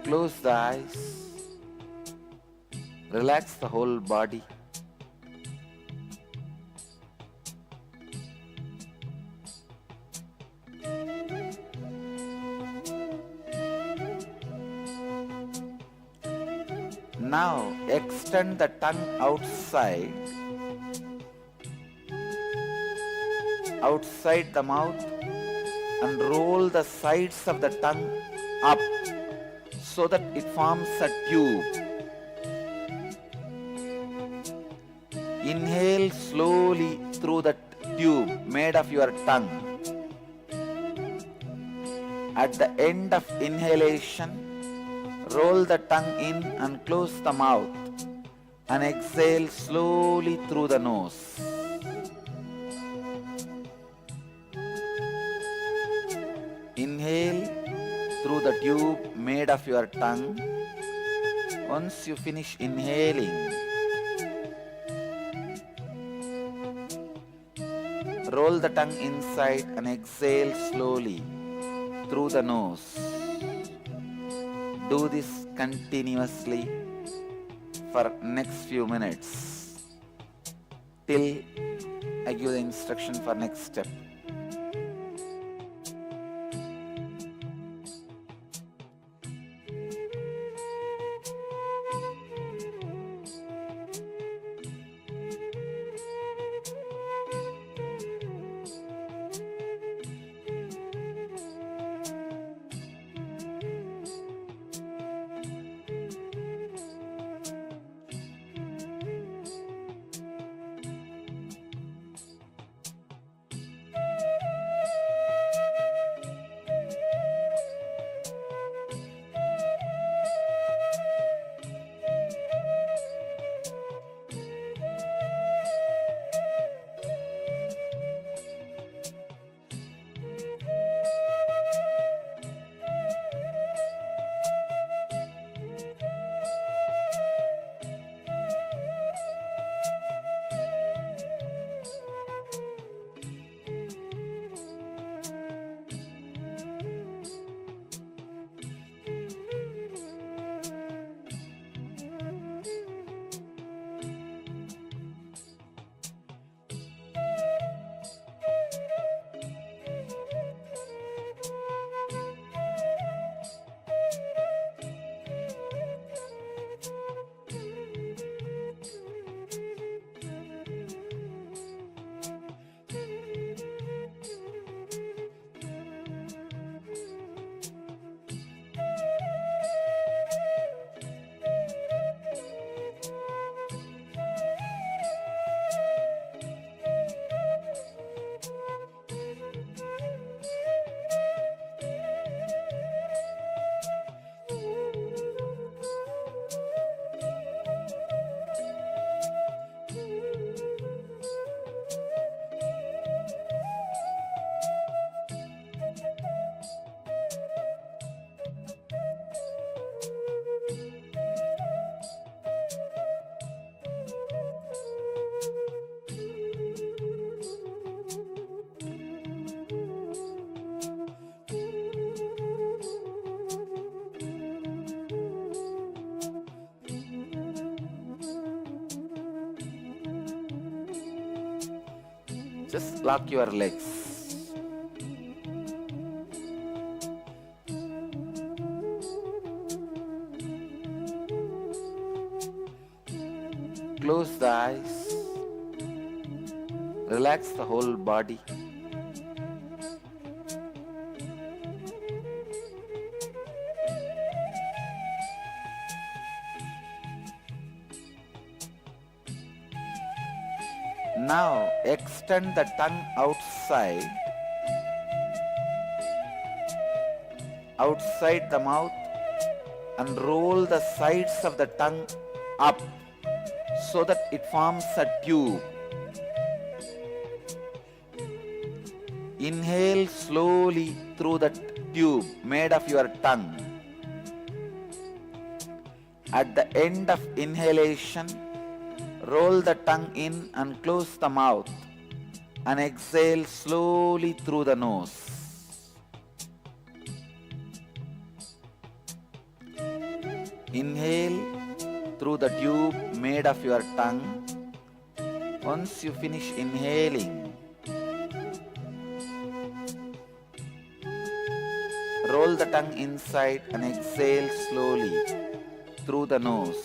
Close the eyes. Relax the whole body. Now extend the tongue outside the mouth and roll the sides of the tongue up so that it forms a tube. Inhale slowly through the tube made of your tongue. At the end of inhalation, roll the tongue in and close the mouth and exhale slowly through the nose. Inhale through the tube made of your tongue. Once you finish inhaling, roll the tongue inside and exhale slowly through the nose. Do this continuously for next few minutes till I give the instruction for next step. Just lock your legs. Close the eyes. Relax the whole body. Now extend the tongue outside the mouth and roll the sides of the tongue up so that it forms a tube. Inhale slowly through the tube made of your tongue. At the end of inhalation, Roll the tongue in and close the mouth and exhale slowly through the nose. Inhale through the tube made of your tongue. Once you finish inhaling, roll the tongue inside and exhale slowly through the nose.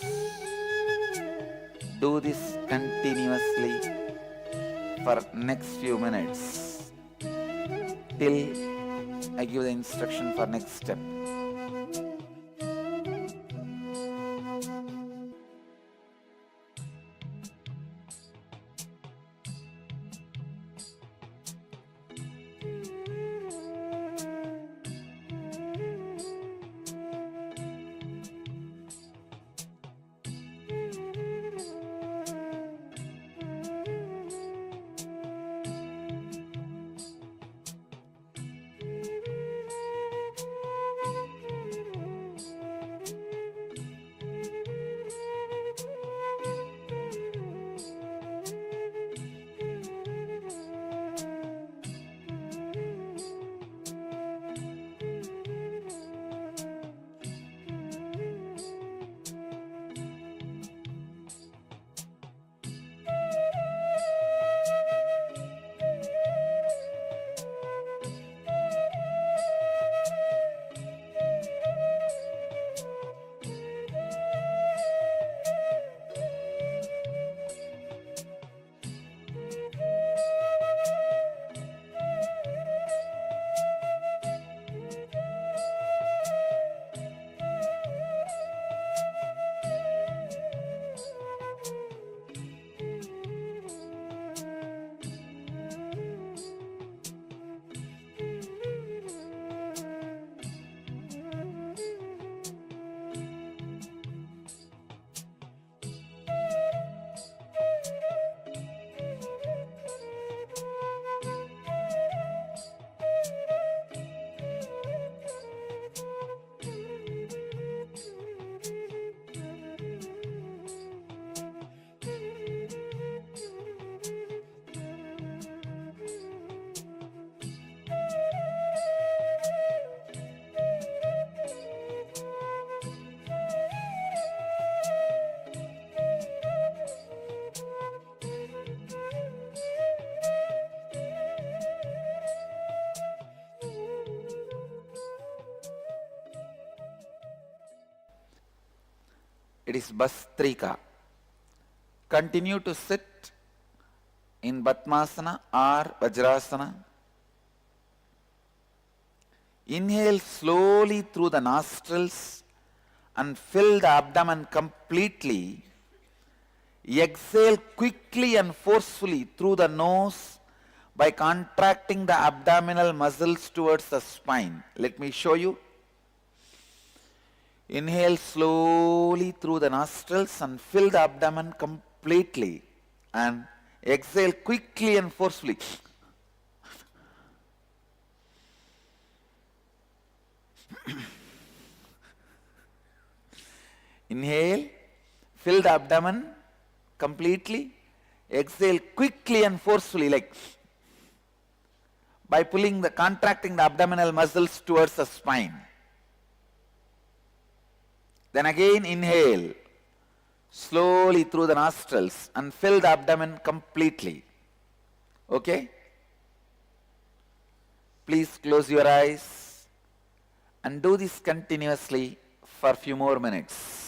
Do this continuously for next few minutes till I give the instruction for next step. It is Bastrika. Continue to sit in Padmasana or Vajrasana. Inhale slowly through the nostrils and fill the abdomen completely. Exhale quickly and forcefully through the nose by contracting the abdominal muscles towards the spine. Let me show you. Inhale slowly through the nostrils and fill the abdomen completely. And exhale quickly and forcefully. Inhale, fill the abdomen completely. Exhale quickly and forcefully, like by contracting the abdominal muscles towards the spine. Then again inhale slowly through the nostrils and fill the abdomen completely. Okay? Please close your eyes and do this continuously for a few more minutes.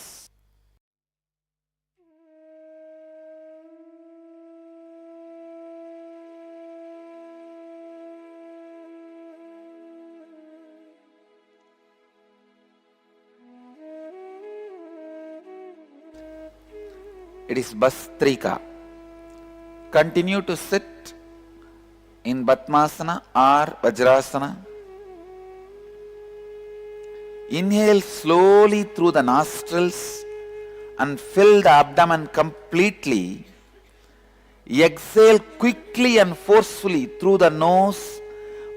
It is Bastrika. Continue to sit in Padmasana or Vajrasana. Inhale slowly through the nostrils and fill the abdomen completely. Exhale quickly and forcefully through the nose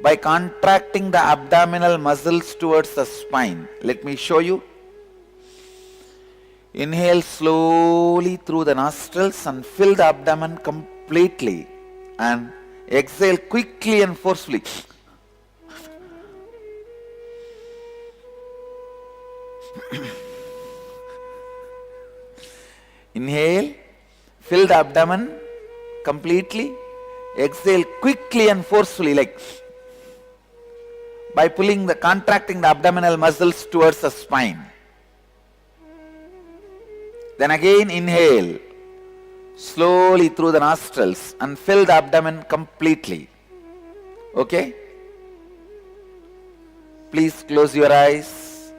by contracting the abdominal muscles towards the spine. Let me show you. Inhale slowly through the nostrils and fill the abdomen completely. And exhale quickly and forcefully. Inhale, fill the abdomen completely. Exhale quickly and forcefully, like by contracting the abdominal muscles towards the spine. Then again inhale slowly through the nostrils and fill the abdomen completely. Okay? Please close your eyes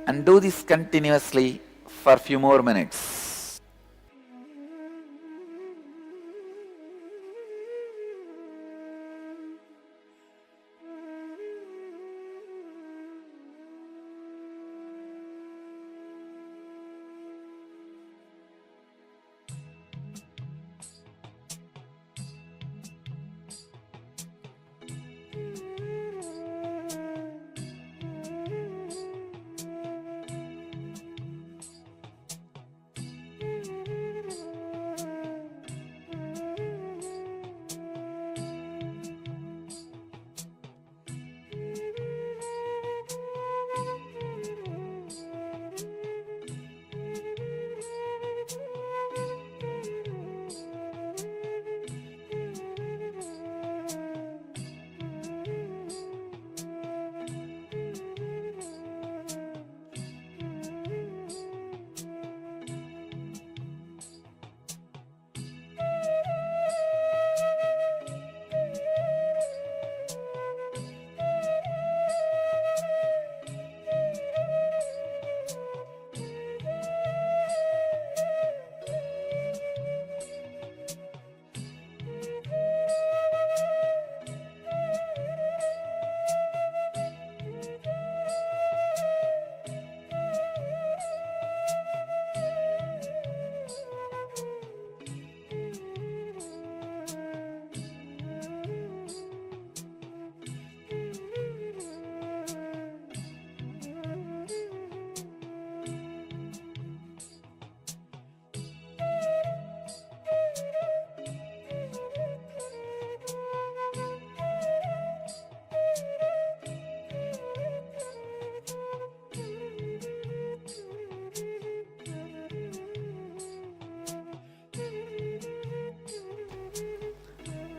and do this continuously for a few more minutes.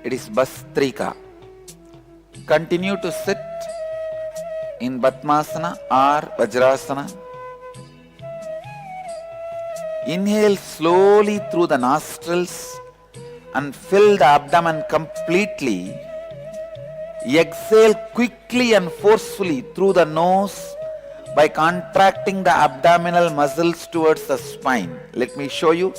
It is Bastrika. Continue to sit in Padmasana or Vajrasana. Inhale slowly through the nostrils and fill the abdomen completely. Exhale quickly and forcefully through the nose by contracting the abdominal muscles towards the spine. Let me show you.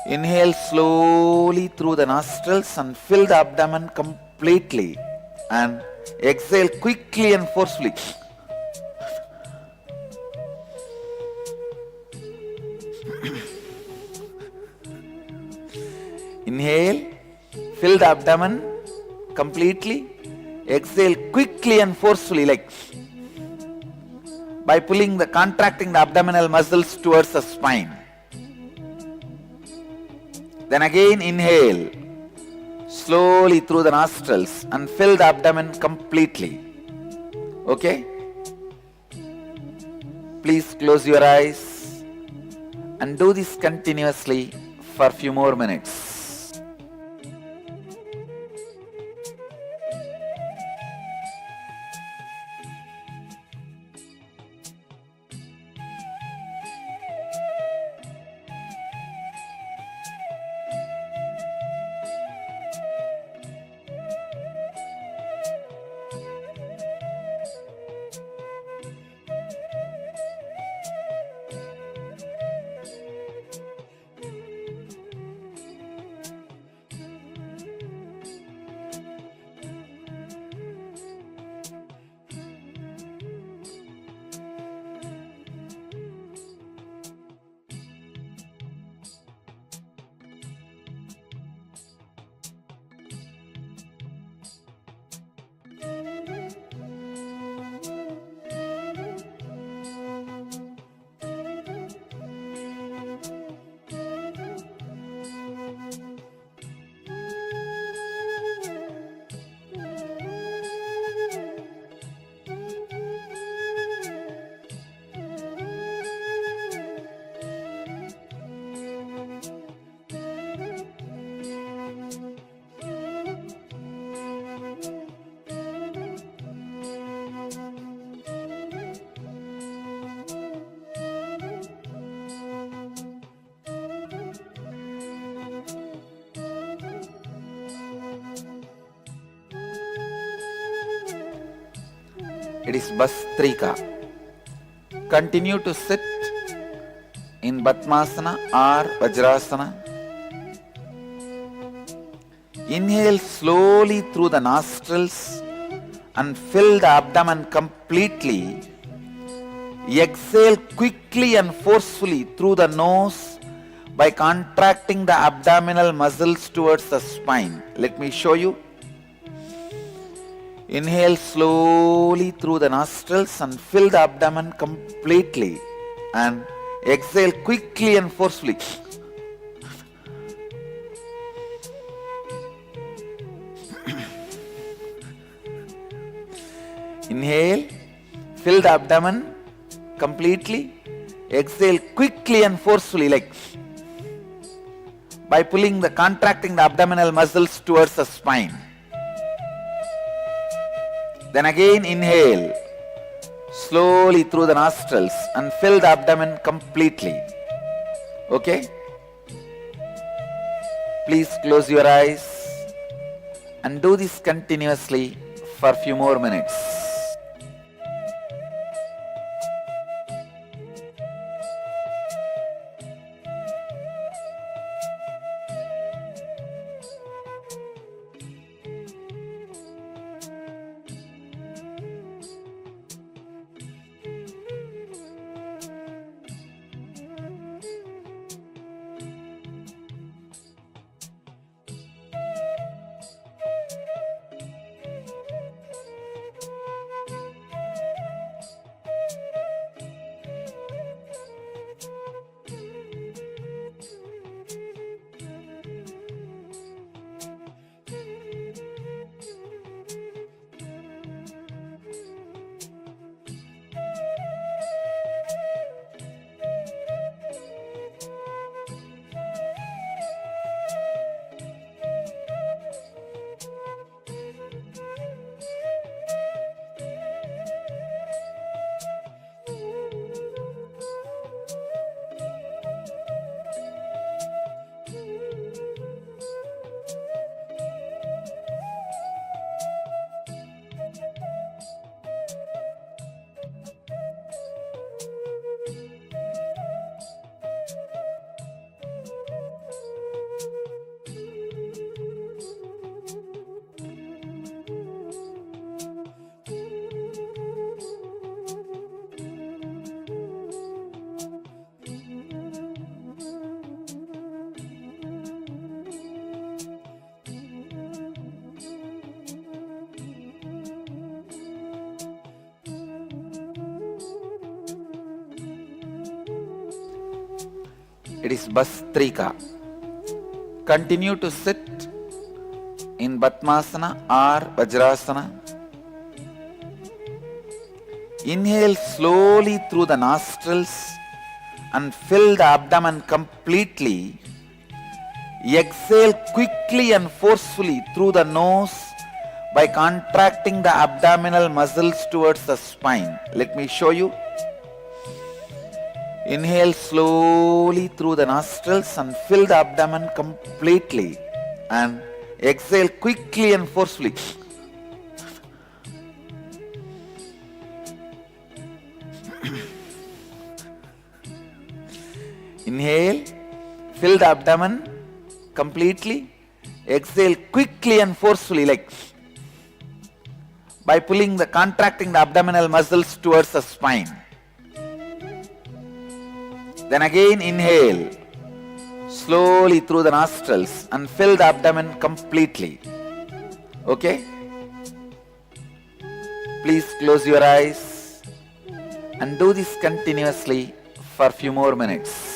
Inhale slowly through the nostrils and fill the abdomen completely. And exhale quickly and forcefully. Inhale, fill the abdomen completely. Exhale quickly and forcefully, like by contracting the abdominal muscles towards the spine. Then again inhale slowly through the nostrils and fill the abdomen completely. Okay? Please close your eyes and do this continuously for a few more minutes. It is Bastrika. Continue to sit in Padmasana or Vajrasana. Inhale slowly through the nostrils and fill the abdomen completely. Exhale quickly and forcefully through the nose by contracting the abdominal muscles towards the spine. Let me show you. Inhale slowly through the nostrils and fill the abdomen completely. And exhale quickly and forcefully. Inhale, fill the abdomen completely. Exhale quickly and forcefully, like by contracting the abdominal muscles towards the spine. Then again inhale slowly through the nostrils and fill the abdomen completely. Okay? Please close your eyes and do this continuously for a few more minutes. It is Bastrika. Continue to sit in Padmasana or Vajrasana. Inhale slowly through the nostrils and fill the abdomen completely. Exhale quickly and forcefully through the nose by contracting the abdominal muscles towards the spine. Let me show you. Inhale slowly through the nostrils and fill the abdomen completely. And exhale quickly and forcefully. Inhale, fill the abdomen completely. Exhale quickly and forcefully, like by contracting the abdominal muscles towards the spine. Then again inhale slowly through the nostrils and fill the abdomen completely. Okay? Please close your eyes and do this continuously for a few more minutes.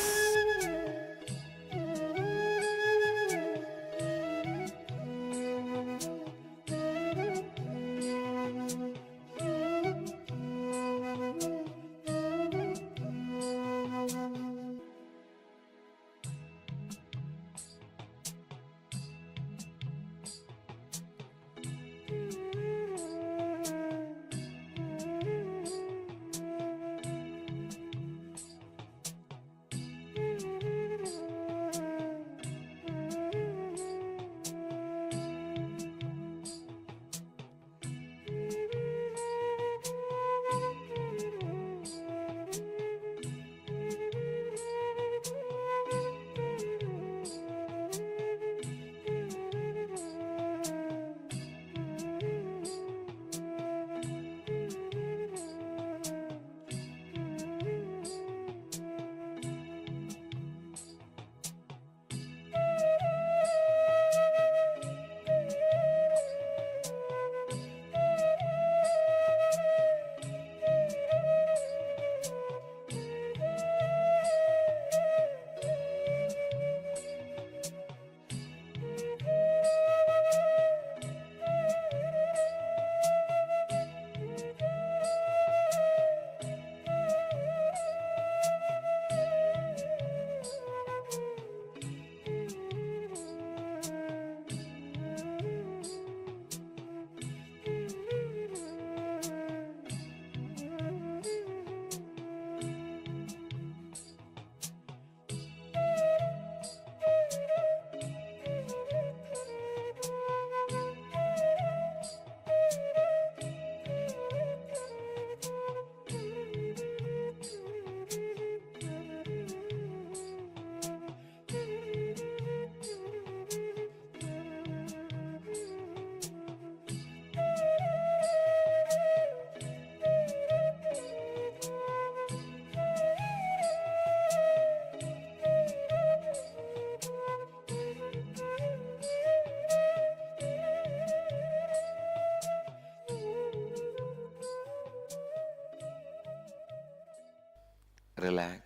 relax.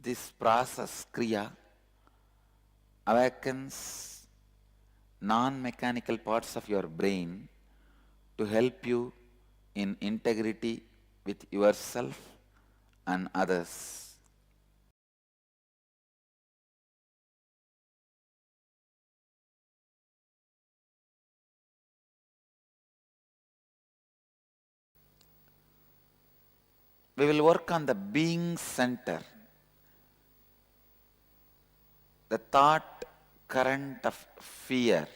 This process, Kriya, awakens non-mechanical parts of your brain to help you in integrity with yourself and others. We will work on the being center, the thought current of fear.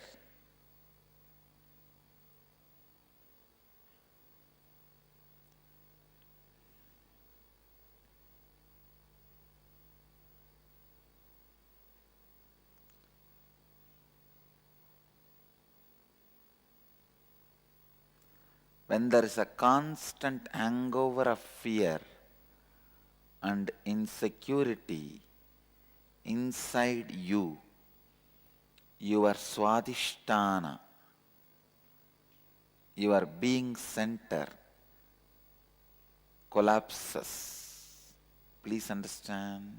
When there is a constant hangover of fear and insecurity inside you, your swadhisthana, your being center collapses. Please understand.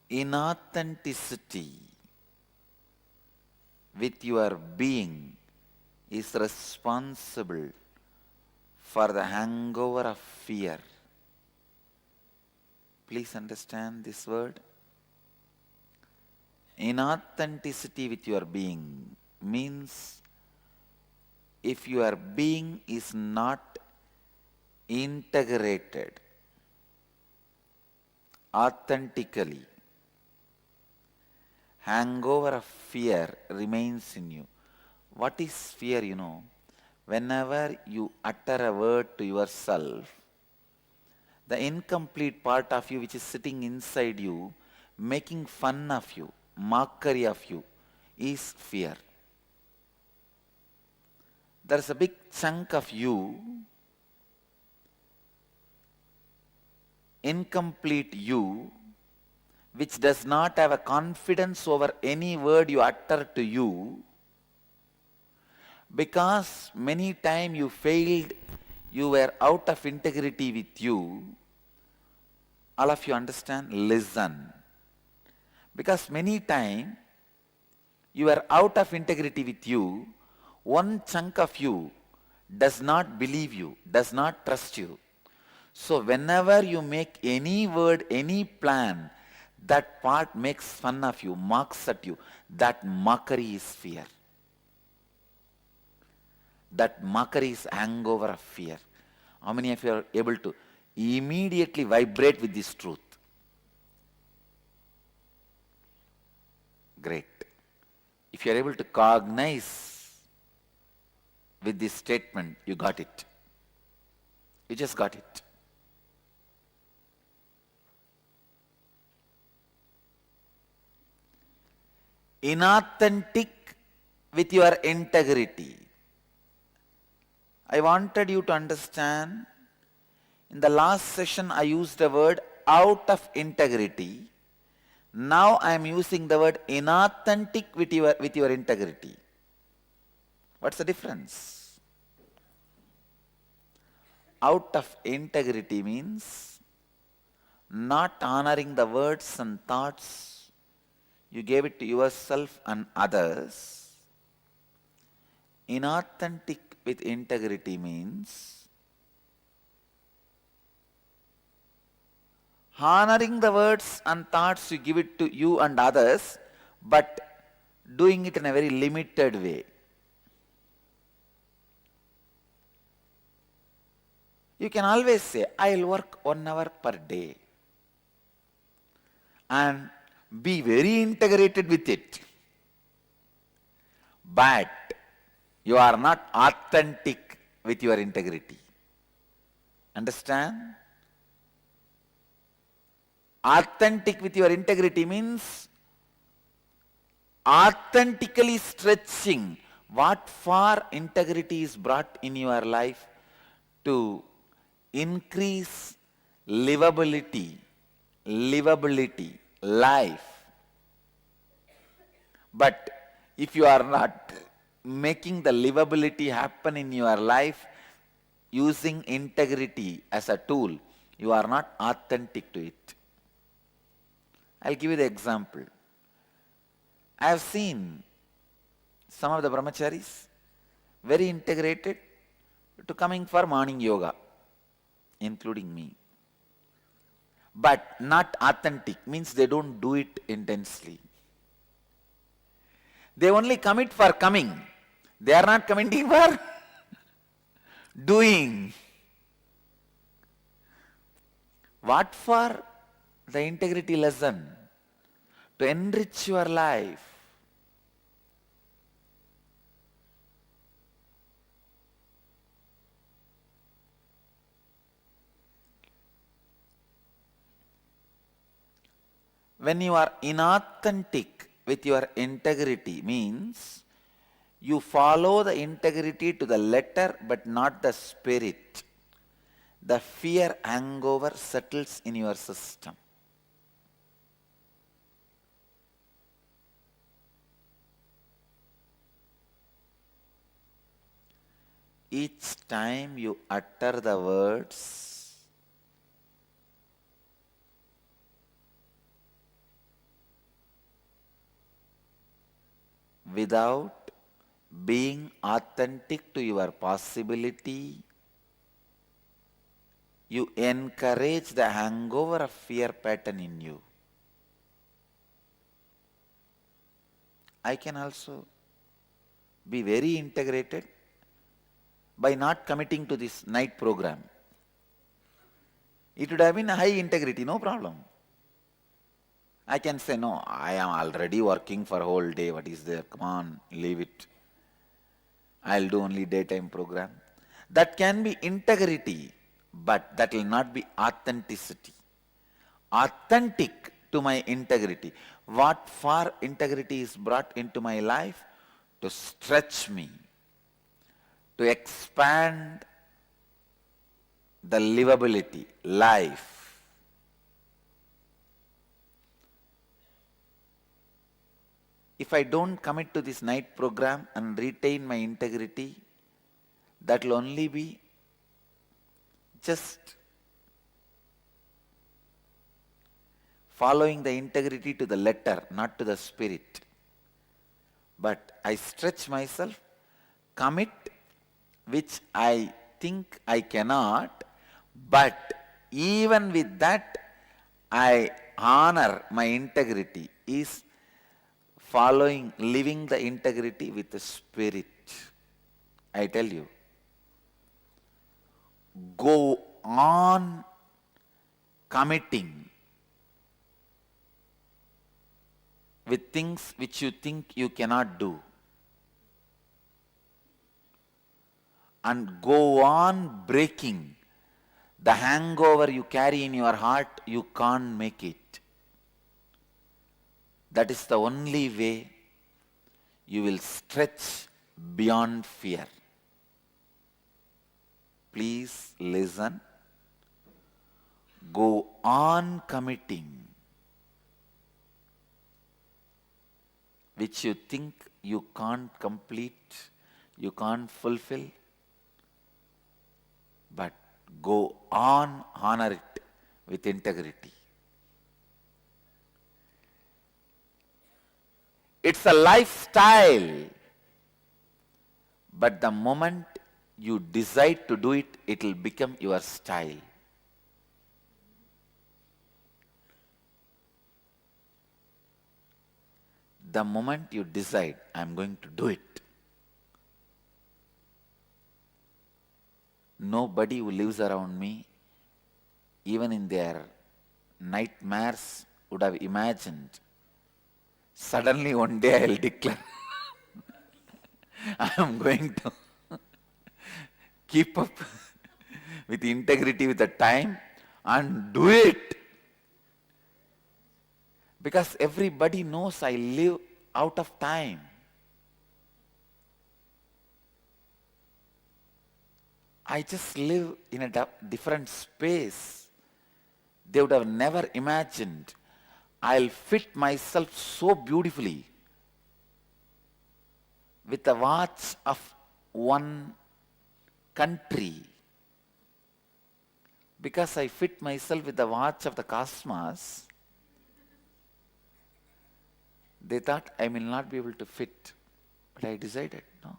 Inauthenticity with your being is responsible for the hangover of fear. Please understand this word. Inauthenticity with your being means if your being is not integrated authentically, hangover of fear remains in you. What is fear, you know? Whenever you utter a word to yourself, the incomplete part of you which is sitting inside you, making fun of you, mockery of you, is fear. There is a big chunk of you, incomplete you, which does not have a confidence over any word you utter to you, because many times you failed, you were out of integrity with you. All of you understand? Listen. Because many times you were out of integrity with you, one chunk of you does not believe you, does not trust you. So whenever you make any word, any plan, that part makes fun of you, mocks at you. That mockery is fear. That mockery is hangover of fear. How many of you are able to immediately vibrate with this truth? Great. If you are able to cognize with this statement, you got it. You just got it. Inauthentic with your integrity. I wanted you to understand, in the last session I used the word out of integrity. Now I am using the word inauthentic with your integrity. What's the difference? Out of integrity means not honoring the words and thoughts you gave it to yourself and others. Inauthentic with integrity means honoring the words and thoughts you give it to you and others, but doing it in a very limited way. You can always say, I'll work 1 hour per day, and be very integrated with it. But you are not authentic with your integrity. Understand? Authentic with your integrity means authentically stretching what far integrity is brought in your life to increase livability, life. But if you are not making the livability happen in your life using integrity as a tool, you are not authentic to it. I'll give you the example. I have seen some of the brahmacharis very integrated to coming for morning yoga, including me. But not authentic, means they don't do it intensely. They only commit for coming. They are not committing for doing. What for? The integrity lesson. To enrich your life. When you are inauthentic with your integrity, means you follow the integrity to the letter but not the spirit. The fear hangover settles in your system. Each time you utter the words, without being authentic to your possibility, you encourage the hangover of fear pattern in you. I can also be very integrated by not committing to this night program. It would have been a high integrity, no problem. I can say, no, I am already working for a whole day. What is there? Come on, leave it. I'll do only daytime program. That can be integrity, but that will not be authenticity. Authentic to my integrity. What for integrity is brought into my life? To stretch me, to expand the livability, life. If I don't commit to this night program and retain my integrity, that will only be just following the integrity to the letter, not to the spirit. But I stretch myself, commit which I think I cannot, but even with that, I honor my integrity, is following, living the integrity with the spirit. I tell you, go on committing with things which you think you cannot do. And go on breaking the hangover you carry in your heart, you can't make it. That is the only way you will stretch beyond fear. Please listen. Go on committing which you think you can't complete, you can't fulfill. But go on, honor it with integrity. It's a lifestyle. But the moment you decide to do it, it will become your style. The moment you decide, I'm going to do it, nobody who lives around me, even in their nightmares, would have imagined. Suddenly one day I'll declare, I am going to keep up with integrity with the time and do it. Because everybody knows I live out of time. I just live in a different space. They would have never imagined I'll fit myself so beautifully with the watch of one country. Because I fit myself with the watch of the cosmos, they thought I will not be able to fit. But I decided, no.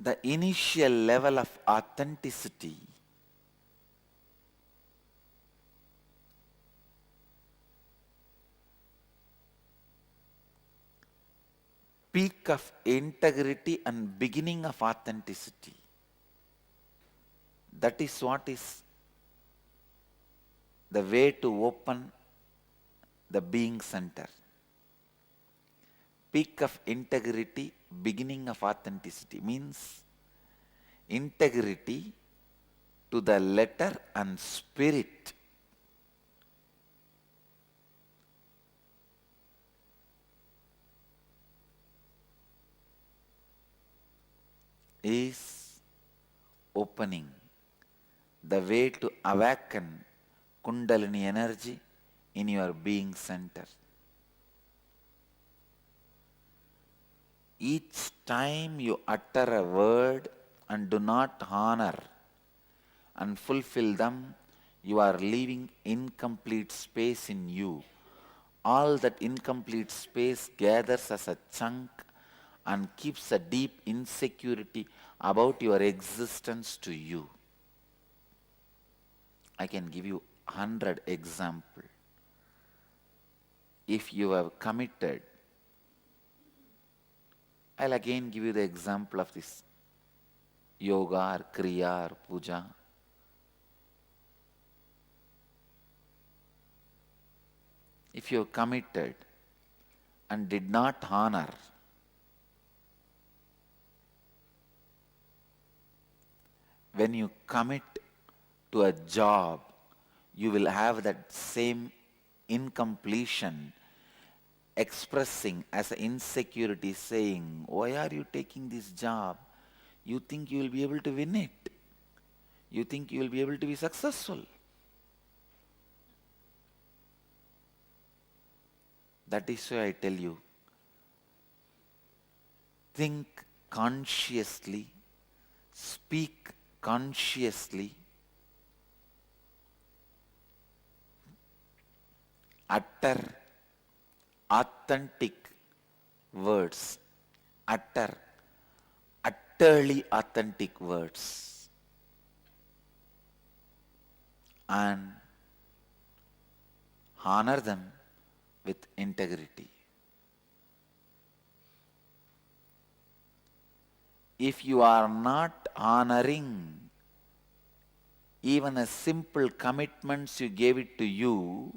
The initial level of authenticity peak of integrity and beginning of authenticity. That is what is the way to open the being center. Peak of integrity, beginning of authenticity means integrity to the letter and spirit. Is opening the way to awaken Kundalini energy in your being center. Each time you utter a word and do not honor and fulfill them, you are leaving incomplete space in you. All that incomplete space gathers as a chunk and keeps a deep insecurity about your existence to you. I can give you 100 examples. If you have committed, I'll again give you the example of this yoga or kriya or puja. If you have committed and did not honor, when you commit to a job, you will have that same incompletion expressing as an insecurity, saying, why are you taking this job? You think you will be able to win it. You think you will be able to be successful. That is why I tell you, think consciously, speak consciously, utter authentic words, utter utterly authentic words, and honor them with integrity. If you are not honoring even a simple commitments you gave it to you,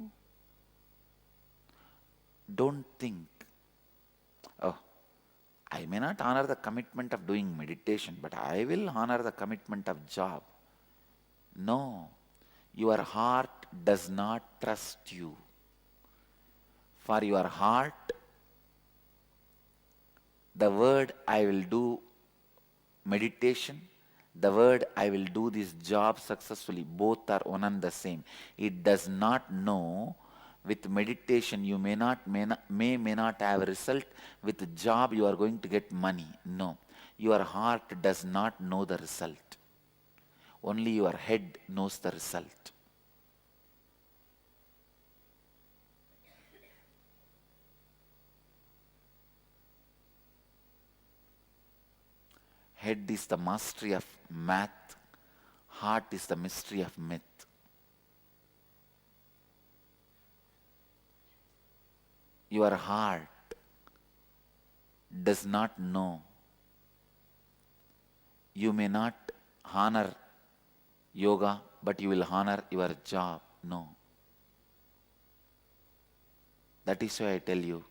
don't think, oh, I may not honor the commitment of doing meditation, but I will honor the commitment of job. No, your heart does not trust you. For your heart, the word I will do meditation, the word I will do this job successfully, both are one and the same. It does not know. With meditation, you may not have a result. With the job, you are going to get money. No. Your heart does not know the result. Only your head knows the result. Head is the mastery of math. Heart is the mystery of myth. Your heart does not know. You may not honor yoga, but you will honor your job. No. That is why I tell you,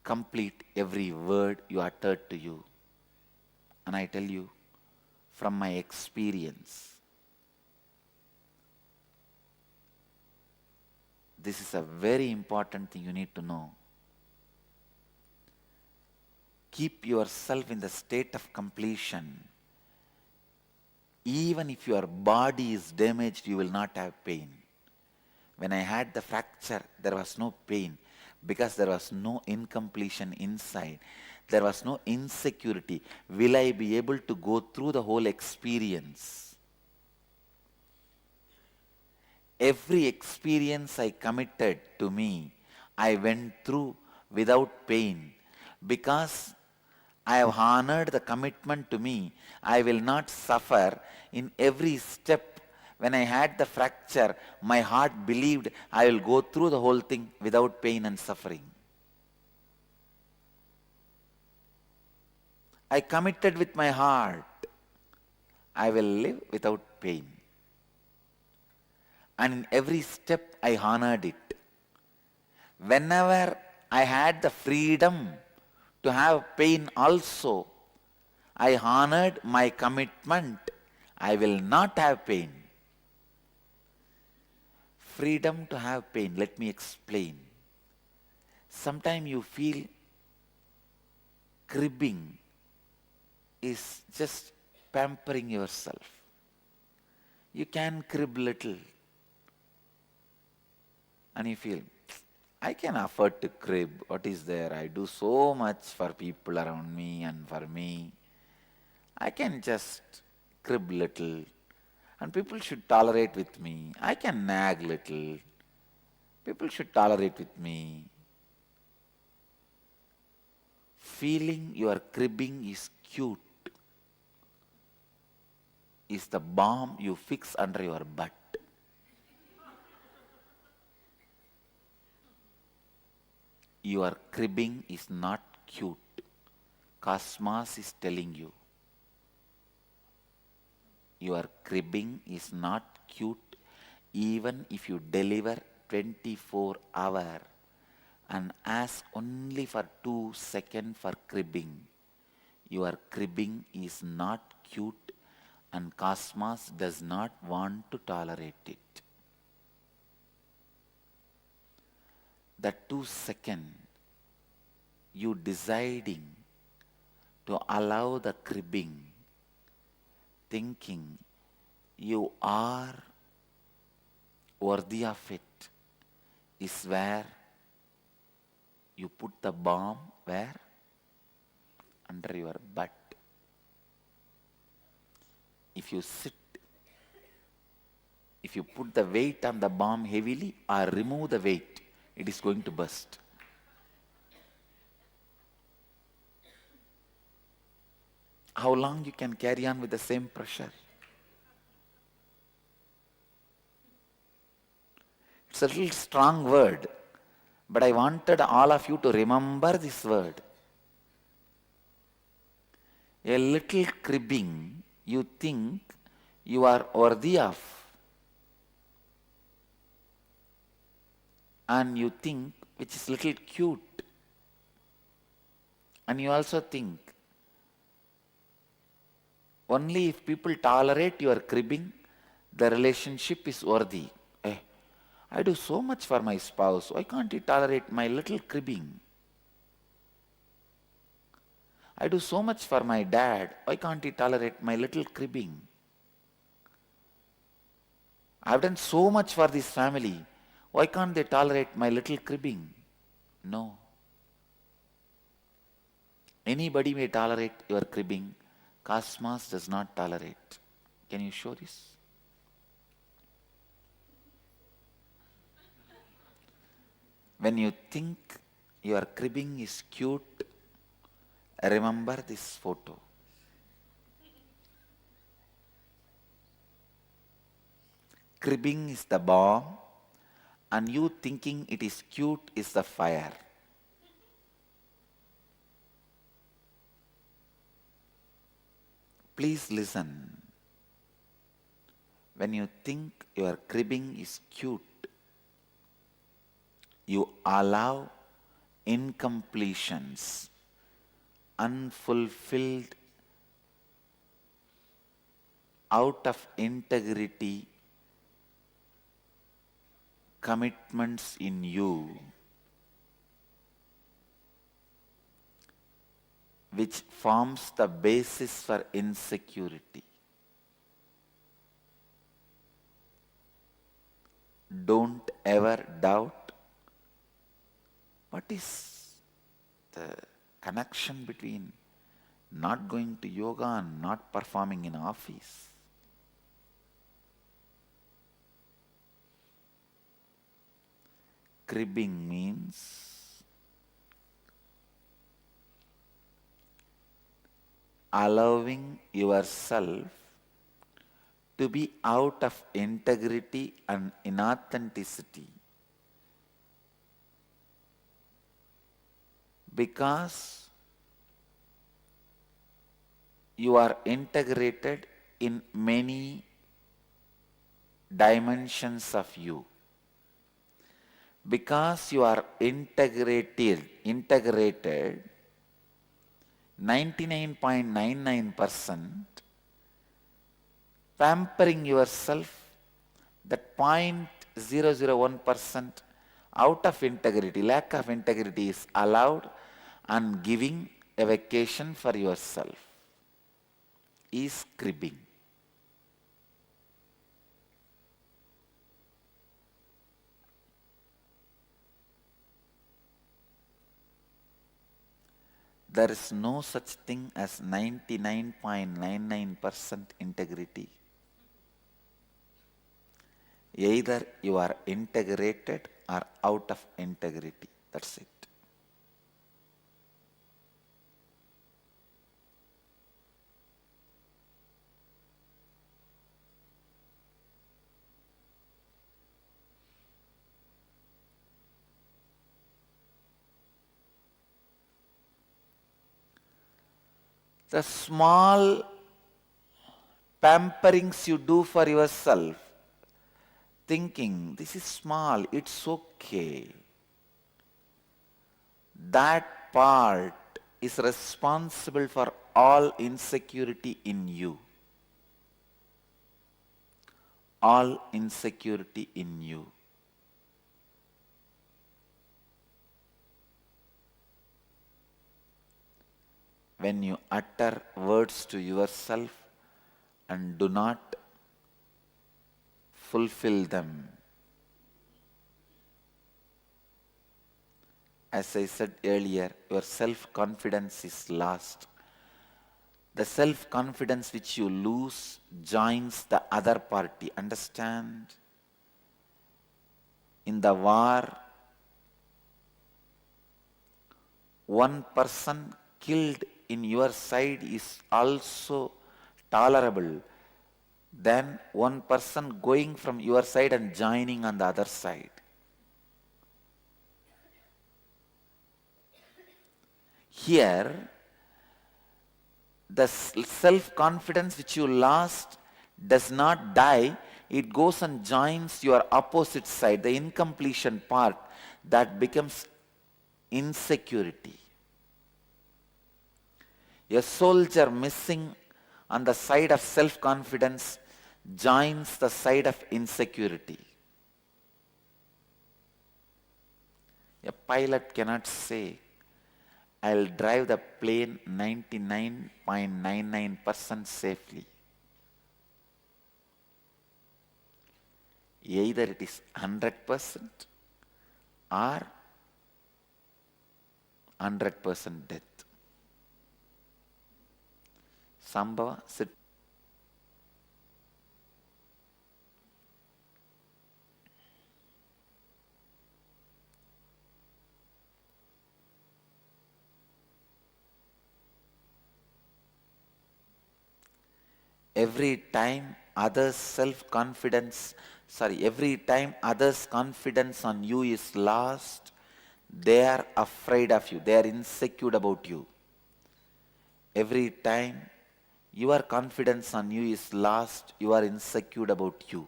complete every word you uttered to you. And I tell you, from my experience, this is a very important thing you need to know. Keep yourself in the state of completion. Even if your body is damaged, you will not have pain. When I had the fracture, there was no pain because there was no incompletion inside. There was no insecurity. Will I be able to go through the whole experience? Every experience I committed to me, I went through without pain because I have honored the commitment to me. I will not suffer. In every step, when I had the fracture, my heart believed I will go through the whole thing without pain and suffering. I committed with my heart, I will live without pain. And in every step I honored it. Whenever I had the freedom to have pain also, I honored my commitment. I will not have pain. Freedom to have pain. Let me explain. Sometimes you feel cribbing is just pampering yourself. You can crib little. And you feel, I can afford to crib. What is there? I do so much for people around me and for me. I can just crib little. And people should tolerate with me. I can nag little. People should tolerate with me. Feeling your cribbing is cute is the bomb you fix under your butt. Your cribbing is not cute. Cosmos is telling you. Your cribbing is not cute even if you deliver 24 hours and ask only for 2 seconds for cribbing. Your cribbing is not cute and Cosmos does not want to tolerate it. That 2 seconds, you deciding to allow the cribbing, thinking you are worthy of it, is where you put the bomb where? Under your butt. If you sit, if you put the weight on the bomb heavily or remove the weight, it is going to burst. How long you can carry on with the same pressure? It's a little strong word, but I wanted all of you to remember this word. A little cribbing you think you are worthy of, and you think which is little cute, and you also think only if people tolerate your cribbing, the relationship is worthy. I do so much for my spouse, why can't he tolerate my little cribbing? I do so much for my dad, why can't he tolerate my little cribbing? I've done so much for this family, why can't they tolerate my little cribbing? No. Anybody may tolerate your cribbing, Cosmos does not tolerate. Can you show this? When you think your cribbing is cute, remember this photo. Cribbing is the bomb, and you thinking it is cute is the fire. Please listen. When you think your cribbing is cute, you allow incompletions, unfulfilled, out of integrity commitments in you, which forms the basis for insecurity. Don't ever doubt what is the connection between not going to yoga and not performing in office. Cribbing means allowing yourself to be out of integrity and inauthenticity, because you are integrated in many dimensions of you. Because you are integrated 99.99%, pampering yourself, that 0.001% out of integrity, lack of integrity is allowed, and giving a vacation for yourself is cribbing. There is no such thing as 99.99% integrity. Either you are integrated or out of integrity. That's it. The small pamperings you do for yourself, thinking this is small, it's okay, that part is responsible for all insecurity in you. All insecurity in you. When you utter words to yourself and do not fulfill them, as I said earlier, your self-confidence is lost. The self-confidence which you lose joins the other party. Understand? In the war, one person killed in your side is also tolerable than one person going from your side and joining on the other side. Here, the self-confidence which you lost does not die, it goes and joins your opposite side, the incompletion part, that becomes insecurity. A soldier missing on the side of self-confidence joins the side of insecurity. A pilot cannot say, I'll drive the plane 99.99% safely. Either it is 100% or 100% death. Sambhava, sit. Every time others' confidence on you is lost, they are afraid of you, they are insecure about you. Every time your confidence on you is lost, you are insecure about you.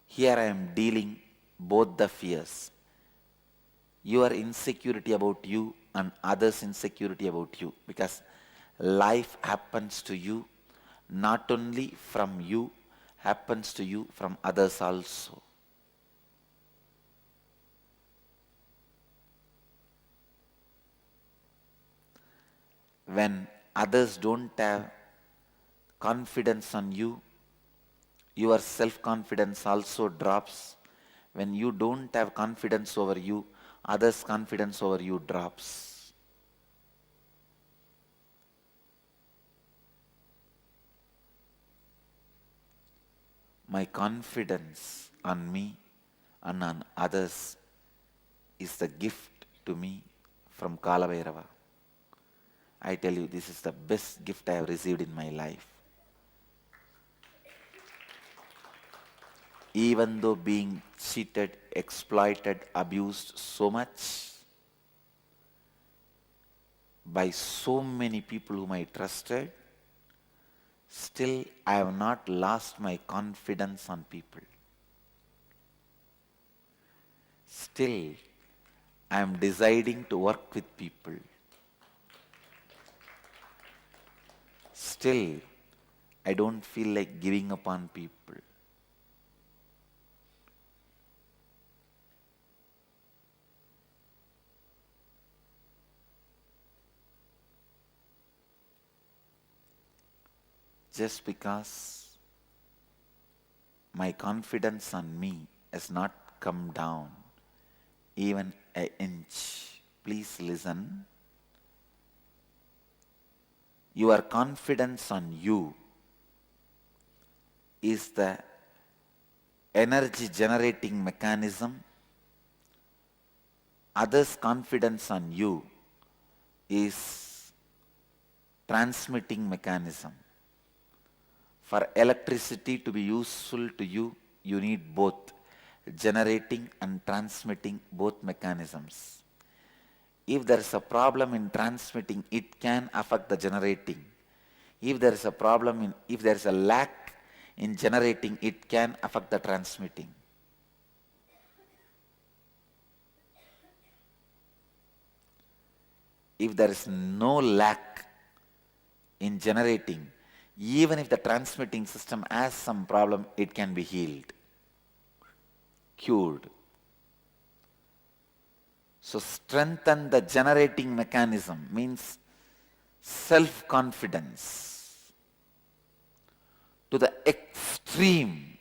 Here I am dealing both the fears. Your insecurity about you and others' insecurity about you. Because life happens to you, not only from you, happens to you from others also. When others don't have confidence on you, your self-confidence also drops. When you don't have confidence over you, others' confidence over you drops. My confidence on me and on others is the gift to me from Kalabhairava. I tell you, this is the best gift I have received in my life. Even though being cheated, exploited, abused so much by so many people whom I trusted, still I have not lost my confidence on people. Still, I am deciding to work with people. Still, I don't feel like giving up on people. Just because my confidence on me has not come down even an inch. Please listen. Your confidence on you is the energy generating mechanism. Others' confidence on you is transmitting mechanism. For electricity to be useful to you, you need both generating and transmitting both mechanisms. If there is a problem in transmitting, it can affect the generating. If there is a problem if there is a lack in generating, it can affect the transmitting. If there is no lack in generating, even if the transmitting system has some problem, it can be healed, cured. So strengthen the generating mechanism means self-confidence to the extreme.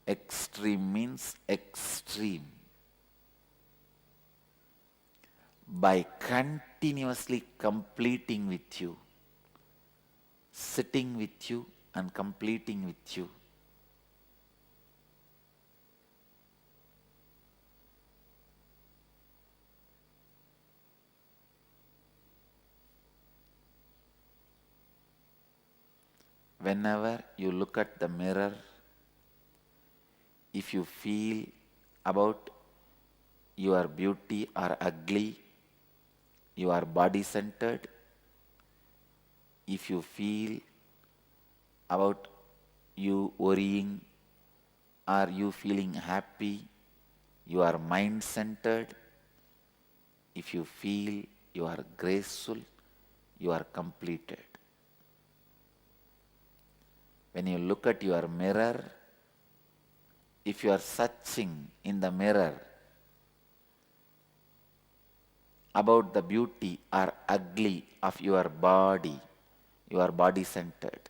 Extreme means extreme. By continuously completing with you, sitting with you and completing with you. Whenever you look at the mirror, if you feel about your beauty or ugly, you are body-centered. If you feel about you worrying or you feeling happy, you are mind-centered. If you feel you are graceful, you are completed. When you look at your mirror, if you are searching in the mirror about the beauty or ugly of your body, you are body-centered.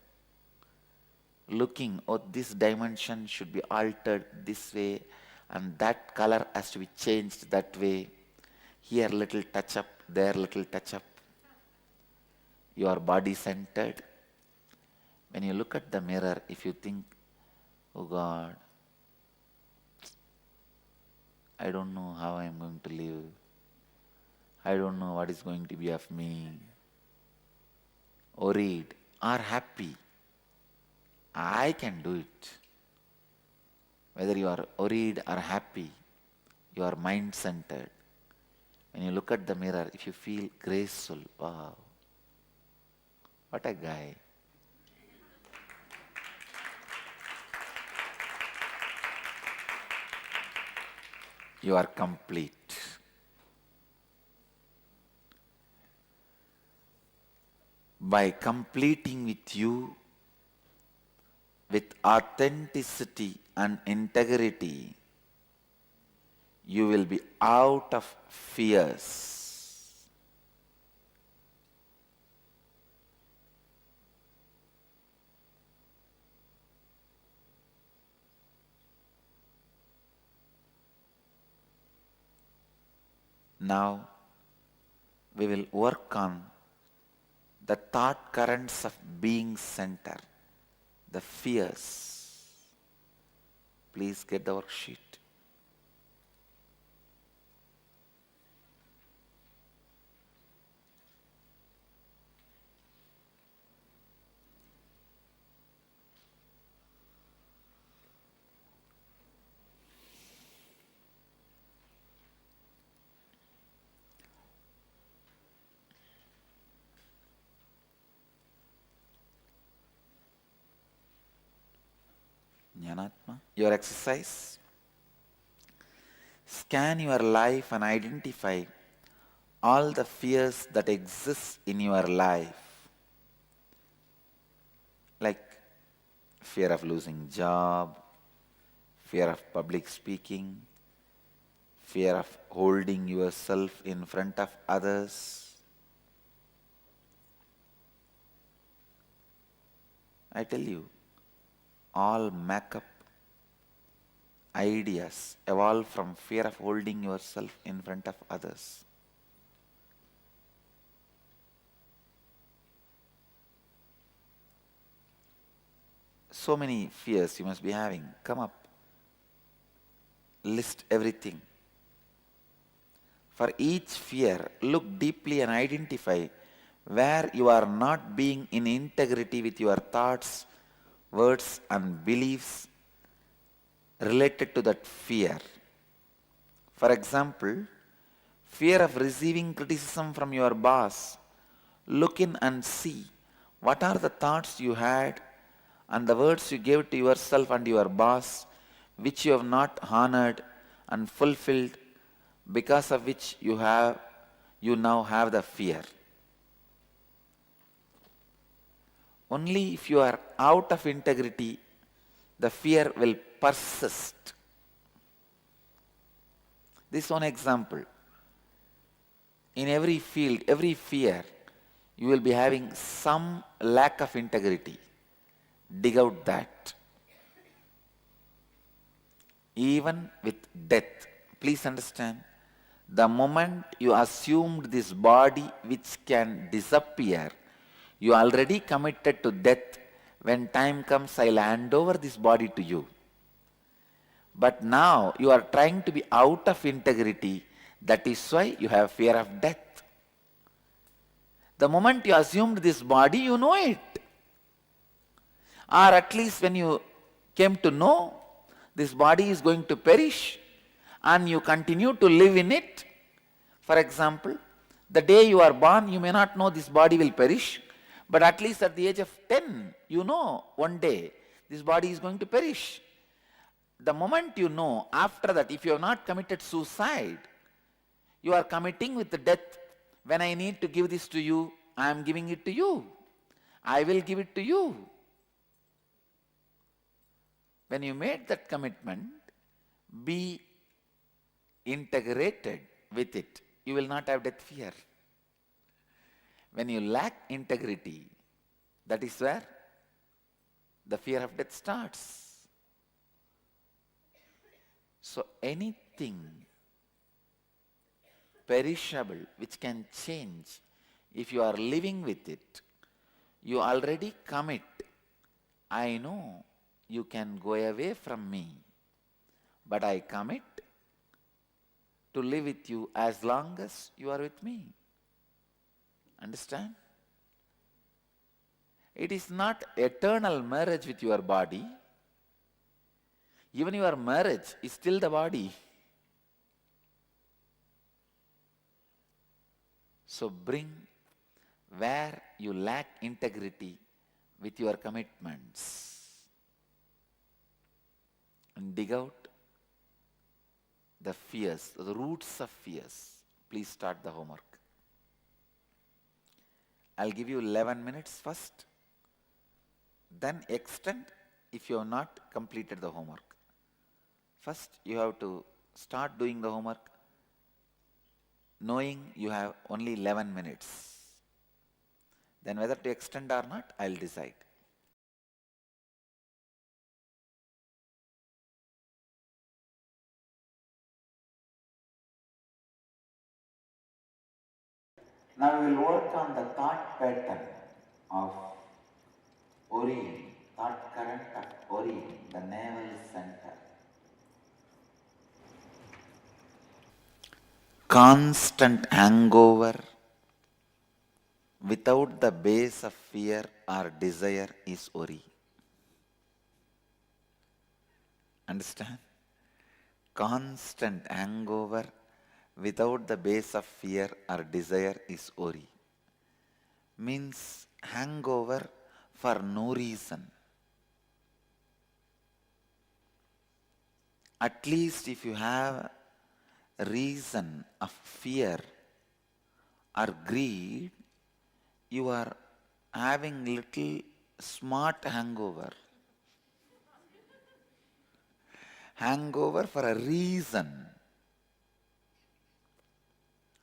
Looking, oh, this dimension should be altered this way and that color has to be changed that way. Here little touch-up, there little touch-up. You are body-centered. When you look at the mirror, if you think, oh God, I don't know how I am going to live. I don't know what is going to be of me. Worried or happy, I can do it. Whether you are worried or happy, you are mind-centered. When you look at the mirror, if you feel graceful, wow, what a guy. you are complete. By completing with you, with authenticity and integrity, you will be out of fears. Now, we will work on the thought currents of being center, the fears. Please get the worksheet. Jnanatma, your exercise. Scan your life and identify all the fears that exist in your life. Like fear of losing job, fear of public speaking, fear of holding yourself in front of others. I tell you, all make-up ideas evolve from fear of holding yourself in front of others. So many fears you must be having. Come up. List everything. For each fear, look deeply and identify where you are not being in integrity with your thoughts, words and beliefs related to that fear. For example, fear of receiving criticism from your boss. Look in and see what are the thoughts you had and the words you gave to yourself and your boss which you have not honored and fulfilled, because of which you now have the fear. Only if you are out of integrity, the fear will persist. This is one example. In every field, every fear, you will be having some lack of integrity. Dig out that. Even with death, please understand, the moment you assumed this body which can disappear, you already committed to death. When time comes, I'll hand over this body to you. But now you are trying to be out of integrity. That is why you have fear of death. The moment you assumed this body, you know it. Or at least when you came to know this body is going to perish and you continue to live in it. For example, the day you are born, you may not know this body will perish. But at least at the age of 10, you know one day this body is going to perish. The moment you know, after that, if you have not committed suicide, you are committing with the death. When I need to give this to you, I am giving it to you. I will give it to you. When you made that commitment, be integrated with it. You will not have death fear. When you lack integrity, that is where the fear of death starts. So anything perishable which can change, if you are living with it, you already commit. I know you can go away from me, but I commit to live with you as long as you are with me. Understand? It is not eternal marriage with your body. Even your marriage is still the body. So bring where you lack integrity with your commitments and dig out the fears, the roots of fears. Please start the homework. I'll give you 11 minutes first, then extend if you have not completed the homework. First, you have to start doing the homework knowing you have only 11 minutes. Then whether to extend or not, I'll decide. Now we will work on the thought pattern of Ori, thought current of Ori, the navel center. Constant hangover without the base of fear or desire is Ori. Understand? Constant hangover without the base of fear or desire is Ori. Means hangover for no reason. At least if you have a reason of fear or greed, you are having little smart hangover. Hangover for a reason.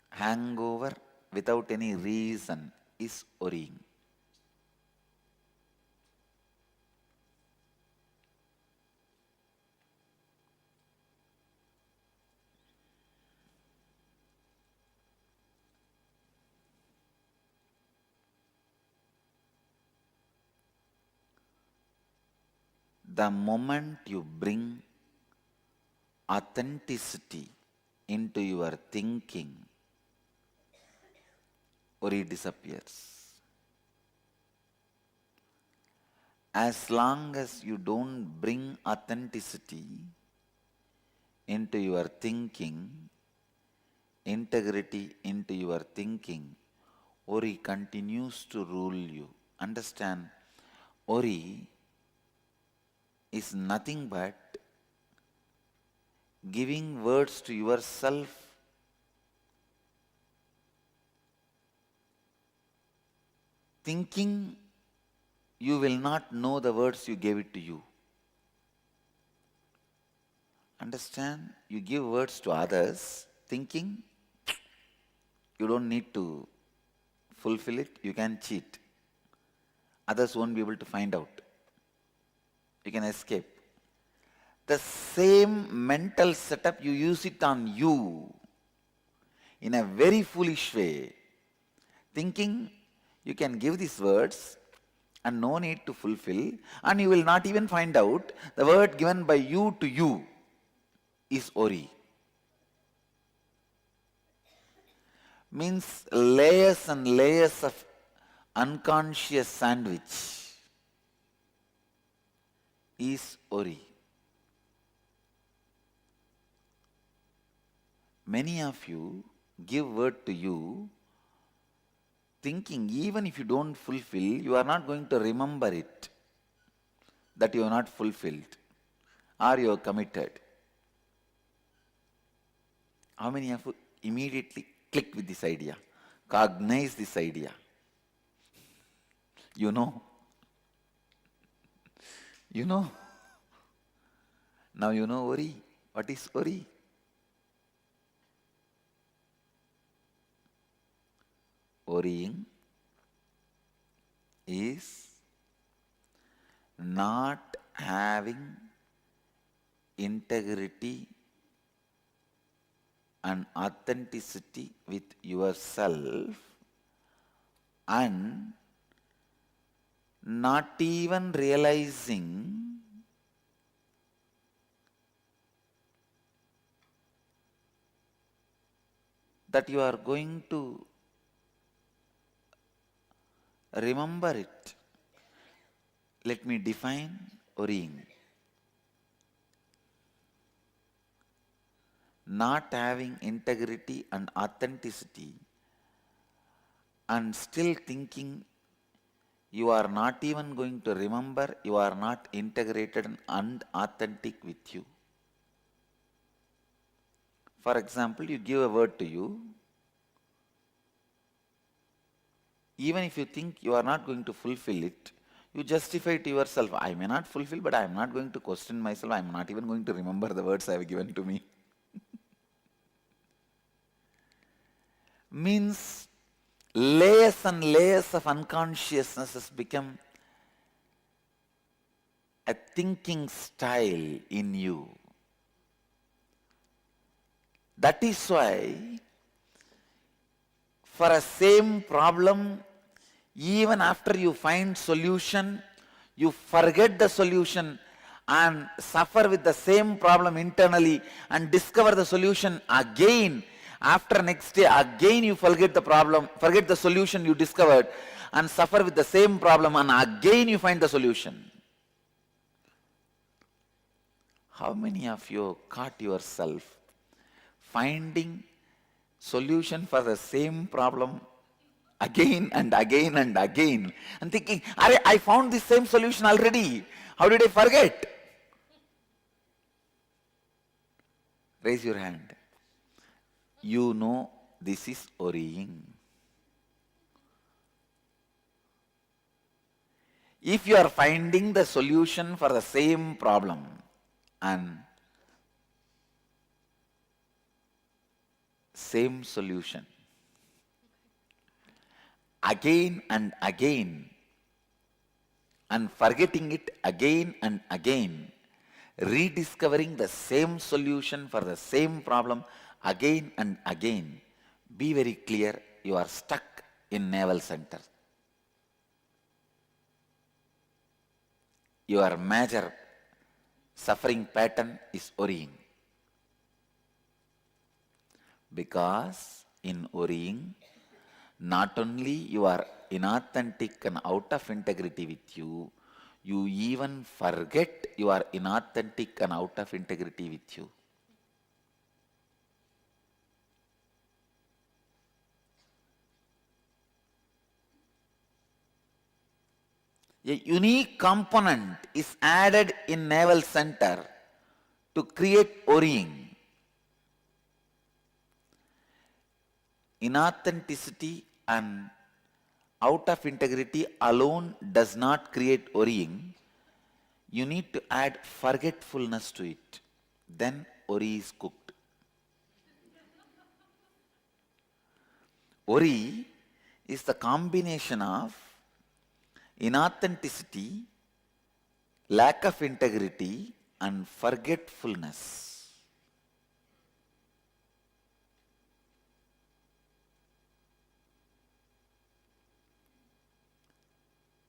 Hangover without any reason is worrying. The moment you bring authenticity into your thinking, worry disappears. As long as you don't bring authenticity into your thinking, integrity into your thinking, worry continues to rule you. Understand, worry is nothing but giving words to yourself thinking you will not know the words you gave it to you. Understand? You give words to others thinking you don't need to fulfill it, you can cheat. Others won't be able to find out. You can escape. The same mental setup, you use it on you in a very foolish way, thinking you can give these words and no need to fulfill, and you will not even find out the word given by you to you is worry. Means layers and layers of unconscious sandwich is worry. Many of you give word to you thinking even if you don't fulfill, you are not going to remember it, that you are not fulfilled or you are committed. How many of you immediately click with this idea, cognize this idea? You know. You know. Now you know worry. What is worry? Worrying is not having integrity and authenticity with yourself and not even realizing that you are going to remember it. Let me define worrying. Not having integrity and authenticity and still thinking you are not even going to remember, you are not integrated and authentic with you. For example, you give a word to you. Even if you think you are not going to fulfill it, you justify to yourself, I may not fulfill, but I am not going to question myself. I am not even going to remember the words I have given to me. Means layers and layers of unconsciousness has become a thinking style in you. That is why for a same problem, even after you find solution, you forget the solution and suffer with the same problem internally and discover the solution again. After next day, again you forget the problem, forget the solution you discovered and suffer with the same problem, and again you find the solution. How many of you caught yourself finding solution for the same problem again and again and again and thinking, I found the same solution already. How did I forget? Raise your hand. You know this is worrying. If you are finding the solution for the same problem and same solution again and again and forgetting it again and again, rediscovering the same solution for the same problem again and again, be very clear, you are stuck in navel center. Your major suffering pattern is worrying. Because in worrying, not only you are inauthentic and out of integrity with you, you even forget you are inauthentic and out of integrity with you. A unique component is added in navel center to create worrying. Inauthenticity and out of integrity alone does not create worrying. You need to add forgetfulness to it. Then worry is cooked. Worry is the combination of inauthenticity, lack of integrity, and forgetfulness.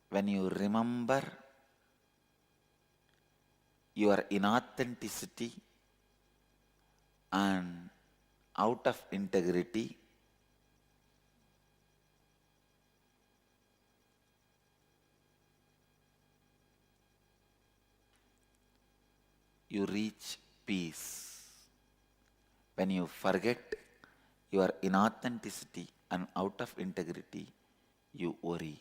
When you remember your inauthenticity and out of integrity, you reach peace. When you forget your inauthenticity and out of integrity, you worry.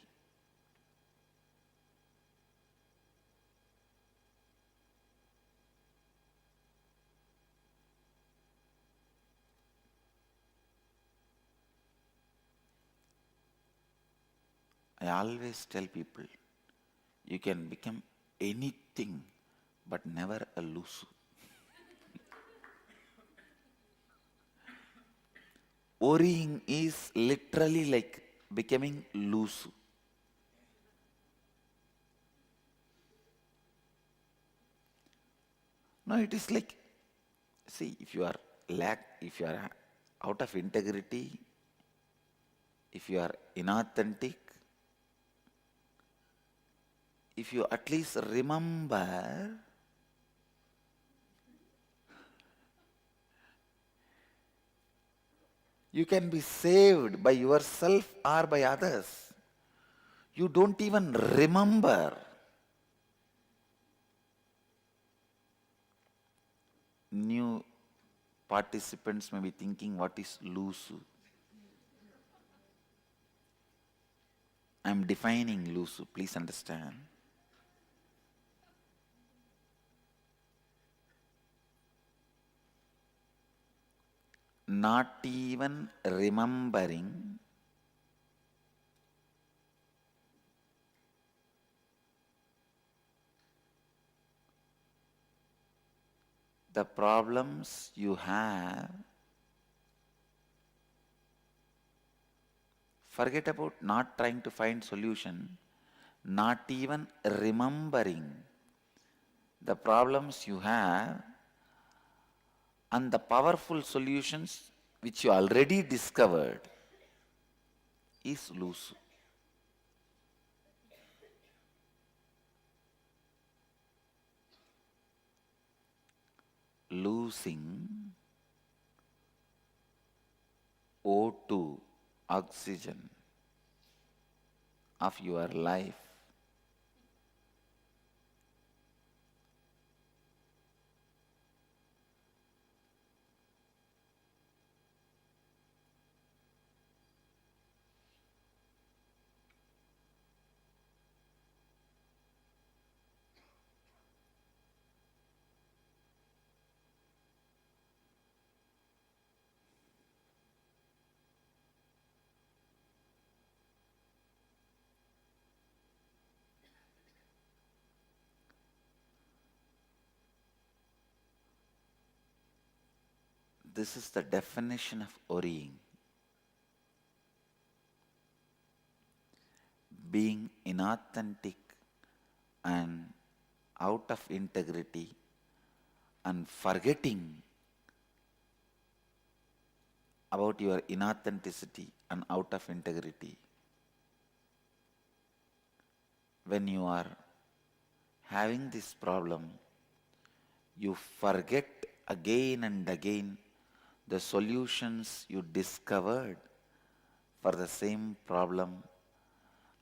I always tell people, you can become anything but never a loose. Worrying is literally like becoming loose. No, it is like, see, if you are out of integrity, if you are inauthentic, if you at least remember, you can be saved by yourself or by others. You don't even remember. New participants may be thinking, what is loose? I am defining loose, please understand. not even remembering the problems you have. Forget about not trying to find solution, not even remembering the problems you have and the powerful solutions which you already discovered is loose. Losing O2, oxygen of your life. This is the definition of worrying. Being inauthentic and out of integrity and forgetting about your inauthenticity and out of integrity. When you are having this problem, you forget again and again the solutions you discovered for the same problem,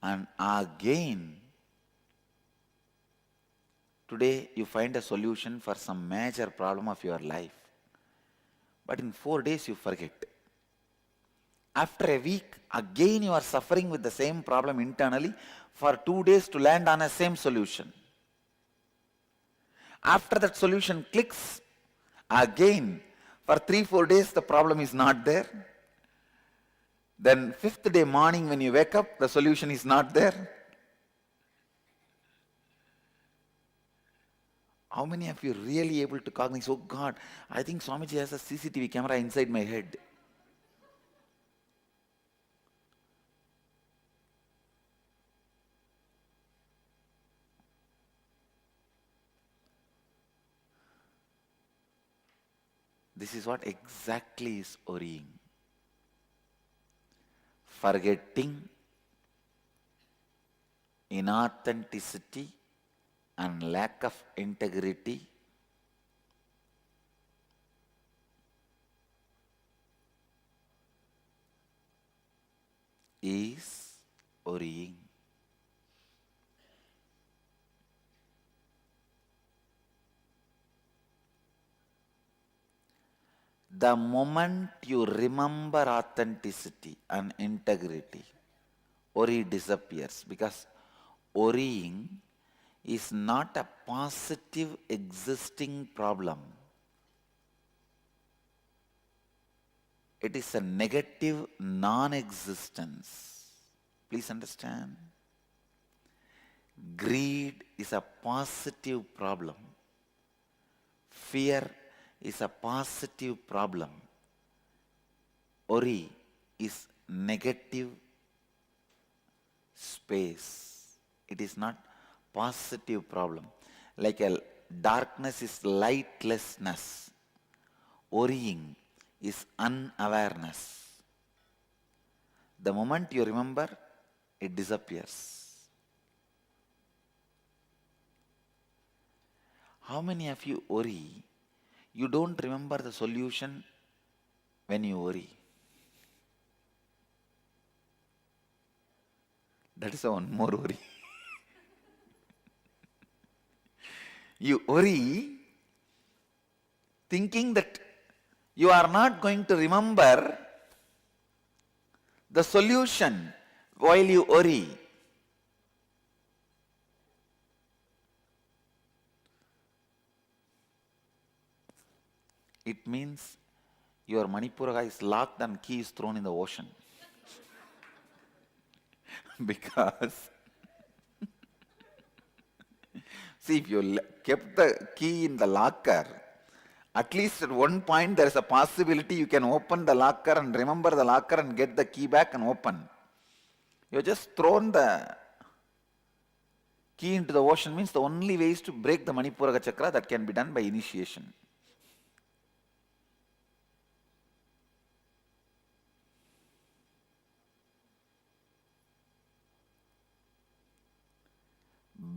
and again today you find a solution for some major problem of your life, but in 4 days you forget. After a week again you are suffering with the same problem internally for 2 days to land on a same solution. After that solution clicks, again for 3-4 days the problem is not there. Then 5th day morning when you wake up, the solution is not there. How many of you are really able to cognize, oh God, I think Swamiji has a CCTV camera inside my head. This is what exactly is worrying. Forgetting inauthenticity and lack of integrity is worrying. The moment you remember authenticity and integrity, worry disappears, because worrying is not a positive existing problem. It is a negative non-existence. Please understand. Greed is a positive problem. Fear is a positive problem. Worry is negative space. It is not positive problem. Like a darkness is lightlessness. Worrying is unawareness. The moment you remember, it disappears. How many of you worry? You don't remember the solution when you worry. That is one more worry. You worry thinking that you are not going to remember the solution while you worry. It means your Manipura is locked and key is thrown in the ocean. Because, see, if you kept the key in the locker, at least at one point there is a possibility you can open the locker and remember the locker and get the key back and open. You just thrown the key into the ocean means the only way is to break the Manipura chakra. That can be done by initiation.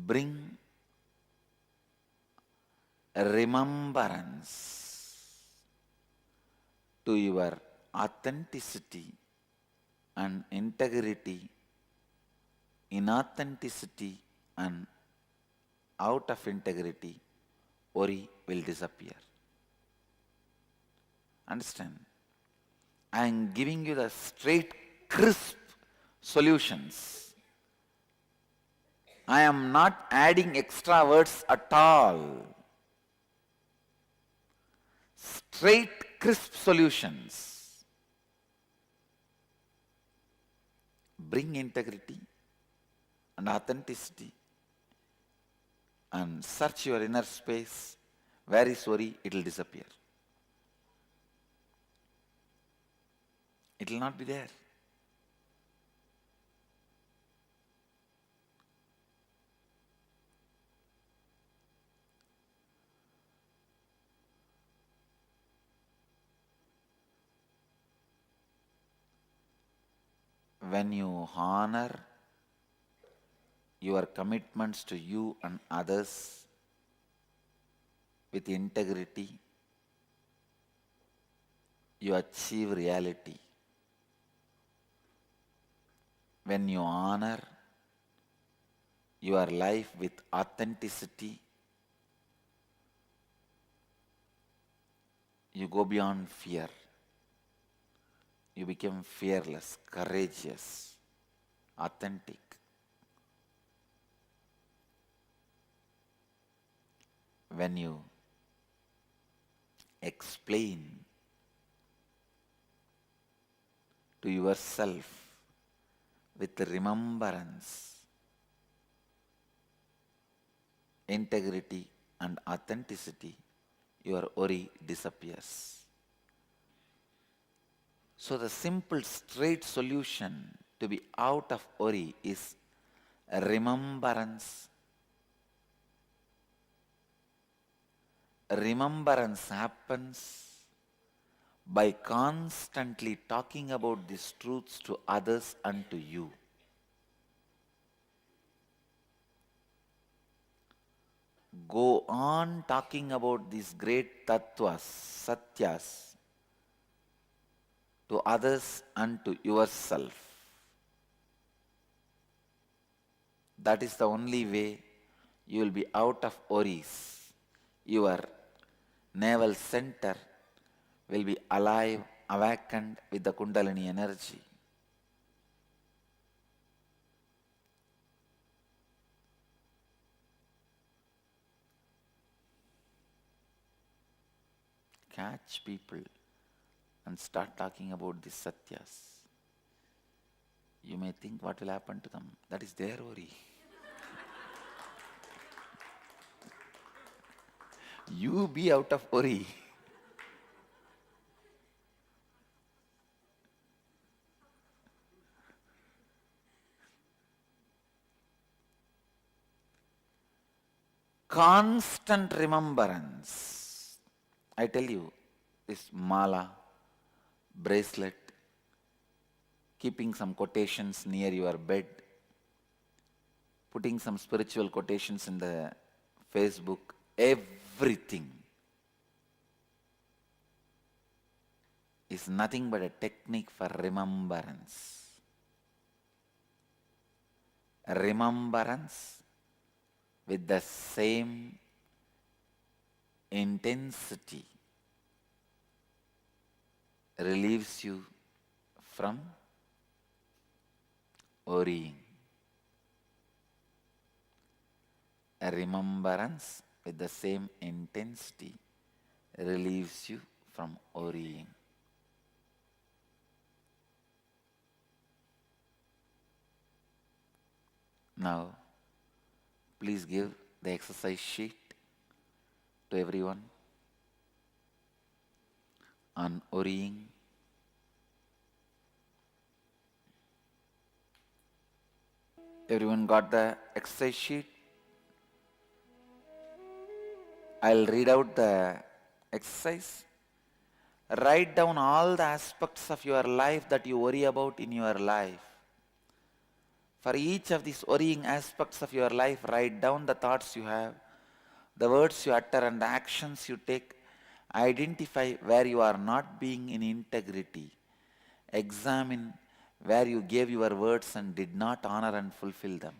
Bring remembrance to your authenticity and integrity, inauthenticity and out of integrity, worry will disappear. Understand? I am giving you the straight, crisp solutions. I am not adding extra words at all. Straight, crisp solutions. Bring integrity and authenticity and search your inner space. Where is worry? It will disappear. It will not be there. When you honor your commitments to you and others with integrity, you achieve reality. When you honor your life with authenticity, you go beyond fear. You become fearless, courageous, authentic. When you explain to yourself with remembrance, integrity and authenticity, your worry disappears. So the simple, straight solution to be out of worry is remembrance. Remembrance happens by constantly talking about these truths to others and to you. Go on talking about these great tattvas, satyas, to others and to yourself. That is the only way you will be out of worries. Your navel center will be alive, awakened with the Kundalini energy. Catch people and start talking about these satyas. You may think what will happen to them. That is their worry. You be out of worry. Constant remembrance. I tell you, this mala, bracelet, keeping some quotations near your bed, putting some spiritual quotations in the Facebook, everything is nothing but a technique for remembrance. Remembrance with the same intensity relieves you from worrying. A remembrance with the same intensity relieves you from worrying. Now, please give the exercise sheet to everyone on worrying. Everyone got the exercise sheet? I'll read out the exercise. Write down all the aspects of your life that you worry about in your life. For each of these worrying aspects of your life, write down the thoughts you have, the words you utter, and the actions you take. Identify where you are not being in integrity. Examine where you gave your words and did not honor and fulfill them.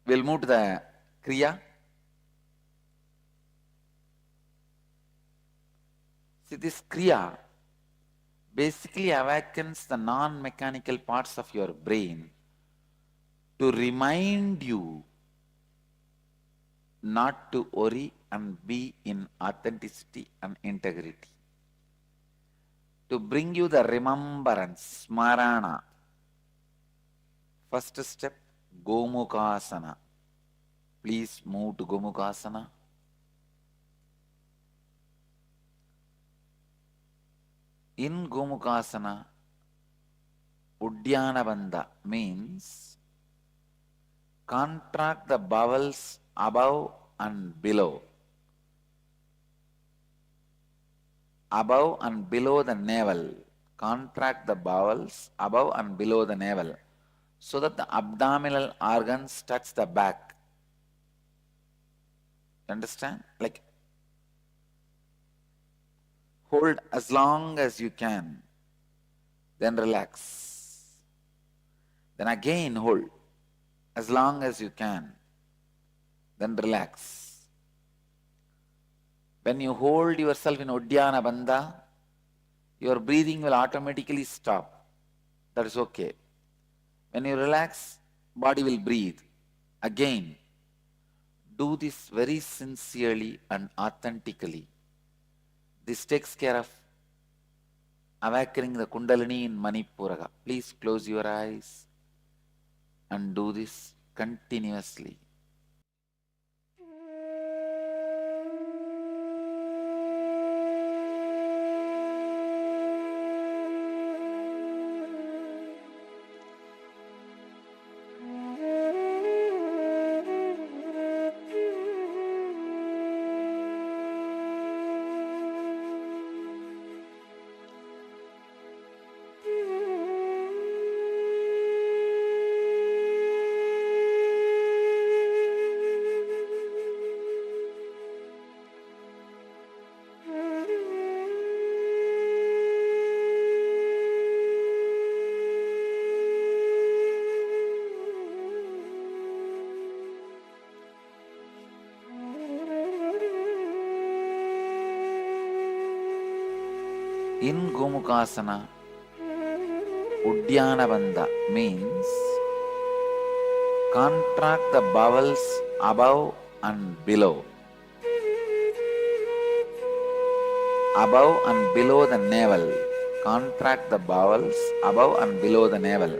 We'll move to the Kriya. See, this Kriya basically awakens the non-mechanical parts of your brain to remind you not to worry and be in authenticity and integrity. To bring you the remembrance, smarana. First step, Gomukhasana. Please move to Gomukhasana. In Gomukhasana, Uddiyana Bandha means contract the bowels above and below. Above and below the navel. Contract the bowels above and below the navel so that the abdominal organs touch the back. Understand? Like, hold as long as you can, then relax. Then again hold as long as you can, then relax. When you hold yourself in Uddiyana Bandha, your breathing will automatically stop. That is okay. When you relax, body will breathe. Again, do this very sincerely and authentically. This takes care of awakening the Kundalini in Manipuraga. Please close your eyes and do this continuously. In Gomukhasana, Uddiyana Bandha means contract the bowels above and below. Above and below the navel. Contract the bowels above and below the navel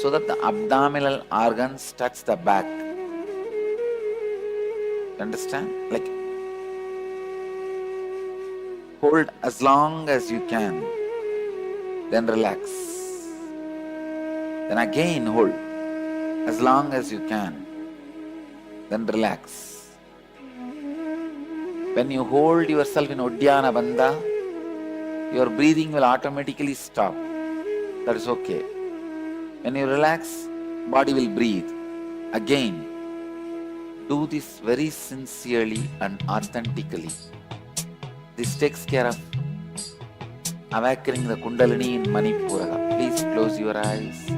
so that the abdominal organs touch the back. Understand? Like, hold as long as you can, then relax. Then again hold as long as you can, then relax. When you hold yourself in Uddiyana Bandha, your breathing will automatically stop. That is okay. When you relax, body will breathe. Again, do this very sincerely and authentically. This takes care of awakening the Kundalini in Manipuraga. Please close your eyes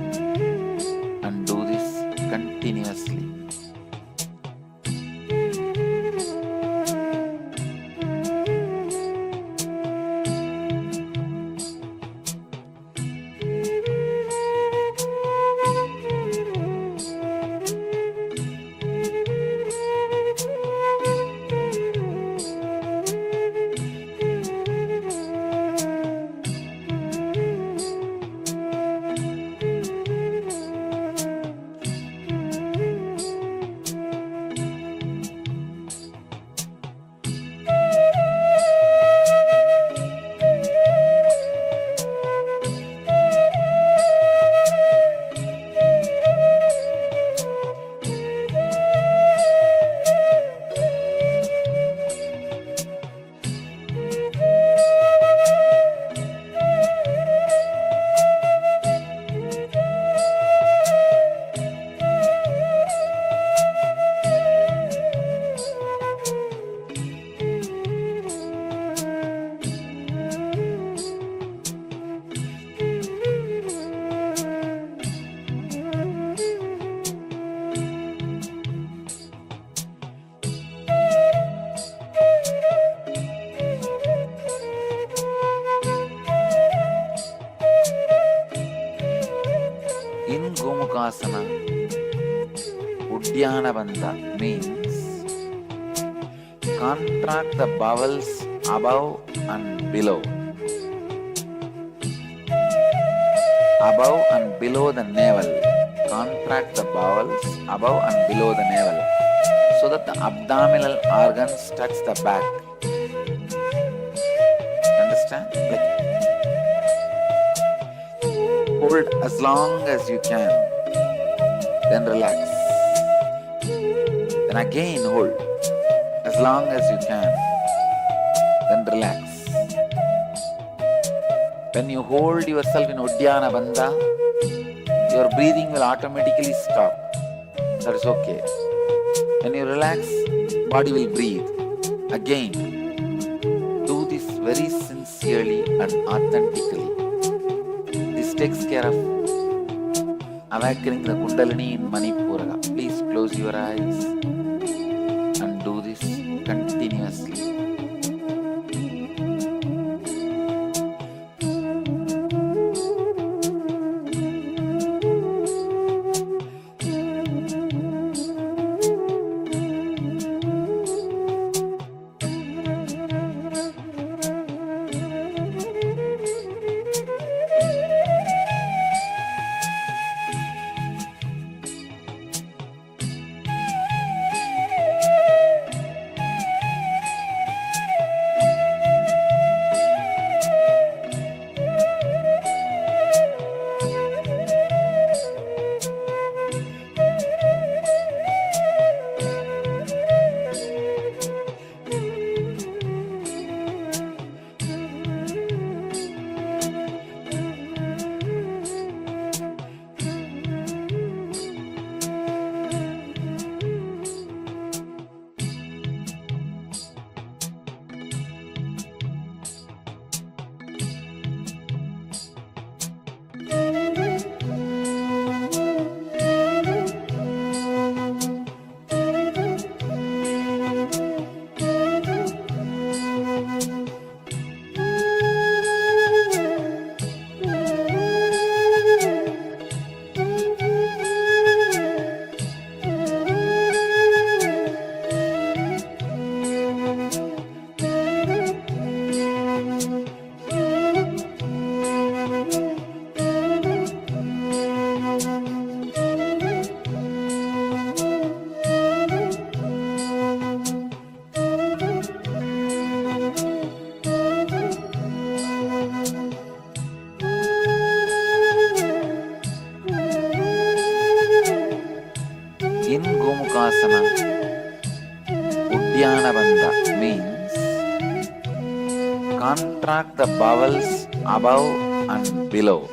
and do this continuously. Gomukasana, Uddiyana Bandha means contract the bowels above and below. Above and below the navel. Contract the bowels above and below the navel so that the abdominal organs touch the back. Understand? Like, hold as long as you can, then relax. Then again hold as long as you can, then relax. When you hold yourself in Uddiyana Bandha, your breathing will automatically stop. That is okay. When you relax, body will breathe. Again, do this very sincerely and authentically. This takes care of awakening the Kundalini in Manipura. Please close your eyes and do this continuously. In Gomukasana, Uddiyana Bandha means contract the bowels above and below.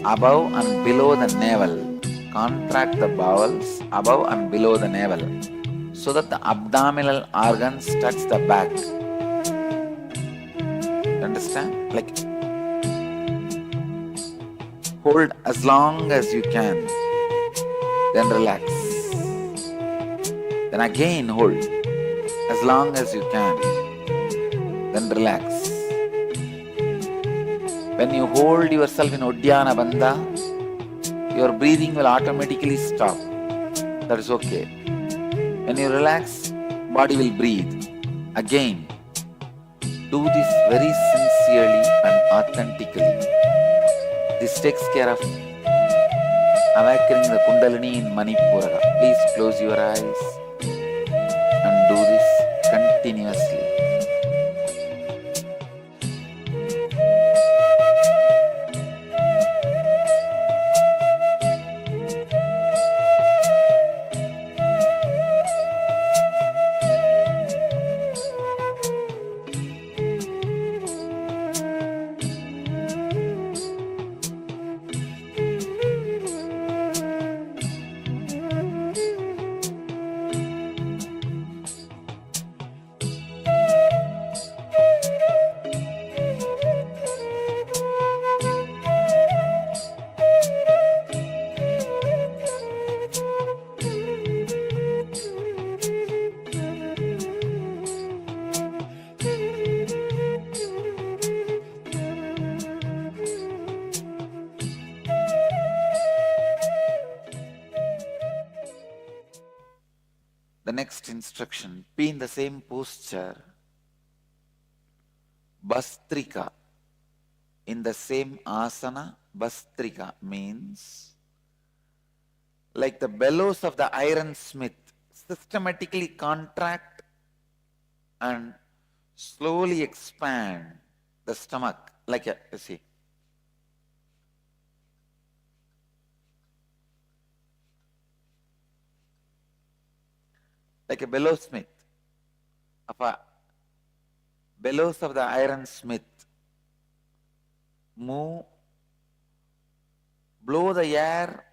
Above and below the navel. Contract the bowels above and below the navel so that the abdominal organs touch the back. Understand? Like, hold as long as you can, then relax. Then again hold as long as you can, then relax. When you hold yourself in Uddiyana Bandha, your breathing will automatically stop. That is okay. When you relax, body will breathe. Again, do this very sincerely and authentically. This takes care of awakening the Kundalini in Manipura. Please close your eyes and do this continuously. next instruction. Be in the same posture. Bastrika. In the same asana, Bastrika means like the bellows of the ironsmith, systematically contract and slowly expand the stomach, like a, you see. Like a bellowsmith, bellows of the ironsmith. Move, blow the air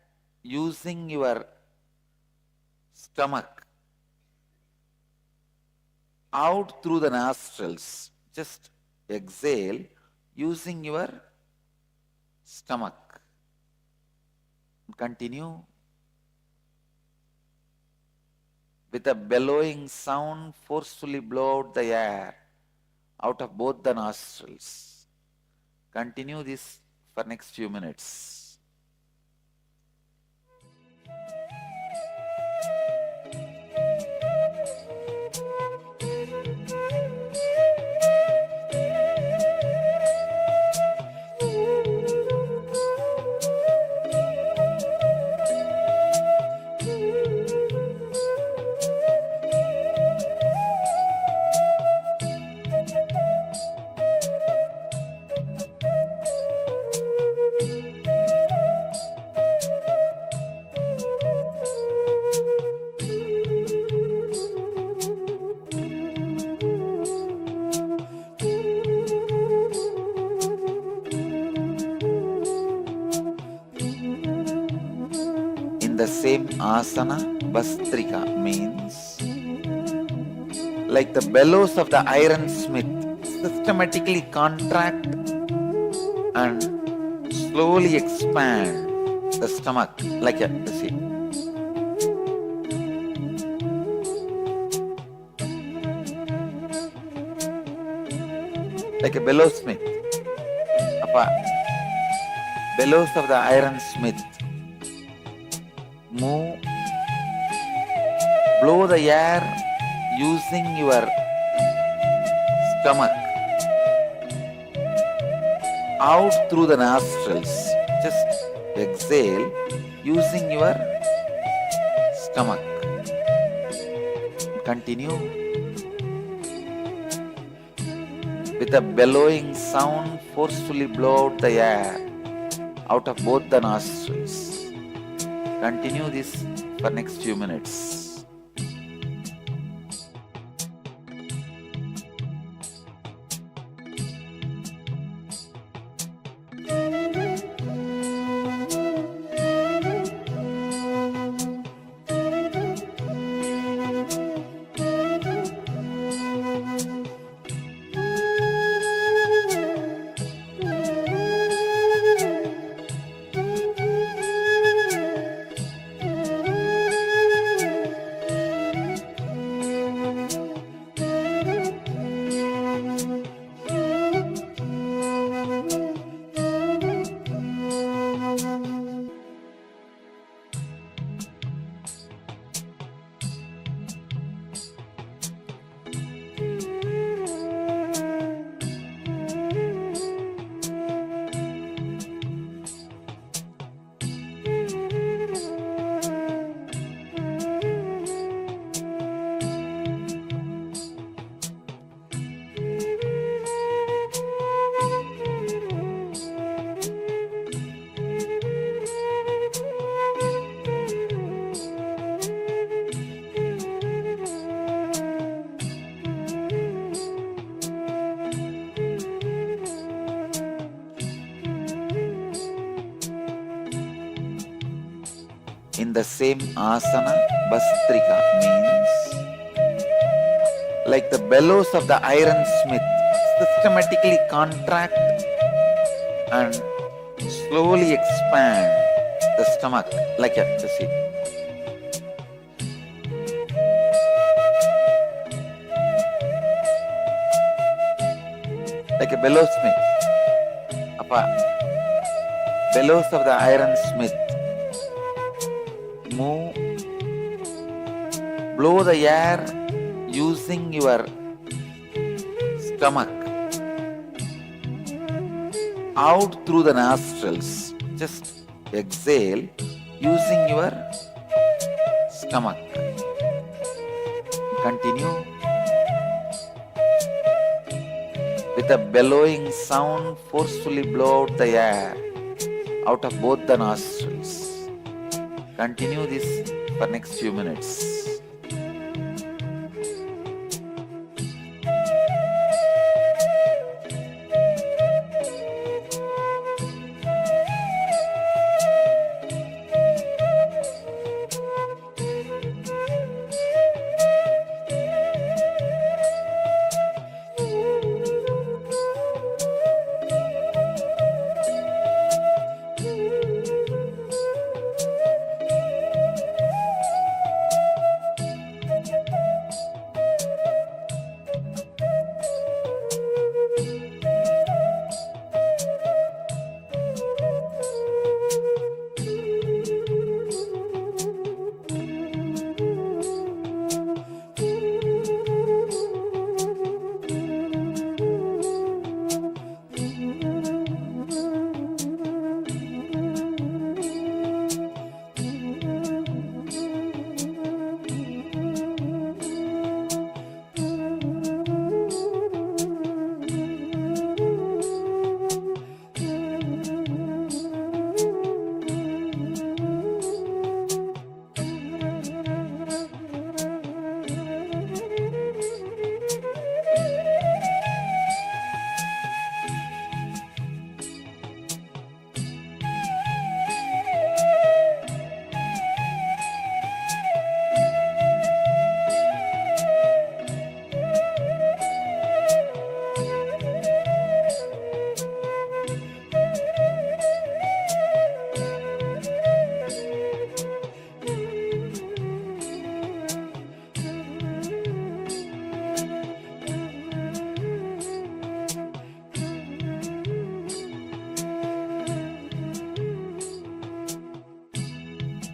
using your stomach out through the nostrils. Just exhale using your stomach. Continue with a bellowing sound. Forcefully blow out the air out of both the nostrils. Continue this for next few minutes. The same asana, Bastrika means like the bellows of the ironsmith, systematically contract and slowly expand the stomach, like a, you see. Like a bellowsmith, bellows of the ironsmith. Move, blow the air using your stomach out through the nostrils. Just exhale using your stomach. Continue with a bellowing sound. Forcefully blow out the air out of both the nostrils. Continue this for next few minutes. In the same asana, Bastrika means like the bellows of the ironsmith, systematically contract and slowly expand the stomach, like a, you see. Like a bellowsmith, bellows of the ironsmith. Move, blow the air using your stomach out through the nostrils. Just exhale using your stomach. Continue with a bellowing sound. Forcefully blow out the air out of both the nostrils. Continue this for next few minutes.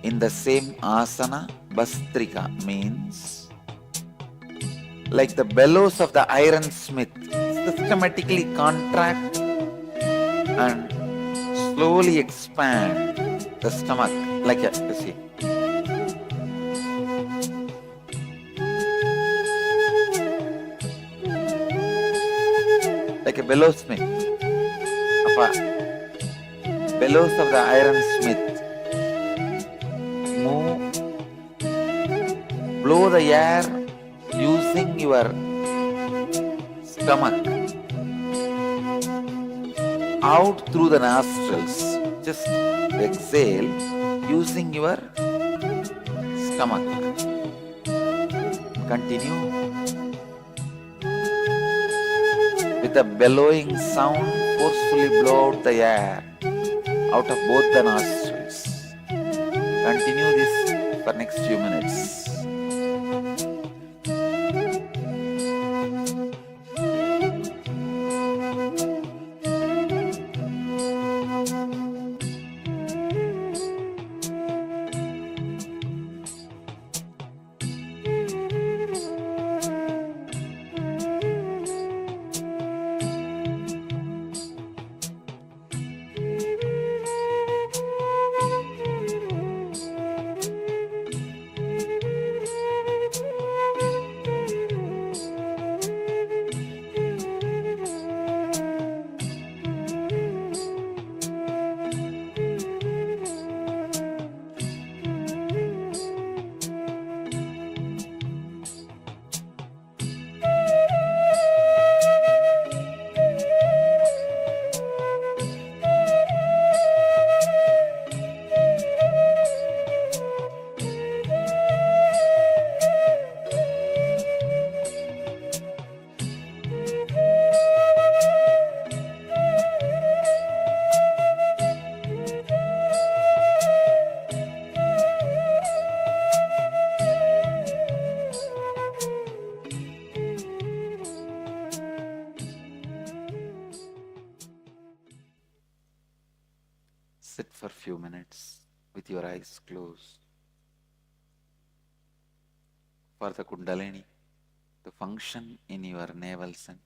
In the same asana, Bastrika means like the bellows of the ironsmith, systematically contract and slowly expand the stomach like a, you see. Like a bellowsmith, bellows of the ironsmith. Move, blow the air using your stomach out through the nostrils. Just exhale using your stomach. Continue with a bellowing sound. Forcefully blow out the air out of both the nostrils. Continue this for next few minutes. Sit for a few minutes with your eyes closed. for the Kundalini to function in your navel center.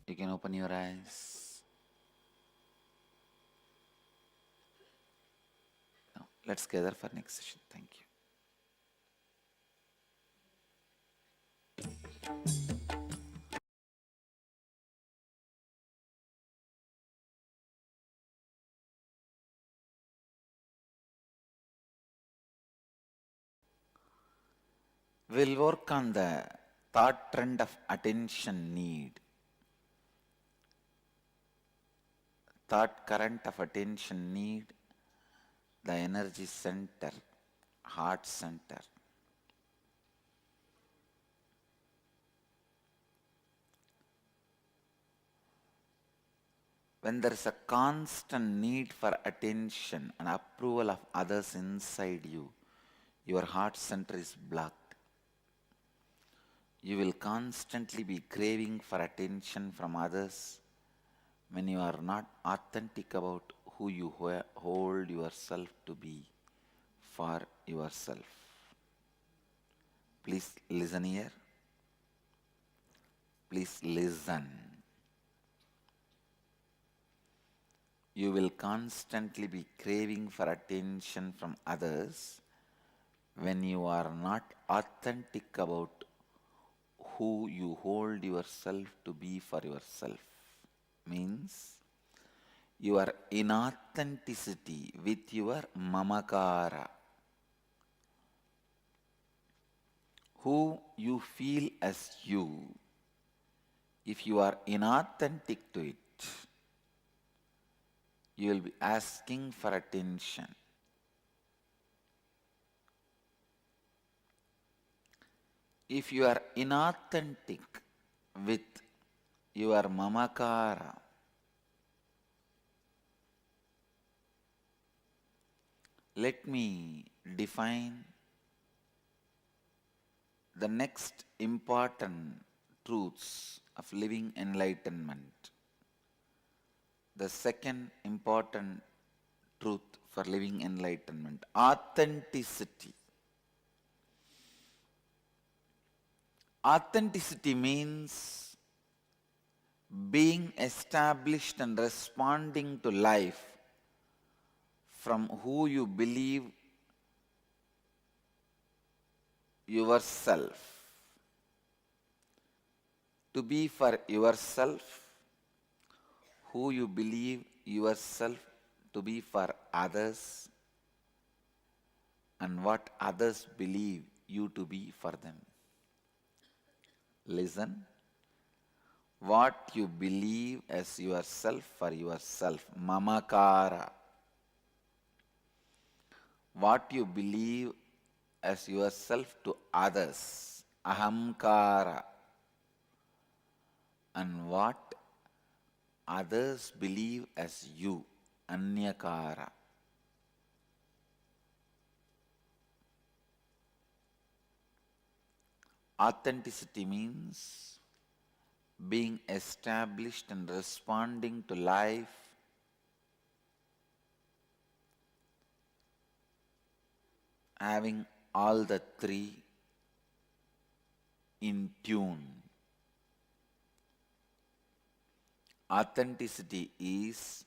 You can open your eyes. Now, let's gather for next session. Thank you. We'll work on the thought trend of attention need. Thought current of attention need, the energy center, heart center. When there is a constant need for attention and approval of others inside you, your heart center is blocked. You will constantly be craving for attention from others when you are not authentic about who you hold yourself to be for yourself. Please listen here. Please listen. You will constantly be craving for attention from others when you are not authentic about who you hold yourself to be for yourself. Means your inauthenticity with your mamakara, who you feel as you. If you are inauthentic to it, you will be asking for attention. If you are inauthentic with your mamakara, let me define the next important truths of living enlightenment. The second important truth for living enlightenment, authenticity. Authenticity means being established and responding to life from who you believe yourself. To be for yourself who you believe yourself to be for others, and what others believe you to be for them. Listen. What you believe as yourself for yourself, mamakara. What you believe as yourself to others, ahamkara. And what others believe as you, anyakara. Authenticity means being established and responding to life having all the three in tune. Authenticity is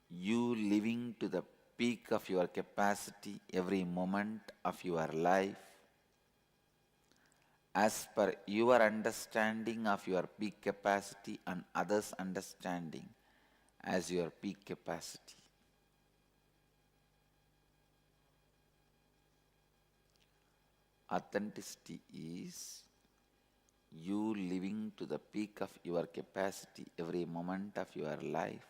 you living to the peak of your capacity every moment of your life as per your understanding of your peak capacity and others' understanding as your peak capacity. Authenticity is you living to the peak of your capacity every moment of your life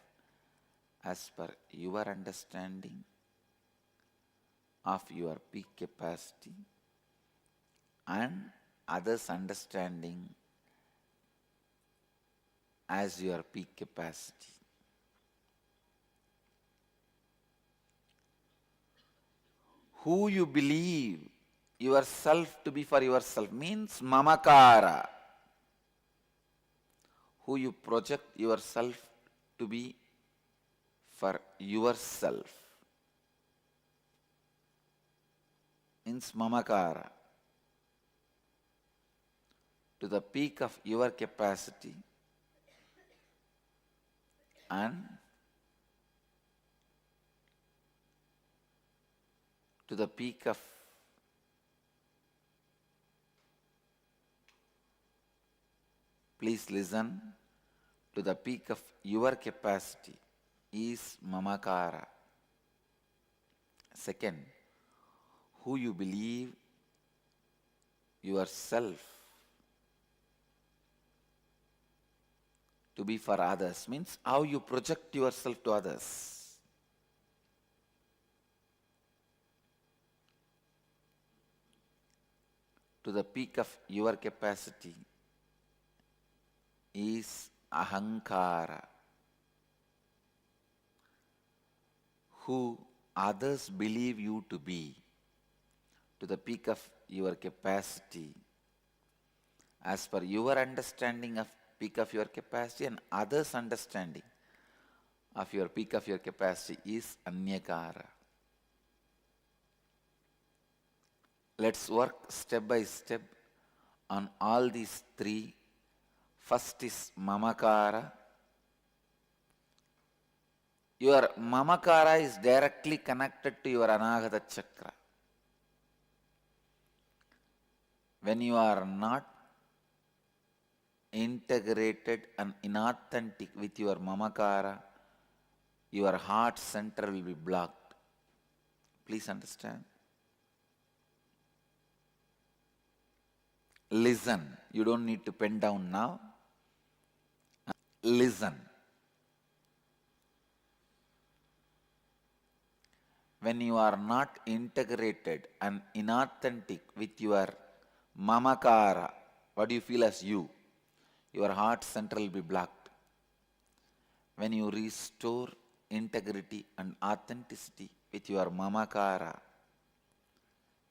as per your understanding of your peak capacity and others' understanding as your peak capacity. Who you believe yourself to be for yourself means mamakara. Who you project yourself to be for yourself means mamakara. To the peak of your capacity and to the peak of please listen, to the peak of your capacity is mamakara. Second, who you believe yourself to be for others means how you project yourself to others. To the peak of your capacity is ahankara. Who others believe you to be to the peak of your capacity as per your understanding of peak of your capacity and others' understanding of your peak of your capacity is anyakara. Let's work step by step on all these three. First is mamakara. Your mamakara is directly connected to your anahata chakra. When you are not integrated and inauthentic with your mamakara, your heart center will be blocked. Please understand. Listen. You don't need to pen down now. Listen. When you are not integrated and inauthentic with your mamakara, what do you feel as you? Your heart center will be blocked. When you restore integrity and authenticity with your mamakara,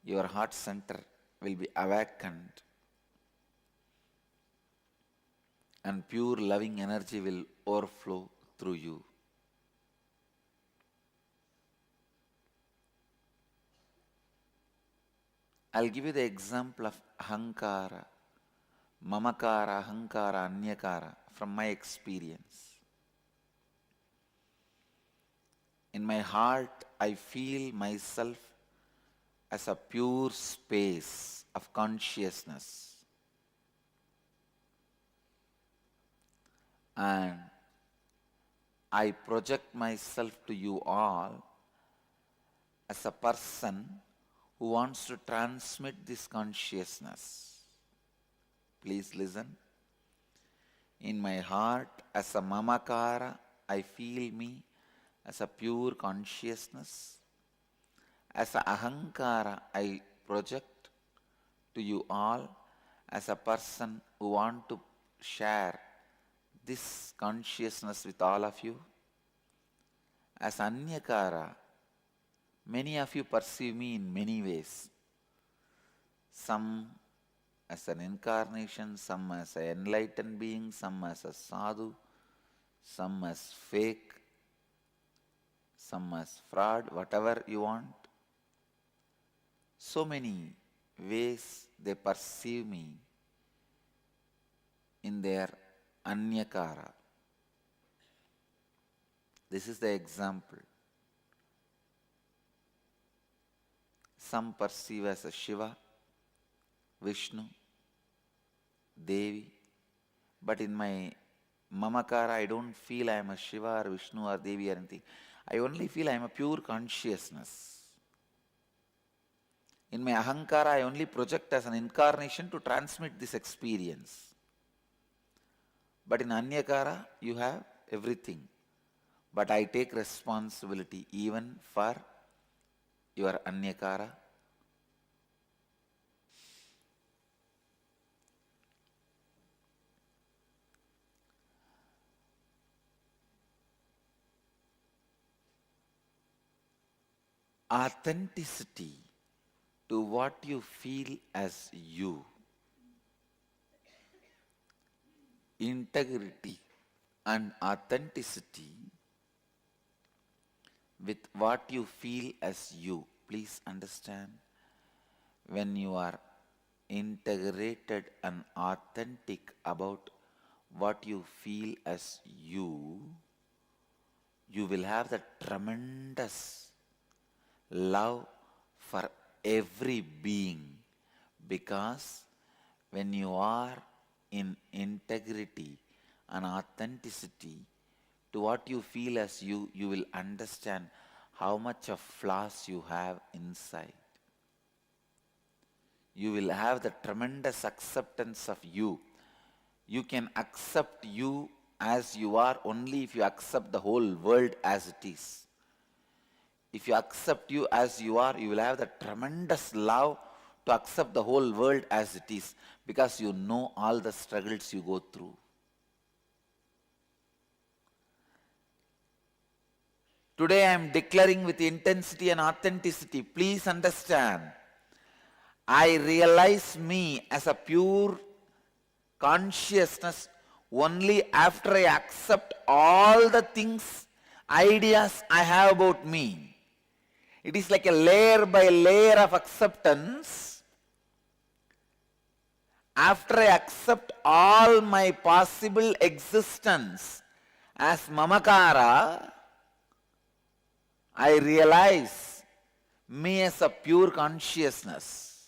your heart center will be awakened and pure loving energy will overflow through you. I'll give you the example of ahankara, mamakara, ahankara, anyakara from my experience. In my heart, I feel myself as a pure space of consciousness. And I project myself to you all as a person who wants to transmit this consciousness. Please listen. In my heart, as a mamakara, I feel me as a pure consciousness. As a ahankara, I project to you all as a person who want to share this consciousness with all of you. As anyakara, many of you perceive me in many ways. Some as an incarnation, some as an enlightened being, some as a sadhu, some as fake, some as fraud, whatever you want. So many ways they perceive me in their anyakara. This is the example. Some perceive as a Shiva, Vishnu, Devi, but in my mamakara I don't feel I am a Shiva or Vishnu or Devi or anything. I only feel I am a pure consciousness. In my ahankara I only project as an incarnation to transmit this experience. But in anyakara you have everything. But I take responsibility even for your anyakara. Authenticity to what you feel as you. Integrity and authenticity with what you feel as you. Please understand, when you are integrated and authentic about what you feel as you, you will have the tremendous love for every being, because when you are in integrity and authenticity to what you feel as you, you will understand how much of flaws you have inside. You will have the tremendous acceptance of you. You can accept you as you are only if you accept the whole world as it is. If you accept you as you are, you will have the tremendous love to accept the whole world as it is, because you know all the struggles you go through. Today I am declaring with intensity and authenticity, please understand, I realize me as a pure consciousness only after I accept all the things, ideas I have about me. It is like a layer by layer of acceptance. After I accept all my possible existence as mamakara, I realize me as a pure consciousness.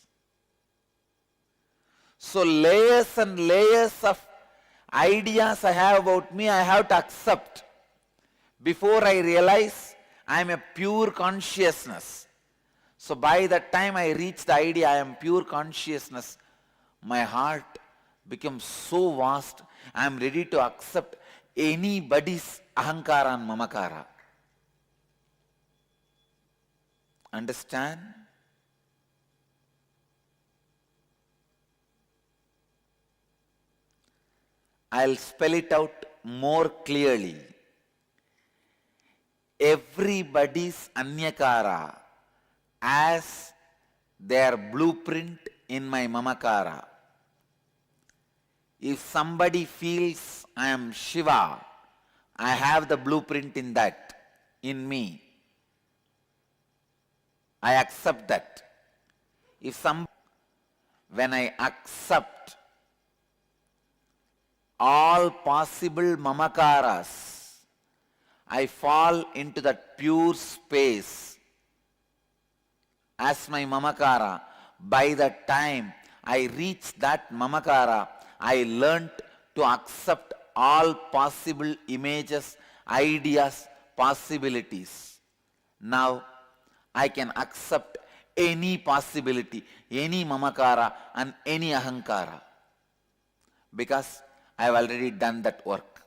So layers and layers of ideas I have about me, I have to accept before I realize I am a pure consciousness. So by the time I reach the idea I am pure consciousness, my heart becomes so vast, I am ready to accept anybody's ahankara and mamakara. Understand? I'll spell it out more clearly. Everybody's anyakara as their blueprint in my mamakara. If somebody feels I am Shiva, I have the blueprint in that, in me. I accept that. When I accept all possible mamakaras, I fall into that pure space as my mamakara. By the time I reach that mamakara, I learnt to accept all possible images, ideas, possibilities. Now I can accept any possibility, any mamakara and any ahankara, because I have already done that work.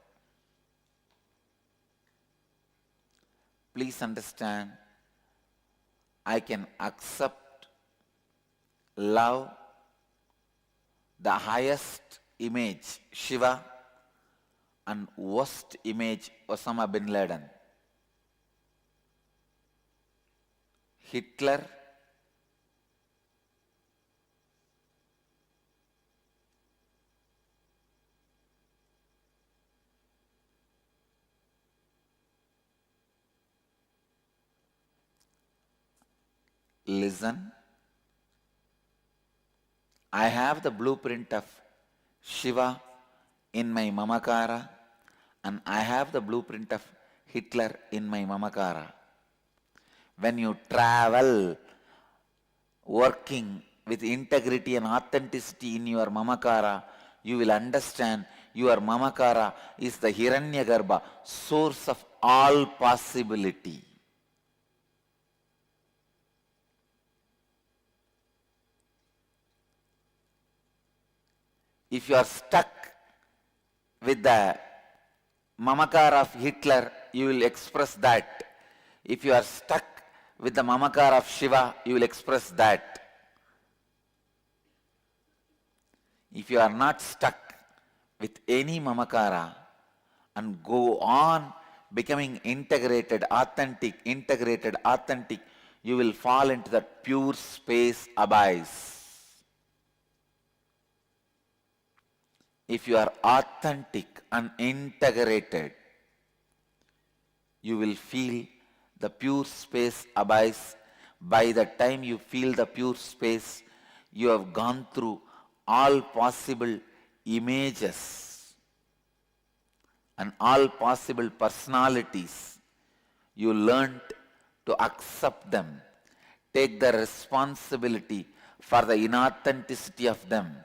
Please understand, I can accept, love the highest image, Shiva, and worst image, Osama bin Laden. Hitler, listen, I have the blueprint of Shiva in my mamakara, and I have the blueprint of Hitler in my mamakara. When you travel working with integrity and authenticity in your mamakara, you will understand your mamakara is the Hiranyagarbha, source of all possibility. If you are stuck with the mamakara of Hitler, you will express that. If you are stuck with the mamakara of Shiva, you will express that. If you are not stuck with any mamakara and go on becoming integrated, authentic, you will fall into that pure space abyss. If you are authentic and integrated, you will feel the pure space abyss. By the time you feel the pure space, you have gone through all possible images and all possible personalities. You learned to accept them, take the responsibility for the inauthenticity of them.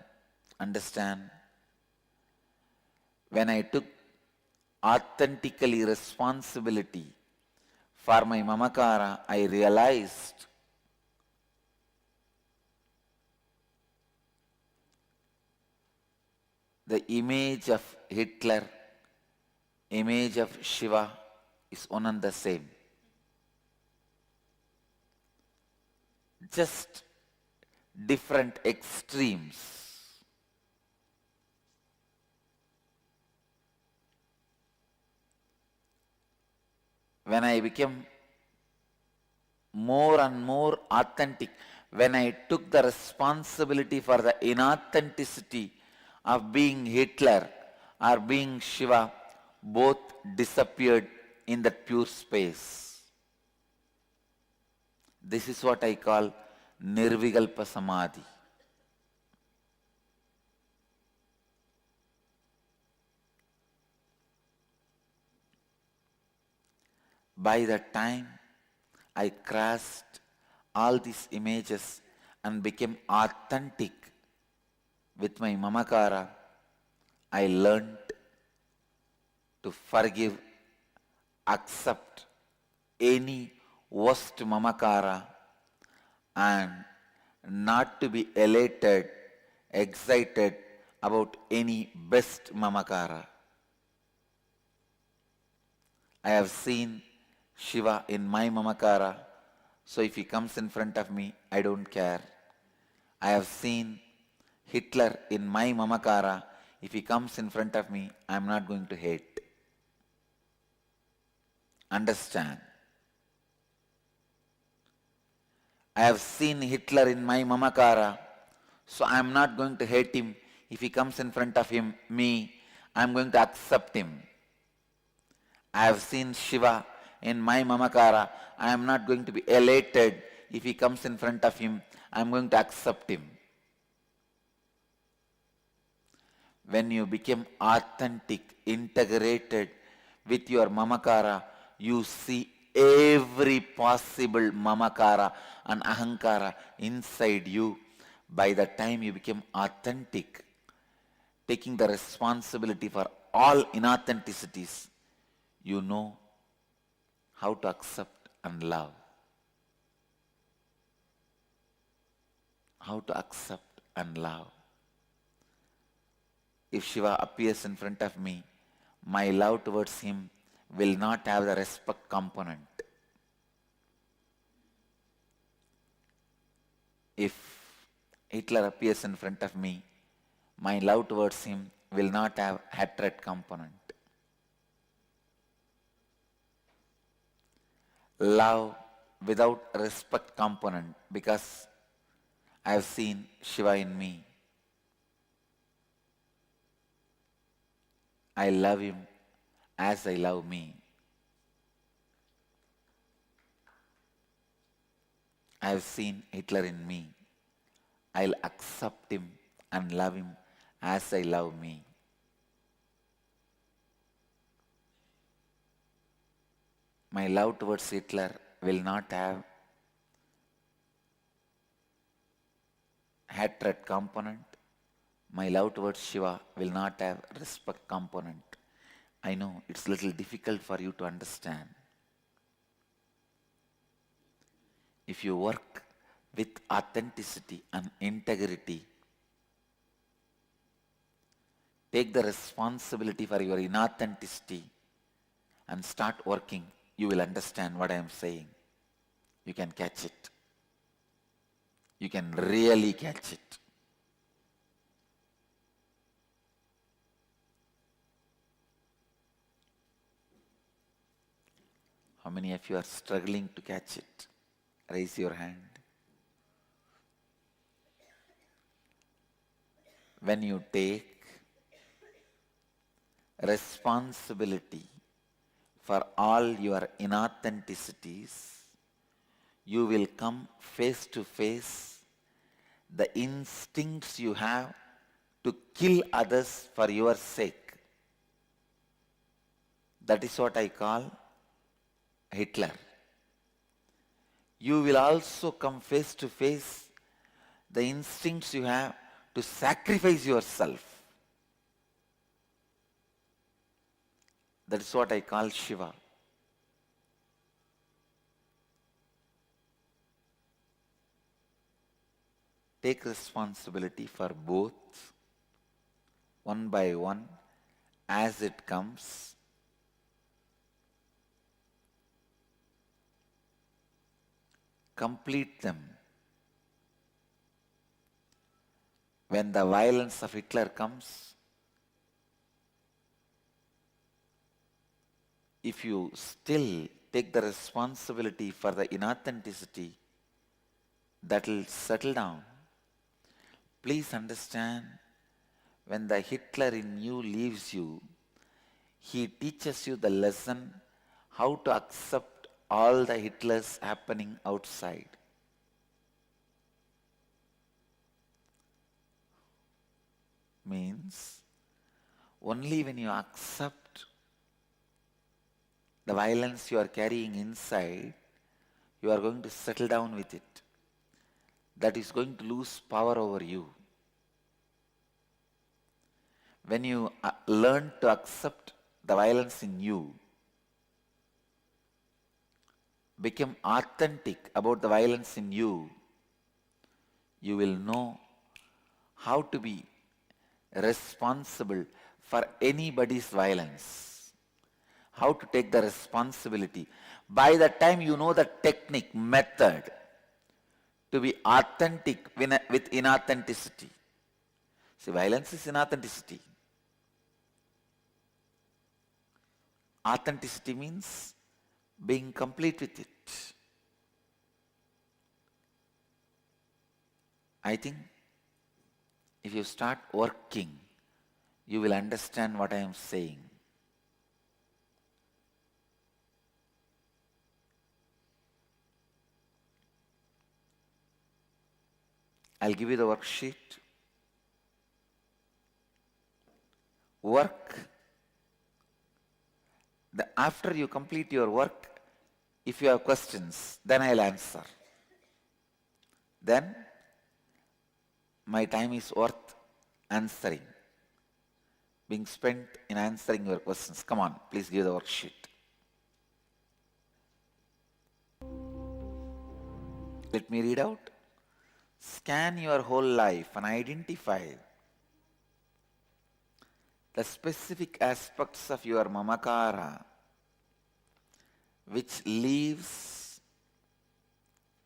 Understand? When I took authentically responsibility for my mamakara, I realized the image of Hitler, image of Shiva is one and the same. Just different extremes. When I became more and more authentic, when I took the responsibility for the inauthenticity of being Hitler or being Shiva, both disappeared in that pure space. This is what I call Nirvikalpa Samadhi. By the time I crossed all these images and became authentic with my mamakara, I learned to forgive, accept any worst mamakara and not to be elated, excited about any best mamakara. I have seen Shiva in my mamakara, so if he comes in front of me, I don't care. I have seen Hitler in my mamakara. If he comes in front of me, I am not going to hate. Understand? I have seen Hitler in my mamakara, so I am not going to hate him If he comes in front of me, I'm going to accept him. I have seen Shiva in my Mamakara. I am not going to be elated. If he comes in front of him, I'm going to accept him. When you become authentic, integrated with your Mamakara, you see every possible Mamakara and Ahankara inside you. By the time you become authentic, taking the responsibility for all inauthenticities, you know how to accept and love. How to accept and love. If Shiva appears in front of me, my love towards him will not have the respect component. If Hitler appears in front of me, my love towards him will not have hatred component. Love without respect component, because I have seen Shiva in me. I love him as I love me. I have seen Hitler in me. I'll accept him and love him as I love me. My love towards Hitler will not have hatred component. My love towards Shiva will not have respect component. I know it's a little difficult for you to understand. If you work with authenticity and integrity, take the responsibility for your inauthenticity and start working, you will understand what I am saying. You can catch it. You can really catch it. How many of you are struggling to catch it? Raise your hand. When you take responsibility for all your inauthenticities, you will come face to face the instincts you have to kill others for your sake. That is what I call Hitler. You will also come face to face the instincts you have to sacrifice yourself. That is what I call Shiva. Take responsibility for both, one by one, as it comes. Complete them. When the violence of Hitler comes, if you still take the responsibility for the inauthenticity, that will settle down. Please understand, when the Hitler in you leaves you, he teaches you the lesson how to accept all the Hitlers happening outside. Means, only when you accept the violence you are carrying inside, you are going to settle down with it. That is going to lose power over you. When you learn to accept the violence in you, become authentic about the violence in you, you will know how to be responsible for anybody's violence, how to take the responsibility. By the time you know the technique, method to be authentic with inauthenticity. See, violence is inauthenticity. Authenticity means being complete with it. I think if you start working, you will understand what I am saying. I'll give you the worksheet. Work. After you complete your work, if you have questions, then I'll answer. Then my time is worth answering, being spent in answering your questions. Come on, please give the worksheet. Let me read out. Scan your whole life and identify the specific aspects of your mamakara which leaves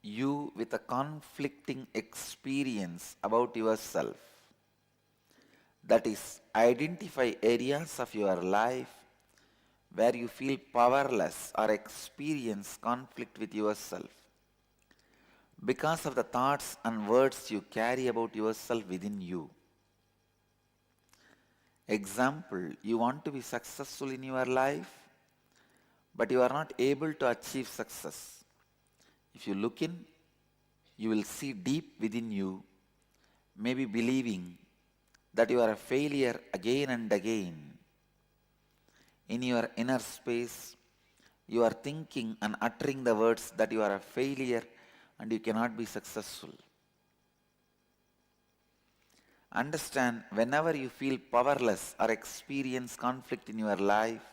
you with a conflicting experience about yourself. That is, identify areas of your life where you feel powerless or experience conflict with yourself because of the thoughts and words you carry about yourself within you. Example, you want to be successful in your life, but you are not able to achieve success. If you look in, you will see deep within you, maybe believing that you are a failure again and again. In your inner space, you are thinking and uttering the words that you are a failure and you cannot be successful. Understand, whenever you feel powerless or experience conflict in your life,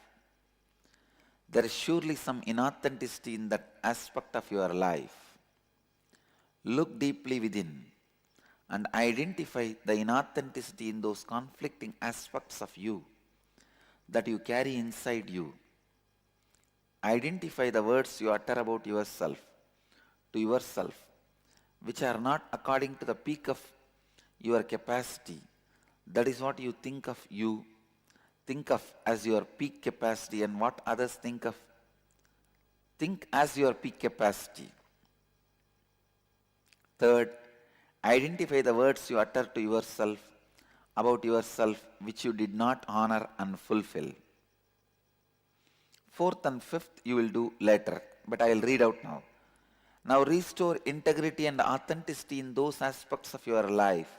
there is surely some inauthenticity in that aspect of your life. Look deeply within and identify the inauthenticity in those conflicting aspects of you that you carry inside you. Identify the words you utter about yourself, to yourself, which are not according to the peak of your capacity. That is what you think of you. Think of as your peak capacity, and what others think of. Think as your peak capacity. Third, identify the words you utter to yourself about yourself which you did not honor and fulfill. Fourth and fifth you will do later, but I will read out now. Now restore integrity and authenticity in those aspects of your life.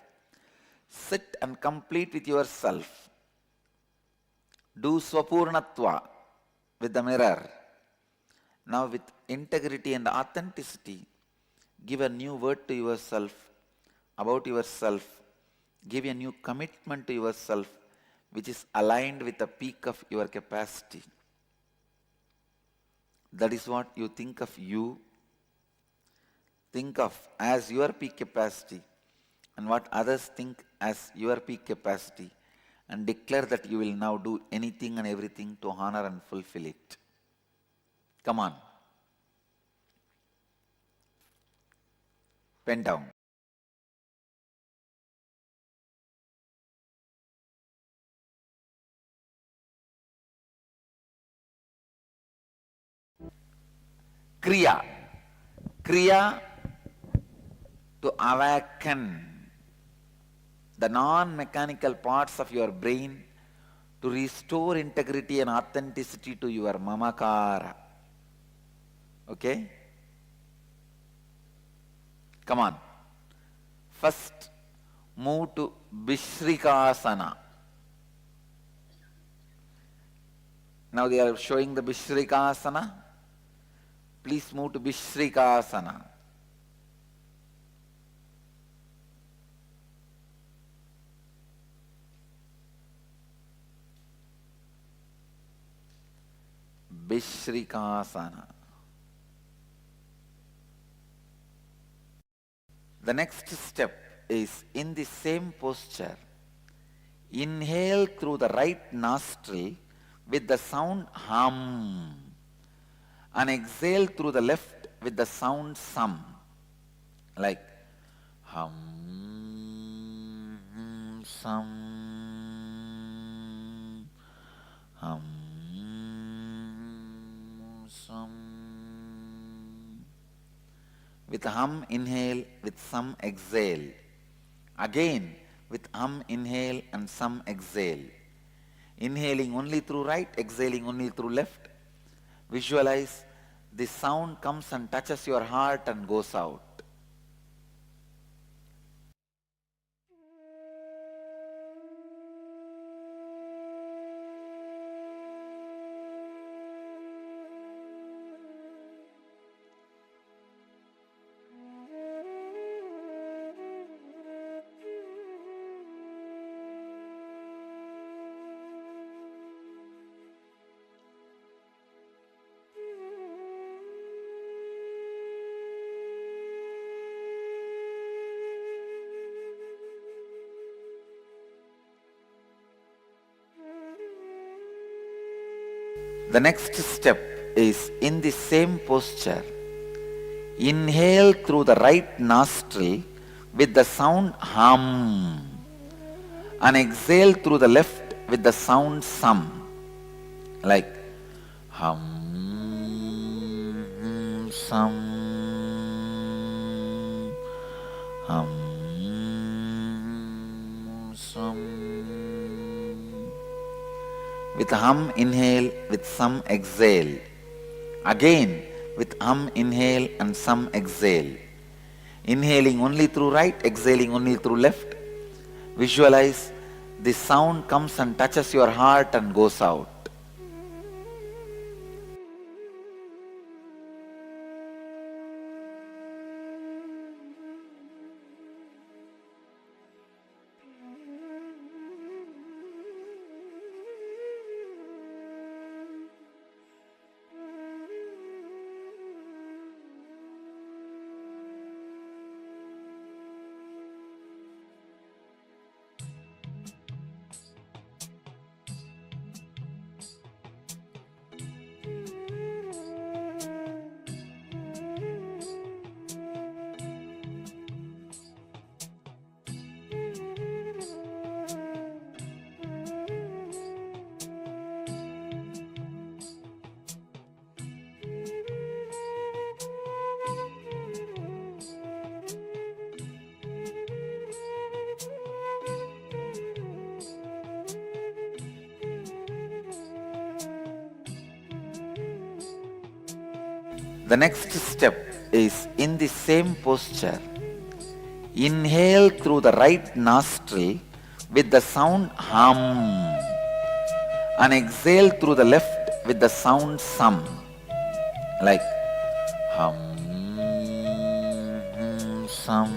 Sit and complete with yourself. Do swapurnatva with the mirror. Now with integrity and authenticity, give a new word to yourself, about yourself. Give a new commitment to yourself which is aligned with the peak of your capacity. That is what you think of you. Think of as your peak capacity and what others think as your peak capacity, and declare that you will now do anything and everything to honor and fulfill it. Come on. Pen down. Kriya. Kriya, to awaken the non-mechanical parts of your brain, to restore integrity and authenticity to your mamakara. Okay? Come on. First, move to Vishrikasana. Now they are showing the Vishrikasana. Please move to Vishrikasana. Vishrikasana. The next step is, in the same posture, inhale through the right nostril with the sound hum, and exhale through the left with the sound sum, like hum, sum, hum, sum. With hum inhale, with sum exhale. Again, with hum inhale and some exhale. Inhaling only through right, exhaling only through left. Visualize the sound comes and touches your heart and goes out. The next step is in the same posture. Inhale through the right nostril with the sound hum and exhale through the left with the sound sum, like hum, sum, hum, sum. With hum inhale, with some exhale. Again with hum inhale and some exhale. Inhaling only through right, exhaling only through left. Visualize the sound comes and touches your heart and goes out. The next step is in the same posture. Inhale through the right nostril with the sound hum and exhale through the left with the sound sum, like hum, sum,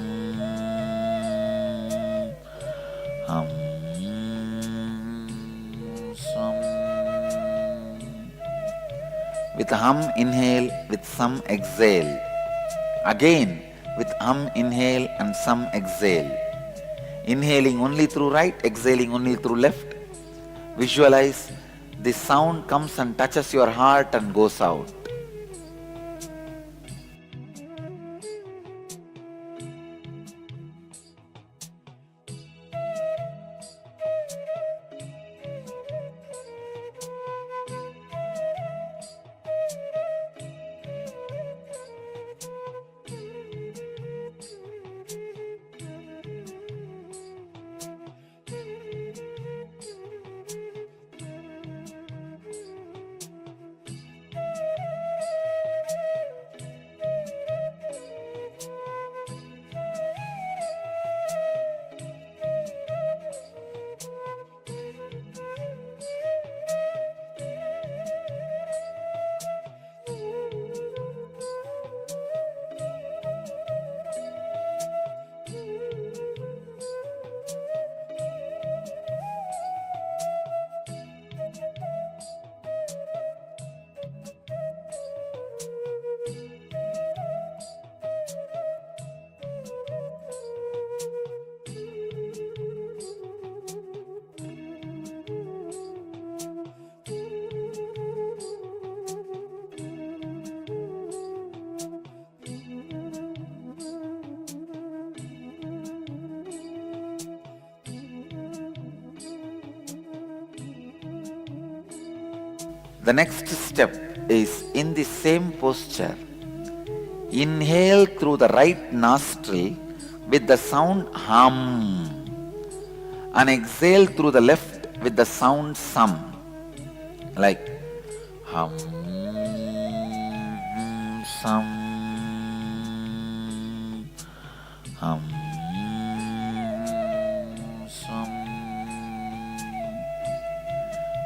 hum, sum. With hum inhale, with some exhale. Again with hum inhale and some exhale. Inhaling only through right, exhaling only through left. Visualize the sound comes and touches your heart and goes out. The next step is in the same posture. Inhale through the right nostril with the sound hum and exhale through the left with the sound sum, like hum, sum, hum, sum.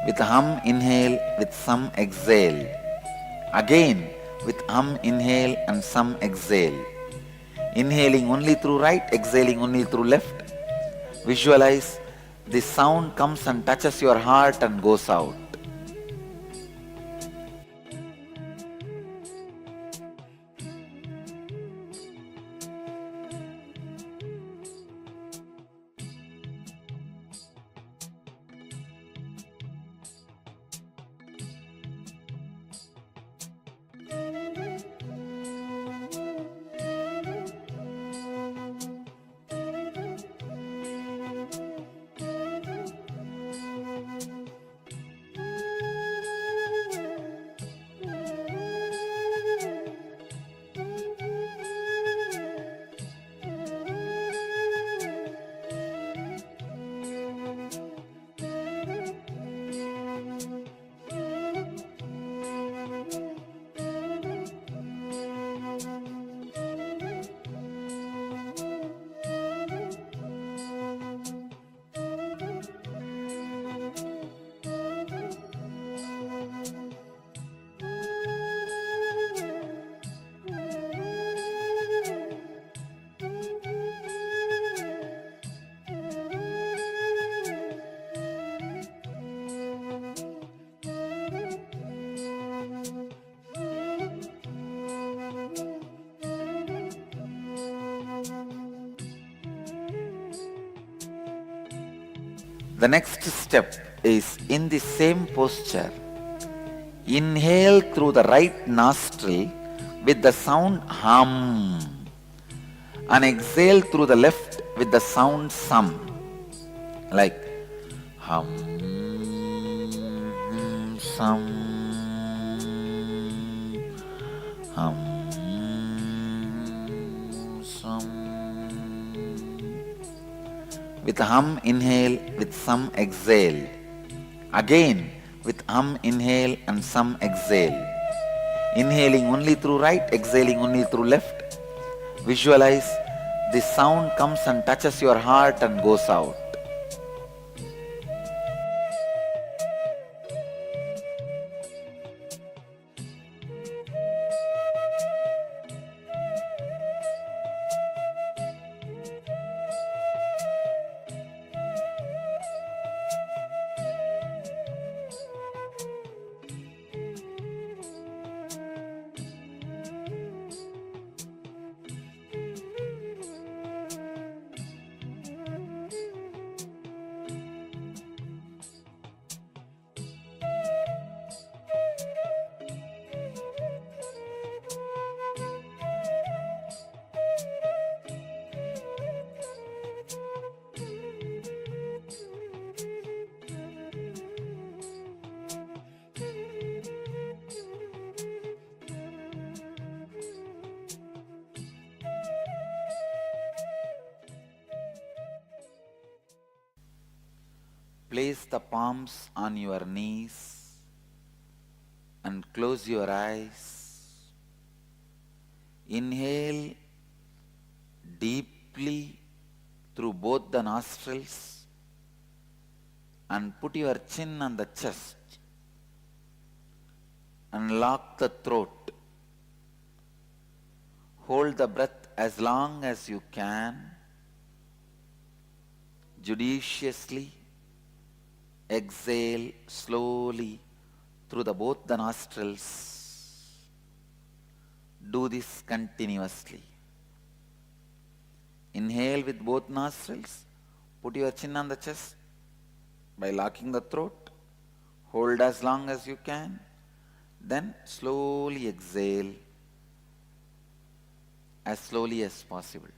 With hum inhale, with sum exhale. Again with hum inhale and sum exhale. Inhaling only through right, exhaling only through left. Visualize the sound comes and touches your heart and goes out. The next step is in the same posture. Inhale through the right nostril with the sound hum and exhale through the left with the sound sum, like hum, sum, hum, sum. With hum inhale, with sum exhale. Again with hum inhale and sum exhale. Inhaling only through right, exhaling only through left. Visualize the sound comes and touches your heart and goes out. Place the palms on your knees and close your eyes. Inhale deeply through both the nostrils and put your chin on the chest and lock the throat. Hold the breath as long as you can. Judiciously exhale slowly through both the nostrils. Do this continuously. Inhale with both nostrils. Put your chin on the chest by locking the throat. Hold as long as you can. Then slowly exhale as slowly as possible.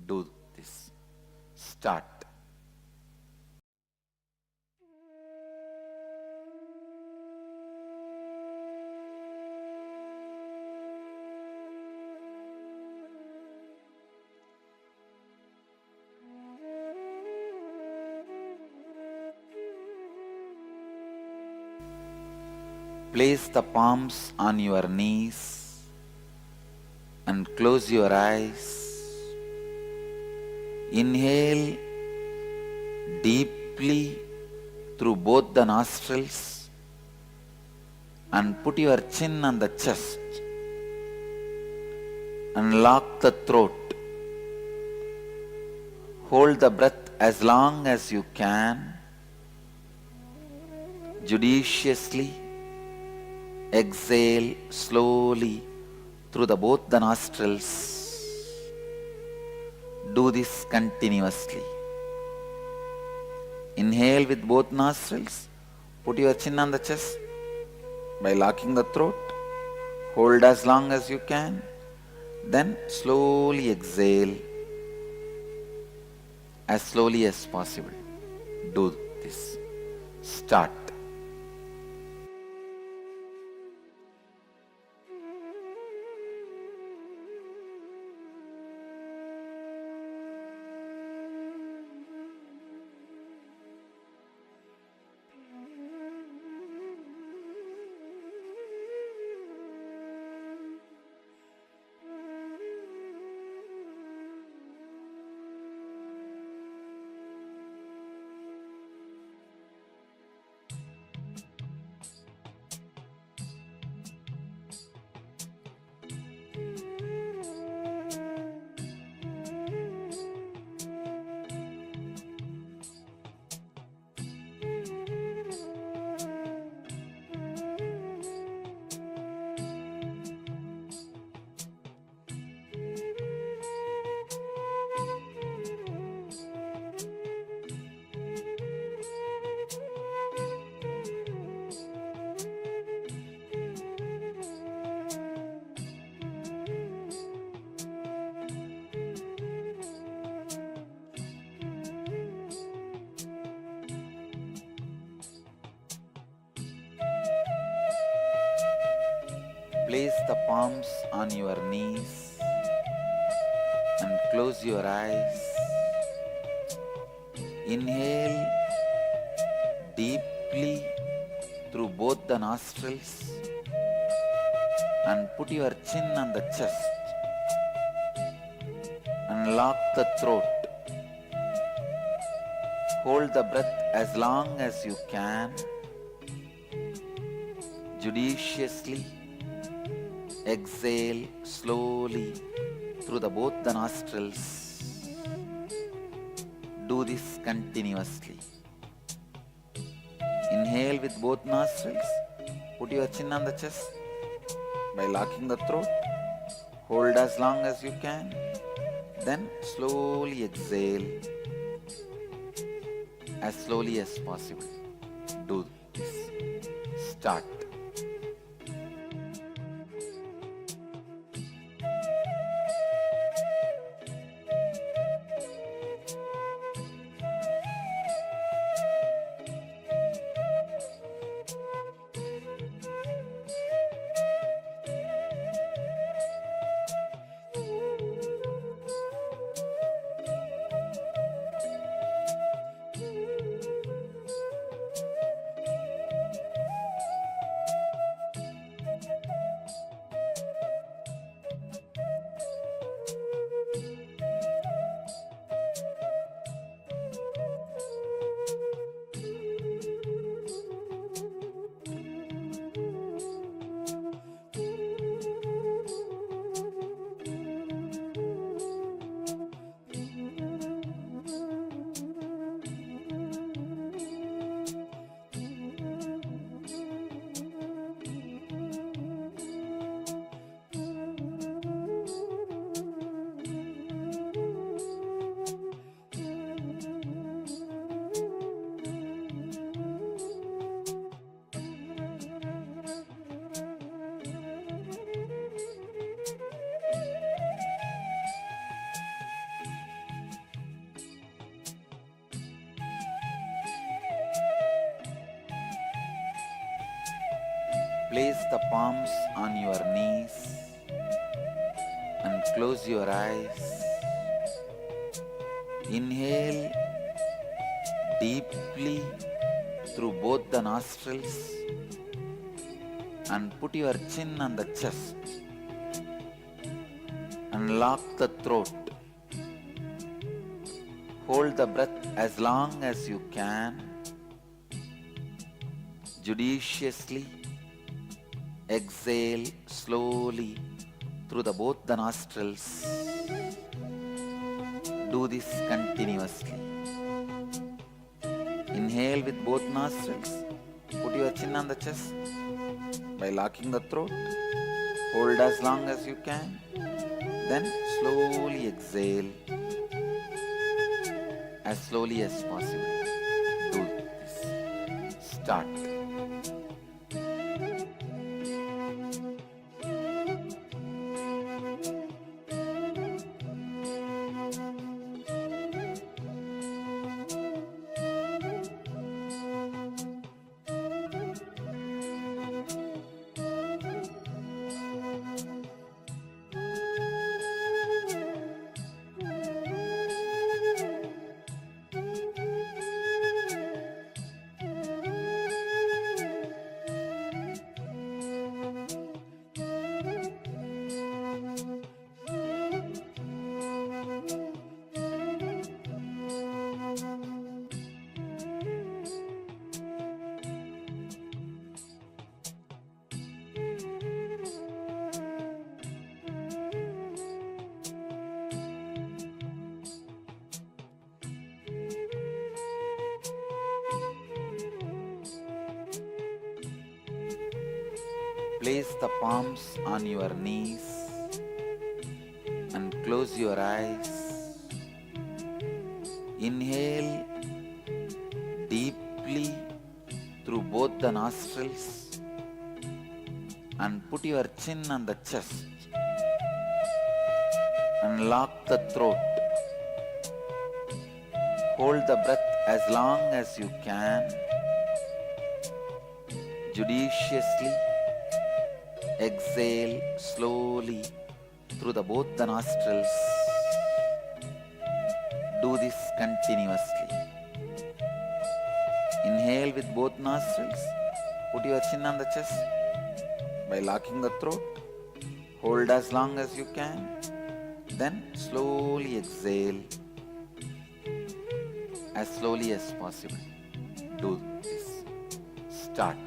Do this. Start. Place the palms on your knees and close your eyes. Inhale deeply through both the nostrils and put your chin on the chest and lock the throat. Hold the breath as long as you can. Judiciously exhale slowly through both the nostrils. Do this continuously. Inhale with both nostrils. Put your chin on the chest by locking the throat. Hold as long as you can. Then slowly exhale as slowly as possible. Do this. Start. Place the palms on your knees and close your eyes. Inhale deeply through both the nostrils and put your chin on the chest and lock the throat. Hold the breath as long as you can. Judiciously exhale slowly through both the nostrils. Do this continuously. Inhale with both nostrils. Put your chin on the chest by locking the throat. Hold as long as you can. Then slowly exhale as slowly as possible. Do this. Start. Place the palms on your knees and close your eyes. Inhale deeply through both the nostrils and put your chin on the chest and lock the throat. Hold the breath as long as you can. Judiciously exhale slowly through both the nostrils. Do this continuously. Inhale with both nostrils. Put your chin on the chest by locking the throat. Hold as long as you can. Then slowly exhale as slowly as possible. Do this. Start. Place the palms on your knees and close your eyes. Inhale deeply through both the nostrils and put your chin on the chest and lock the throat. Hold the breath as long as you can. Judiciously exhale slowly through both the nostrils. Do this continuously. Inhale with both nostrils. Put your chin on the chest by locking the throat. Hold as long as you can. Then slowly exhale as slowly as possible. Do this. Start.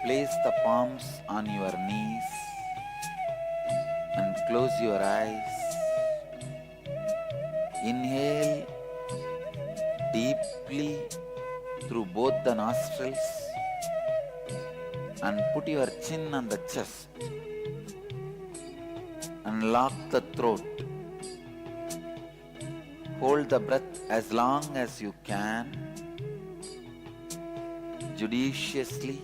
Place the palms on your knees and close your eyes. Inhale deeply through both the nostrils and put your chin on the chest and lock the throat. Hold the breath as long as you can. Judiciously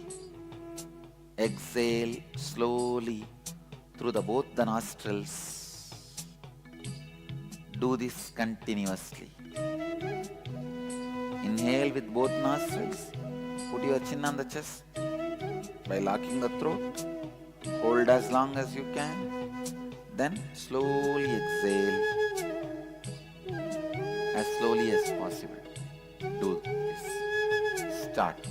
Exhale slowly through both the nostrils. Do this continuously. Inhale with both nostrils. Put your chin on the chest by locking the throat. Hold as long as you can. Then slowly exhale as slowly as possible. Do this. Start.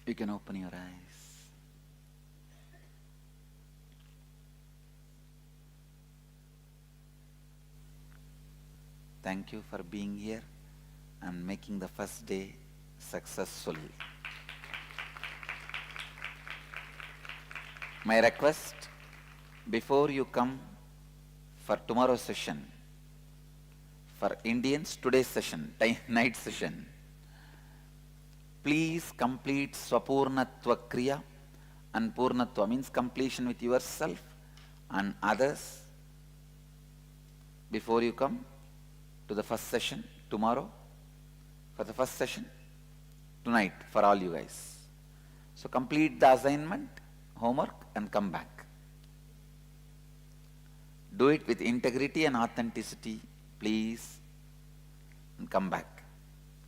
You can open your eyes. Thank you for being here and making the first day successful. My request, before you come for tomorrow's session, for Indians, today's session, night session, please complete Swapurnatva Kriya, and Purnatva means completion with yourself and others before you come to the first session tomorrow, for the first session tonight for all you guys. So complete the assignment, homework, and come back. Do it with integrity and authenticity, please, and come back.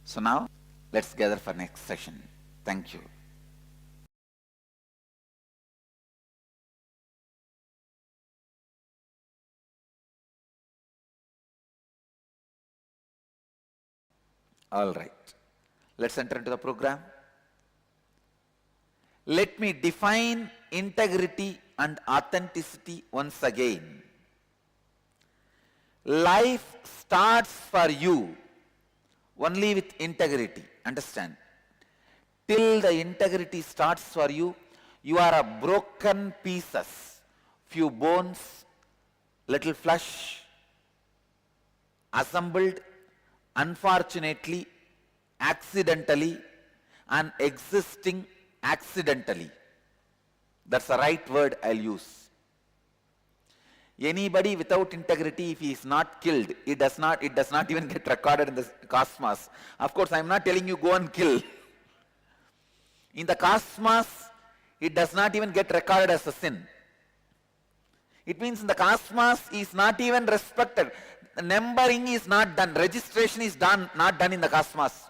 So now, let's gather for next session. Thank you. All right. Let's enter into the program. Let me define integrity and authenticity once again. Life starts for you only with integrity. Understand? Till the integrity starts for you, you are a broken pieces, few bones, little flesh, assembled unfortunately, accidentally, and existing accidentally. That's the right word I'll use. Anybody without integrity, if he is not killed, it does not even get recorded in the cosmos. Of course, I'm not telling you go and kill. In the cosmos, it does not even get recorded as a sin. It means in the cosmos is not even respected. The numbering is not done. Registration is not done in the cosmos.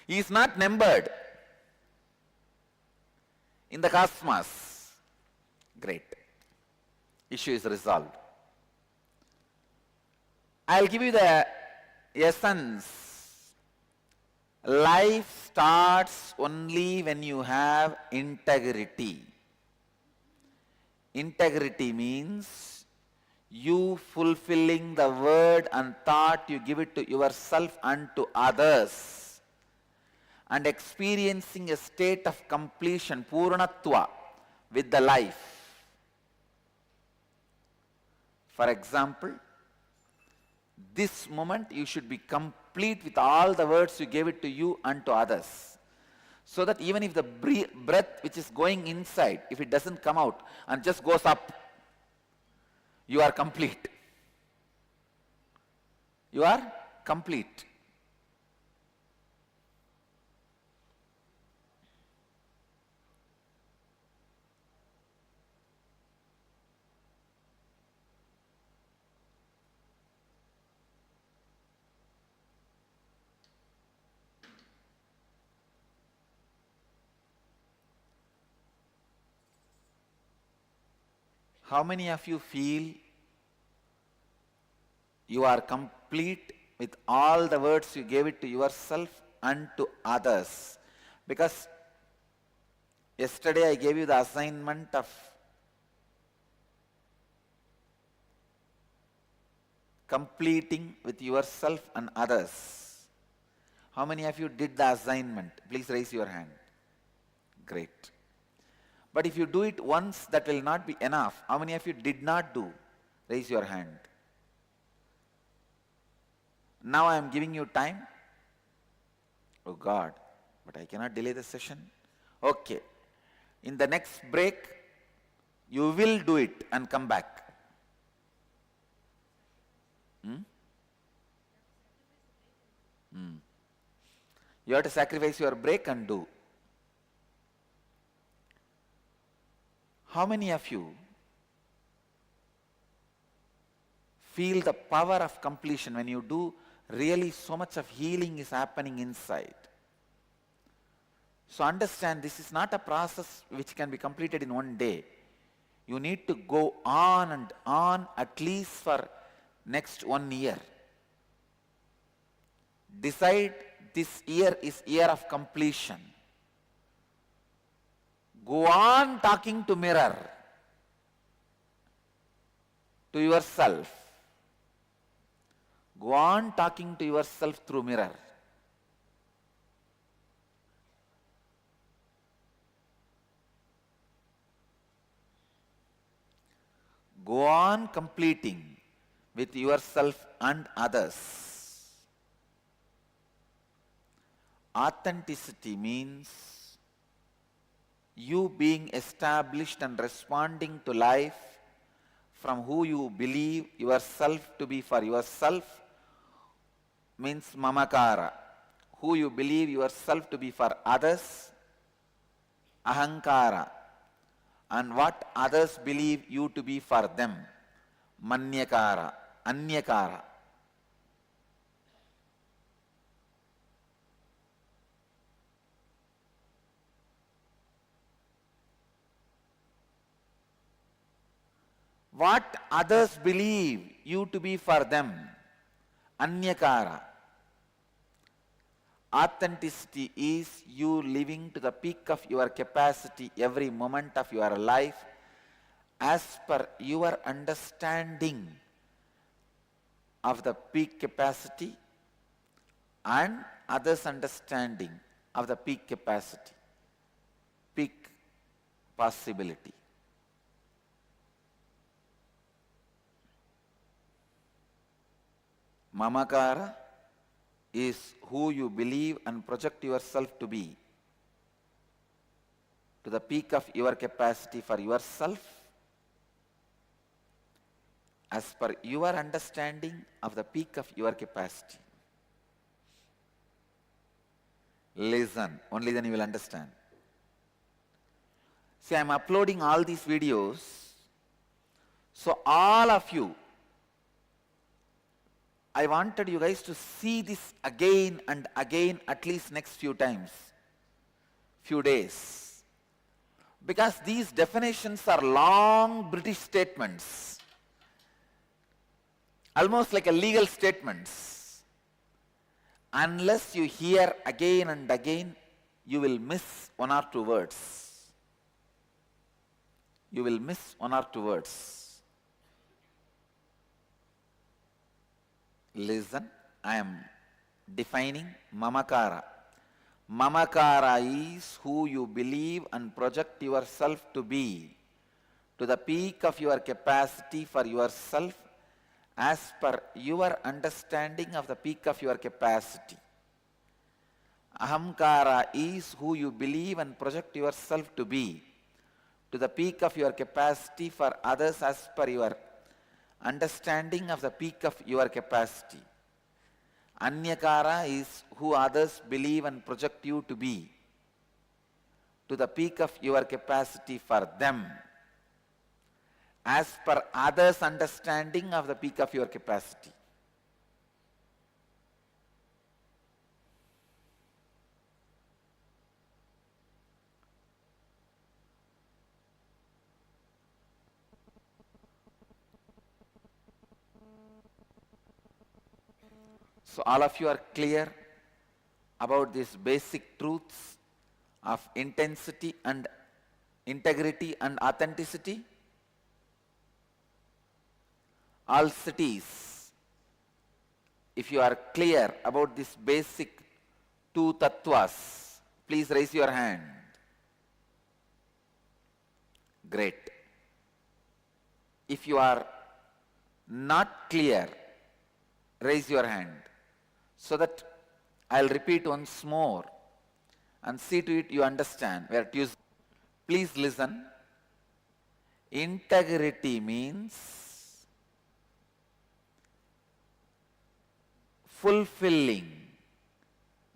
He is not numbered in the cosmos. Great. Issue is resolved. I'll give you the essence. Life starts only when you have integrity. Integrity means you fulfilling the word and thought you give it to yourself and to others, and experiencing a state of completion, purnatva, with the life. For example, this moment you should be complete with all the words you gave it to you and to others. So that even if the breath which is going inside, if it doesn't come out and just goes up, you are complete. You are complete. How many of you feel you are complete with all the words you gave it to yourself and to others? Because yesterday I gave you the assignment of completing with yourself and others. How many of you did the assignment? Please raise your hand. Great. But if you do it once, that will not be enough. How many of you did not do? Raise your hand. Now I am giving you time. Oh God, but I cannot delay the session. Okay. In the next break, you will do it and come back. You have to sacrifice your break and do. How many of you feel the power of completion when you do? Really so much of healing is happening inside. So understand, this is not a process which can be completed in one day. You need to go on and on at least for next 1 year. Decide this year is year of completion. Go on talking to mirror, to yourself. Go on talking to yourself through mirror. Go on completing with yourself and others. Authenticity means you being established and responding to life from who you believe yourself to be for yourself, means mamakara. Who you believe yourself to be for others, ahankara. And what others believe you to be for them, manyakara, anyakara. What others believe you to be for them, anyakara. Authenticity is you living to the peak of your capacity every moment of your life as per your understanding of the peak capacity and others' understanding of the peak capacity, peak possibility. Mamakara is who you believe and project yourself to be to the peak of your capacity for yourself as per your understanding of the peak of your capacity. Listen, only then you will understand. See, I am uploading all these videos, so all of you, I wanted you guys to see this again and again, at least next few times, few days. Because these definitions are long British statements, almost like a legal statements. Unless you hear again and again, you will miss one or two words. You will miss one or two words. Listen, I am defining Mamakara. Mamakara is who you believe and project yourself to be, to the peak of your capacity for yourself as per your understanding of the peak of your capacity. Ahamkara is who you believe and project yourself to be, to the peak of your capacity for others as per your understanding of the peak of your capacity. Anyakara is who others believe and project you to be, to the peak of your capacity for them, as per others' understanding of the peak of your capacity. So all of you are clear about these basic truths of intensity and integrity and authenticity? All cities, if you are clear about these basic two tattvas, please raise your hand. Great. If you are not clear, raise your hand, so that I'll repeat once more and see to it you understand where Tuesday. Please listen. Integrity means fulfilling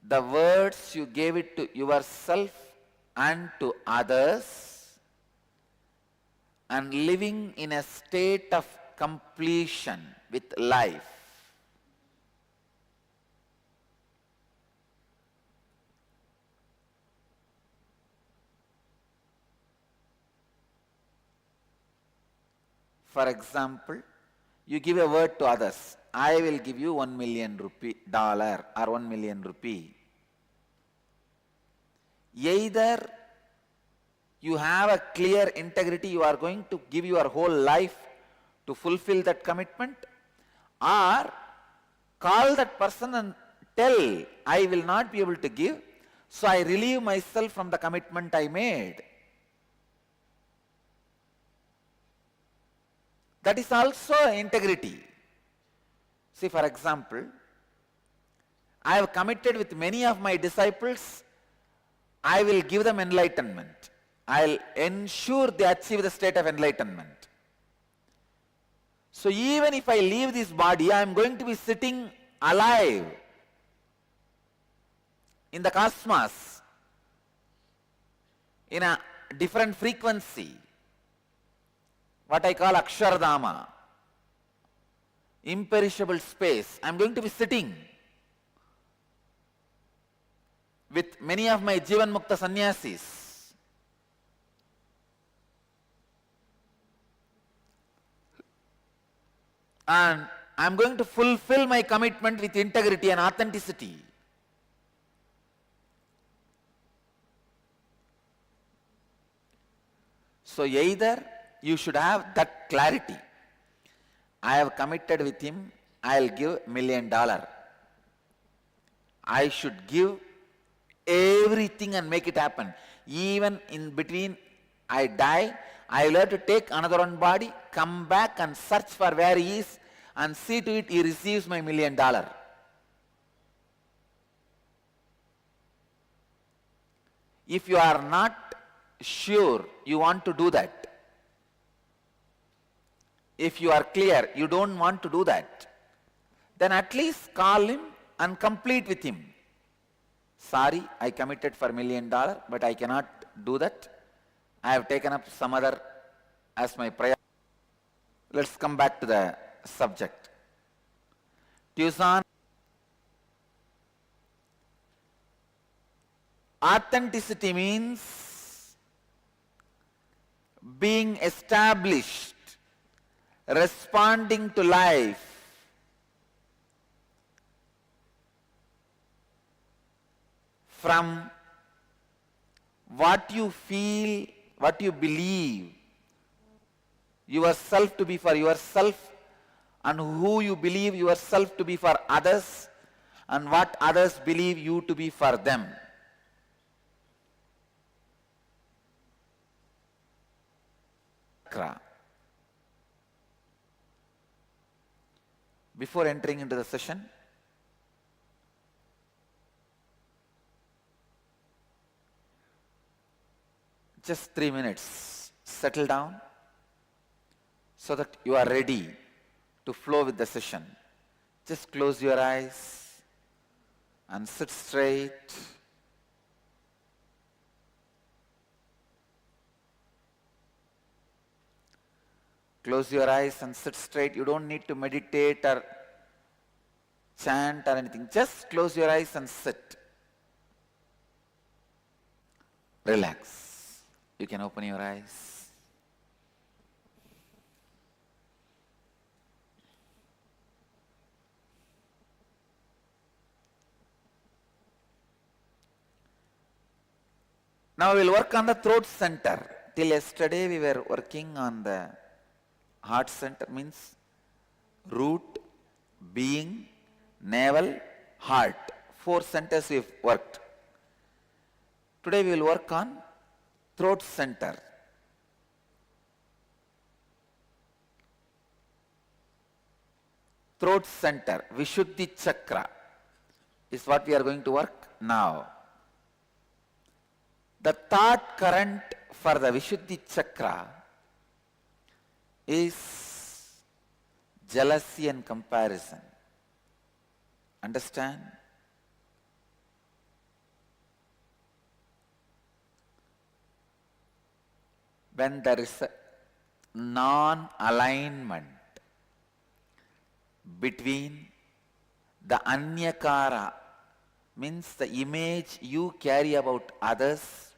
the words you gave it to yourself and to others, and living in a state of completion with life. For example, you give a word to others. I will give you $1 million or $1 million rupee. Either you have a clear integrity, you are going to give your whole life to fulfill that commitment, or call that person and tell, I will not be able to give, so I relieve myself from the commitment I made. That is also integrity. See, for example, I have committed with many of my disciples, I will give them enlightenment. I will ensure they achieve the state of enlightenment. So even if I leave this body, I am going to be sitting alive in the cosmos, in a different frequency, what I call Akshardhama, imperishable space. I am going to be sitting with many of my Jivan Mukta sannyasis. And I am going to fulfill my commitment with integrity and authenticity. So either you should have that clarity. I have committed with him, I'll give $1 million. I should give everything and make it happen. Even in between I die, I will have to take another one body, come back and search for where he is and see to it he receives my $1 million. If you are not sure you want to do that, if you are clear you don't want to do that, then at least call him and complete with him. Sorry, I committed for $1 million, but I cannot do that. I have taken up some other as my prayer. Let's come back to the subject. Tucson. Authenticity means being established, responding to life from what you feel, what you believe yourself to be for yourself, and who you believe yourself to be for others, and what others believe you to be for them. Chakra. Before entering into the session, just 3 minutes, settle down so that you are ready to flow with the session. Just close your eyes and sit straight. Close your eyes and sit straight. You don't need to meditate or chant or anything. Just close your eyes and sit. Relax. You can open your eyes. Now we will work on the throat center. Till yesterday we were working on the heart center, means root, being, navel, heart. 4 centers we have worked. Today we will work on throat center. Throat center, Vishuddhi Chakra is what we are going to work now. The thought current for the Vishuddhi Chakra is jealousy and comparison. Understand? When there is a non-alignment between the anyakara, means the image you carry about others,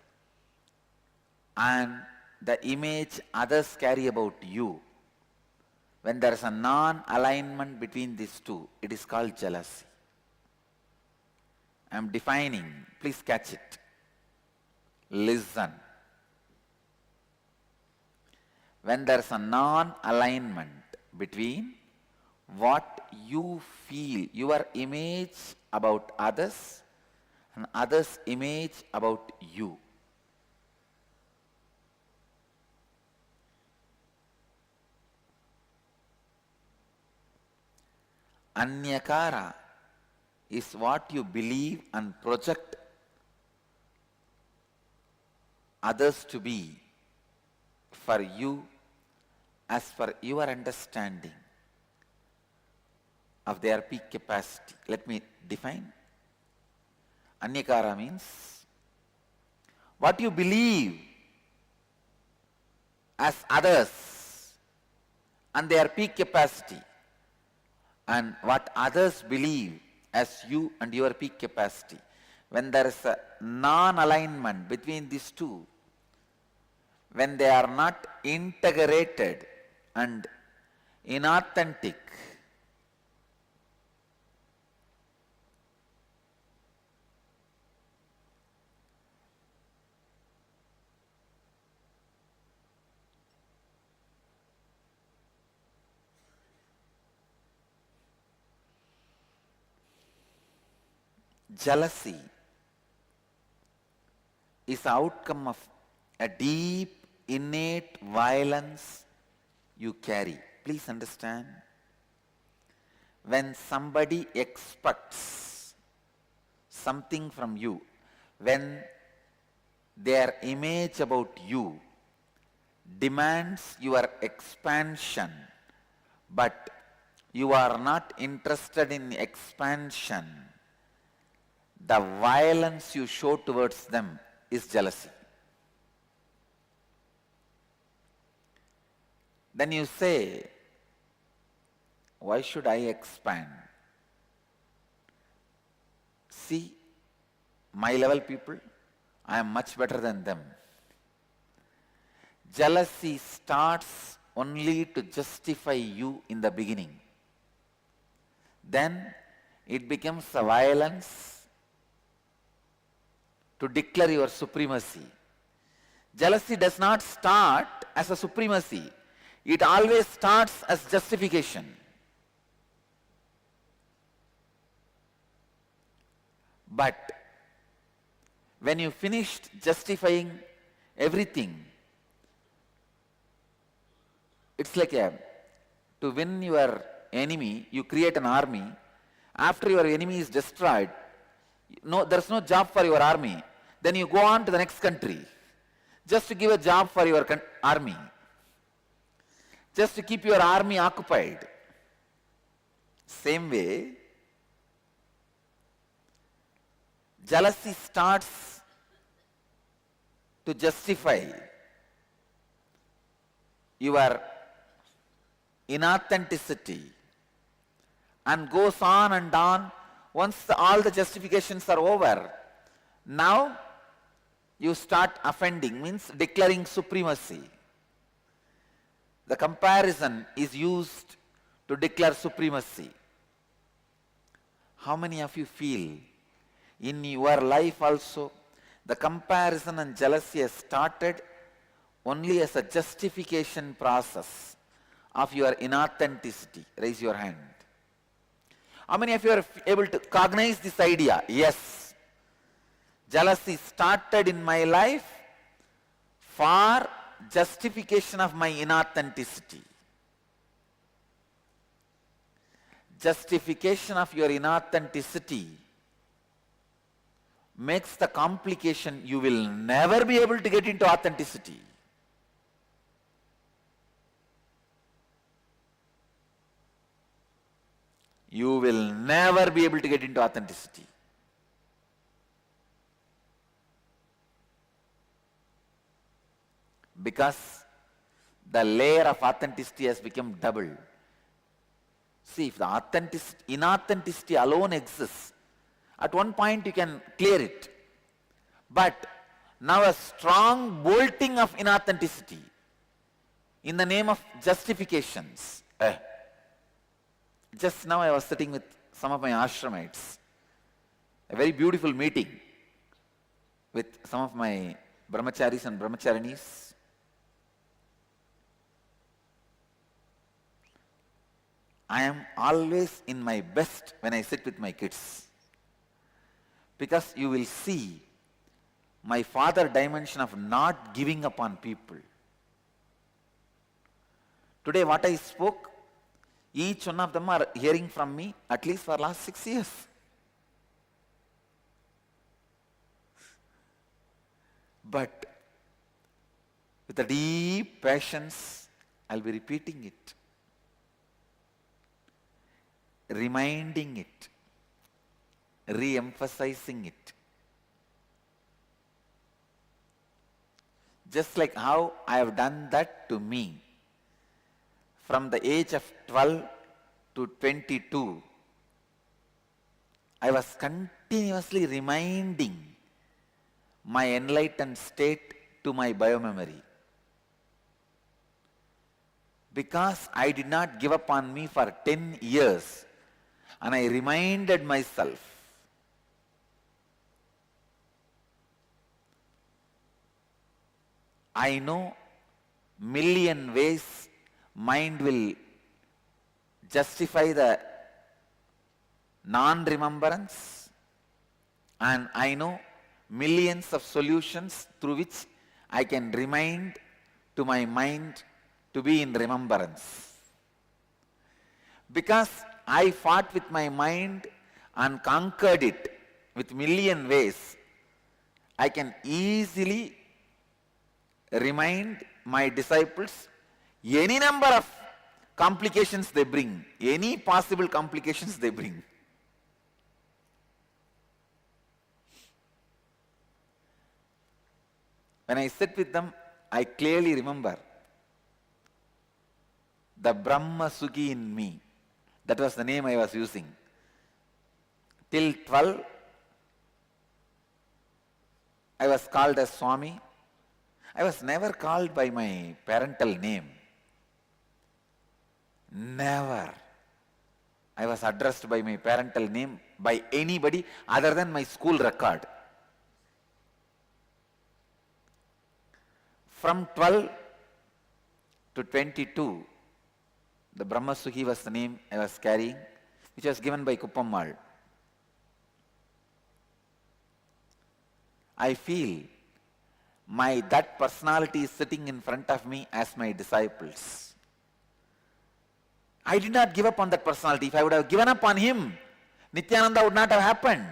and the image others carry about you. When there is a non-alignment between these two, it is called jealousy. I am defining, please catch it. Listen. When there is a non-alignment between what you feel, your image about others, and others' image about you. Anyakara is what you believe and project others to be for you as per your understanding of their peak capacity. Let me define. Anyakara means what you believe as others and their peak capacity, and what others believe as you and your peak capacity. When there is a non-alignment between these two, when they are not integrated and inauthentic, jealousy is the outcome of a deep, innate violence you carry. Please understand. When somebody expects something from you, when their image about you demands your expansion, but you are not interested in expansion, the violence you show towards them is jealousy. Then you say, why should I expand? See, my level people, I am much better than them. Jealousy starts only to justify you in the beginning. Then it becomes a violence to declare your supremacy. Jealousy does not start as a supremacy. It always starts as justification. But when you finished justifying everything, it's like to win your enemy, you create an army. After your enemy is destroyed, there's no job for your army. Then you go on to the next country just to give a job for your army, just to keep your army occupied. Same way, jealousy starts to justify your inauthenticity and goes on and on. Once all the justifications are over, now you start offending, means declaring supremacy. The comparison is used to declare supremacy. How many of you feel in your life also the comparison and jealousy has started only as a justification process of your inauthenticity? Raise your hand. How many of you are able to cognize this idea? Yes. Jealousy started in my life for justification of my inauthenticity. Justification of your inauthenticity makes the complication you will never be able to get into authenticity. You will never be able to get into authenticity. Because the layer of authenticity has become double. See, if the inauthenticity alone exists, at one point you can clear it. But now a strong bolting of inauthenticity in the name of justifications. Just now I was sitting with some of my ashramites. A very beautiful meeting with some of my brahmacharis and brahmacharinis. I am always in my best when I sit with my kids. Because you will see my father dimension of not giving up on people. Today what I spoke, each one of them are hearing from me at least for last 6 years. But with a deep patience, I'll be repeating it, reminding it, re-emphasizing it. Just like how I have done that to me. From the age of 12 to 22, I was continuously reminding my enlightened state to my biomemory. Because I did not give up on me for 10 years, and I reminded myself, I know million ways mind will justify the non-remembrance, and I know millions of solutions through which I can remind to my mind to be in remembrance. Because I fought with my mind and conquered it with million ways, I can easily remind my disciples any number of complications they bring, any possible complications they bring. When I sit with them, I clearly remember the Brahma Sukhi in me. That was the name I was using. Till 12, I was called as Swami. I was never called by my parental name. Never. I was addressed by my parental name by anybody other than my school record. From 12 to 22, the Brahma Sukhi was the name I was carrying, which was given by Kuppammal. I feel that personality is sitting in front of me as my disciples. I did not give up on that personality. If I would have given up on him, Nithyananda would not have happened.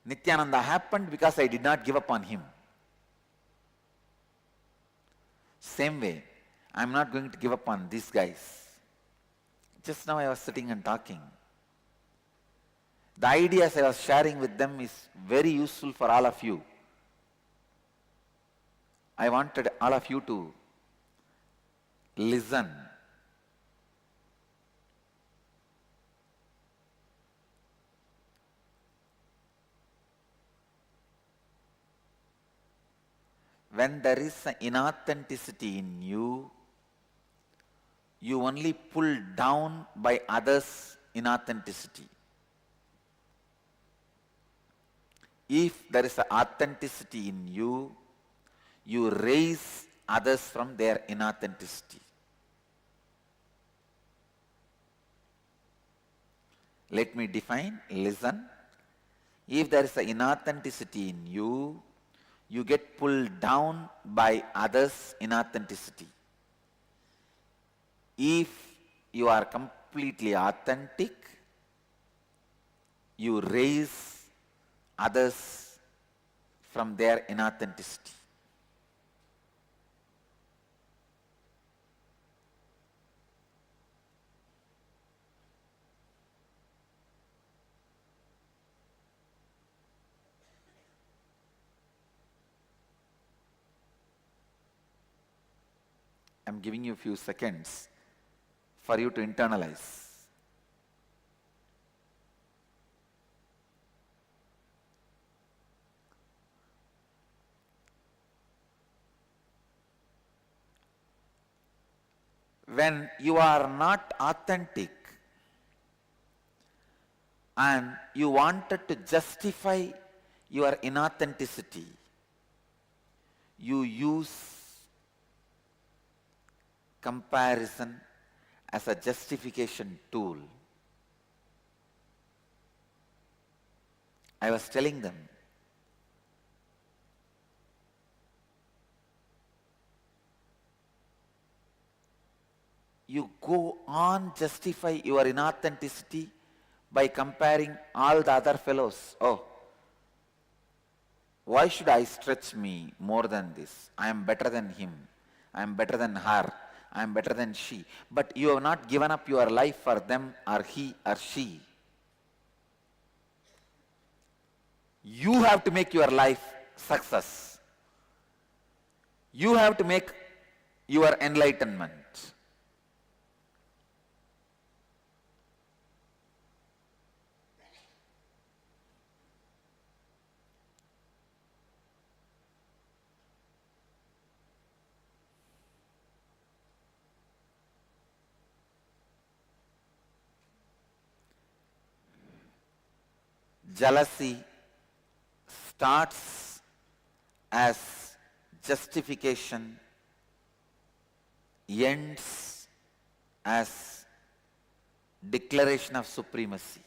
Nithyananda happened because I did not give up on him. Same way, I am not going to give up on these guys. Just now I was sitting and talking. The ideas I was sharing with them is very useful for all of you. I wanted all of you to listen. When there is an inauthenticity in you, you only pull down by others' inauthenticity. If there is an authenticity in you, you raise others from their inauthenticity. Let me define, listen. If there is an inauthenticity in you, you get pulled down by others' inauthenticity. If you are completely authentic, you raise others from their inauthenticity. I'm giving you a few seconds for you to internalize. When you are not authentic and you wanted to justify your inauthenticity, you use comparison as a justification tool. I was telling them, you go on justify your inauthenticity by comparing all the other fellows. Oh, why should I stretch me more than this? I am better than him. I am better than her. I am better than she. But you have not given up your life for them or he or she. You have to make your life success. You have to make your enlightenment. Jealousy starts as justification, ends as declaration of supremacy.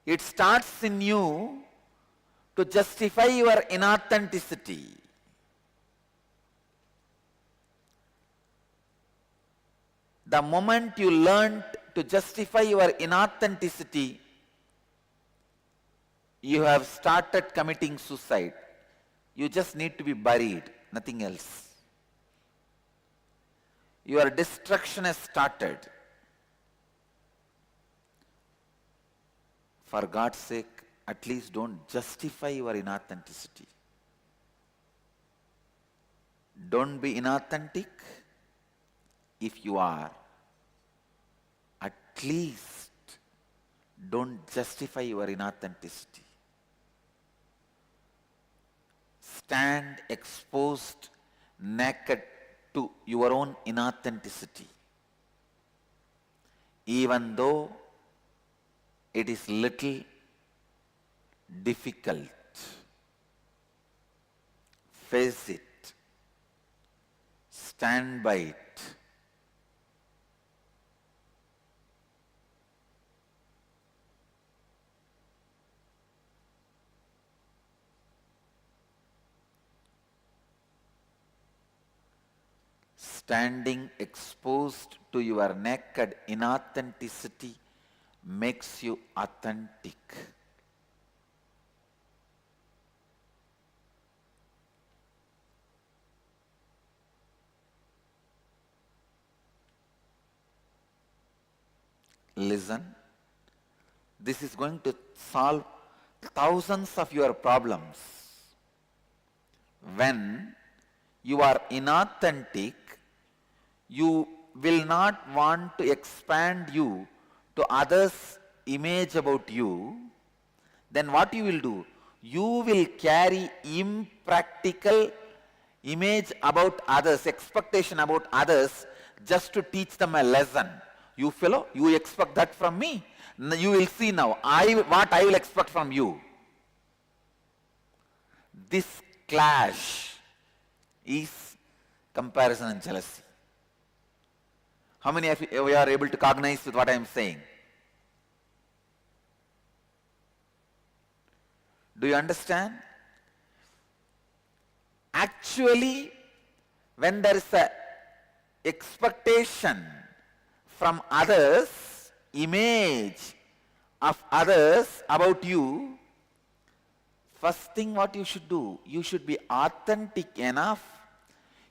It starts in you to justify your inauthenticity. The moment you learned to justify your inauthenticity, you have started committing suicide. You just need to be buried, nothing else. Your destruction has started. For God's sake, at least don't justify your inauthenticity. Don't be inauthentic. If you are, at least don't justify your inauthenticity. Stand exposed, naked to your own inauthenticity, even though it is little difficult. Face it. Stand by it. Standing exposed to your naked inauthenticity makes you authentic. Listen, this is going to solve thousands of your problems. When you are inauthentic, you will not want to expand you to others' image about you. Then what you will do? You will carry impractical image about others, expectation about others, just to teach them a lesson. You fellow, you expect that from me. You will see now what I will expect from you. This clash is comparison and jealousy. How many of you are able to cognize with what I am saying? Do you understand? Actually, when there is a expectation from others, image of others about you, first thing what you should do, you should be authentic enough.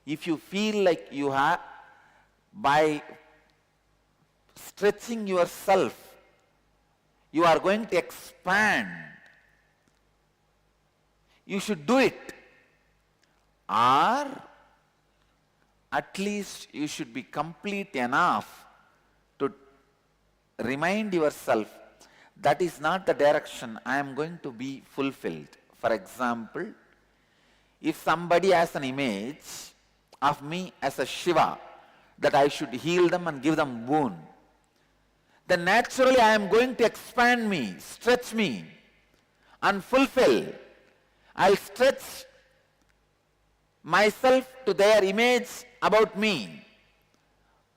If you feel like you have, by stretching yourself, you are going to expand, you should do it. Or at least you should be complete enough to remind yourself that is not the direction I am going to be fulfilled. For example, if somebody has an image of me as a Shiva, that I should heal them and give them boon, then naturally I am going to expand me, stretch me, and fulfill. I'll stretch myself to their image about me.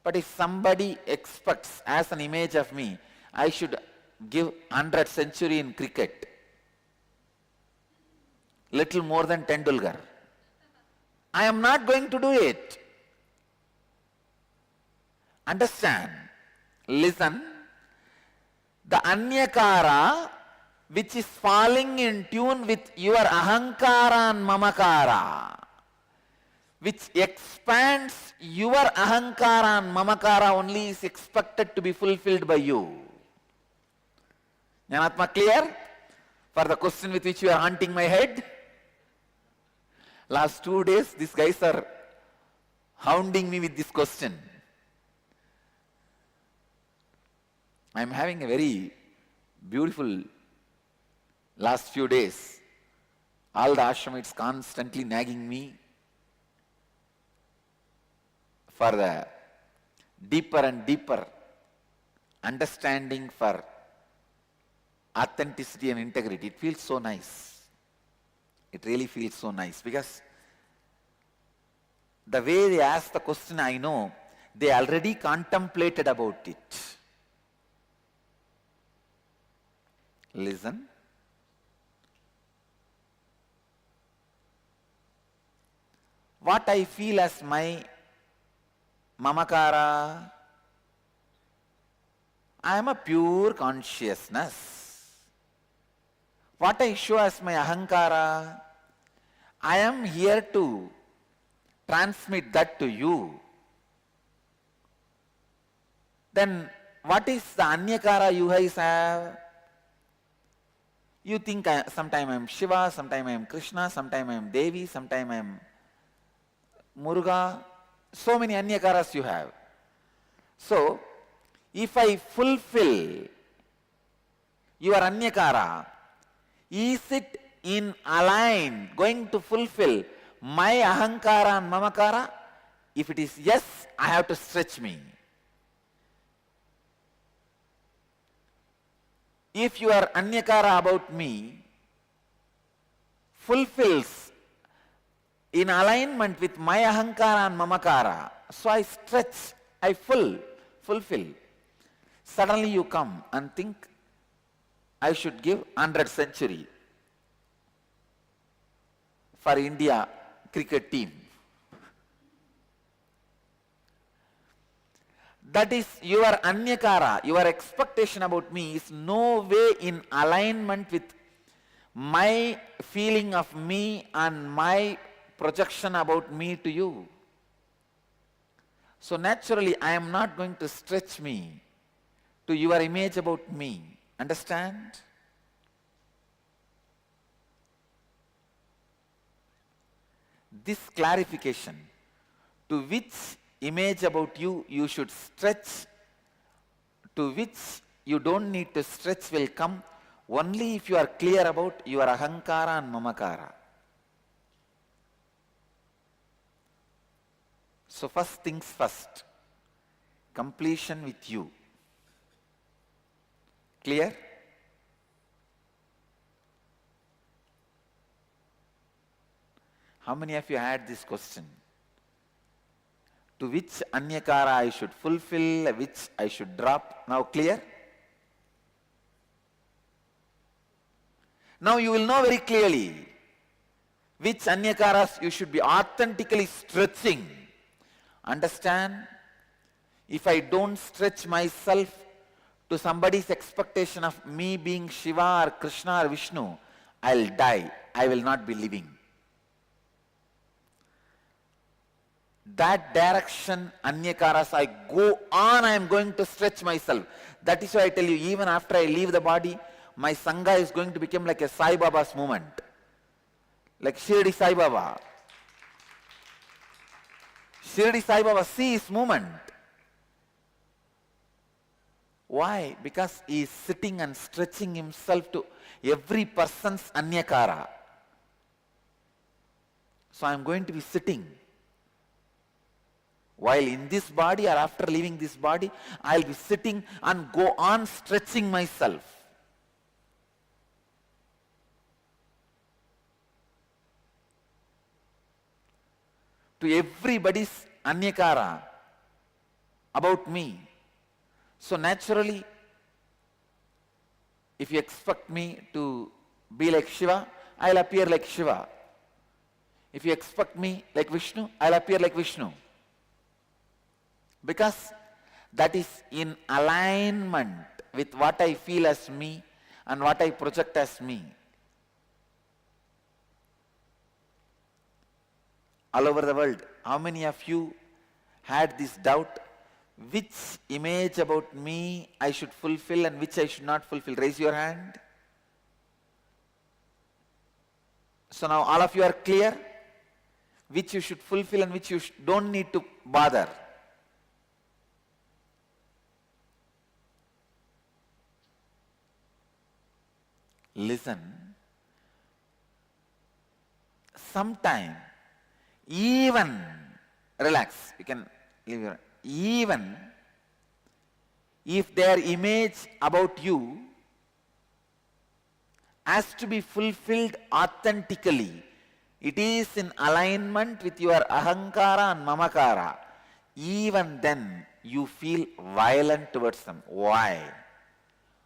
But if somebody expects as an image of me, I should give 100 century in cricket, little more than Tendulkar, I am not going to do it. Understand? Listen. The anyakara which is falling in tune with your ahankara and mamakara, which expands your ahankara and mamakara, only is expected to be fulfilled by you. Jnanatma clear? For the question with which you are hunting my head? Last 2 days, these guys are hounding me with this question. I am having a very beautiful last few days. All the ashramites constantly nagging me for the deeper and deeper understanding for authenticity and integrity. It feels so nice. It really feels so nice, because the way they ask the question, I know they already contemplated about it. Listen. What I feel as my mamakara, I am a pure consciousness. What I show as my ahankara, I am here to transmit that to you. Then what is the anyakara you guys have? You think sometime I am Shiva, sometime I am Krishna, sometime I am Devi, sometime I am Muruga, so many anyakaras you have. So, if I fulfill your anyakara, is it in align, going to fulfill my ahankara and mamakara? If it is yes, I have to stretch me. If your anyakara about me fulfills in alignment with my ahankara and mamakara, so I stretch, I fulfill. Suddenly you come and think, I should give 100 century for India cricket team. That is your anyakara, your expectation about me is no way in alignment with my feeling of me and my projection about me to you. So naturally, I am not going to stretch me to your image about me. Understand? This clarification, to which image about you you should stretch, to which you don't need to stretch, will come only if you are clear about your ahankara and mamakara. So first things first, completion with you. Clear? How many of you had this question? To which anyakara I should fulfill, which I should drop? Now clear? Now you will know very clearly which anyakaras you should be authentically stretching. Understand? If I don't stretch myself to somebody's expectation of me being Shiva or Krishna or Vishnu, I'll die. I will not be living. That direction, anyakaras, I go on, I am going to stretch myself. That is why I tell you, even after I leave the body, my Sangha is going to become like a Sai Baba's movement. Like Shirdi Sai Baba. Shirdi Sai Baba sees movement. Why? Because he is sitting and stretching himself to every person's anyakara. So I am going to be sitting. While in this body or after leaving this body, I will be sitting and go on stretching myself. To everybody's anyakara about me. So naturally, if you expect me to be like Shiva, I will appear like Shiva. If you expect me like Vishnu, I will appear like Vishnu. Because that is in alignment with what I feel as me and what I project as me. All over the world, how many of you had this doubt? Which image about me I should fulfill and which I should not fulfill? Raise your hand. So now all of you are clear? Which you should fulfill and which you don't need to bother. Listen. Sometime, even, relax, you can leave your, even if their image about you has to be fulfilled authentically, it is in alignment with your ahankara and mamakara, even then you feel violent towards them. Why?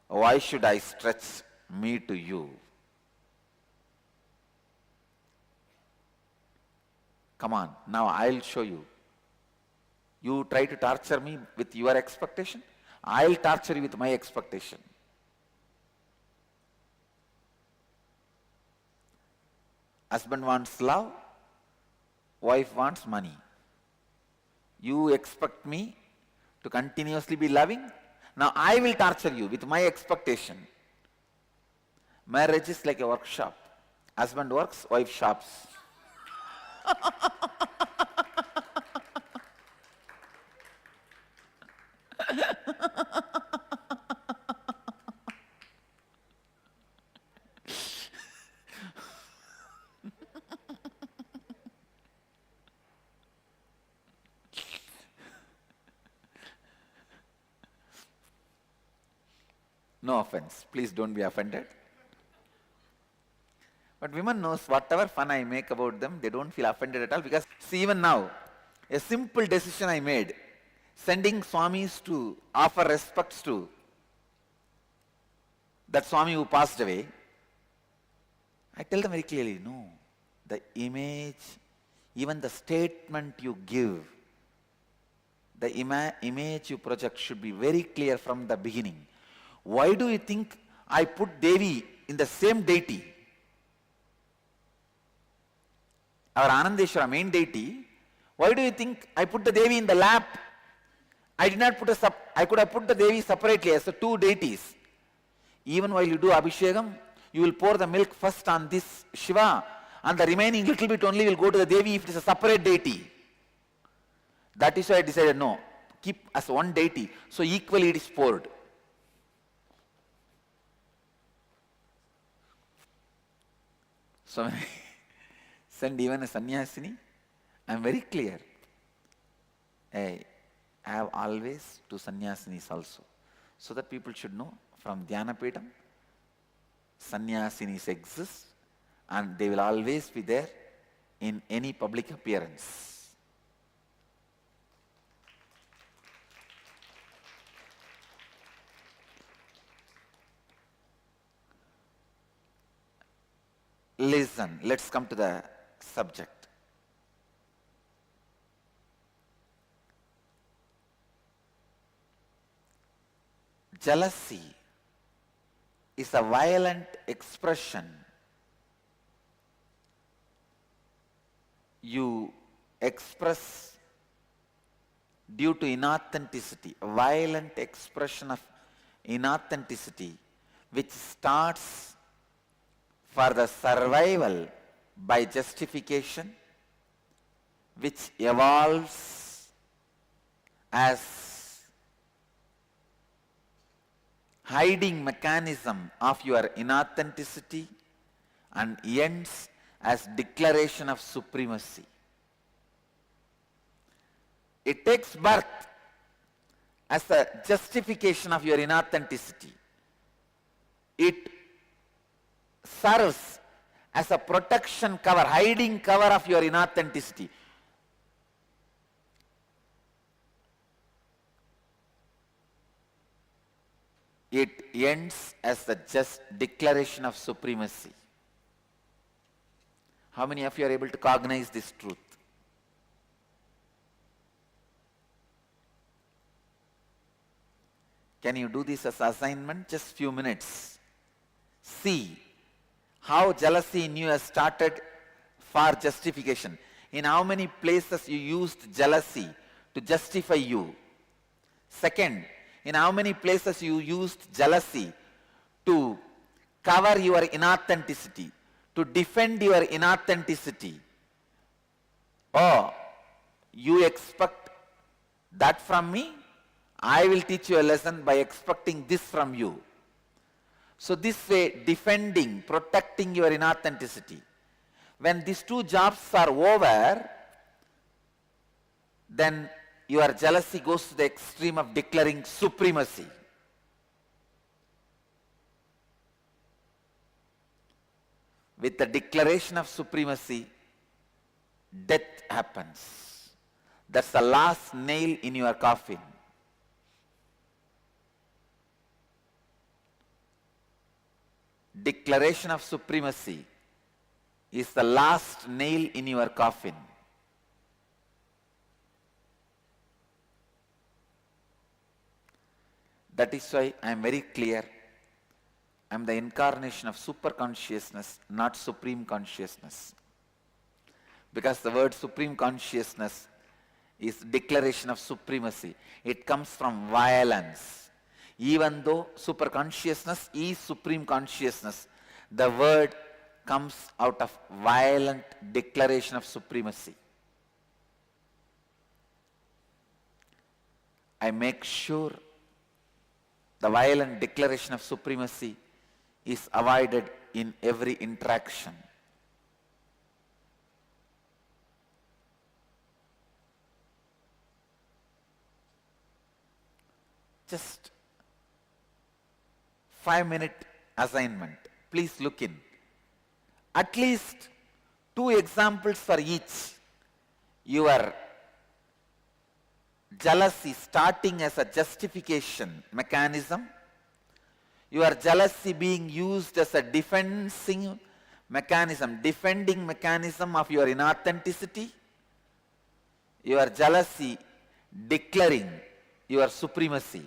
Why should I stretch me to you? Come on, now I'll show you. You try to torture me with your expectation, I'll torture you with my expectation. Husband wants love, wife wants money. You expect me to continuously be loving? Now I will torture you with my expectation. Marriage is like a workshop. Husband works, wife shops. No offense. Please don't be offended. But women knows whatever fun I make about them, they don't feel offended at all, because see, even now, a simple decision I made, sending Swamis to offer respects to that Swami who passed away, I tell them very clearly, no, the image, even the statement you give, the image you project should be very clear from the beginning. Why do you think I put Devi in the same deity? Our Anandeshwara, main deity, why do you think I put the Devi in the lap? I did not put I could have put the Devi separately as the two deities. Even while you do Abhishekam, you will pour the milk first on this Shiva, and the remaining little bit only will go to the Devi if it is a separate deity. That is why I decided, no, keep as one deity, so equally it is poured. So when I send even a sannyasini, I am very clear. I have always two sannyasinis also, so that people should know from Dhyanapeetham, sannyasinis exist and they will always be there in any public appearance. Listen, let's come to the subject. Jealousy is a violent expression you express due to inauthenticity, a violent expression of inauthenticity which starts for the survival by justification, which evolves as hiding mechanism of your inauthenticity and ends as declaration of supremacy. It takes birth as a justification of your inauthenticity. It serves as a protection cover, hiding cover of your inauthenticity. It ends as the just declaration of supremacy. How many of you are able to cognize this truth? Can you do this as assignment? Just few minutes. See how jealousy in you has started for justification. In how many places you used jealousy to justify you. Second, in how many places you used jealousy to cover your inauthenticity, to defend your inauthenticity. Oh, you expect that from me? I will teach you a lesson by expecting this from you. So this way, defending, protecting your inauthenticity. When these two jobs are over, then your jealousy goes to the extreme of declaring supremacy. With the declaration of supremacy, death happens. That's the last nail in your coffin. Declaration of supremacy is the last nail in your coffin. That is why I am very clear. I am the incarnation of super consciousness, not supreme consciousness. Because the word supreme consciousness is declaration of supremacy. It comes from violence. Even though super consciousness is supreme consciousness, the word comes out of violent declaration of supremacy. I make sure the violent declaration of supremacy is avoided in every interaction. Just 5-minute assignment. Please look in. At least 2 examples for each. Your jealousy starting as a justification mechanism, your jealousy being used as a defending mechanism of your inauthenticity, your jealousy declaring your supremacy.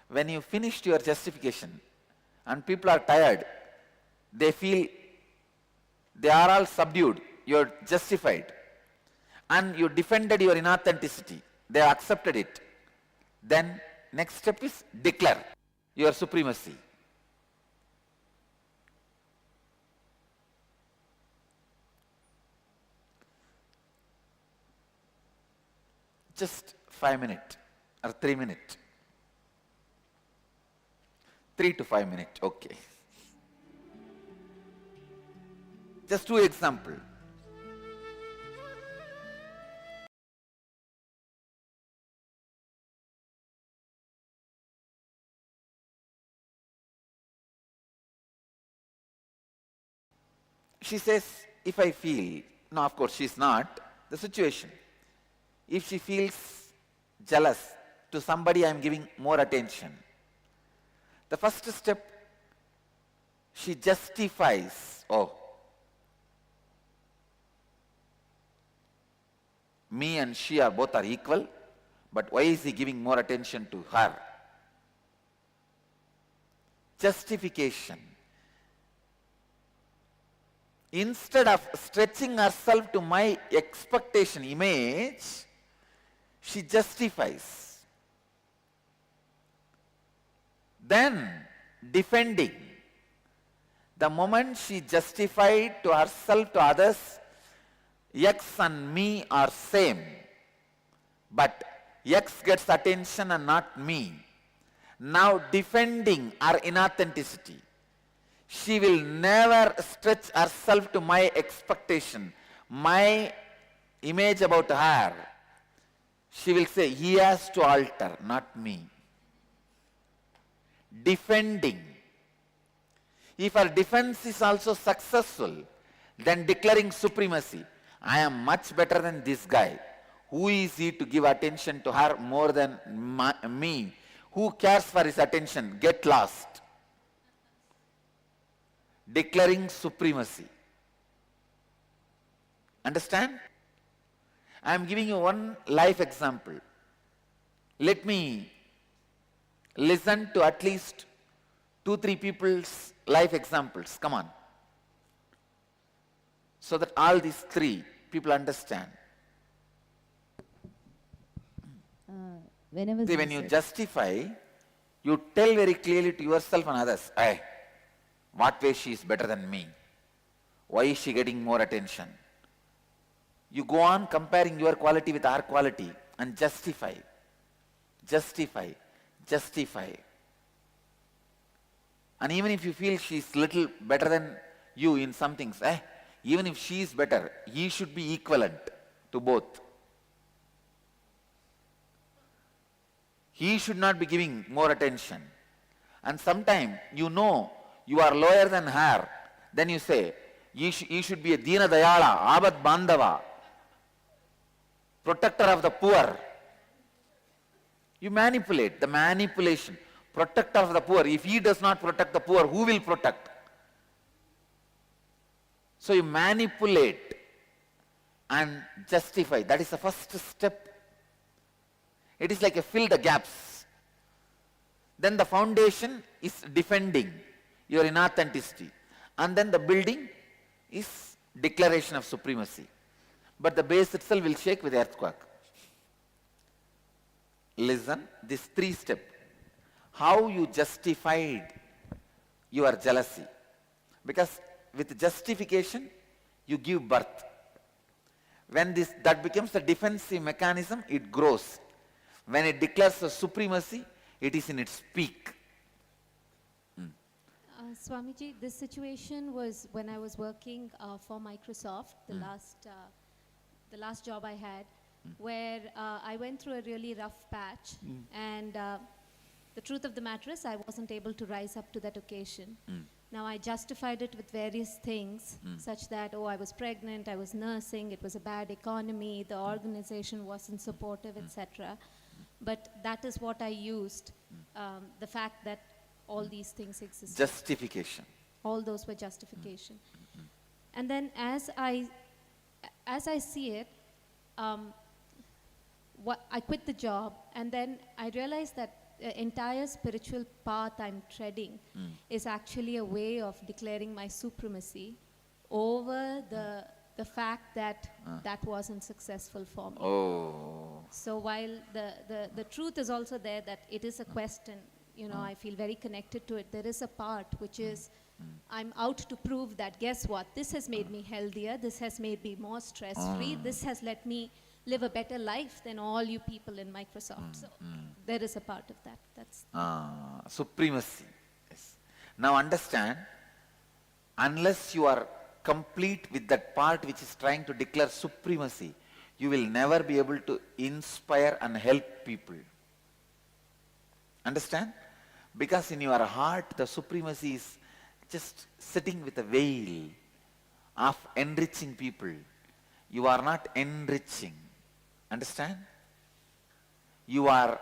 When you finished your justification and people are tired, they feel they are all subdued, you are justified, and you defended your inauthenticity, they accepted it. Then next step is declare your supremacy. Just 5 minutes or 3 minutes. 3 to 5 minutes, okay. Just 2 examples. She says, if I feel, no, of course she's not, the situation. If she feels jealous to somebody I am giving more attention, the first step, she justifies, oh, me and she are both are equal, but why is he giving more attention to her? Justification. Instead of stretching herself to my expectation image, she justifies. Then defending. The moment she justified to herself, to others, X and me are same, but X gets attention and not me. Now defending her inauthenticity. She will never stretch herself to my expectation, my image about her. She will say, he has to alter, not me. Defending. If her defense is also successful, then declaring supremacy. I am much better than this guy. Who is he to give attention to her more than me? Who cares for his attention? Get lost. Declaring supremacy. Understand? I am giving you one life example. Let me listen to at least 2-3 people's life examples. Come on. So that all these 3 people understand. See, when you justify, you tell very clearly to yourself and others, hey, what way she is better than me? Why is she getting more attention? You go on comparing your quality with our quality and justify. Justify. Justify. And even if you feel she is little better than you in some things, even if she is better, he should be equivalent to both. He should not be giving more attention. And sometimes you know you are lower than her, then you say, you should be a Dina Dayala, Abad Bandava, protector of the poor. You manipulate, the manipulation. Protector of the poor. If he does not protect the poor, who will protect? So you manipulate and justify. That is the first step. It is like a fill the gaps. Then the foundation is defending your inauthenticity. And then the building is declaration of supremacy. But the base itself will shake with earthquake. Listen, this 3 steps. How you justified your jealousy. Because with justification, you give birth. When that becomes a defensive mechanism, it grows. When it declares a supremacy, it is in its peak.
Swamiji, this situation was when I was working for Microsoft, the last job I had. where I went through a really rough patch, and the truth of the matter is I wasn't able to rise up to that occasion. Now I justified it with various things, such that, I was pregnant, I was nursing, it was a bad economy, the organization wasn't supportive, etc. But that is what I used, the fact that all these things existed.
Justification.
All those were justification. And then as I see it, I quit the job, and then I realized that the entire spiritual path I'm treading is actually a way of declaring my supremacy over the fact that that wasn't successful for me. So while the truth is also there, that it is a question, I feel very connected to it. There is a part which is, I'm out to prove that, guess what, this has made me healthier, this has made me more stress-free, this has let me live a better life than all you people in Microsoft. So there is a part of that. That's
supremacy. Yes. Now understand, unless you are complete with that part which is trying to declare supremacy, you will never be able to inspire and help people. Understand? Because in your heart, the supremacy is just sitting with a veil of enriching people. You are not enriching. Understand? You are,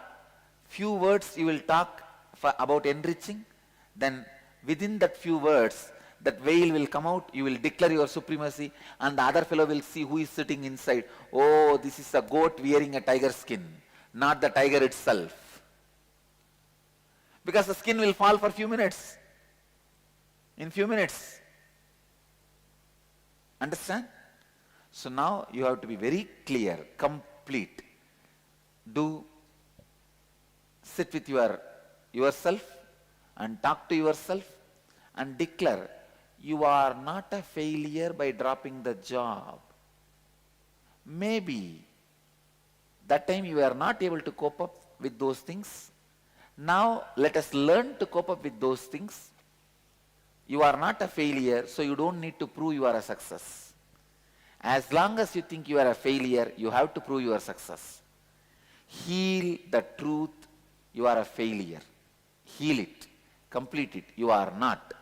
few words you will talk about enriching, then within that few words, that veil will come out, you will declare your supremacy, and the other fellow will see who is sitting inside. Oh, this is a goat wearing a tiger skin, not the tiger itself. Because the skin will fall for few minutes. In few minutes. Understand? So now you have to be very clear, complete. Sit with yourself and talk to yourself and declare, you are not a failure by dropping the job. Maybe that time you were not able to cope up with those things. Now let us learn to cope up with those things. You are not a failure, so you don't need to prove you are a success. As long as you think you are a failure, you have to prove your success. Heal the truth, you are a failure. Heal it, complete it, you are not.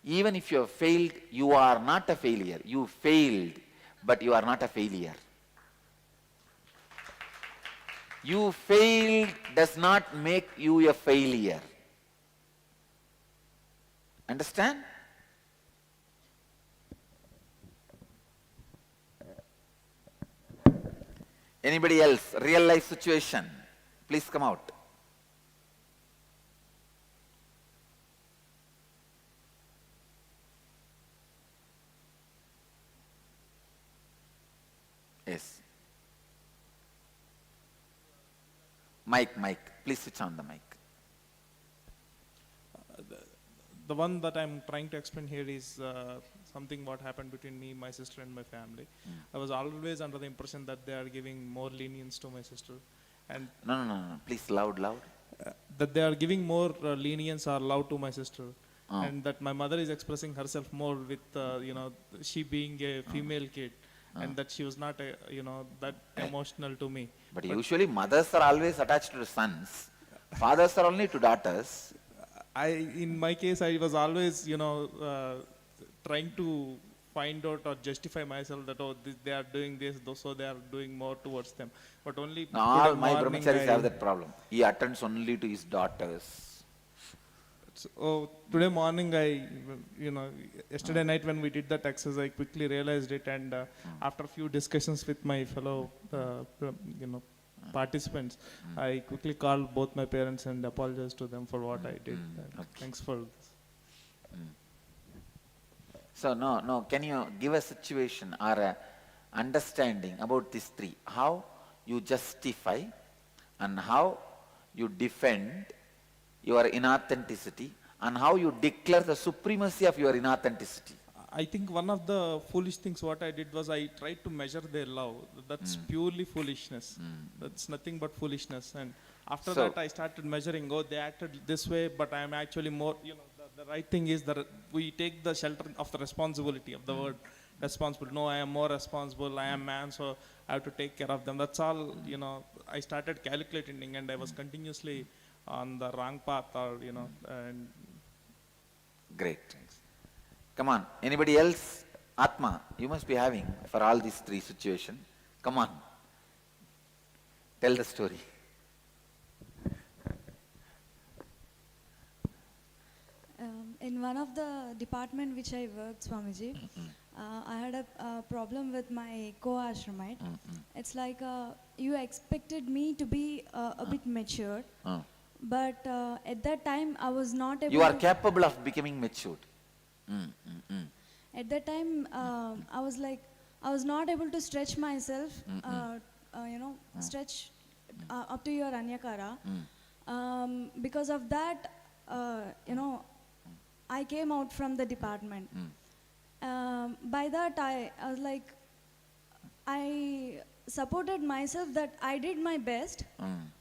Even if you have failed, you are not a failure. You failed, but you are not a failure. You failed does not make you a failure. Understand? Anybody else? Real life situation. Please come out. Yes. Mic. Please switch on the mic.
The one that I'm trying to explain here is something what happened between me, my sister and my family. I was always under the impression that they are giving more lenience to my sister. And
No. Please loud.
That they are giving more lenience or love to my sister. And that my mother is expressing herself more with, she being a female kid. And that she was not, that emotional to me.
But usually mothers are always attached to sons. Fathers are only to daughters.
In my case, I was always, trying to find out or justify myself that, they are doing this, so they are doing more towards them. But only
all my brahmacharis have that problem. He attends only to his daughters.
So today morning, yesterday night when we did that exercise, I quickly realized it, and after a few discussions with my fellow, participants, I quickly called both my parents and apologized to them for what I did.
Okay.
Thanks for this.
So no, can you give a situation or a understanding about these three? How you justify and how you defend your inauthenticity and how you declare the supremacy of your inauthenticity.
I think one of the foolish things what I did was I tried to measure their love. That's purely foolishness. That's nothing but foolishness. And after that I started measuring, they acted this way, but I am actually more, the right thing is that we take the shelter of the responsibility of the word. responsible. No, I am more responsible. I am man, so I have to take care of them. That's all, I started calculating and I was continuously on the wrong path and
Great. Come on. Anybody else? Atma, you must be having for all these three situations. Come on. Tell the story.
In one of the department which I worked, Swamiji, I had a problem with my co-ashramite. It's like you expected me to be a bit mature, but at that time I was not able.
You are capable of becoming matured.
At that time, I was not able to stretch myself, stretch up to your Anyakara. Because of that, I came out from the department. By that, I was like, I supported myself that I did my best,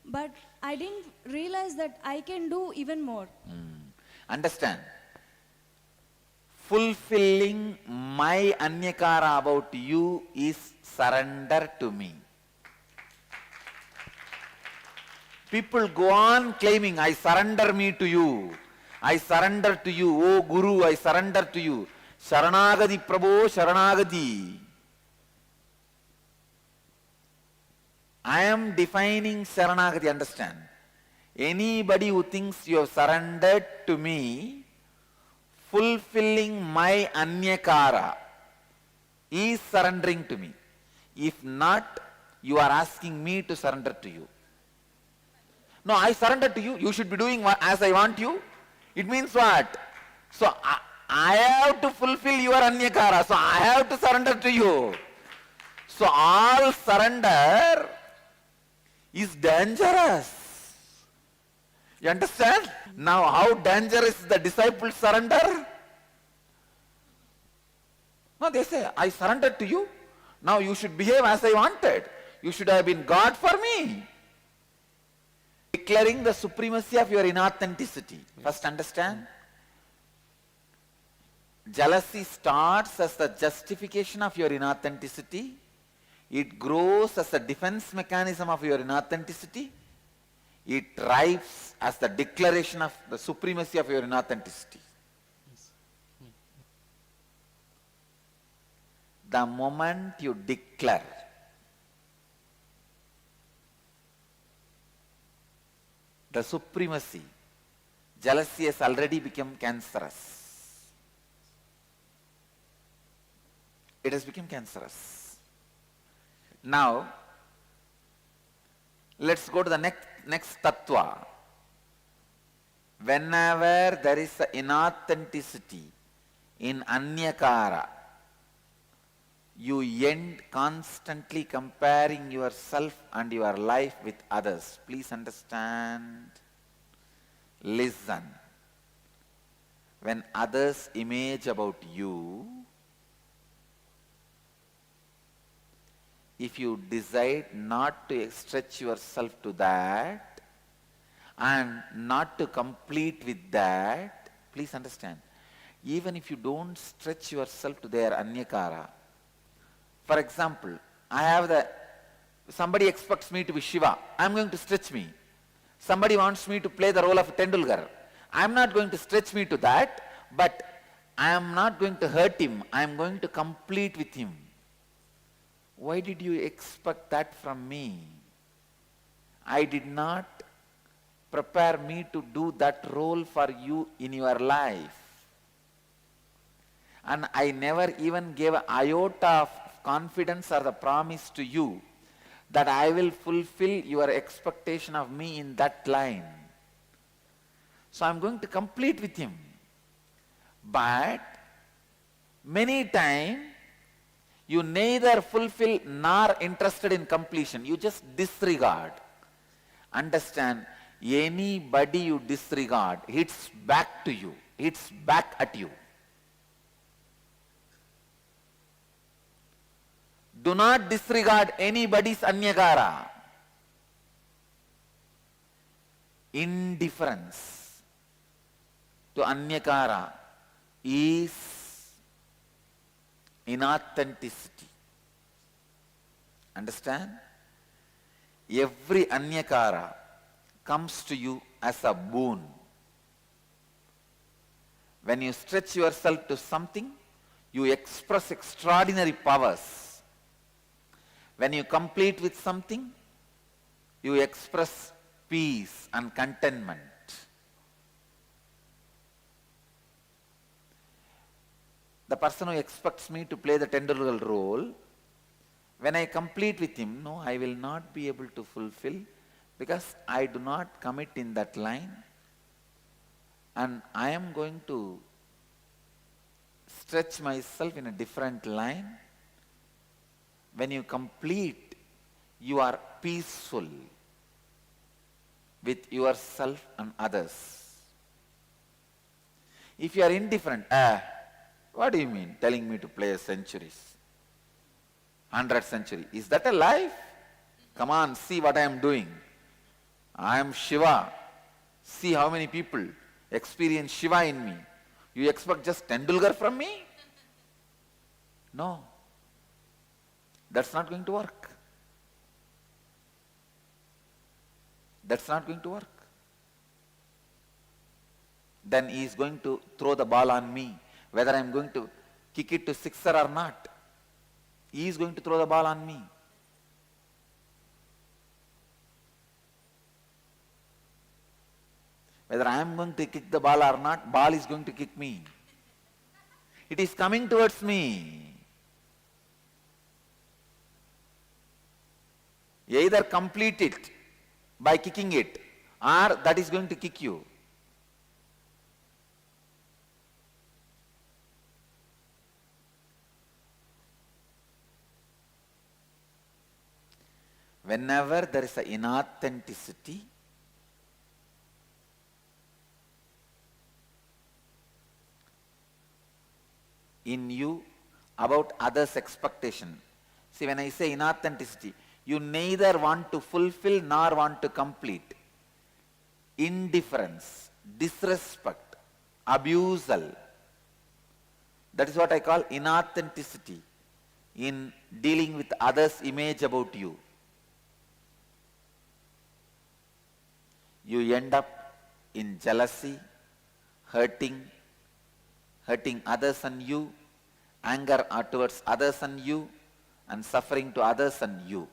but I didn't realize that I can do even more.
Understand? Fulfilling my Anyakara about you is surrender to me. People go on claiming, I surrender me to you. I surrender to you. Oh Guru, I surrender to you. Sharanagati Prabhu, Sharanagati. I am defining Sharanagati, understand? Anybody who thinks you have surrendered to me, fulfilling my Anyakara is surrendering to me. If not, you are asking me to surrender to you. No, I surrender to you. You should be doing as I want you. It means what? So I have to fulfill your Anyakara. So I have to surrender to you. So all surrender is dangerous. You understand? Now how dangerous is the disciples' surrender? No, they say, I surrendered to you. Now you should behave as I wanted. You should have been God for me. Declaring the supremacy of your inauthenticity. First understand. Jealousy starts as the justification of your inauthenticity. It grows as a defense mechanism of your inauthenticity. It thrives as the declaration of the supremacy of your inauthenticity. The moment you declare the supremacy, jealousy has already become cancerous. It has become cancerous. Now, let's go to the next tattva. Whenever there is inauthenticity in Anyakara, you end constantly comparing yourself and your life with others. Please understand. Listen. When others image about you, if you decide not to stretch yourself to that and not to complete with that, please understand, even if you don't stretch yourself to their Anyakara, for example, somebody expects me to be Shiva, I am going to stretch me. Somebody wants me to play the role of Tendulkar, I am not going to stretch me to that, but I am not going to hurt him, I am going to complete with him. Why did you expect that from me? I did not prepare me to do that role for you in your life. And I never even gave an iota of confidence or the promise to you that I will fulfill your expectation of me in that line. So I am going to complete with him. But many times, you neither fulfill nor interested in completion. You just disregard. Understand, anybody you disregard hits back to you, hits back at you. Do not disregard anybody's Anyakara. Indifference to Anyakara is inauthenticity. Understand? Every anyakara comes to you as a boon. When you stretch yourself to something, you express extraordinary powers. When you complete with something, you express peace and contentment. The person who expects me to play the Tendulkar role, when I complete with him, no, I will not be able to fulfill because I do not commit in that line, and I am going to stretch myself in a different line. When you complete, you are peaceful with yourself and others. If you are indifferent, what do you mean telling me to play centuries? 100th century. Is that a life? Come on, see what I am doing. I am Shiva. See how many people experience Shiva in me. You expect just Tendulkar from me? No. That's not going to work. That's not going to work. Then he is going to throw the ball on me, whether I am going to kick it to sixer or not. He is going to throw the ball on me. Whether I am going to kick the ball or not, ball is going to kick me. It is coming towards me. You either complete it by kicking it, or that is going to kick you. Whenever there is an inauthenticity, in you about others' expectation. See, when I say inauthenticity, you neither want to fulfill nor want to complete. Indifference, disrespect, abusal. That is what I call inauthenticity in dealing with others' image about you. You end up in jealousy, hurting others and you, anger towards others and you, and suffering to others and you.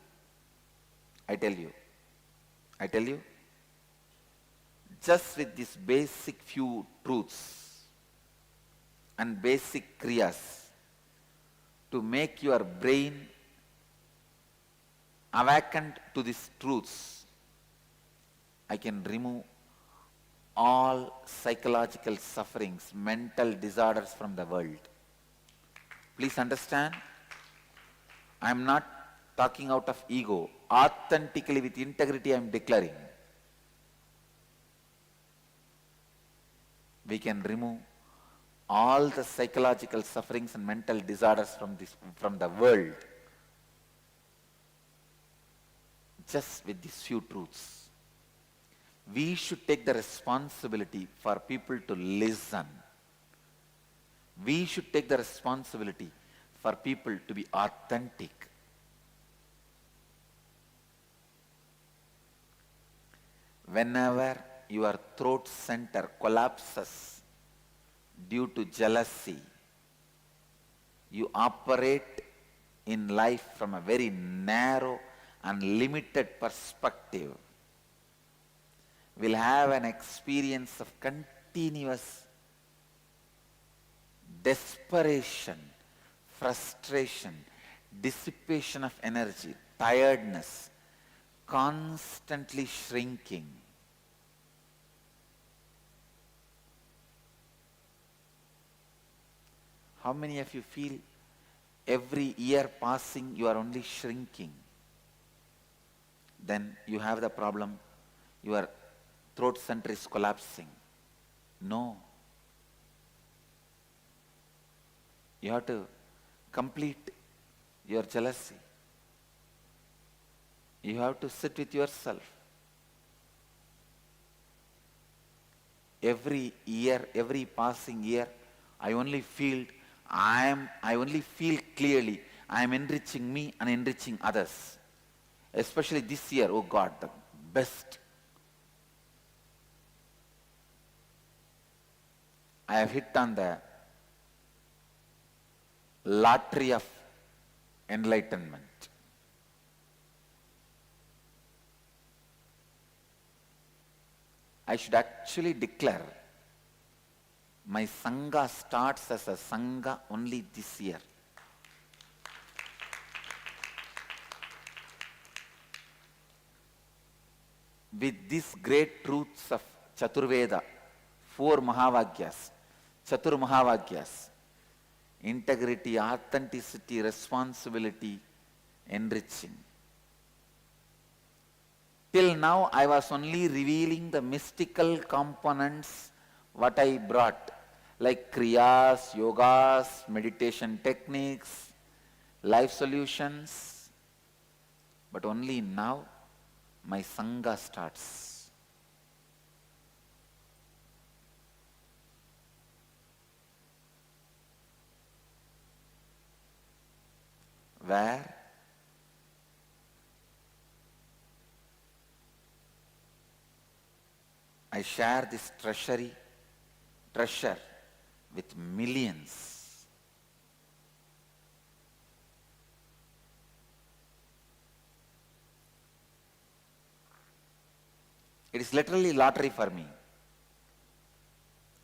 I tell you, just with these basic few truths and basic kriyas to make your brain awakened to these truths, I can remove all psychological sufferings, mental disorders from the world. Please understand, I am not talking out of ego. Authentically, with integrity, I am declaring. We can remove all the psychological sufferings and mental disorders from the world just with these few truths. We should take the responsibility for people to listen. We should take the responsibility for people to be authentic. Whenever your throat center collapses due to jealousy, you operate in life from a very narrow and limited perspective. Will have an experience of continuous desperation, frustration, dissipation of energy, tiredness, constantly shrinking. How many of you feel every year passing you are only shrinking? Then you have the problem, your throat center is collapsing. No. You have to complete your jealousy. You have to sit with yourself. Every year, every passing year, I only feel I only feel clearly I am enriching me and enriching others. Especially this year, oh God, the best. I have hit on the lottery of enlightenment. I should actually declare my Sangha starts as a Sangha only this year. With these great truths of Chaturveda, 4 Mahavagyas, Chatur Mahavagyas, integrity, authenticity, responsibility, enriching. Till now, I was only revealing the mystical components what I brought, like kriyas, yogas, meditation techniques, life solutions. But only now, my Sangha starts. Where I share this treasure with millions. It is literally lottery for me.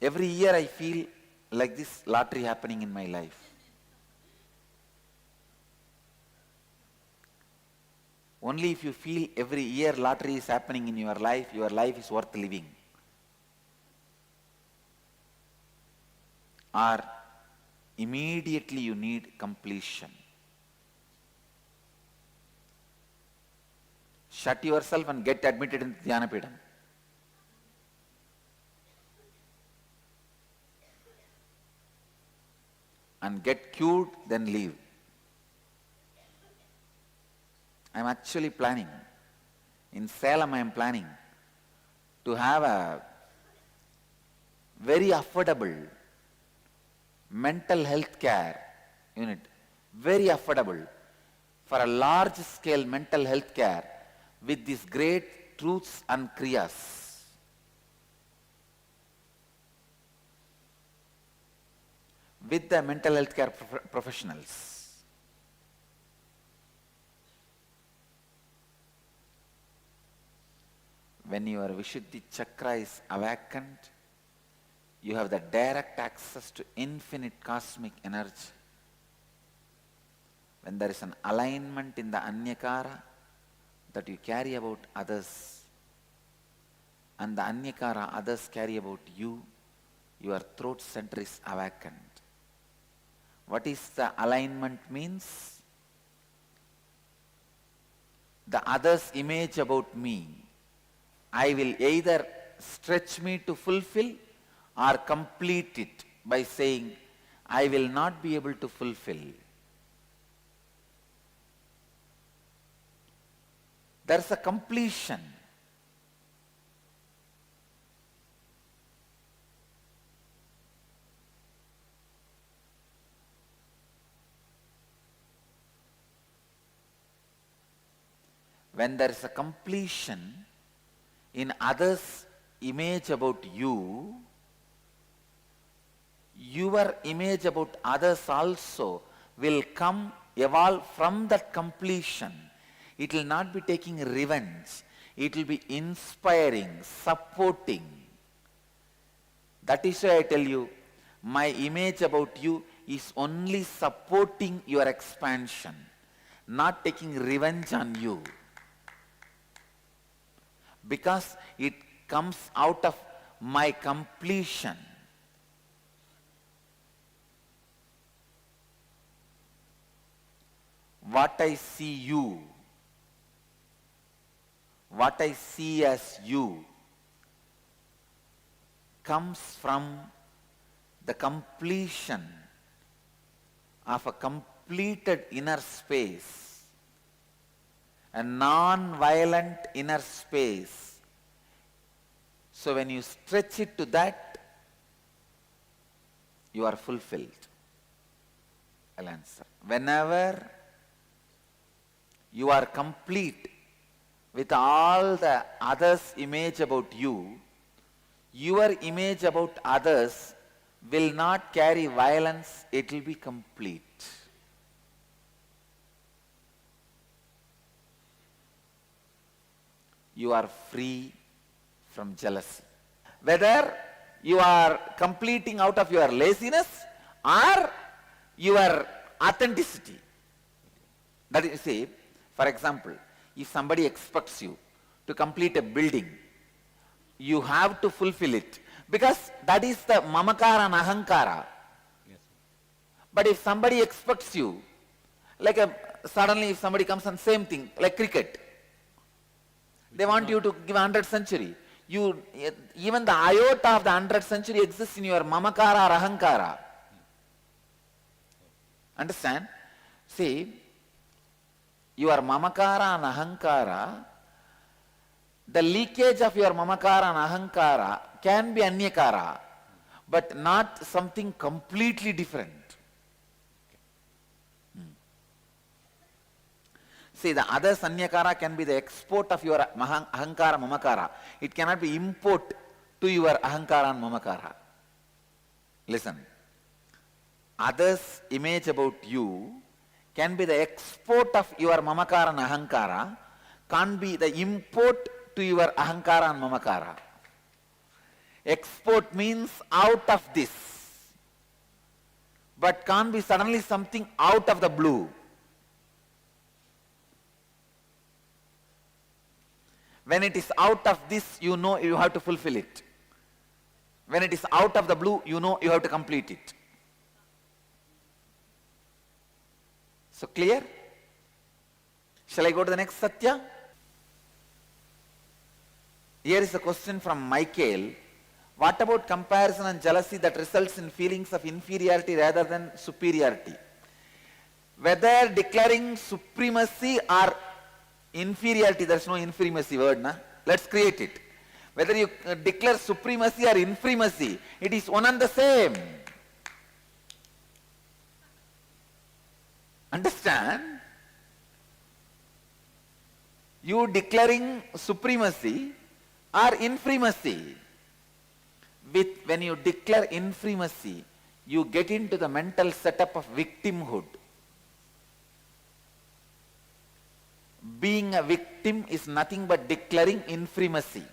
Every year I feel like this lottery happening in my life. Only if you feel every year lottery is happening in your life is worth living. Or immediately you need completion. Shut yourself and get admitted in Dhyanapidam. And get cured, then leave. I am actually planning. In Salem I am planning to have a very affordable mental health care unit. Very affordable. For a large scale mental health care with these great truths and kriyas. With the mental health care professionals. When your Vishuddhi Chakra is awakened, you have the direct access to infinite cosmic energy. When there is an alignment in the Anyakara that you carry about others, and the Anyakara others carry about you, your throat center is awakened. What is the alignment means? The other's image about me, I will either stretch me to fulfill or complete it by saying, I will not be able to fulfill. There is a completion. When there is a completion in others' image about you, your image about others also will come, evolve from that completion. It will not be taking revenge. It will be inspiring, supporting. That is why I tell you, my image about you is only supporting your expansion, not taking revenge on you. Because it comes out of my completion. What I see you, what I see as you, comes from the completion of a completed inner space, a non-violent inner space. So when you stretch it to that, you are fulfilled. I'll answer. Whenever you are complete with all the others' image about you, your image about others will not carry violence, it will be complete. You are free from jealousy. Whether you are completing out of your laziness or your authenticity. That is, say, for example, if somebody expects you to complete a building, you have to fulfill it because that is the mamakara and ahankara. Yes. But if somebody expects you, like suddenly if somebody comes on same thing, like cricket, they want you to give 100th century. Even the iota of the 100th century exists in your mamakara or ahankara. Understand? See, your mamakara and ahankara, the leakage of your mamakara and ahankara can be anyakara, but not something completely different. See, the other sanyakara can be the export of your ahankara, mamakara. It cannot be import to your ahankara and mamakara. Listen, others' image about you can be the export of your mamakara and ahankara, can't be the import to your ahankara and mamakara. Export means out of this, but can't be suddenly something out of the blue. When it is out of this, you know you have to fulfill it. When it is out of the blue, you know you have to complete it. So clear? Shall I go to the next Satya? Here is a question from Michael. What about comparison and jealousy that results in feelings of inferiority rather than superiority? Whether declaring supremacy or inferiority, there is no inferimacy word, na? Let's create it. Whether you declare supremacy or inferimacy, it is one and the same. Understand? You declaring supremacy or inferimacy. When you declare inferimacy, you get into the mental setup of victimhood. Being a victim is nothing but declaring inferimacy.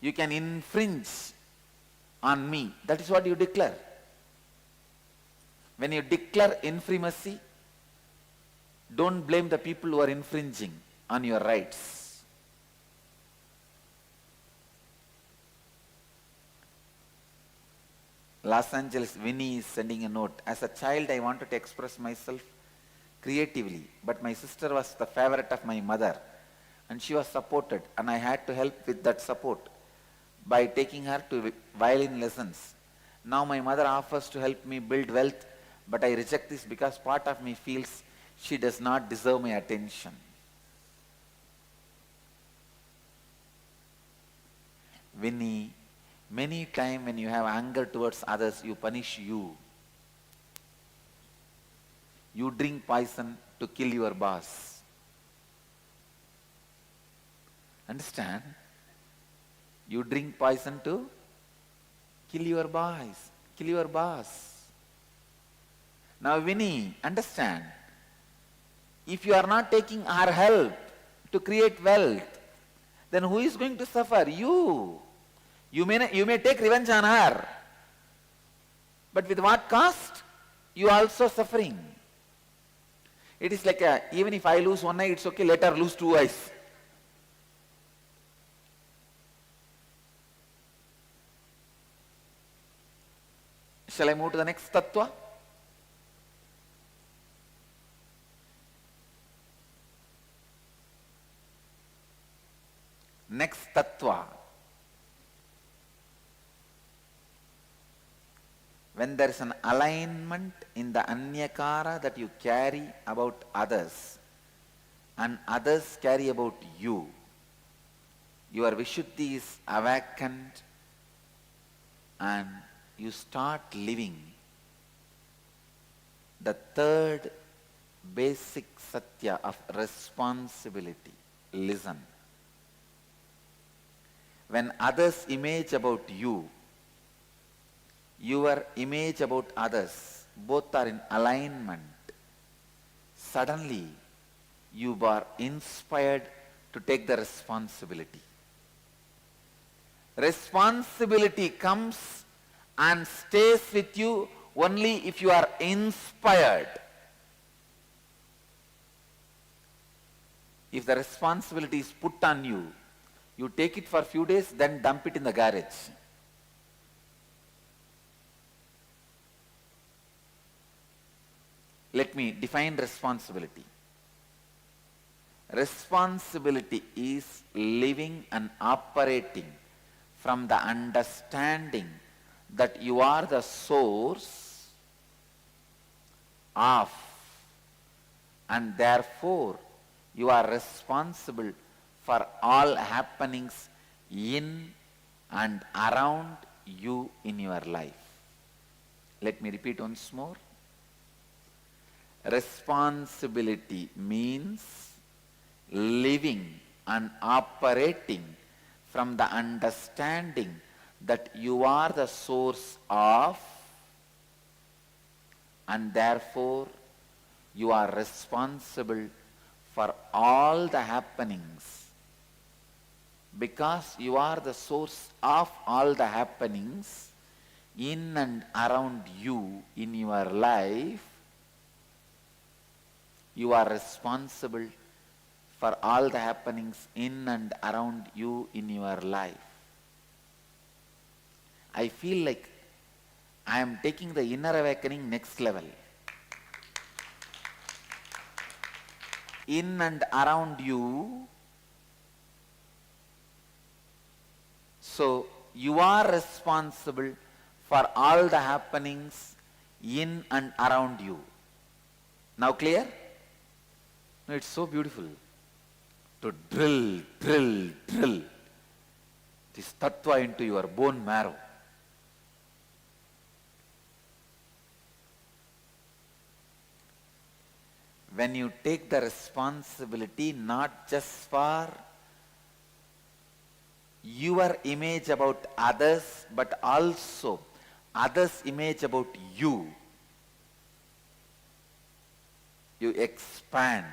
You can infringe on me. That is what you declare. When you declare inferimacy, don't blame the people who are infringing on your rights. Los Angeles, Winnie is sending a note. As a child, I wanted to express myself creatively, but my sister was the favorite of my mother and she was supported, and I had to help with that support by taking her to violin lessons. Now my mother offers to help me build wealth, but I reject this because part of me feels she does not deserve my attention. Winnie, many times when you have anger towards others, you punish you. You drink poison to kill your boss. Understand? You drink poison to kill your boss. Now Winnie, understand, if you are not taking our help to create wealth, then who is going to suffer? You. You may take revenge on her, but with what cost? You are also suffering. It is like even if I lose one eye, it's okay, let her lose two eyes. Shall I move to the next tattva? Next tattva. When there is an alignment in the anyakara that you carry about others and others carry about you, your Vishuddhi is awakened and you start living the third basic satya of responsibility. Listen. When others image about you, your image about others, both are in alignment, suddenly you are inspired to take the responsibility. Responsibility comes and stays with you only if you are inspired. If the responsibility is put on you, you take it for a few days, then dump it in the garage. Let me define responsibility. Responsibility is living and operating from the understanding that you are the source of, and therefore you are responsible for all happenings in and around you in your life. Let me repeat once more. Responsibility means living and operating from the understanding that you are the source of, and therefore you are responsible for all the happenings. Because you are the source of all the happenings in and around you in your life, you are responsible for all the happenings in and around you in your life. I feel like I am taking the inner awakening next level. In and around you, so you are responsible for all the happenings in and around you. Now clear? No, it's so beautiful to drill this tattva into your bone marrow. When you take the responsibility not just for your image about others, but also others' image about you, you expand.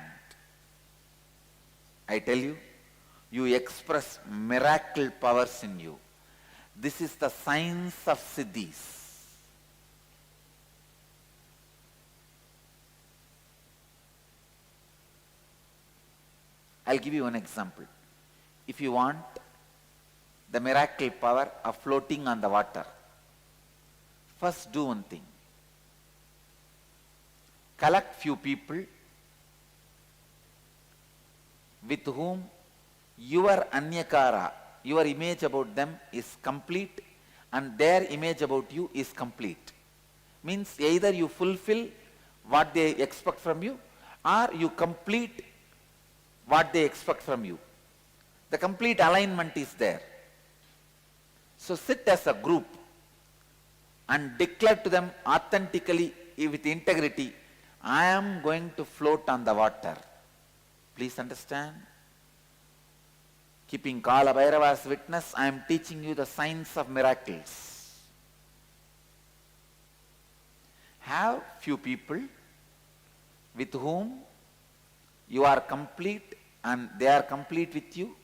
I tell you, you express miracle powers in you. This is the science of siddhis. I'll give you one example. If you want the miracle power of floating on the water, first do one thing. Collect few people with whom your anyakara, your image about them is complete and their image about you is complete. Means either you fulfill what they expect from you or you complete what they expect from you. The complete alignment is there. So sit as a group and declare to them authentically with integrity, I am going to float on the water. Please understand. Keeping Kala Bhairava as witness, I am teaching you the science of miracles. Have few people with whom you are complete and they are complete with you,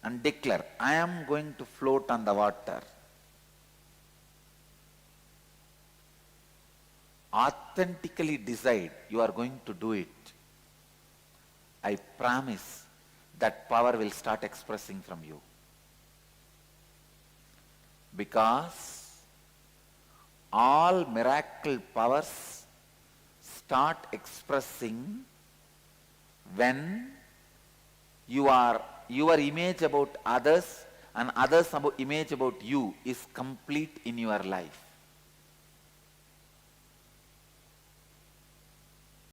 and declare, I am going to float on the water. Authentically decide you are going to do it. I promise that power will start expressing from you. Because all miracle powers start expressing when your image about others and others' image about you is complete in your life.